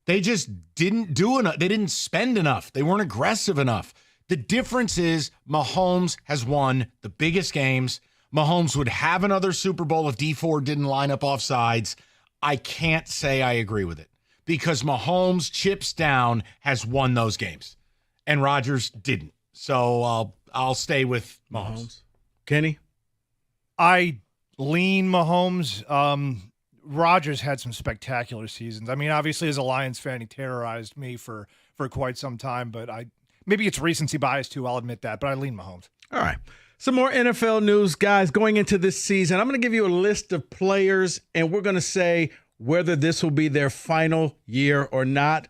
They just didn't do enough. They didn't spend enough. They weren't aggressive enough. The difference is Mahomes has won the biggest games. Mahomes would have another Super Bowl if D4 didn't line up off sides. I can't say I agree with it, because Mahomes chips down has won those games, and Rodgers didn't. So I'll stay with Mahomes. Kenny? I lean Mahomes. Rodgers had some spectacular seasons. I mean, obviously, as a Lions fan, he terrorized me for quite some time, but maybe it's recency bias too, I'll admit that, but I lean Mahomes. All right. Some more NFL news, guys, going into this season. I'm going to give you a list of players, and we're going to say whether this will be their final year or not,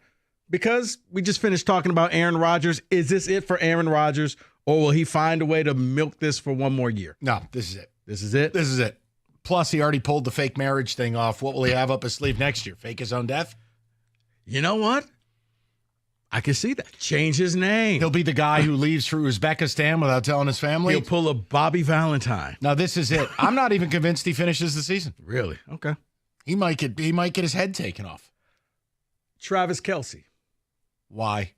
because we just finished talking about Aaron Rodgers. Is this it for Aaron Rodgers, or will he find a way to milk this for one more year? No, this is it. This is it? This is it. Plus, he already pulled the fake marriage thing off. What will he have up his sleeve next year? Fake his own death? You know what? I can see that. Change his name. He'll be the guy who leaves for Uzbekistan without telling his family. He'll pull a Bobby Valentine. Now, this is it. I'm not even convinced he finishes the season. Really? Okay. He might get his head taken off. Travis Kelce. Why?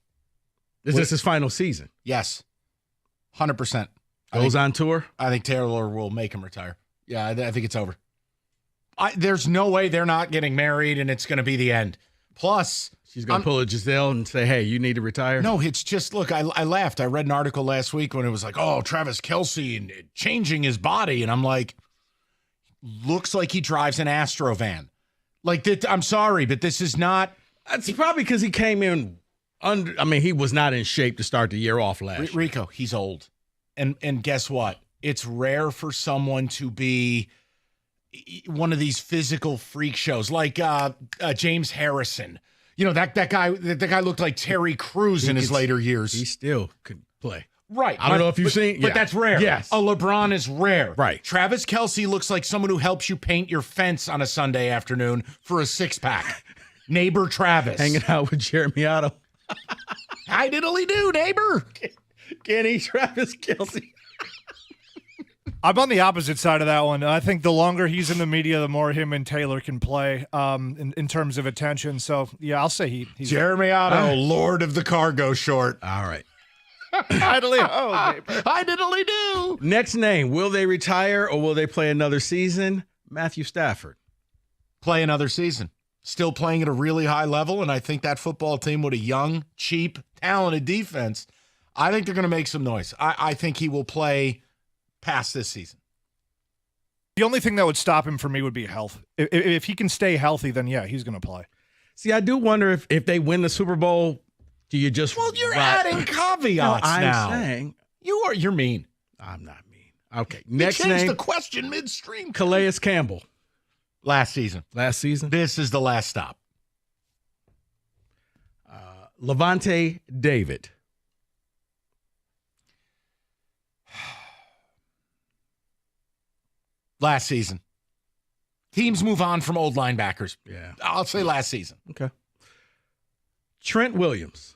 Is this his final season? Yes. 100%. Goes on tour? I think Taylor will make him retire. Yeah, I think it's over. There's no way they're not getting married and it's going to be the end. Plus, she's going to pull a Giselle and say, hey, you need to retire? No, it's just, look, I laughed. I read an article last week when it was like, oh, Travis Kelce and changing his body. And I'm like, looks like he drives an Astro van. Like, I'm sorry, but this is not. It's probably because he came in he was not in shape to start the year off last year. Rico, he's old. And guess what? It's rare for someone to be one of these physical freak shows like James Harrison. You know, that guy looked like Terry Crews in his later years. He still could play. Right. I don't know if you've seen. But that's rare. Yes. A LeBron is rare. Right. Travis Kelce looks like someone who helps you paint your fence on a Sunday afternoon for a six-pack. Neighbor Travis. Hanging out with Jeremy Otto. Hi diddly do, neighbor. Kenny Travis Kelce. I'm on the opposite side of that one. I think the longer he's in the media, the more him and Taylor can play in terms of attention. So, yeah, I'll say he's Jeremy Otto, Lord of the Cargo Short. All right. Hi diddly do. Next name. Will they retire or will they play another season? Matthew Stafford. Play another season. Still playing at a really high level, and I think that football team with a young, cheap, talented defense, I think they're going to make some noise. I think he will play past this season. The only thing that would stop him for me would be health. If he can stay healthy, then yeah, he's going to play. See, I do wonder if they win the Super Bowl, do you just you're adding caveats now. I'm saying you're mean. I'm not mean. Okay, next you changed name. the question midstream. Calais Campbell. Last season. This is the last stop. Levante David. Last season. Teams move on from old linebackers. Yeah. I'll say last season. Okay. Trent Williams.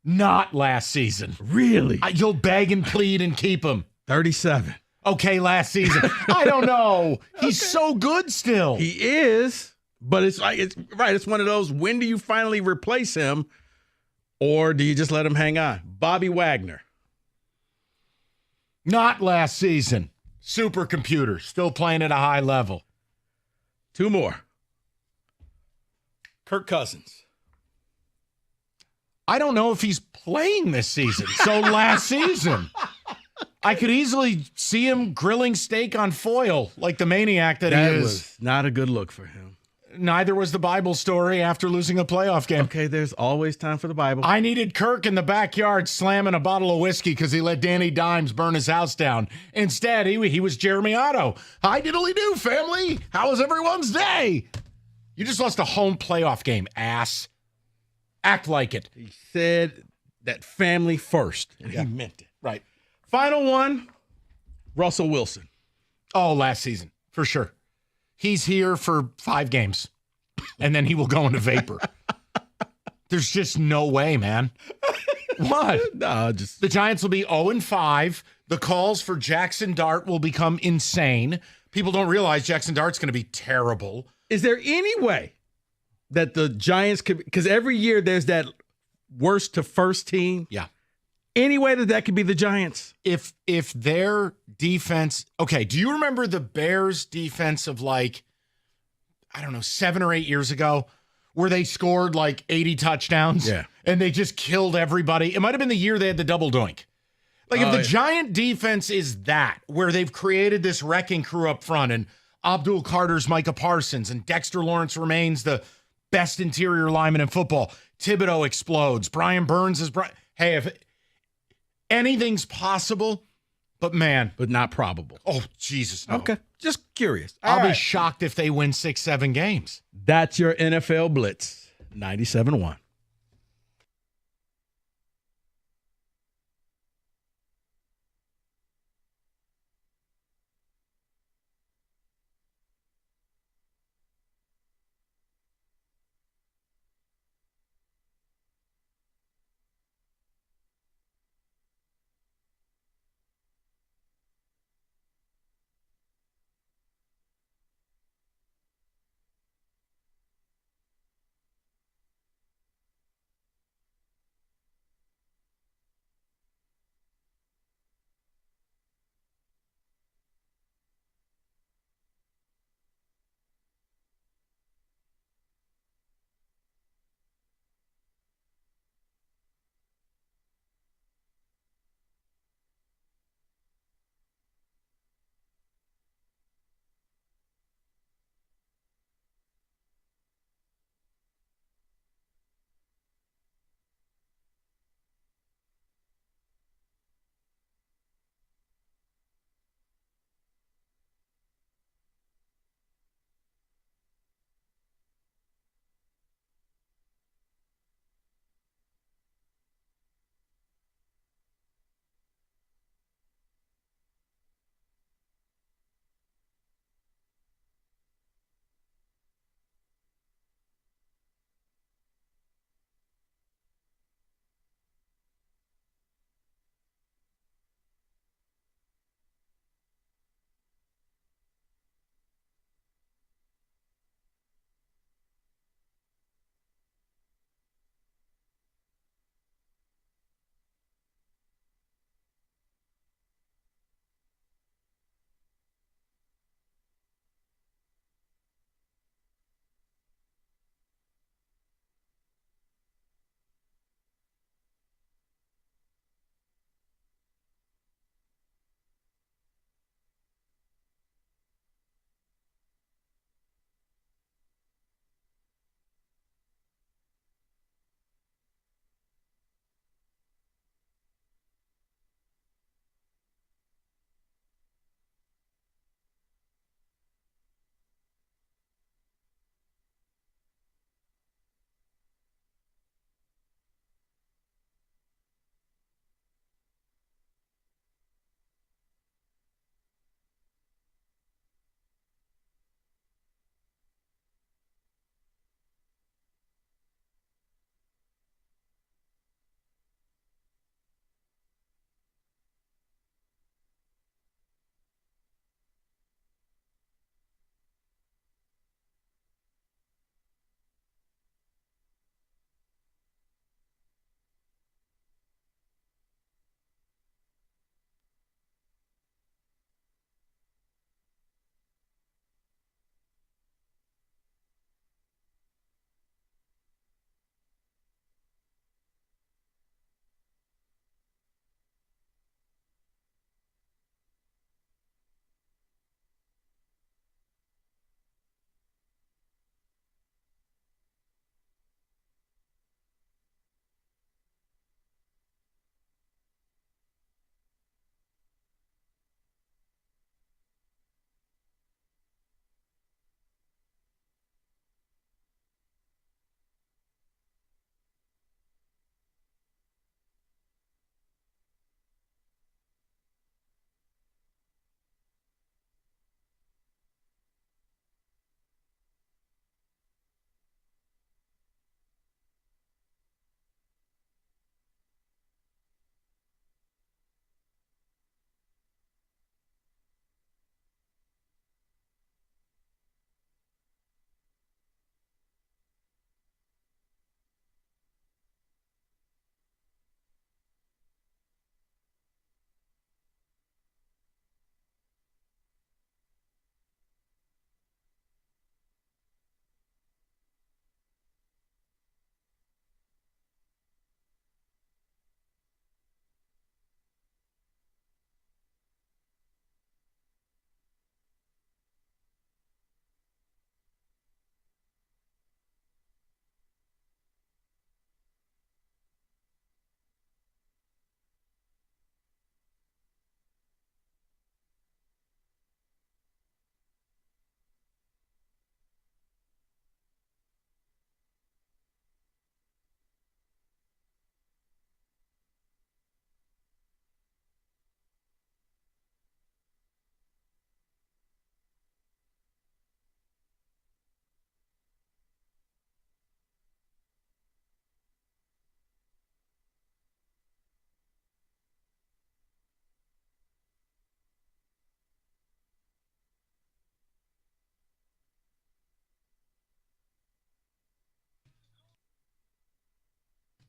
Not last season. Really? You'll beg and plead and keep him. 37. Okay, last season. I don't know. He's so good still. He is, but it's right. It's one of those, when do you finally replace him or do you just let him hang on? Bobby Wagner. Not last season. Supercomputer. Still playing at a high level. Two more. Kirk Cousins. I don't know if he's playing this season. So last season. I could easily see him grilling steak on foil like the maniac that he is. Was not a good look for him. Neither was the Bible story after losing a playoff game. Okay, there's always time for the Bible. I needed Kirk in the backyard slamming a bottle of whiskey because he let Danny Dimes burn his house down. Instead, he was Jeremy Otto. Hi diddly do, family. How was everyone's day? You just lost a home playoff game, ass. Act like it. He said that family first, and he meant it. Right. Final one, Russell Wilson. Oh, last season, for sure. He's here for 5 games, and then he will go into vapor. There's just no way, man. What? No, just the Giants will be 0-5. The calls for Jackson Dart will become insane. People don't realize Jackson Dart's going to be terrible. Is there any way that the Giants could, because every year there's that worst to first team? Yeah. Any way that could be the Giants? If their defense, okay, do you remember the Bears defense of 7 or 8 years ago where they scored 80 touchdowns? Yeah. And they just killed everybody. It might have been the year they had the double doink. If the Giant defense is that, where they've created this wrecking crew up front and Abdul Carter's Micah Parsons and Dexter Lawrence remains the best interior lineman in football. Thibodeau explodes. Brian Burns is hey, if anything's possible, but not probable. Oh, Jesus, no. Okay, just curious. I'll be shocked if they win 6-7 games. That's your NFL Blitz, 97.1.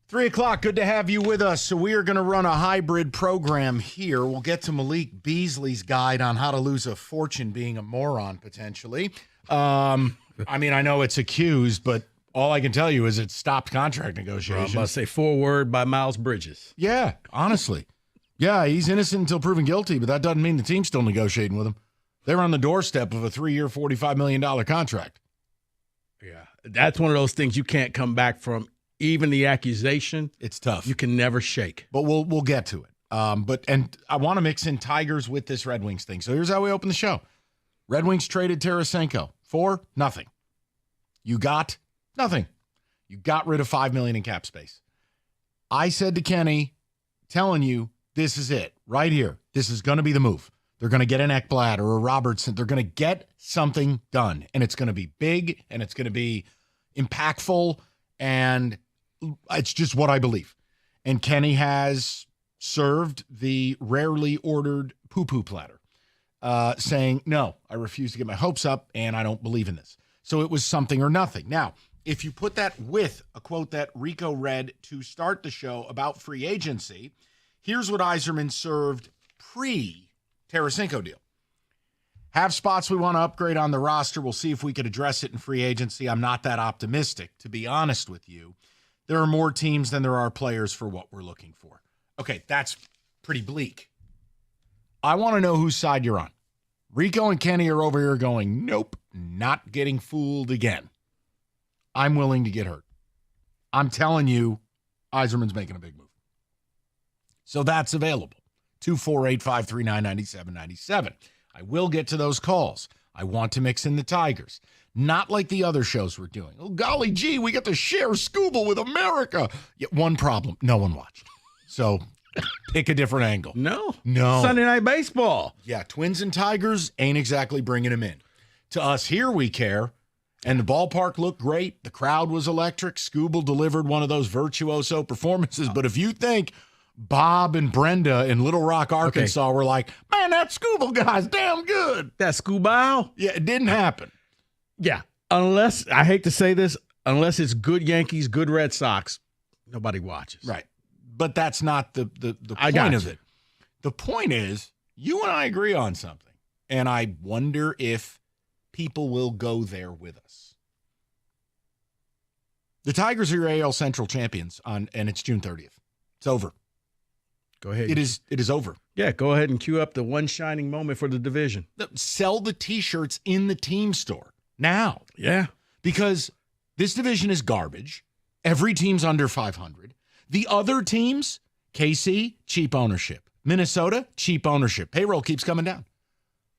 3 o'clock, good to have you with us. So we are going to run a hybrid program here. We'll get to Malik Beasley's guide on how to lose a fortune being a moron, potentially. I mean, I know it's accused, but all I can tell you is it stopped contract negotiations. I must say foreword by Miles Bridges. Yeah, honestly. Yeah, he's innocent until proven guilty, but that doesn't mean the team's still negotiating with him. They're on the doorstep of a 3-year, $45 million contract. Yeah, that's one of those things you can't come back from. Even the accusation, it's tough. You can never shake. But we'll get to it. And I want to mix in Tigers with this Red Wings thing. So here's how we open the show. Red Wings traded Tarasenko for nothing. You got nothing. You got rid of $5 million in cap space. I said to Kenny, telling you, this is it right here. This is going to be the move. They're going to get an Ekblad or a Robertson. They're going to get something done, and it's going to be big, and it's going to be impactful, and it's just what I believe. And Kenny has served the rarely ordered poo-poo platter, saying, no, I refuse to get my hopes up, and I don't believe in this. So it was something or nothing. Now, if you put that with a quote that Rico read to start the show about free agency, here's what Yzerman served pre-Tarasenko deal. Have spots we want to upgrade on the roster. We'll see if we could address it in free agency. I'm not that optimistic, to be honest with you. There are more teams than there are players for what we're looking for. Okay, that's pretty bleak. I want to know whose side you're on. Rico and Kenny are over here going, nope, not getting fooled again. I'm willing to get hurt. I'm telling you, Yzerman's making a big move. So that's available. 248-539-9797. I will get to those calls. I want to mix in the Tigers. Not like the other shows we're doing. Oh, golly gee, we get to share Scooble with America. Yet one problem, no one watched. So pick a different angle. No. Sunday Night Baseball. Yeah, Twins and Tigers ain't exactly bringing them in. To us here, we care. And the ballpark looked great. The crowd was electric. Scooble delivered one of those virtuoso performances. But if you think Bob and Brenda in Little Rock, Arkansas were like, man, that Scooble guy's damn good. That Scooble? Yeah, it didn't happen. Yeah. Unless, I hate to say this, unless it's good Yankees, good Red Sox, nobody watches. Right. But that's not the I point got of you. it. The point is, you and I agree on something. And I wonder if people will go there with us. The Tigers are your AL Central champions, and it's June 30th. It's over. Go ahead. It is over. Yeah, go ahead and cue up the one shining moment for the division. Sell the T-shirts in the team store now. Yeah. Because this division is garbage. Every team's under 500. The other teams, KC, cheap ownership. Minnesota, cheap ownership. Payroll keeps coming down.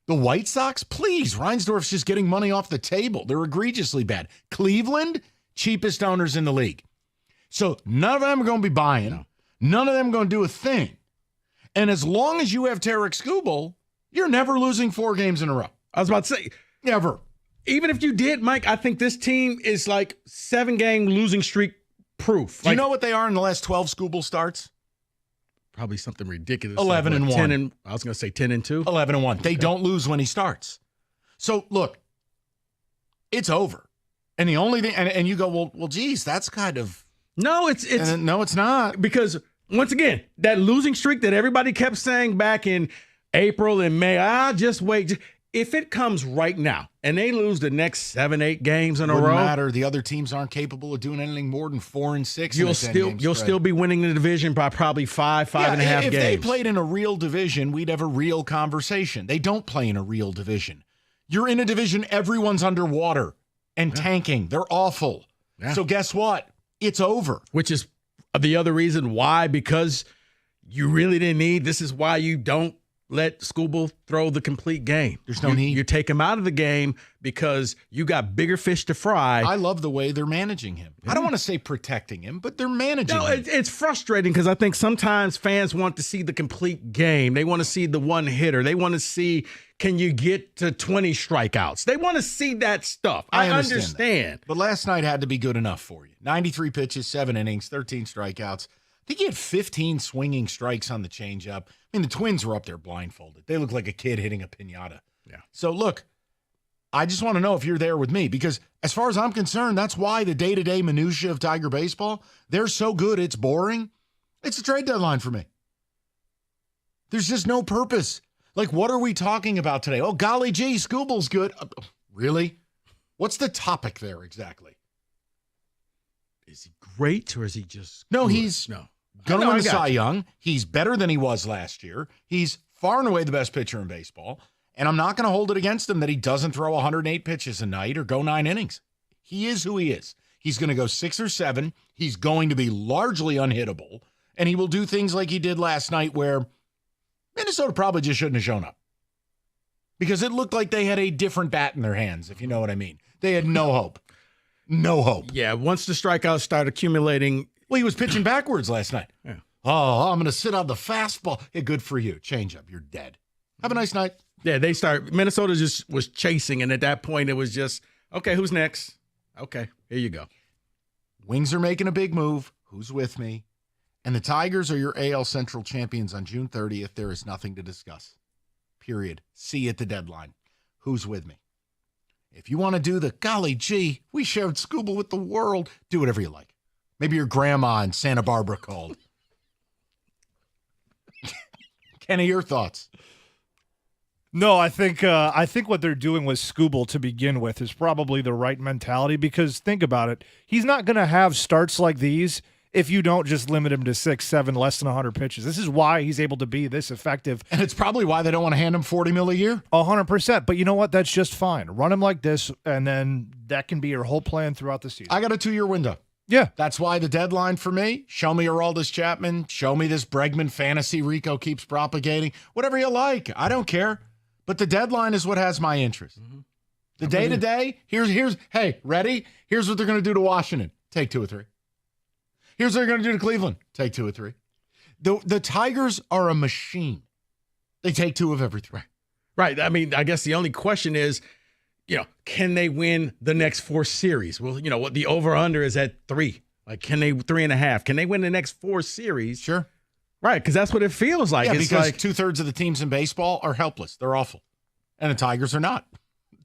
The White Sox, please. Reinsdorf's just getting money off the table. They're egregiously bad. Cleveland, cheapest owners in the league. So none of them are going to be buying. No. None of them are going to do a thing. And as long as you have Tarek Skubal, you're never losing 4 games in a row. I was about to say, never. Even if you did, Mike, I think this team is like 7-game losing streak proof. Do you know what they are in the last 12 Skubal starts? Probably something ridiculous. 11-1. 10 I was going to say 10-2. 11-1. They don't lose when he starts. So look, it's over. And the only thing, and you go, well, geez, that's kind of. No, it's no, it's not. Because once again, that losing streak that everybody kept saying back in April and May, just wait. If it comes right now and they lose the next 7-8 games in a row, wouldn't matter. The other teams aren't capable of doing anything more than 4 and 6. You'll still be winning the division by probably 5.5 games. If they played in a real division, we'd have a real conversation. They don't play in a real division. You're in a division, everyone's underwater and tanking. They're awful. Yeah. So guess what? It's over. Which is the other reason why, because you really didn't need. This is why you don't let Skubal throw the complete game. There's no need. You take him out of the game because you got bigger fish to fry. I love the way they're managing him. Yeah. I don't want to say protecting him, but they're managing him. It's frustrating because I think sometimes fans want to see the complete game. They want to see the one hitter. They want to see, can you get to 20 strikeouts? They want to see that stuff. I understand. But last night had to be good enough for you. 93 pitches, 7 innings, 13 strikeouts. I think he had 15 swinging strikes on the changeup. I mean, the Twins were up there blindfolded. They look like a kid hitting a piñata. Yeah. So, look, I just want to know if you're there with me, because as far as I'm concerned, that's why the day-to-day minutia of Tiger baseball, they're so good it's boring. It's a trade deadline for me. There's just no purpose. Like, what are we talking about today? Oh, golly gee, Scooble's good. Really? What's the topic there exactly? Is he great or is he just No, good? he's no. going to No, win I the got Cy you. Young. He's better than he was last year. He's far and away the best pitcher in baseball. And I'm not going to hold it against him that he doesn't throw 108 pitches a night or go 9 innings. He is who he is. He's going to go 6 or 7. He's going to be largely unhittable. And he will do things like he did last night where Minnesota probably just shouldn't have shown up. Because it looked like they had a different bat in their hands, if you know what I mean. They had no hope. No hope. Yeah, once the strikeouts start accumulating. Well, he was pitching backwards last night. Yeah. Oh, I'm going to sit on the fastball. Hey, good for you. Change up. You're dead. Have a nice night. Yeah, Minnesota just was chasing, and at that point it was just, okay, who's next? Okay, here you go. Wings are making a big move. Who's with me? And the Tigers are your AL Central champions on June 30th. There is nothing to discuss. Period. See you at the deadline. Who's with me? If you want to do the, golly gee, we shared Scooble with the world, do whatever you like. Maybe your grandma in Santa Barbara called. Kenny, your thoughts? No, I think what they're doing with Scooble to begin with is probably the right mentality, because think about it. He's not going to have starts like these if you don't just limit him to 6, 7, less than 100 pitches. This is why he's able to be this effective. And it's probably why they don't want to hand him $40 million a year. 100%. But you know what? That's just fine. Run him like this, and then that can be your whole plan throughout the season. I got a 2-year window. Yeah. That's why the deadline for me, show me Aroldis Chapman, show me this Bregman fantasy Rico keeps propagating, whatever you like. I don't care. But the deadline is what has my interest. Mm-hmm. The day-to-day, here's hey, ready? Here's what they're going to do to Washington. Take 2 or 3. Here's what they're going to do to Cleveland. Take 2 or 3. The Tigers are a machine. They take 2 of every 3. Right. I mean, I guess the only question is, can they win the next 4 series? Well, what the over-under is at 3. Like, can they 3.5? Can they win the next 4 series? Sure. Right, because that's what it feels like. Yeah, it's because like 2/3 of the teams in baseball are helpless. They're awful. And the Tigers are not.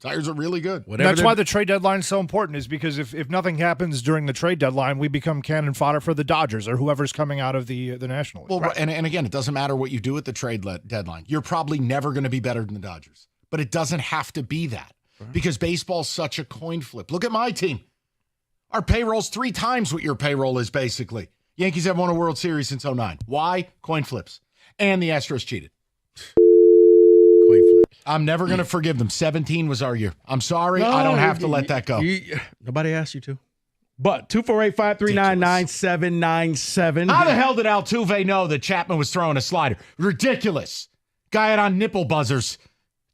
The Tigers are really good. That's why the trade deadline is so important, is because if nothing happens during the trade deadline, we become cannon fodder for the Dodgers or whoever's coming out of the National League. Well, Right. and again, it doesn't matter what you do at the trade deadline. You're probably never going to be better than the Dodgers. But it doesn't have to be that, because baseball's such a coin flip. Look at my team. Our payroll's 3 times what your payroll is, basically. Yankees have won a World Series since 2009. Why? Coin flips. And the Astros cheated. Coin flips. I'm never going to forgive them. 17 was our year. I'm sorry. No, I don't have to let that go. Nobody asked you to. But 248-539-9797. How the hell did Altuve know that Chapman was throwing a slider? Ridiculous. Guy had on nipple buzzers.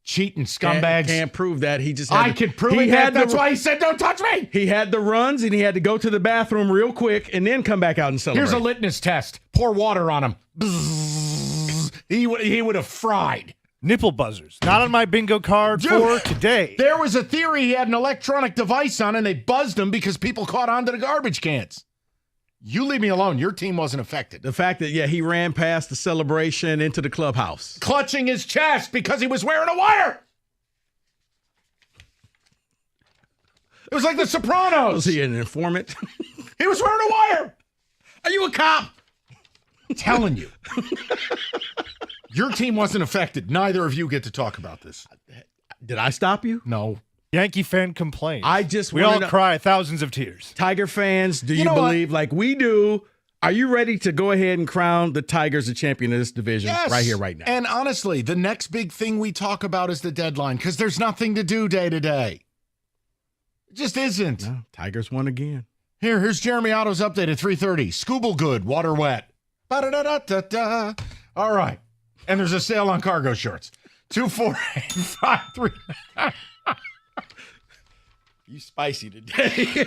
Cheating scumbags. Can't prove that. He just had I can prove it. That's why he said, don't touch me. He had the runs, and he had to go to the bathroom real quick and then come back out and celebrate. Here's a litmus test. Pour water on him. Bzzz. He would have fried. Nipple buzzers. Not on my bingo card for today. There was a theory he had an electronic device on, and they buzzed him because people caught on to the garbage cans. You leave me alone. Your team wasn't affected. The fact that, he ran past the celebration into the clubhouse. Clutching his chest because he was wearing a wire. It was like The Sopranos. Was he an informant? He was wearing a wire. Are you a cop? I'm telling you. Your team wasn't affected. Neither of you get to talk about this. Did I stop you? No. Yankee fan complains. We all cry thousands of tears. Tiger fans, do you believe, like we do, are you ready to go ahead and crown the Tigers the champion of this division right here, right now? And honestly, the next big thing we talk about is the deadline, because there's nothing to do day to day. It just isn't. No, Tigers won again. Here's Jeremy Otto's update at 3:30. Scooble good, water wet. Ba-da-da-da-da-da. All right. And there's a sale on cargo shorts. 248-539. You spicy today.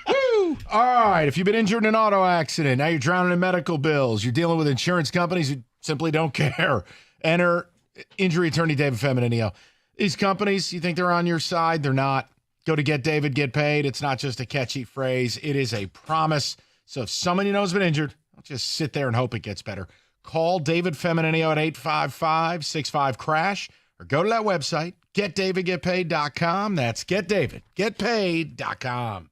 Woo! All right. If you've been injured in an auto accident, now you're drowning in medical bills, you're dealing with insurance companies who simply don't care. Enter injury attorney David Feminino. These companies, you think they're on your side? They're not. Go to Get David, Get Paid. It's not just a catchy phrase. It is a promise. So if someone you know has been injured, don't just sit there and hope it gets better. Call David Feminino at 855-65-CRASH or go to that website, getdavidgetpaid.com. That's getdavidgetpaid.com.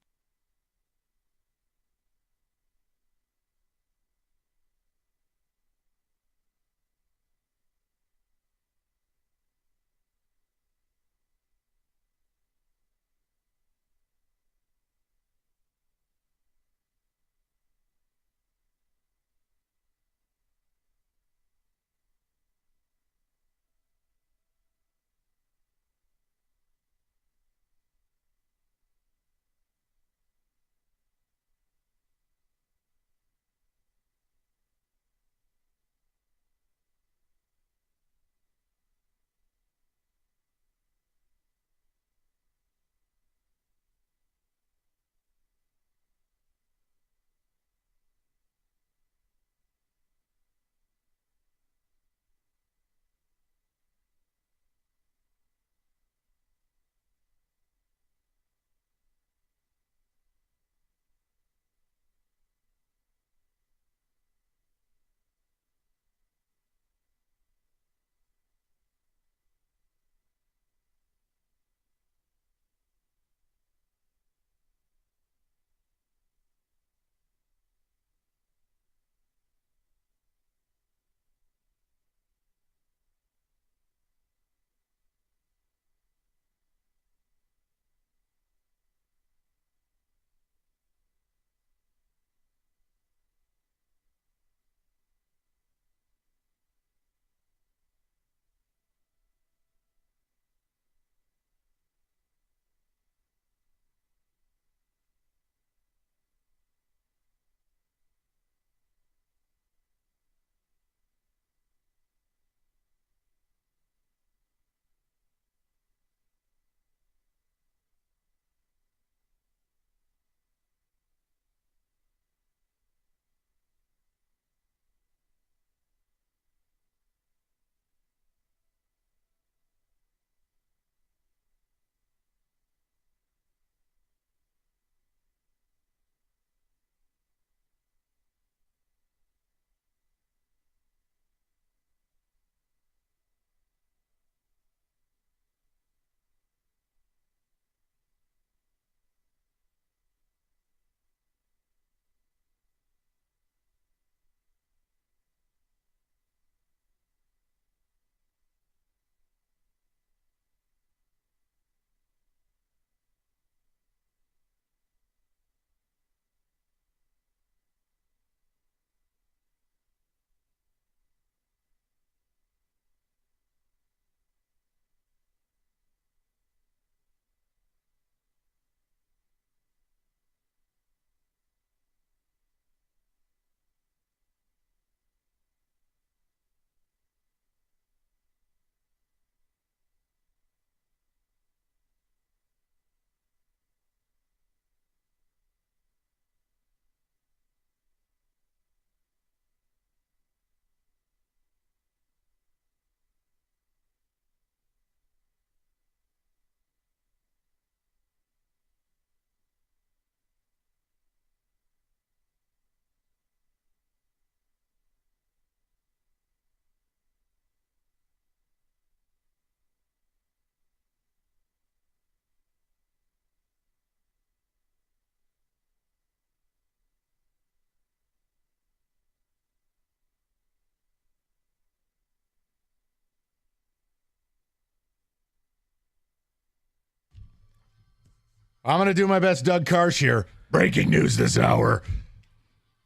I'm going to do my best, Doug Karsh here. Breaking news this hour.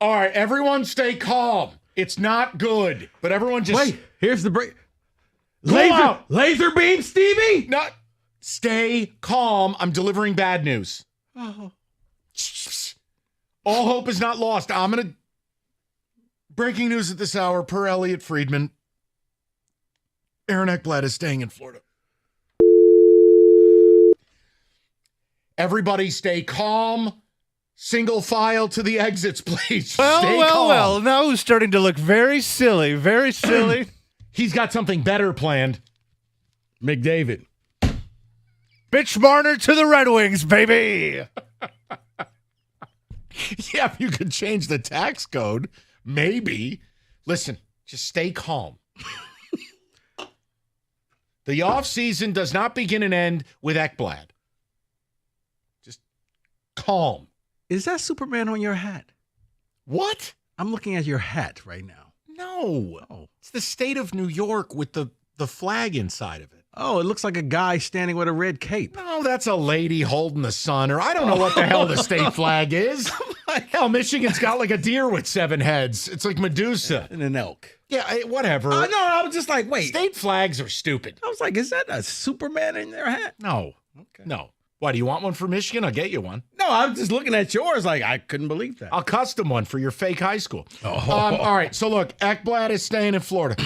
All right, everyone stay calm. It's not good, but everyone just... Wait, here's the break. Out. Laser beam, Stevie? Not... Stay calm. I'm delivering bad news. Oh. All hope is not lost. I'm going to... Breaking news at this hour, per Elliot Friedman. Aaron Ekblad is staying in Florida. Everybody stay calm. Single file to the exits, please. Stay calm. Well. Now he's starting to look very silly. Very silly. He's got something better planned. McDavid. Bitch Marner to the Red Wings, baby. Yeah, if you could change the tax code, maybe. Listen, just stay calm. The offseason does not begin and end with Ekblad. Just calm. Is that Superman on your hat? What? I'm looking at your hat right now. No. Oh. It's the state of New York with the flag inside of it. Oh, it looks like a guy standing with a red cape. No, that's a lady holding the sun, or I don't know what the hell the state flag is. Hell, Michigan's got like a deer with 7 heads. It's like Medusa. And an elk. Yeah, whatever. No, I was just like, wait. State flags are stupid. I was like, is that a Superman in their hat? No. Okay. No. Why, do you want one for Michigan? I'll get you one. No, I'm just looking at yours like I couldn't believe that. I'll custom one for your fake high school. All right, so look, Ekblad is staying in Florida.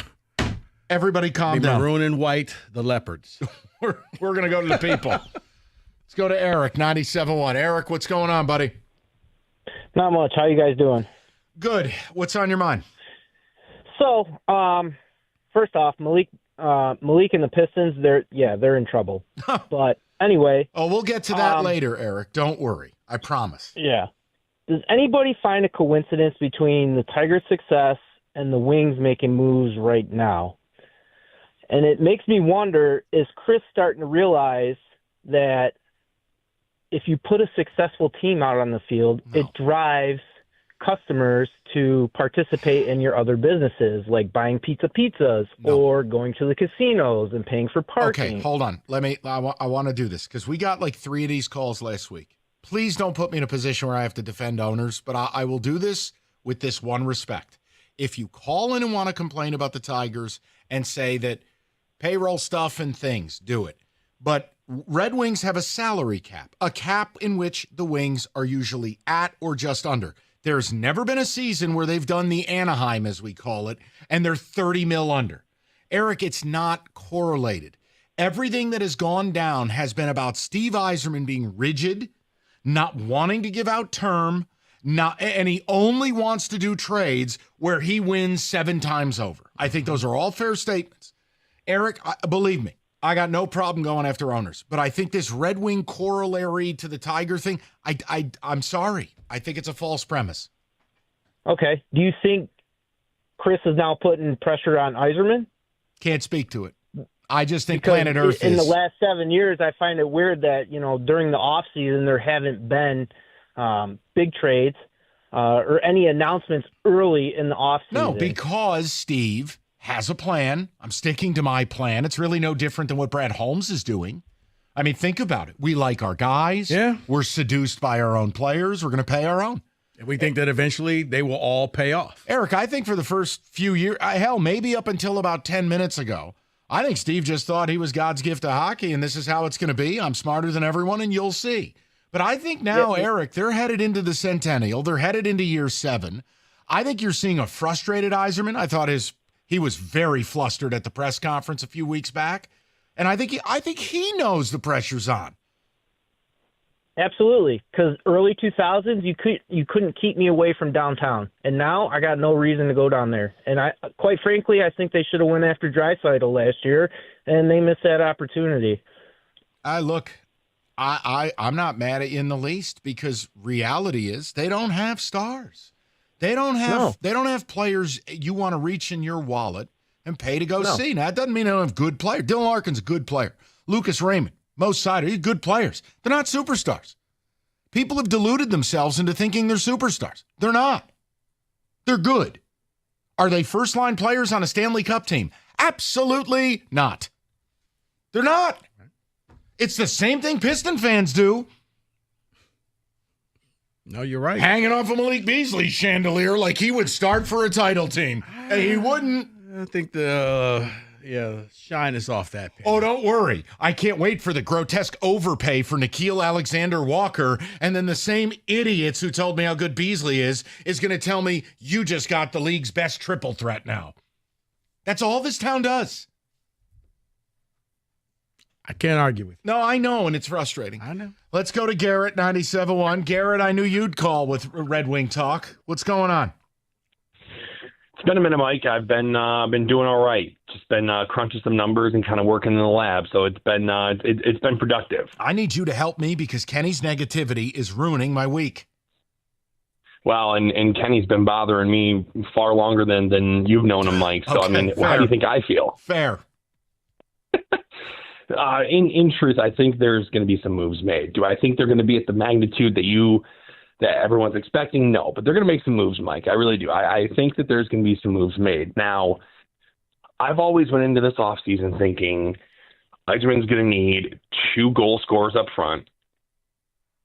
Everybody calm down. Maroon and white, the leopards. We're going to go to the people. Let's go to Eric, 97.1. Eric, what's going on, buddy? Not much. How you guys doing? Good. What's on your mind? So, first off, Malik and the Pistons, they're in trouble. But anyway. Oh, we'll get to that later, Eric. Don't worry. I promise. Yeah. Does anybody find a coincidence between the Tigers' success and the Wings making moves right now? And it makes me wonder, is Chris starting to realize that if you put a successful team out on the field, it drives customers to participate in your other businesses, like buying pizzas or going to the casinos and paying for parking? Okay, hold on. I want to do this because we got like 3 of these calls last week. Please don't put me in a position where I have to defend owners, but I will do this with this one respect. If you call in and want to complain about the Tigers and say that payroll stuff and things, do it. But Red Wings have a salary cap, a cap in which the Wings are usually at or just under. There's never been a season where they've done the Anaheim, as we call it, and they're $30 million under. Eric, it's not correlated. Everything that has gone down has been about Steve Yzerman being rigid, not wanting to give out term, and he only wants to do trades where he wins 7 times over. I think those are all fair statements. Eric, believe me, I got no problem going after owners, but I think this Red Wing corollary to the Tiger thing, I'm sorry. I think it's a false premise. Okay. Do you think Chris is now putting pressure on Yzerman? Can't speak to it. I just think Because planet Earth in is. the last 7 years, I find it weird that, during the offseason, there haven't been big trades or any announcements early in the offseason. No, because Steve has a plan. I'm sticking to my plan. It's really no different than what Brad Holmes is doing. I mean, think about it. We like our guys. Yeah. We're seduced by our own players. We're going to pay our own. And we think that eventually they will all pay off. Eric, I think for the first few years, hell, maybe up until about 10 minutes ago, I think Steve just thought he was God's gift to hockey, and this is how it's going to be. I'm smarter than everyone, and you'll see. But I think now, Eric, they're headed into the centennial. They're headed into year 7. I think you're seeing a frustrated Yzerman. I thought he was very flustered at the press conference a few weeks back. And I think he knows the pressure's on. Absolutely, because early 2000s, you couldn't keep me away from downtown, and now I got no reason to go down there. And quite frankly, I think they should have went after Draisaitl last year, and they missed that opportunity. I'm not mad at you in the least, because reality is they don't have stars. They don't have players you want to reach in your wallet and pay to go see. Now, that doesn't mean they don't have good players. Dylan Larkin's a good player. Lucas Raymond, Mo Seider, these good players. They're not superstars. People have deluded themselves into thinking they're superstars. They're not. They're good. Are they first-line players on a Stanley Cup team? Absolutely not. They're not. It's the same thing Piston fans do. No, you're right. Hanging off of Malik Beasley's chandelier like he would start for a title team. And he wouldn't. I think the shine is off that pin. Oh, don't worry. I can't wait for the grotesque overpay for Nikhil Alexander-Walker, and then the same idiots who told me how good Beasley is going to tell me you just got the league's best triple threat now. That's all this town does. I can't argue with you. No, I know, and it's frustrating. I know. Let's go to Garrett, 97.1. Garrett, I knew you'd call with Red Wing Talk. What's going on? It's been a minute, Mike. I've been doing all right. Just been crunching some numbers and kind of working in the lab. So it's been productive. I need you to help me because Kenny's negativity is ruining my week. Well, and Kenny's been bothering me far longer than you've known him, Mike. So, Okay, how do you think I feel? Fair. in truth, I think there's going to be some moves made. Do I think they're going to be at the magnitude that everyone's expecting? No, but they're going to make some moves, Mike. I really do. I think that there's going to be some moves made. Now, I've always went into this offseason thinking Yzerman's going to need 2 goal scorers up front,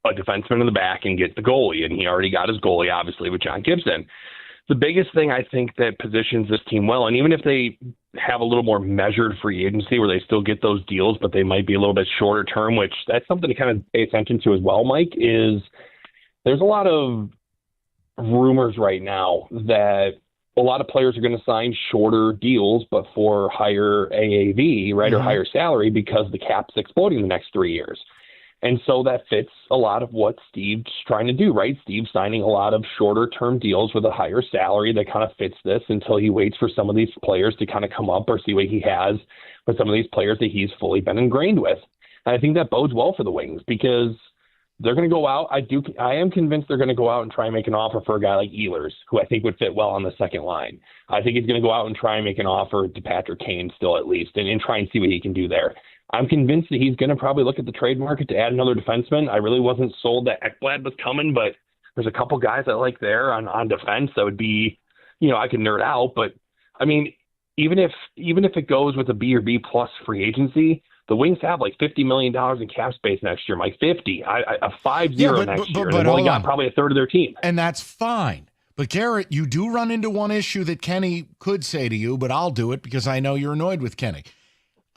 a defenseman in the back, and get the goalie. And he already got his goalie, obviously, with John Gibson. The biggest thing I think that positions this team well, and even if they have a little more measured free agency where they still get those deals, but they might be a little bit shorter term, which that's something to kind of pay attention to as well, Mike, is there's a lot of rumors right now that a lot of players are going to sign shorter deals, but for higher AAV, right, or higher salary because the cap's exploding the next 3 years. And so that fits a lot of what Steve's trying to do, right? Steve's signing a lot of shorter-term deals with a higher salary that kind of fits this until he waits for some of these players to kind of come up or see what he has with some of these players that he's fully been ingrained with. And I think that bodes well for the Wings because they're going to go out. I am convinced they're going to go out and try and make an offer for a guy like Ehlers, who I think would fit well on the second line. I think he's going to go out and try and make an offer to Patrick Kane still at least and try and see what he can do there. I'm convinced that he's going to probably look at the trade market to add another defenseman. I really wasn't sold that Ekblad was coming, but there's a couple guys I like there on defense that would be, I could nerd out. But, I mean, even if it goes with a B or B plus free agency, the Wings have like $50 million in cap space next year, Mike. 50. A 5-0 next year. They've only got probably a third of their team. And that's fine. But, Garrett, you do run into one issue that Kenny could say to you, but I'll do it because I know you're annoyed with Kenny.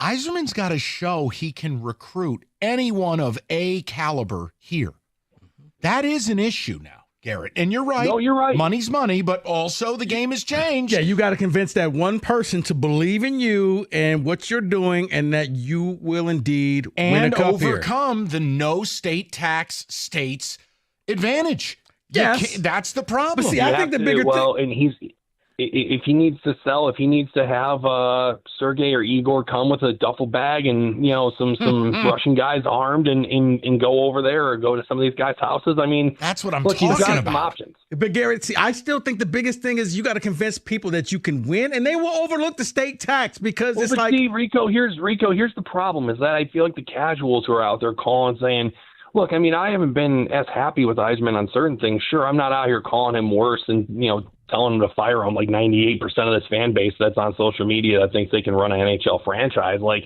Yzerman's got to show he can recruit anyone of A caliber here. That is an issue now, Garrett. And you're right. No, you're right. Money's money, but also the game has changed. Yeah, you got to convince that one person to believe in you and what you're doing and that you will indeed win a cup overcome the no state tax states advantage. Yes. That's the problem. But see, I think the bigger thing... And if he needs to sell, if he needs to have Sergey or Igor come with a duffel bag and some Russian guys armed and go over there or go to some of these guys' houses, I mean, that's what I'm talking about. He's got some options. But Garrett, see, I still think the biggest thing is you got to convince people that you can win, and they will overlook the state tax because it's like. See, Rico, here's the problem: is that I feel like the casuals who are out there calling saying, look, I mean, I haven't been as happy with Yzerman on certain things. Sure, I'm not out here calling him worse and, telling him to fire him like 98% of this fan base that's on social media that thinks they can run an NHL franchise. Like,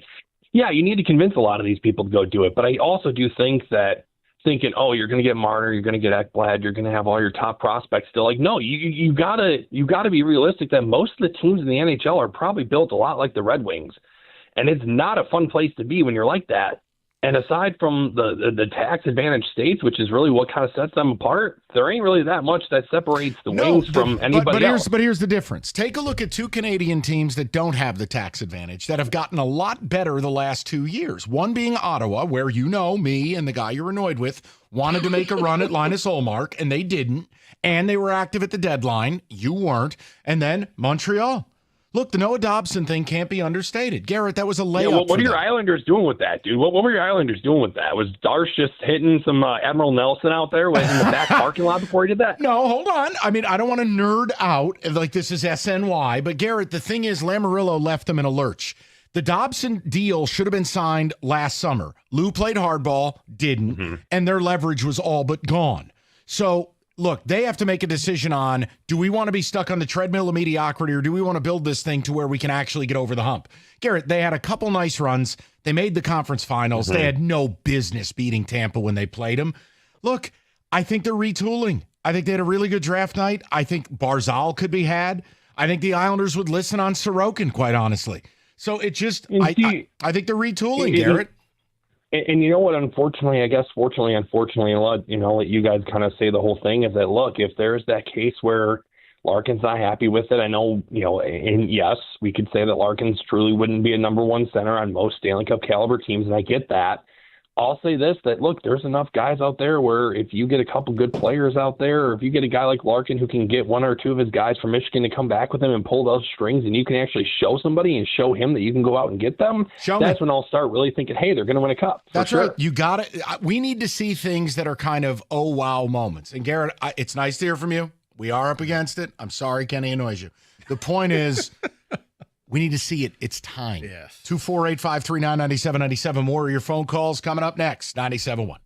yeah, you need to convince a lot of these people to go do it. But I also do think that thinking, oh, you're going to get Marner, you're going to get Ekblad, you're going to have all your top prospects still. Like, no, you gotta be realistic that most of the teams in the NHL are probably built a lot like the Red Wings. And it's not a fun place to be when you're like that. And aside from the tax advantage states, which is really what kind of sets them apart, there ain't really that much that separates the Wings from anybody else. But here's the difference. Take a look at 2 Canadian teams that don't have the tax advantage that have gotten a lot better the last 2 years. One being Ottawa, where me and the guy you're annoyed with wanted to make a run at Linus Ullmark, and they didn't. And they were active at the deadline. You weren't. And then Montreal. Look, the Noah Dobson thing can't be understated. Garrett, that was a layup. Yeah, what are your Islanders doing with that, dude? What were your Islanders doing with that? Was Darsh just hitting some Admiral Nelson out there in the back parking lot before he did that? No, hold on. I mean, I don't want to nerd out like this is SNY, but Garrett, the thing is Lamoriello left them in a lurch. The Dobson deal should have been signed last summer. Lou played hardball, didn't, and their leverage was all but gone. So, look, they have to make a decision on, do we want to be stuck on the treadmill of mediocrity or do we want to build this thing to where we can actually get over the hump? Garrett, they had a couple nice runs. They made the conference finals. They had no business beating Tampa when they played them. Look, I think they're retooling. I think they had a really good draft night. I think Barzal could be had. I think the Islanders would listen on Sorokin, quite honestly. So it just, I think they're retooling, Garrett. And you know what? Unfortunately, unfortunately, and let you guys kind of say the whole thing is that, look, if there's that case where Larkin's not happy with it, I know, and yes, we could say that Larkins truly wouldn't be a number one center on most Stanley Cup caliber teams, and I get that. I'll say this, that, look, there's enough guys out there where if you get a couple good players out there, or if you get a guy like Larkin who can get 1 or 2 of his guys from Michigan to come back with him and pull those strings, and you can actually show somebody and show him that you can go out and get them, that's when I'll start really thinking, hey, they're going to win a cup. That's right. You got it. We need to see things that are kind of, oh, wow moments. And Garrett, it's nice to hear from you. We are up against it. I'm sorry Kenny annoys you. The point is, We need to see it. It's time. Yes. 248-539-9797. More of your phone calls coming up next. 97.1.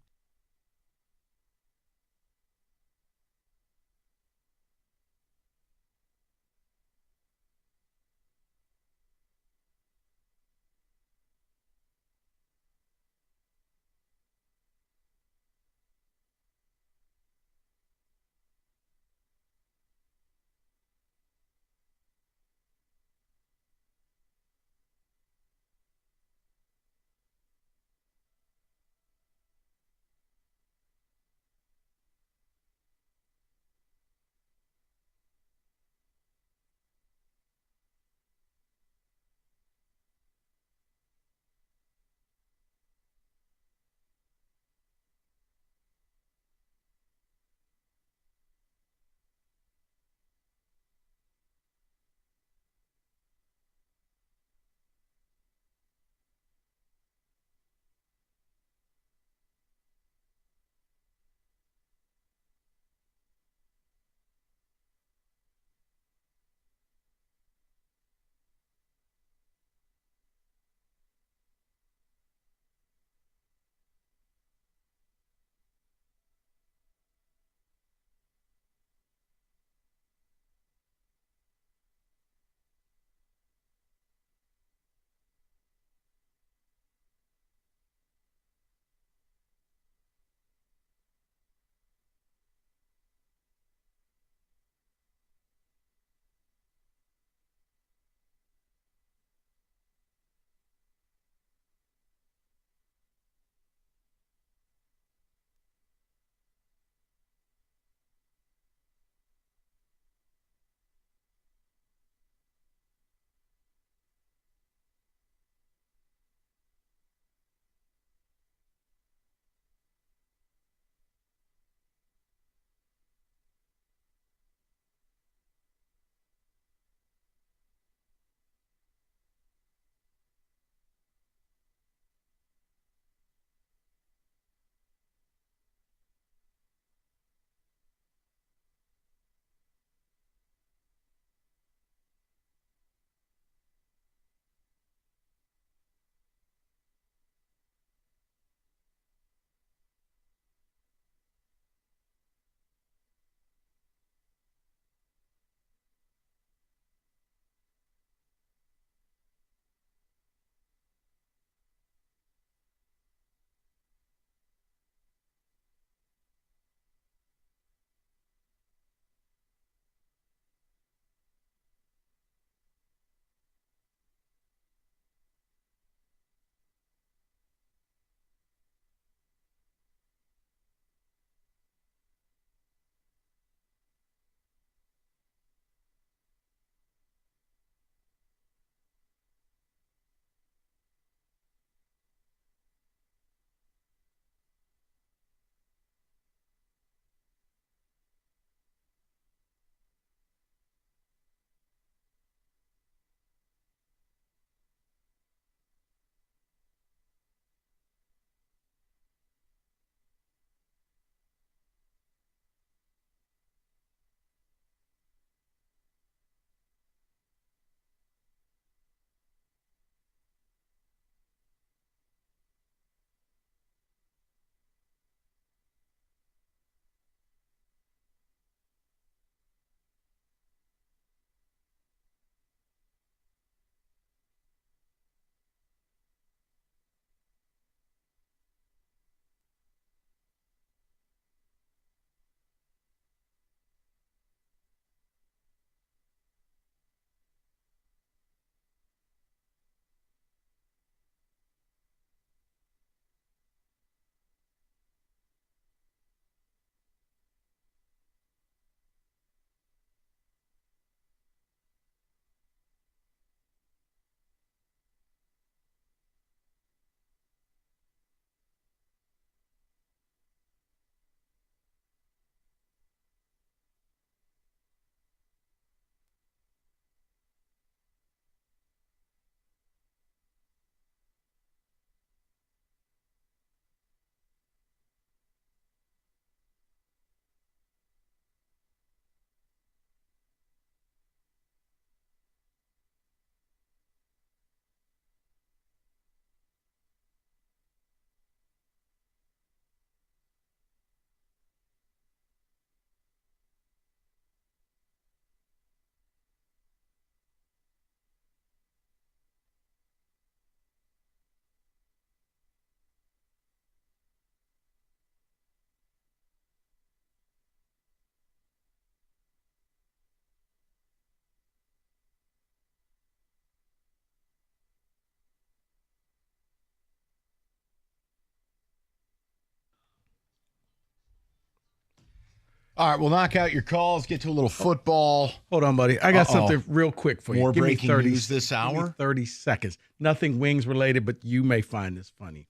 All right, we'll knock out your calls, get to a little football. Hold on, buddy. I got something real quick for you. More Give me breaking 30 news this hour? Give me 30 seconds. Nothing Wings related, but you may find this funny.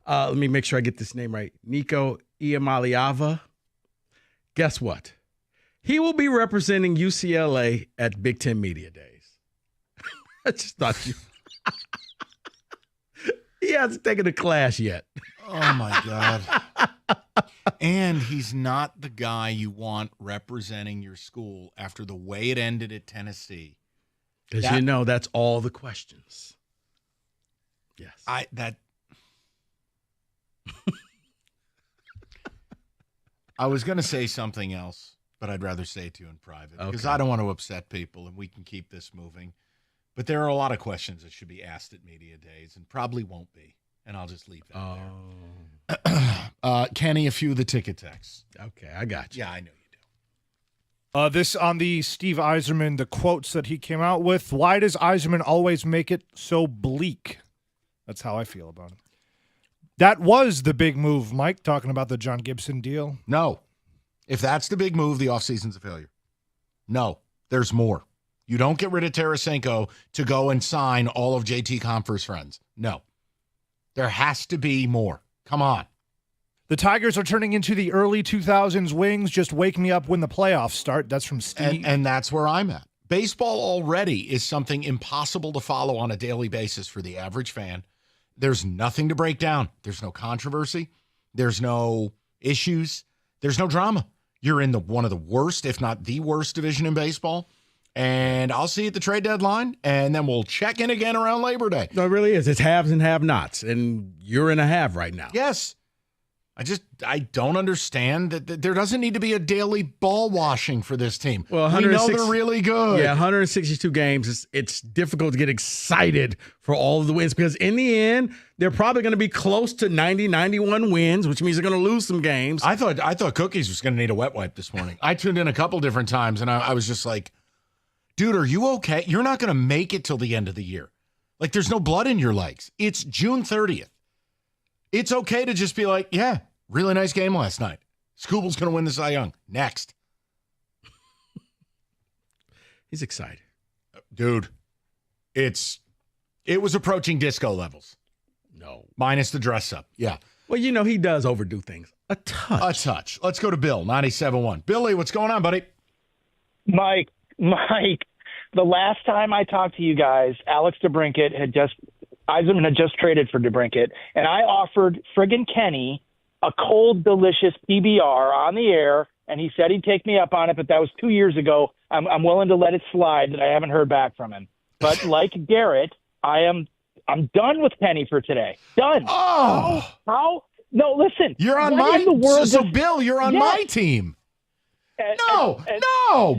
Let me make sure I get this name right. Nico Iamaleava. Guess what? He will be representing UCLA at Big Ten Media Days. I just thought you. He hasn't taken a class yet. Oh, my God. And he's not the guy you want representing your school after the way it ended at Tennessee. Because you know that's all the questions. Yes. I was going to say something else, but I'd rather say it to you in private because I don't want to upset people and we can keep this moving. But there are a lot of questions that should be asked at Media Days and probably won't be. And I'll just leave that there. Kenny, a few of the ticket texts. Okay, I got you. Yeah, I know you do. This on the Steve Yzerman, the quotes that he came out with. Why does Yzerman always make it so bleak? That's how I feel about him. That was the big move, Mike, talking about the John Gibson deal. No. If that's the big move, the offseason's a failure. No, there's more. You don't get rid of Tarasenko to go and sign all of JT Compher's friends. No. There has to be more. Come on. The Tigers are turning into the early 2000s Wings. Just wake me up when the playoffs start. That's from Steve. And that's where I'm at. Baseball already is something impossible to follow on a daily basis for the average fan. There's nothing to break down. There's no controversy. There's no issues. There's no drama. You're in one of the worst, if not the worst division in baseball. And I'll see you at the trade deadline, and then we'll check in again around Labor Day. No, it really is. It's haves and have-nots, and you're in a have right now. Yes. I don't understand that there doesn't need to be a daily ball washing for this team. Well, we know they're really good. Yeah, 162 games. It's difficult to get excited for all of the wins because in the end, they're probably going to be close to 90, 91 wins, which means they're going to lose some games. I thought Cookies was going to need a wet wipe this morning. I tuned in a couple different times, and I was just like, dude, are you okay? You're not going to make it till the end of the year. Like, there's no blood in your legs. It's June 30th. It's okay to just be like, yeah, really nice game last night. Scooble's going to win the Cy Young. Next. He's excited. Dude, it was approaching disco levels. No. Minus the dress up. Yeah. Well, you know, he does overdo things. A touch. Let's go to Bill, 97.1. Billy, what's going on, buddy? Mike, the last time I talked to you guys, Yzerman had just traded for DeBrincat, and I offered friggin' Kenny a cold, delicious PBR on the air, and he said he'd take me up on it, but that was 2 years ago. I'm willing to let it slide that I haven't heard back from him. But like Garrett, I'm done with Kenny for today. Done. Oh. How? No, listen. You're on Bill, you're on my team. No.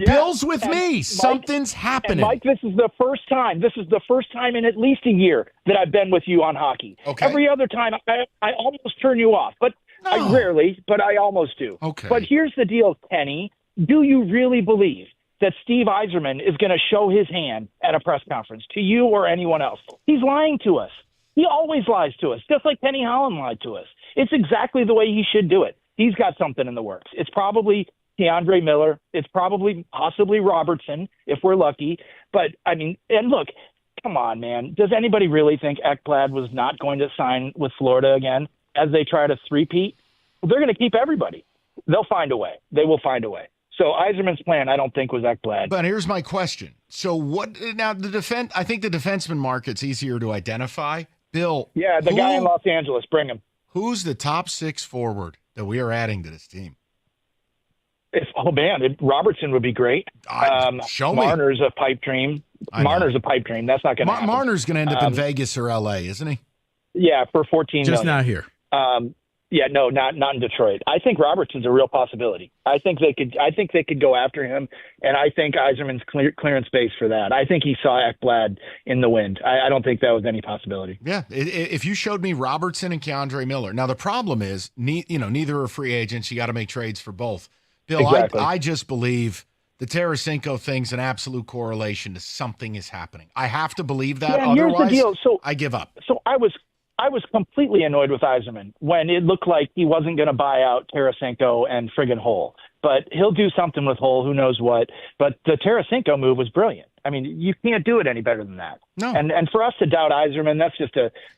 Bill's with me. Mike, something's happening. Mike, this is the first time. This is the first time in at least a year that I've been with you on hockey. Okay. Every other time, I almost turn you off, but I rarely, but I almost do. Okay. But here's the deal, Kenny. Do you really believe that Steve Yzerman is going to show his hand at a press conference to you or anyone else? He's lying to us. He always lies to us, just like Penny Holland lied to us. It's exactly the way he should do it. He's got something in the works. It's probably DeAndre Miller. It's possibly Robertson, if we're lucky. But, I mean, and look, come on, man. Does anybody really think Ekblad was not going to sign with Florida again as they try to three-peat? Well, they're going to keep everybody. They'll find a way. They will find a way. So Yzerman's plan, I don't think, was Ekblad. But here's my question. So what now I think the defenseman market's easier to identify. Bill. Yeah, the guy in Los Angeles, bring him. Who's the top 6 forward that we are adding to this team? Robertson would be great. Show me. Marner's a pipe dream. Marner's a pipe dream. That's not going to happen. Marner's going to end up in Vegas or L.A., isn't he? Yeah, for $14 million. Just not here. Not in Detroit. I think Robertson's a real possibility. I think they could go after him, and I think Yzerman's clearing space for that. I think he saw Ekblad in the wind. I don't think that was any possibility. Yeah, if you showed me Robertson and Keandre Miller. Now the problem is, neither are free agents. You got to make trades for both. Bill, exactly. I just believe the Tarasenko thing's an absolute correlation to something is happening. I have to believe that. Yeah, otherwise, here's the deal. So I give up. So I was completely annoyed with Yzerman when it looked like he wasn't going to buy out Tarasenko and friggin' Hull. but he'll do something with Hull. Who knows what? But the Tarasenko move was brilliant. I mean, you can't do it any better than that. No. And for us to doubt Yzerman,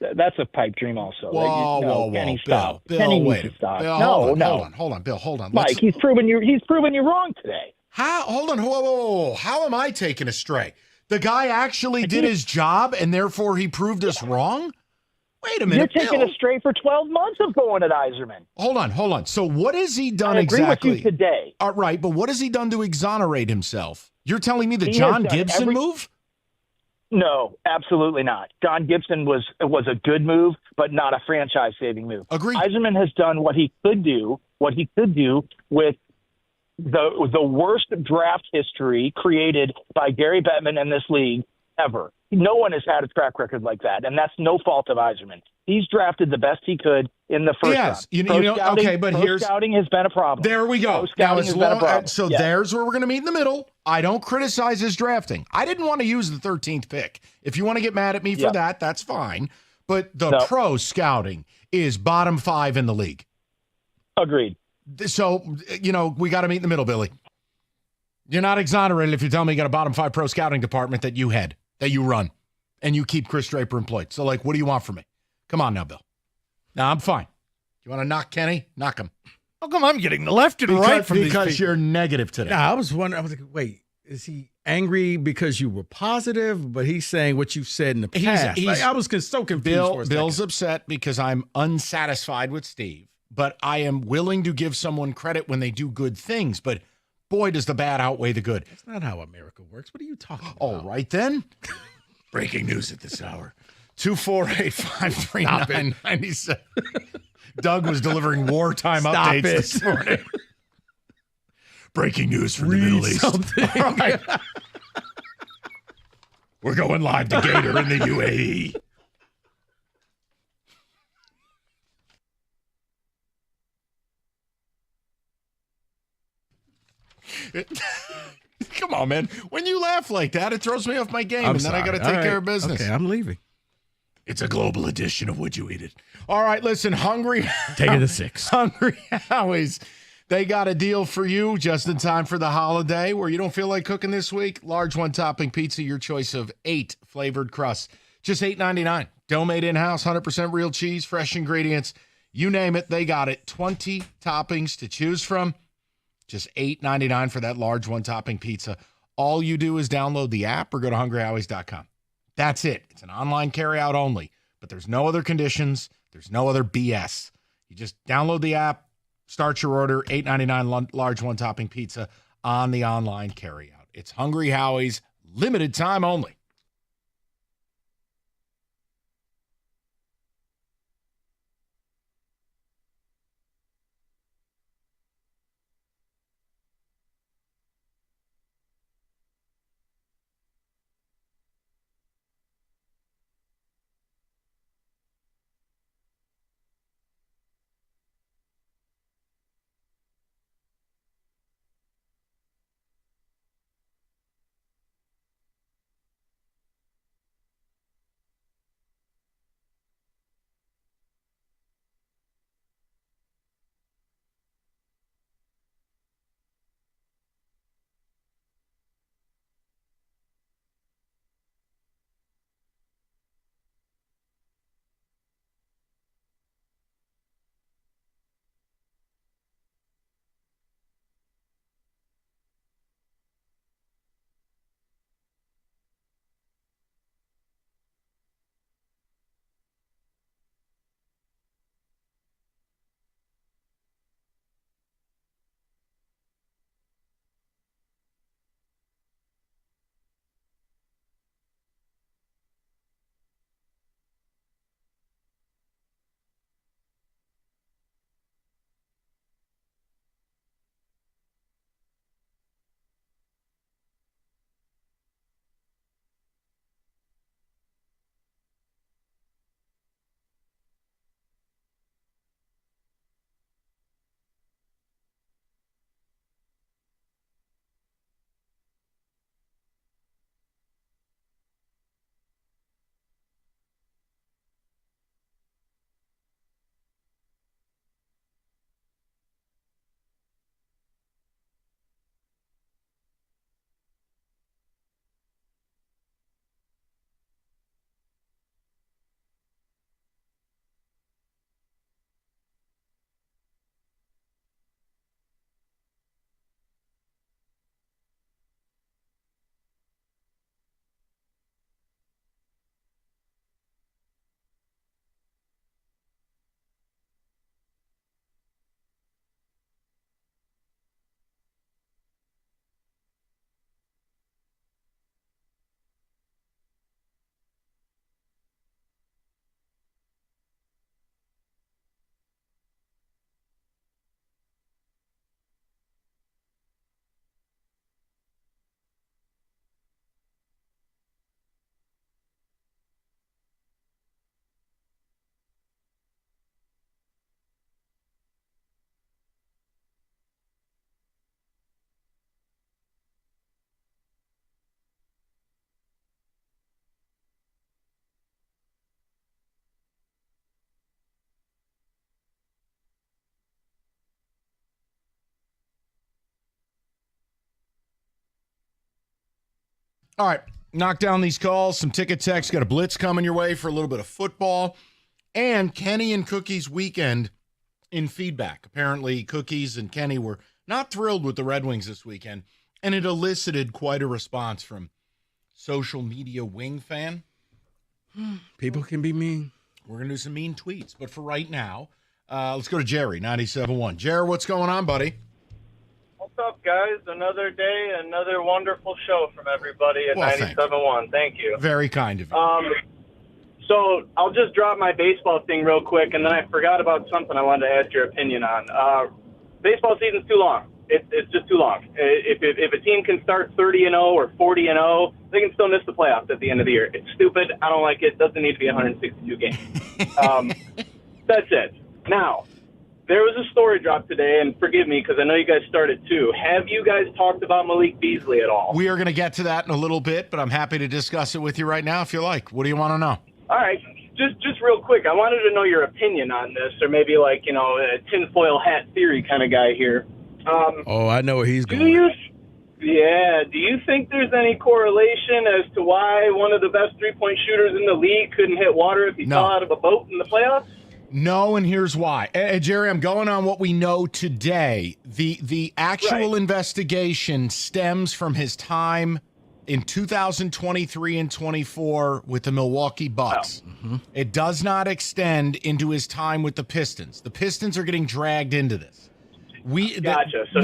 that's a pipe dream also. Whoa, Kenny, Bill, stop. Bill, Kenny wait needs a to stop. Bill, No, hold on, Bill, hold on. Mike, he's proven you wrong today. How? Hold on, whoa. How am I taken astray? The guy actually did his job, and therefore he proved us wrong? Wait a minute, You're taking Bill. us straight for 12 months of going at Yzerman. Hold on. So what has he done I agree exactly? with you today. All right, but what has he done to exonerate himself? You're telling me the He John has done Gibson move? No, absolutely not. John Gibson was a good move, but not a franchise-saving move. Agreed. Yzerman has done what he could do with the worst draft history created by Gary Bettman and this league ever. No one has had a track record like that, and that's no fault of Yzerman. He's drafted the best he could in the first round. Scouting has been a problem. There we go. Scouting has been a problem. So there's where we're going to meet in the middle. I don't criticize his drafting. I didn't want to use the 13th pick. If you want to get mad at me for that, that's fine. But the pro scouting is bottom 5 in the league. Agreed. So, we got to meet in the middle, Billy. You're not exonerated if you tell me you got a bottom 5 pro scouting department that you run, and you keep Chris Draper employed. So, what do you want from me? Come on now, Bill. Now, I'm fine. You want to knock Kenny? Knock him. How come I'm getting the left and right from these people? Because you're negative today. Nah, I was wondering. I was like, wait, is he angry because you were positive? But he's saying what you said in the past. I was so confused. For a Bill's second. upset because I'm unsatisfied with Steve, but I am willing to give someone credit when they do good things. But boy, does the bad outweigh the good. That's not how America works. What are you talking about? All right, then. Breaking news at this hour. 248-539-97. Doug was delivering wartime updates this morning. Breaking news from the Middle East. All right. We're going live to Gator in the UAE. Come on, man. When you laugh like that, it throws me off my game, then I got to take care of business. Okay, I'm leaving. It's a global edition of Would You Eat It? All right, listen, Hungry. Take it to 6. Hungry Howie's. They got a deal for you just in time for the holiday where you don't feel like cooking this week. Large one-topping pizza, your choice of 8 flavored crusts. Just $8.99. Dough made in-house, 100% real cheese, fresh ingredients. You name it, they got it. 20 toppings to choose from. Just $8.99 for that large one-topping pizza. All you do is download the app or go to hungryhowies.com. That's it. It's an online carryout only, but there's no other conditions. There's no other BS. You just download the app, start your order, $8.99 large one-topping pizza on the online carryout. It's Hungry Howie's, limited time only. All right. Knock down these calls, some ticket text. Got a blitz coming your way for a little bit of football. And Kenny and Cookie's weekend in feedback. Apparently, Cookies and Kenny were not thrilled with the Red Wings this weekend, and it elicited quite a response from social media Wing fan. People can be mean. We're going to do some mean tweets. But for right now, let's go to Jerry, 97.1. Jerry, what's going on, buddy? What's up, guys? Another day, another wonderful show from everybody at Well, 97.1. Thank you. Very kind of you. So I'll just drop my baseball thing real quick, and then I forgot about something I wanted to ask your opinion on. Baseball season's too long. It's just too long. If a team can start 30-0 or 40-0, they can still miss the playoffs at the end of the year. It's stupid. I don't like it. Doesn't need to be 162 games. That's it. Now, there was a story dropped today, and forgive me because I know you guys started too. Have you guys talked about Malik Beasley at all? We are going to get to that in a little bit, but I'm happy to discuss it with you right now if you like. What do you want to know? All right, just real quick, I wanted to know your opinion on this, or maybe like, a tinfoil hat theory kind of guy here. I know where he's going. Do you think there's any correlation as to why one of the best three-point shooters in the league couldn't hit water if he fell out of a boat in the playoffs? No, and here's why. Jerry, I'm going on what we know today. The actual investigation stems from his time in 2023 and 24 with the Milwaukee Bucks. It does not extend into his time with the Pistons. The Pistons are getting dragged into this. Gotcha. So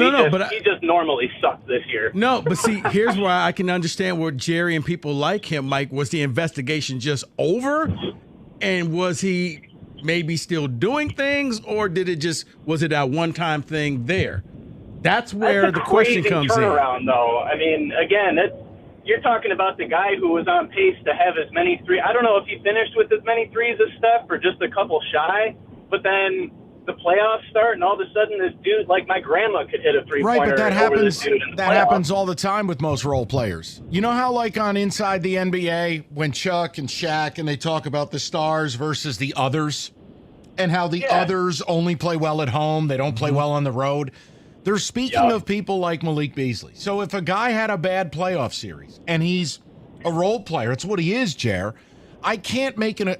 he just normally sucks this year. No, but see, here's where I can understand where Jerry and people like him, Mike. Was the investigation just over? And was he maybe still doing things, or was it that one-time thing there? That's where the question comes in. Turnaround, though. I mean, again, you're talking about the guy who was on pace to have as many threes. I don't know if he finished with as many threes as Steph or just a couple shy, but then the playoffs start, and all of a sudden this dude, like my grandma, could hit a three-pointer. Right, but that happens. That happens all the time with most role players. You know how, like on Inside the NBA, when Chuck and Shaq and they talk about the stars versus the others, and how the others only play well at home, they don't play well on the road. They're speaking of people like Malik Beasley. So if a guy had a bad playoff series and he's a role player, it's what he is, Jer. I can't make I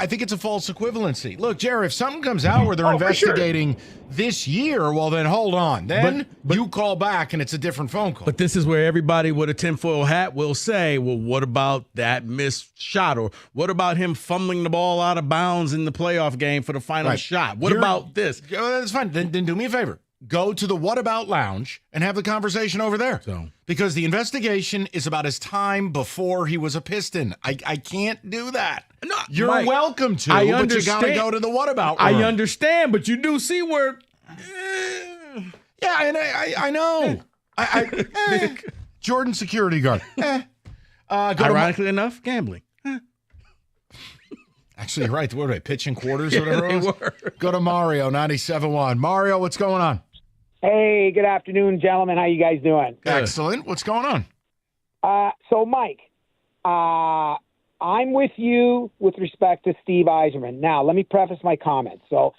think it's a false equivalency. Look, Jer, if something comes out where they're investigating this year, well, then hold on. Then you call back and it's a different phone call. But this is where everybody with a tinfoil hat will say, well, what about that missed shot? Or what about him fumbling the ball out of bounds in the playoff game for the final shot? What about this? That's fine. Then do me a favor. Go to the What About Lounge and have the conversation over there. Because the investigation is about his time before he was a Piston. I can't do that. No, you're Mike, welcome to, I but understand. you got to go to the What About room. I understand, but you do see where... Yeah, and I know. Jordan security guard. Ironically enough, gambling. Actually, you're right. What are they, pitching quarters or whatever it was? Go to Mario, 97.1. Mario, what's going on? Hey, good afternoon, gentlemen. How you guys doing? Excellent. What's going on? So, Mike, I'm with you with respect to Steve Yzerman. Now, let me preface my comments. So,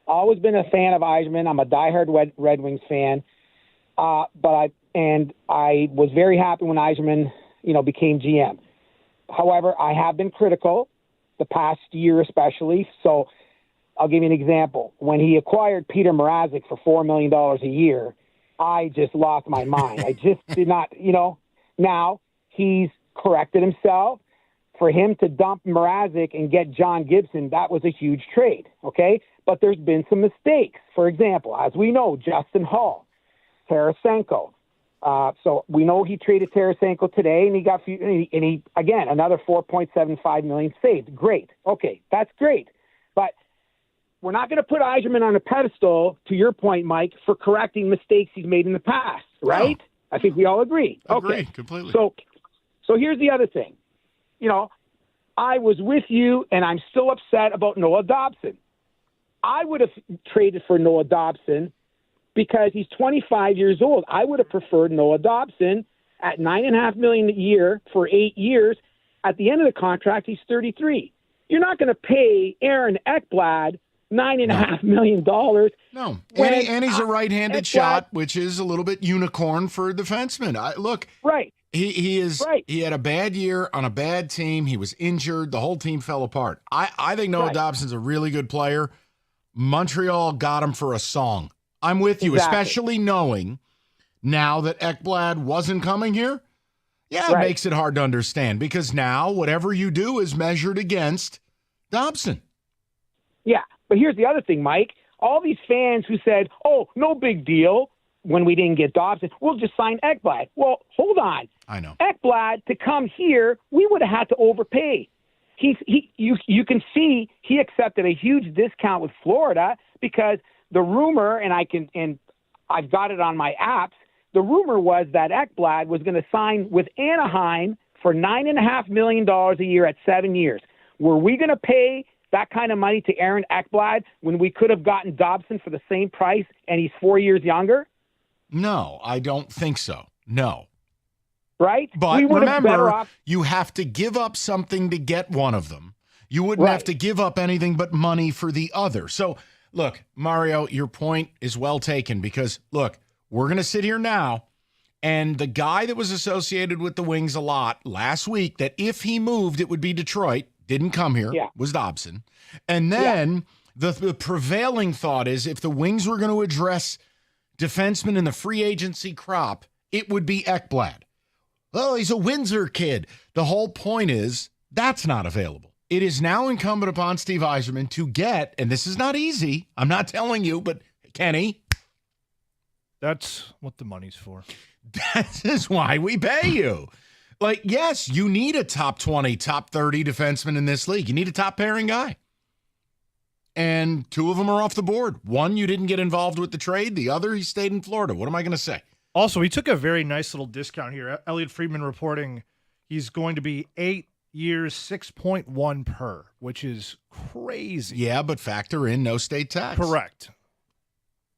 always been a fan of Yzerman. I'm a diehard Red Wings fan. But I was very happy when Yzerman, became GM. However, I have been critical the past year especially. So I'll give you an example. When he acquired Peter Mrazek for $4 million a year, I just lost my mind. I just did not, now he's corrected himself. For him to dump Mrazek and get John Gibson, that was a huge trade, okay? But there's been some mistakes. For example, as we know, Justin Hall, Tarasenko. So we know he traded Tarasenko today, and he again, another $4.75 million saved. Great. Okay, that's great. But we're not going to put Yzerman on a pedestal, to your point, Mike, for correcting mistakes he's made in the past, right? No. I think we all agree. Agree, okay, completely. So here's the other thing. I was with you, and I'm still upset about Noah Dobson. I would have traded for Noah Dobson because he's 25 years old. I would have preferred Noah Dobson at $9.5 million a year for 8 years. At the end of the contract, he's 33. You're not going to pay Aaron Ekblad $9.5 million. No, and he's a right-handed shot, which is a little bit unicorn for defensemen. Look, right. He is Right. He had a bad year on a bad team. He was injured. The whole team fell apart. I think Noah Dobson's a really good player. Montreal got him for a song. I'm with you, especially knowing now that Ekblad wasn't coming here. Yeah, it makes it hard to understand because now whatever you do is measured against Dobson. Yeah, but here's the other thing, Mike. All these fans who said, "Oh, no big deal," when we didn't get Dobson, we'll just sign Ekblad. Well, hold on. I know. Ekblad to come here, we would have had to overpay. You can see he accepted a huge discount with Florida because the rumor, and I've got it on my apps. The rumor was that Ekblad was going to sign with Anaheim for $9.5 million a year at 7 years. Were we going to pay that kind of money to Aaron Ekblad when we could have gotten Dobson for the same price and he's 4 years younger? No, I don't think so. No. Right? But we would have better remember, off. you have to give up something to get one of them. You wouldn't have to give up anything but money for the other. So, look, Mario, your point is well taken because, look, we're going to sit here now, and the guy that was associated with the Wings a lot last week, that if he moved, it would be Detroit, didn't come here, was Dobson. And then the prevailing thought is if the Wings were going to address defensemen in the free agency crop, it would be Ekblad. Oh, he's a Windsor kid. The whole point is that's not available. It is now incumbent upon Steve Yzerman to get, and this is not easy, I'm not telling you, but Kenny, that's what the money's for. That is why we pay you. Like, yes, you need a top 20, top 30 defenseman in this league. You need a top pairing guy. And two of them are off the board. One, you didn't get involved with the trade. The other, he stayed in Florida. What am I going to say? Also, he took a very nice little discount here. Elliot Friedman reporting he's going to be 8 years, 6.1 per, which is crazy. Yeah, but factor in no state tax. Correct.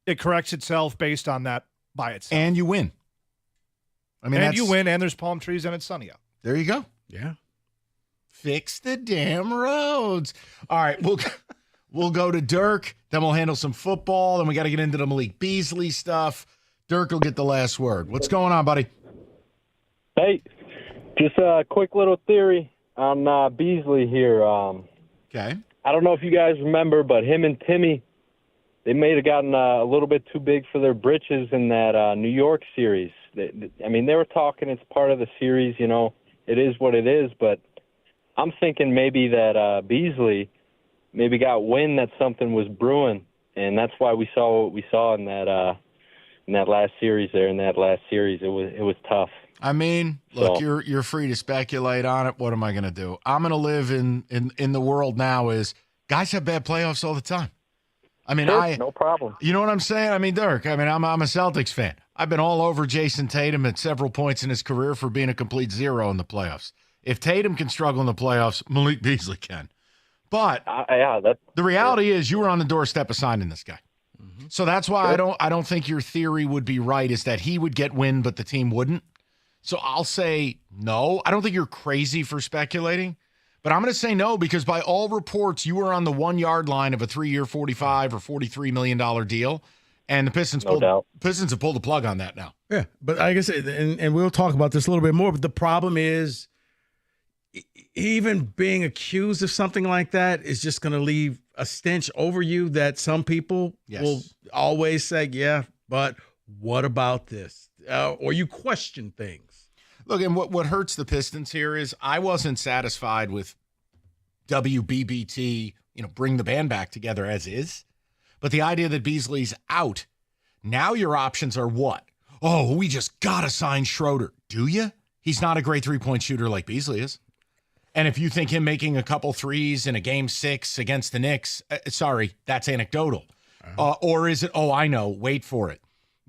It corrects itself based on that by itself. And you win. I mean, and you win, and there's palm trees, and it's sunny out. There you go. Yeah. Fix the damn roads. All right, we'll go to Dirk, then we'll handle some football, then we got to get into the Malik Beasley stuff. Dirk will get the last word. What's going on, buddy? Hey, just a quick little theory on Beasley here. Okay. I don't know if you guys remember, but him and Timmy, they may have gotten a little bit too big for their britches in that New York series. I mean, they were talking it's part of the series, you know. It is what it is, but I'm thinking maybe that Beasley maybe got wind that something was brewing, and that's why we saw what we saw in that last series there. In that last series, it was tough. I mean, look, you're free to speculate on it. What am I going to do? I'm going to live in the world now is guys have bad playoffs all the time. I mean, sure, no problem. You know what I'm saying? I mean, Dirk, I'm a Celtics fan. I've been all over Jason Tatum at several points in his career for being a complete zero in the playoffs. If Tatum can struggle in the playoffs, Malik Beasley can. But the reality is you were on the doorstep of signing this guy. Mm-hmm. So that's why I don't think your theory would be right, is that he would get wind, but the team wouldn't. So I'll say no. I don't think you're crazy for speculating, but I'm going to say no because by all reports, you were on the 1 yard line of a 3-year, $45 or $43 million deal. And the Pistons have pulled the plug on that now. Yeah, but like I said, and we'll talk about this a little bit more, but the problem is even being accused of something like that is just going to leave a stench over you that some people will always say, yeah, but what about this? Or you question things. Look, and what hurts the Pistons here is I wasn't satisfied with WBBT, bring the band back together as is. But the idea that Beasley's out, now your options are what? Oh, we just got to sign Schroeder. Do you? He's not a great three-point shooter like Beasley is. And if you think him making a couple threes in a game 6 against the Knicks, sorry, that's anecdotal. Or is it, I know, wait for it.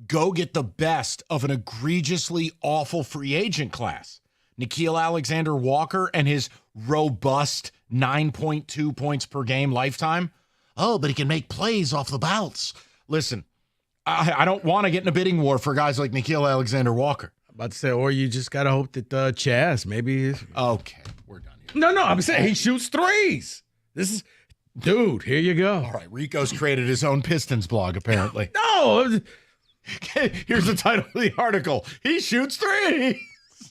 Go get the best of an egregiously awful free agent class. Nickeil Alexander-Walker and his robust 9.2 points per game lifetime. Oh, but he can make plays off the bounce. Listen, I don't want to get in a bidding war for guys like Nickeil Alexander-Walker. I'm about to say, or you just got to hope that Chaz maybe. Okay, we're done here. No, I'm saying he shoots threes. This is, dude, here you go. All right, Rico's created his own Pistons blog, apparently. No. Here's the title of the article. He shoots threes.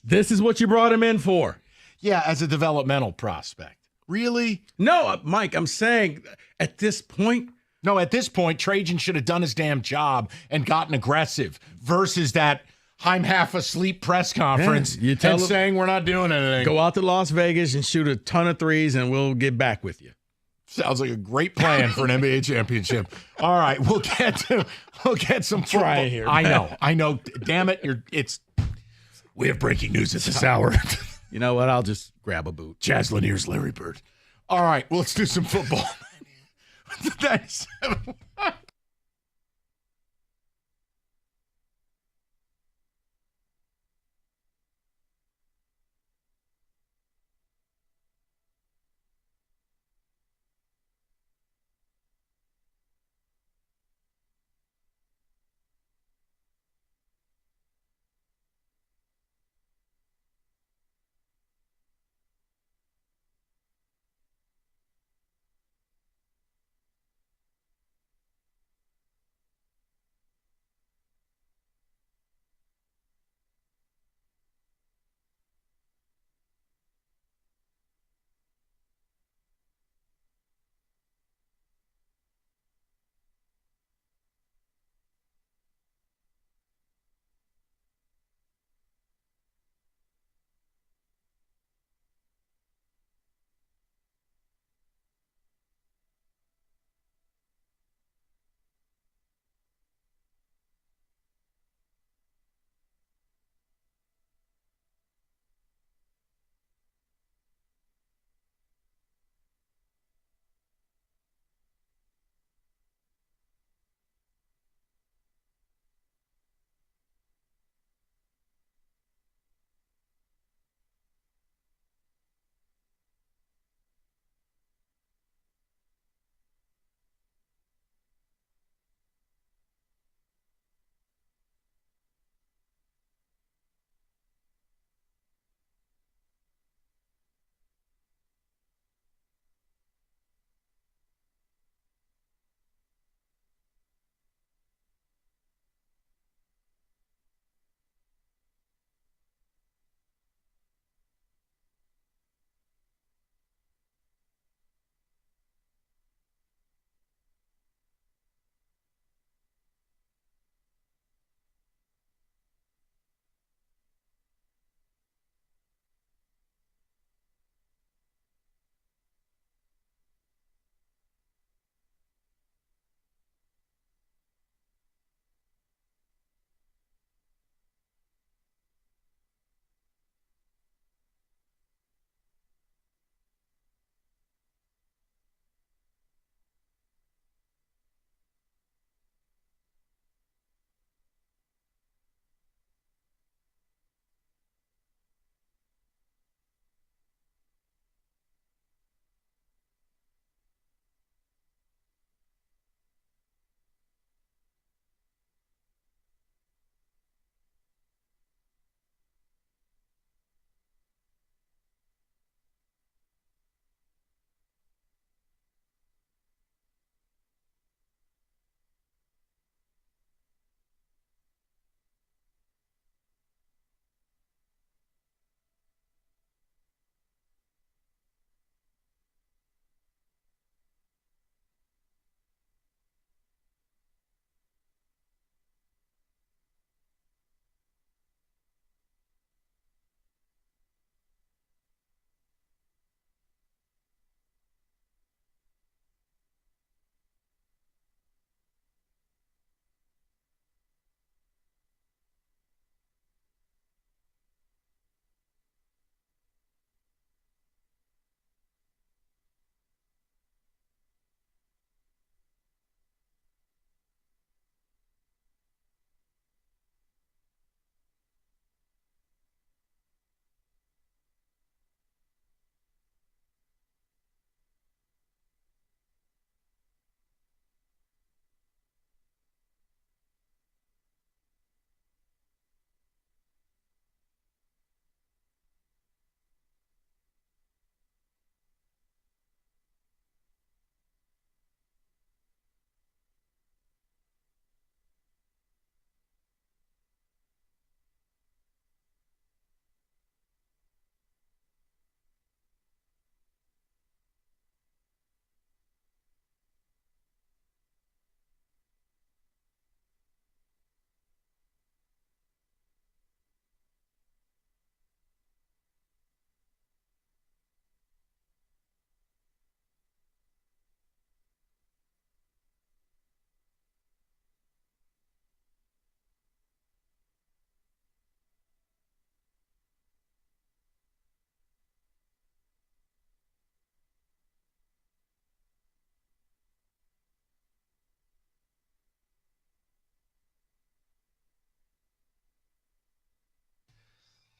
This is what you brought him in for. Yeah, as a developmental prospect. Really? No, Mike, I'm saying at this point. No, at this point, Trajan should have done his damn job and gotten aggressive versus that I'm half asleep press conference You tell and him, saying we're not doing anything. Go out to Las Vegas and shoot a ton of threes and we'll get back with you. Sounds like a great plan for an NBA championship. All right, we'll get some football. Try here. I know. Damn it, we have breaking news at this hour. You know what? I'll just grab a boot. Jazz Lanier's Larry Bird. All right, well, let's do some football. 97.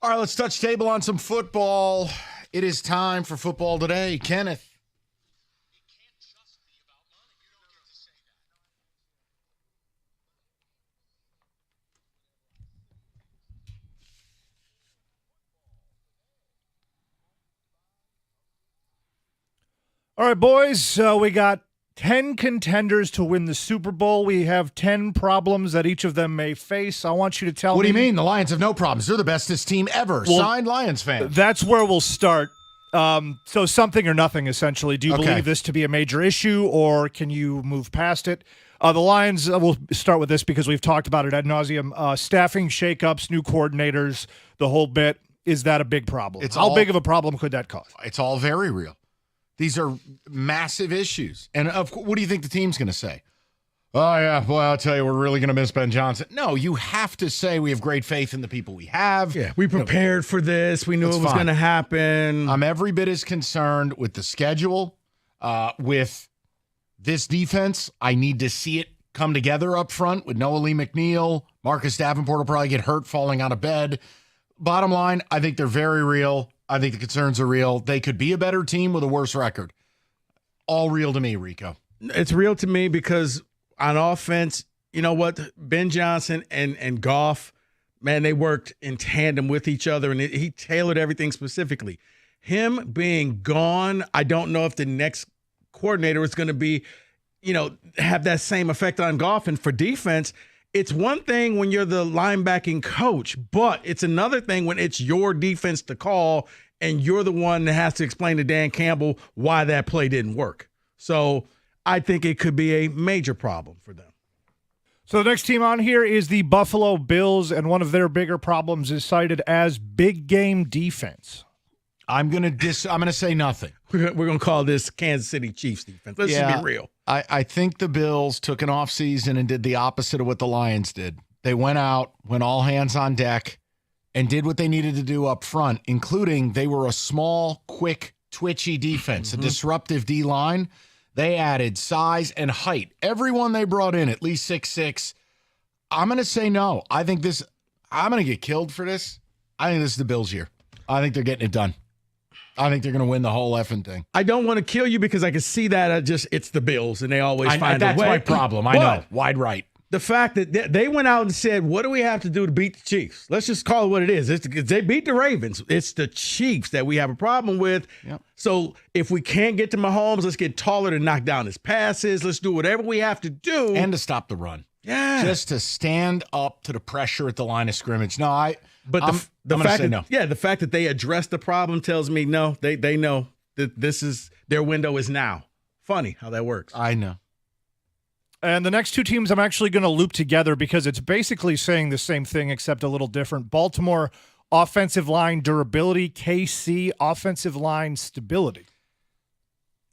All right, let's touch table on some football. It is time for football today. Kenneth. All right, boys, we got 10 contenders to win the Super Bowl. We have 10 problems that each of them may face. I want you to tell me. What do you mean? The Lions have no problems. They're the bestest team ever. Well, Signed Lions fans. That's where we'll start. So something or nothing, essentially. Do you believe this to be a major issue, or can you move past it? The Lions, we'll start with this because we've talked about it ad nauseum. Staffing shakeups, new coordinators, the whole bit. Is that a big problem? How big of a problem could that cause? It's all very real. These are massive issues. And what do you think the team's going to say? Oh, yeah, well, I'll tell you, we're really going to miss Ben Johnson. No, you have to say we have great faith in the people we have. Yeah, we prepared for this. We knew it was going to happen. I'm every bit as concerned with the schedule, with this defense. I need to see it come together up front with Noah Lee McNeil. Marcus Davenport will probably get hurt falling out of bed. Bottom line, I think they're very real. I think the concerns are real. They could be a better team with a worse record. All real to me, Rico. It's real to me because on offense, you know what? Ben Johnson and Goff, man, they worked in tandem with each other, and he tailored everything specifically. Him being gone, I don't know if the next coordinator is going to be, have that same effect on Goff. And for defense, it's one thing when you're the linebacking coach, but it's another thing when it's your defense to call and you're the one that has to explain to Dan Campbell why that play didn't work. So I think it could be a major problem for them. So the next team on here is the Buffalo Bills, and one of their bigger problems is cited as big game defense. I'm gonna say nothing. We're gonna call this Kansas City Chiefs defense. Let's just be real. I think the Bills took an offseason and did the opposite of what the Lions did. They went out, went all hands on deck, and did what they needed to do up front, including they were a small, quick, twitchy defense, a disruptive D-line. They added size and height. Everyone they brought in, at least 6'6". I'm going to say no. I'm going to get killed for this. I think this is the Bills' year. I think they're getting it done. I think they're going to win the whole effing thing. I don't want to kill you because I can see that it's the Bills, and they always find a way. That's my problem. I know. Wide right. The fact that they went out and said, what do we have to do to beat the Chiefs? Let's just call it what it is. They beat the Ravens. It's the Chiefs that we have a problem with. Yep. So if we can't get to Mahomes, let's get taller to knock down his passes. Let's do whatever we have to do. And to stop the run. Yeah. Just to stand up to the pressure at the line of scrimmage. No, the fact that they addressed the problem tells me no, they know that this is their window is now. Funny how that works. I know. And the next two teams I'm actually going to loop together because it's basically saying the same thing except a little different. Baltimore, offensive line durability. KC, offensive line stability.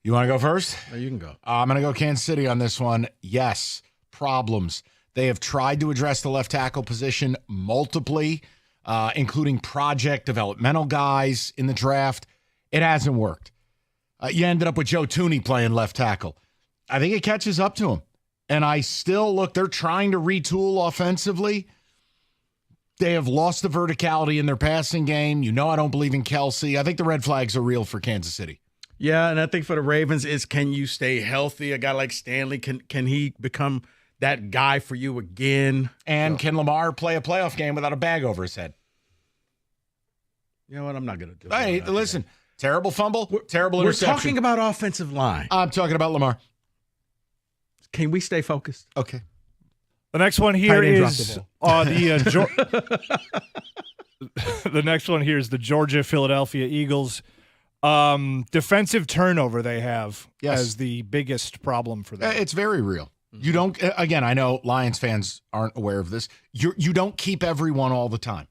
You want to go first? No, you can go. I'm going to go Kansas City on this one. Yes, problems. They have tried to address the left tackle position multiply, including project developmental guys in the draft. It hasn't worked. You ended up with Joe Tooney playing left tackle. I think it catches up to him. And I still look, they're trying to retool offensively. They have lost the verticality in their passing game. I don't believe in Kelsey. I think the red flags are real for Kansas City. Yeah, and I think for the Ravens is can you stay healthy? A guy like Stanley, can he become that guy for you again? And can Lamar play a playoff game without a bag over his head? You know what? I'm not going to do it. Hey, listen, terrible fumble, terrible interception. We're talking about offensive line. I'm talking about Lamar. Can we stay focused? Okay. The next one here is the next one here is the Georgia-Philadelphia Eagles. Defensive turnover they have as the biggest problem for them. It's very real. You don't, again, I know Lions fans aren't aware of this. You don't keep everyone all the time.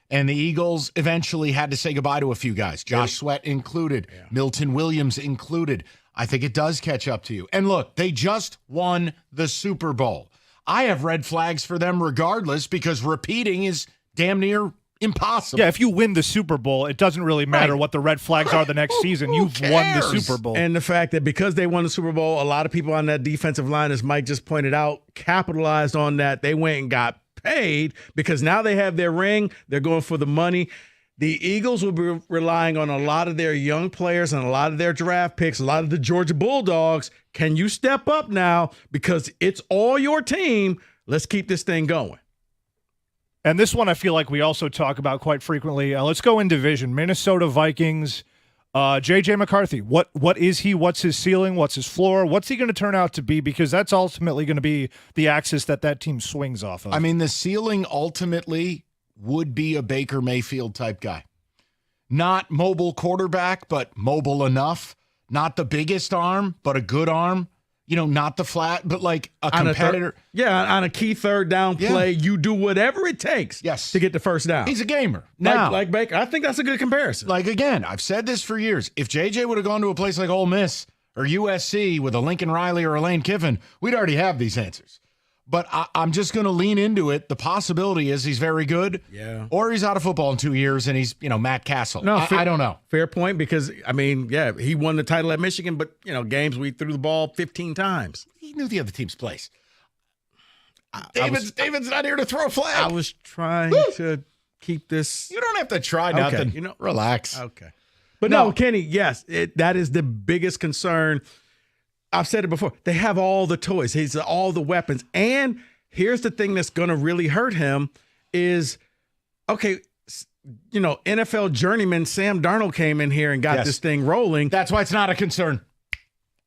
And the Eagles eventually had to say goodbye to a few guys, Josh Sweat included, Milton Williams included. I think it does catch up to you. And look, they just won the Super Bowl. I have red flags for them regardless because repeating is damn near impossible. Yeah, if you win the Super Bowl, it doesn't really matter what the red flags are the next season. You've won the Super Bowl. And the fact that because they won the Super Bowl, a lot of people on that defensive line, as Mike just pointed out, capitalized on that. They went and got paid because now they have their ring. They're going for the money. The Eagles will be relying on a lot of their young players and a lot of their draft picks, a lot of the Georgia Bulldogs. Can you step up now? Because it's all your team. Let's keep this thing going. And this one I feel like we also talk about quite frequently. Let's go in division. Minnesota Vikings, J.J. McCarthy. What is he? What's his ceiling? What's his floor? What's he going to turn out to be? Because that's ultimately going to be the axis that team swings off of. I mean, the ceiling ultimately would be a Baker Mayfield type guy. Not mobile quarterback, but mobile enough. Not the biggest arm, but a good arm. You know, not the flat, but like a competitor. On a key third down play, you do whatever it takes to get the first down. He's a gamer. Now, like Baker, I think that's a good comparison. Like, again, I've said this for years. If JJ would have gone to a place like Ole Miss or USC with a Lincoln Riley or a Lane Kiffin, we'd already have these answers. But I'm just going to lean into it. The possibility is he's very good. Yeah. Or he's out of football in 2 years and he's, Matt Castle. No, I don't know. Fair point because, he won the title at Michigan, but, games we threw the ball 15 times. He knew the other team's place. David's not here to throw a flag. I was trying to keep this. You don't have to try nothing. Okay. Relax. Okay. But no, Kenny, yes, that is the biggest concern. I've said it before. They have all the toys. He's all the weapons. And here's the thing that's going to really hurt him is, NFL journeyman Sam Darnold came in here and got this thing rolling. That's why it's not a concern.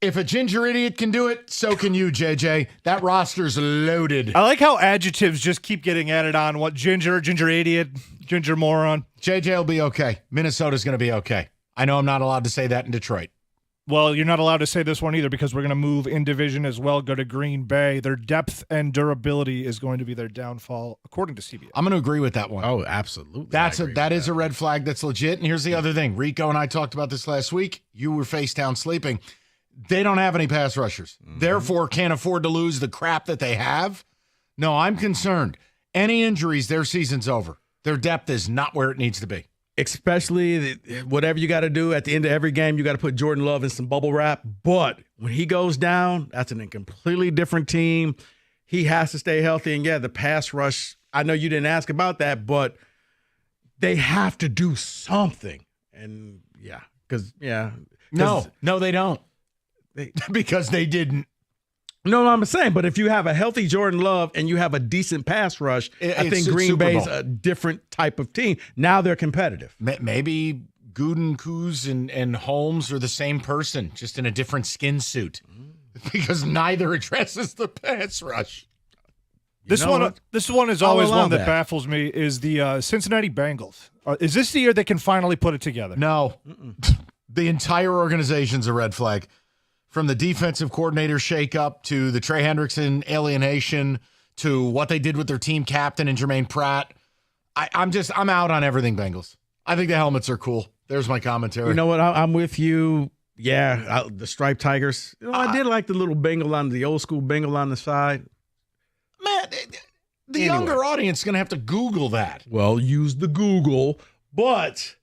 If a ginger idiot can do it, so can you, JJ. That roster's loaded. I like how adjectives just keep getting added on. What ginger idiot, ginger moron. JJ will be okay. Minnesota's going to be okay. I know I'm not allowed to say that in Detroit. Well, you're not allowed to say this one either because we're going to move in division as well, go to Green Bay. Their depth and durability is going to be their downfall, according to CBS. I'm going to agree with that one. Oh, absolutely. That is a red flag that's legit. And here's the other thing. Rico and I talked about this last week. You were face down sleeping. They don't have any pass rushers. Therefore, can't afford to lose the crap that they have. No, I'm concerned. Any injuries, their season's over. Their depth is not where it needs to be. Especially whatever you got to do at the end of every game, you got to put Jordan Love in some bubble wrap. But when he goes down, that's a completely different team. He has to stay healthy. And, the pass rush, I know you didn't ask about that, but they have to do something. And, No, they don't. Because they didn't. No, I'm saying, but if you have a healthy Jordan Love and you have a decent pass rush, I think Green Bay's a different type of team. Now they're competitive. Maybe Gutekunst and Holmes are the same person, just in a different skin suit. Because neither addresses the pass rush. This one is always one that baffles me is the Cincinnati Bengals. Is this the year they can finally put it together? No. The entire organization's a red flag. From the defensive coordinator shakeup to the Trey Hendrickson alienation to what they did with their team captain and Jermaine Pratt, I'm out on everything Bengals. I think the helmets are cool. There's my commentary. You know what? I'm with you. Yeah, the striped tigers. I did like the little Bengal the old school Bengal on the side. Man, the younger audience is going to have to Google that. Well, use the Google, but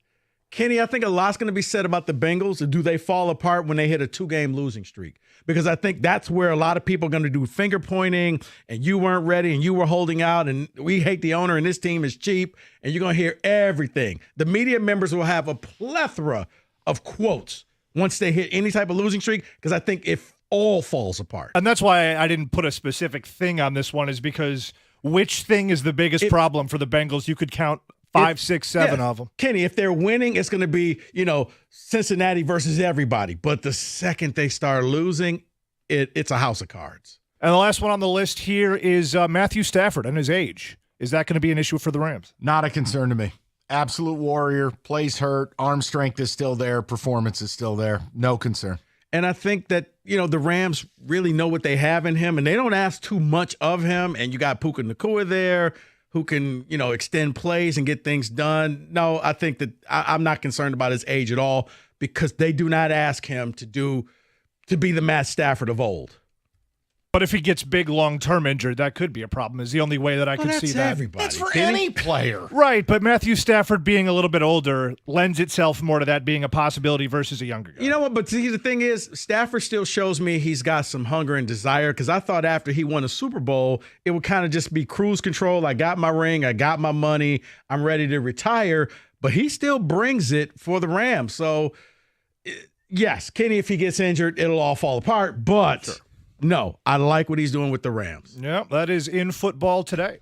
Kenny, I think a lot's going to be said about the Bengals. Do they fall apart when they hit a 2-game losing streak? Because I think that's where a lot of people are going to do finger pointing and you weren't ready and you were holding out and we hate the owner and this team is cheap and you're going to hear everything. The media members will have a plethora of quotes once they hit any type of losing streak because I think it all falls apart. And that's why I didn't put a specific thing on this one is because which thing is the biggest problem for the Bengals? You could count 5, 6, 7 of them. Kenny, if they're winning, it's going to be, Cincinnati versus everybody. But the second they start losing, it's a house of cards. And the last one on the list here is Matthew Stafford and his age. Is that going to be an issue for the Rams? Not a concern to me. Absolute warrior, plays hurt, arm strength is still there, performance is still there. No concern. And I think that, the Rams really know what they have in him, and they don't ask too much of him. And you got Puka Nacua there, who can, extend plays and get things done. No, I think that I'm not concerned about his age at all because they do not ask him to be the Matt Stafford of old. But if he gets big long-term injured, that could be a problem. Is the only way that I can see that. Everybody. That's for any player. Right, but Matthew Stafford being a little bit older lends itself more to that being a possibility versus a younger guy. You know what? But see, the thing is, Stafford still shows me he's got some hunger and desire, because I thought after he won a Super Bowl, it would kind of just be cruise control. I got my ring. I got my money. I'm ready to retire. But he still brings it for the Rams. So, yes, Kenny, if he gets injured, it'll all fall apart. But sure. No, I like what he's doing with the Rams. Yeah, that is in football today.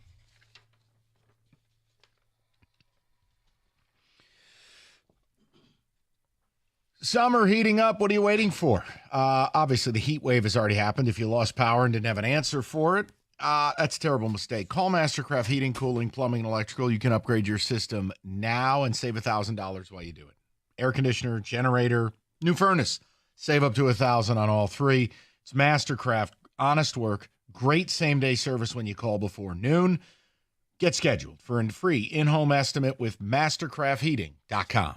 Summer heating up. What are you waiting for? Obviously, the heat wave has already happened. If you lost power and didn't have an answer for it, that's a terrible mistake. Call Mastercraft Heating, Cooling, Plumbing, and Electrical. You can upgrade your system now and save $1,000 while you do it. Air conditioner, generator, new furnace. Save up to $1,000 on all three. It's Mastercraft. Honest work. Great same-day service when you call before noon. Get scheduled for a free in-home estimate with mastercraftheating.com.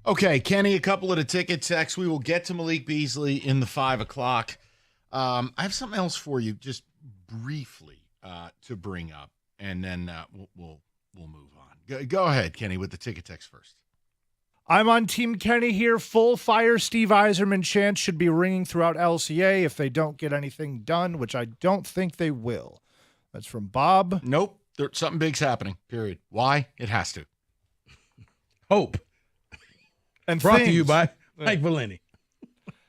Okay, Kenny, a couple of the ticket texts. We will get to Malik Beasley in the 5 o'clock. I have something else for you, just briefly, to bring up, and then we'll move on. Go ahead, Kenny, with the ticket text first. I'm on Team Kenny here. Full fire Steve Yzerman chants should be ringing throughout LCA if they don't get anything done, which I don't think they will. That's from Bob. Nope. Something big's happening, period. Why? It has to. Hope. And Brought things. to you by Mike Valeni.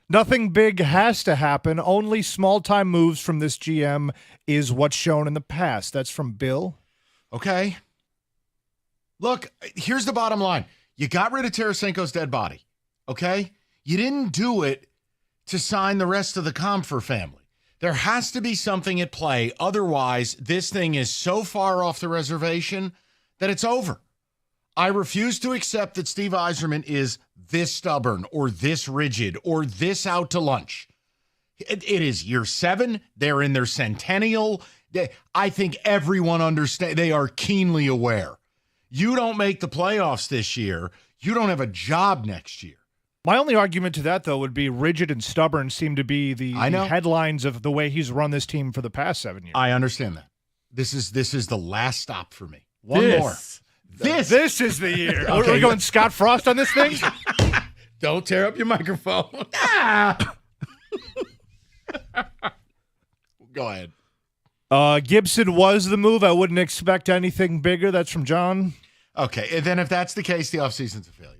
Nothing big has to happen. Only small-time moves from this GM is what's shown in the past. That's from Bill. Okay. Look, here's the bottom line. You got rid of Tarasenko's dead body, okay? You didn't do it to sign the rest of the Comfer family. There has to be something at play. Otherwise, this thing is so far off the reservation that it's over. I refuse to accept that Steve Yzerman is this stubborn or this rigid or this out to lunch. It is year 7. They're in their centennial. I think everyone understands. They are keenly aware. You don't make the playoffs this year, you don't have a job next year. My only argument to that, though, would be rigid and stubborn seem to be the headlines of the way he's run this team for the past 7 years. I understand that. This is the last stop for me. One more. This is the year. Okay. Are we going Scott Frost on this thing? Don't tear up your microphone. Go ahead. Gibson was the move. I wouldn't expect anything bigger. That's from John. Okay, and then if that's the case, the offseason's a failure.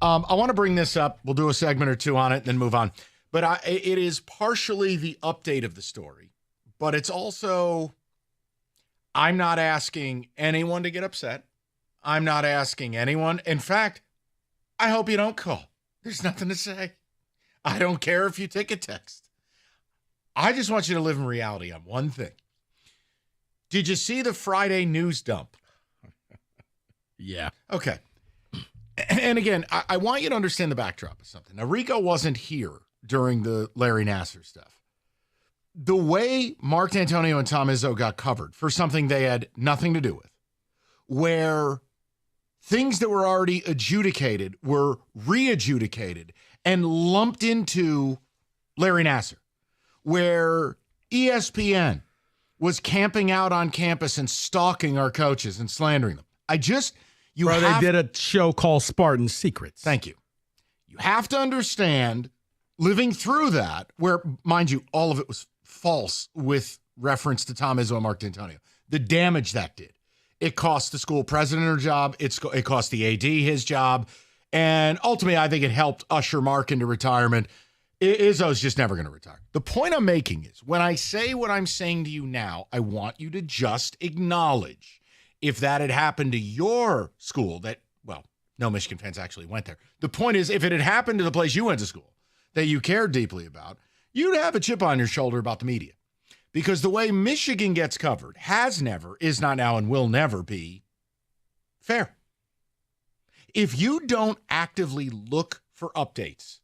I want to bring this up. We'll do a segment or two on it and then move on. But it is partially the update of the story, but it's also, I'm not asking anyone to get upset. I'm not asking anyone. In fact, I hope you don't call. There's nothing to say. I don't care if you take a text. I just want you to live in reality on one thing. Did you see the Friday news dump? Yeah. Okay. And again, I want you to understand the backdrop of something. Now, Rico wasn't here during the Larry Nassar stuff. The way Mark D'Antonio and Tom Izzo got covered for something they had nothing to do with, where things that were already adjudicated were re-adjudicated and lumped into Larry Nassar, where ESPN was camping out on campus and stalking our coaches and slandering them. They did a show called Spartan Secrets. Thank you. You have to understand, living through that, where, mind you, all of it was false with reference to Tom Izzo and Mark D'Antonio, the damage that did. It cost the school president her job. It cost the AD his job. And ultimately, I think it helped usher Mark into retirement. Izzo's just never going to retire. The point I'm making is, when I say what I'm saying to you now, I want you to just acknowledge, if that had happened to your school, that, well, no Michigan fans actually went there. The point is, if it had happened to the place you went to school that you cared deeply about, you'd have a chip on your shoulder about the media. Because the way Michigan gets covered has never, is not now, and will never be fair. If you don't actively look for updates,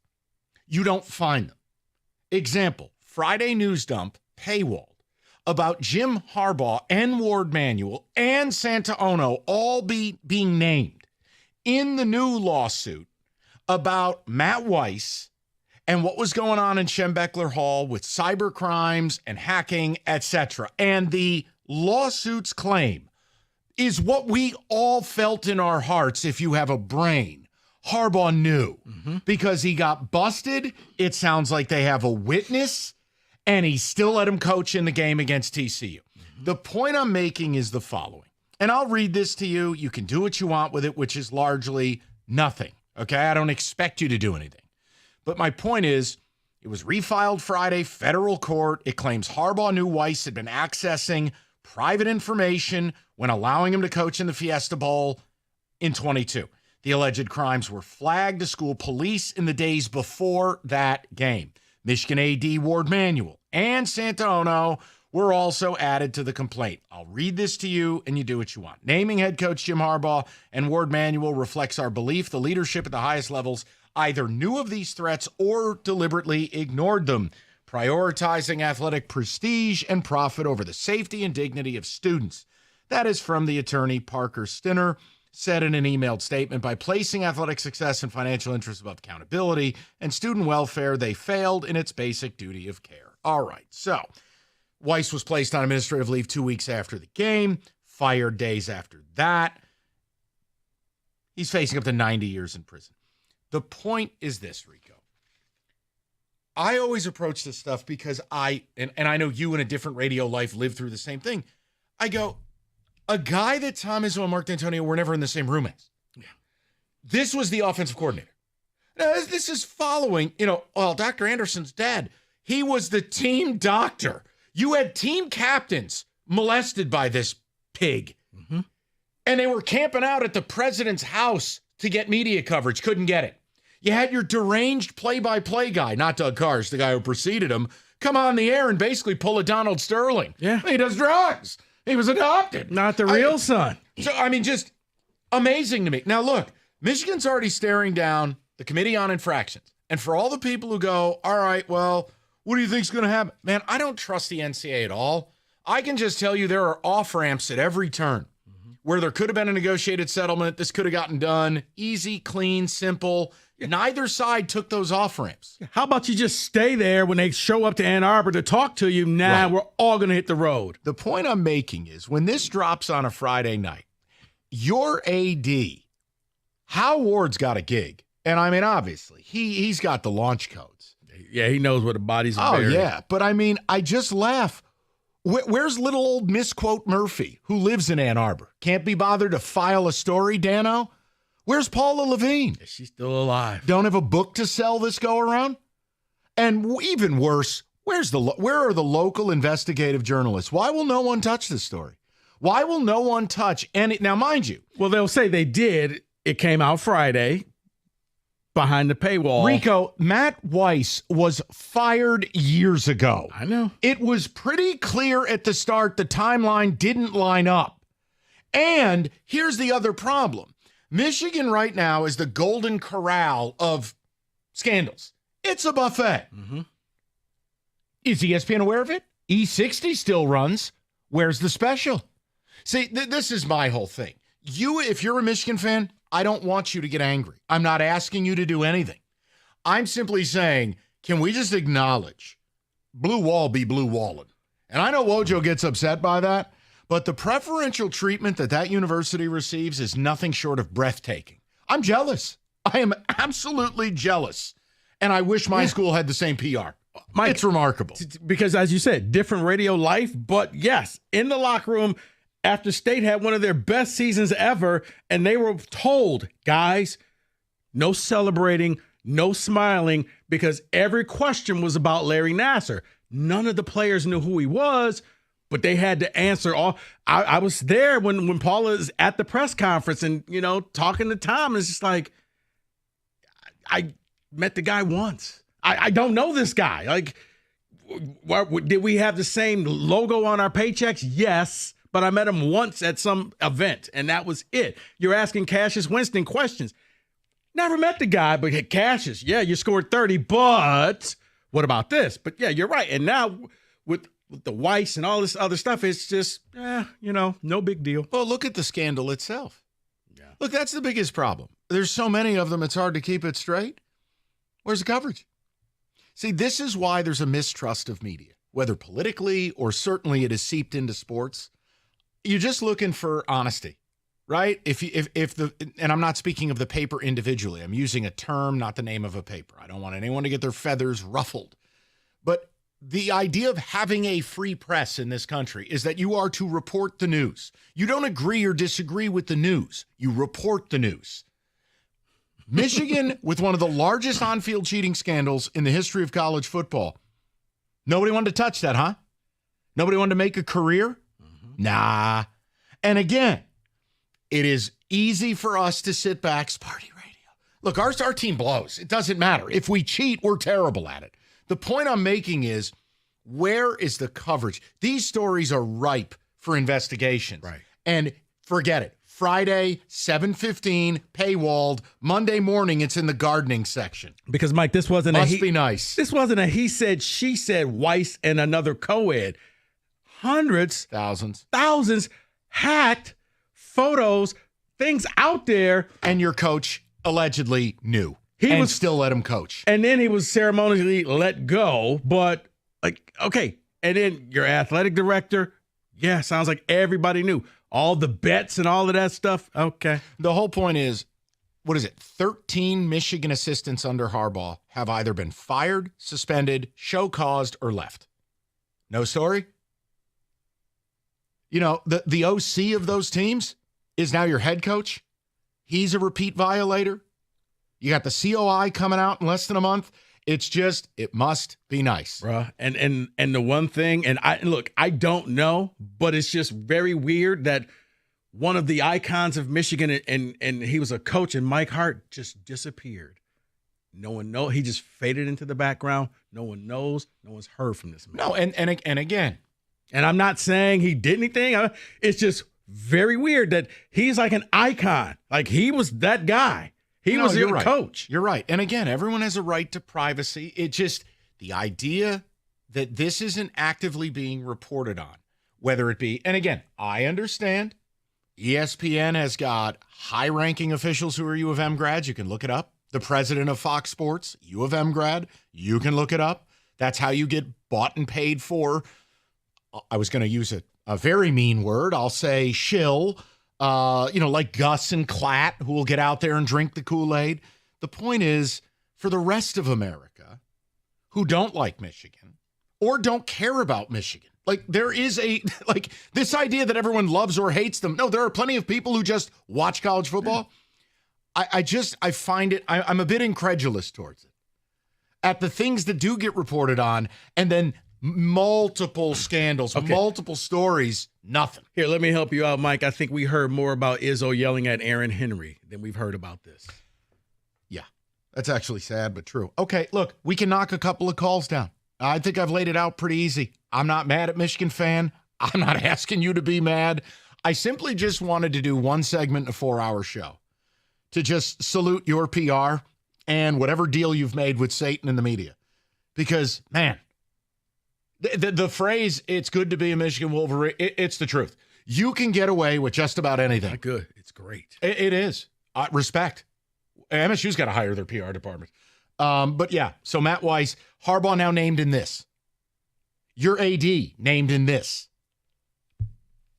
you don't find them. Example, Friday news dump, paywalled, about Jim Harbaugh and Ward Manuel and Santaono all being named in the new lawsuit about Matt Weiss and what was going on in Schembechler Hall with cyber crimes and hacking, etc. And the lawsuit's claim is what we all felt in our hearts. If you have a brain, Harbaugh knew because he got busted. It sounds like they have a witness, and he still let him coach in the game against TCU. The point I'm making is the following, and I'll read this to you. You can do what you want with it, which is largely nothing. Okay, I don't expect you to do anything. But my point is, it was refiled Friday, federal court. It claims Harbaugh knew Weiss had been accessing private information when allowing him to coach in the Fiesta Bowl in 22. The alleged crimes were flagged to school police in the days before that game. Michigan AD Ward Manuel and Santaono were also added to the complaint. I'll read this to you, and you do what you want. Naming head coach Jim Harbaugh and Ward Manuel reflects our belief the leadership at the highest levels either knew of these threats or deliberately ignored them, prioritizing athletic prestige and profit over the safety and dignity of students. That is from the attorney Parker Stinner. said in an emailed statement, by placing athletic success and financial interests above accountability and student welfare, they failed in its basic duty of care. All right, so Weiss was placed on administrative leave 2 weeks after the game, fired days after that. He's facing up to 90 years in prison. The point is this, Rico. I always approach this stuff because I know you in a different radio life lived through the same thing. I go, a guy that Tom Izzo and Mark D'Antonio were never in the same room as. Yeah. This was the offensive coordinator. Now, this is following, Dr. Anderson's dad. He was the team doctor. You had team captains molested by this pig. Mm-hmm. And they were camping out at the president's house to get media coverage. Couldn't get it. You had your deranged play-by-play guy, not Doug Carrs, the guy who preceded him, come on the air and basically pull a Donald Sterling. Yeah. He does drugs. He was adopted. Not the real son. So, just amazing to me. Now, look, Michigan's already staring down the Committee on Infractions. And for all the people who go, all right, well, what do you think's going to happen? Man, I don't trust the NCAA at all. I can just tell you there are off-ramps at every turn where there could have been a negotiated settlement. This could have gotten done. Easy, clean, simple. Neither side took those off-ramps. How about you just stay there when they show up to Ann Arbor to talk to you? Now we're all going to hit the road. The point I'm making is when this drops on a Friday night, your AD, Hal Ward's got a gig. And obviously, he's got the launch codes. Yeah, he knows where the bodies are buried. Oh, yeah. But I just laugh. Where's little old Misquote Murphy, who lives in Ann Arbor? Can't be bothered to file a story, Dano? Where's Paula Levine? She's still alive. Don't have a book to sell this go-around? And even worse, where are the local investigative journalists? Why will no one touch this story? Why will no one touch any? Now, mind you. Well, they'll say they did. It came out Friday behind the paywall. Rico, Matt Weiss was fired years ago. I know. It was pretty clear at the start the timeline didn't line up. And here's the other problem. Michigan right now is the golden corral of scandals. It's a buffet. Mm-hmm. Is ESPN aware of it? E60 still runs. Where's the special? See, this is my whole thing. If you're a Michigan fan, I don't want you to get angry. I'm not asking you to do anything. I'm simply saying, can we just acknowledge blue wall be blue walling? And I know Wojo gets upset by that. But the preferential treatment that university receives is nothing short of breathtaking. I'm jealous. I am absolutely jealous. And I wish my school had the same PR. Mike, it's remarkable. Because, as you said, different radio life. But, yes, in the locker room, after State had one of their best seasons ever, and they were told, guys, no celebrating, no smiling, because every question was about Larry Nassar. None of the players knew who he was. But they had to answer all. I was there when Paula is at the press conference and, talking to Tom. It's just like, I met the guy once. I don't know this guy. Like, did we have the same logo on our paychecks? Yes. But I met him once at some event, and that was it. You're asking Cassius Winston questions. Never met the guy, but Cassius, yeah, you scored 30, but what about this? But, yeah, you're right. And now with the Weiss and all this other stuff, it's just, no big deal. Well, look at the scandal itself. Yeah. Look, that's the biggest problem. There's so many of them, it's hard to keep it straight. Where's the coverage? See, this is why there's a mistrust of media, whether politically or certainly it has seeped into sports. You're just looking for honesty, right? And I'm not speaking of the paper individually. I'm using a term, not the name of a paper. I don't want anyone to get their feathers ruffled. But the idea of having a free press in this country is that you are to report the news. You don't agree or disagree with the news. You report the news. Michigan, with one of the largest on-field cheating scandals in the history of college football. Nobody wanted to touch that, huh? Nobody wanted to make a career? Mm-hmm. Nah. And again, it is easy for us to sit back, Sparty Radio. Look, our team blows. It doesn't matter. If we cheat, we're terrible at it. The point I'm making is, where is the coverage? These stories are ripe for investigations. Right. And forget it. Friday, 7:15, paywalled. Monday morning, it's in the gardening section. Because, Mike, this wasn't Must be nice. This wasn't a he said, she said, Weiss and another co-ed. Hundreds, thousands hacked photos things out there. And your coach allegedly knew. He still let him coach. And then he was ceremonially let go. But, like, okay. And then your athletic director, yeah, sounds like everybody knew. All the bets and all of that stuff, okay. The whole point is, what is it? 13 Michigan assistants under Harbaugh have either been fired, suspended, show-caused, or left. No story? You know, the OC of those teams is now your head coach. He's a repeat violator. You got the COI coming out in less than a month. It's just, it must be nice. Bruh. And the one thing, and I don't know, but it's just very weird that one of the icons of Michigan, and he was a coach, and Mike Hart just disappeared. No one knows. He just faded into the background. No one knows. No one's heard from this man. No, and again. And I'm not saying he did anything. It's just very weird that he's like an icon. Like, he was that guy. He was your coach. You're right. And again, everyone has a right to privacy. It just, the idea that this isn't actively being reported on, whether it be, and again, I understand ESPN has got high-ranking officials who are U of M grads. You can look it up. The president of Fox Sports, U of M grad. You can look it up. That's how you get bought and paid for. I was going to use a very mean word. I'll say shill. Like Gus and Klatt, who will get out there and drink the Kool-Aid. The point is, for the rest of America who don't like Michigan or don't care about Michigan, like, there is this idea that everyone loves or hates them. No, there are plenty of people who just watch college football. I find it, I'm a bit incredulous towards it. At the things that do get reported on, and then multiple scandals, multiple stories, nothing. Here, let me help you out, Mike. I think we heard more about Izzo yelling at Aaron Henry than we've heard about this. Yeah, that's actually sad, but true. Okay, look, we can knock a couple of calls down. I think I've laid it out pretty easy. I'm not mad at Michigan fan. I'm not asking you to be mad. I simply just wanted to do one segment in a 4-hour show to just salute your PR and whatever deal you've made with Satan and the media. Because, man, the phrase, it's good to be a Michigan Wolverine, it's the truth. You can get away with just about anything. Not good. It's great. It is. Respect. MSU's got to hire their PR department. But yeah, so Matt Weiss, Harbaugh now named in this. Your AD named in this.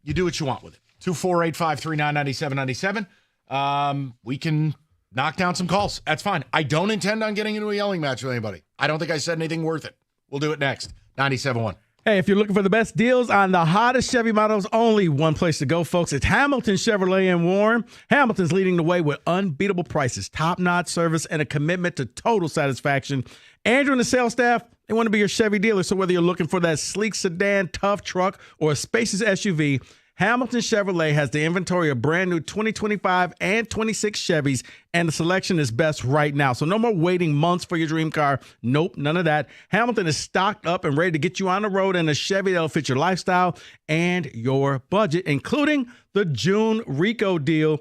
You do what you want with it. 248-539-9797. We can knock down some calls. That's fine. I don't intend on getting into a yelling match with anybody. I don't think I said anything worth it. We'll do it next. 97.1. Hey, if you're looking for the best deals on the hottest Chevy models, only one place to go, folks. It's Hamilton Chevrolet in Warren. Hamilton's leading the way with unbeatable prices, top-notch service, and a commitment to total satisfaction. Andrew and the sales staff, they want to be your Chevy dealer. So whether you're looking for that sleek sedan, tough truck, or a spacious SUV, Hamilton Chevrolet has the inventory of brand new 2025 and 26 Chevys, and the selection is best right now. So no more waiting months for your dream car. Nope, none of that. Hamilton is stocked up and ready to get you on the road in a Chevy that'll fit your lifestyle and your budget, including the June Rico deal,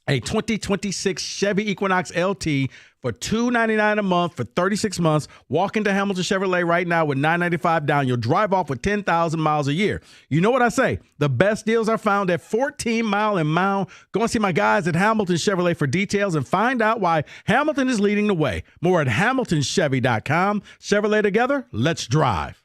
a 2026 Chevy Equinox LT for $299 a month for 36 months. Walk into Hamilton Chevrolet right now with $995 down. You'll drive off with 10,000 miles a year. You know what I say? The best deals are found at 14 Mile and Mile. Go and see my guys at Hamilton Chevrolet for details and find out why Hamilton is leading the way. More at HamiltonChevy.com. Chevrolet together, let's drive.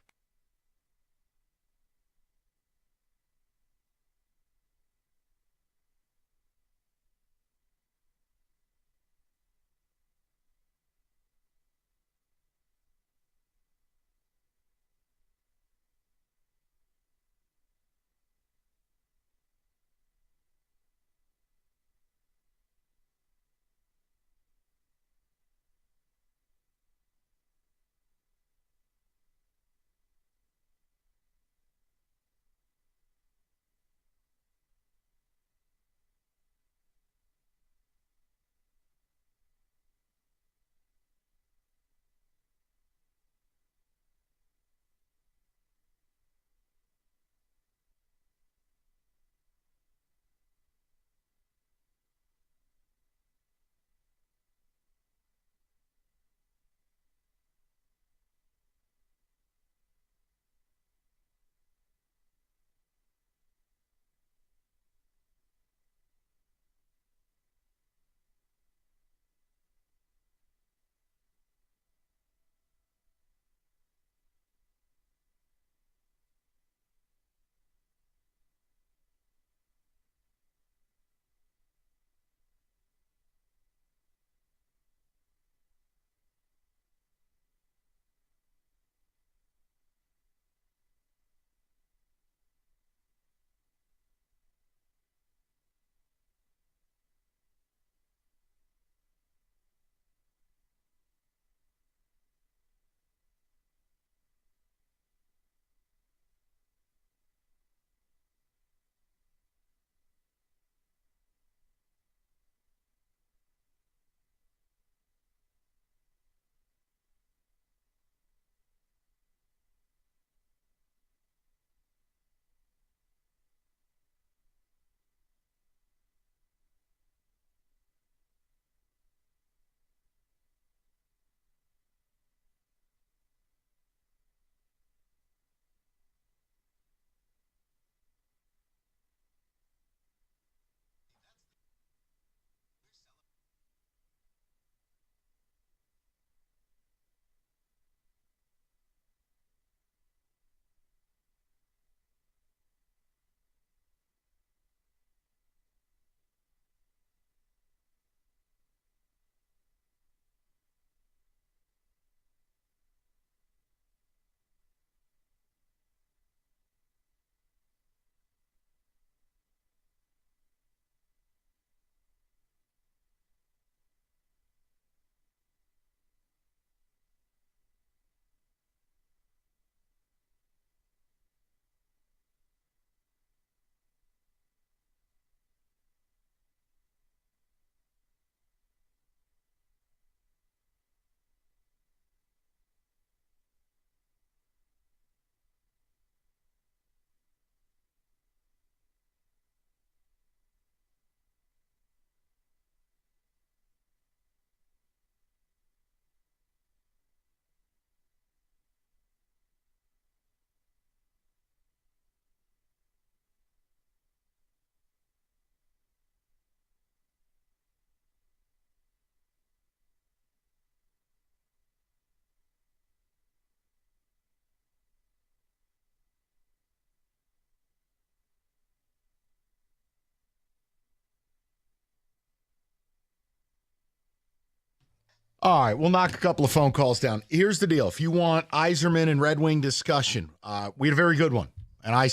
All right, we'll knock a couple of phone calls down. Here's the deal. If you want Yzerman and Red Wing discussion, we had a very good one. And I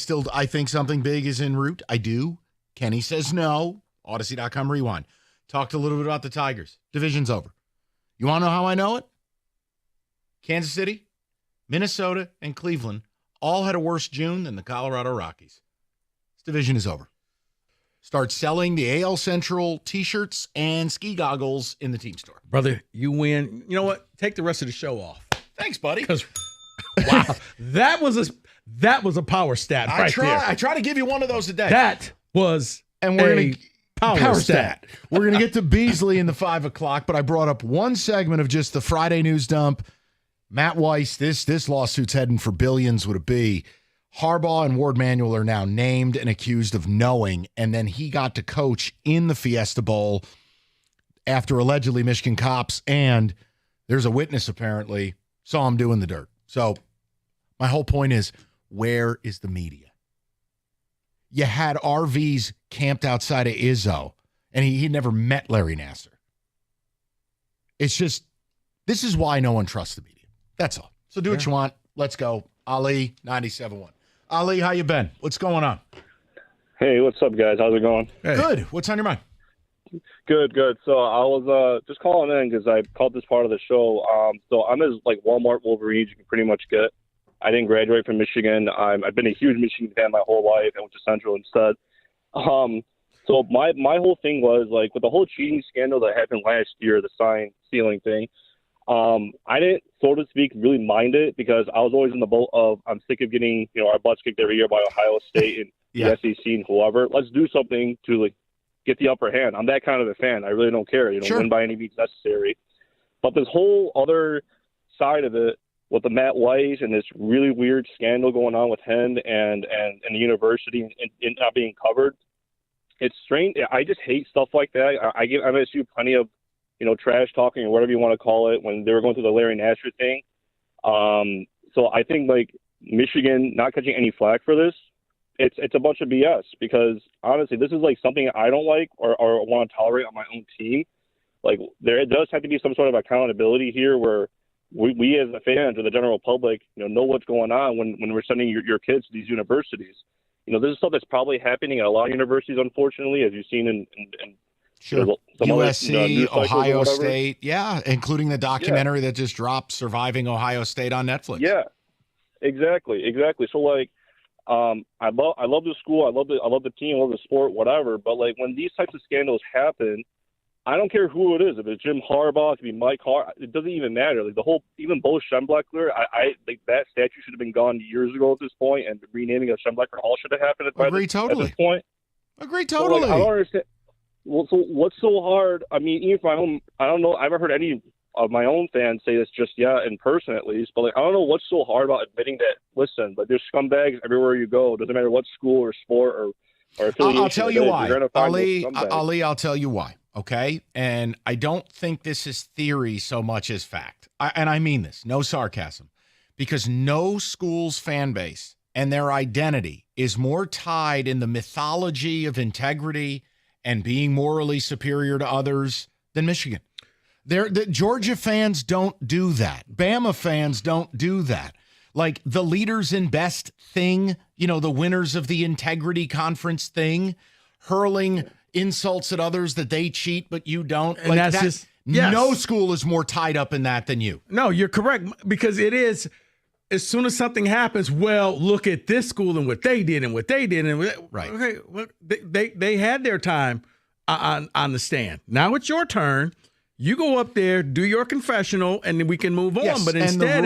think something big is en route. I do. Kenny says no. Odyssey.com rewind. Talked a little bit about the Tigers. Division's over. You want to know how I know it? Kansas City, Minnesota, and Cleveland all had a worse June than the Colorado Rockies. This division is over. Start selling the AL Central T-shirts and ski goggles in the team store. Brother, you win. You know what? Take the rest of the show off. Thanks, buddy. Because, wow, that was a power stat right there. I try to give you one of those a day. That was we're power stat. We're going to get to Beasley in the 5 o'clock, but I brought up one segment of just the Friday news dump. Matt Weiss, this lawsuit's heading for billions, would it be? Harbaugh and Ward Manuel are now named and accused of knowing, and then he got to coach in the Fiesta Bowl after allegedly Michigan cops, and there's a witness apparently saw him doing the dirt. So my whole point is, where is the media? You had RVs camped outside of Izzo, and he never met Larry Nassar. It's just, this is why no one trusts the media. That's all. So do what you want. Let's go. Ali, 97.1. Ali, how you been? What's going on? Hey, what's up, guys? How's it going? Hey. Good. What's on your mind? Good. So I was just calling in because I caught this part of the show. So I'm as Walmart Wolverines you can pretty much get. I didn't graduate from Michigan. I've been a huge Michigan fan my whole life. I went to Central instead. So my whole thing was with the whole cheating scandal that happened last year, the sign stealing thing. I didn't, so to speak, really mind it because I was always in the boat of I'm sick of getting our butts kicked every year by Ohio State and the SEC and whoever. Let's do something to get the upper hand. I'm that kind of a fan. I really don't care. Sure. Win by any means necessary. But this whole other side of it with the Matt Weiss and this really weird scandal going on with him and the university and not being covered, it's strange. I just hate stuff like that. I give MSU plenty of trash talking or whatever you want to call it when they were going through the Larry Nassar thing. So I think Michigan not catching any flack for this, it's a bunch of BS because honestly, this is something I don't like or want to tolerate on my own team. There does have to be some sort of accountability here where we as the fans or the general public, know what's going on when we're sending your kids to these universities. This is stuff that's probably happening at a lot of universities, unfortunately, as you've seen in Sure. USC, Ohio State, including the documentary that just dropped, Surviving Ohio State on Netflix. Yeah, exactly. So I love the school, I love the team, I love the sport, whatever. But when these types of scandals happen, I don't care who it is. If it's Jim Harbaugh, it could be Mike Hart. It doesn't even matter. Even Bo Schembechler, I think that statue should have been gone years ago at this point, and renaming of Schembechler Hall should have happened at this point. Agree totally. I don't understand. Well, so what's so hard? I mean, even if I don't know, I haven't heard any of my own fans say this just yet, in person at least, but I don't know what's so hard about admitting that, listen, there's scumbags everywhere you go. Doesn't matter what school or sport or affiliation. I'll tell you why. Ali, I'll tell you why, okay? And I don't think this is theory so much as fact. And I mean this, no sarcasm, because no school's fan base and their identity is more tied in the mythology of integrity and being morally superior to others than Michigan. The Georgia fans don't do that. Bama fans don't do that. The leaders in best thing, the winners of the integrity conference thing, hurling insults at others that they cheat but you don't. And that's just, no school is more tied up in that than you. No, you're correct, because it is. As soon as something happens, well, look at this school and what they did and what they did. Right. Okay, well, they had their time on the stand. Now it's your turn. You go up there, do your confessional, and then we can move on. Yes, But instead,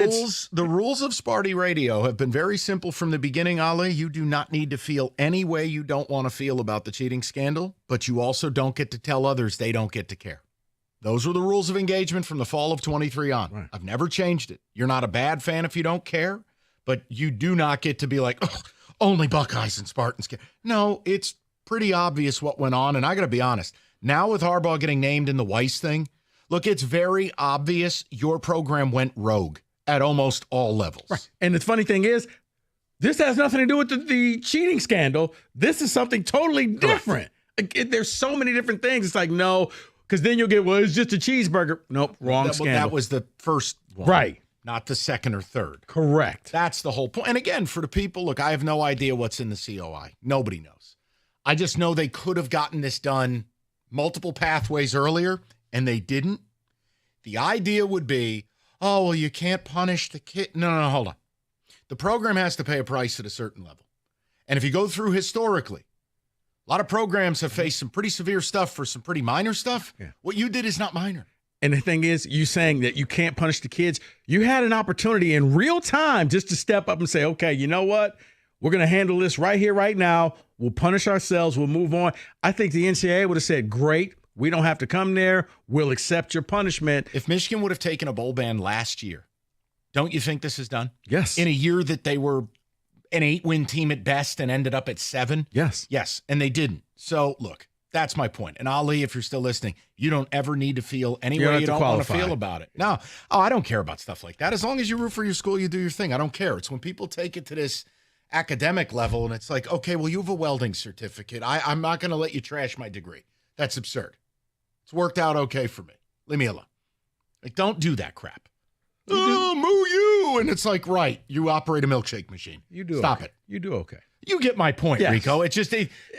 the rules of Sparty Radio have been very simple from the beginning, Ali. You do not need to feel any way you don't want to feel about the cheating scandal, but you also don't get to tell others they don't get to care. Those were the rules of engagement from the fall of 23 on. Right. I've never changed it. You're not a bad fan if you don't care, but you do not get to be only Buckeyes and Spartans care. No, it's pretty obvious what went on, and I got to be honest. Now with Harbaugh getting named in the Weiss thing, look, it's very obvious your program went rogue at almost all levels. Right. And the funny thing is, this has nothing to do with the cheating scandal. This is something totally different. There's so many different things. It's no, Because then you'll get, well, it's just a cheeseburger. Nope, wrong scandal. That was the first one. Right. Not the second or third. Correct. That's the whole point. And again, for the people, look, I have no idea what's in the COI. Nobody knows. I just know they could have gotten this done multiple pathways earlier, and they didn't. The idea would be, oh, well, you can't punish the kid. No, hold on. The program has to pay a price at a certain level. And if you go through historically, a lot of programs have faced some pretty severe stuff for some pretty minor stuff. Yeah. What you did is not minor. And the thing is, you saying that you can't punish the kids, you had an opportunity in real time just to step up and say, okay, you know what? We're going to handle this right here, right now. We'll punish ourselves. We'll move on. I think the NCAA would have said, great. We don't have to come there. We'll accept your punishment. If Michigan would have taken a bowl ban last year, don't you think this is done? Yes. In a year that they were an 8-win team at best and ended up at 7? Yes. Yes, and they didn't. So, look. That's my point. And Ali, if you're still listening, you don't ever need to feel any way you don't want to feel about it. No. Oh, I don't care about stuff like that. As long as you root for your school, you do your thing. I don't care. It's when people take it to this academic level and it's like, okay, well, you have a welding certificate. I'm not going to let you trash my degree. That's absurd. It's worked out okay for me. Leave me alone. Like, don't do that crap. Oh, moo you. And it's like, right, you operate a milkshake machine. You do. Stop okay. it. You do okay. You get my point, Yes. Rico. It's just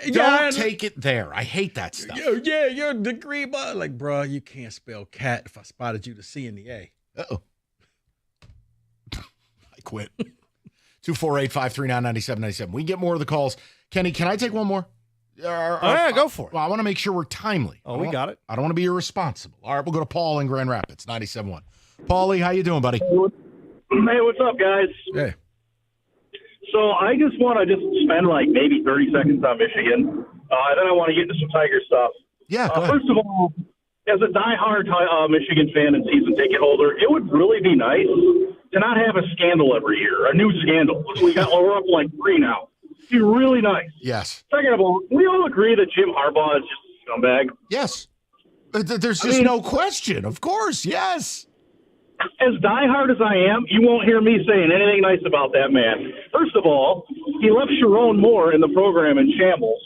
don't take it there. I hate that stuff. Yeah, your degree, but like, bro, you can't spell cat if I spotted you the C and the A. Uh-oh. I quit. 248-539-9797. We can get more of the calls. Kenny, can I take one more? Yeah, go for it. Well, I want to make sure we're timely. Oh, we got it. I don't want to be irresponsible. All right, we'll go to Paul in Grand Rapids, 97.1. Paulie, how you doing, buddy? Hey, what's up, guys? Hey. So I just want to spend like maybe 30 seconds on Michigan. Then I want to get into some Tiger stuff. Yeah, go ahead. First of all, as a diehard Michigan fan and season ticket holder, it would really be nice to not have a scandal every year, a new scandal. We're up like 3 now. It'd be really nice. Yes. Second of all, we all agree that Jim Harbaugh is just a scumbag. Yes. There's just no question. Of course, yes. As diehard as I am, you won't hear me saying anything nice about that man. First of all, he left Sharon Moore in the program in shambles.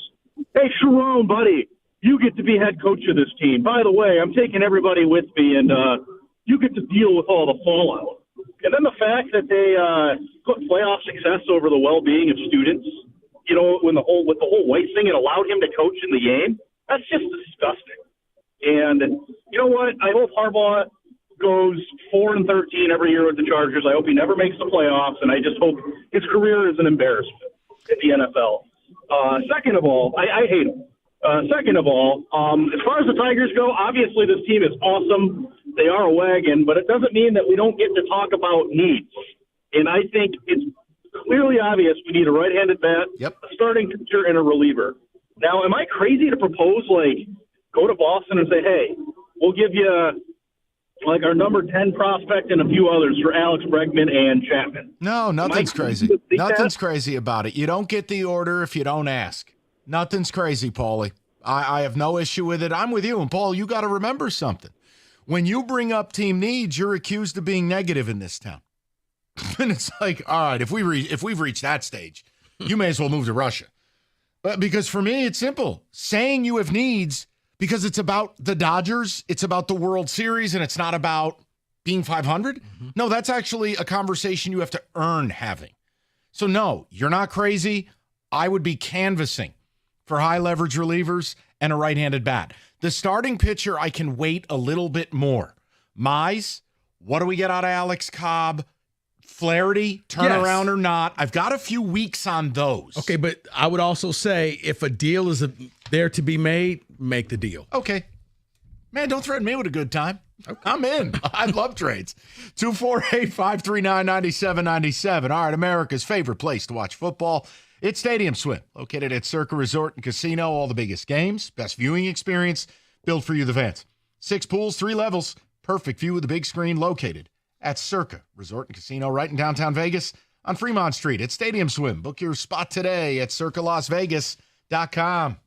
Hey, Sharon, buddy, you get to be head coach of this team. By the way, I'm taking everybody with me, and you get to deal with all the fallout. And then the fact that they put playoff success over the well-being of students, you know, with the whole White thing, it allowed him to coach in the game. That's just disgusting. And you know what? I hope Harbaugh goes 4-13 every year with the Chargers. I hope he never makes the playoffs, and I just hope his career is an embarrassment in the NFL. Second of all, I hate him. Second of all, as far as the Tigers go, obviously this team is awesome. They are a wagon, but it doesn't mean that we don't get to talk about needs. And I think it's clearly obvious we need a right-handed bat, a starting pitcher, and a reliever. Now, am I crazy to propose, like, go to Boston and say, hey, we'll give you like our number 10 prospect and a few others for Alex Bregman and Chapman? No, nothing's crazy. Nothing's crazy about it. You don't get the order if you don't ask. Nothing's crazy, Paulie. I have no issue with it. I'm with you. And, Paul, you got to remember something. When you bring up team needs, you're accused of being negative in this town. And it's like, all right, if we've reached that stage, you may as well move to Russia. But because for me, it's simple. Saying you have needs because it's about the Dodgers, it's about the World Series, and it's not about being 500. Mm-hmm. No, that's actually a conversation you have to earn having. So no, you're not crazy. I would be canvassing for high leverage relievers and a right-handed bat. The starting pitcher, I can wait a little bit more. Mize, what do we get out of Alex Cobb? Flaherty, turnaround or not? I've got a few weeks on those. Okay, but I would also say if a deal is there to be made, make the deal. Okay. Man, don't threaten me with a good time. Okay. I'm in. I love trades. 248-539-9797. All right, America's favorite place to watch football. It's Stadium Swim, located at Circa Resort and Casino. All the biggest games, best viewing experience, built for you, the fans. 6 pools, 3 levels, perfect view of the big screen, located at Circa Resort and Casino, right in downtown Vegas on Fremont Street. It's Stadium Swim. Book your spot today at circalasvegas.com.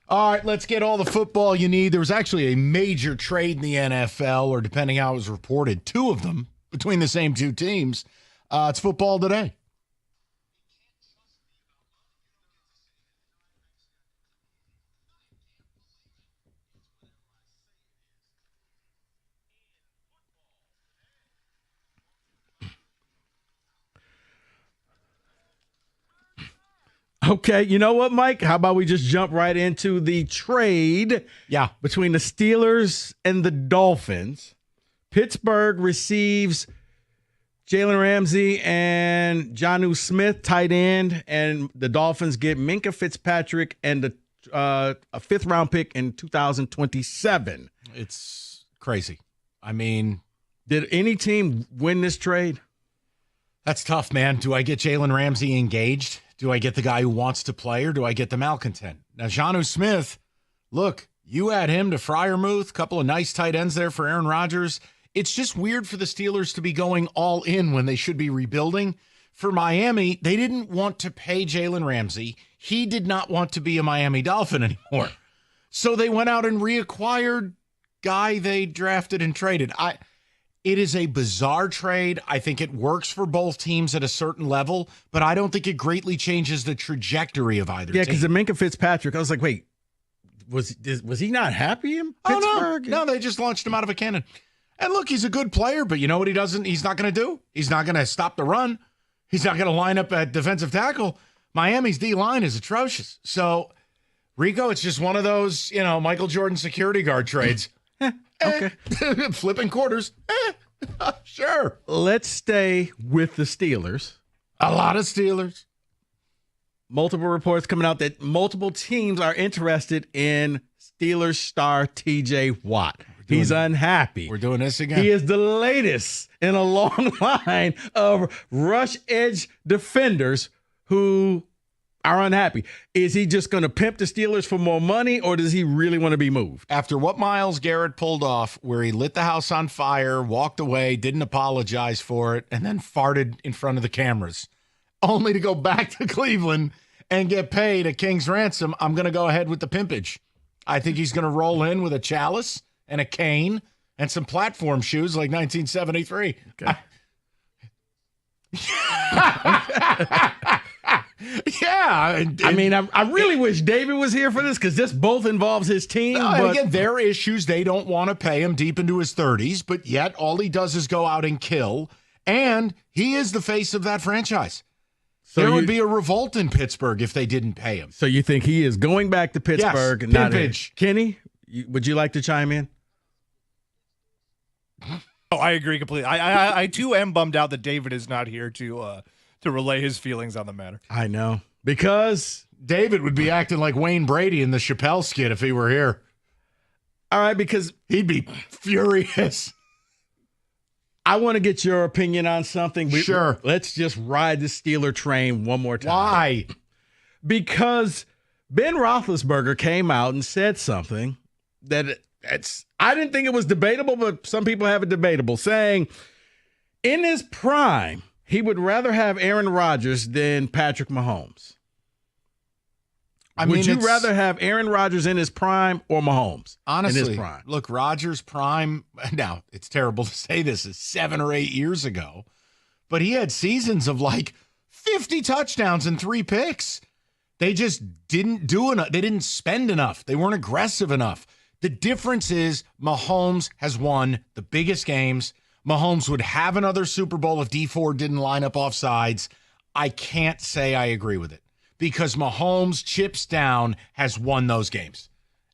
All right, let's get all the football you need. There was actually a major trade in the NFL, or depending how it was reported, 2 of them between the same 2 teams. It's football today. Okay, you know what, Mike? How about we just jump right into the trade between the Steelers and the Dolphins? Pittsburgh receives Jalen Ramsey and Jonnu Smith, tight end, and the Dolphins get Minkah Fitzpatrick and a 5th-round pick in 2027. It's crazy. I mean, did any team win this trade? That's tough, man. Do I get Jalen Ramsey engaged? Do I get the guy who wants to play, or do I get the malcontent? Now, Jonnu Smith, look, you add him to Freiermuth, couple of nice tight ends there for Aaron Rodgers. It's just weird for the Steelers to be going all in when they should be rebuilding. For Miami, they didn't want to pay Jalen Ramsey. He did not want to be a Miami Dolphin anymore. So they went out and reacquired guy they drafted and traded. It is a bizarre trade. I think it works for both teams at a certain level, but I don't think it greatly changes the trajectory of either team. Yeah, because the Minkah Fitzpatrick, I was like, wait, was he not happy in Pittsburgh? No, they just launched him out of a cannon. And look, he's a good player, but you know what he's not going to do? He's not going to stop the run. He's not going to line up at defensive tackle. Miami's D-line is atrocious. So, Rico, it's just one of those, Michael Jordan security guard trades. Okay. Flipping quarters. Sure. Let's stay with the Steelers. A lot of Steelers. Multiple reports coming out that multiple teams are interested in Steelers star TJ Watt. He's unhappy. We're doing this again. He is the latest in a long line of rush edge defenders who are unhappy. Is he just going to pimp the Steelers for more money, or does he really want to be moved? After what Myles Garrett pulled off, where he lit the house on fire, walked away, didn't apologize for it, and then farted in front of the cameras, only to go back to Cleveland and get paid a king's ransom, I'm going to go ahead with the pimpage. I think he's going to roll in with a chalice and a cane and some platform shoes like 1973. Okay. Yeah. I mean, I really wish David was here for this because this both involves his team. But again, their issues, they don't want to pay him deep into his 30s, but yet all he does is go out and kill, and he is the face of that franchise. So there would be a revolt in Pittsburgh if they didn't pay him. So you think he is going back to Pittsburgh? Yes, and not pimpage. Kenny, would you like to chime in? Oh, I agree completely. I too am bummed out that David is not here to relay his feelings on the matter. I know. Because David would be acting like Wayne Brady in the Chappelle skit if he were here. All right, because he'd be furious. I want to get your opinion on something. Sure. Let's just ride the Steeler train one more time. Why? Because Ben Roethlisberger came out and said something that I didn't think it was debatable, but some people have it debatable, saying in his prime, he would rather have Aaron Rodgers than Patrick Mahomes. Would you rather have Aaron Rodgers in his prime or Mahomes honestly, in his prime? Look, Rodgers' prime, now it's terrible to say this, is 7 or 8 years ago, but he had seasons of like 50 touchdowns and 3 picks. They just didn't do enough. They didn't spend enough. They weren't aggressive enough. The difference is Mahomes has won the biggest games. Mahomes would have another Super Bowl if D4 didn't line up off sides. I can't say I agree with it because Mahomes chips down has won those games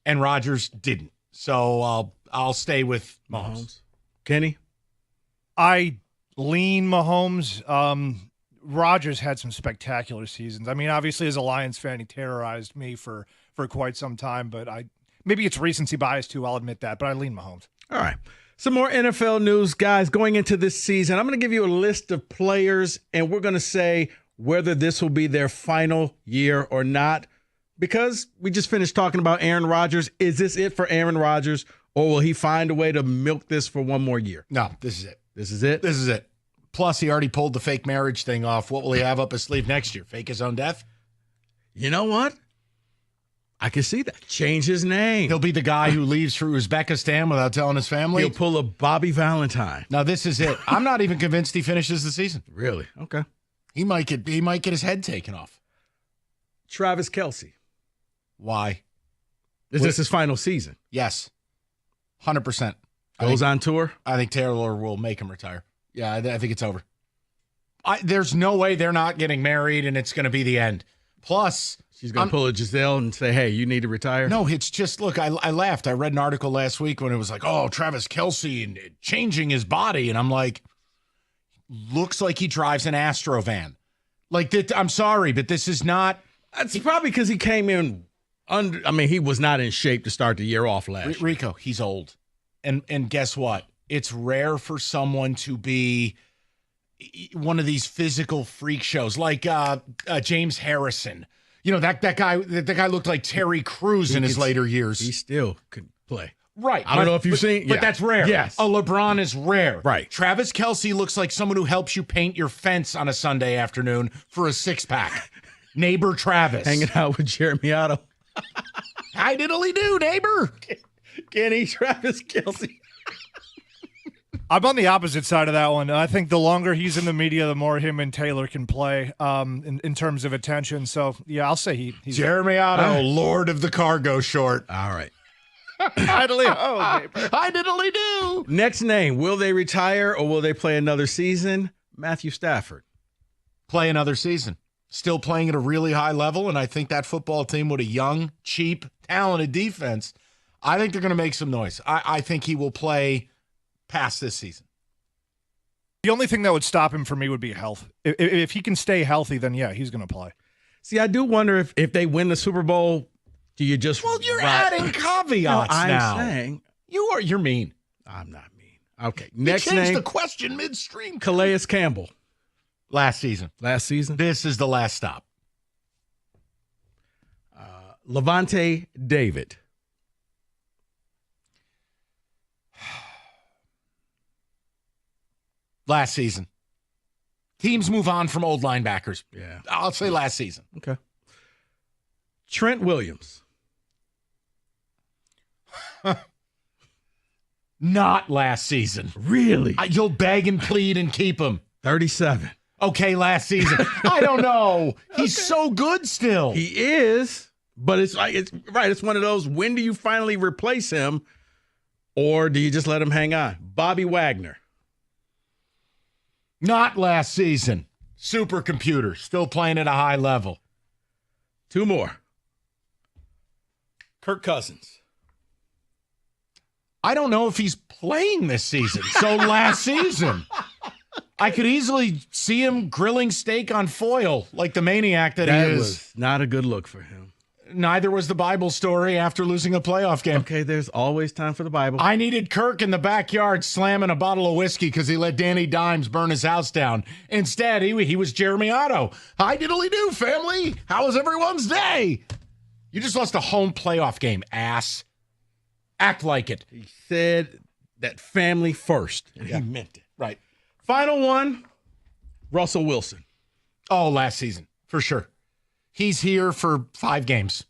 and Rodgers didn't. So I'll stay with Mahomes. Kenny? I lean Mahomes. Rodgers had some spectacular seasons. I mean, obviously as a Lions fan, he terrorized me for quite some time, but maybe it's recency bias too, I'll admit that, but I lean Mahomes. All right. Some more NFL news, guys, going into this season. I'm going to give you a list of players, and we're going to say whether this will be their final year or not, because we just finished talking about Aaron Rodgers. Is this it for Aaron Rodgers, or will he find a way to milk this for one more year? No, this is it. This is it? This is it. Plus, he already pulled the fake marriage thing off. What will he have up his sleeve next year? Fake his own death? You know what? I can see that. Change his name. He'll be the guy who leaves for Uzbekistan without telling his family. He'll pull a Bobby Valentine. Now, this is it. I'm not even convinced he finishes the season. Really? Okay. He might get his head taken off. Travis Kelce. Why? Is this his final season? Yes. 100%. Goes on tour? I think Taylor will make him retire. Yeah, I think it's over. There's no way they're not getting married and it's going to be the end. Plus, she's going to pull a Giselle and say, hey, you need to retire? No, it's just, look, I laughed. I read an article last week when it was like, oh, Travis Kelce and changing his body. And I'm like, looks like he drives an Astro van. Like, I'm sorry, but this is not. It's probably because he came in he was not in shape to start the year off last year. Rico, he's old. And guess what? It's rare for someone to be one of these physical freak shows like James Harrison. You know, that guy looked like Terry Crews in his later years. He still could play. Right. I don't know if you've seen. But that's rare. Yes. A LeBron is rare. Right. Travis Kelce looks like someone who helps you paint your fence on a Sunday afternoon for a six-pack. Neighbor Travis. Hanging out with Jeremy Otto. Hi diddly do, neighbor. Kenny Travis Kelce. I'm on the opposite side of that one. I think the longer he's in the media, the more him and Taylor can play in terms of attention. So, yeah, I'll say he's Jeremy Otto, Lord of the Cargo Short. All right. Hi diddly do. Next name. Will they retire or will they play another season? Matthew Stafford. Play another season. Still playing at a really high level, and I think that football team with a young, cheap, talented defense, I think they're going to make some noise. I think he will play past this season. The only thing that would stop him for me would be health. If he can stay healthy, then yeah, he's going to play. See, I do wonder if they win the Super Bowl, do you just you're adding caveats now. I'm saying you're mean. I'm not mean. Okay, next you changed name. the question midstream. Calais Campbell. Last season. This is the last stop. Levante David. Last season. Teams move on from old linebackers. Yeah. I'll say last season. Okay. Trent Williams. Not last season. Really? You'll beg and plead and keep him. 37. Okay, last season. I don't know. He's so good still. He is, but it's right. It's one of those, when do you finally replace him or do you just let him hang on? Bobby Wagner. Not last season. Supercomputer. Still playing at a high level. Two more. Kirk Cousins. I don't know if he's playing this season. So last season. I could easily see him grilling steak on foil like the maniac that he is. Was not a good look for him. Neither was the Bible story after losing a playoff game. Okay, there's always time for the Bible. I needed Kirk in the backyard slamming a bottle of whiskey because he let Danny Dimes burn his house down. Instead, he was Jeremy Otto. Hi diddly do, family. How was everyone's day? You just lost a home playoff game, ass. Act like it. He said that family first, and he meant it. Right. Final one, Russell Wilson. Oh, last season, for sure. He's here for 5 games,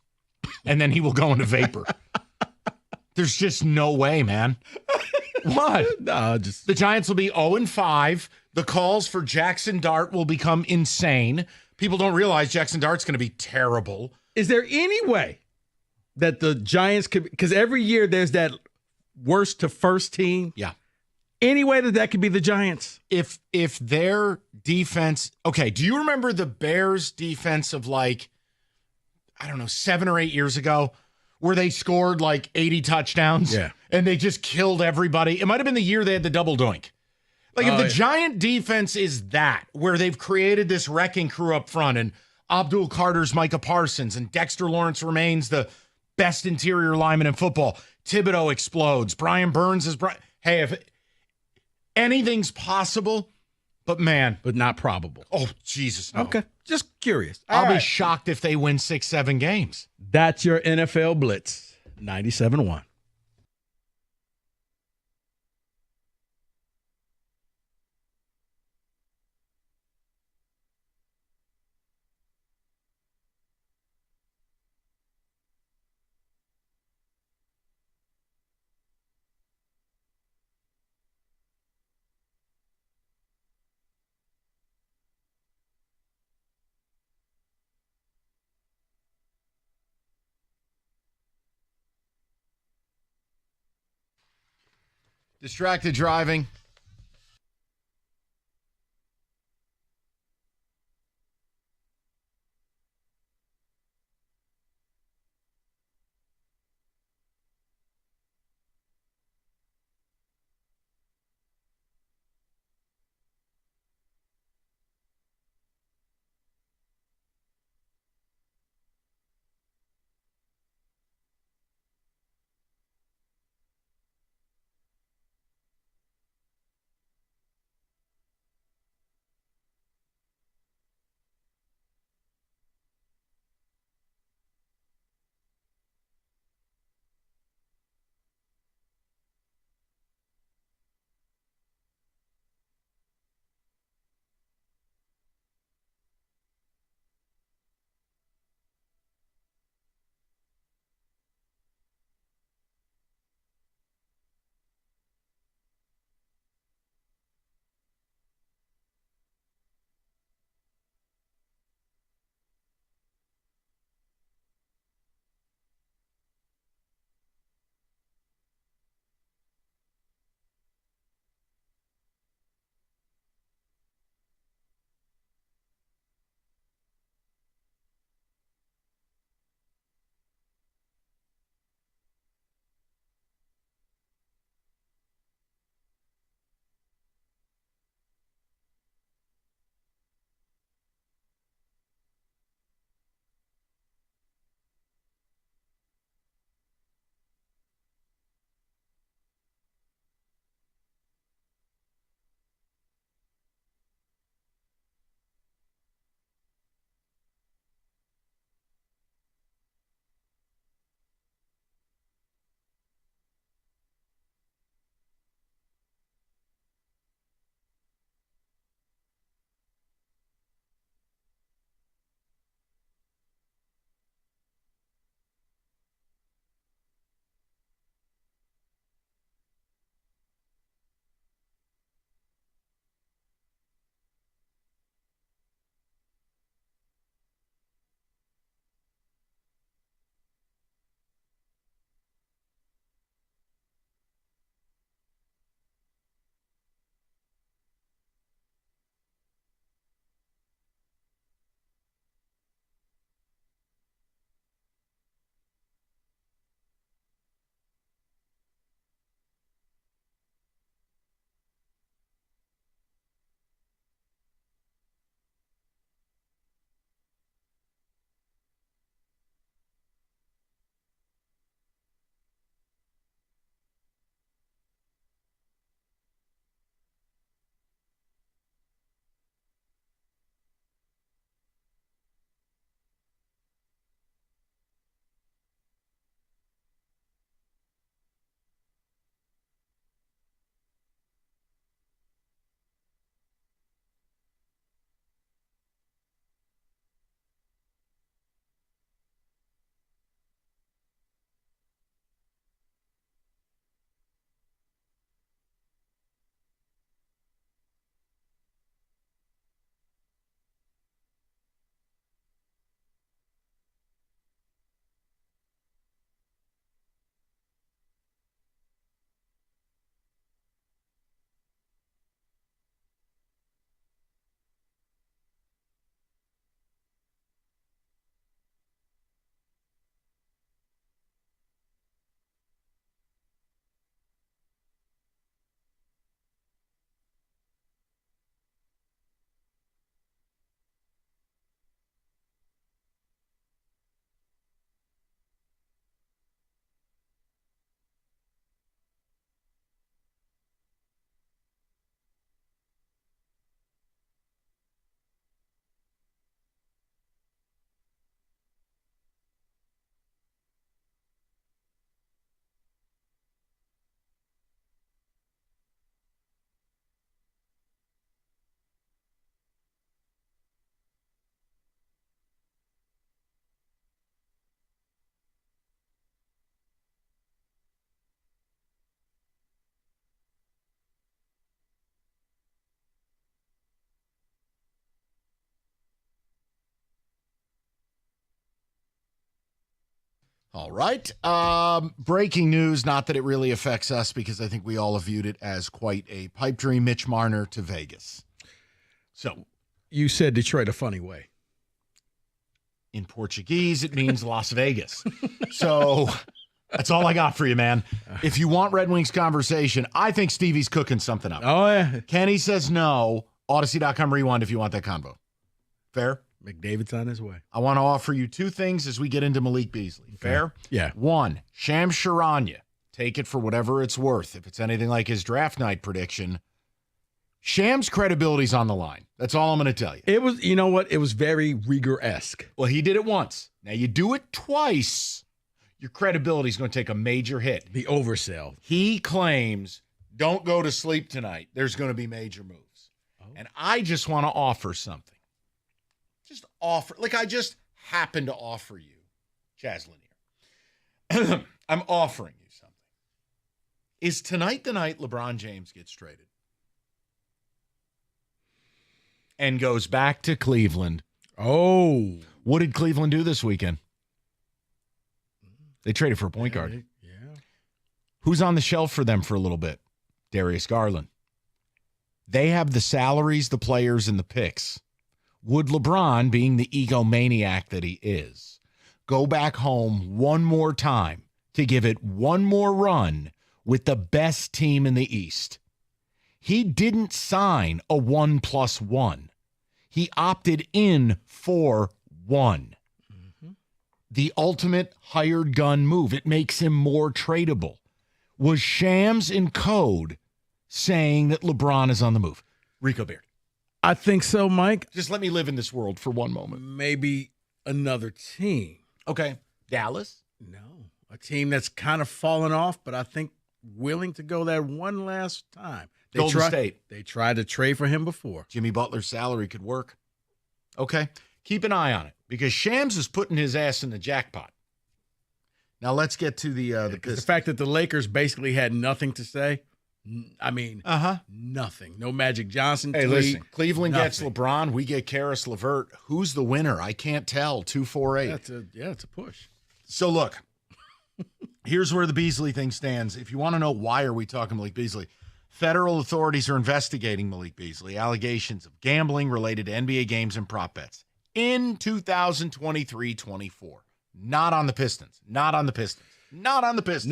and then he will go into vapor. There's just no way, man. What? No, just the Giants will be 0-5. The calls for Jackson Dart will become insane. People don't realize Jackson Dart's going to be terrible. Is there any way that the Giants could, because every year there's that worst to first team? Yeah. Any way that could be the Giants? If their defense, okay, do you remember the Bears defense of 7 or 8 years ago where they scored 80 touchdowns? Yeah. And they just killed everybody. It might have been the year they had the double doink. If the Giant defense is that, where they've created this wrecking crew up front and Abdul Carter's Micah Parsons and Dexter Lawrence remains the best interior lineman in football. Thibodeau explodes. Brian Burns is hey, if anything's possible, but not probable. Oh, Jesus, no. Okay, just curious. I'll be shocked if they win 6-7 games. That's your NFL Blitz, 97.1. Distracted driving. All right. Breaking news, not that it really affects us because I think we all have viewed it as quite a pipe dream. Mitch Marner to Vegas. So you said Detroit a funny way. In Portuguese, it means Las Vegas. So that's all I got for you, man. If you want Red Wings conversation, I think Stevie's cooking something up. Oh, yeah. Kenny says no. Odyssey.com rewind if you want that convo. Fair? McDavid's on his way. I want to offer you two things as we get into Malik Beasley. Okay. Fair? Yeah. One, Shams Charania. Take it for whatever it's worth. If it's anything like his draft night prediction, Shams' credibility's on the line. That's all I'm going to tell you. It was, you know what? It was very Rieger-esque. Well, he did it once. Now you do it twice, your credibility's going to take a major hit. The oversell. He claims, don't go to sleep tonight. There's going to be major moves. Oh. And I just want to offer something. Just offer, like I just happen to offer you, Chaz Lanier. I'm offering you something. Is tonight the night LeBron James gets traded and goes back to Cleveland? Oh. What did Cleveland do this weekend? They traded for a point guard. Yeah. Who's on the shelf for them for a little bit? Darius Garland. They have the salaries, the players, and the picks. Would LeBron, being the egomaniac that he is, go back home one more time to give it one more run with the best team in the East? He didn't sign a 1+1. He opted in for 1. Mm-hmm. The ultimate hired gun move. It makes him more tradable. Was Shams in code saying that LeBron is on the move? Rico Beard. I think so, Mike. Just let me live in this world for one moment. Maybe another team. Okay. Dallas? No. A team that's kind of fallen off, but I think willing to go that one last time. Golden State. They tried to trade for him before. Jimmy Butler's salary could work. Okay. Keep an eye on it because Shams is putting his ass in the jackpot. Now let's get to the Pistons. The fact that the Lakers basically had nothing to say. I mean, nothing. No Magic Johnson tweet. Hey, listen, Cleveland nothing. gets LeBron. We get Karis LeVert. Who's the winner? I can't tell. 2-4-8. It's a push. So look, here's where the Beasley thing stands. If you want to know why are we talking Malik Beasley, federal authorities are investigating Malik Beasley. Allegations of gambling related to NBA games and prop bets in 2023-24. Not on the Pistons. Not on the Pistons. Not on the Pistons.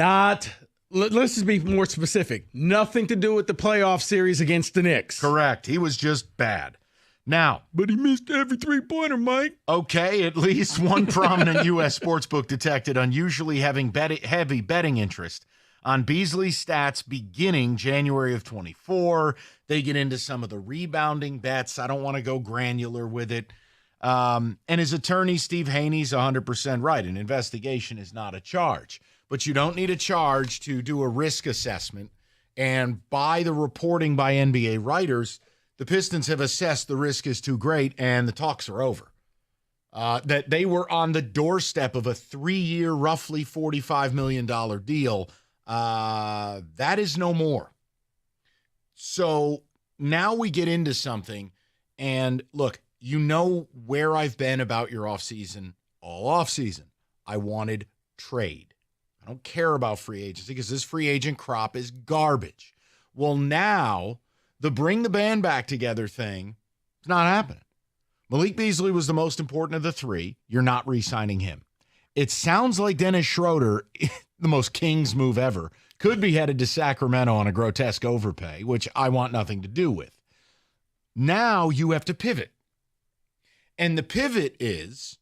Let's just be more specific. Nothing to do with the playoff series against the Knicks. Correct. He was just bad. Now, but he missed every three-pointer, Mike. Okay, at least one prominent U.S. sportsbook detected unusually heavy betting interest on Beasley's stats beginning January of 24. They get into some of the rebounding bets. I don't want to go granular with it. And his attorney, Steve Haney's 100% right. An investigation is not a charge. But you don't need a charge to do a risk assessment. And by the reporting by NBA writers, the Pistons have assessed the risk is too great and the talks are over. That they were on the doorstep of a 3-year, roughly $45 million deal. That is no more. So now we get into something. And look, you know where I've been about your offseason, all offseason. I wanted trade. I don't care about free agency because this free agent crop is garbage. Well, now the bring the band back together thing is not happening. Malik Beasley was the most important of the three. You're not re-signing him. It sounds like Dennis Schroeder, the most Kings move ever, could be headed to Sacramento on a grotesque overpay, which I want nothing to do with. Now you have to pivot. And the pivot is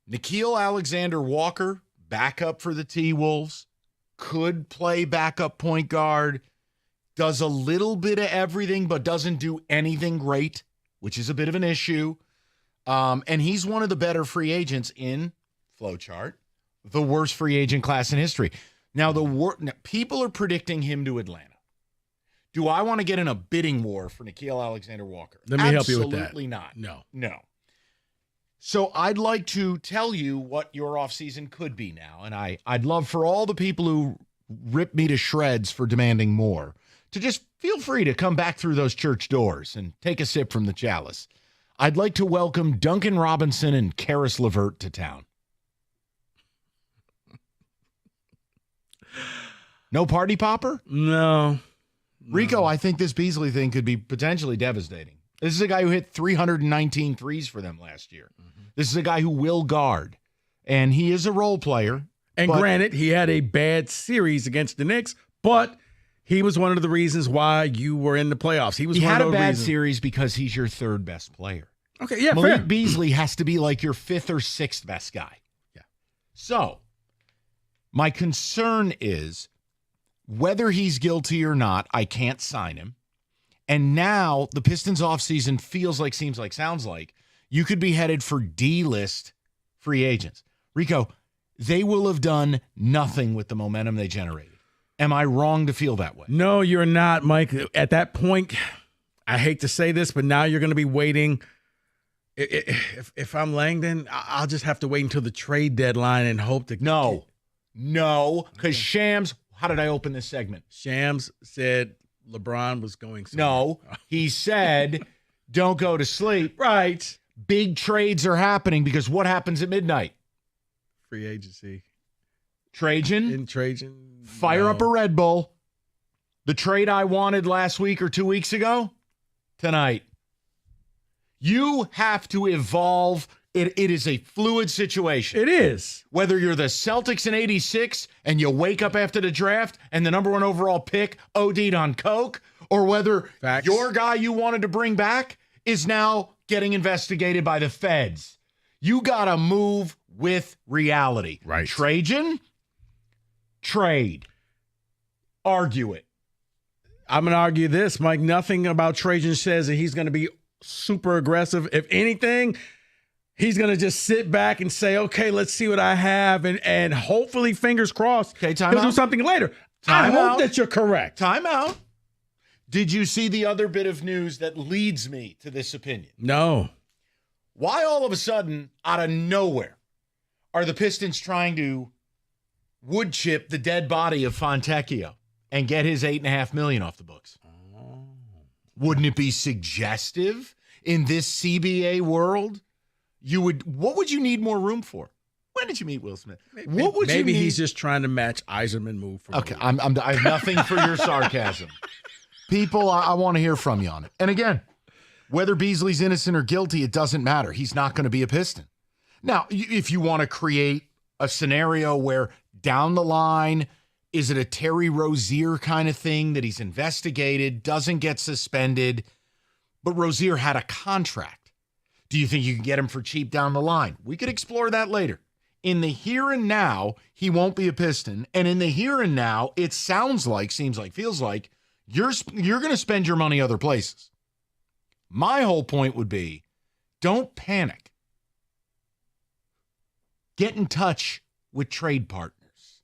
Nickeil Alexander-Walker, backup for the T-Wolves, could play backup point guard, does a little bit of everything but doesn't do anything great, which is a bit of an issue. And he's one of the better free agents in Flowchart, the worst free agent class in history. Now, people are predicting him to Atlanta. Do I want to get in a bidding war for Nickeil Alexander-Walker? Let me help you with that. Absolutely not. No. So I'd like to tell you what your offseason could be now, and I'd love for all the people who rip me to shreds for demanding more to just feel free to come back through those church doors and take a sip from the chalice. I'd like to welcome Duncan Robinson and Karis LeVert to town. No party popper? No. Rico, I think this Beasley thing could be potentially devastating. This is a guy who hit 319 threes for them last year. This is a guy who will guard, and he is a role player. And granted, he had a bad series against the Knicks, but he was one of the reasons why you were in the playoffs. He had of a those bad reasons. series because he's your third best player. Okay, yeah, Malik fair. Beasley has to be like your fifth or sixth best guy. Yeah. So, my concern is whether he's guilty or not, I can't sign him. And now the Pistons offseason feels like, seems like, sounds like you could be headed for D-list free agents. Rico, they will have done nothing with the momentum they generated. Am I wrong to feel that way? No, you're not, Mike. At that point, I hate to say this, but now you're going to be waiting. If I'm Langdon, I'll just have to wait until the trade deadline and hope to. No, because Shams, how did I open this segment? Shams said LeBron was going somewhere. No, he said, don't go to sleep. Right. Big trades are happening because what happens at midnight? Free agency. Trajan? Trajan. Fire up a Red Bull. The trade I wanted last week or 2 weeks ago, tonight. You have to evolve. It is a fluid situation. It is. Whether you're the Celtics in 86 and you wake up after the draft and the number 1 overall pick OD'd on coke, or whether your guy you wanted to bring back is now getting investigated by the feds. You got to move with reality. Right. Trajan, trade. Argue it. I'm going to argue this, Mike. Nothing about Trajan says that he's going to be super aggressive. If anything, he's going to just sit back and say, okay, let's see what I have. And hopefully, fingers crossed, he'll do something later. I hope that you're correct. Time out. Did you see the other bit of news that leads me to this opinion? No. Why all of a sudden, out of nowhere, are the Pistons trying to wood chip the dead body of Fontecchio and get his $8.5 million off the books? Wouldn't it be suggestive in this CBA world? What would you need more room for? When did you meet Will Smith? What would Maybe you need? he's just trying to match Eiserman move for Okay, I have nothing for your sarcasm. People, I want to hear from you on it. And again, whether Beasley's innocent or guilty, it doesn't matter. He's not going to be a Piston. Now, if you want to create a scenario where down the line, is it a Terry Rozier kind of thing that he's investigated, doesn't get suspended, but Rozier had a contract? Do you think you can get him for cheap down the line? We could explore that later. In the here and now, he won't be a Piston. And in the here and now, it sounds like, seems like, feels like, you're going to spend your money other places. My whole point would be, don't panic. Get in touch with trade partners.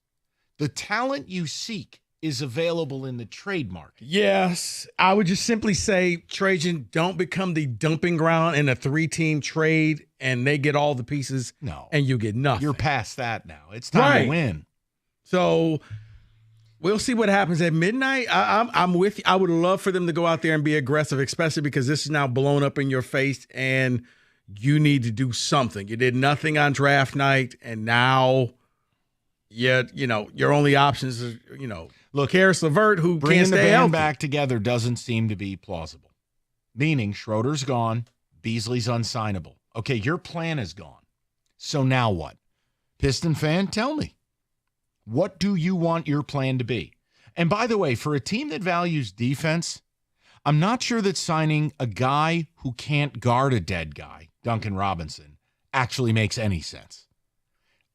The talent you seek is available in the trade market. Yes. I would just simply say, Trajan, don't become the dumping ground in a 3-team trade and they get all the pieces and you get nothing. You're past that now. It's time to win. So we'll see what happens at midnight. I'm with you. I would love for them to go out there and be aggressive, especially because this is now blown up in your face and you need to do something. You did nothing on draft night, and now your only options is, look, Harris LeVert, who bringing can't the stay band healthy. back together doesn't seem to be plausible. Meaning Schroeder's gone, Beasley's unsignable. Okay, your plan is gone. So now what? Piston fan, tell me. What do you want your plan to be? And by the way, for a team that values defense, I'm not sure that signing a guy who can't guard a dead guy, Duncan Robinson, actually makes any sense.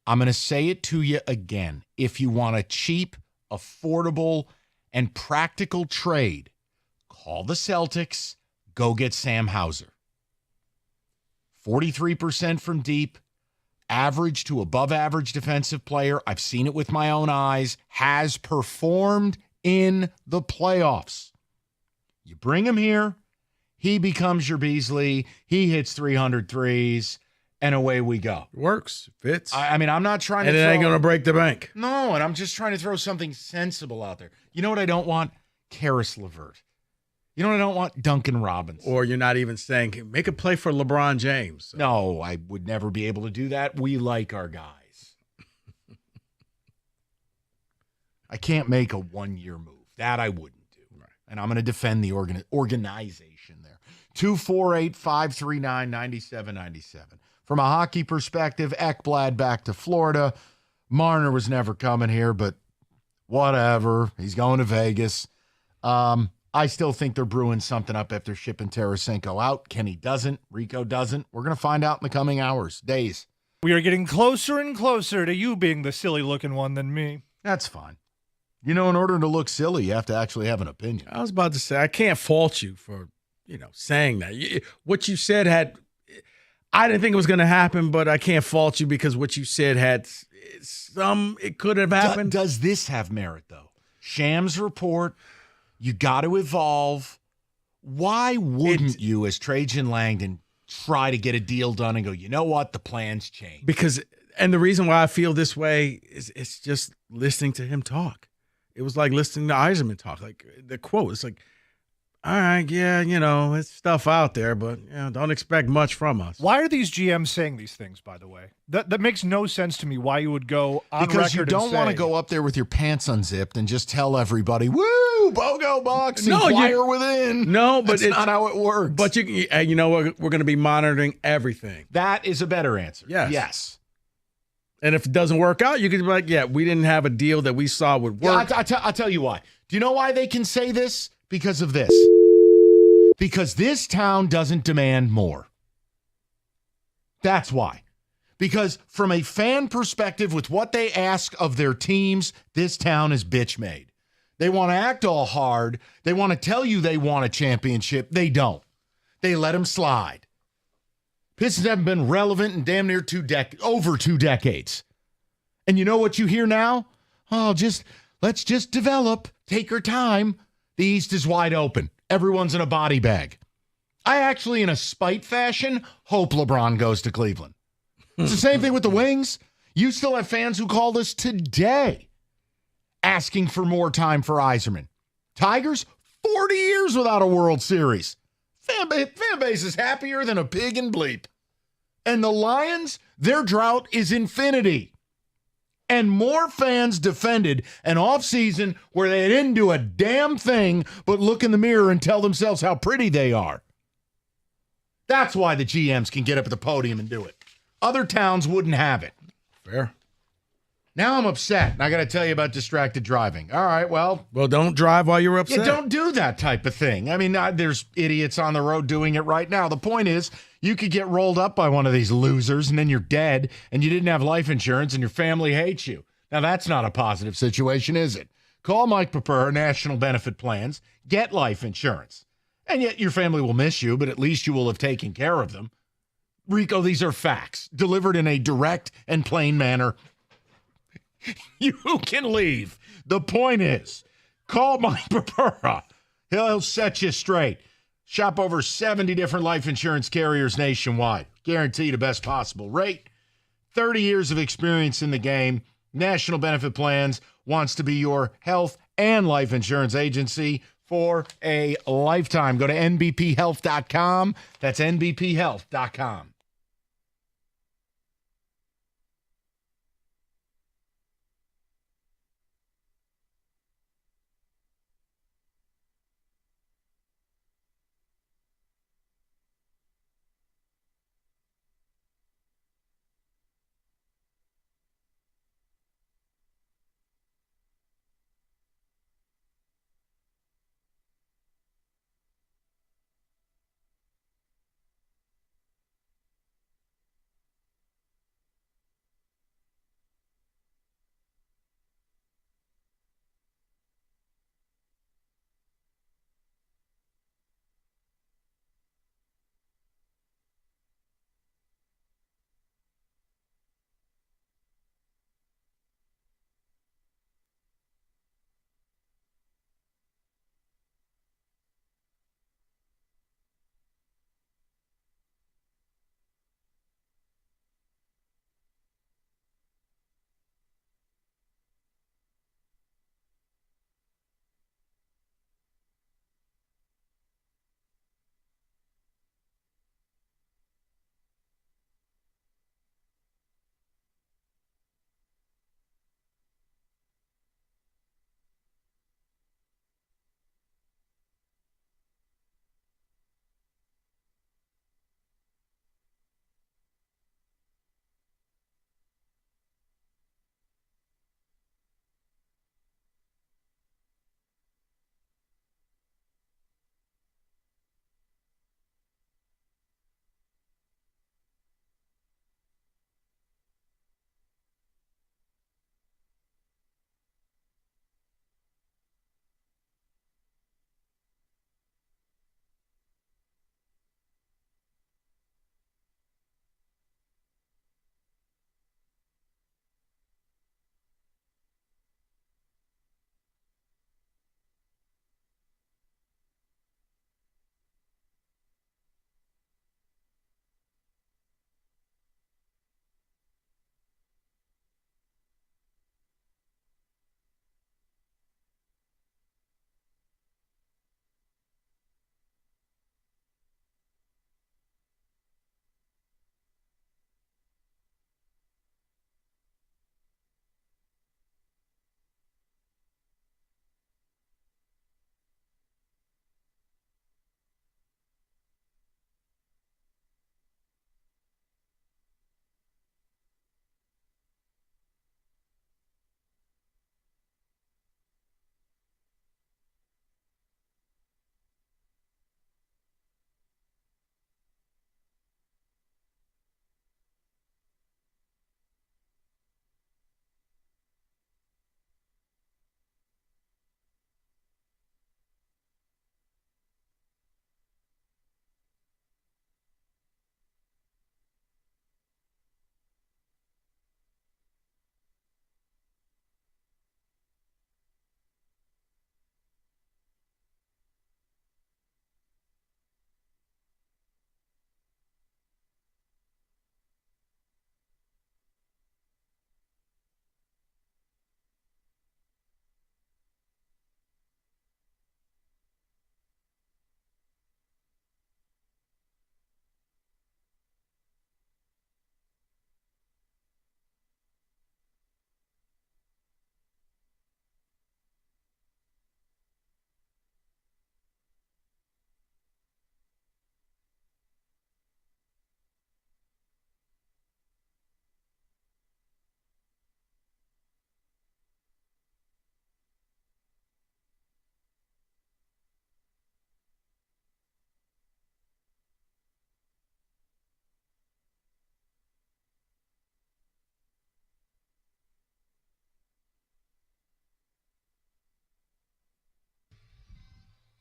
I'm going to say it to you again. If you want a cheap, affordable, and practical trade, call the Celtics, go get Sam Hauser. 43% from deep, average to above average defensive player. I've seen it with my own eyes, has performed in the playoffs. You bring him here, he becomes your Beasley, he hits 300 threes, and away we go. Works, fits. I mean, I'm not trying and to it ain't going to break the bank. No, and I'm just trying to throw something sensible out there. You know what I don't want? Karis LeVert. You know what I don't want? Duncan Robinson. Or you're not even saying, make a play for LeBron James. So. No, I would never be able to do that. We like our guys. I can't make a one-year move. That I wouldn't do. Right. And I'm going to defend the organization there. 248-539-9797. From a hockey perspective, Ekblad back to Florida. Marner was never coming here, but whatever. He's going to Vegas. I still think they're brewing something up after shipping Tarasenko out. Kenny doesn't. Rico doesn't. We're going to find out in the coming hours, days. We are getting closer and closer to you being the silly-looking one than me. That's fine. You know, in order to look silly, you have to actually have an opinion. I was about to say, I can't fault you for, saying that. What you said I didn't think it was going to happen, but I can't fault you because what you said had it could have happened. Does this have merit, though? Shams report, you got to evolve. Why wouldn't you, as Trajan Langdon, try to get a deal done and go, you know what, the plans change? And the reason why I feel this way is it's just listening to him talk. It was like listening to Yzerman talk. Like the quote, it's like, all right, yeah, it's stuff out there, but don't expect much from us. Why are these GMs saying these things, by the way? That makes no sense to me why you would go on because record you don't want to go up there with your pants unzipped and just tell everybody, woo, BOGO box, inquire within. No, but it's not how it works. But we're going to be monitoring everything. That is a better answer. Yes. And if it doesn't work out, you could be like, we didn't have a deal that we saw would work. Yeah, I'll tell you why. Do you know why they can say this? Because of this. Because this town doesn't demand more. That's why. Because from a fan perspective, with what they ask of their teams, this town is bitch made. They want to act all hard. They want to tell you they want a championship. They don't. They let them slide. Pistons haven't been relevant in damn near over 2 decades. And you know what you hear now? Let's just develop. Take our time. The East is wide open. Everyone's in a body bag. I actually, in a spite fashion, hope LeBron goes to Cleveland. It's the same thing with the Wings. You still have fans who called us today asking for more time for Yzerman. Tigers, 40 years without a World Series. Fan base is happier than a pig in bleep. And the Lions, their drought is infinity. And more fans defended an offseason where they didn't do a damn thing but look in the mirror and tell themselves how pretty they are. That's why the GMs can get up at the podium and do it. Other towns wouldn't have it. Fair. Now I'm upset, and I got to tell you about distracted driving. All right, well, don't drive while you're upset. Yeah, don't do that type of thing. I mean, there's idiots on the road doing it right now. The point is, you could get rolled up by one of these losers, and then you're dead, and you didn't have life insurance, and your family hates you. Now, that's not a positive situation, is it? Call Mike Pepper, National Benefit Plans, get life insurance. And yet your family will miss you, but at least you will have taken care of them. Rico, these are facts, delivered in a direct and plain manner. You can leave. The point is, call Mike Pepera. He'll set you straight. Shop over 70 different life insurance carriers nationwide. Guaranteed the best possible rate. 30 years of experience in the game. National Benefit Plans wants to be your health and life insurance agency for a lifetime. Go to nbphealth.com. That's nbphealth.com.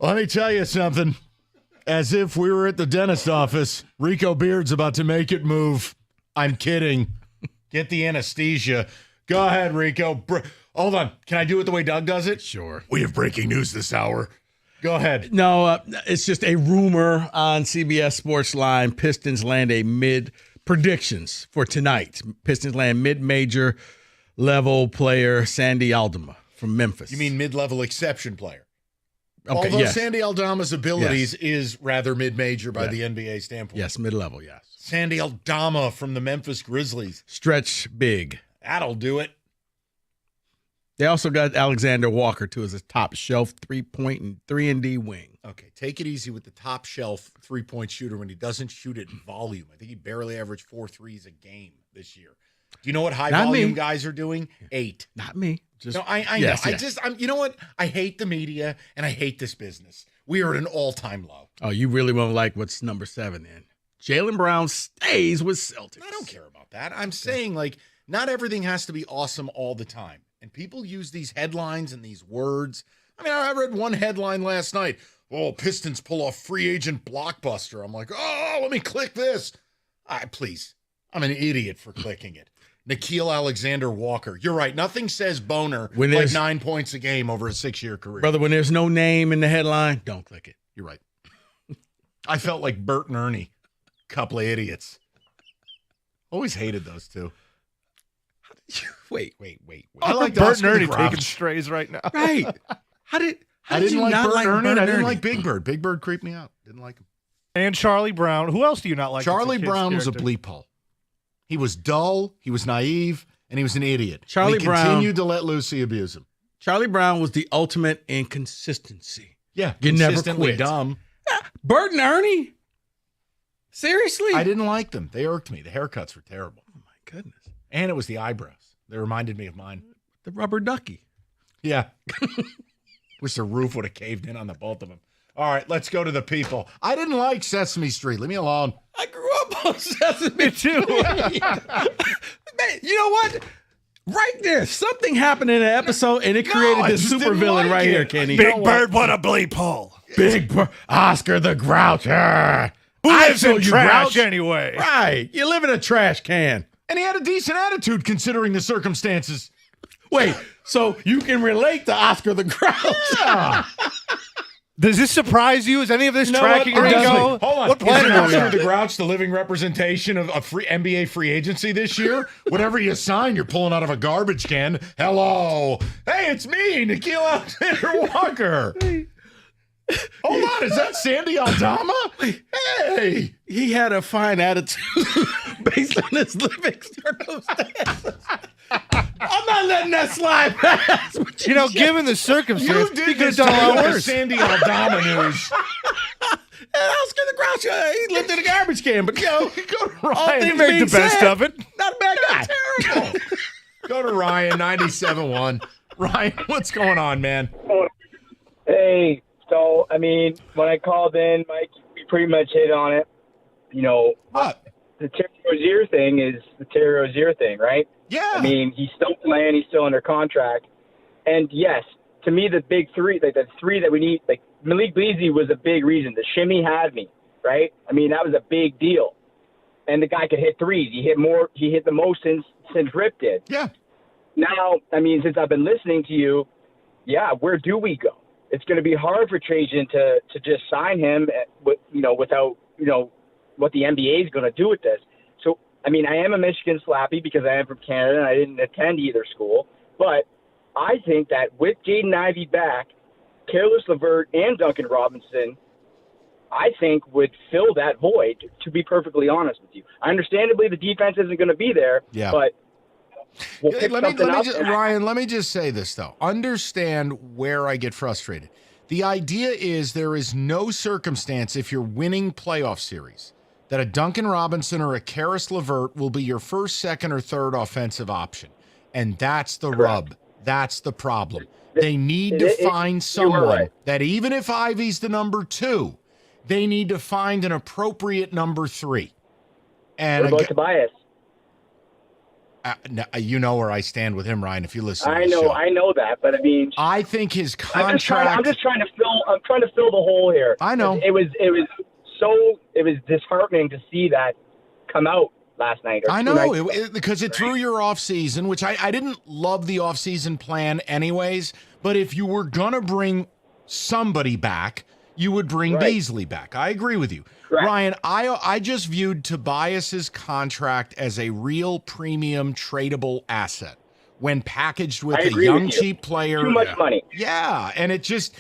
Let me tell you something. As if we were at the dentist office, Rico Beard's about to make it move. I'm kidding. Get the anesthesia. Go ahead, Rico. Hold on. Can I do it the way Doug does it? Sure. We have breaking news this hour. Go ahead. No, it's just a rumor on CBS Sports Line. Pistons land predictions for tonight. Pistons land mid-major level player Sandy Aldama from Memphis. You mean mid-level exception player? Okay, Although yes. Sandy Aldama's abilities is rather mid-major by the NBA standpoint. Yes, mid-level, yes. Sandy Aldama from the Memphis Grizzlies. Stretch big. That'll do it. They also got Alexander Walker, too, as a top shelf 3-point and 3-and-D wing. Okay, take it easy with the top shelf three-point shooter when he doesn't shoot it in volume. I think he barely averaged 4 threes a game this year. Do you know what high-volume guys are doing? 8. Not me. No, I know. You know what? I hate the media, and I hate this business. We are at an all-time low. Oh, you really won't like what's number 7 then. Jaylen Brown stays with Celtics. I don't care about that. I'm saying, not everything has to be awesome all the time. And people use these headlines and these words. I mean, I read one headline last night. Oh, Pistons pull off free agent blockbuster. I'm like, oh, let me click this. Please. I'm an idiot for clicking it. Nickeil Alexander-Walker. You're right. Nothing says boner like 9 points a game over a 6-year career. Brother, when there's no name in the headline, don't click it. You're right. I felt like Bert and Ernie. Couple of idiots. Always hated those two. Wait. I like Bert and Ernie taking strays right now. Right. How did I you didn't like not Bert like and Ernie, and Bert I didn't Ernie? like Big Bird. Big Bird creeped me out. Didn't like him. And Charlie Brown. Who else do you not like? Charlie Brown was a bleep hole. He was dull, he was naive, and he was an idiot. Charlie we Brown continued to let Lucy abuse him. Charlie Brown was the ultimate inconsistency. Yeah, You never consistently quit. dumb. Bert and Ernie? Seriously? I didn't like them. They irked me. The haircuts were terrible. Oh, my goodness. And it was the eyebrows. They reminded me of mine. The rubber ducky. Yeah. Wish the roof would have caved in on the both of them. All right, let's go to the people. I didn't like Sesame Street. Leave me alone. I grew up on Sesame too. Man, you know what? Right there, something happened in an episode, and it created I this just super didn't villain like right it. here, Kenny. Big Bird, what a bleep hole. Big Bird. Oscar the Groucher. Who I lives told in you, trash Grouch. anyway? Right. You live in a trash can. And he had a decent attitude considering the circumstances. Wait, so you can relate to Oscar the Grouch? Yeah. Does this surprise you? Is any of this tracking It doesn't. Rico? Hold on. What planet Isn't are we Oscar on? the Grouch the living representation of NBA free agency this year? Whatever you sign, you're pulling out of a garbage can. Hello. Hey, it's me, Nickeil Alexander-Walker. Hold on. Is that Sandy Aldama? Hey. He had a fine attitude based on his living circumstances. I'm not letting that slide past. You know, given the circumstance, You did he could have this done a lot to worse. Sandy Aldama news. And Oscar the Grouch, he lived in a garbage can, but go to Ryan. All He things made being the best said, of it. Not a bad guy. Terrible. Go to Ryan, 97.1. Ryan, what's going on, man? Hey, so, I mean, when I called in, Mike, you pretty much hit on it. You know, What? the Terry Rozier thing is the Terry Rozier thing, right? Yeah. I mean, he's still playing. He's still under contract. And, yes, to me, the big three, like the three that we need, like Malik Beasley was a big reason. The shimmy had me, right? I mean, that was a big deal. And the guy could hit threes. He hit the most since Rip did. Yeah. Now, I mean, since I've been listening to you, yeah, where do we go? It's going to be hard for Trajan to just sign him, without what the NBA is going to do with this. So, I mean, I am a Michigan slappy because I am from Canada and I didn't attend either school. But I think that with Jaden Ivey back, Careless LeVert and Duncan Robinson, I think would fill that void, to be perfectly honest with you. Understandably, the defense isn't going to be there, Yeah. but we'll pick something up. Ryan, let me just say this, though. Understand where I get frustrated. The idea is there is no circumstance, if you're winning playoff series, that a Duncan Robinson or a Karis LeVert will be your first, second, or third offensive option. And that's the rub. That's the problem. They need to find someone that, even if Ivey's the number 2, they need to find an appropriate number 3. And what about Tobias? You know where I stand with him, Ryan. If you listen, to I the know, show. I know that, but I mean, I think his I'm contract. just trying to fill. I'm trying to fill the hole here. I know. It was disheartening to see that come out last night. I know because it threw your off season, which I didn't love the off season plan anyways. But if you were gonna bring somebody back, you would bring Beasley back. I agree with you. Correct. Ryan, I just viewed Tobias's contract as a real premium tradable asset when packaged with a young, cheap player. Too much money. Yeah, and it just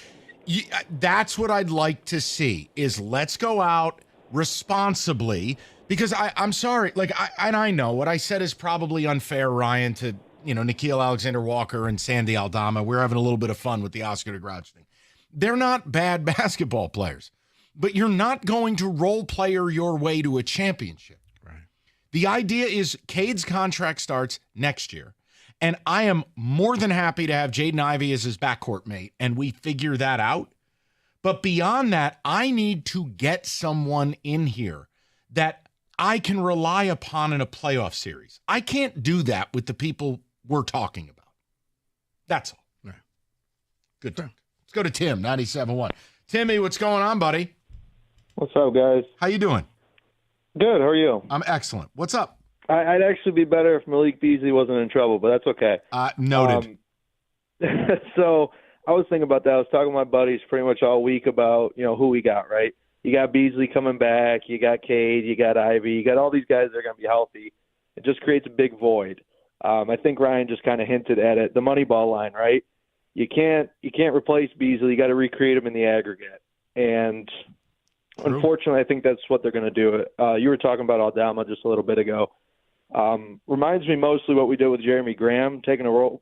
that's what I'd like to see is let's go out responsibly because I'm sorry, I know what I said is probably unfair, Ryan, to Nickeil Alexander-Walker and Sandy Aldama. We're having a little bit of fun with the Oscar DeGrouch thing. They're not bad basketball players, but you're not going to role player your way to a championship. Right. The idea is Cade's contract starts next year, and I am more than happy to have Jaden Ivey as his backcourt mate, and we figure that out. But beyond that, I need to get someone in here that I can rely upon in a playoff series. I can't do that with the people we're talking about. That's all. Right. Good. Let's go to Tim, 97.1. Timmy, what's going on, buddy? What's up, guys? How you doing? Good. How are you? I'm excellent. What's up? I'd actually be better if Malik Beasley wasn't in trouble, but that's okay. Noted. So I was thinking about that. I was talking to my buddies pretty much all week about, who we got, right? You got Beasley coming back. You got Cade. You got Ivy. You got all these guys that are going to be healthy. It just creates a big void. I think Ryan just kind of hinted at it. The Moneyball line, right? You can't replace Beasley. You got to recreate him in the aggregate. And unfortunately, I think that's what they're going to do. You were talking about Aldama just a little bit ago. Reminds me mostly what we did with Jeremy Grant, taking a role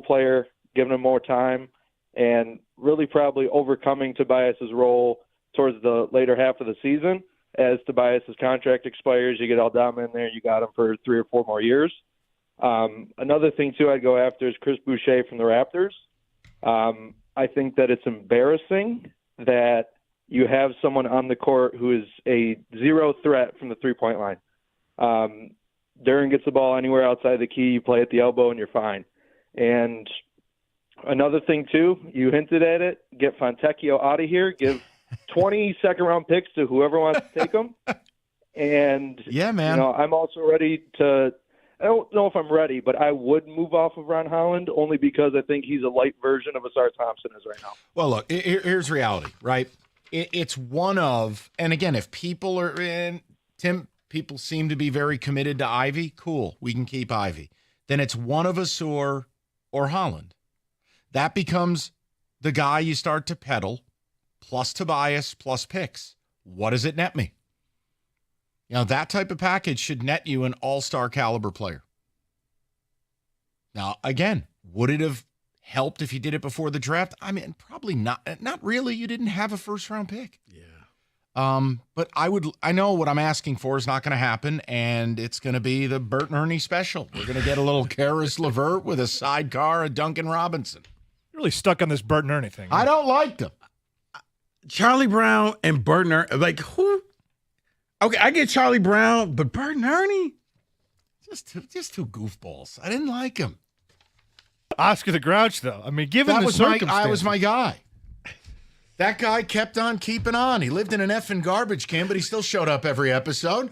player, giving him more time, and really probably overcoming Tobias's role towards the later half of the season. As Tobias's contract expires, you get Aldama in there, you got him for 3 or 4 more years. Another thing, too, I'd go after is Chris Boucher from the Raptors. I think that it's embarrassing that you have someone on the court who is a zero threat from the three-point line. Duren gets the ball anywhere outside the key, you play at the elbow, and you're fine. And another thing, too, you hinted at it, get Fontecchio out of here, give 20 second-round picks to whoever wants to take them. And, yeah, man. I'm also ready to – I don't know if I'm ready, but I would move off of Ron Holland only because I think he's a light version of Asar Thompson is right now. Well, look, here's reality, right? It's one of – and, again, if people are in – Tim, people seem to be very committed to Ivy. Cool, we can keep Ivy. Then it's one of Asar or Holland. That becomes the guy you start to peddle, plus Tobias, plus picks. What does it net me? That type of package should net you an all-star caliber player. Now, again, would it have helped if you did it before the draft? I mean, probably not. Not really. You didn't have a first-round pick. Yeah. But I know what I'm asking for is not going to happen, and it's going to be the Bert and Ernie special. We're going to get a little Karis LeVert with a sidecar of Duncan Robinson. You're really stuck on this Bert and Ernie thing. I don't like them. Charlie Brown and Bert and Ernie, like who? Okay, I get Charlie Brown, but Bert and Ernie? Just two goofballs. I didn't like him. Oscar the Grouch, though. I mean, given the circumstances. I was my guy. That guy kept on keeping on. He lived in an effing garbage can, but he still showed up every episode,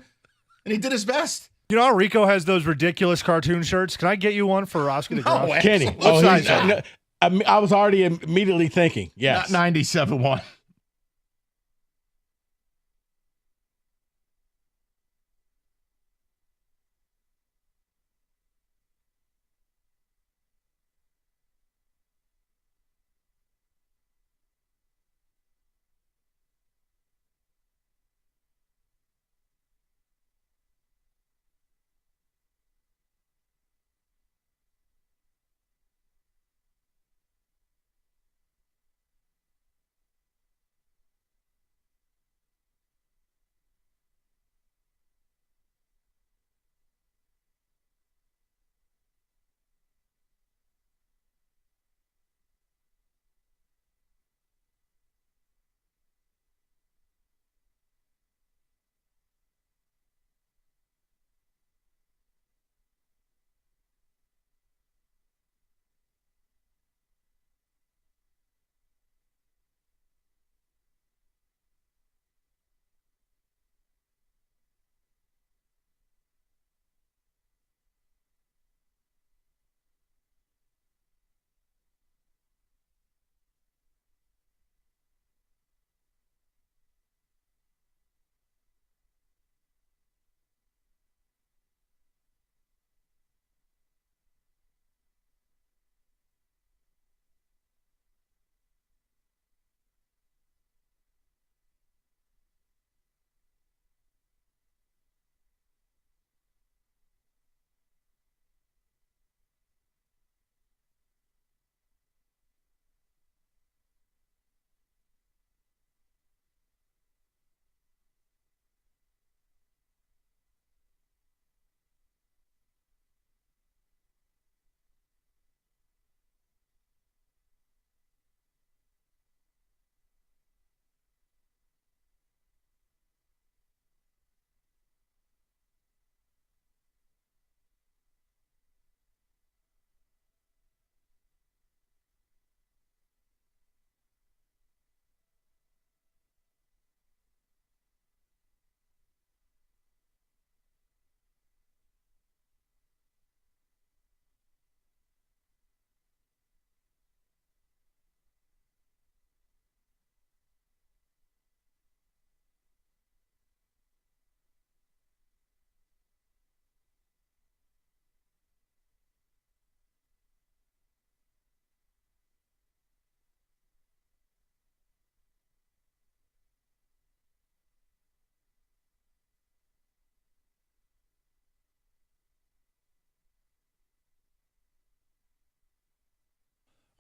and he did his best. You know how Rico has those ridiculous cartoon shirts? Can I get you one for Oscar the Grouch? Kenny. What size? I was already immediately thinking, yes. 97.1.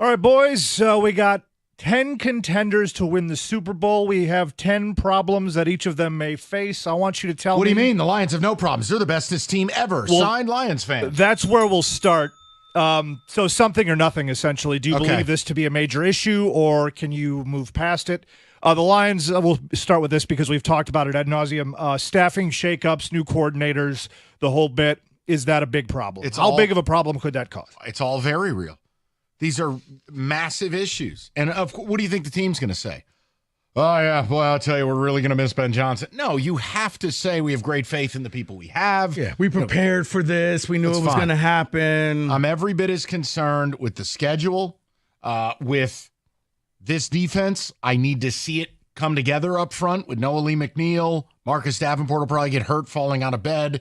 All right, boys, we got 10 contenders to win the Super Bowl. We have 10 problems that each of them may face. I want you to tell me. What do you mean? The Lions have no problems. They're the bestest team ever. Well, Signed Lions fans. That's where we'll start. So something or nothing, essentially. Do you Okay. believe this to be a major issue, or can you move past it? The Lions, we'll start with this because we've talked about it ad nauseum. Staffing shakeups, new coordinators, the whole bit. Is that a big problem? How big of a problem could that cause? It's all very real. These are massive issues. And what do you think the team's going to say? Oh, yeah, well, I'll tell you, we're really going to miss Ben Johnson. No, you have to say we have great faith in the people we have. Yeah, we prepared for this. We knew it was going to happen. I'm every bit as concerned with the schedule, with this defense. I need to see it come together up front with Noah Lee McNeil. Marcus Davenport will probably get hurt falling out of bed.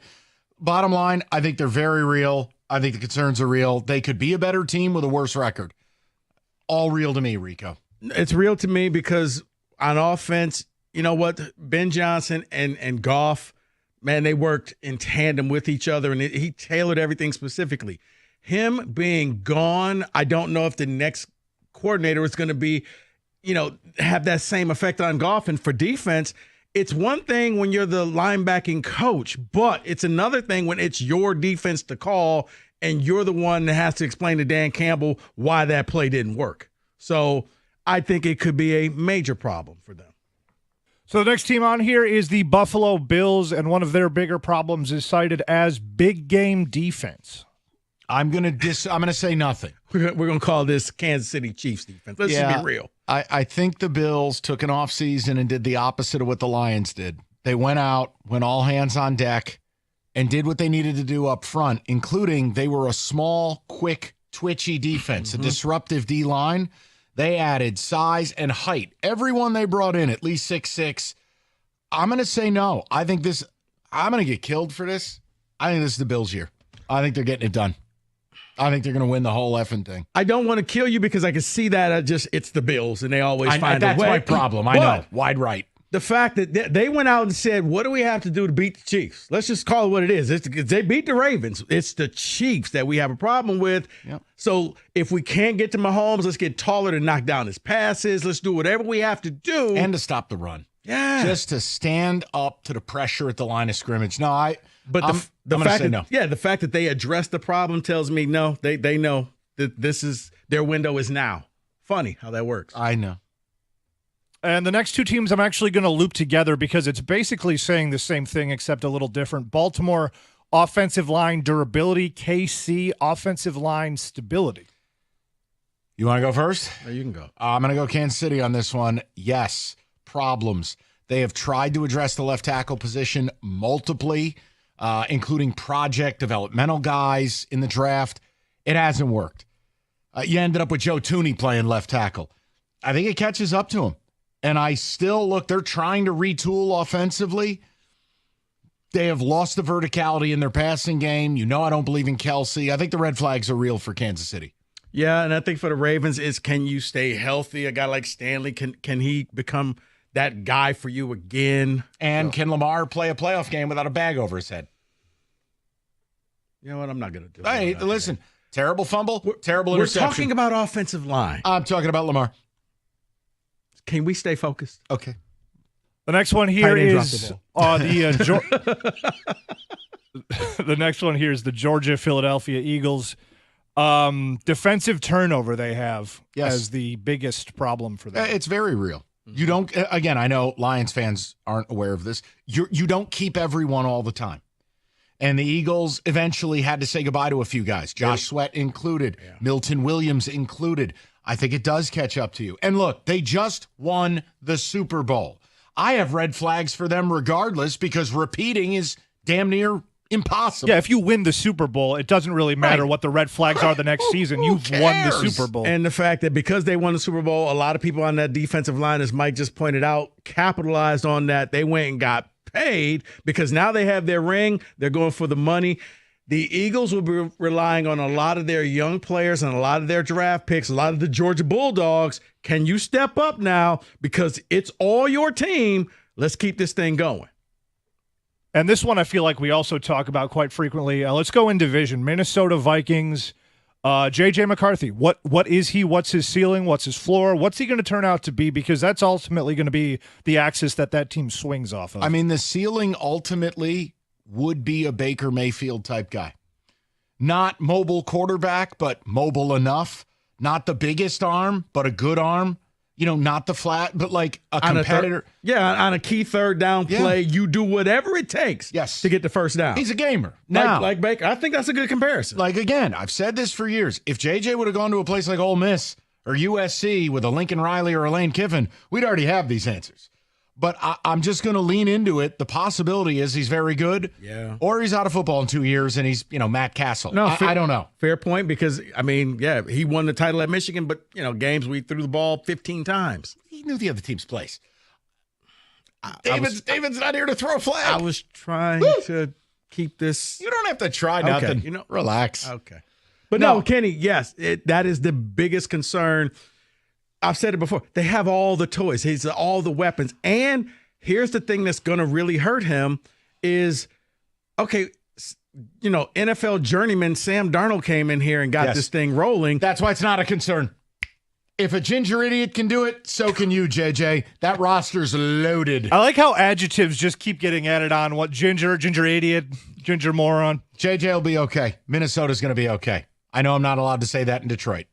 Bottom line, I think they're very real. I think the concerns are real. They could be a better team with a worse record. All real to me, Rico. It's real to me because on offense, you know what? Ben Johnson and Goff, man, they worked in tandem with each other, and he tailored everything specifically. Him being gone, I don't know if the next coordinator is going to be, have that same effect on Goff. And for defense, it's one thing when you're the linebacking coach, but it's another thing when it's your defense to call and you're the one that has to explain to Dan Campbell why that play didn't work. So I think it could be a major problem for them. So the next team on here is the Buffalo Bills, and one of their bigger problems is cited as big game defense. I'm gonna say nothing. We're gonna call this Kansas City Chiefs defense. Let's just be real. I think the Bills took an offseason and did the opposite of what the Lions did. They went out, went all hands on deck, and did what they needed to do up front, including they were a small, quick, twitchy defense, a disruptive D-line. They added size and height. Everyone they brought in, at least 6'6". I'm going to say no. I'm going to get killed for this. I think this is the Bills' year. I think they're getting it done. I think they're going to win the whole effing thing. I don't want to kill you because I can see that it's the Bills, and they always find a way. That's my problem. I know. Wide right. The fact that they went out and said, what do we have to do to beat the Chiefs? Let's just call it what it is. They beat the Ravens. It's the Chiefs that we have a problem with. Yep. So if we can't get to Mahomes, let's get taller to knock down his passes. Let's do whatever we have to do. And to stop the run. Yeah. Just to stand up to the pressure at the line of scrimmage. No, But the fact that, the fact that they addressed the problem tells me no, they know that this is their window is now. Funny how that works. I know. And the next two teams I'm actually going to loop together because it's basically saying the same thing except a little different. Baltimore offensive line durability, KC offensive line stability. You want to go first? No, you can go. I'm going to go Kansas City on this one. Yes, problems. They have tried to address the left tackle position multiply, including project developmental guys in the draft. It hasn't worked. You ended up with Joe Tooney playing left tackle. I think it catches up to him. And I still they're trying to retool offensively. They have lost the verticality in their passing game. I don't believe in Kelsey. I think the red flags are real for Kansas City. Yeah, and I think for the Ravens is can you stay healthy? A guy like Stanley, can he become that guy for you again? And can Lamar play a playoff game without a bag over his head? You know what? I'm not going to do it. Hey, listen, terrible fumble, terrible interception. We're talking about offensive line. I'm talking about Lamar. Can we stay focused? Okay. The next one here is the next one here is the Georgia-Philadelphia Eagles. Defensive turnover they have as the biggest problem for them. It's very real. You don't, again, I know Lions fans aren't aware of this. You don't keep everyone all the time. And the Eagles eventually had to say goodbye to a few guys, Josh Sweat included, Milton Williams included. I think it does catch up to you. And look, they just won the Super Bowl. I have red flags for them regardless because repeating is damn near impossible. Yeah, if you win the Super Bowl, it doesn't really matter what the red flags are the next season. You've won the Super Bowl. And the fact that because they won the Super Bowl, a lot of people on that defensive line, as Mike just pointed out, capitalized on that. They went and got paid because now they have their ring. They're going for the money. The Eagles will be relying on a lot of their young players and a lot of their draft picks, a lot of the Georgia Bulldogs. Can you step up now? Because it's all your team. Let's keep this thing going. And this one I feel like we also talk about quite frequently. Let's go in division. Minnesota Vikings, J.J. McCarthy, what is he? What's his ceiling? What's his floor? What's he going to turn out to be? Because that's ultimately going to be the axis that team swings off of. I mean, the ceiling ultimately would be a Baker Mayfield type guy. Not mobile quarterback, but mobile enough. Not the biggest arm, but a good arm. Not the flat, but like a competitor. On a key third down play, you do whatever it takes to get the first down. He's a gamer. Now, like Baker, I think that's a good comparison. Like, again, I've said this for years. If JJ would have gone to a place like Ole Miss or USC with a Lincoln Riley or a Lane Kiffin, we'd already have these answers. But I'm just going to lean into it. The possibility is he's very good. Yeah. Or he's out of football in 2 years and he's, Matt Castle. No, I don't know. Fair point because, he won the title at Michigan, but, games we threw the ball 15 times. He knew the other team's place. David's not here to throw a flag. I was trying to keep this. You don't have to try nothing. Relax. Okay. But no, Kenny, yes, that is the biggest concern. I've said it before. They have all the toys. He's all the weapons. And here's the thing that's going to really hurt him is, NFL journeyman Sam Darnold came in here and got this thing rolling. That's why it's not a concern. If a ginger idiot can do it, so can you, JJ. That roster's loaded. I like how adjectives just keep getting added on. What ginger idiot, ginger moron. JJ will be okay. Minnesota's going to be okay. I know I'm not allowed to say that in Detroit.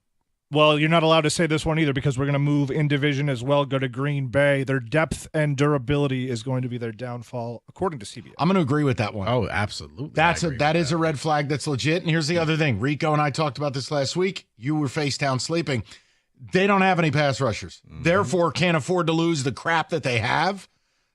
Well, you're not allowed to say this one either because we're going to move in division as well, go to Green Bay. Their depth and durability is going to be their downfall, according to CBS. I'm going to agree with that one. Oh, absolutely. That is a red flag that's legit. And here's the other thing. Rico and I talked about this last week. You were face down sleeping. They don't have any pass rushers. Therefore, can't afford to lose the crap that they have.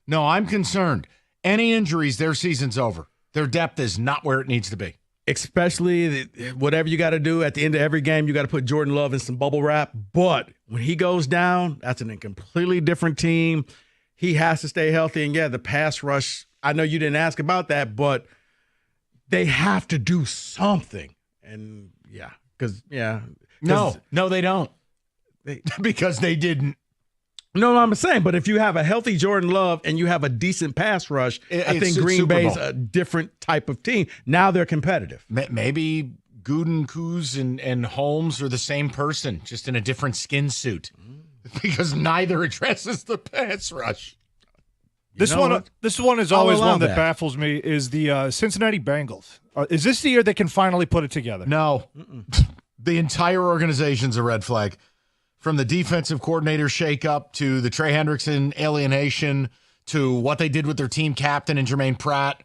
No, I'm concerned. Any injuries, their season's over. Their depth is not where it needs to be. Especially whatever you got to do at the end of every game, you got to put Jordan Love in some bubble wrap. But when he goes down, that's a completely different team. He has to stay healthy. And, the pass rush, I know you didn't ask about that, but they have to do something. And, No, they don't. Because they didn't. No, I'm saying, but if you have a healthy Jordan Love and you have a decent pass rush, I think Green Bay's a different type of team. Now they're competitive. Maybe Gutekunst and Holmes are the same person, just in a different skin suit. Because neither addresses the pass rush. This one is always one that baffles me is the Cincinnati Bengals. Is this the year they can finally put it together? No. The entire organization's a red flag. From the defensive coordinator shakeup to the Trey Hendrickson alienation to what they did with their team captain and Jermaine Pratt,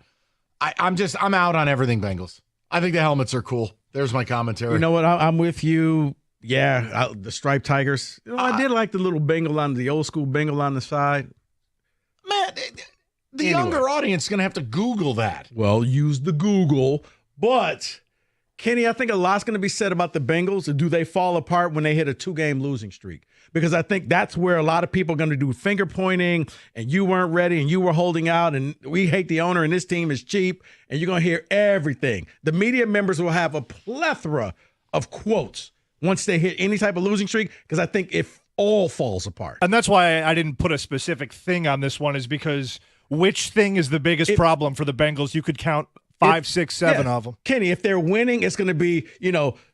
I'm out on everything Bengals. I think the helmets are cool. There's my commentary. You know what? I'm with you. Yeah, the striped tigers. I did like the little Bengal the old school Bengal on the side. Man, the younger audience is going to have to Google that. Well, use the Google, but Kenny, I think a lot's going to be said about the Bengals. Do they fall apart when they hit a 2-game losing streak? Because I think that's where a lot of people are going to do finger pointing, and you weren't ready, and you were holding out, and we hate the owner, and this team is cheap, and you're going to hear everything. The media members will have a plethora of quotes once they hit any type of losing streak, because I think it all falls apart. And that's why I didn't put a specific thing on this one, is because which thing is the biggest problem for the Bengals? You could count 5, 6, 7 of them. Kenny, if they're winning, it's going to be,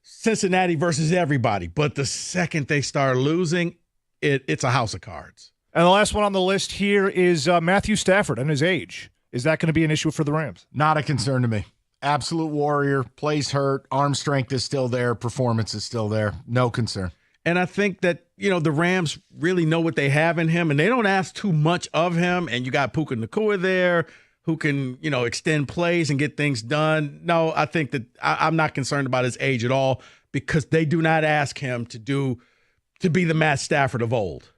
Cincinnati versus everybody. But the second they start losing, it's a house of cards. And the last one on the list here is Matthew Stafford and his age. Is that going to be an issue for the Rams? Not a concern to me. Absolute warrior, plays hurt, arm strength is still there, performance is still there. No concern. And I think that, the Rams really know what they have in him, and they don't ask too much of him. And you got Puka Nacua there, who can, extend plays and get things done. No, I think that I'm not concerned about his age at all because they do not ask him to be the Matt Stafford of old.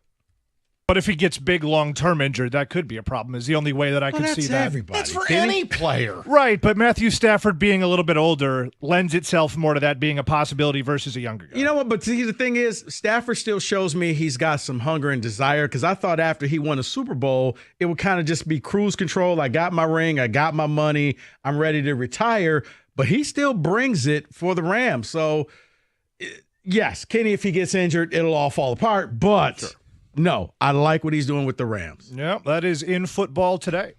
But if he gets big long-term injured, that could be a problem. Is the only way that I can see that. That's for any player. Right, but Matthew Stafford being a little bit older lends itself more to that being a possibility versus a younger guy. You know what? But see, the thing is, Stafford still shows me he's got some hunger and desire because I thought after he won a Super Bowl, it would kind of just be cruise control. I got my ring. I got my money. I'm ready to retire. But he still brings it for the Rams. So, yes, Kenny, if he gets injured, it'll all fall apart. But sure. No, I like what he's doing with the Rams. Yeah, that is in football today.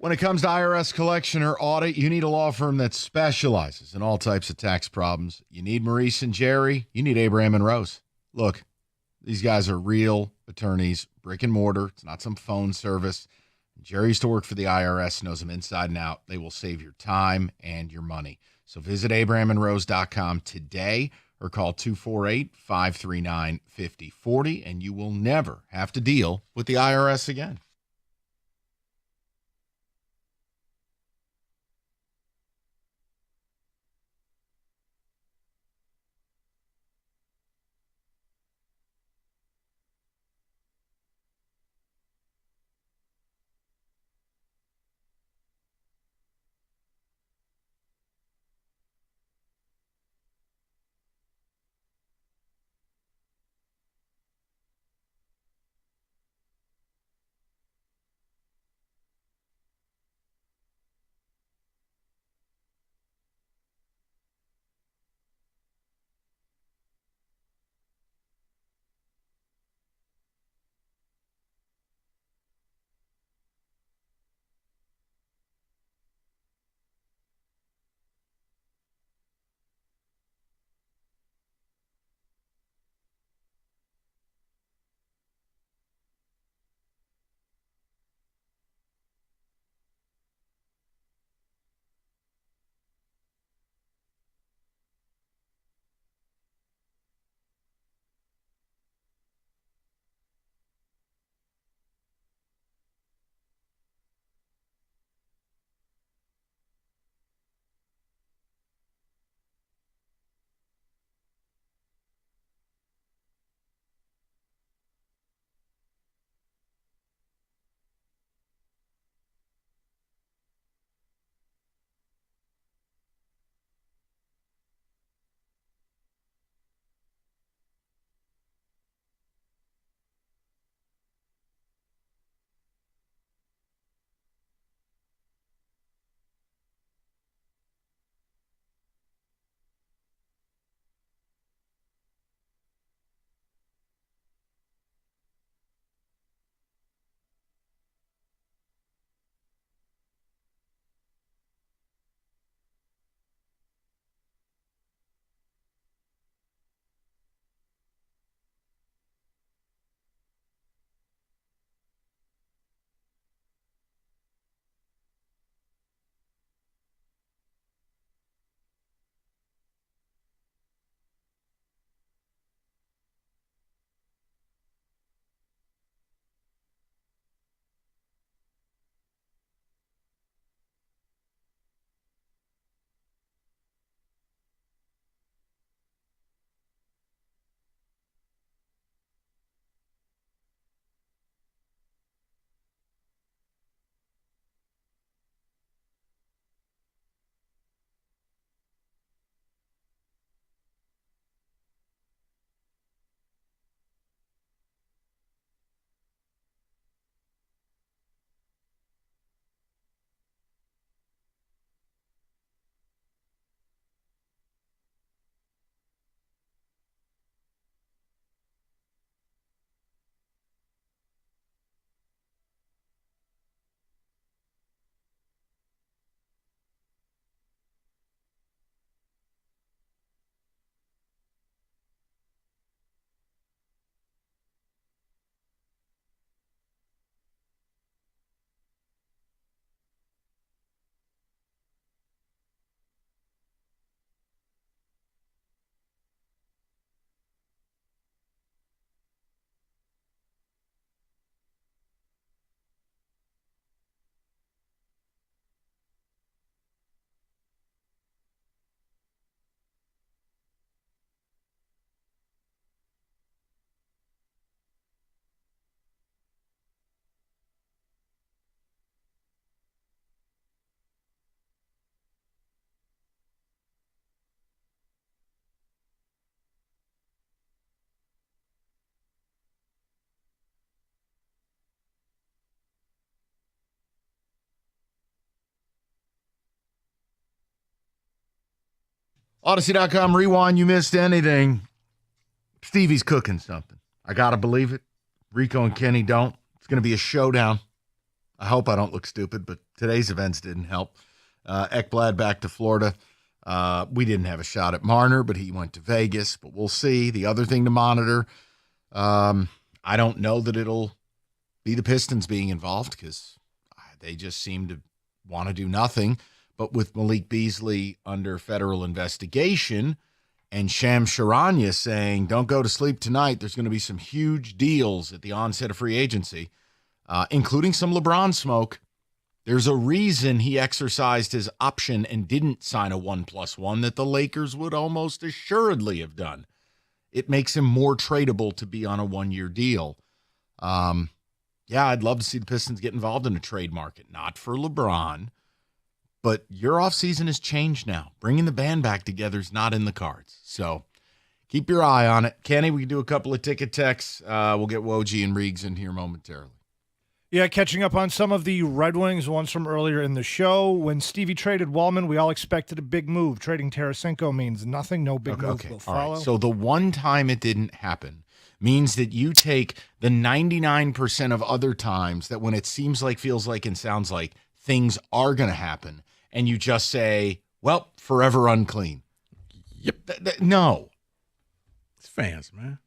When it comes to IRS collection or audit, you need a law firm that specializes in all types of tax problems. You need Maurice and Jerry. You need Abraham and Rose. Look, these guys are real attorneys, brick and mortar. It's not some phone service. Jerry used to work for the IRS, knows them inside and out. They will save your time and your money. So visit abrahamandrose.com today or call 248-539-5040, and you will never have to deal with the IRS again. Odyssey.com, rewind, you missed anything. Stevie's cooking something. I got to believe it. Rico and Kenny don't. It's going to be a showdown. I hope I don't look stupid, but today's events didn't help. Ekblad back to Florida. We didn't have a shot at Marner, but he went to Vegas, but we'll see. The other thing to monitor, I don't know that it'll be the Pistons being involved because they just seem to want to do nothing. But with Malik Beasley under federal investigation and Shams Charania saying, don't go to sleep tonight, there's going to be some huge deals at the onset of free agency, including some LeBron smoke. There's a reason he exercised his option and didn't sign a 1+1 that the Lakers would almost assuredly have done. It makes him more tradable to be on a 1-year deal. Yeah, I'd love to see the Pistons get involved in a trade market. Not for LeBron, but your offseason has changed now. Bringing the band back together is not in the cards. So keep your eye on it. Kenny, we can do a couple of ticket texts. We'll get Woj and Reegs in here momentarily. Yeah, catching up on some of the Red Wings, ones from earlier in the show. When Stevie traded Wallman, we all expected a big move. Trading Tarasenko means nothing. No big move will follow. All right. So the one time it didn't happen means that you take the 99% of other times that when it seems like, feels like, and sounds like things are going to happen, and you just say, well, forever unclean. Yep. No. It's fans, man.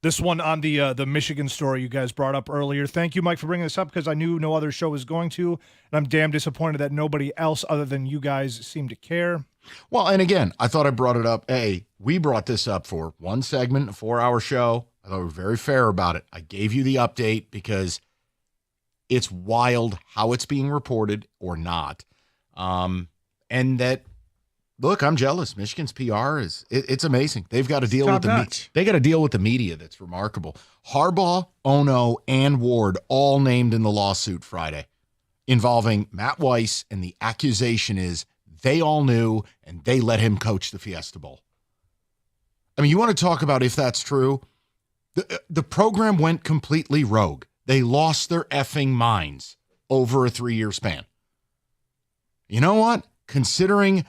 This one on the Michigan story you guys brought up earlier. Thank you, Mike, for bringing this up because I knew no other show was going to, and I'm damn disappointed that nobody else other than you guys seemed to care. Well, and again, I thought I brought it up. We brought this up for one segment, a 4-hour show. I thought we were very fair about it. I gave you the update because it's wild how it's being reported or not. And that, look, I'm jealous. Michigan's PR it's amazing. They've got to deal with they got to deal with the media. That's remarkable. Harbaugh, Ono, and Ward all named in the lawsuit Friday involving Matt Weiss, and the accusation is they all knew and they let him coach the Fiesta Bowl. I mean, you want to talk about if that's true? The program went completely rogue. They lost their effing minds over a 3-year span. You know what? Considering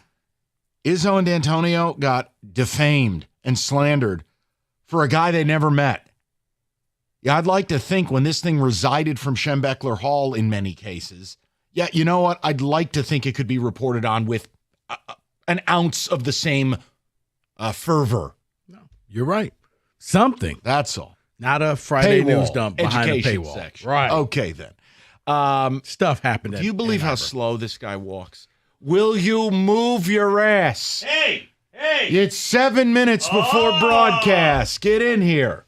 Izzo and D'Antonio got defamed and slandered for a guy they never met. Yeah, I'd like to think when this thing resided from Schembechler Hall in many cases, yeah, you know what? I'd like to think it could be reported on with an ounce of the same fervor. No, you're right. Something. That's all. Not a Friday paywall, news dump behind a education paywall. section. Right. Okay, then. Stuff happened. Do you believe how slow this guy walks? Will you move your ass? Hey! It's 7 minutes before broadcast. Get in here.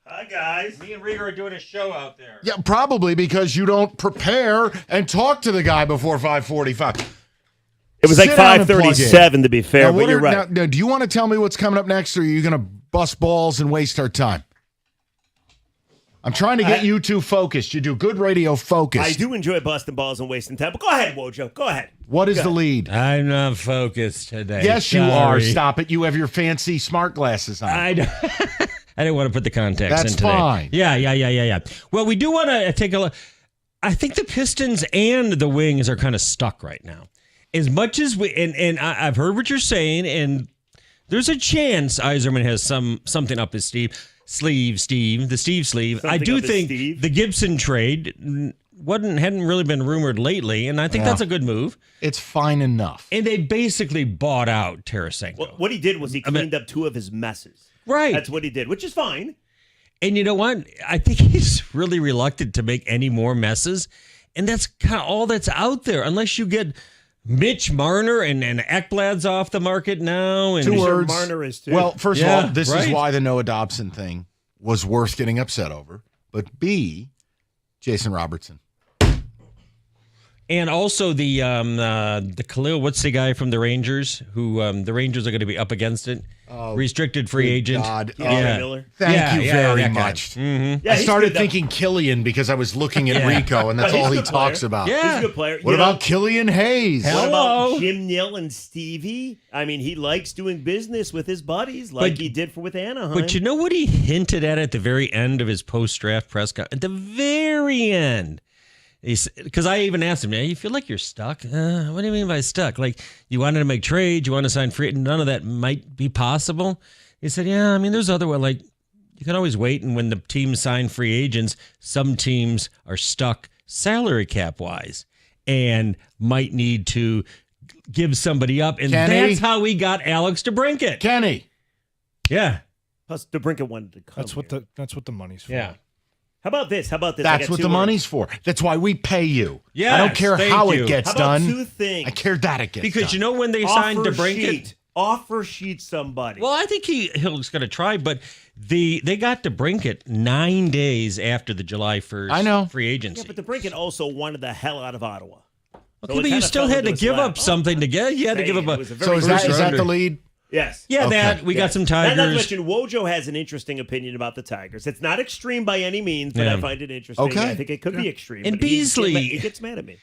Hi, guys. Me and Rieger are doing a show out there. Yeah, probably because you don't prepare and talk to the guy before 5:45. It was like 5:37 to be fair, but you're right. Now, do you want to tell me what's coming up next, or are you going to bust balls and waste our time? I'm trying to get you two focused. You do good radio focused. I do enjoy busting balls and wasting time, but go ahead, Wojo. Go ahead. What is the lead? I'm not focused today. Yes, you are. Stop it. You have your fancy smart glasses on. I didn't want to put the context in today. That's fine. Yeah. Well, we do want to take a look. I think the Pistons and the Wings are kind of stuck right now. As much as and I've heard what you're saying, and there's a chance Yzerman has something up his sleeve. The Steve sleeve. I do think the Gibson trade hadn't really been rumored lately, and I think that's a good move. It's fine enough. And they basically bought out Tarasenko. Well, what he did was he cleaned up 2 of his messes. Right. That's what he did, which is fine. And you know what? I think he's really reluctant to make any more messes, and that's kind of all that's out there, unless you get Mitch Marner and Ekblad's off the market now. And 2 words. Marner is too. Well, first of all, this is why the Noah Dobson thing was worth getting upset over. But B, Jason Robertson. And also the Khalil, what's the guy from the Rangers who the Rangers are going to be up against it? Restricted free agent. God. Miller. Thank you very much. Mm-hmm. Yeah, I started thinking Killian because I was looking at Rico, and that's all he talks about. Yeah. He's a good player. What about Killian Hayes? What about Jim Nill and Stevie? I mean, he likes doing business with his buddies like he did with Anaheim. But you know what he hinted at the very end of his post-draft press conference? At the very end. Because I even asked him, you feel like you're stuck? What do you mean by stuck? Like, you wanted to make trades, you want to sign free, none of that might be possible. He said, I mean, there's other way. Like, you can always wait, and when the teams sign free agents, some teams are stuck salary cap wise and might need to give somebody up. And Kenny? that's how we got Alex DeBrincat. Kenny. Yeah. Plus, DeBrincat wanted to come. That's what the money's for. Yeah. How about this? I That's got what two the words. money's for. That's why we pay you. Yes, I don't care thank how you. it gets How about done. two things? I care that it gets Because done. you know when they signed DeBrincat? Offer sheet somebody. Well, I think he's going to try, but they got DeBrincat 9 days after the July 1st free agency. Yeah, but DeBrincat also wanted the hell out of Ottawa. Okay, but you still had to give up something to get. You had to give up a. So is that the lead? Yes. Yeah, that we got some Tigers. Not to mention, Wojo has an interesting opinion about the Tigers. It's not extreme by any means, but I find it interesting. Okay. I think it could be extreme. And but Beasley, he gets mad at me.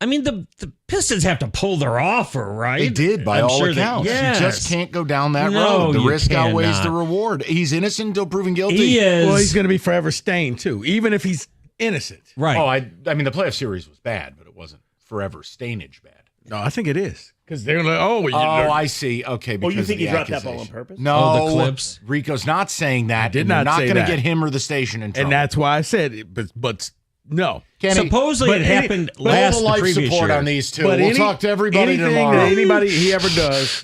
I mean, the Pistons have to pull their offer, right? They did, by I'm all sure accounts. Yes. You just can't go down that No, road. The you risk outweighs cannot. the reward. He's innocent until proven guilty. He is. Well, he's going to be forever stained too, even if he's innocent. Right. Oh, I mean, the playoff series was bad, but it wasn't forever stainage bad. No, I think it is because they're like, oh, I see. Okay, Oh, because you think of he the dropped that ball on accusation. purpose? No, the clips. Rico's not saying that. did and not you're not say going to that. get him or the station in trouble. and that's why I said it. But no, Kenny, Supposedly it happened all last the the life previous support year. on these two. But We'll talk to everybody anything tomorrow. that anybody he ever does.